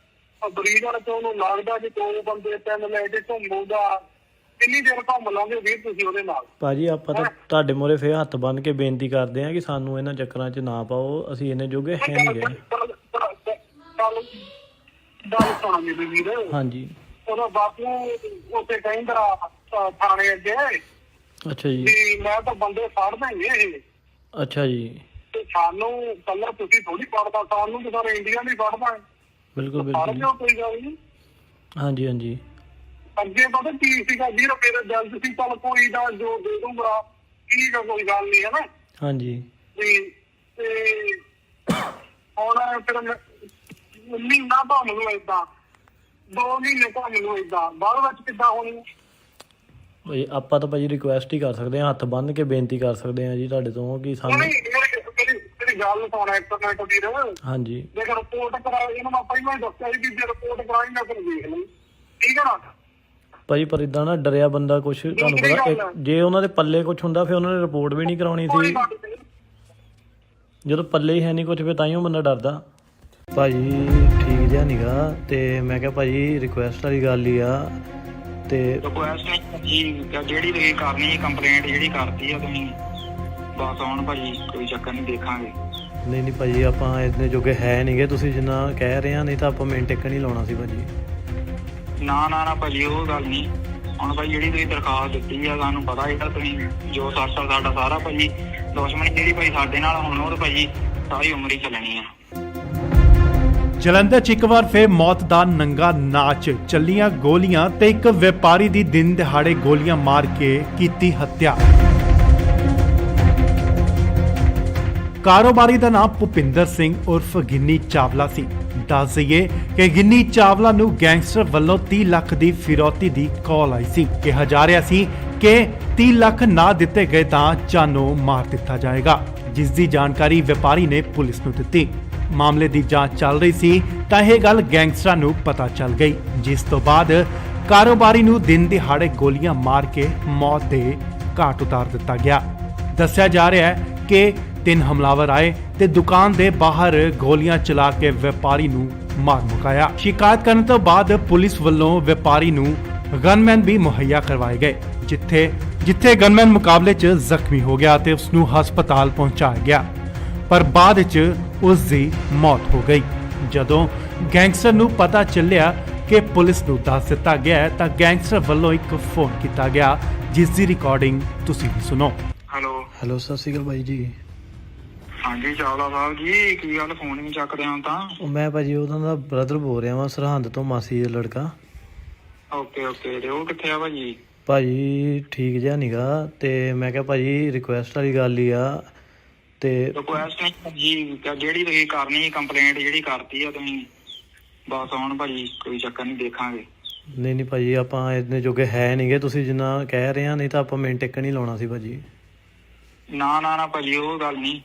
ਬਰੀਡਰ ਤੋਂ ਉਹਨੂੰ ਲੱਗਦਾ ਕਿ 2 ਬੰਦੇ 3 ਲੈ ਕੇ ਘੁੰਮੂਗਾ, ਕਿੰਨੀ ਦੇਰ ਘੁੰਮ ਲਾਂਗੇ ਵੀਰ ਤੁਸੀਂ ਉਹਦੇ ਨਾਲ? ਭਾਜੀ ਆਪਾਂ ਤਾਂ ਤੁਹਾਡੇ ਮੂਹਰੇ ਫੇਰ ਹੱਥ ਬੰਨ ਕੇ ਬੇਨਤੀ ਕਰਦੇ ਆ ਕਿ ਸਾਨੂੰ ਇਹਨਾਂ ਚੱਕਰਾਂ 'ਚ ਨਾ ਪਾਓ, ਅਸੀਂ ਇੰਨੇ ਜੋਗੇ ਹੈ ਨਹੀਂ ਗਏ। ਗੱਲ ਸੁਣਾ ਮੇਰੀ ਵੀਰ।
ਹਾਂਜੀ।
ਉਹਦਾ ਬਾਪੂ ਉੱਥੇ ਕਹਿੰਦਾ ਥਾਣੇ ਅੱਗੇ,
ਅੱਛਾ ਜੀ,
ਵੀ ਮੈਂ ਤਾਂ ਬੰਦੇ ਫੜ ਦੇਂਗੇ ਇਹ।
ਅੱਛਾ ਜੀ।
ਤੇ ਸਾਨੂੰ ਕੱਲਾ ਤੁਸੀਂ ਥੋੜੀ ਫੜਦਾ, ਸਾਨੂੰ ਤਾਂ ਸਾਰੇ ਇੰਡੀਆ ਨਹੀਂ ਫੜਦਾ।
ਬਿਲਕੁਲ
ਫੜ
ਬਿਲਕੁਲ।
ਲਿਓ, ਕੋਈ ਗੱਲ ਨਹੀਂ।
ਹਾਂਜੀ ਹਾਂਜੀ।
ਅੱਗੇ ਪਤਾ ਕੀ ਸੀਗਾ ਵੀਰ, ਮੇਰੇ ਦਿਲ 'ਚ ਸੀ ਚੱਲ ਕੋਈ ਦਾ ਜੋ ਦੇ ਦੂੰਗਾ, ਠੀਕ ਆ, ਕੋਈ ਗੱਲ ਨਹੀਂ, ਹੈ ਨਾ?
ਹਾਂਜੀ।
ਤੇ ਹੁਣ ਫਿਰ ਮਹੀਨਾ ਘੁੰਮ ਲਓ ਏਦਾਂ, 2 ਮਹੀਨੇ ਘੁੰਮ ਲਓ ਏਦਾਂ, ਬਾਅਦ ਵਿੱਚ ਕਿੱਦਾਂ ਹੋਣੀ?
ਭਾਈ ਆਪਾਂ ਤਾਂ ਭਾਜੀ ਰਿਕੁਐਸਟ ਹੀ ਕਰ ਸਕਦੇ ਹਾਂ, ਹੱਥ ਬੰਨ੍ਹ ਕੇ ਬੇਨਤੀ ਕਰ ਸਕਦੇ ਹਾਂ ਜੀ ਤੁਹਾਡੇ ਤੋਂ ਕਿ ਸਾਨੂੰ।
ਮੇਰੀ ਗੱਲ ਸੁਣ ਇੱਕ ਮਿੰਟ ਵੀਰ।
ਹਾਂਜੀ।
ਜੇ ਰਿਪੋਰਟ ਕਰਾਈ, ਇਹਨੂੰ ਮੈਂ ਪਹਿਲਾਂ ਹੀ ਦੱਸਿਆ ਸੀ ਕਿ ਜੇ ਰਿਪੋਰਟ ਕਰਾਈ ਮੈਂ ਫਿਰ ਦੇਖ ਲਈ, ਠੀਕ ਹੈ ਨਾ?
ਭਾਜੀ ਪਰ ਇਦਾਂ ਨਾ ਡਰਿਆ ਬੰਦਾ ਕੁਛ, ਤੁਹਾਨੂੰ ਪਤਾ ਜੇ ਉਹਨਾਂ ਦੇ ਪੱਲੇ ਕੁਛ ਹੁੰਦਾ ਫਿਰ ਉਹਨਾਂ ਨੇ ਰਿਪੋਰਟ ਵੀ ਨਹੀਂ ਕਰਾਉਣੀ ਸੀ। ਜਦੋਂ ਪੱਲੇ ਹੀ ਹੈ ਨਹੀਂ ਕੁਛ, ਫਿਰ ਤਾਂਹੀਓ ਬੰਦਾ ਡਰਦਾ। ਭਾਜੀ ਠੀਕ ਜਿਹਾ ਨੀਗਾ, ਤੇ ਮੈਂ ਕਿਹਾ ਭਾਜੀ ਰਿਕੁਐਸਟ ਵਾਲੀ ਗੱਲ ਹੀ ਆ। ਤੇ
ਰਿਕੁਐਸਟ ਨਹੀਂ ਭਾਜੀ, ਜਿਹੜੀ ਤੁਸੀਂ ਕਰਨੀ ਕੰਪਲੇਂਟ ਜਿਹੜੀ ਕਰਤੀ ਆ ਤੁਸੀਂ, ਬਸ ਹੁਣ ਭਾਜੀ ਕੋਈ ਚੱਕਰ ਨਹੀਂ, ਦੇਖਾਂਗੇ।
ਨਹੀਂ ਭਾਜੀ, ਆਪਾਂ ਇੰਨੇ ਜੋਗੇ ਹੈ ਨਹੀਂਗੇ, ਤੁਸੀਂ ਜਿੰਨਾ ਕਹਿ ਰਹੇ ਆ, ਨਹੀਂ ਤਾਂ ਆਪਾਂ ਮਿੰਟ ਇੱਕ ਨਹੀਂ ਲਾਉਣਾ ਸੀ ਭਾਜੀ।
ਨਾ ਭਾਜੀ ਉਹ ਗੱਲ ਨਹੀਂ। ਹੁਣ ਭਾਈ ਜਿਹੜੀ ਤੁਸੀਂ ਦਰਖਾਸਤ ਦਿੱਤੀ ਆ, ਸਾਨੂੰ ਪਤਾ ਹੈ ਤੁਸੀਂ ਜੋ ਸਾਡਾ ਸਾਰਾ ਭਾਜੀ ਦੁਸ਼ਮਣੀ ਜਿਹੜੀ ਭਾਈ ਸਾਡੇ ਨਾਲ ਹੁਣ ਉਹ ਤਾਂ ਭਾਜੀ ਸਾਰੀ ਉਮਰ ਹੀ ਚੱਲਣੀ ਆ।
ਜਲੰਧਰ 'ਚ ਇੱਕ ਵਾਰ ਫਿਰ ਮੌਤ ਦਾ ਨੰਗਾ ਨਾਚ, ਚੱਲੀਆਂ ਗੋਲੀਆਂ ਤੇ ਇੱਕ ਵਪਾਰੀ ਦੀ ਦਿਨ ਦਿਹਾੜੇ ਗੋਲੀਆਂ ਮਾਰ ਕੇ ਕੀਤੀ ਹੱਤਿਆ। ਕਾਰੋਬਾਰੀ ਦਾ ਨਾਮ ਭੁਪਿੰਦਰ ਸਿੰਘ ਉਰਫ ਗਿੰਨੀ ਚਾਵਲਾ ਸੀ। ਦੱਸ ਦਈਏ ਕਿ ਗਿੰਨੀ ਚਾਵਲਾ ਨੂੰ ਗੈਂਗਸਟਰ ਵੱਲੋਂ 30 ਲੱਖ ਦੀ ਫਿਰੌਤੀ ਦੀ ਕਾਲ ਆਈ ਸੀ। ਕਿਹਾ ਜਾ ਰਿਹਾ ਸੀ ਕਿ 30 ਲੱਖ ਨਾ ਦਿੱਤੇ ਗਏ ਤਾਂ ਜਾਨੋਂ ਮਾਰ ਦਿੱਤਾ ਜਾਏਗਾ, ਜਿਸ ਦੀ ਜਾਣਕਾਰੀ ਵਪਾਰੀ ਨੇ ਪੁਲਿਸ ਨੂੰ ਦਿੱਤੀ। ਮਾਮਲੇ ਦੀ ਜਾਂਚ ਚੱਲ ਰਹੀ ਸੀ ਤਾਂ ਇਹ ਗੱਲ ਗੈਂਗਸਟਰਾਂ ਨੂੰ ਪਤਾ ਚੱਲ ਗਈ, ਜਿਸ ਤੋਂ ਬਾਅਦ ਕਾਰੋਬਾਰੀ ਨੂੰ ਦਿਨ ਦਿਹਾੜੇ ਗੋਲੀਆਂ ਮਾਰ ਕੇ ਮੌਤ ਦੇ ਘਾਟ ਉਤਾਰ ਦਿੱਤਾ ਗਿਆ। ਦੱਸਿਆ ਜਾ ਰਿਹਾ ਹੈ ਕਿ 3 ਹਮਲਾਵਰ ਆਏ ਤੇ ਦੁਕਾਨ ਦੇ ਬਾਹਰ ਗੋਲੀਆਂ ਚਲਾ ਕੇ ਵਪਾਰੀ ਨੂੰ ਮਾਰ ਮੁਕਾਇਆ। ਸ਼ਿਕਾਇਤ ਕਰਨ ਤੋਂ ਬਾਅਦ ਪੁਲਿਸ ਵੱਲੋਂ ਵਪਾਰੀ ਨੂੰ ਗਨਮੈਨ ਵੀ ਮੁਹੱਈਆ ਕਰਵਾਏ ਗਏ, ਜਿੱਥੇ ਗਨਮੈਨ ਮੁਕਾਬਲੇ 'ਚ ਜ਼ਖਮੀ ਹੋ ਗਿਆ ਤੇ ਉਸ ਨੂੰ ਹਸਪਤਾਲ ਪਹੁੰਚਾਇਆ ਗਿਆ, ਪਰ ਬਾਅਦ 'ਚ ਉਸ ਦੀ ਮੌਤ ਹੋ ਗਈ। ਜਦੋਂ ਗੈਂਗਸਟਰ ਨੂੰ ਪਤਾ ਚੱਲਿਆ ਕਿ ਪੁਲਿਸ ਨੂੰ ਦੱਸ ਦਿੱਤਾ ਗਿਆ ਹੈ ਤਾਂ ਗੈਂਗਸਟਰ ਵੱਲੋਂ ਇੱਕ ਫੋਨ ਕੀਤਾ ਗਿਆ, ਜਿਸ ਦੀ ਰਿਕਾਰਡਿੰਗ ਤੁਸੀਂ ਵੀ ਸੁਣੋ।
ਹੈਲੋ ਸਤਿ ਸ਼੍ਰੀ ਅਕਾਲ ਬਾਈ ਜੀ।
ਹਾਂਜੀ ਚਾਵਲਾ ਸਾਹਿਬ ਜੀ, ਕੀ ਗੱਲ ਫੋਨ ਨਹੀਂ ਚੱਕਦੇ ਹੋ ਤਾਂ?
ਉਹ ਮੈਂ ਭਾਜੀ ਉਹਨਾਂ ਦਾ ਬ੍ਰਦਰ ਬੋਲ ਰਿਹਾ ਵਾਂ, ਸਰਹੰਦ ਤੋਂ, ਮਾਸੀ ਦਾ ਲੜਕਾ।
ਓਕੇ ਤੇ ਉਹ ਕਿੱਥੇ ਆ ਭਾਜੀ?
ਭਾਜੀ ਠੀਕ ਜਿਹਾ ਨੀਗਾ, ਤੇ ਮੈਂ ਕਿਹਾ ਭਾਜੀ ਰਿਕੁਐਸਟ ਵਾਲੀ ਗੱਲ ਹੀ ਆ। ਤੇ
ਰਿਕੁਐਸਟ ਨਹੀਂ ਭਾਜੀ, ਜਿਹੜੀ ਤੁਸੀਂ ਕਰਨੀ ਕੰਪਲੇਂਟ ਜਿਹੜੀ ਕਰਤੀ ਆ ਤੁਸੀਂ, ਬਸ ਹੁਣ ਭਾਜੀ ਕੋਈ ਚੱਕਰ ਨਹੀਂ, ਦੇਖਾਂਗੇ।
ਨਹੀਂ ਭਾਜੀ, ਆਪਾਂ ਇੰਨੇ ਜੋਗੇ ਹੈ ਨਹੀਂਗੇ, ਤੁਸੀਂ ਜਿੰਨਾ ਕਹਿ ਰਹੇ ਆ, ਨਹੀਂ ਤਾਂ ਆਪਾਂ ਮਿੰਟ ਇੱਕ ਨਹੀਂ ਲਾਉਣਾ ਸੀ ਭਾਜੀ।
ਨਾ ਭਾਜੀ ਉਹ ਗੱਲ ਨਹੀਂ।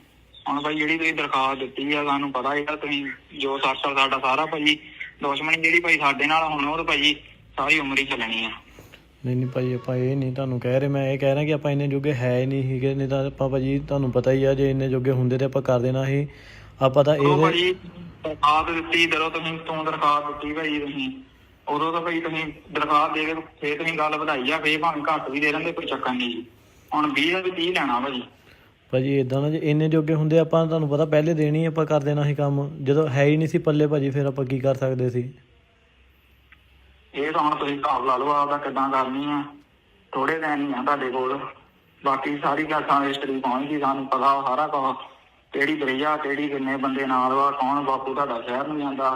ਹੁਣ ਭਾਈ ਜਿਹੜੀ ਤੁਸੀਂ ਦਰਖਾਸਤ ਦਿੱਤੀ ਆ, ਸਾਨੂੰ ਪਤਾ ਹੈ ਤੁਸੀਂ ਜੋ ਸਾਡਾ ਸਾਰਾ ਭਾਜੀ ਦੁਸ਼ਮਣੀ ਜਿਹੜੀ ਭਾਈ ਸਾਡੇ ਨਾਲ ਹੁਣ ਉਹ ਤਾਂ ਭਾਜੀ ਸਾਰੀ ਉਮਰ ਹੀ ਚੱਲਣੀ ਆ।
ਨਹੀਂ ਭਾਜੀ, ਆਪਾਂ ਇਹ ਨਹੀਂ ਤੁਹਾਨੂੰ ਕਹਿ ਰਹੇ, ਮੈਂ ਇਹ ਕਹਿ ਰਿਹਾ ਕਿ ਆਪਾਂ ਇੰਨੇ ਜੋਗੇ ਹੈ ਹੀ ਨਹੀਂ ਸੀਗੇ, ਨਹੀਂ ਤਾਂ ਆਪਾਂ ਭਾਜੀ ਤੁਹਾਨੂੰ ਪਤਾ ਹੀ ਆ, ਜੇ ਇੰਨੇ ਜੋਗੇ ਹੁੰਦੇ ਤੇ ਆਪਾਂ ਕਰ ਦੇਣਾ ਸੀ। ਆਪਾਂ ਤਾਂ ਇਹ
ਭਾਜੀ ਦਰਖਾਸਤ ਦਿੱਤੀ, ਜਦੋਂ ਤੁਸੀਂ ਦਰਖਾਸਤ ਦਿੱਤੀ ਭਾਜੀ ਤੁਸੀਂ, ਉਦੋਂ ਤਾਂ ਭਾਈ ਤੁਸੀਂ ਦਰਖਾਸਤ ਦੇ ਕੇ ਫੇਰ ਤੁਸੀਂ ਗੱਲ ਵਧਾਈ ਆ, ਫੇਰ ਭਾਵੇਂ ਘੱਟ ਵੀ ਦੇ ਦਿੰਦੇ, ਕੋਈ ਚੱਕਰ ਨਹੀਂ ਜੀ। ਹੁਣ 20 ਦਾ ਵੀ 30 ਲੈਣਾ
ਭਾਜੀ ਏਦਾਂ ਨਾ, ਜੇ ਇੰਨੇ ਜੋਗੇ ਹੁੰਦੇ ਆਪਾਂ ਤੁਹਾਨੂੰ ਪਤਾ ਪਹਿਲੇ ਦੇਣੀ, ਆਪਾਂ ਕਰ ਦੇਣਾ ਸੀ ਕੰਮ। ਜਦੋਂ ਹੈ ਹੀ ਨਹੀਂ ਸੀ ਪੱਲੇ ਭਾਜੀ, ਫਿਰ ਆਪਾਂ ਕੀ ਕਰ ਸਕਦੇ ਸੀ?
ਇਹ ਤਾਂ ਹੁਣ ਤੁਸੀਂ ਹਿਸਾਬ ਲਾ ਲਓ ਆਪਦਾ ਕਿੱਦਾਂ ਕਰਨੀ ਆ। ਥੋੜੇ ਦਿਨ ਨਹੀਂ ਆ ਤੁਹਾਡੇ ਕੋਲ, ਬਾਕੀ ਸਾਰੀ ਗੱਲਾਂ ਹਿਸਟਰੀ ਪਹੁੰਚ ਗਈ, ਸਾਨੂੰ ਪਤਾ ਸਾਰਾ ਕੁਝ, ਕਿਹੜੀ ਬਰਈਆ, ਕਿਹੜੀ ਕਿੰਨੇ ਬੰਦੇ ਨਾਲ ਵਾ, ਕੌਣ ਬਾਪੂ ਤੁਹਾਡਾ ਸ਼ਹਿਰ ਨੂੰ ਜਾਂਦਾ,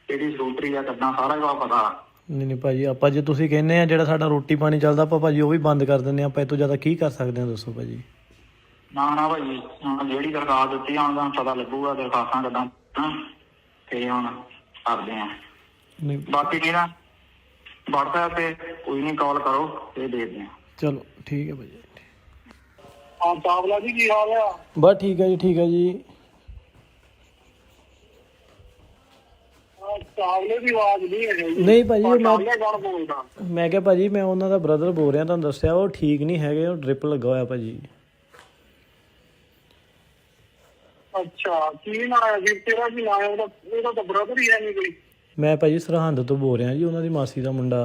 ਕਿਹੜੀ ਸਕੂਟਰੀ ਆ, ਕਿੱਦਾਂ ਸਾਰਾ ਕੁਝ ਪਤਾ।
ਨਹੀਂ ਭਾਜੀ, ਆਪਾਂ ਜੇ ਤੁਸੀਂ ਕਹਿੰਦੇ ਆ ਜਿਹੜਾ ਸਾਡਾ ਰੋਟੀ ਪਾਣੀ ਚੱਲਦਾ, ਆਪਾਂ ਭਾਜੀ ਉਹ ਵੀ ਬੰਦ ਕਰ ਦਿੰਦੇ ਆ। ਆਪਾਂ ਇਹ ਤੋਂ ਜ਼ਿਆਦਾ ਕੀ ਕਰ ਸਕਦੇ ਆ, ਦੱਸੋ ਭਾਜੀ।
ਨਾ ਭਾਜੀ, ਹੁਣ ਜਿਹੜੀ ਦਰਖਾਸਤ ਦਿੱਤੀ ਹੁਣ ਤੁਹਾਨੂੰ ਪਤਾ ਲੱਗੂਗਾ ਦਰਖਾਸਤਾਂ ਕਿੱਦਾਂ, ਤੇ ਹੁਣ ਕਰਦੇ ਆ। ਬਾਕੀ ਕੀ ਨਾ WhatsApp ਤੇ ਕੋਈ ਨਹੀਂ ਕਾਲ ਕਰੋ, ਤੇ ਦੇਖਦੇ ਆ।
ਚਲੋ ਠੀਕ ਹੈ ਭਾਜੀ।
ਹਾਂ ਚਾਵਲਾ ਜੀ, ਕੀ ਹਾਲ ਆ?
ਬਸ ਠੀਕ ਹੈ ਜੀ, ਠੀਕ ਹੈ ਜੀ।
ਚਾਵਲੇ ਦੀ ਆਵਾਜ਼ ਨਹੀਂ ਹੈ ਜੀ।
ਨਹੀਂ ਭਾਜੀ,
ਬੋਲਦਾ
ਮੈਂ ਕਿਹਾ ਭਾਜੀ ਮੈਂ ਉਹਨਾਂ ਦਾ ਬ੍ਰਦਰ ਬੋਲ ਰਿਹਾ, ਤੁਹਾਨੂੰ ਦੱਸਿਆ ਉਹ ਠੀਕ ਨਹੀਂ ਹੈਗੇ, ਉਹ ਡ੍ਰਿਪ ਲੱਗਾ ਹੋਇਆ ਭਾਜੀ।
ਅੱਛਾ, ਕੀ ਨਾਂ ਹੈ ਜੀ ਤੇਰਾ? ਕੀ ਨਾਂ ਹੈ ਉਹਦਾ? ਉਹਦਾ ਤਾਂ ਬ੍ਰਦਰ ਹੀ ਹੈ ਨਹੀਂ ਕੋਈ।
ਮੈਂ ਭਾਜੀ ਸਰਹੰਦ ਤੋਂ ਬੋਲ ਰਿਹਾ ਜੀ, ਉਹਨਾਂ ਦੀ ਮਾਸੀ ਦਾ ਮੁੰਡਾ।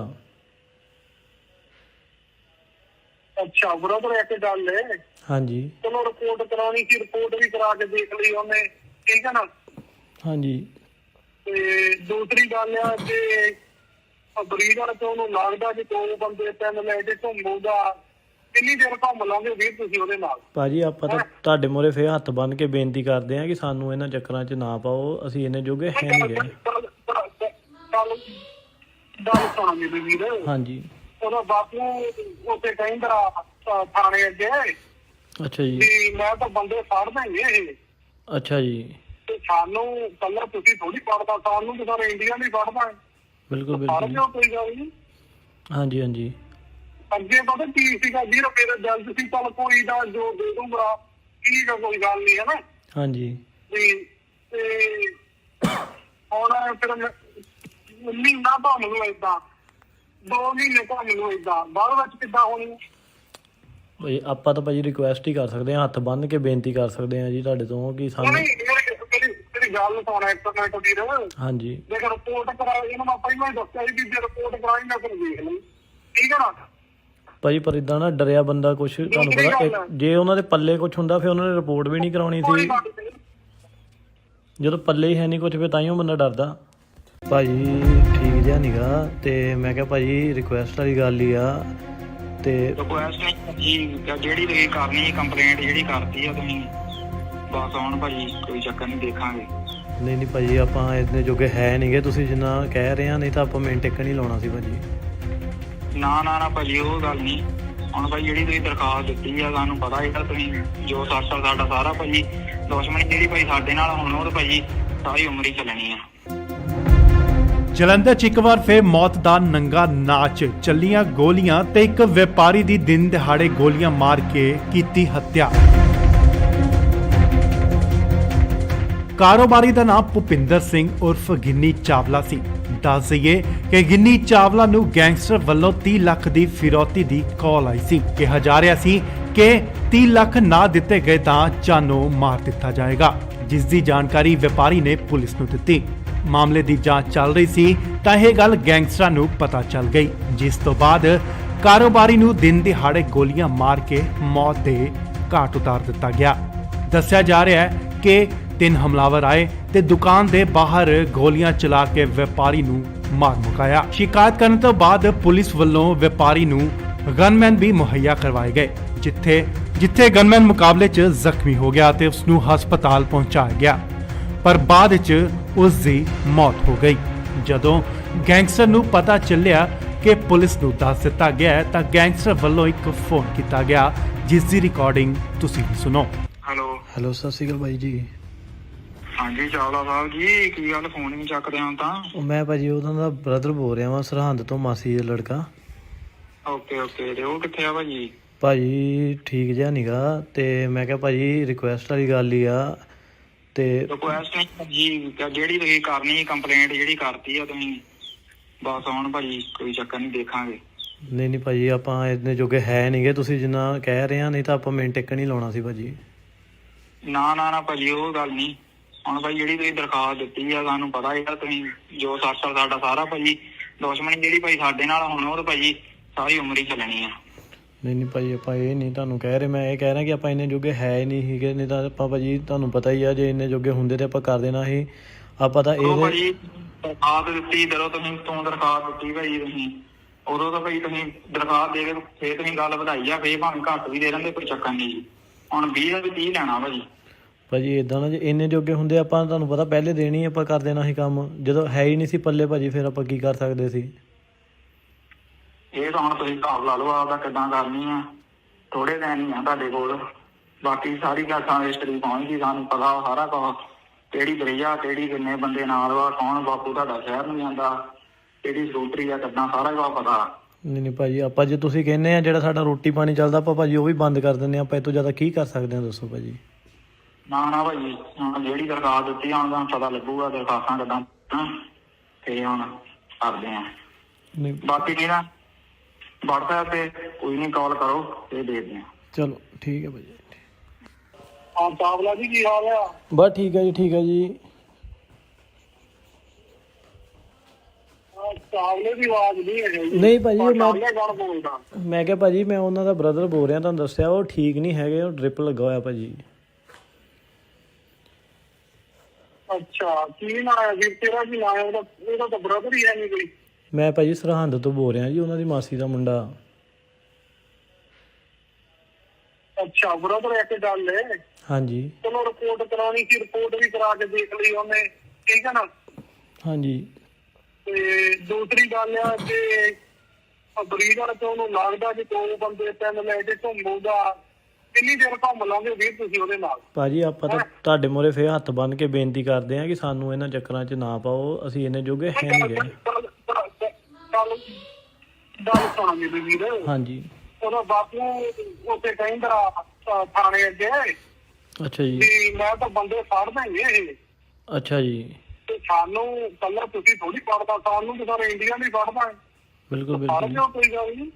ਅੱਛਾ ਬ੍ਰਦਰ, ਇੱਕ ਗੱਲ ਹੈ।
ਹਾਂਜੀ
ਚਲੋ ਰਿਪੋਰਟ ਕਰਾਉਣੀ ਸੀ, ਰਿਪੋਰਟ ਵੀ ਕਰਾ ਕੇ ਦੇਖ ਲਈ ਉਹਨੇ, ਠੀਕ ਹੈ ਨਾ?
ਹਾਂਜੀ।
ਤੇ ਦੂਸਰੀ ਗੱਲ ਆ ਕਿ ਬਰੀਡਰ ਤੋਂ ਉਹਨੂੰ ਲੱਗਦਾ ਕਿ 2 ਬੰਦੇ 3 ਲੈ ਕੇ ਘੁੰਮੂਗਾ, ਕਿੰਨੀ ਦੇਰ ਘੁੰਮ ਲਾਂਗੇ ਵੀਰ ਤੁਸੀਂ ਉਹਦੇ ਨਾਲ? ਭਾਜੀ
ਆਪਾਂ ਤਾਂ ਤੁਹਾਡੇ ਮੂਹਰੇ ਫੇਰ ਹੱਥ ਬੰਨ ਕੇ ਬੇਨਤੀ ਕਰਦੇ ਆ ਕਿ ਸਾਨੂੰ ਇਹਨਾਂ ਚੱਕਰਾਂ 'ਚ ਨਾ ਪਾਓ, ਅਸੀਂ ਇੰਨੇ ਜੋਗੇ ਹੈ ਨਹੀਂ ਗਏ।
ਗੱਲ ਸੁਣਾ ਮੇਰੀ ਵੀਰ।
ਹਾਂਜੀ।
ਉਹਦਾ ਬਾਪੂ ਉੱਥੇ ਕਹਿੰਦਾ ਥਾਣੇ ਅੱਗੇ,
ਅੱਛਾ ਜੀ,
ਵੀ ਮੈਂ ਤਾਂ ਬੰਦੇ ਫੜ ਦੇਂਗੇ ਇਹ।
ਅੱਛਾ ਜੀ।
ਤੇ ਸਾਨੂੰ ਕੱਲਾ ਤੁਸੀਂ ਥੋੜੀ ਫੜਦਾ, ਸਾਨੂੰ ਤਾਂ ਸਾਰੇ ਇੰਡੀਆ ਨਹੀਂ ਫੜਦਾ।
ਬਿਲਕੁਲ
ਫੜ ਲਿਓ, ਕੋਈ ਗੱਲ ਨਹੀਂ।
ਹਾਂਜੀ।
ਅੱਗੇ ਪਤਾ ਕੀ ਸੀਗਾ, 20 ਰੁਪਏ ਦਾ ਜਲਦ ਸੀ, ਚੱਲ ਕੋਈ ਦਾ ਜੋ ਦੇ ਦੂੰਗਾ, ਠੀਕ ਆ, ਕੋਈ ਗੱਲ ਨਹੀਂ, ਹੈ ਨਾ?
ਹਾਂਜੀ।
ਤੇ ਹੁਣ ਫਿਰ ਮਹੀਨਾ ਘੁੰਮ ਲਓ ਏਦਾਂ, 2 ਮਹੀਨੇ ਘੁੰਮ ਲਓ ਏਦਾਂ, ਬਾਅਦ ਵਿੱਚ ਕਿੱਦਾਂ ਹੋਣੀ?
ਭਾਈ ਆਪਾਂ ਤਾਂ ਭਾਜੀ ਰਿਕੁਐਸਟ ਹੀ ਕਰ ਸਕਦੇ ਹਾਂ, ਹੱਥ ਬੰਨ ਕੇ ਬੇਨਤੀ ਕਰ ਸਕਦੇ ਹਾਂ ਜੀ ਤੁਹਾਡੇ ਤੋਂ ਕਿ ਸਾਨੂੰ।
ਮੇਰੀ ਗੱਲ ਸੁਣ ਇੱਕ ਮਿੰਟ ਵੀਰ।
ਹਾਂਜੀ।
ਜੇ ਰਿਪੋਰਟ ਕਰਾਈ, ਇਹਨੂੰ ਮੈਂ ਪਹਿਲਾਂ ਹੀ ਦੱਸਿਆ ਸੀ ਕਿ ਜੇ ਰਿਪੋਰਟ ਕਰਾਈ ਮੈਂ ਫਿਰ ਦੇਖ ਲਈ, ਠੀਕ ਹੈ ਨਾ?
ਭਾਜੀ ਪਰ ਇਦਾਂ ਨਾ ਡਰਿਆ ਬੰਦਾ ਕੁਛ, ਤੁਹਾਨੂੰ ਪਤਾ ਜੇ ਉਹਨਾਂ ਦੇ ਪੱਲੇ ਕੁਛ ਹੁੰਦਾ ਫਿਰ ਉਹਨਾਂ ਨੇ ਰਿਪੋਰਟ ਵੀ ਨਹੀਂ ਕਰਾਉਣੀ ਸੀ। ਜਦੋਂ ਪੱਲੇ ਹੀ ਹੈ ਨਹੀਂ ਕੁਛ, ਫਿਰ ਤਾਂਹੀਓ ਬੰਦਾ ਡਰਦਾ। ਭਾਜੀ ਠੀਕ ਜਿਹਾ ਨੀਗਾ, ਤੇ ਮੈਂ ਕਿਹਾ ਭਾਜੀ ਰਿਕੁਐਸਟ ਵਾਲੀ ਗੱਲ ਹੀ ਆ। ਤੇ
ਰਿਕੁਐਸਟ ਨਹੀਂ ਭਾਜੀ, ਜਿਹੜੀ ਤੁਸੀਂ ਕਰਨੀ ਕੰਪਲੇਂਟ ਜਿਹੜੀ ਕਰਤੀ ਆ ਤੁਸੀਂ, ਬਸ ਹੁਣ ਭਾਜੀ ਕੋਈ ਚੱਕਰ ਨਹੀਂ, ਦੇਖਾਂਗੇ।
ਨਹੀਂ ਭਾਜੀ, ਆਪਾਂ ਇੰਨੇ ਜੋਗੇ ਹੈ ਨਹੀਂਗੇ, ਤੁਸੀਂ ਜਿੰਨਾ ਕਹਿ ਰਹੇ ਆ, ਨਹੀਂ ਤਾਂ ਆਪਾਂ ਮਿੰਟ ਇੱਕ ਨਹੀਂ ਲਾਉਣਾ ਸੀ ਭਾਜੀ।
ਨਾ ਭਾਜੀ ਉਹ ਗੱਲ ਨਹੀਂ। ਹੁਣ ਭਾਈ ਜਿਹੜੀ ਤੁਸੀਂ ਦਰਖਾਸਤ ਦਿੱਤੀ ਆ ਸਾਨੂੰ ਪਤਾ ਇਹਦਾ ਤੁਸੀਂ ਜੋ ਸਾਸਾ ਸਾਡਾ ਸਾਰਾ ਭਾਜੀ ਦੁਸ਼ਮਣੀ ਜਿਹੜੀ ਭਾਈ ਸਾਡੇ ਨਾਲ ਹੁਣ ਉਹ ਤਾਂ ਭਾਜੀ ਸਾਰੀ ਉਮਰ ਹੀ ਚੱਲਣੀ ਆ।
ਜਲੰਧਰ 'ਚ ਇੱਕ ਵਾਰ ਫੇਰ ਮੌਤ ਦਾ ਨੰਗਾ ਨਾਚ, ਚੱਲੀਆਂ ਗੋਲੀਆਂ ਤੇ ਇੱਕ ਵਪਾਰੀ ਦੀ ਦਿਨ ਦਿਹਾੜੇ ਗੋਲੀਆਂ ਮਾਰ ਕੇ ਕੀਤੀ ਹੱਤਿਆ। ਕਾਰੋਬਾਰੀ ਦਾ ਨਾਮ ਭੁਪਿੰਦਰ ਸਿੰਘ ਉਰਫ ਗਿੰਨੀ ਚਾਵਲਾ ਸੀ। ਦੱਸ ਦਈਏ ਕਿ ਗਿੰਨੀ ਚਾਵਲਾ ਨੂੰ ਗੈਂਗਸਟਰ ਵੱਲੋਂ 30 ਲੱਖ ਦੀ ਫਿਰੌਤੀ ਦੀ ਕਾਲ ਆਈ ਸੀ। ਕਿਹਾ ਜਾ ਰਿਹਾ ਸੀ ਕਿ 30 ਲੱਖ ਨਾ ਦਿੱਤੇ ਗਏ ਤਾਂ ਜਾਨੋਂ ਮਾਰ ਦਿੱਤਾ ਜਾਏਗਾ, ਜਿਸ ਦੀ ਜਾਣਕਾਰੀ ਵਪਾਰੀ ਨੇ ਪੁਲਿਸ ਨੂੰ ਦਿੱਤੀ। ਮਾਮਲੇ ਦੀ ਜਾਂਚ ਚੱਲ ਰਹੀ ਸੀ ਤਾਂ ਇਹ ਗੱਲ ਗੈਂਗਸਟਰਾਂ ਨੂੰ ਪਤਾ ਚੱਲ ਗਈ, ਜਿਸ ਤੋਂ ਬਾਅਦ ਕਾਰੋਬਾਰੀ ਨੂੰ ਦਿਨ ਦਿਹਾੜੇ ਗੋਲੀਆਂ ਮਾਰ ਕੇ ਮੌਤ ਦੇ ਘਾਟ ਉਤਾਰ ਦਿੱਤਾ ਗਿਆ। ਦੱਸਿਆ ਜਾ ਰਿਹਾ ਹੈ ਕਿ 3 ਹਮਲਾਵਰ ਆਏ ਤੇ ਦੁਕਾਨ ਦੇ ਬਾਹਰ ਗੋਲੀਆਂ ਚਲਾ ਕੇ ਵਪਾਰੀ ਨੂੰ ਮਾਰ ਮੁਕਾਇਆ। ਸ਼ਿਕਾਇਤ ਕਰਨ ਤੋਂ ਬਾਅਦ ਪੁਲਿਸ ਵੱਲੋਂ ਵਪਾਰੀ ਨੂੰ ਗਨਮੈਨ ਵੀ ਮੁਹੱਈਆ ਕਰਵਾਏ ਗਏ, ਜਿੱਥੇ ਗਨਮੈਨ ਮੁਕਾਬਲੇ 'ਚ ਜ਼ਖਮੀ ਹੋ ਗਿਆ ਤੇ ਉਸ ਨੂੰ ਹਸਪਤਾਲ ਪਹੁੰਚਾਇਆ ਗਿਆ, ਪਰ ਬਾਅਦ 'ਚ ਉਸ ਦੀ ਮੌਤ ਹੋ ਗਈ। ਜਦੋਂ ਗੈਂਗਸਟਰ ਨੂੰ ਪਤਾ ਚੱਲਿਆ ਕਿ ਪੁਲਿਸ ਨੂੰ ਦੱਸ ਦਿੱਤਾ ਗਿਆ ਹੈ ਤਾਂ ਗੈਂਗਸਟਰ ਵੱਲੋਂ ਇੱਕ ਫੋਨ ਕੀਤਾ ਗਿਆ, ਜਿਸ ਦੀ ਰਿਕਾਰਡਿੰਗ ਤੁਸੀਂ ਵੀ ਸੁਣੋ।
ਹੈਲੋ, ਸਤਿ ਸ਼੍ਰੀ ਅਕਾਲ ਬਾਈ ਜੀ।
ਹਾਂਜੀ ਚਾਵਲਾ ਸਾਹਿਬ ਜੀ, ਕੀ ਗੱਲ ਫੋਨ ਨਹੀਂ ਚੱਕਦੇ ਹੋ ਤਾਂ?
ਉਹ ਮੈਂ ਭਾਜੀ ਉਹਨਾਂ ਦਾ ਬ੍ਰਦਰ ਬੋਲ ਰਿਹਾ ਵਾਂ, ਸਰਹੰਦ ਤੋਂ, ਮਾਸੀ ਦਾ ਲੜਕਾ।
ਓਕੇ ਤੇ ਉਹ ਕਿੱਥੇ ਆ ਭਾਜੀ?
ਭਾਜੀ ਠੀਕ ਜਿਹਾ ਨੀਗਾ, ਤੇ ਮੈਂ ਕਿਹਾ ਭਾਜੀ ਰਿਕੁਐਸਟ ਵਾਲੀ ਗੱਲ ਹੀ ਆ। ਤੇ
ਰਿਕੁਐਸਟ ਨਹੀਂ ਭਾਜੀ, ਜਿਹੜੀ ਤੁਸੀਂ ਕਰਨੀ ਕੰਪਲੇਂਟ ਜਿਹੜੀ ਕਰਤੀ ਆ ਤੁਸੀਂ, ਬਸ ਹੁਣ ਭਾਜੀ ਕੋਈ ਚੱਕਰ ਨਹੀਂ, ਦੇਖਾਂਗੇ।
ਨਹੀਂ ਭਾਜੀ, ਆਪਾਂ ਇੰਨੇ ਜੋਗੇ ਹੈ ਨਹੀਂਗੇ, ਤੁਸੀਂ ਜਿੰਨਾ ਕਹਿ ਰਹੇ ਆ, ਨਹੀਂ ਤਾਂ ਆਪਾਂ ਮਿੰਟ ਇੱਕ ਨਹੀਂ ਲਾਉਣਾ ਸੀ ਭਾਜੀ।
ਨਾ ਭਾਜੀ ਉਹ ਗੱਲ ਨਹੀਂ। ਹੁਣ ਭਾਈ ਜਿਹੜੀ ਤੁਸੀਂ ਦਰਖਾਸਤ ਦਿੱਤੀ ਆ ਸਾਨੂੰ ਪਤਾ ਇਹਦਾ ਤੁਸੀਂ ਜੋ ਸਾਸਾ ਸਾਡਾ ਸਾਰਾ ਭਾਜੀ ਦੁਸ਼ਮਣੀ ਜਿਹੜੀ ਭਾਈ ਸਾਡੇ ਨਾਲ ਹੁਣ ਉਹ ਤਾਂ ਭਾਜੀ ਸਾਰੀ ਉਮਰ ਹੀ ਚੱਲਣੀ ਆ।
ਨਹੀਂ ਭਾਜੀ, ਆਪਾਂ ਇਹ ਨਹੀਂ ਤੁਹਾਨੂੰ ਕਹਿ ਰਹੇ, ਮੈਂ ਇਹ ਕਹਿ ਰਿਹਾ ਕਿ ਆਪਾਂ ਇੰਨੇ ਜੋਗੇ ਹੈ ਹੀ ਨਹੀਂ ਸੀਗੇ, ਨਹੀਂ ਤਾਂ ਆਪਾਂ ਭਾਜੀ ਤੁਹਾਨੂੰ ਪਤਾ ਹੀ ਆ, ਜੇ ਇੰਨੇ ਜੋਗੇ ਹੁੰਦੇ ਤੇ ਆਪਾਂ ਕਰ ਦੇਣਾ ਸੀ। ਆਪਾਂ ਤਾਂ ਇਹ
ਭਾਜੀ ਦਰਖਾਸਤ ਦਿੱਤੀ ਜਦੋਂ ਤੂੰ ਦਰਖਾਸਤ ਦਿੱਤੀ ਭਾਜੀ ਤੁਸੀਂ, ਉਦੋਂ ਤਾਂ ਭਾਈ ਤੁਸੀਂ ਦਰਖਾਸਤ ਦੇ ਕੇ ਫੇਰ ਤੁਸੀਂ ਗੱਲ ਵਧਾਈ ਆ, ਫੇਰ ਭਾਵੇਂ ਘੱਟ ਵੀ ਦੇ ਦਿੰਦੇ, ਕੋਈ ਚੱਕਰ ਨਹੀਂ ਜੀ। ਹੁਣ 20 ਦਾ ਵੀ 30 ਲੈਣਾ
ਭਾਜੀ ਏਦਾਂ ਨਾ, ਜੇ ਇੰਨੇ ਜੋਗੇ ਹੁੰਦੇ ਆਪਾਂ ਤੁਹਾਨੂੰ ਪਤਾ ਪਹਿਲੇ ਦੇਣੀ ਆਪਾਂ ਕਰ ਦੇਣਾ ਸੀ ਕੰਮ, ਜਦੋਂ ਹੈ ਹੀ ਨਹੀਂ ਸੀ ਪੱਲੇ ਭਾਜੀ, ਫਿਰ ਆਪਾਂ ਕੀ ਕਰ ਸਕਦੇ ਸੀ?
ਇਹ ਤਾਂ ਹੁਣ ਤੁਸੀਂ ਹਿਸਾਬ ਲਾ ਲਓ ਆਪਦਾ ਕਿੱਦਾਂ ਕਰਨੀ ਆ, ਥੋੜੇ ਦਿਨ ਹੀ ਆ ਤੁਹਾਡੇ ਕੋਲ, ਬਾਕੀ ਸਾਰੀ ਗਾਸਾਂ ਰਜਿਸਟਰੀ ਪਹੁੰਚਦੀ, ਸਾਨੂੰ ਪਤਾ ਸਾਰਾ ਕੁਝ, ਕਿਹੜੀ ਬਰਈਆ, ਕਿਹੜੀ ਕਿੰਨੇ ਬੰਦੇ ਨਾਲ ਵਾ, ਕੌਣ ਬਾਪੂ ਤੁਹਾਡਾ ਸ਼ਹਿਰ ਨੂੰ ਜਾਂਦਾ, ਕਿਹੜੀ ਸਕੂਟਰੀ ਆ, ਕਿੱਦਾਂ ਸਾਰਾ ਕੁਝ ਪਤਾ।
ਨਹੀਂ ਭਾਜੀ, ਆਪਾਂ ਜੇ ਤੁਸੀਂ ਕਹਿੰਦੇ ਆ ਜਿਹੜਾ ਸਾਡਾ ਰੋਟੀ ਪਾਣੀ ਚੱਲਦਾ, ਆਪਾਂ ਭਾਜੀ ਉਹ ਵੀ ਬੰਦ ਕਰ ਦਿੰਦੇ ਆ, ਆਪਾਂ ਇਹ ਤੋਂ ਜ਼ਿਆਦਾ ਕੀ ਕਰ ਸਕਦੇ ਆ, ਦੱਸੋ ਭਾਜੀ।
ਨਾ ਭਾਜੀ, ਹੁਣ ਜਿਹੜੀ ਦਰਖਾਸਤ ਦਿੱਤੀ ਹੁਣ ਤੁਹਾਨੂੰ ਪਤਾ ਲੱਗੂਗਾ ਦਰਖਾਸਤਾਂ ਕਿੱਦਾਂ, ਤੇ ਹੁਣ ਕਰਦੇ ਆ। ਬਾਕੀ ਨਹੀਂ ਨਾ WhatsApp ਤੇ ਕੋਈ ਨਹੀਂ ਕਾਲ ਕਰੋ ਤੇ ਦੇਖਦੇ ਆ।
ਚਲੋ ਠੀਕ ਹੈ ਭਾਜੀ।
ਹਾਂ ਚਾਵਲਾ ਜੀ, ਕੀ ਹਾਲ ਆ?
ਬਸ ਠੀਕ ਹੈ ਜੀ, ਠੀਕ ਹੈ ਜੀ।
ਚਾਵਲੇ ਦੀ ਆਵਾਜ਼ ਨਹੀਂ ਹੈ।
ਨਹੀਂ ਭਾਜੀ,
ਬੋਲਦਾ
ਮੈਂ ਕਿਹਾ ਭਾਜੀ ਮੈਂ ਉਹਨਾਂ ਦਾ ਬ੍ਰਦਰ ਬੋਲ ਰਿਹਾ, ਤੁਹਾਨੂੰ ਦੱਸਿਆ ਉਹ ਠੀਕ ਨਹੀਂ ਹੈਗੇ, ਉਹ ਡ੍ਰਿਪ ਲੱਗਾ ਹੋਇਆ ਭਾਜੀ।
ਅੱਛਾ, ਕੀ ਨਾਂ ਹੈ ਵੀਰ ਤੇਰਾ? ਕੀ ਨਾਂ ਹੈ ਉਹਦਾ? ਉਹਦਾ ਤਾਂ ਬ੍ਰਦਰ ਹੀ ਹੈ ਨਹੀਂ ਕੋਈ।
ਮੈਂ ਭਾਜੀ ਸਰਹੰਦ ਤੋਂ ਬੋਲ ਰਿਹਾ ਜੀ, ਉਹਨਾਂ ਦੀ ਮਾਸੀ ਦਾ ਮੁੰਡਾ।
ਅੱਛਾ ਬ੍ਰਦਰ, ਇੱਕ ਗੱਲ ਹੈ।
ਹਾਂਜੀ
ਚਲੋ ਰਿਪੋਰਟ ਕਰਾਉਣੀ ਸੀ, ਰਿਪੋਰਟ ਵੀ ਕਰਾ ਕੇ ਦੇਖ ਲਈ ਉਹਨੇ, ਠੀਕ ਹੈ ਨਾ?
ਹਾਂਜੀ।
ਤੇ ਦੂਸਰੀ ਗੱਲ ਆ ਕਿ ਬਰੀਡਰ ਤੋਂ ਉਹਨੂੰ ਲੱਗਦਾ ਕਿ 2 ਬੰਦੇ 3 ਲੈ ਕੇ ਘੁੰਮੂਗਾ, ਕਿੰਨੀ ਦੇਰ ਘੁੰਮ ਲਾਂਗੇ ਵੀਰ ਤੁਸੀਂ ਉਹਦੇ ਨਾਲ? ਭਾਜੀ
ਆਪਾਂ ਤਾਂ ਤੁਹਾਡੇ ਮੂਹਰੇ ਫੇਰ ਹੱਥ ਬੰਨ ਕੇ ਬੇਨਤੀ ਕਰਦੇ ਆ ਕਿ ਸਾਨੂੰ ਇਹਨਾਂ ਚੱਕਰਾਂ 'ਚ ਨਾ ਪਾਓ, ਅਸੀਂ ਇੰਨੇ ਜੋਗੇ ਹੈ ਨਹੀਂ ਗਏ।
ਗੱਲ ਸੁਣਾ ਮੇਰੀ ਵੀਰ।
ਹਾਂਜੀ।
ਉਹਦਾ ਬਾਪੂ ਉੱਥੇ ਕਹਿੰਦਾ ਥਾਣੇ ਅੱਗੇ,
ਅੱਛਾ ਜੀ,
ਵੀ ਮੈਂ ਤਾਂ ਬੰਦੇ ਫੜ ਦੇਂਗੇ ਇਹ।
ਅੱਛਾ ਜੀ।
ਤੇ ਸਾਨੂੰ ਕੱਲਾ ਤੁਸੀਂ ਥੋੜੀ ਫੜਦਾ, ਸਾਨੂੰ ਤਾਂ ਸਾਰੇ ਇੰਡੀਆ ਨਹੀਂ ਫੜਦਾ।
ਬਿਲਕੁਲ
ਬਿਲਕੁਲ, ਕੋਈ ਗੱਲ ਨਹੀਂ।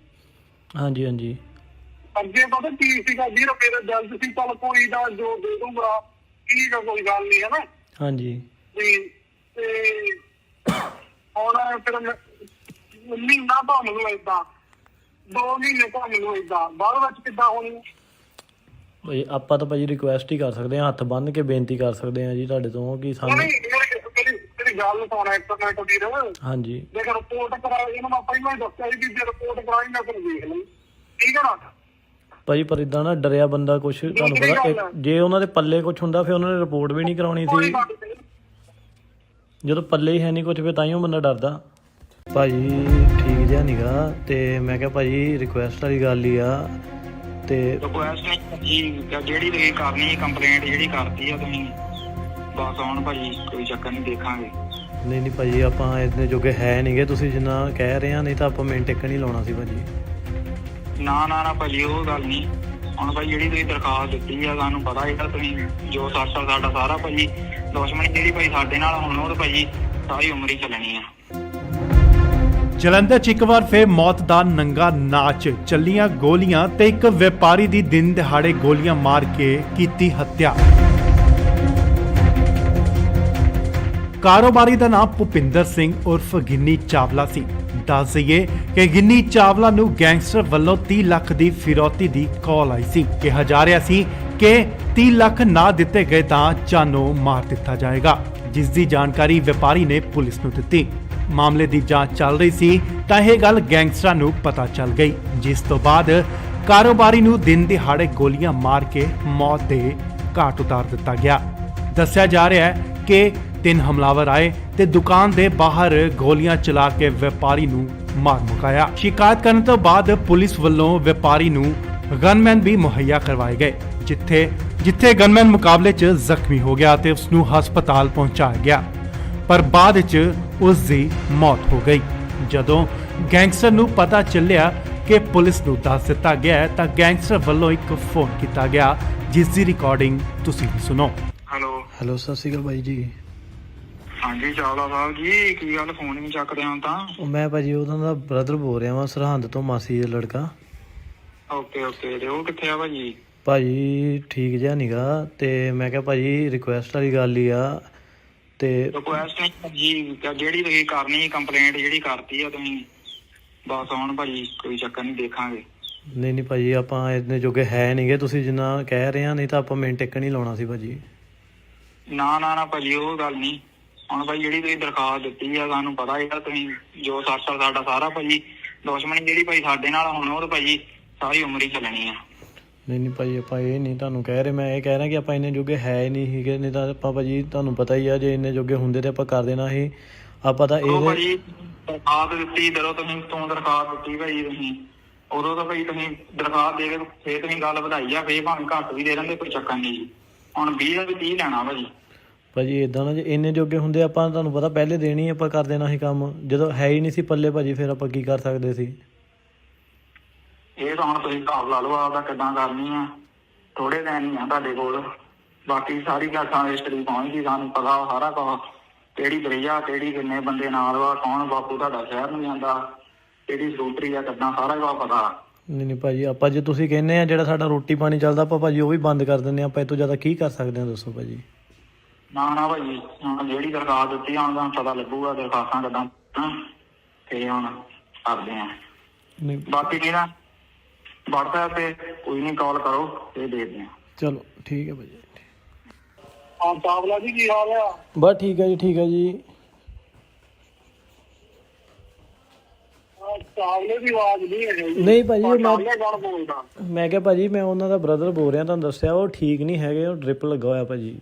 ਹਾਂਜੀ।
ਅੱਗੇ ਪਤਾ ਕੀ ਸੀਗਾ ਵੀਰ, ਮੇਰੇ ਦਿਲ ਚ ਸੀ ਚੱਲ ਕੋਈ ਦਾ ਜੋ ਦੇ ਦੂੰਗਾ, ਠੀਕ ਆ, ਕੋਈ ਗੱਲ ਨਹੀਂ, ਹੈ ਨਾ?
ਹਾਂਜੀ।
ਤੇ ਹੁਣ ਫਿਰ ਮਹੀਨਾ ਘੁੰਮ ਲੂ ਏਦਾਂ, 2 ਮਹੀਨੇ ਘੁੰਮ ਲੂ ਏਦਾਂ, ਬਾਅਦ ਵਿੱਚ ਕਿੱਦਾਂ ਹੋਣੀ?
ਭਾਈ ਆਪਾਂ ਤਾਂ ਭਾਜੀ ਰਿਕੁਐਸਟ ਹੀ ਕਰ ਸਕਦੇ ਹਾਂ, ਹੱਥ ਬੰਨ ਕੇ ਬੇਨਤੀ ਕਰ ਸਕਦੇ ਹਾਂ ਜੀ ਤੁਹਾਡੇ ਤੋਂ ਕਿ ਸਾਨੂੰ।
ਮੇਰੀ ਗੱਲ ਸੁਣ ਇੱਕ ਮਿੰਟ ਵੀਰ।
ਹਾਂਜੀ।
ਜੇ ਰਿਪੋਰਟ ਕਰਾਈ, ਇਹਨੂੰ ਮੈਂ ਪਹਿਲਾਂ ਹੀ ਦੱਸਿਆ ਸੀ ਵੀ ਜੇ ਰਿਪੋਰਟ ਕਰਾਈ ਮੈਂ ਫਿਰ ਦੇਖ ਲਈ, ਠੀਕ ਹੈ ਨਾ?
ਭਾਜੀ ਪਰ ਇਦਾਂ ਨਾ ਡਰਿਆ ਬੰਦਾ ਕੁਛ, ਤੁਹਾਨੂੰ ਪਤਾ ਜੇ ਉਹਨਾਂ ਦੇ ਪੱਲੇ ਕੁਛ ਹੁੰਦਾ ਫਿਰ ਉਹਨਾਂ ਨੇ ਰਿਪੋਰਟ ਵੀ ਨਹੀਂ ਕਰਾਉਣੀ ਸੀ। ਜਦੋਂ ਪੱਲੇ ਹੀ ਹੈ ਨਹੀਂ ਕੁਛ, ਫਿਰ ਤਾਂ ਹੀ ਉਹ ਬੰਦਾ ਡਰਦਾ। ਭਾਜੀ ਠੀਕ ਠੀਕ ਜਿਹਾ ਨੀਗਾ ਤੇ ਮੈਂ ਕਿਹਾ ਭਾਜੀ ਰਿਕੁਐਸਟ ਵਾਲੀ ਗੱਲ ਹੀ ਆ ਤੇ
ਰਿਕੁਐਸਟ ਨਹੀਂ ਭਾਜੀ, ਜਿਹੜੀ ਤੁਸੀਂ ਕਰਨੀ ਕੰਪਲੇਂਟ ਜਿਹੜੀ ਕਰਤੀ ਆ ਤੁਸੀਂ ਬਸ ਹੁਣ ਭਾਜੀ ਕੋਈ ਚੱਕਰ ਨਹੀਂ, ਦੇਖਾਂਗੇ।
ਨਹੀਂ ਭਾਜੀ ਆਪਾਂ ਇੰਨੇ ਜੋਗੇ ਹੈ ਨਹੀਂਗੇ, ਤੁਸੀਂ ਜਿੰਨਾ ਕਹਿ ਰਹੇ ਆ, ਨਹੀਂ ਤਾਂ ਆਪਾਂ ਮਿੰਟ ਇੱਕ ਨਹੀਂ ਲਾਉਣਾ ਸੀ ਭਾਜੀ।
ਨਾ ਭਾਜੀ ਉਹ ਗੱਲ ਨਹੀਂ। ਹੁਣ ਭਾਈ ਜਿਹੜੀ ਤੁਸੀਂ ਦਰਖਾਸਤ ਦਿੱਤੀ ਆ ਸਾਨੂੰ ਪਤਾ ਇਹਦਾ ਤੁਸੀਂ ਜੋ ਸਾਡਾ ਸਾਰਾ ਭਾਜੀ ਦੁਸ਼ਮਣੀ ਜਿਹੜੀ ਭਾਈ ਸਾਡੇ ਨਾਲ ਹੁਣ ਉਹ ਤਾਂ ਭਾਜੀ ਸਾਰੀ ਉਮਰ ਹੀ ਚੱਲਣੀ ਆ।
ਜਲੰਧਰ 'ਚ ਇੱਕ ਵਾਰ ਫਿਰ ਮੌਤ ਦਾ ਨੰਗਾ ਨਾਚ, ਚੱਲੀਆਂ ਗੋਲੀਆਂ ਤੇ ਇੱਕ ਵਪਾਰੀ ਦੀ ਦਿਨ ਦਿਹਾੜੇ ਗੋਲੀਆਂ ਮਾਰ ਕੇ ਕੀਤੀ ਹੱਤਿਆ। ਕਾਰੋਬਾਰੀ ਦਾ ਨਾਮ ਭੁਪਿੰਦਰ ਸਿੰਘ ਉਰਫ ਗਿੰਨੀ ਚਾਵਲਾ ਸੀ। ਦੱਸ ਦਈਏ ਕਿ ਗਿੰਨੀ ਚਾਵਲਾ ਨੂੰ ਗੈਂਗਸਟਰ ਵੱਲੋਂ 30 ਲੱਖ ਦੀ ਫਿਰੌਤੀ ਦੀ ਕਾਲ ਆਈ ਸੀ। ਕਿਹਾ ਜਾ ਰਿਹਾ ਸੀ ਕਿ 30 ਲੱਖ ਨਾ ਦਿੱਤੇ ਗਏ ਤਾਂ ਜਾਨੋਂ ਮਾਰ ਦਿੱਤਾ ਜਾਏਗਾ, ਜਿਸ ਦੀ ਜਾਣਕਾਰੀ ਵਪਾਰੀ ਨੇ ਪੁਲਿਸ ਨੂੰ ਦਿੱਤੀ। ਮਾਮਲੇ ਦੀ ਜਾਂਚ ਚੱਲ ਰਹੀ ਸੀ ਤਾਂ ਇਹ ਗੱਲ ਗੈਂਗਸਟਰਾਂ ਨੂੰ ਪਤਾ ਚੱਲ ਗਈ, ਜਿਸ ਤੋਂ ਬਾਅਦ ਕਾਰੋਬਾਰੀ ਨੂੰ ਦਿਨ ਦਿਹਾੜੇ ਗੋਲੀਆਂ ਮਾਰ ਕੇ ਮੌਤ ਦੇ ਘਾਟ ਉਤਾਰ ਦਿੱਤਾ ਗਿਆ। ਦੱਸਿਆ ਜਾ ਰਿਹਾ ਹੈ ਕਿ 3 ਹਮਲਾਵਰ ਆਏ ਤੇ ਦੁਕਾਨ ਦੇ ਬਾਹਰ ਗੋਲੀਆਂ ਚਲਾ ਕੇ ਵਪਾਰੀ ਨੂੰ ਮਾਰ ਮੁਕਾਇਆ। ਸ਼ਿਕਾਇਤ ਕਰਨ ਤੋਂ ਬਾਅਦ ਪੁਲਿਸ ਵੱਲੋਂ ਵਪਾਰੀ ਨੂੰ ਗਨਮੈਨ ਵੀ ਮੁਹੱਈਆ ਕਰਵਾਏ ਗਏ, ਜਿੱਥੇ ਗਨਮੈਨ ਮੁਕਾਬਲੇ 'ਚ ਜ਼ਖਮੀ ਹੋ ਗਿਆ ਤੇ ਉਸ ਨੂੰ ਹਸਪਤਾਲ ਪਹੁੰਚਾਇਆ ਗਿਆ, ਪਰ ਬਾਅਦ 'ਚ ਉਸ ਦੀ ਮੌਤ ਹੋ ਗਈ। ਜਦੋਂ ਗੈਂਗਸਟਰ ਨੂੰ ਪਤਾ ਚੱਲਿਆ ਕਿ ਪੁਲਿਸ ਨੂੰ ਦੱਸ ਦਿੱਤਾ ਗਿਆ ਹੈ ਤਾਂ ਗੈਂਗਸਟਰ ਵੱਲੋਂ ਇੱਕ ਫੋਨ ਕੀਤਾ ਗਿਆ, ਜਿਸ ਦੀ ਰਿਕਾਰਡਿੰਗ ਤੁਸੀਂ ਵੀ ਸੁਣੋ।
ਹੈਲੋ ਸਤਿ ਸ਼੍ਰੀ ਅਕਾਲ ਬਾਈ ਜੀ।
ਹਾਂਜੀ ਚਾਵਲਾ ਸਾਹਿਬ ਜੀ, ਕੀ ਗੱਲ ਫੋਨ ਨਹੀਂ ਚੱਕਦੇ ਹੋ ਤਾਂ?
ਉਹ ਮੈਂ ਭਾਜੀ ਉਹਨਾਂ ਦਾ ਬ੍ਰਦਰ ਬੋਲ ਰਿਹਾ ਵਾਂ, ਸਰਹੰਦ ਤੋਂ, ਮਾਸੀ ਦਾ ਲੜਕਾ।
ਓਕੇ ਤੇ ਉਹ ਕਿੱਥੇ ਆ ਭਾਜੀ?
ਭਾਜੀ ਠੀਕ ਜਿਹਾ ਨੀਗਾ ਤੇ ਮੈਂ ਕਿਹਾ ਭਾਜੀ ਰਿਕੁਐਸਟ ਵਾਲੀ ਗੱਲ ਹੀ ਆ ਤੇ
ਰਿਕੁਐਸਟ ਨਹੀਂ ਭਾਜੀ, ਜਿਹੜੀ ਤੁਸੀਂ ਕਰਨੀ ਕੰਪਲੇਂਟ ਜਿਹੜੀ ਕਰਤੀ ਆ ਤੁਸੀਂ ਬਸ ਹੁਣ ਭਾਜੀ ਕੋਈ ਚੱਕਰ ਨਹੀਂ, ਦੇਖਾਂਗੇ।
ਨਹੀਂ ਭਾਜੀ ਆਪਾਂ ਇੰਨੇ ਜੋਗੇ ਹੈ ਨਹੀਂਗੇ, ਤੁਸੀਂ ਜਿੰਨਾ ਕਹਿ ਰਹੇ ਆ, ਨਹੀਂ ਤਾਂ ਆਪਾਂ ਮਿੰਟ ਇੱਕ ਨਹੀਂ ਲਾਉਣਾ ਸੀ ਭਾਜੀ।
ਨਾ ਭਾਜੀ ਉਹ ਗੱਲ ਨਹੀਂ। ਹੁਣ ਭਾਈ ਜਿਹੜੀ ਤੁਸੀਂ ਦਰਖਾਸਤ ਦਿੱਤੀ ਆ ਸਾਨੂੰ ਪਤਾ ਇਹਦਾ ਤੁਸੀਂ ਜੋ ਸਾਡਾ ਸਾਰਾ ਭਾਜੀ ਦੁਸ਼ਮਣੀ ਜਿਹੜੀ ਭਾਈ ਸਾਡੇ ਨਾਲ ਹੁਣ ਉਹ ਤਾਂ ਭਾਜੀ ਸਾਰੀ ਉਮਰ ਹੀ ਚੱਲਣੀ ਆ।
ਨਹੀਂ ਭਾਜੀ ਆਪਾਂ ਇਹ ਨਹੀਂ ਤੁਹਾਨੂੰ ਕਹਿ ਰਹੇ, ਮੈਂ ਇਹ ਕਹਿ ਰਿਹਾ ਕਿ ਆਪਾਂ ਇੰਨੇ ਜੋਗੇ ਹੈ ਹੀ ਨਹੀਂ ਸੀਗੇ, ਨਹੀਂ ਤਾਂ ਆਪਾਂ ਭਾਜੀ ਤੁਹਾਨੂੰ ਪਤਾ ਹੀ ਆ, ਜੇ ਇੰਨੇ ਜੋਗੇ ਹੁੰਦੇ ਤੇ ਆਪਾਂ ਕਰ ਦੇਣਾ ਸੀ। ਆਪਾਂ ਤਾਂ ਇਹ
ਭਾਜੀ ਦਰਖਾਸਤ ਦਿੱਤੀ ਜਦੋਂ ਤੂੰ ਦਰਖਾਸਤ ਦਿੱਤੀ ਭਾਜੀ ਤੁਸੀਂ ਉਦੋਂ ਤਾਂ ਭਾਈ ਤੁਸੀਂ ਦਰਖਾਸਤ ਦੇ ਕੇ ਫੇਰ ਤੁਸੀਂ ਗੱਲ ਵਧਾਈ ਆ, ਫੇਰ ਭਾਵੇਂ ਘੱਟ ਵੀ ਦੇ ਦਿੰਦੇ ਕੋਈ ਚੱਕਰ ਨਹੀਂ ਜੀ। ਹੁਣ 20 ਦਾ ਵੀ 30 ਲੈਣਾ ਭਾਜੀ
ਏਦਾਂ ਨਾ, ਜੇ ਇੰਨੇ ਜੋਗੇ ਹੁੰਦੇ ਆਪਾਂ ਤੁਹਾਨੂੰ ਪਤਾ ਪਹਿਲੇ ਦੇਣੀ ਆਪਾਂ ਕਰ ਦੇਣਾ ਸੀ ਕੰਮ, ਜਦੋਂ ਹੈ ਹੀ ਨਹੀਂ ਸੀ ਪੱਲੇ ਭਾਜੀ ਫਿਰ ਆਪਾਂ ਕੀ ਕਰ ਸਕਦੇ ਸੀ।
ਇਹ ਤਾਂ ਹੁਣ ਤੁਸੀਂ ਹਿਸਾਬ ਲਾ ਲਓ ਆਪਦਾ ਕਿੱਦਾਂ ਕਰਨੀ ਆ, ਥੋੜੇ ਦਿਨ ਹੀ ਆ ਤੁਹਾਡੇ ਕੋਲ, ਬਾਕੀ ਸਾਰੀ ਗੱਲਾਂ ਹਿਸਟਰੀ ਪਹੁੰਚ ਗਈ, ਸਾਨੂੰ ਪਤਾ ਸਾਰਾ ਕੁਝ, ਕਿਹੜੀ ਬਰਈਆ ਕਿਹੜੀ ਕਿੰਨੇ ਬੰਦੇ ਨਾਲ ਵਾ, ਕੌਣ ਬਾਪੂ ਤੁਹਾਡਾ ਸ਼ਹਿਰ ਨੂੰ ਜਾਂਦਾ, ਕਿਹੜੀ ਸਕੂਟਰੀ ਆ ਕਿੱਦਾਂ, ਸਾਰਾ ਕੁਝ ਪਤਾ।
ਨਹੀਂ ਭਾਜੀ ਆਪਾਂ ਜੇ ਤੁਸੀਂ ਕਹਿੰਦੇ ਆ ਜਿਹੜਾ ਸਾਡਾ ਰੋਟੀ ਪਾਣੀ ਚੱਲਦਾ ਆਪਾਂ ਭਾਜੀ ਉਹ ਵੀ ਬੰਦ ਕਰ ਦਿੰਦੇ ਆ, ਆਪਾਂ ਇਹ ਤੋਂ ਜ਼ਿਆਦਾ ਕੀ ਕਰ ਸਕਦੇ ਆ ਦੱਸੋ ਭਾਜੀ।
ਨਾ ਭਾਜੀ ਹੁਣ ਜਿਹੜੀ ਦਰਖਾਸਤ ਦਿੱਤੀ ਹੁਣ ਤੁਹਾਨੂੰ ਪਤਾ ਲੱਗੂਗਾ ਦਰਖਾਸਤਾਂ ਕਿੱਦਾਂ ਤੇ ਹੁਣ ਕਰਦੇ ਆ। ਬਾਕੀ ਕੀ ਨਾ WhatsApp ਤੇ ਕੋਈ ਨਹੀਂ ਕਾਲ ਕਰੋ ਤੇ ਦੇਖਦੇ ਆ।
ਚਲੋ ਠੀਕ ਹੈ ਭਾਜੀ।
ਹਾਂ ਚਾਵਲਾ ਜੀ ਕੀ ਹਾਲ ਆ?
ਬਸ ਠੀਕ ਹੈ ਜੀ, ਠੀਕ ਹੈ ਜੀ।
ਚਾਵਲੇ ਦੀ ਆਵਾਜ਼ ਨਹੀਂ ਹੈ
ਨਹੀਂ ਭਾਜੀ
ਬੋਲਦਾ।
ਮੈਂ ਕਿਹਾ ਭਾਜੀ ਮੈਂ ਉਹਨਾਂ ਦਾ ਬ੍ਰਦਰ ਬੋਲ ਰਿਹਾ, ਤੁਹਾਨੂੰ ਦੱਸਿਆ ਉਹ ਠੀਕ ਨਹੀਂ ਹੈਗੇ, ਉਹ ਡ੍ਰਿਪ ਲੱਗਾ ਹੋਇਆ ਭਾਜੀ।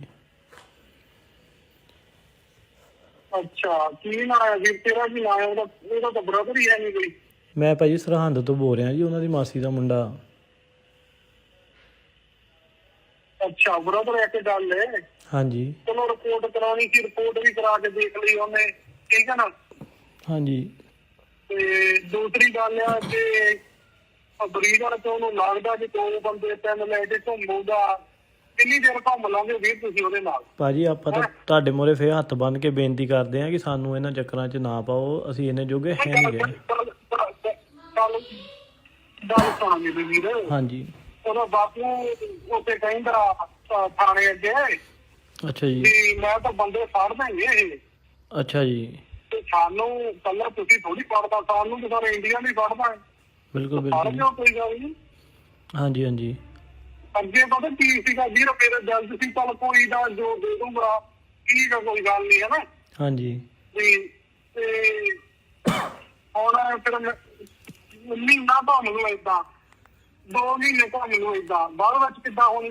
ਅੱਛਾ ਕੀ ਨਾਂ ਹੈ ਜੀ ਤੇਰਾ? ਕੀ ਨਾਂ ਹੈ ਉਹਦਾ? ਉਹਦਾ ਤਾਂ ਬ੍ਰਦਰ ਹੀ ਹੈ ਨਹੀਂ ਕੋਈ।
ਮੈਂ ਭਾਜੀ ਸਰਹੰਦ ਤੋਂ ਬੋਲ ਰਿਹਾ ਜੀ, ਉਹਨਾਂ ਦੀ ਮਾਸੀ ਦਾ ਮੁੰਡਾ।
ਅੱਛਾ ਬ੍ਰਦਰ ਇੱਕ ਗੱਲ ਹੈ।
ਹਾਂਜੀ
ਚਲੋ ਰਿਪੋਰਟ ਕਰਾਉਣੀ ਸੀ, ਰਿਪੋਰਟ ਵੀ ਕਰਾ ਕੇ ਦੇਖ ਲਈ ਉਹਨੇ, ਠੀਕ ਹੈ ਨਾ।
ਹਾਂਜੀ
ਤੇ ਦੂਸਰੀ ਗੱਲ ਆ ਕਿ ਬਰੀਡਰ ਤੋਂ ਉਹਨੂੰ ਲੱਗਦਾ ਕਿ 2 ਬੰਦੇ 3 ਲੈ ਕੇ ਘੁੰਮੂਗਾ, ਕਿੰਨੀ ਦੇਰ ਘੁੰਮ ਲਾਂਗੇ ਵੀਰ ਤੁਸੀਂ ਉਹਦੇ ਨਾਲ? ਭਾਜੀ
ਆਪਾਂ ਤਾਂ ਤੁਹਾਡੇ ਮੂਹਰੇ ਫੇਰ ਹੱਥ ਬੰਨ ਕੇ ਬੇਨਤੀ ਕਰਦੇ ਆ ਕਿ ਸਾਨੂੰ ਇਹਨਾਂ ਚੱਕਰਾਂ 'ਚ ਨਾ ਪਾਓ, ਅਸੀਂ ਇੰਨੇ ਜੋਗੇ ਹੈ ਨਹੀਂ ਗਏ।
ਗੱਲ ਸੁਣਾ ਮੇਰੇ ਵੀਰ।
ਹਾਂਜੀ
ਉਹਦਾ ਬਾਪੂ ਉੱਥੇ ਕਹਿੰਦਾ ਥਾਣੇ ਅੱਗੇ,
ਅੱਛਾ ਜੀ,
ਵੀ ਮੈਂ ਤਾਂ ਬੰਦੇ ਫੜ ਦੇਂਗੇ ਇਹ।
ਅੱਛਾ ਜੀ।
ਤੇ ਸਾਨੂੰ ਕੱਲਾ ਤੁਸੀਂ ਥੋੜੀ ਫੜਦਾ, ਸਾਨੂੰ ਤਾਂ ਸਾਰੇ ਇੰਡੀਆ ਨਹੀਂ ਫੜਦਾ।
ਬਿਲਕੁਲ
ਬਿਲਕੁਲ ਕੋਈ ਗੱਲ ਨਹੀਂ।
ਹਾਂਜੀ ਹਾਂਜੀ
ਅੱਗੇ ਪਤਾ ਕੀ ਸੀਗਾ ਵੀਰ, ਮੇਰੇ ਦਿਲ ਚ ਸੀ ਚੱਲ ਕੋਈ ਦਾ ਜੋ ਦੇ ਦੂੰਗਾ, ਠੀਕ ਆ ਕੋਈ ਗੱਲ ਨਹੀਂ, ਹੈ ਨਾ।
ਹਾਂਜੀ
ਤੇ ਹੁਣ ਫਿਰ ਮਹੀਨਾ ਘੁੰਮ ਲਓ ਏਦਾਂ, 2 ਮਹੀਨੇ ਘੁੰਮ ਲਓ ਏਦਾਂ, ਬਾਅਦ ਵਿੱਚ ਕਿੱਦਾਂ ਹੋਣੀ?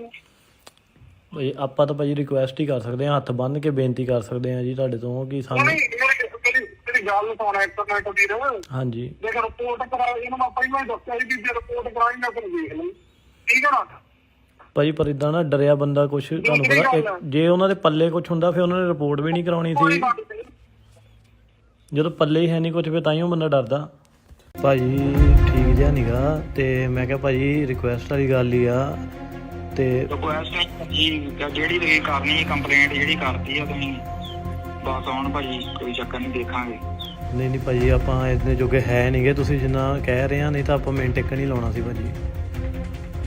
ਭਾਈ ਆਪਾਂ ਤਾਂ ਭਾਜੀ ਰਿਕੁਐਸਟ ਹੀ ਕਰ ਸਕਦੇ ਹਾਂ, ਹੱਥ ਬੰਨ ਕੇ ਬੇਨਤੀ ਕਰ ਸਕਦੇ ਹਾਂ ਜੀ ਤੁਹਾਡੇ ਤੋਂ ਕਿ ਸਾਨੂੰ
ਮੇਰੀ ਗੱਲ ਸੁਣ ਇੱਕ ਮਿੰਟ ਵੀਰ।
ਹਾਂਜੀ
ਦੇਖ ਰਿਪੋਰਟ ਕਰਾ, ਇਹਨੂੰ ਮੈਂ ਪਹਿਲਾਂ ਹੀ ਦੱਸਿਆ ਸੀ ਵੀ ਜੇ ਰਿਪੋਰਟ ਕਰਾਈ ਮੈਂ ਫਿਰ ਦੇਖ ਲਈ, ਠੀਕ ਹੈ ਨਾ।
ਭਾਜੀ ਪਰ ਇਦਾਂ ਨਾ ਡਰਿਆ ਬੰਦਾ ਕੁਛ, ਤੁਹਾਨੂੰ ਪਤਾ ਜੇ ਉਹਨਾਂ ਦੇ ਪੱਲੇ ਕੁਛ ਹੁੰਦਾ ਫਿਰ ਉਹਨਾਂ ਨੇ ਰਿਪੋਰਟ ਵੀ ਨਹੀਂ ਕਰਾਉਣੀ ਸੀ। ਜਦੋਂ ਪੱਲੇ ਹੀ ਹੈ ਨਹੀਂ ਕੁਛ ਫਿਰ ਤਾਈਓ ਬੰਦਾ ਡਰਦਾ। ਭਾਜੀ ਠੀਕ ਜਿਹਾ ਨੀਗਾ ਤੇ ਮੈਂ ਕਿਹਾ ਭਾਜੀ ਰਿਕੁਐਸਟ ਵਾਲੀ ਗੱਲ ਹੀ ਆ ਤੇ
ਰਿਕੁਐਸਟ ਨਹੀਂ ਜੀ, ਜਿਹੜੀ ਤੁਸੀਂ ਕਰਨੀ ਕੰਪਲੇਂਟ ਜਿਹੜੀ ਕਰਤੀ ਆ ਤੁਸੀਂ ਬਸ ਹੁਣ ਭਾਜੀ ਕੋਈ ਚੱਕਰ ਨਹੀਂ, ਦੇਖਾਂਗੇ।
ਨਹੀਂ ਭਾਜੀ ਆਪਾਂ ਇੰਨੇ ਜੋਗੇ ਹੈ ਨਹੀਂਗੇ, ਤੁਸੀਂ ਜਿੰਨਾ ਕਹਿ ਰਹੇ ਆ, ਨਹੀਂ ਤਾਂ ਆਪਾਂ ਮਿੰਟ ਇੱਕ ਨਹੀਂ ਲਾਉਣਾ ਸੀ ਭਾਜੀ।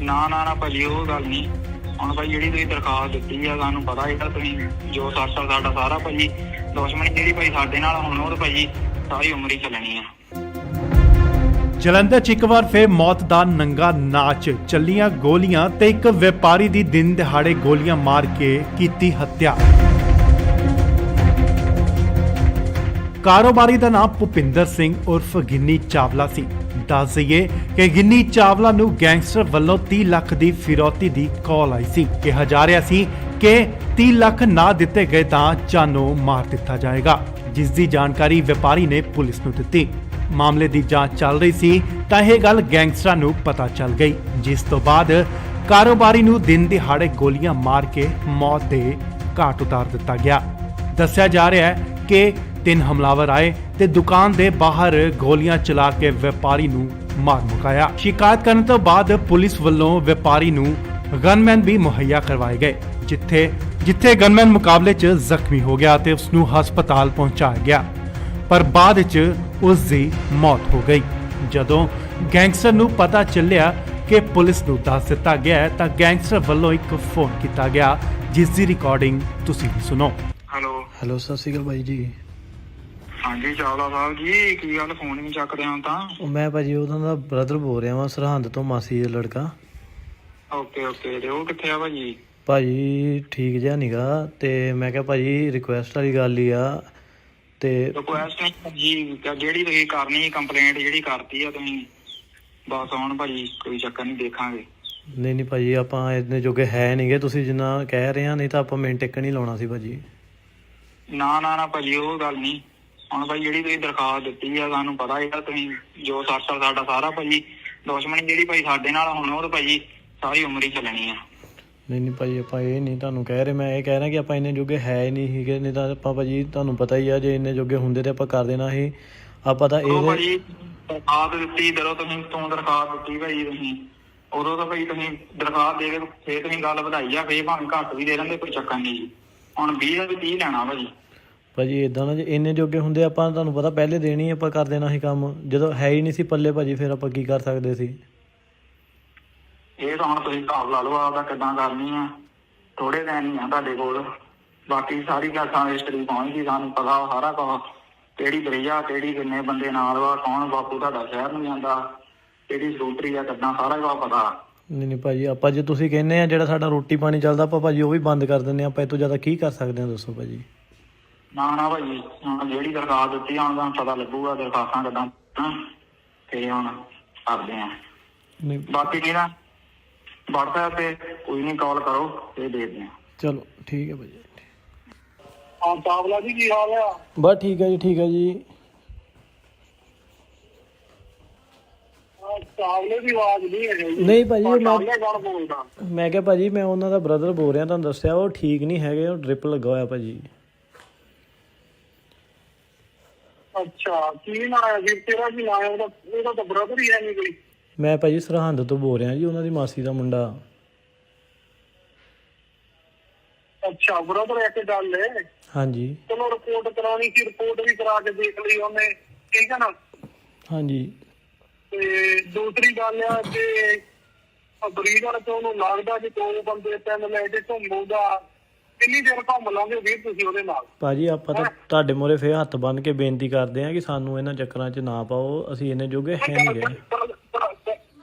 ਨਾ ਭਾਜੀ ਉਹ ਗੱਲ ਨਹੀਂ। ਹੁਣ ਭਾਈ ਜਿਹੜੀ ਤੁਸੀਂ ਦਰਖਾਸਤ ਦਿੱਤੀ ਆ ਸਾਨੂੰ ਪਤਾ ਇਹਦਾ ਤੁਸੀਂ ਜੋ ਸਾਡਾ ਸਾਰਾ ਭਾਜੀ ਦੁਸ਼ਮਣੀ ਜਿਹੜੀ ਭਾਈ ਸਾਡੇ ਨਾਲ ਹੁਣ ਉਹ ਤਾਂ ਭਾਜੀ ਸਾਰੀ ਉਮਰ ਹੀ ਚੱਲਣੀ ਆ।
ਜਲੰਧਰ 'ਚ ਇੱਕ ਵਾਰ ਫਿਰ ਮੌਤ ਦਾ ਨੰਗਾ ਨਾਚ, ਚੱਲੀਆਂ ਗੋਲੀਆਂ ਤੇ ਇੱਕ ਵਪਾਰੀ ਦੀ ਦਿਨ ਦਿਹਾੜੇ ਗੋਲੀਆਂ ਮਾਰ ਕੇ ਕੀਤੀ ਹੱਤਿਆ। ਕਾਰੋਬਾਰੀ ਦਾ ਨਾਮ ਭੁਪਿੰਦਰ ਸਿੰਘ ਉਰਫ ਗਿੰਨੀ ਚਾਵਲਾ ਸੀ। ਦੱਸ ਦਈਏ ਕਿ ਗਿੰਨੀ ਚਾਵਲਾ ਨੂੰ ਗੈਂਗਸਟਰ ਵੱਲੋਂ 30 ਲੱਖ ਦੀ ਫਿਰੌਤੀ ਦੀ ਕਾਲ ਆਈ ਸੀ। ਕਿਹਾ ਜਾ ਰਿਹਾ ਸੀ ਕਿ 30 ਲੱਖ ਨਾ ਦਿੱਤੇ ਗਏ ਤਾਂ ਜਾਨੋਂ ਮਾਰ ਦਿੱਤਾ ਜਾਏਗਾ, ਜਿਸ ਦੀ ਜਾਣਕਾਰੀ ਵਪਾਰੀ ਨੇ ਪੁਲਿਸ ਨੂੰ ਦਿੱਤੀ। ਮਾਮਲੇ ਦੀ ਜਾਂਚ ਚੱਲ ਰਹੀ ਸੀ ਤਾਂ ਇਹ ਗੱਲ ਗੈਂਗਸਟਰਾਂ ਨੂੰ ਪਤਾ ਚੱਲ ਗਈ, ਜਿਸ ਤੋਂ ਬਾਅਦ ਕਾਰੋਬਾਰੀ ਨੂੰ ਦਿਨ ਦਿਹਾੜੇ ਗੋਲੀਆਂ ਮਾਰ ਕੇ ਮੌਤ ਦੇ ਘਾਟ ਉਤਾਰ ਦਿੱਤਾ ਗਿਆ। ਦੱਸਿਆ ਜਾ ਰਿਹਾ ਹੈ ਕਿ 3 ਹਮਲਾਵਰ ਆਏ ਤੇ ਦੁਕਾਨ ਦੇ ਬਾਹਰ ਗੋਲੀਆਂ ਚਲਾ ਕੇ ਵਪਾਰੀ ਨੂੰ ਮਾਰ ਮੁਕਾਇਆ। ਸ਼ਿਕਾਇਤ ਕਰਨ ਤੋਂ ਬਾਅਦ ਪੁਲਿਸ ਵੱਲੋਂ ਵਪਾਰੀ ਨੂੰ ਗਨਮੈਨ ਵੀ ਮੁਹੱਈਆ ਕਰਵਾਏ ਗਏ, ਜਿੱਥੇ ਗਨਮੈਨ ਮੁਕਾਬਲੇ 'ਚ ਜ਼ਖਮੀ ਹੋ ਗਿਆ ਤੇ ਉਸ ਨੂੰ ਹਸਪਤਾਲ ਪਹੁੰਚਾਇਆ ਗਿਆ, ਪਰ ਬਾਅਦ 'ਚ ਉਸ ਦੀ ਮੌਤ ਹੋ ਗਈ। ਜਦੋਂ ਗੈਂਗਸਟਰ ਨੂੰ ਪਤਾ ਚੱਲਿਆ ਕਿ ਪੁਲਿਸ ਨੂੰ ਦੱਸ ਦਿੱਤਾ ਗਿਆ ਹੈ ਤਾਂ ਗੈਂਗਸਟਰ ਵੱਲੋਂ ਇੱਕ ਫੋਨ ਕੀਤਾ ਗਿਆ, ਜਿਸ ਦੀ ਰਿਕਾਰਡਿੰਗ ਤੁਸੀਂ ਵੀ ਸੁਣੋ।
ਹੈਲੋ ਸਤਿ ਸ਼੍ਰੀ ਅਕਾਲ ਬਾਈ ਜੀ।
ਹਾਂਜੀ ਚਾਵਲਾ ਸਾਹਿਬ ਜੀ, ਕੀ ਗੱਲ ਫੋਨ ਨਹੀਂ ਚੱਕਦੇ ਹੋ ਤਾਂ?
ਉਹ ਮੈਂ ਭਾਜੀ ਉਹਨਾਂ ਦਾ ਬ੍ਰਦਰ ਬੋਲ ਰਿਹਾ ਵਾਂ, ਸਰਹੰਦ ਤੋਂ, ਮਾਸੀ ਦਾ ਲੜਕਾ।
ਓਕੇ ਤੇ ਉਹ ਕਿੱਥੇ ਆ ਭਾਜੀ?
ਭਾਜੀ ਠੀਕ ਜਿਹਾ ਨੀਗਾ ਤੇ ਮੈਂ ਕਿਹਾ ਭਾਜੀ ਰਿਕੁਐਸਟ ਵਾਲੀ ਗੱਲ ਹੀ ਆ ਤੇ
ਰਿਕੁਐਸਟ ਨਹੀਂ ਜੀ, ਜਿਹੜੀ ਤੁਸੀਂ ਕਰਨੀ ਕੰਪਲੇਂਟ ਜਿਹੜੀ ਕਰਤੀ ਆ ਤੁਸੀਂ ਬਸ ਹੁਣ ਭਾਜੀ ਕੋਈ ਚੱਕਰ ਨਹੀਂ, ਦੇਖਾਂਗੇ।
ਨਹੀਂ ਭਾਜੀ ਆਪਾਂ ਇੰਨੇ ਜੋਗੇ ਹੈ ਨਹੀਂਗੇ, ਤੁਸੀਂ ਜਿੰਨਾ ਕਹਿ ਰਹੇ ਆ, ਨਹੀਂ ਤਾਂ ਆਪਾਂ ਮਿੰਟ ਇੱਕ ਨਹੀਂ ਲਾਉਣਾ ਸੀ ਭਾਜੀ।
ਨਾ ਭਾਜੀ ਉਹ ਗੱਲ ਨਹੀਂ। ਹੁਣ ਭਾਈ ਜਿਹੜੀ ਤੁਸੀਂ ਦਰਖਾਸਤ ਦਿੱਤੀ ਆ ਸਾਨੂੰ ਪਤਾ ਇਹਦਾ ਤੁਸੀਂ ਜੋ ਸਾਡਾ ਸਾਰਾ ਭਾਜੀ ਦੁਸ਼ਮਣੀ ਜਿਹੜੀ ਭਾਈ ਸਾਡੇ ਨਾਲ ਹੁਣ ਉਹ ਤਾਂ ਭਾਜੀ ਸਾਰੀ ਉਮਰ ਹੀ ਚੱਲਣੀ ਆ।
ਨਹੀਂ ਭਾਜੀ ਆਪਾਂ ਇਹ ਨਹੀਂ ਤੁਹਾਨੂੰ ਕਹਿ ਰਹੇ, ਮੈਂ ਇਹ ਕਹਿ ਰਿਹਾ ਕਿ ਆਪਾਂ ਇੰਨੇ ਜੋਗੇ ਹੈ ਹੀ ਨਹੀਂ ਸੀਗੇ, ਨਹੀਂ ਤਾਂ ਆਪਾਂ ਭਾਜੀ ਤੁਹਾਨੂੰ ਪਤਾ ਹੀ ਆ ਜੇ ਇੰਨੇ ਜੋਗੇ ਹੁੰਦੇ ਤੇ ਆਪਾਂ ਕਰ ਦੇਣਾ ਸੀ। ਆਪਾਂ ਤਾਂ ਇਹ
ਭਾਜੀ ਦਰਖਾਸਤ ਦਿੱਤੀ ਜਦੋਂ ਤੂੰ ਦਰਖਾਸਤ ਦਿੱਤੀ ਭਾਈ ਤੁਸੀਂ ਉਦੋਂ ਤਾਂ ਭਾਈ ਤੁਸੀਂ ਦਰਖਾਸਤ ਦੇ ਕੇ ਫੇਰ ਤੁਸੀਂ ਗੱਲ ਵਧਾਈ ਆ, ਫੇਰ ਭਾਵੇਂ ਘੱਟ ਵੀ ਦੇ ਦਿੰਦੇ ਕੋਈ ਚੱਕਰ ਨਹੀਂ ਜੀ। ਹੁਣ 20 ਦਾ ਵੀ 30 ਲੈਣਾ ਭਾਜੀ
ਏਦਾਂ ਨਾ, ਜੇ ਇੰਨੇ ਜੋਗੇ ਹੁੰਦੇ ਆਪਾਂ ਤੁਹਾਨੂੰ ਪਤਾ ਪਹਿਲੇ ਦੇਣੀ ਆਪਾਂ ਕਰ ਦੇਣਾ ਸੀ ਕੰਮ, ਜਦੋਂ ਹੈ ਹੀ ਨਹੀਂ ਸੀ ਪੱਲੇ ਭਾਜੀ ਫਿਰ ਆਪਾਂ ਕੀ ਕਰ ਸਕਦੇ ਸੀ।
ਇਹ ਤਾਂ ਹੁਣ ਤੁਸੀਂ ਹਿਸਾਬ ਲਾ ਲਓ ਆਪਦਾ ਕਿੱਦਾਂ ਕਰਨੀ ਆ, ਥੋੜੇ ਦਿਨ ਹੀ ਆ ਤੁਹਾਡੇ ਕੋਲ, ਬਾਕੀ ਸਾਰੀ ਗੱਲਾਂ ਹਿਸਟਰੀ ਪਹੁੰਚ ਗਈ, ਸਾਨੂੰ ਪਤਾ ਸਾਰਾ ਕੁਝ, ਕਿਹੜੀ ਬਰਈਆ ਕਿਹੜੀ ਕਿੰਨੇ ਬੰਦੇ ਨਾਲ ਵਾ, ਕੌਣ ਬਾਪੂ ਤੁਹਾਡਾ ਸ਼ਹਿਰ ਨੂੰ ਜਾਂਦਾ, ਕਿਹੜੀ ਸਕੂਟਰੀ ਆ ਕਿੱਦਾਂ, ਸਾਰਾ ਕੁਝ ਪਤਾ।
ਨਹੀਂ ਭਾਜੀ ਆਪਾਂ ਜੇ ਤੁਸੀਂ ਕਹਿੰਦੇ ਆ ਜਿਹੜਾ ਸਾਡਾ ਰੋਟੀ ਪਾਣੀ ਚੱਲਦਾ ਆਪਾਂ ਭਾਜੀ ਉਹ ਵੀ ਬੰਦ ਕਰ ਦਿੰਦੇ ਆ, ਆਪਾਂ ਇਹ ਤੋਂ ਜ਼ਿਆਦਾ ਕੀ ਕਰ ਸਕਦੇ ਆ ਦੱਸੋ ਭਾਜੀ।
ਨਾ ਭਾਜੀ ਹੁਣ ਜਿਹੜੀ ਦਰਖਾਸਤ ਦਿੱਤੀ ਹੁਣ ਤੁਹਾਨੂੰ ਪਤਾ ਲੱਗੂਗਾ ਦਰਖਾਸਤਾਂ ਕਿੱਦਾਂ ਤੇ ਹੁਣ ਕਰਦੇ ਆ। ਬਾਕੀ ਕੀ ਨਾ WhatsApp ਤੇ ਕੋਈ ਨਹੀਂ ਕਾਲ ਕਰੋ ਤੇ ਦੇ ਦਿਆਂ।
ਚਲੋ ਠੀਕ ਹੈ ਭਾਜੀ।
ਹਾਂ ਚਾਵਲਾ ਜੀ ਕੀ ਹਾਲ ਆ?
ਬਸ ਠੀਕ ਹੈ ਜੀ ਠੀਕ ਹੈ ਜੀ।
ਚਾਵਲੇ ਦੀ ਆਵਾਜ਼ ਨਹੀਂ ਹੈ
ਨਹੀਂ ਭਾਜੀ
ਮੈਂ
ਕਿਹਾ ਭਾਜੀ ਮੈਂ ਉਹਨਾਂ ਦਾ ਬ੍ਰਦਰ ਬੋਲ ਰਿਹਾ, ਤੁਹਾਨੂੰ ਦੱਸਿਆ ਉਹ ਠੀਕ ਨਹੀਂ ਹੈਗੇ, ਉਹ ਡ੍ਰਿਪ ਲੱਗਾ ਹੋਇਆ ਭਾਜੀ।
ਅੱਛਾ ਕੀ ਨਾਂ ਹੈ ਜੀ ਤੇਰਾ? ਕੀ ਨਾਂ ਹੈ ਉਹਦਾ? ਉਹਦਾ ਤਾਂ ਬ੍ਰਦਰ ਹੀ ਹੈ ਨਹੀਂ ਕੋਈ।
ਮੈਂ ਭਾਜੀ ਸਰਹੰਦ ਤੋਂ ਬੋਲ ਰਿਹਾ ਜੀ, ਉਹਨਾਂ ਦੀ ਮਾਸੀ ਦਾ ਮੁੰਡਾ।
ਅੱਛਾ ਬ੍ਰਦਰ ਇੱਕ ਗੱਲ ਹੈ।
ਹਾਂਜੀ
ਚਲੋ ਰਿਪੋਰਟ ਕਰਾਉਣੀ ਸੀ, ਰਿਪੋਰਟ ਵੀ ਕਰਾ ਕੇ ਦੇਖ ਲਈ ਉਹਨੇ, ਠੀਕ ਹੈ ਨਾ।
ਹਾਂਜੀ
ਤੇ ਦੂਸਰੀ ਗੱਲ ਆ ਕਿ ਬਰੀਡਰ ਤੋਂ ਉਹਨੂੰ ਲੱਗਦਾ ਕਿ 2 ਬੰਦੇ 3 ਲੈ ਕੇ ਘੁੰਮੂਗਾ, ਕਿੰਨੀ ਦੇਰ ਘੁੰਮ ਲਾਂਗੇ ਵੀਰ ਤੁਸੀਂ ਉਹਦੇ ਨਾਲ? ਭਾਜੀ ਆਪਾਂ ਤਾਂ ਤੁਹਾਡੇ ਮੂਹਰੇ ਫੇਰ ਹੱਥ ਬੰਨ ਕੇ ਬੇਨਤੀ ਕਰਦੇ ਆ ਕਿ ਸਾਨੂੰ ਇਹਨਾਂ ਚੱਕਰਾਂ 'ਚ ਨਾ ਪਾਓ, ਅਸੀਂ ਇੰਨੇ ਜੋਗੇ ਹੈ ਨਹੀਂ ਗਏ।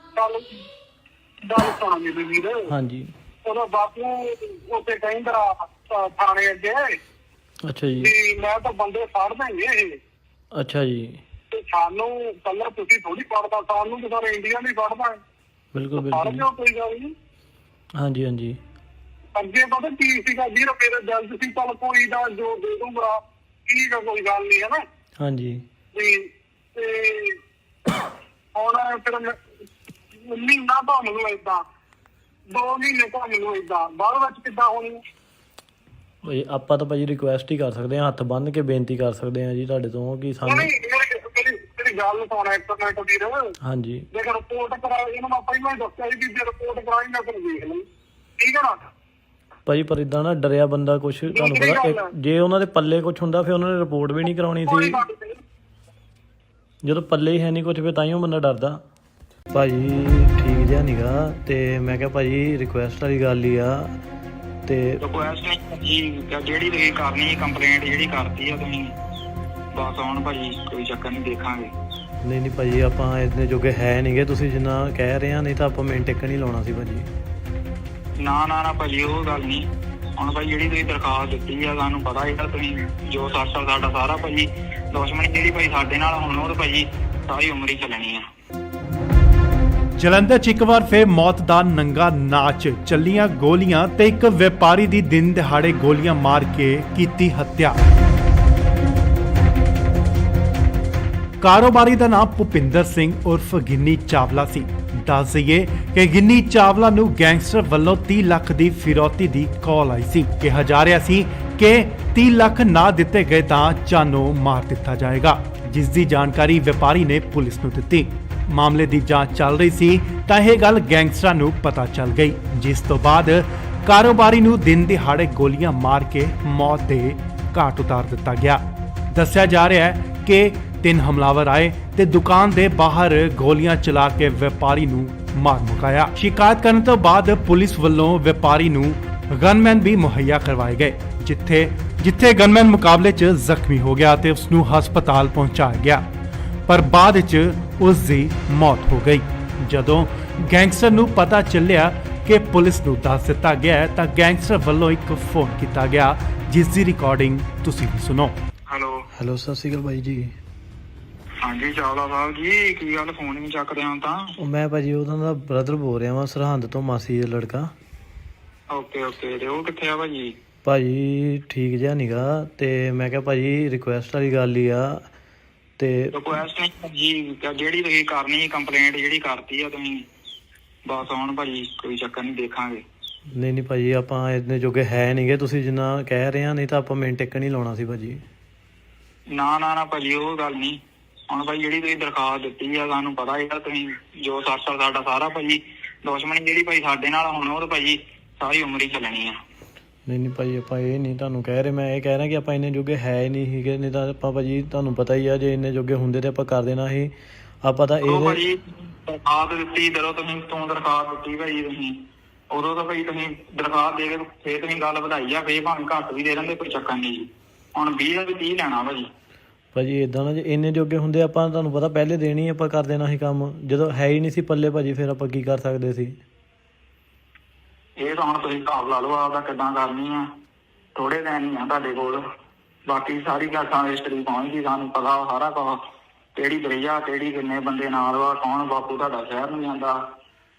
ਗੱਲ ਸੁਣ ਮੇਰੀ ਵੀਰ।
ਹਾਂਜੀ
ਉਹਦਾ ਬਾਪੂ ਉੱਥੇ ਕਹਿੰਦਾ ਥਾਣੇ ਅੱਗੇ,
ਅੱਛਾ ਜੀ,
ਵੀ ਮੈਂ ਤਾਂ ਬੰਦੇ ਫੜ ਦੇਂਗੇ ਇਹ।
ਅੱਛਾ ਜੀ।
ਤੇ ਸਾਨੂੰ ਕੱਲਾ ਤੁਸੀਂ ਥੋੜੀ ਫੜਦਾ, ਸਾਨੂੰ ਤਾਂ ਸਾਰੇ ਇੰਡੀਆ ਨਹੀਂ ਫੜਦਾ।
ਬਿਲਕੁਲ
ਫੜ ਲਿਓ ਕੋਈ ਗੱਲ ਨਹੀਂ।
ਹਾਂਜੀ ਹਾਂਜੀ।
ਅੱਗੇ ਪਤਾ ਕੀ ਸੀਗਾ ਵੀਰ, ਮੇਰੇ ਦਿਲ 'ਚ ਸੀ ਚੱਲ ਕੋਈ ਦਾ ਜੋ ਦੇ ਦੂੰਗਾ, ਠੀਕ ਆ ਕੋਈ ਗੱਲ ਨਹੀਂ ਹੈ ਨਾ।
ਹਾਂਜੀ
ਤੇ ਹੁਣ ਫਿਰ ਮਹੀਨਾ ਘੁੰਮ ਲਓ ਏਦਾਂ 2 ਮਹੀਨੇ ਘੁੰਮ ਲਓ ਏਦਾਂ ਬਾਅਦ ਵਿੱਚ ਕਿੱਦਾਂ ਹੋਣੀ?
ਭਾਜੀ ਆਪਾਂ ਤਾਂ ਭਾਜੀ ਰਿਕੁਐਸਟ ਹੀ ਕਰ ਸਕਦੇ ਹਾਂ, ਹੱਥ ਬੰਨ੍ਹ ਕੇ ਬੇਨਤੀ ਕਰ ਸਕਦੇ ਹਾਂ ਜੀ ਤੁਹਾਡੇ ਤੋਂ ਕਿ ਸਾਨੂੰ।
ਮੇਰੀ ਗੱਲ ਸੁਣ ਇੱਕ ਮਿੰਟ ਵੀਰ।
ਹਾਂਜੀ
ਜੇ ਰਿਪੋਰਟ ਕਰਾਈ ਇਹਨੂੰ ਮੈਂ ਪਹਿਲਾਂ ਹੀ ਦੱਸਿਆ ਸੀ ਕਿ ਜੇ ਰਿਪੋਰਟ ਕਰਾਈ ਮੈਂ ਫਿਰ ਦੇਖ ਲਈ, ਠੀਕ ਹੈ ਨਾ
ਭਾਜੀ। ਪਰ ਇਦਾਂ ਨਾ ਡਰਿਆ ਬੰਦਾ ਕੁਛ ਤੁਹਾਨੂੰ ਪਤਾ, ਜੇ ਉਹਨਾਂ ਦੇ ਪੱਲੇ ਕੁਛ ਹੁੰਦਾ ਫਿਰ ਉਹਨਾਂ ਨੇ ਰਿਪੋਰਟ ਵੀ ਨਹੀਂ ਕਰਾਉਣੀ ਸੀ। ਜਦੋਂ ਪੱਲੇ ਹੀ ਹੈ ਨਹੀਂ ਕੁਛ ਫਿਰ ਤਾਂਹੀਓ ਬੰਦਾ ਡਰਦਾ। ਭਾਜੀ ਠੀਕ ਜਿਹਾ ਨੀਗਾ ਤੇ ਮੈਂ ਕਿਹਾ ਭਾਜੀ ਰਿਕੁਐਸਟ ਵਾਲੀ ਗੱਲ ਹੀ ਆ ਤੇ
ਰਿਕੁਐਸਟ ਨਹੀਂ ਭਾਜੀ, ਜਿਹੜੀ ਤੁਸੀਂ ਕਰਨੀ ਕੰਪਲੇਂਟ ਜਿਹੜੀ ਕਰਤੀ ਆ ਤੁਸੀਂ ਬਸ ਹੁਣ ਭਾਜੀ ਕੋਈ ਚੱਕਰ ਨਹੀਂ, ਦੇਖਾਂਗੇ।
ਨਹੀਂ ਭਾਜੀ ਆਪਾਂ ਇੰਨੇ ਜੋਗੇ ਹੈ ਨਹੀਂਗੇ, ਤੁਸੀਂ ਜਿੰਨਾ ਕਹਿ ਰਹੇ ਆ, ਨਹੀਂ ਤਾਂ ਆਪਾਂ ਮਿੰਟ ਇੱਕ ਨਹੀਂ ਲਾਉਣਾ ਸੀ ਭਾਜੀ।
ਨਾ ਭਾਜੀ ਉਹ ਗੱਲ ਨਹੀਂ। ਹੁਣ ਭਾਈ ਜਿਹੜੀ ਤੁਸੀਂ ਦਰਖਾਸਤ ਦਿੱਤੀ ਆ ਸਾਨੂੰ ਪਤਾ ਇਹਦਾ ਤੁਸੀਂ ਜੋ ਸਾਡਾ ਸਾਰਾ ਭਾਜੀ ਦੁਸ਼ਮਣੀ ਜਿਹੜੀ ਭਾਈ ਸਾਡੇ ਨਾਲ ਹੁਣ ਉਹ ਤਾਂ ਭਾਜੀ ਸਾਰੀ ਉਮਰ ਹੀ ਚੱਲਣੀ ਆ।
ਜਲੰਧਰ 'ਚ ਇੱਕ ਵਾਰ ਫਿਰ ਮੌਤ ਦਾ ਨੰਗਾ ਨਾਚ, ਚੱਲੀਆਂ ਗੋਲੀਆਂ ਤੇ ਇੱਕ ਵਪਾਰੀ ਦੀ ਦਿਨ ਦਿਹਾੜੇ ਗੋਲੀਆਂ ਮਾਰ ਕੇ ਕੀਤੀ ਹੱਤਿਆ। ਕਾਰੋਬਾਰੀ ਦਾ ਨਾਮ ਭੁਪਿੰਦਰ ਸਿੰਘ ਉਰਫ ਗਿੰਨੀ ਚਾਵਲਾ ਸੀ। ਦੱਸ ਦਈਏ ਕਿ ਗਿੰਨੀ ਚਾਵਲਾ ਨੂੰ ਗੈਂਗਸਟਰ ਵੱਲੋਂ 30 ਲੱਖ ਦੀ ਫਿਰੌਤੀ ਦੀ ਕਾਲ ਆਈ ਸੀ। ਕਿਹਾ ਜਾ ਰਿਹਾ ਸੀ ਕਿ 30 ਲੱਖ ਨਾ ਦਿੱਤੇ ਗਏ ਤਾਂ ਜਾਨੋਂ ਮਾਰ ਦਿੱਤਾ ਜਾਏਗਾ, ਜਿਸ ਦੀ ਜਾਣਕਾਰੀ ਵਪਾਰੀ ਨੇ ਪੁਲਿਸ ਨੂੰ ਦਿੱਤੀ। ਮਾਮਲੇ ਦੀ ਜਾਂਚ ਚੱਲ ਰਹੀ ਸੀ ਤਾਂ ਇਹ ਗੱਲ ਗੈਂਗਸਟਰਾਂ ਨੂੰ ਪਤਾ ਚੱਲ ਗਈ, ਜਿਸ ਤੋਂ ਬਾਅਦ ਕਾਰੋਬਾਰੀ ਨੂੰ ਦਿਨ ਦਿਹਾੜੇ ਗੋਲੀਆਂ ਮਾਰ ਕੇ ਮੌਤ ਦੇ ਘਾਟ ਉਤਾਰ ਦਿੱਤਾ ਗਿਆ। ਦੱਸਿਆ ਜਾ ਰਿਹਾ ਹੈ ਕਿ 3 ਹਮਲਾਵਰ ਆਏ ਤੇ ਦੁਕਾਨ ਦੇ ਬਾਹਰ ਗੋਲੀਆਂ ਚਲਾ ਕੇ ਵਪਾਰੀ ਨੂੰ ਮਾਰ ਮੁਕਾਇਆ। ਸ਼ਿਕਾਇਤ ਕਰਨ ਤੋਂ ਬਾਅਦ ਪੁਲਿਸ ਵੱਲੋਂ ਵਪਾਰੀ ਨੂੰ ਗਨਮੈਨ ਵੀ ਮੁਹੱਈਆ ਕਰਵਾਏ ਗਏ, ਜਿੱਥੇ ਗਨਮੈਨ ਮੁਕਾਬਲੇ 'ਚ ਜ਼ਖਮੀ ਹੋ ਗਿਆ ਤੇ ਉਸ ਨੂੰ ਹਸਪਤਾਲ ਪਹੁੰਚਾਇਆ ਗਿਆ, ਪਰ ਬਾਅਦ 'ਚ ਉਸ ਦੀ ਮੌਤ ਹੋ ਗਈ। ਜਦੋਂ ਗੈਂਗਸਟਰ ਨੂੰ ਪਤਾ ਚੱਲਿਆ ਕਿ ਪੁਲਿਸ ਨੂੰ ਦੱਸ ਦਿੱਤਾ ਗਿਆ ਹੈ ਤਾਂ ਗੈਂਗਸਟਰ ਵੱਲੋਂ ਇੱਕ ਫੋਨ ਕੀਤਾ ਗਿਆ, ਜਿਸ ਦੀ ਰਿਕਾਰਡਿੰਗ ਤੁਸੀਂ ਵੀ ਸੁਣੋ।
ਹੈਲੋ ਸਤਿ ਸ਼੍ਰੀ ਅਕਾਲ ਬਾਈ ਜੀ।
ਹਾਂਜੀ ਚਾਵਲਾ ਸਾਹਿਬ ਜੀ, ਕੀ ਗੱਲ ਫੋਨ ਨਹੀਂ ਚੱਕਦੇ ਹਾਂ ਤਾਂ?
ਉਹ ਮੈਂ ਭਾਜੀ ਉਹਨਾਂ ਦਾ ਬ੍ਰਦਰ ਬੋਲ ਰਿਹਾ ਵਾਂ, ਸਰਹੰਦ ਤੋਂ, ਮਾਸੀ ਦਾ ਲੜਕਾ।
ਓਕੇ ਤੇ ਉਹ ਕਿੱਥੇ ਆ ਭਾਜੀ?
ਭਾਜੀ ਠੀਕ ਜਿਹਾ ਨੀਗਾ ਤੇ ਮੈਂ ਕਿਹਾ ਭਾਜੀ ਰਿਕੁਐਸਟ ਵਾਲੀ ਗੱਲ ਹੀ ਆ ਤੇ
ਰਿਕੁਐਸਟ ਨਹੀਂ ਭਾਜੀ, ਜਿਹੜੀ ਤੁਸੀਂ ਕਰਨੀ ਕੰਪਲੇਂਟ ਜਿਹੜੀ ਕਰਤੀ ਆ ਤੁਸੀਂ ਬਸ ਹੁਣ ਭਾਜੀ ਕੋਈ ਚੱਕਰ ਨਹੀਂ, ਦੇਖਾਂਗੇ।
ਨਹੀਂ ਭਾਜੀ ਆਪਾਂ ਇੰਨੇ ਜੋਗੇ ਹੈ ਨਹੀਂਗੇ, ਤੁਸੀਂ ਜਿੰਨਾ ਕਹਿ ਰਹੇ ਆ, ਨਹੀਂ ਤਾਂ ਆਪਾਂ ਮਿੰਟ ਇੱਕ ਨਹੀਂ ਲਾਉਣਾ ਸੀ ਭਾਜੀ।
ਨਾ ਭਾਜੀ ਉਹ ਗੱਲ ਨਹੀਂ। ਹੁਣ ਭਾਈ ਜਿਹੜੀ ਤੁਸੀਂ ਦਰਖਾਸਤ ਦਿੱਤੀ ਆ ਸਾਨੂੰ ਪਤਾ ਇਹਦਾ ਤੁਸੀਂ ਜੋ ਸਾਡਾ ਸਾਰਾ ਭਾਜੀ ਦੁਸ਼ਮਣੀ ਜਿਹੜੀ ਭਾਈ ਸਾਡੇ ਨਾਲ ਹੁਣ ਉਹ ਤਾਂ ਭਾਜੀ ਸਾਰੀ ਉਮਰ ਹੀ ਚੱਲਣੀ ਆ।
ਨਹੀਂ ਭਾਜੀ ਆਪਾਂ ਇਹ ਨਹੀਂ ਤੁਹਾਨੂੰ ਕਹਿ ਰਹੇ, ਮੈਂ ਇਹ ਕਹਿ ਰਿਹਾ ਕਿ ਆਪਾਂ ਇੰਨੇ ਜੋਗੇ ਹੈ ਹੀ ਨਹੀਂ ਸੀਗੇ, ਨਹੀਂ ਤਾਂ ਆਪਾਂ ਭਾਜੀ ਤੁਹਾਨੂੰ ਪਤਾ ਹੀ ਆ ਜੇ ਇੰਨੇ ਜੋਗੇ ਹੁੰਦੇ ਤੇ ਆਪਾਂ ਕਰ ਦੇਣਾ ਸੀ। ਆਪਾਂ ਤਾਂ ਇਹ
ਭਾਜੀ ਦਰਖਾਸਤ ਦਿੱਤੀ ਜਦੋਂ ਤੂੰ ਦਰਖਾਸਤ ਦਿੱਤੀ ਭਾਜੀ ਤੁਸੀਂ ਉਦੋਂ ਤਾਂ ਭਾਈ ਤੁਸੀਂ ਦਰਖਾਸਤ ਦੇ ਕੇ ਫੇਰ ਤੁਸੀਂ ਗੱਲ ਵਧਾਈ ਆ, ਫੇਰ ਭਾਵੇਂ ਘੱਟ ਵੀ ਦੇ ਦਿੰਦੇ ਕੋਈ ਚੱਕਰ ਨਹੀਂ ਜੀ। ਹੁਣ 20 ਦਾ ਵੀ 30 ਲੈਣਾ ਭਾਜੀ
ਏਦਾਂ ਨਾ, ਜੇ ਇੰਨੇ ਜੋਗੇ ਹੁੰਦੇ ਆਪਾਂ ਤੁਹਾਨੂੰ ਪਤਾ ਪਹਿਲੇ ਦੇਣੀ ਆਪਾਂ ਕਰ ਦੇਣਾ ਸੀ ਕੰਮ, ਜਦੋਂ ਹੈ ਹੀ ਨਹੀਂ ਸੀ ਪੱਲੇ ਭਾਜੀ ਫਿਰ ਆਪਾਂ ਕੀ ਕਰ ਸਕਦੇ ਸੀ।
ਇਹ ਤਾਂ ਹੁਣ ਤੁਸੀਂ ਹਿਸਾਬ ਲਾ ਲਓ ਆਪਦਾ ਕਿੱਦਾਂ ਕਰਨੀ ਆ, ਥੋੜੇ ਦਿਨ ਹੀ ਆ ਤੁਹਾਡੇ ਕੋਲ, ਬਾਕੀ ਸਾਰੀ ਗੱਲਾਂ ਹਿਸਟਰੀ ਪਹੁੰਚ ਗਈ, ਸਾਨੂੰ ਪਤਾ ਸਾਰਾ ਕੁਝ, ਕਿਹੜੀ ਬਰਈਆ ਕਿਹੜੀ ਕਿੰਨੇ ਬੰਦੇ ਨਾਲ ਵਾ, ਕੌਣ ਬਾਪੂ ਤੁਹਾਡਾ ਸ਼ਹਿਰ ਨੂੰ ਜਾਂਦਾ,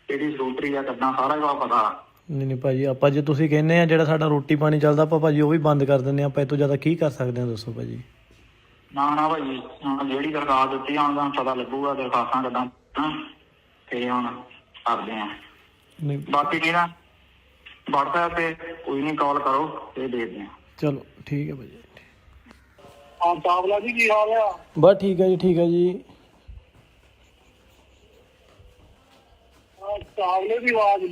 ਕਿਹੜੀ ਸਕੂਟਰੀ ਆ ਕਿੱਦਾਂ, ਸਾਰਾ ਕੁਝ ਪਤਾ।
ਨਹੀਂ ਭਾਜੀ ਆਪਾਂ ਜੇ ਤੁਸੀਂ ਕਹਿੰਦੇ ਆ ਜਿਹੜਾ ਸਾਡਾ ਰੋਟੀ ਪਾਣੀ ਚੱਲਦਾ ਆਪਾਂ ਭਾਜੀ ਉਹ ਵੀ ਬੰਦ ਕਰ ਦਿੰਦੇ ਆ, ਆਪਾਂ ਇਹ ਤੋਂ ਜ਼ਿਆਦਾ ਕੀ ਕਰ ਸਕਦੇ ਆ ਦੱਸੋ ਭਾਜੀ।
ਨਾ ਭਾਜੀ ਹੁਣ ਜਿਹੜੀ ਦਰਖਾਸਤ ਦਿੱਤੀ ਹੁਣ ਤੁਹਾਨੂੰ ਪਤਾ ਲੱਗੂਗਾ ਦਰਖਾਸਤਾਂ ਕਿੱਦਾਂ ਤੇ ਹੁਣ ਕਰਦੇ ਆ। ਬਾਕੀ ਕੀ ਨਾ WhatsApp ਤੇ ਕੋਈ ਨਹੀਂ ਕਾਲ ਕਰੋ ਤੇ ਦੇ ਦਿਆਂ।
ਚਲੋ ਠੀਕ ਹੈ ਭਾਜੀ।
ਹਾਂ ਚਾਵਲਾ ਜੀ ਕੀ ਹਾਲ ਆ?
ਬਸ ਠੀਕ ਹੈ ਜੀ ਠੀਕ ਹੈ ਜੀ।
ਚਾਵਲੇ ਦੀ ਆਵਾਜ਼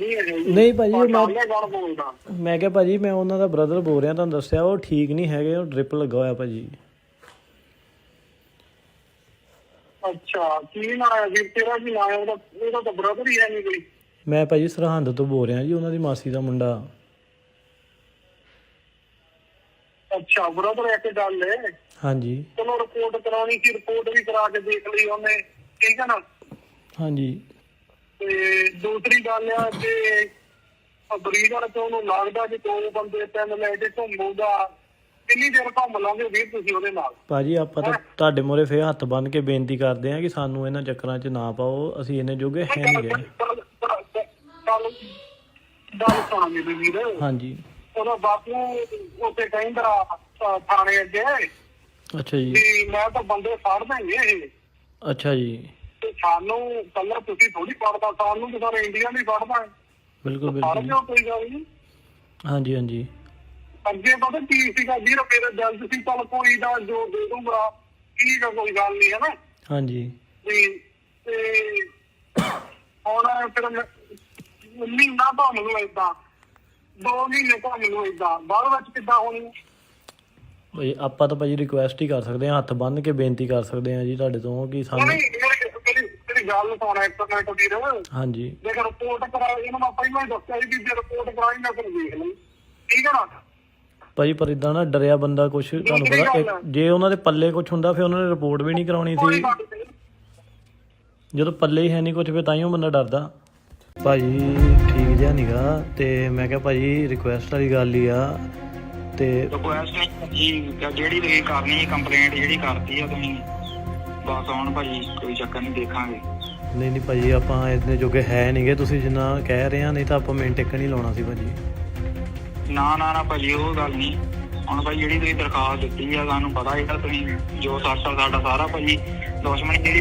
ਨਹੀਂ ਭਾਜੀ
ਬੋਲਦਾ।
ਮੈਂ ਕਿਹਾ ਭਾਜੀ ਮੈਂ ਉਹਨਾਂ ਦਾ ਬ੍ਰਦਰ ਬੋਲ ਰਿਹਾ, ਤੁਹਾਨੂੰ ਦੱਸਿਆ ਉਹ ਠੀਕ ਨਹੀਂ ਹੈਗੇ, ਉਹ ਡ੍ਰਿਪ ਲੱਗਾ ਹੋਇਆ ਭਾਜੀ।
ਅੱਛਾ ਕੀ ਨਾਂ ਹੈ ਜੀ ਤੇਰਾ? ਕੀ ਨਾਂ ਹੈ ਉਹਦਾ? ਉਹਦਾ ਤਾਂ ਬ੍ਰਦਰ ਹੀ ਹੈ ਨਹੀਂ ਕੋਈ।
ਮੈਂ ਭਾਜੀ ਸਰਹੰਦ ਤੋਂ ਬੋਲ ਰਿਹਾ ਜੀ, ਉਹਨਾਂ ਦੀ ਮਾਸੀ ਦਾ ਮੁੰਡਾ।
ਅੱਛਾ ਬ੍ਰਦਰ ਇੱਕ ਗੱਲ ਹੈ।
ਹਾਂਜੀ
ਚਲੋ ਰਿਪੋਰਟ ਕਰਾਉਣੀ ਸੀ, ਰਿਪੋਰਟ ਵੀ ਕਰਾ ਕੇ ਦੇਖ ਲਈ ਉਹਨੇ, ਠੀਕ ਹੈ ਨਾ।
ਹਾਂਜੀ
ਤੇ ਦੂਸਰੀ ਗੱਲ ਆ ਕਿ ਬਰੀਡਰ ਤੋਂ ਉਹਨੂੰ ਲੱਗਦਾ ਕਿ 2 ਬੰਦੇ 3 ਲੈ ਕੇ ਘੁੰਮੂਗਾ, ਕਿੰਨੀ ਦੇਰ ਘੁੰਮ ਲਾਂਗੇ ਵੀਰ ਤੁਸੀਂ ਉਹਦੇ ਨਾਲ? ਭਾਜੀ ਆਪਾਂ ਤਾਂ ਤੁਹਾਡੇ ਮੂਹਰੇ ਫੇਰ ਹੱਥ ਬੰਨ ਕੇ ਬੇਨਤੀ ਕਰਦੇ ਆ ਕਿ ਸਾਨੂੰ ਇਹਨਾਂ ਚੱਕਰਾਂ 'ਚ ਨਾ ਪਾਓ, ਅਸੀਂ ਇੰਨੇ ਜੋਗੇ ਹੈ ਨਹੀਂ ਗਏ। ਗੱਲ ਸੁਣਾ ਮੇਰੇ ਵੀਰ।
ਹਾਂਜੀ
ਉਹਦਾ ਬਾਪੂ ਉੱਥੇ ਕਹਿੰਦਾ ਥਾਣੇ ਅੱਗੇ
ਅੱਛਾ ਜੀ।
ਵੀ ਮੈਂ ਤਾਂ ਬੰਦੇ ਫੜ ਦੇਂਗੇ ਇਹ।
ਅੱਛਾ ਜੀ।
ਤੇ ਸਾਨੂੰ ਕੱਲਾ ਤੁਸੀਂ ਥੋੜੀ ਫੜਦਾ, ਸਾਨੂੰ ਤਾਂ ਸਾਰੇ ਇੰਡੀਆ ਨਹੀਂ ਫੜਦਾ।
ਬਿਲਕੁਲ
ਫੜ
ਬਿਲਕੁਲ।
ਲਿਓ, ਕੋਈ ਗੱਲ ਨਹੀਂ।
ਹਾਂਜੀ ਹਾਂਜੀ।
ਅੱਗੇ ਪਤਾ ਕੀ ਸੀਗਾ, 20 ਰੁਪਏ ਦਾ ਜਲਦ ਸੀ, ਚੱਲ ਕੋਈ ਨਾ ਜੋ ਦੇ ਦੂੰਗਾ, ਠੀਕ ਆ, ਕੋਈ ਗੱਲ ਨਹੀਂ, ਹੈ ਨਾ।
ਹਾਂਜੀ।
ਵੀ ਤੇ ਹੁਣ ਫਿਰ ਮਹੀਨਾ ਭਾਵੇਂ ਨੂੰ ਏਦਾਂ, 2 ਮਹੀਨੇ ਭਾਵੇਂ ਨੂੰ ਏਦਾਂ, ਬਾਅਦ ਵਿੱਚ ਕਿੱਦਾਂ ਹੋਣੀ?
ਭਾਈ ਆਪਾਂ ਤਾਂ ਭਾਜੀ ਰਿਕੁਐਸਟ ਹੀ ਕਰ ਸਕਦੇ ਹਾਂ, ਹੱਥ ਬੰਨ੍ਹ ਕੇ ਬੇਨਤੀ ਕਰ ਸਕਦੇ ਹਾਂ ਜੀ ਤੁਹਾਡੇ ਤੋਂ ਕਿ ਸਾਨੂੰ।
ਮੇਰੀ ਗੱਲ ਸੁਣ ਇੱਕ ਮਿੰਟ ਵੀਰ।
ਹਾਂਜੀ।
ਜੇ ਰਿਪੋਰਟ ਕਰਾਈ, ਇਹਨੂੰ ਮੈਂ ਪਹਿਲਾਂ ਹੀ ਦੱਸਿਆ ਸੀ ਵੀ ਜੇ ਰਿਪੋਰਟ ਕਰਾਈ ਮੈਂ ਫਿਰ ਦੇਖ ਲਈ, ਠੀਕ ਹੈ ਨਾ।
ਭਾਜੀ ਪਰ ਇਦਾਂ ਨਾ ਡਰਿਆ ਬੰਦਾ ਕੁਛ, ਤੁਹਾਨੂੰ ਪਤਾ ਜੇ ਉਹਨਾਂ ਦੇ ਪੱਲੇ ਕੁਛ ਹੁੰਦਾ ਫਿਰ ਉਹਨਾਂ ਨੇ ਰਿਪੋਰਟ ਵੀ ਨਹੀਂ ਕਰਾਉਣੀ ਸੀ। ਜਦੋਂ ਪੱਲੇ ਹੀ ਹੈ ਨਹੀਂ ਕੁਛ, ਫਿਰ ਤਾਂਹੀਓ ਬੰਦਾ ਡਰਦਾ। ਭਾਜੀ ਠੀਕ ਜਿਹਾ ਨੀਗਾ, ਤੇ ਮੈਂ ਕਿਹਾ ਭਾਜੀ ਰਿਕੁਐਸਟ ਵਾਲੀ ਗੱਲ ਹੀ ਆ। ਤੇ
ਰਿਕੁਐਸਟ ਜੀ ਜਿਹੜੀ ਤੁਸੀਂ ਕਰਨੀ ਕੰਪਲੇਂਟ ਜਿਹੜੀ ਕਰਤੀ ਆ ਤੁਸੀਂ, ਬਸ ਹੁਣ ਭਾਜੀ ਕੋਈ ਚੱਕਰ ਨਹੀਂ, ਦੇਖਾਂਗੇ।
ਨਹੀਂ ਨਹੀਂ ਭਾਜੀ, ਆਪਾਂ ਇੰਨੇ ਜੋਗੇ ਹੈ ਨਹੀਂਗੇ, ਤੁਸੀਂ ਜਿੰਨਾ ਕਹਿ ਰਹੇ ਆ, ਨਹੀਂ ਤਾਂ ਆਪਾਂ ਮਿੰਟ ਇੱਕ ਨਹੀਂ ਲਾਉਣਾ ਸੀ ਭਾਜੀ।
ਨਾ ਨਾ ਨਾ ਭਾਜੀ, ਉਹ ਗੱਲ ਨਹੀਂ। ਹੁਣ ਭਾਈ ਜਿਹੜੀ ਤੁਸੀਂ ਦਰਖਾਸਤ ਦਿੱਤੀ ਆ, ਸਾਨੂੰ ਪਤਾ ਇਹਦਾ ਤੁਸੀਂ ਜੋ ਸਾਡਾ ਸਾਰਾ ਭਾਜੀ ਦੁਸ਼ਮਣੀ ਜਿਹੜੀ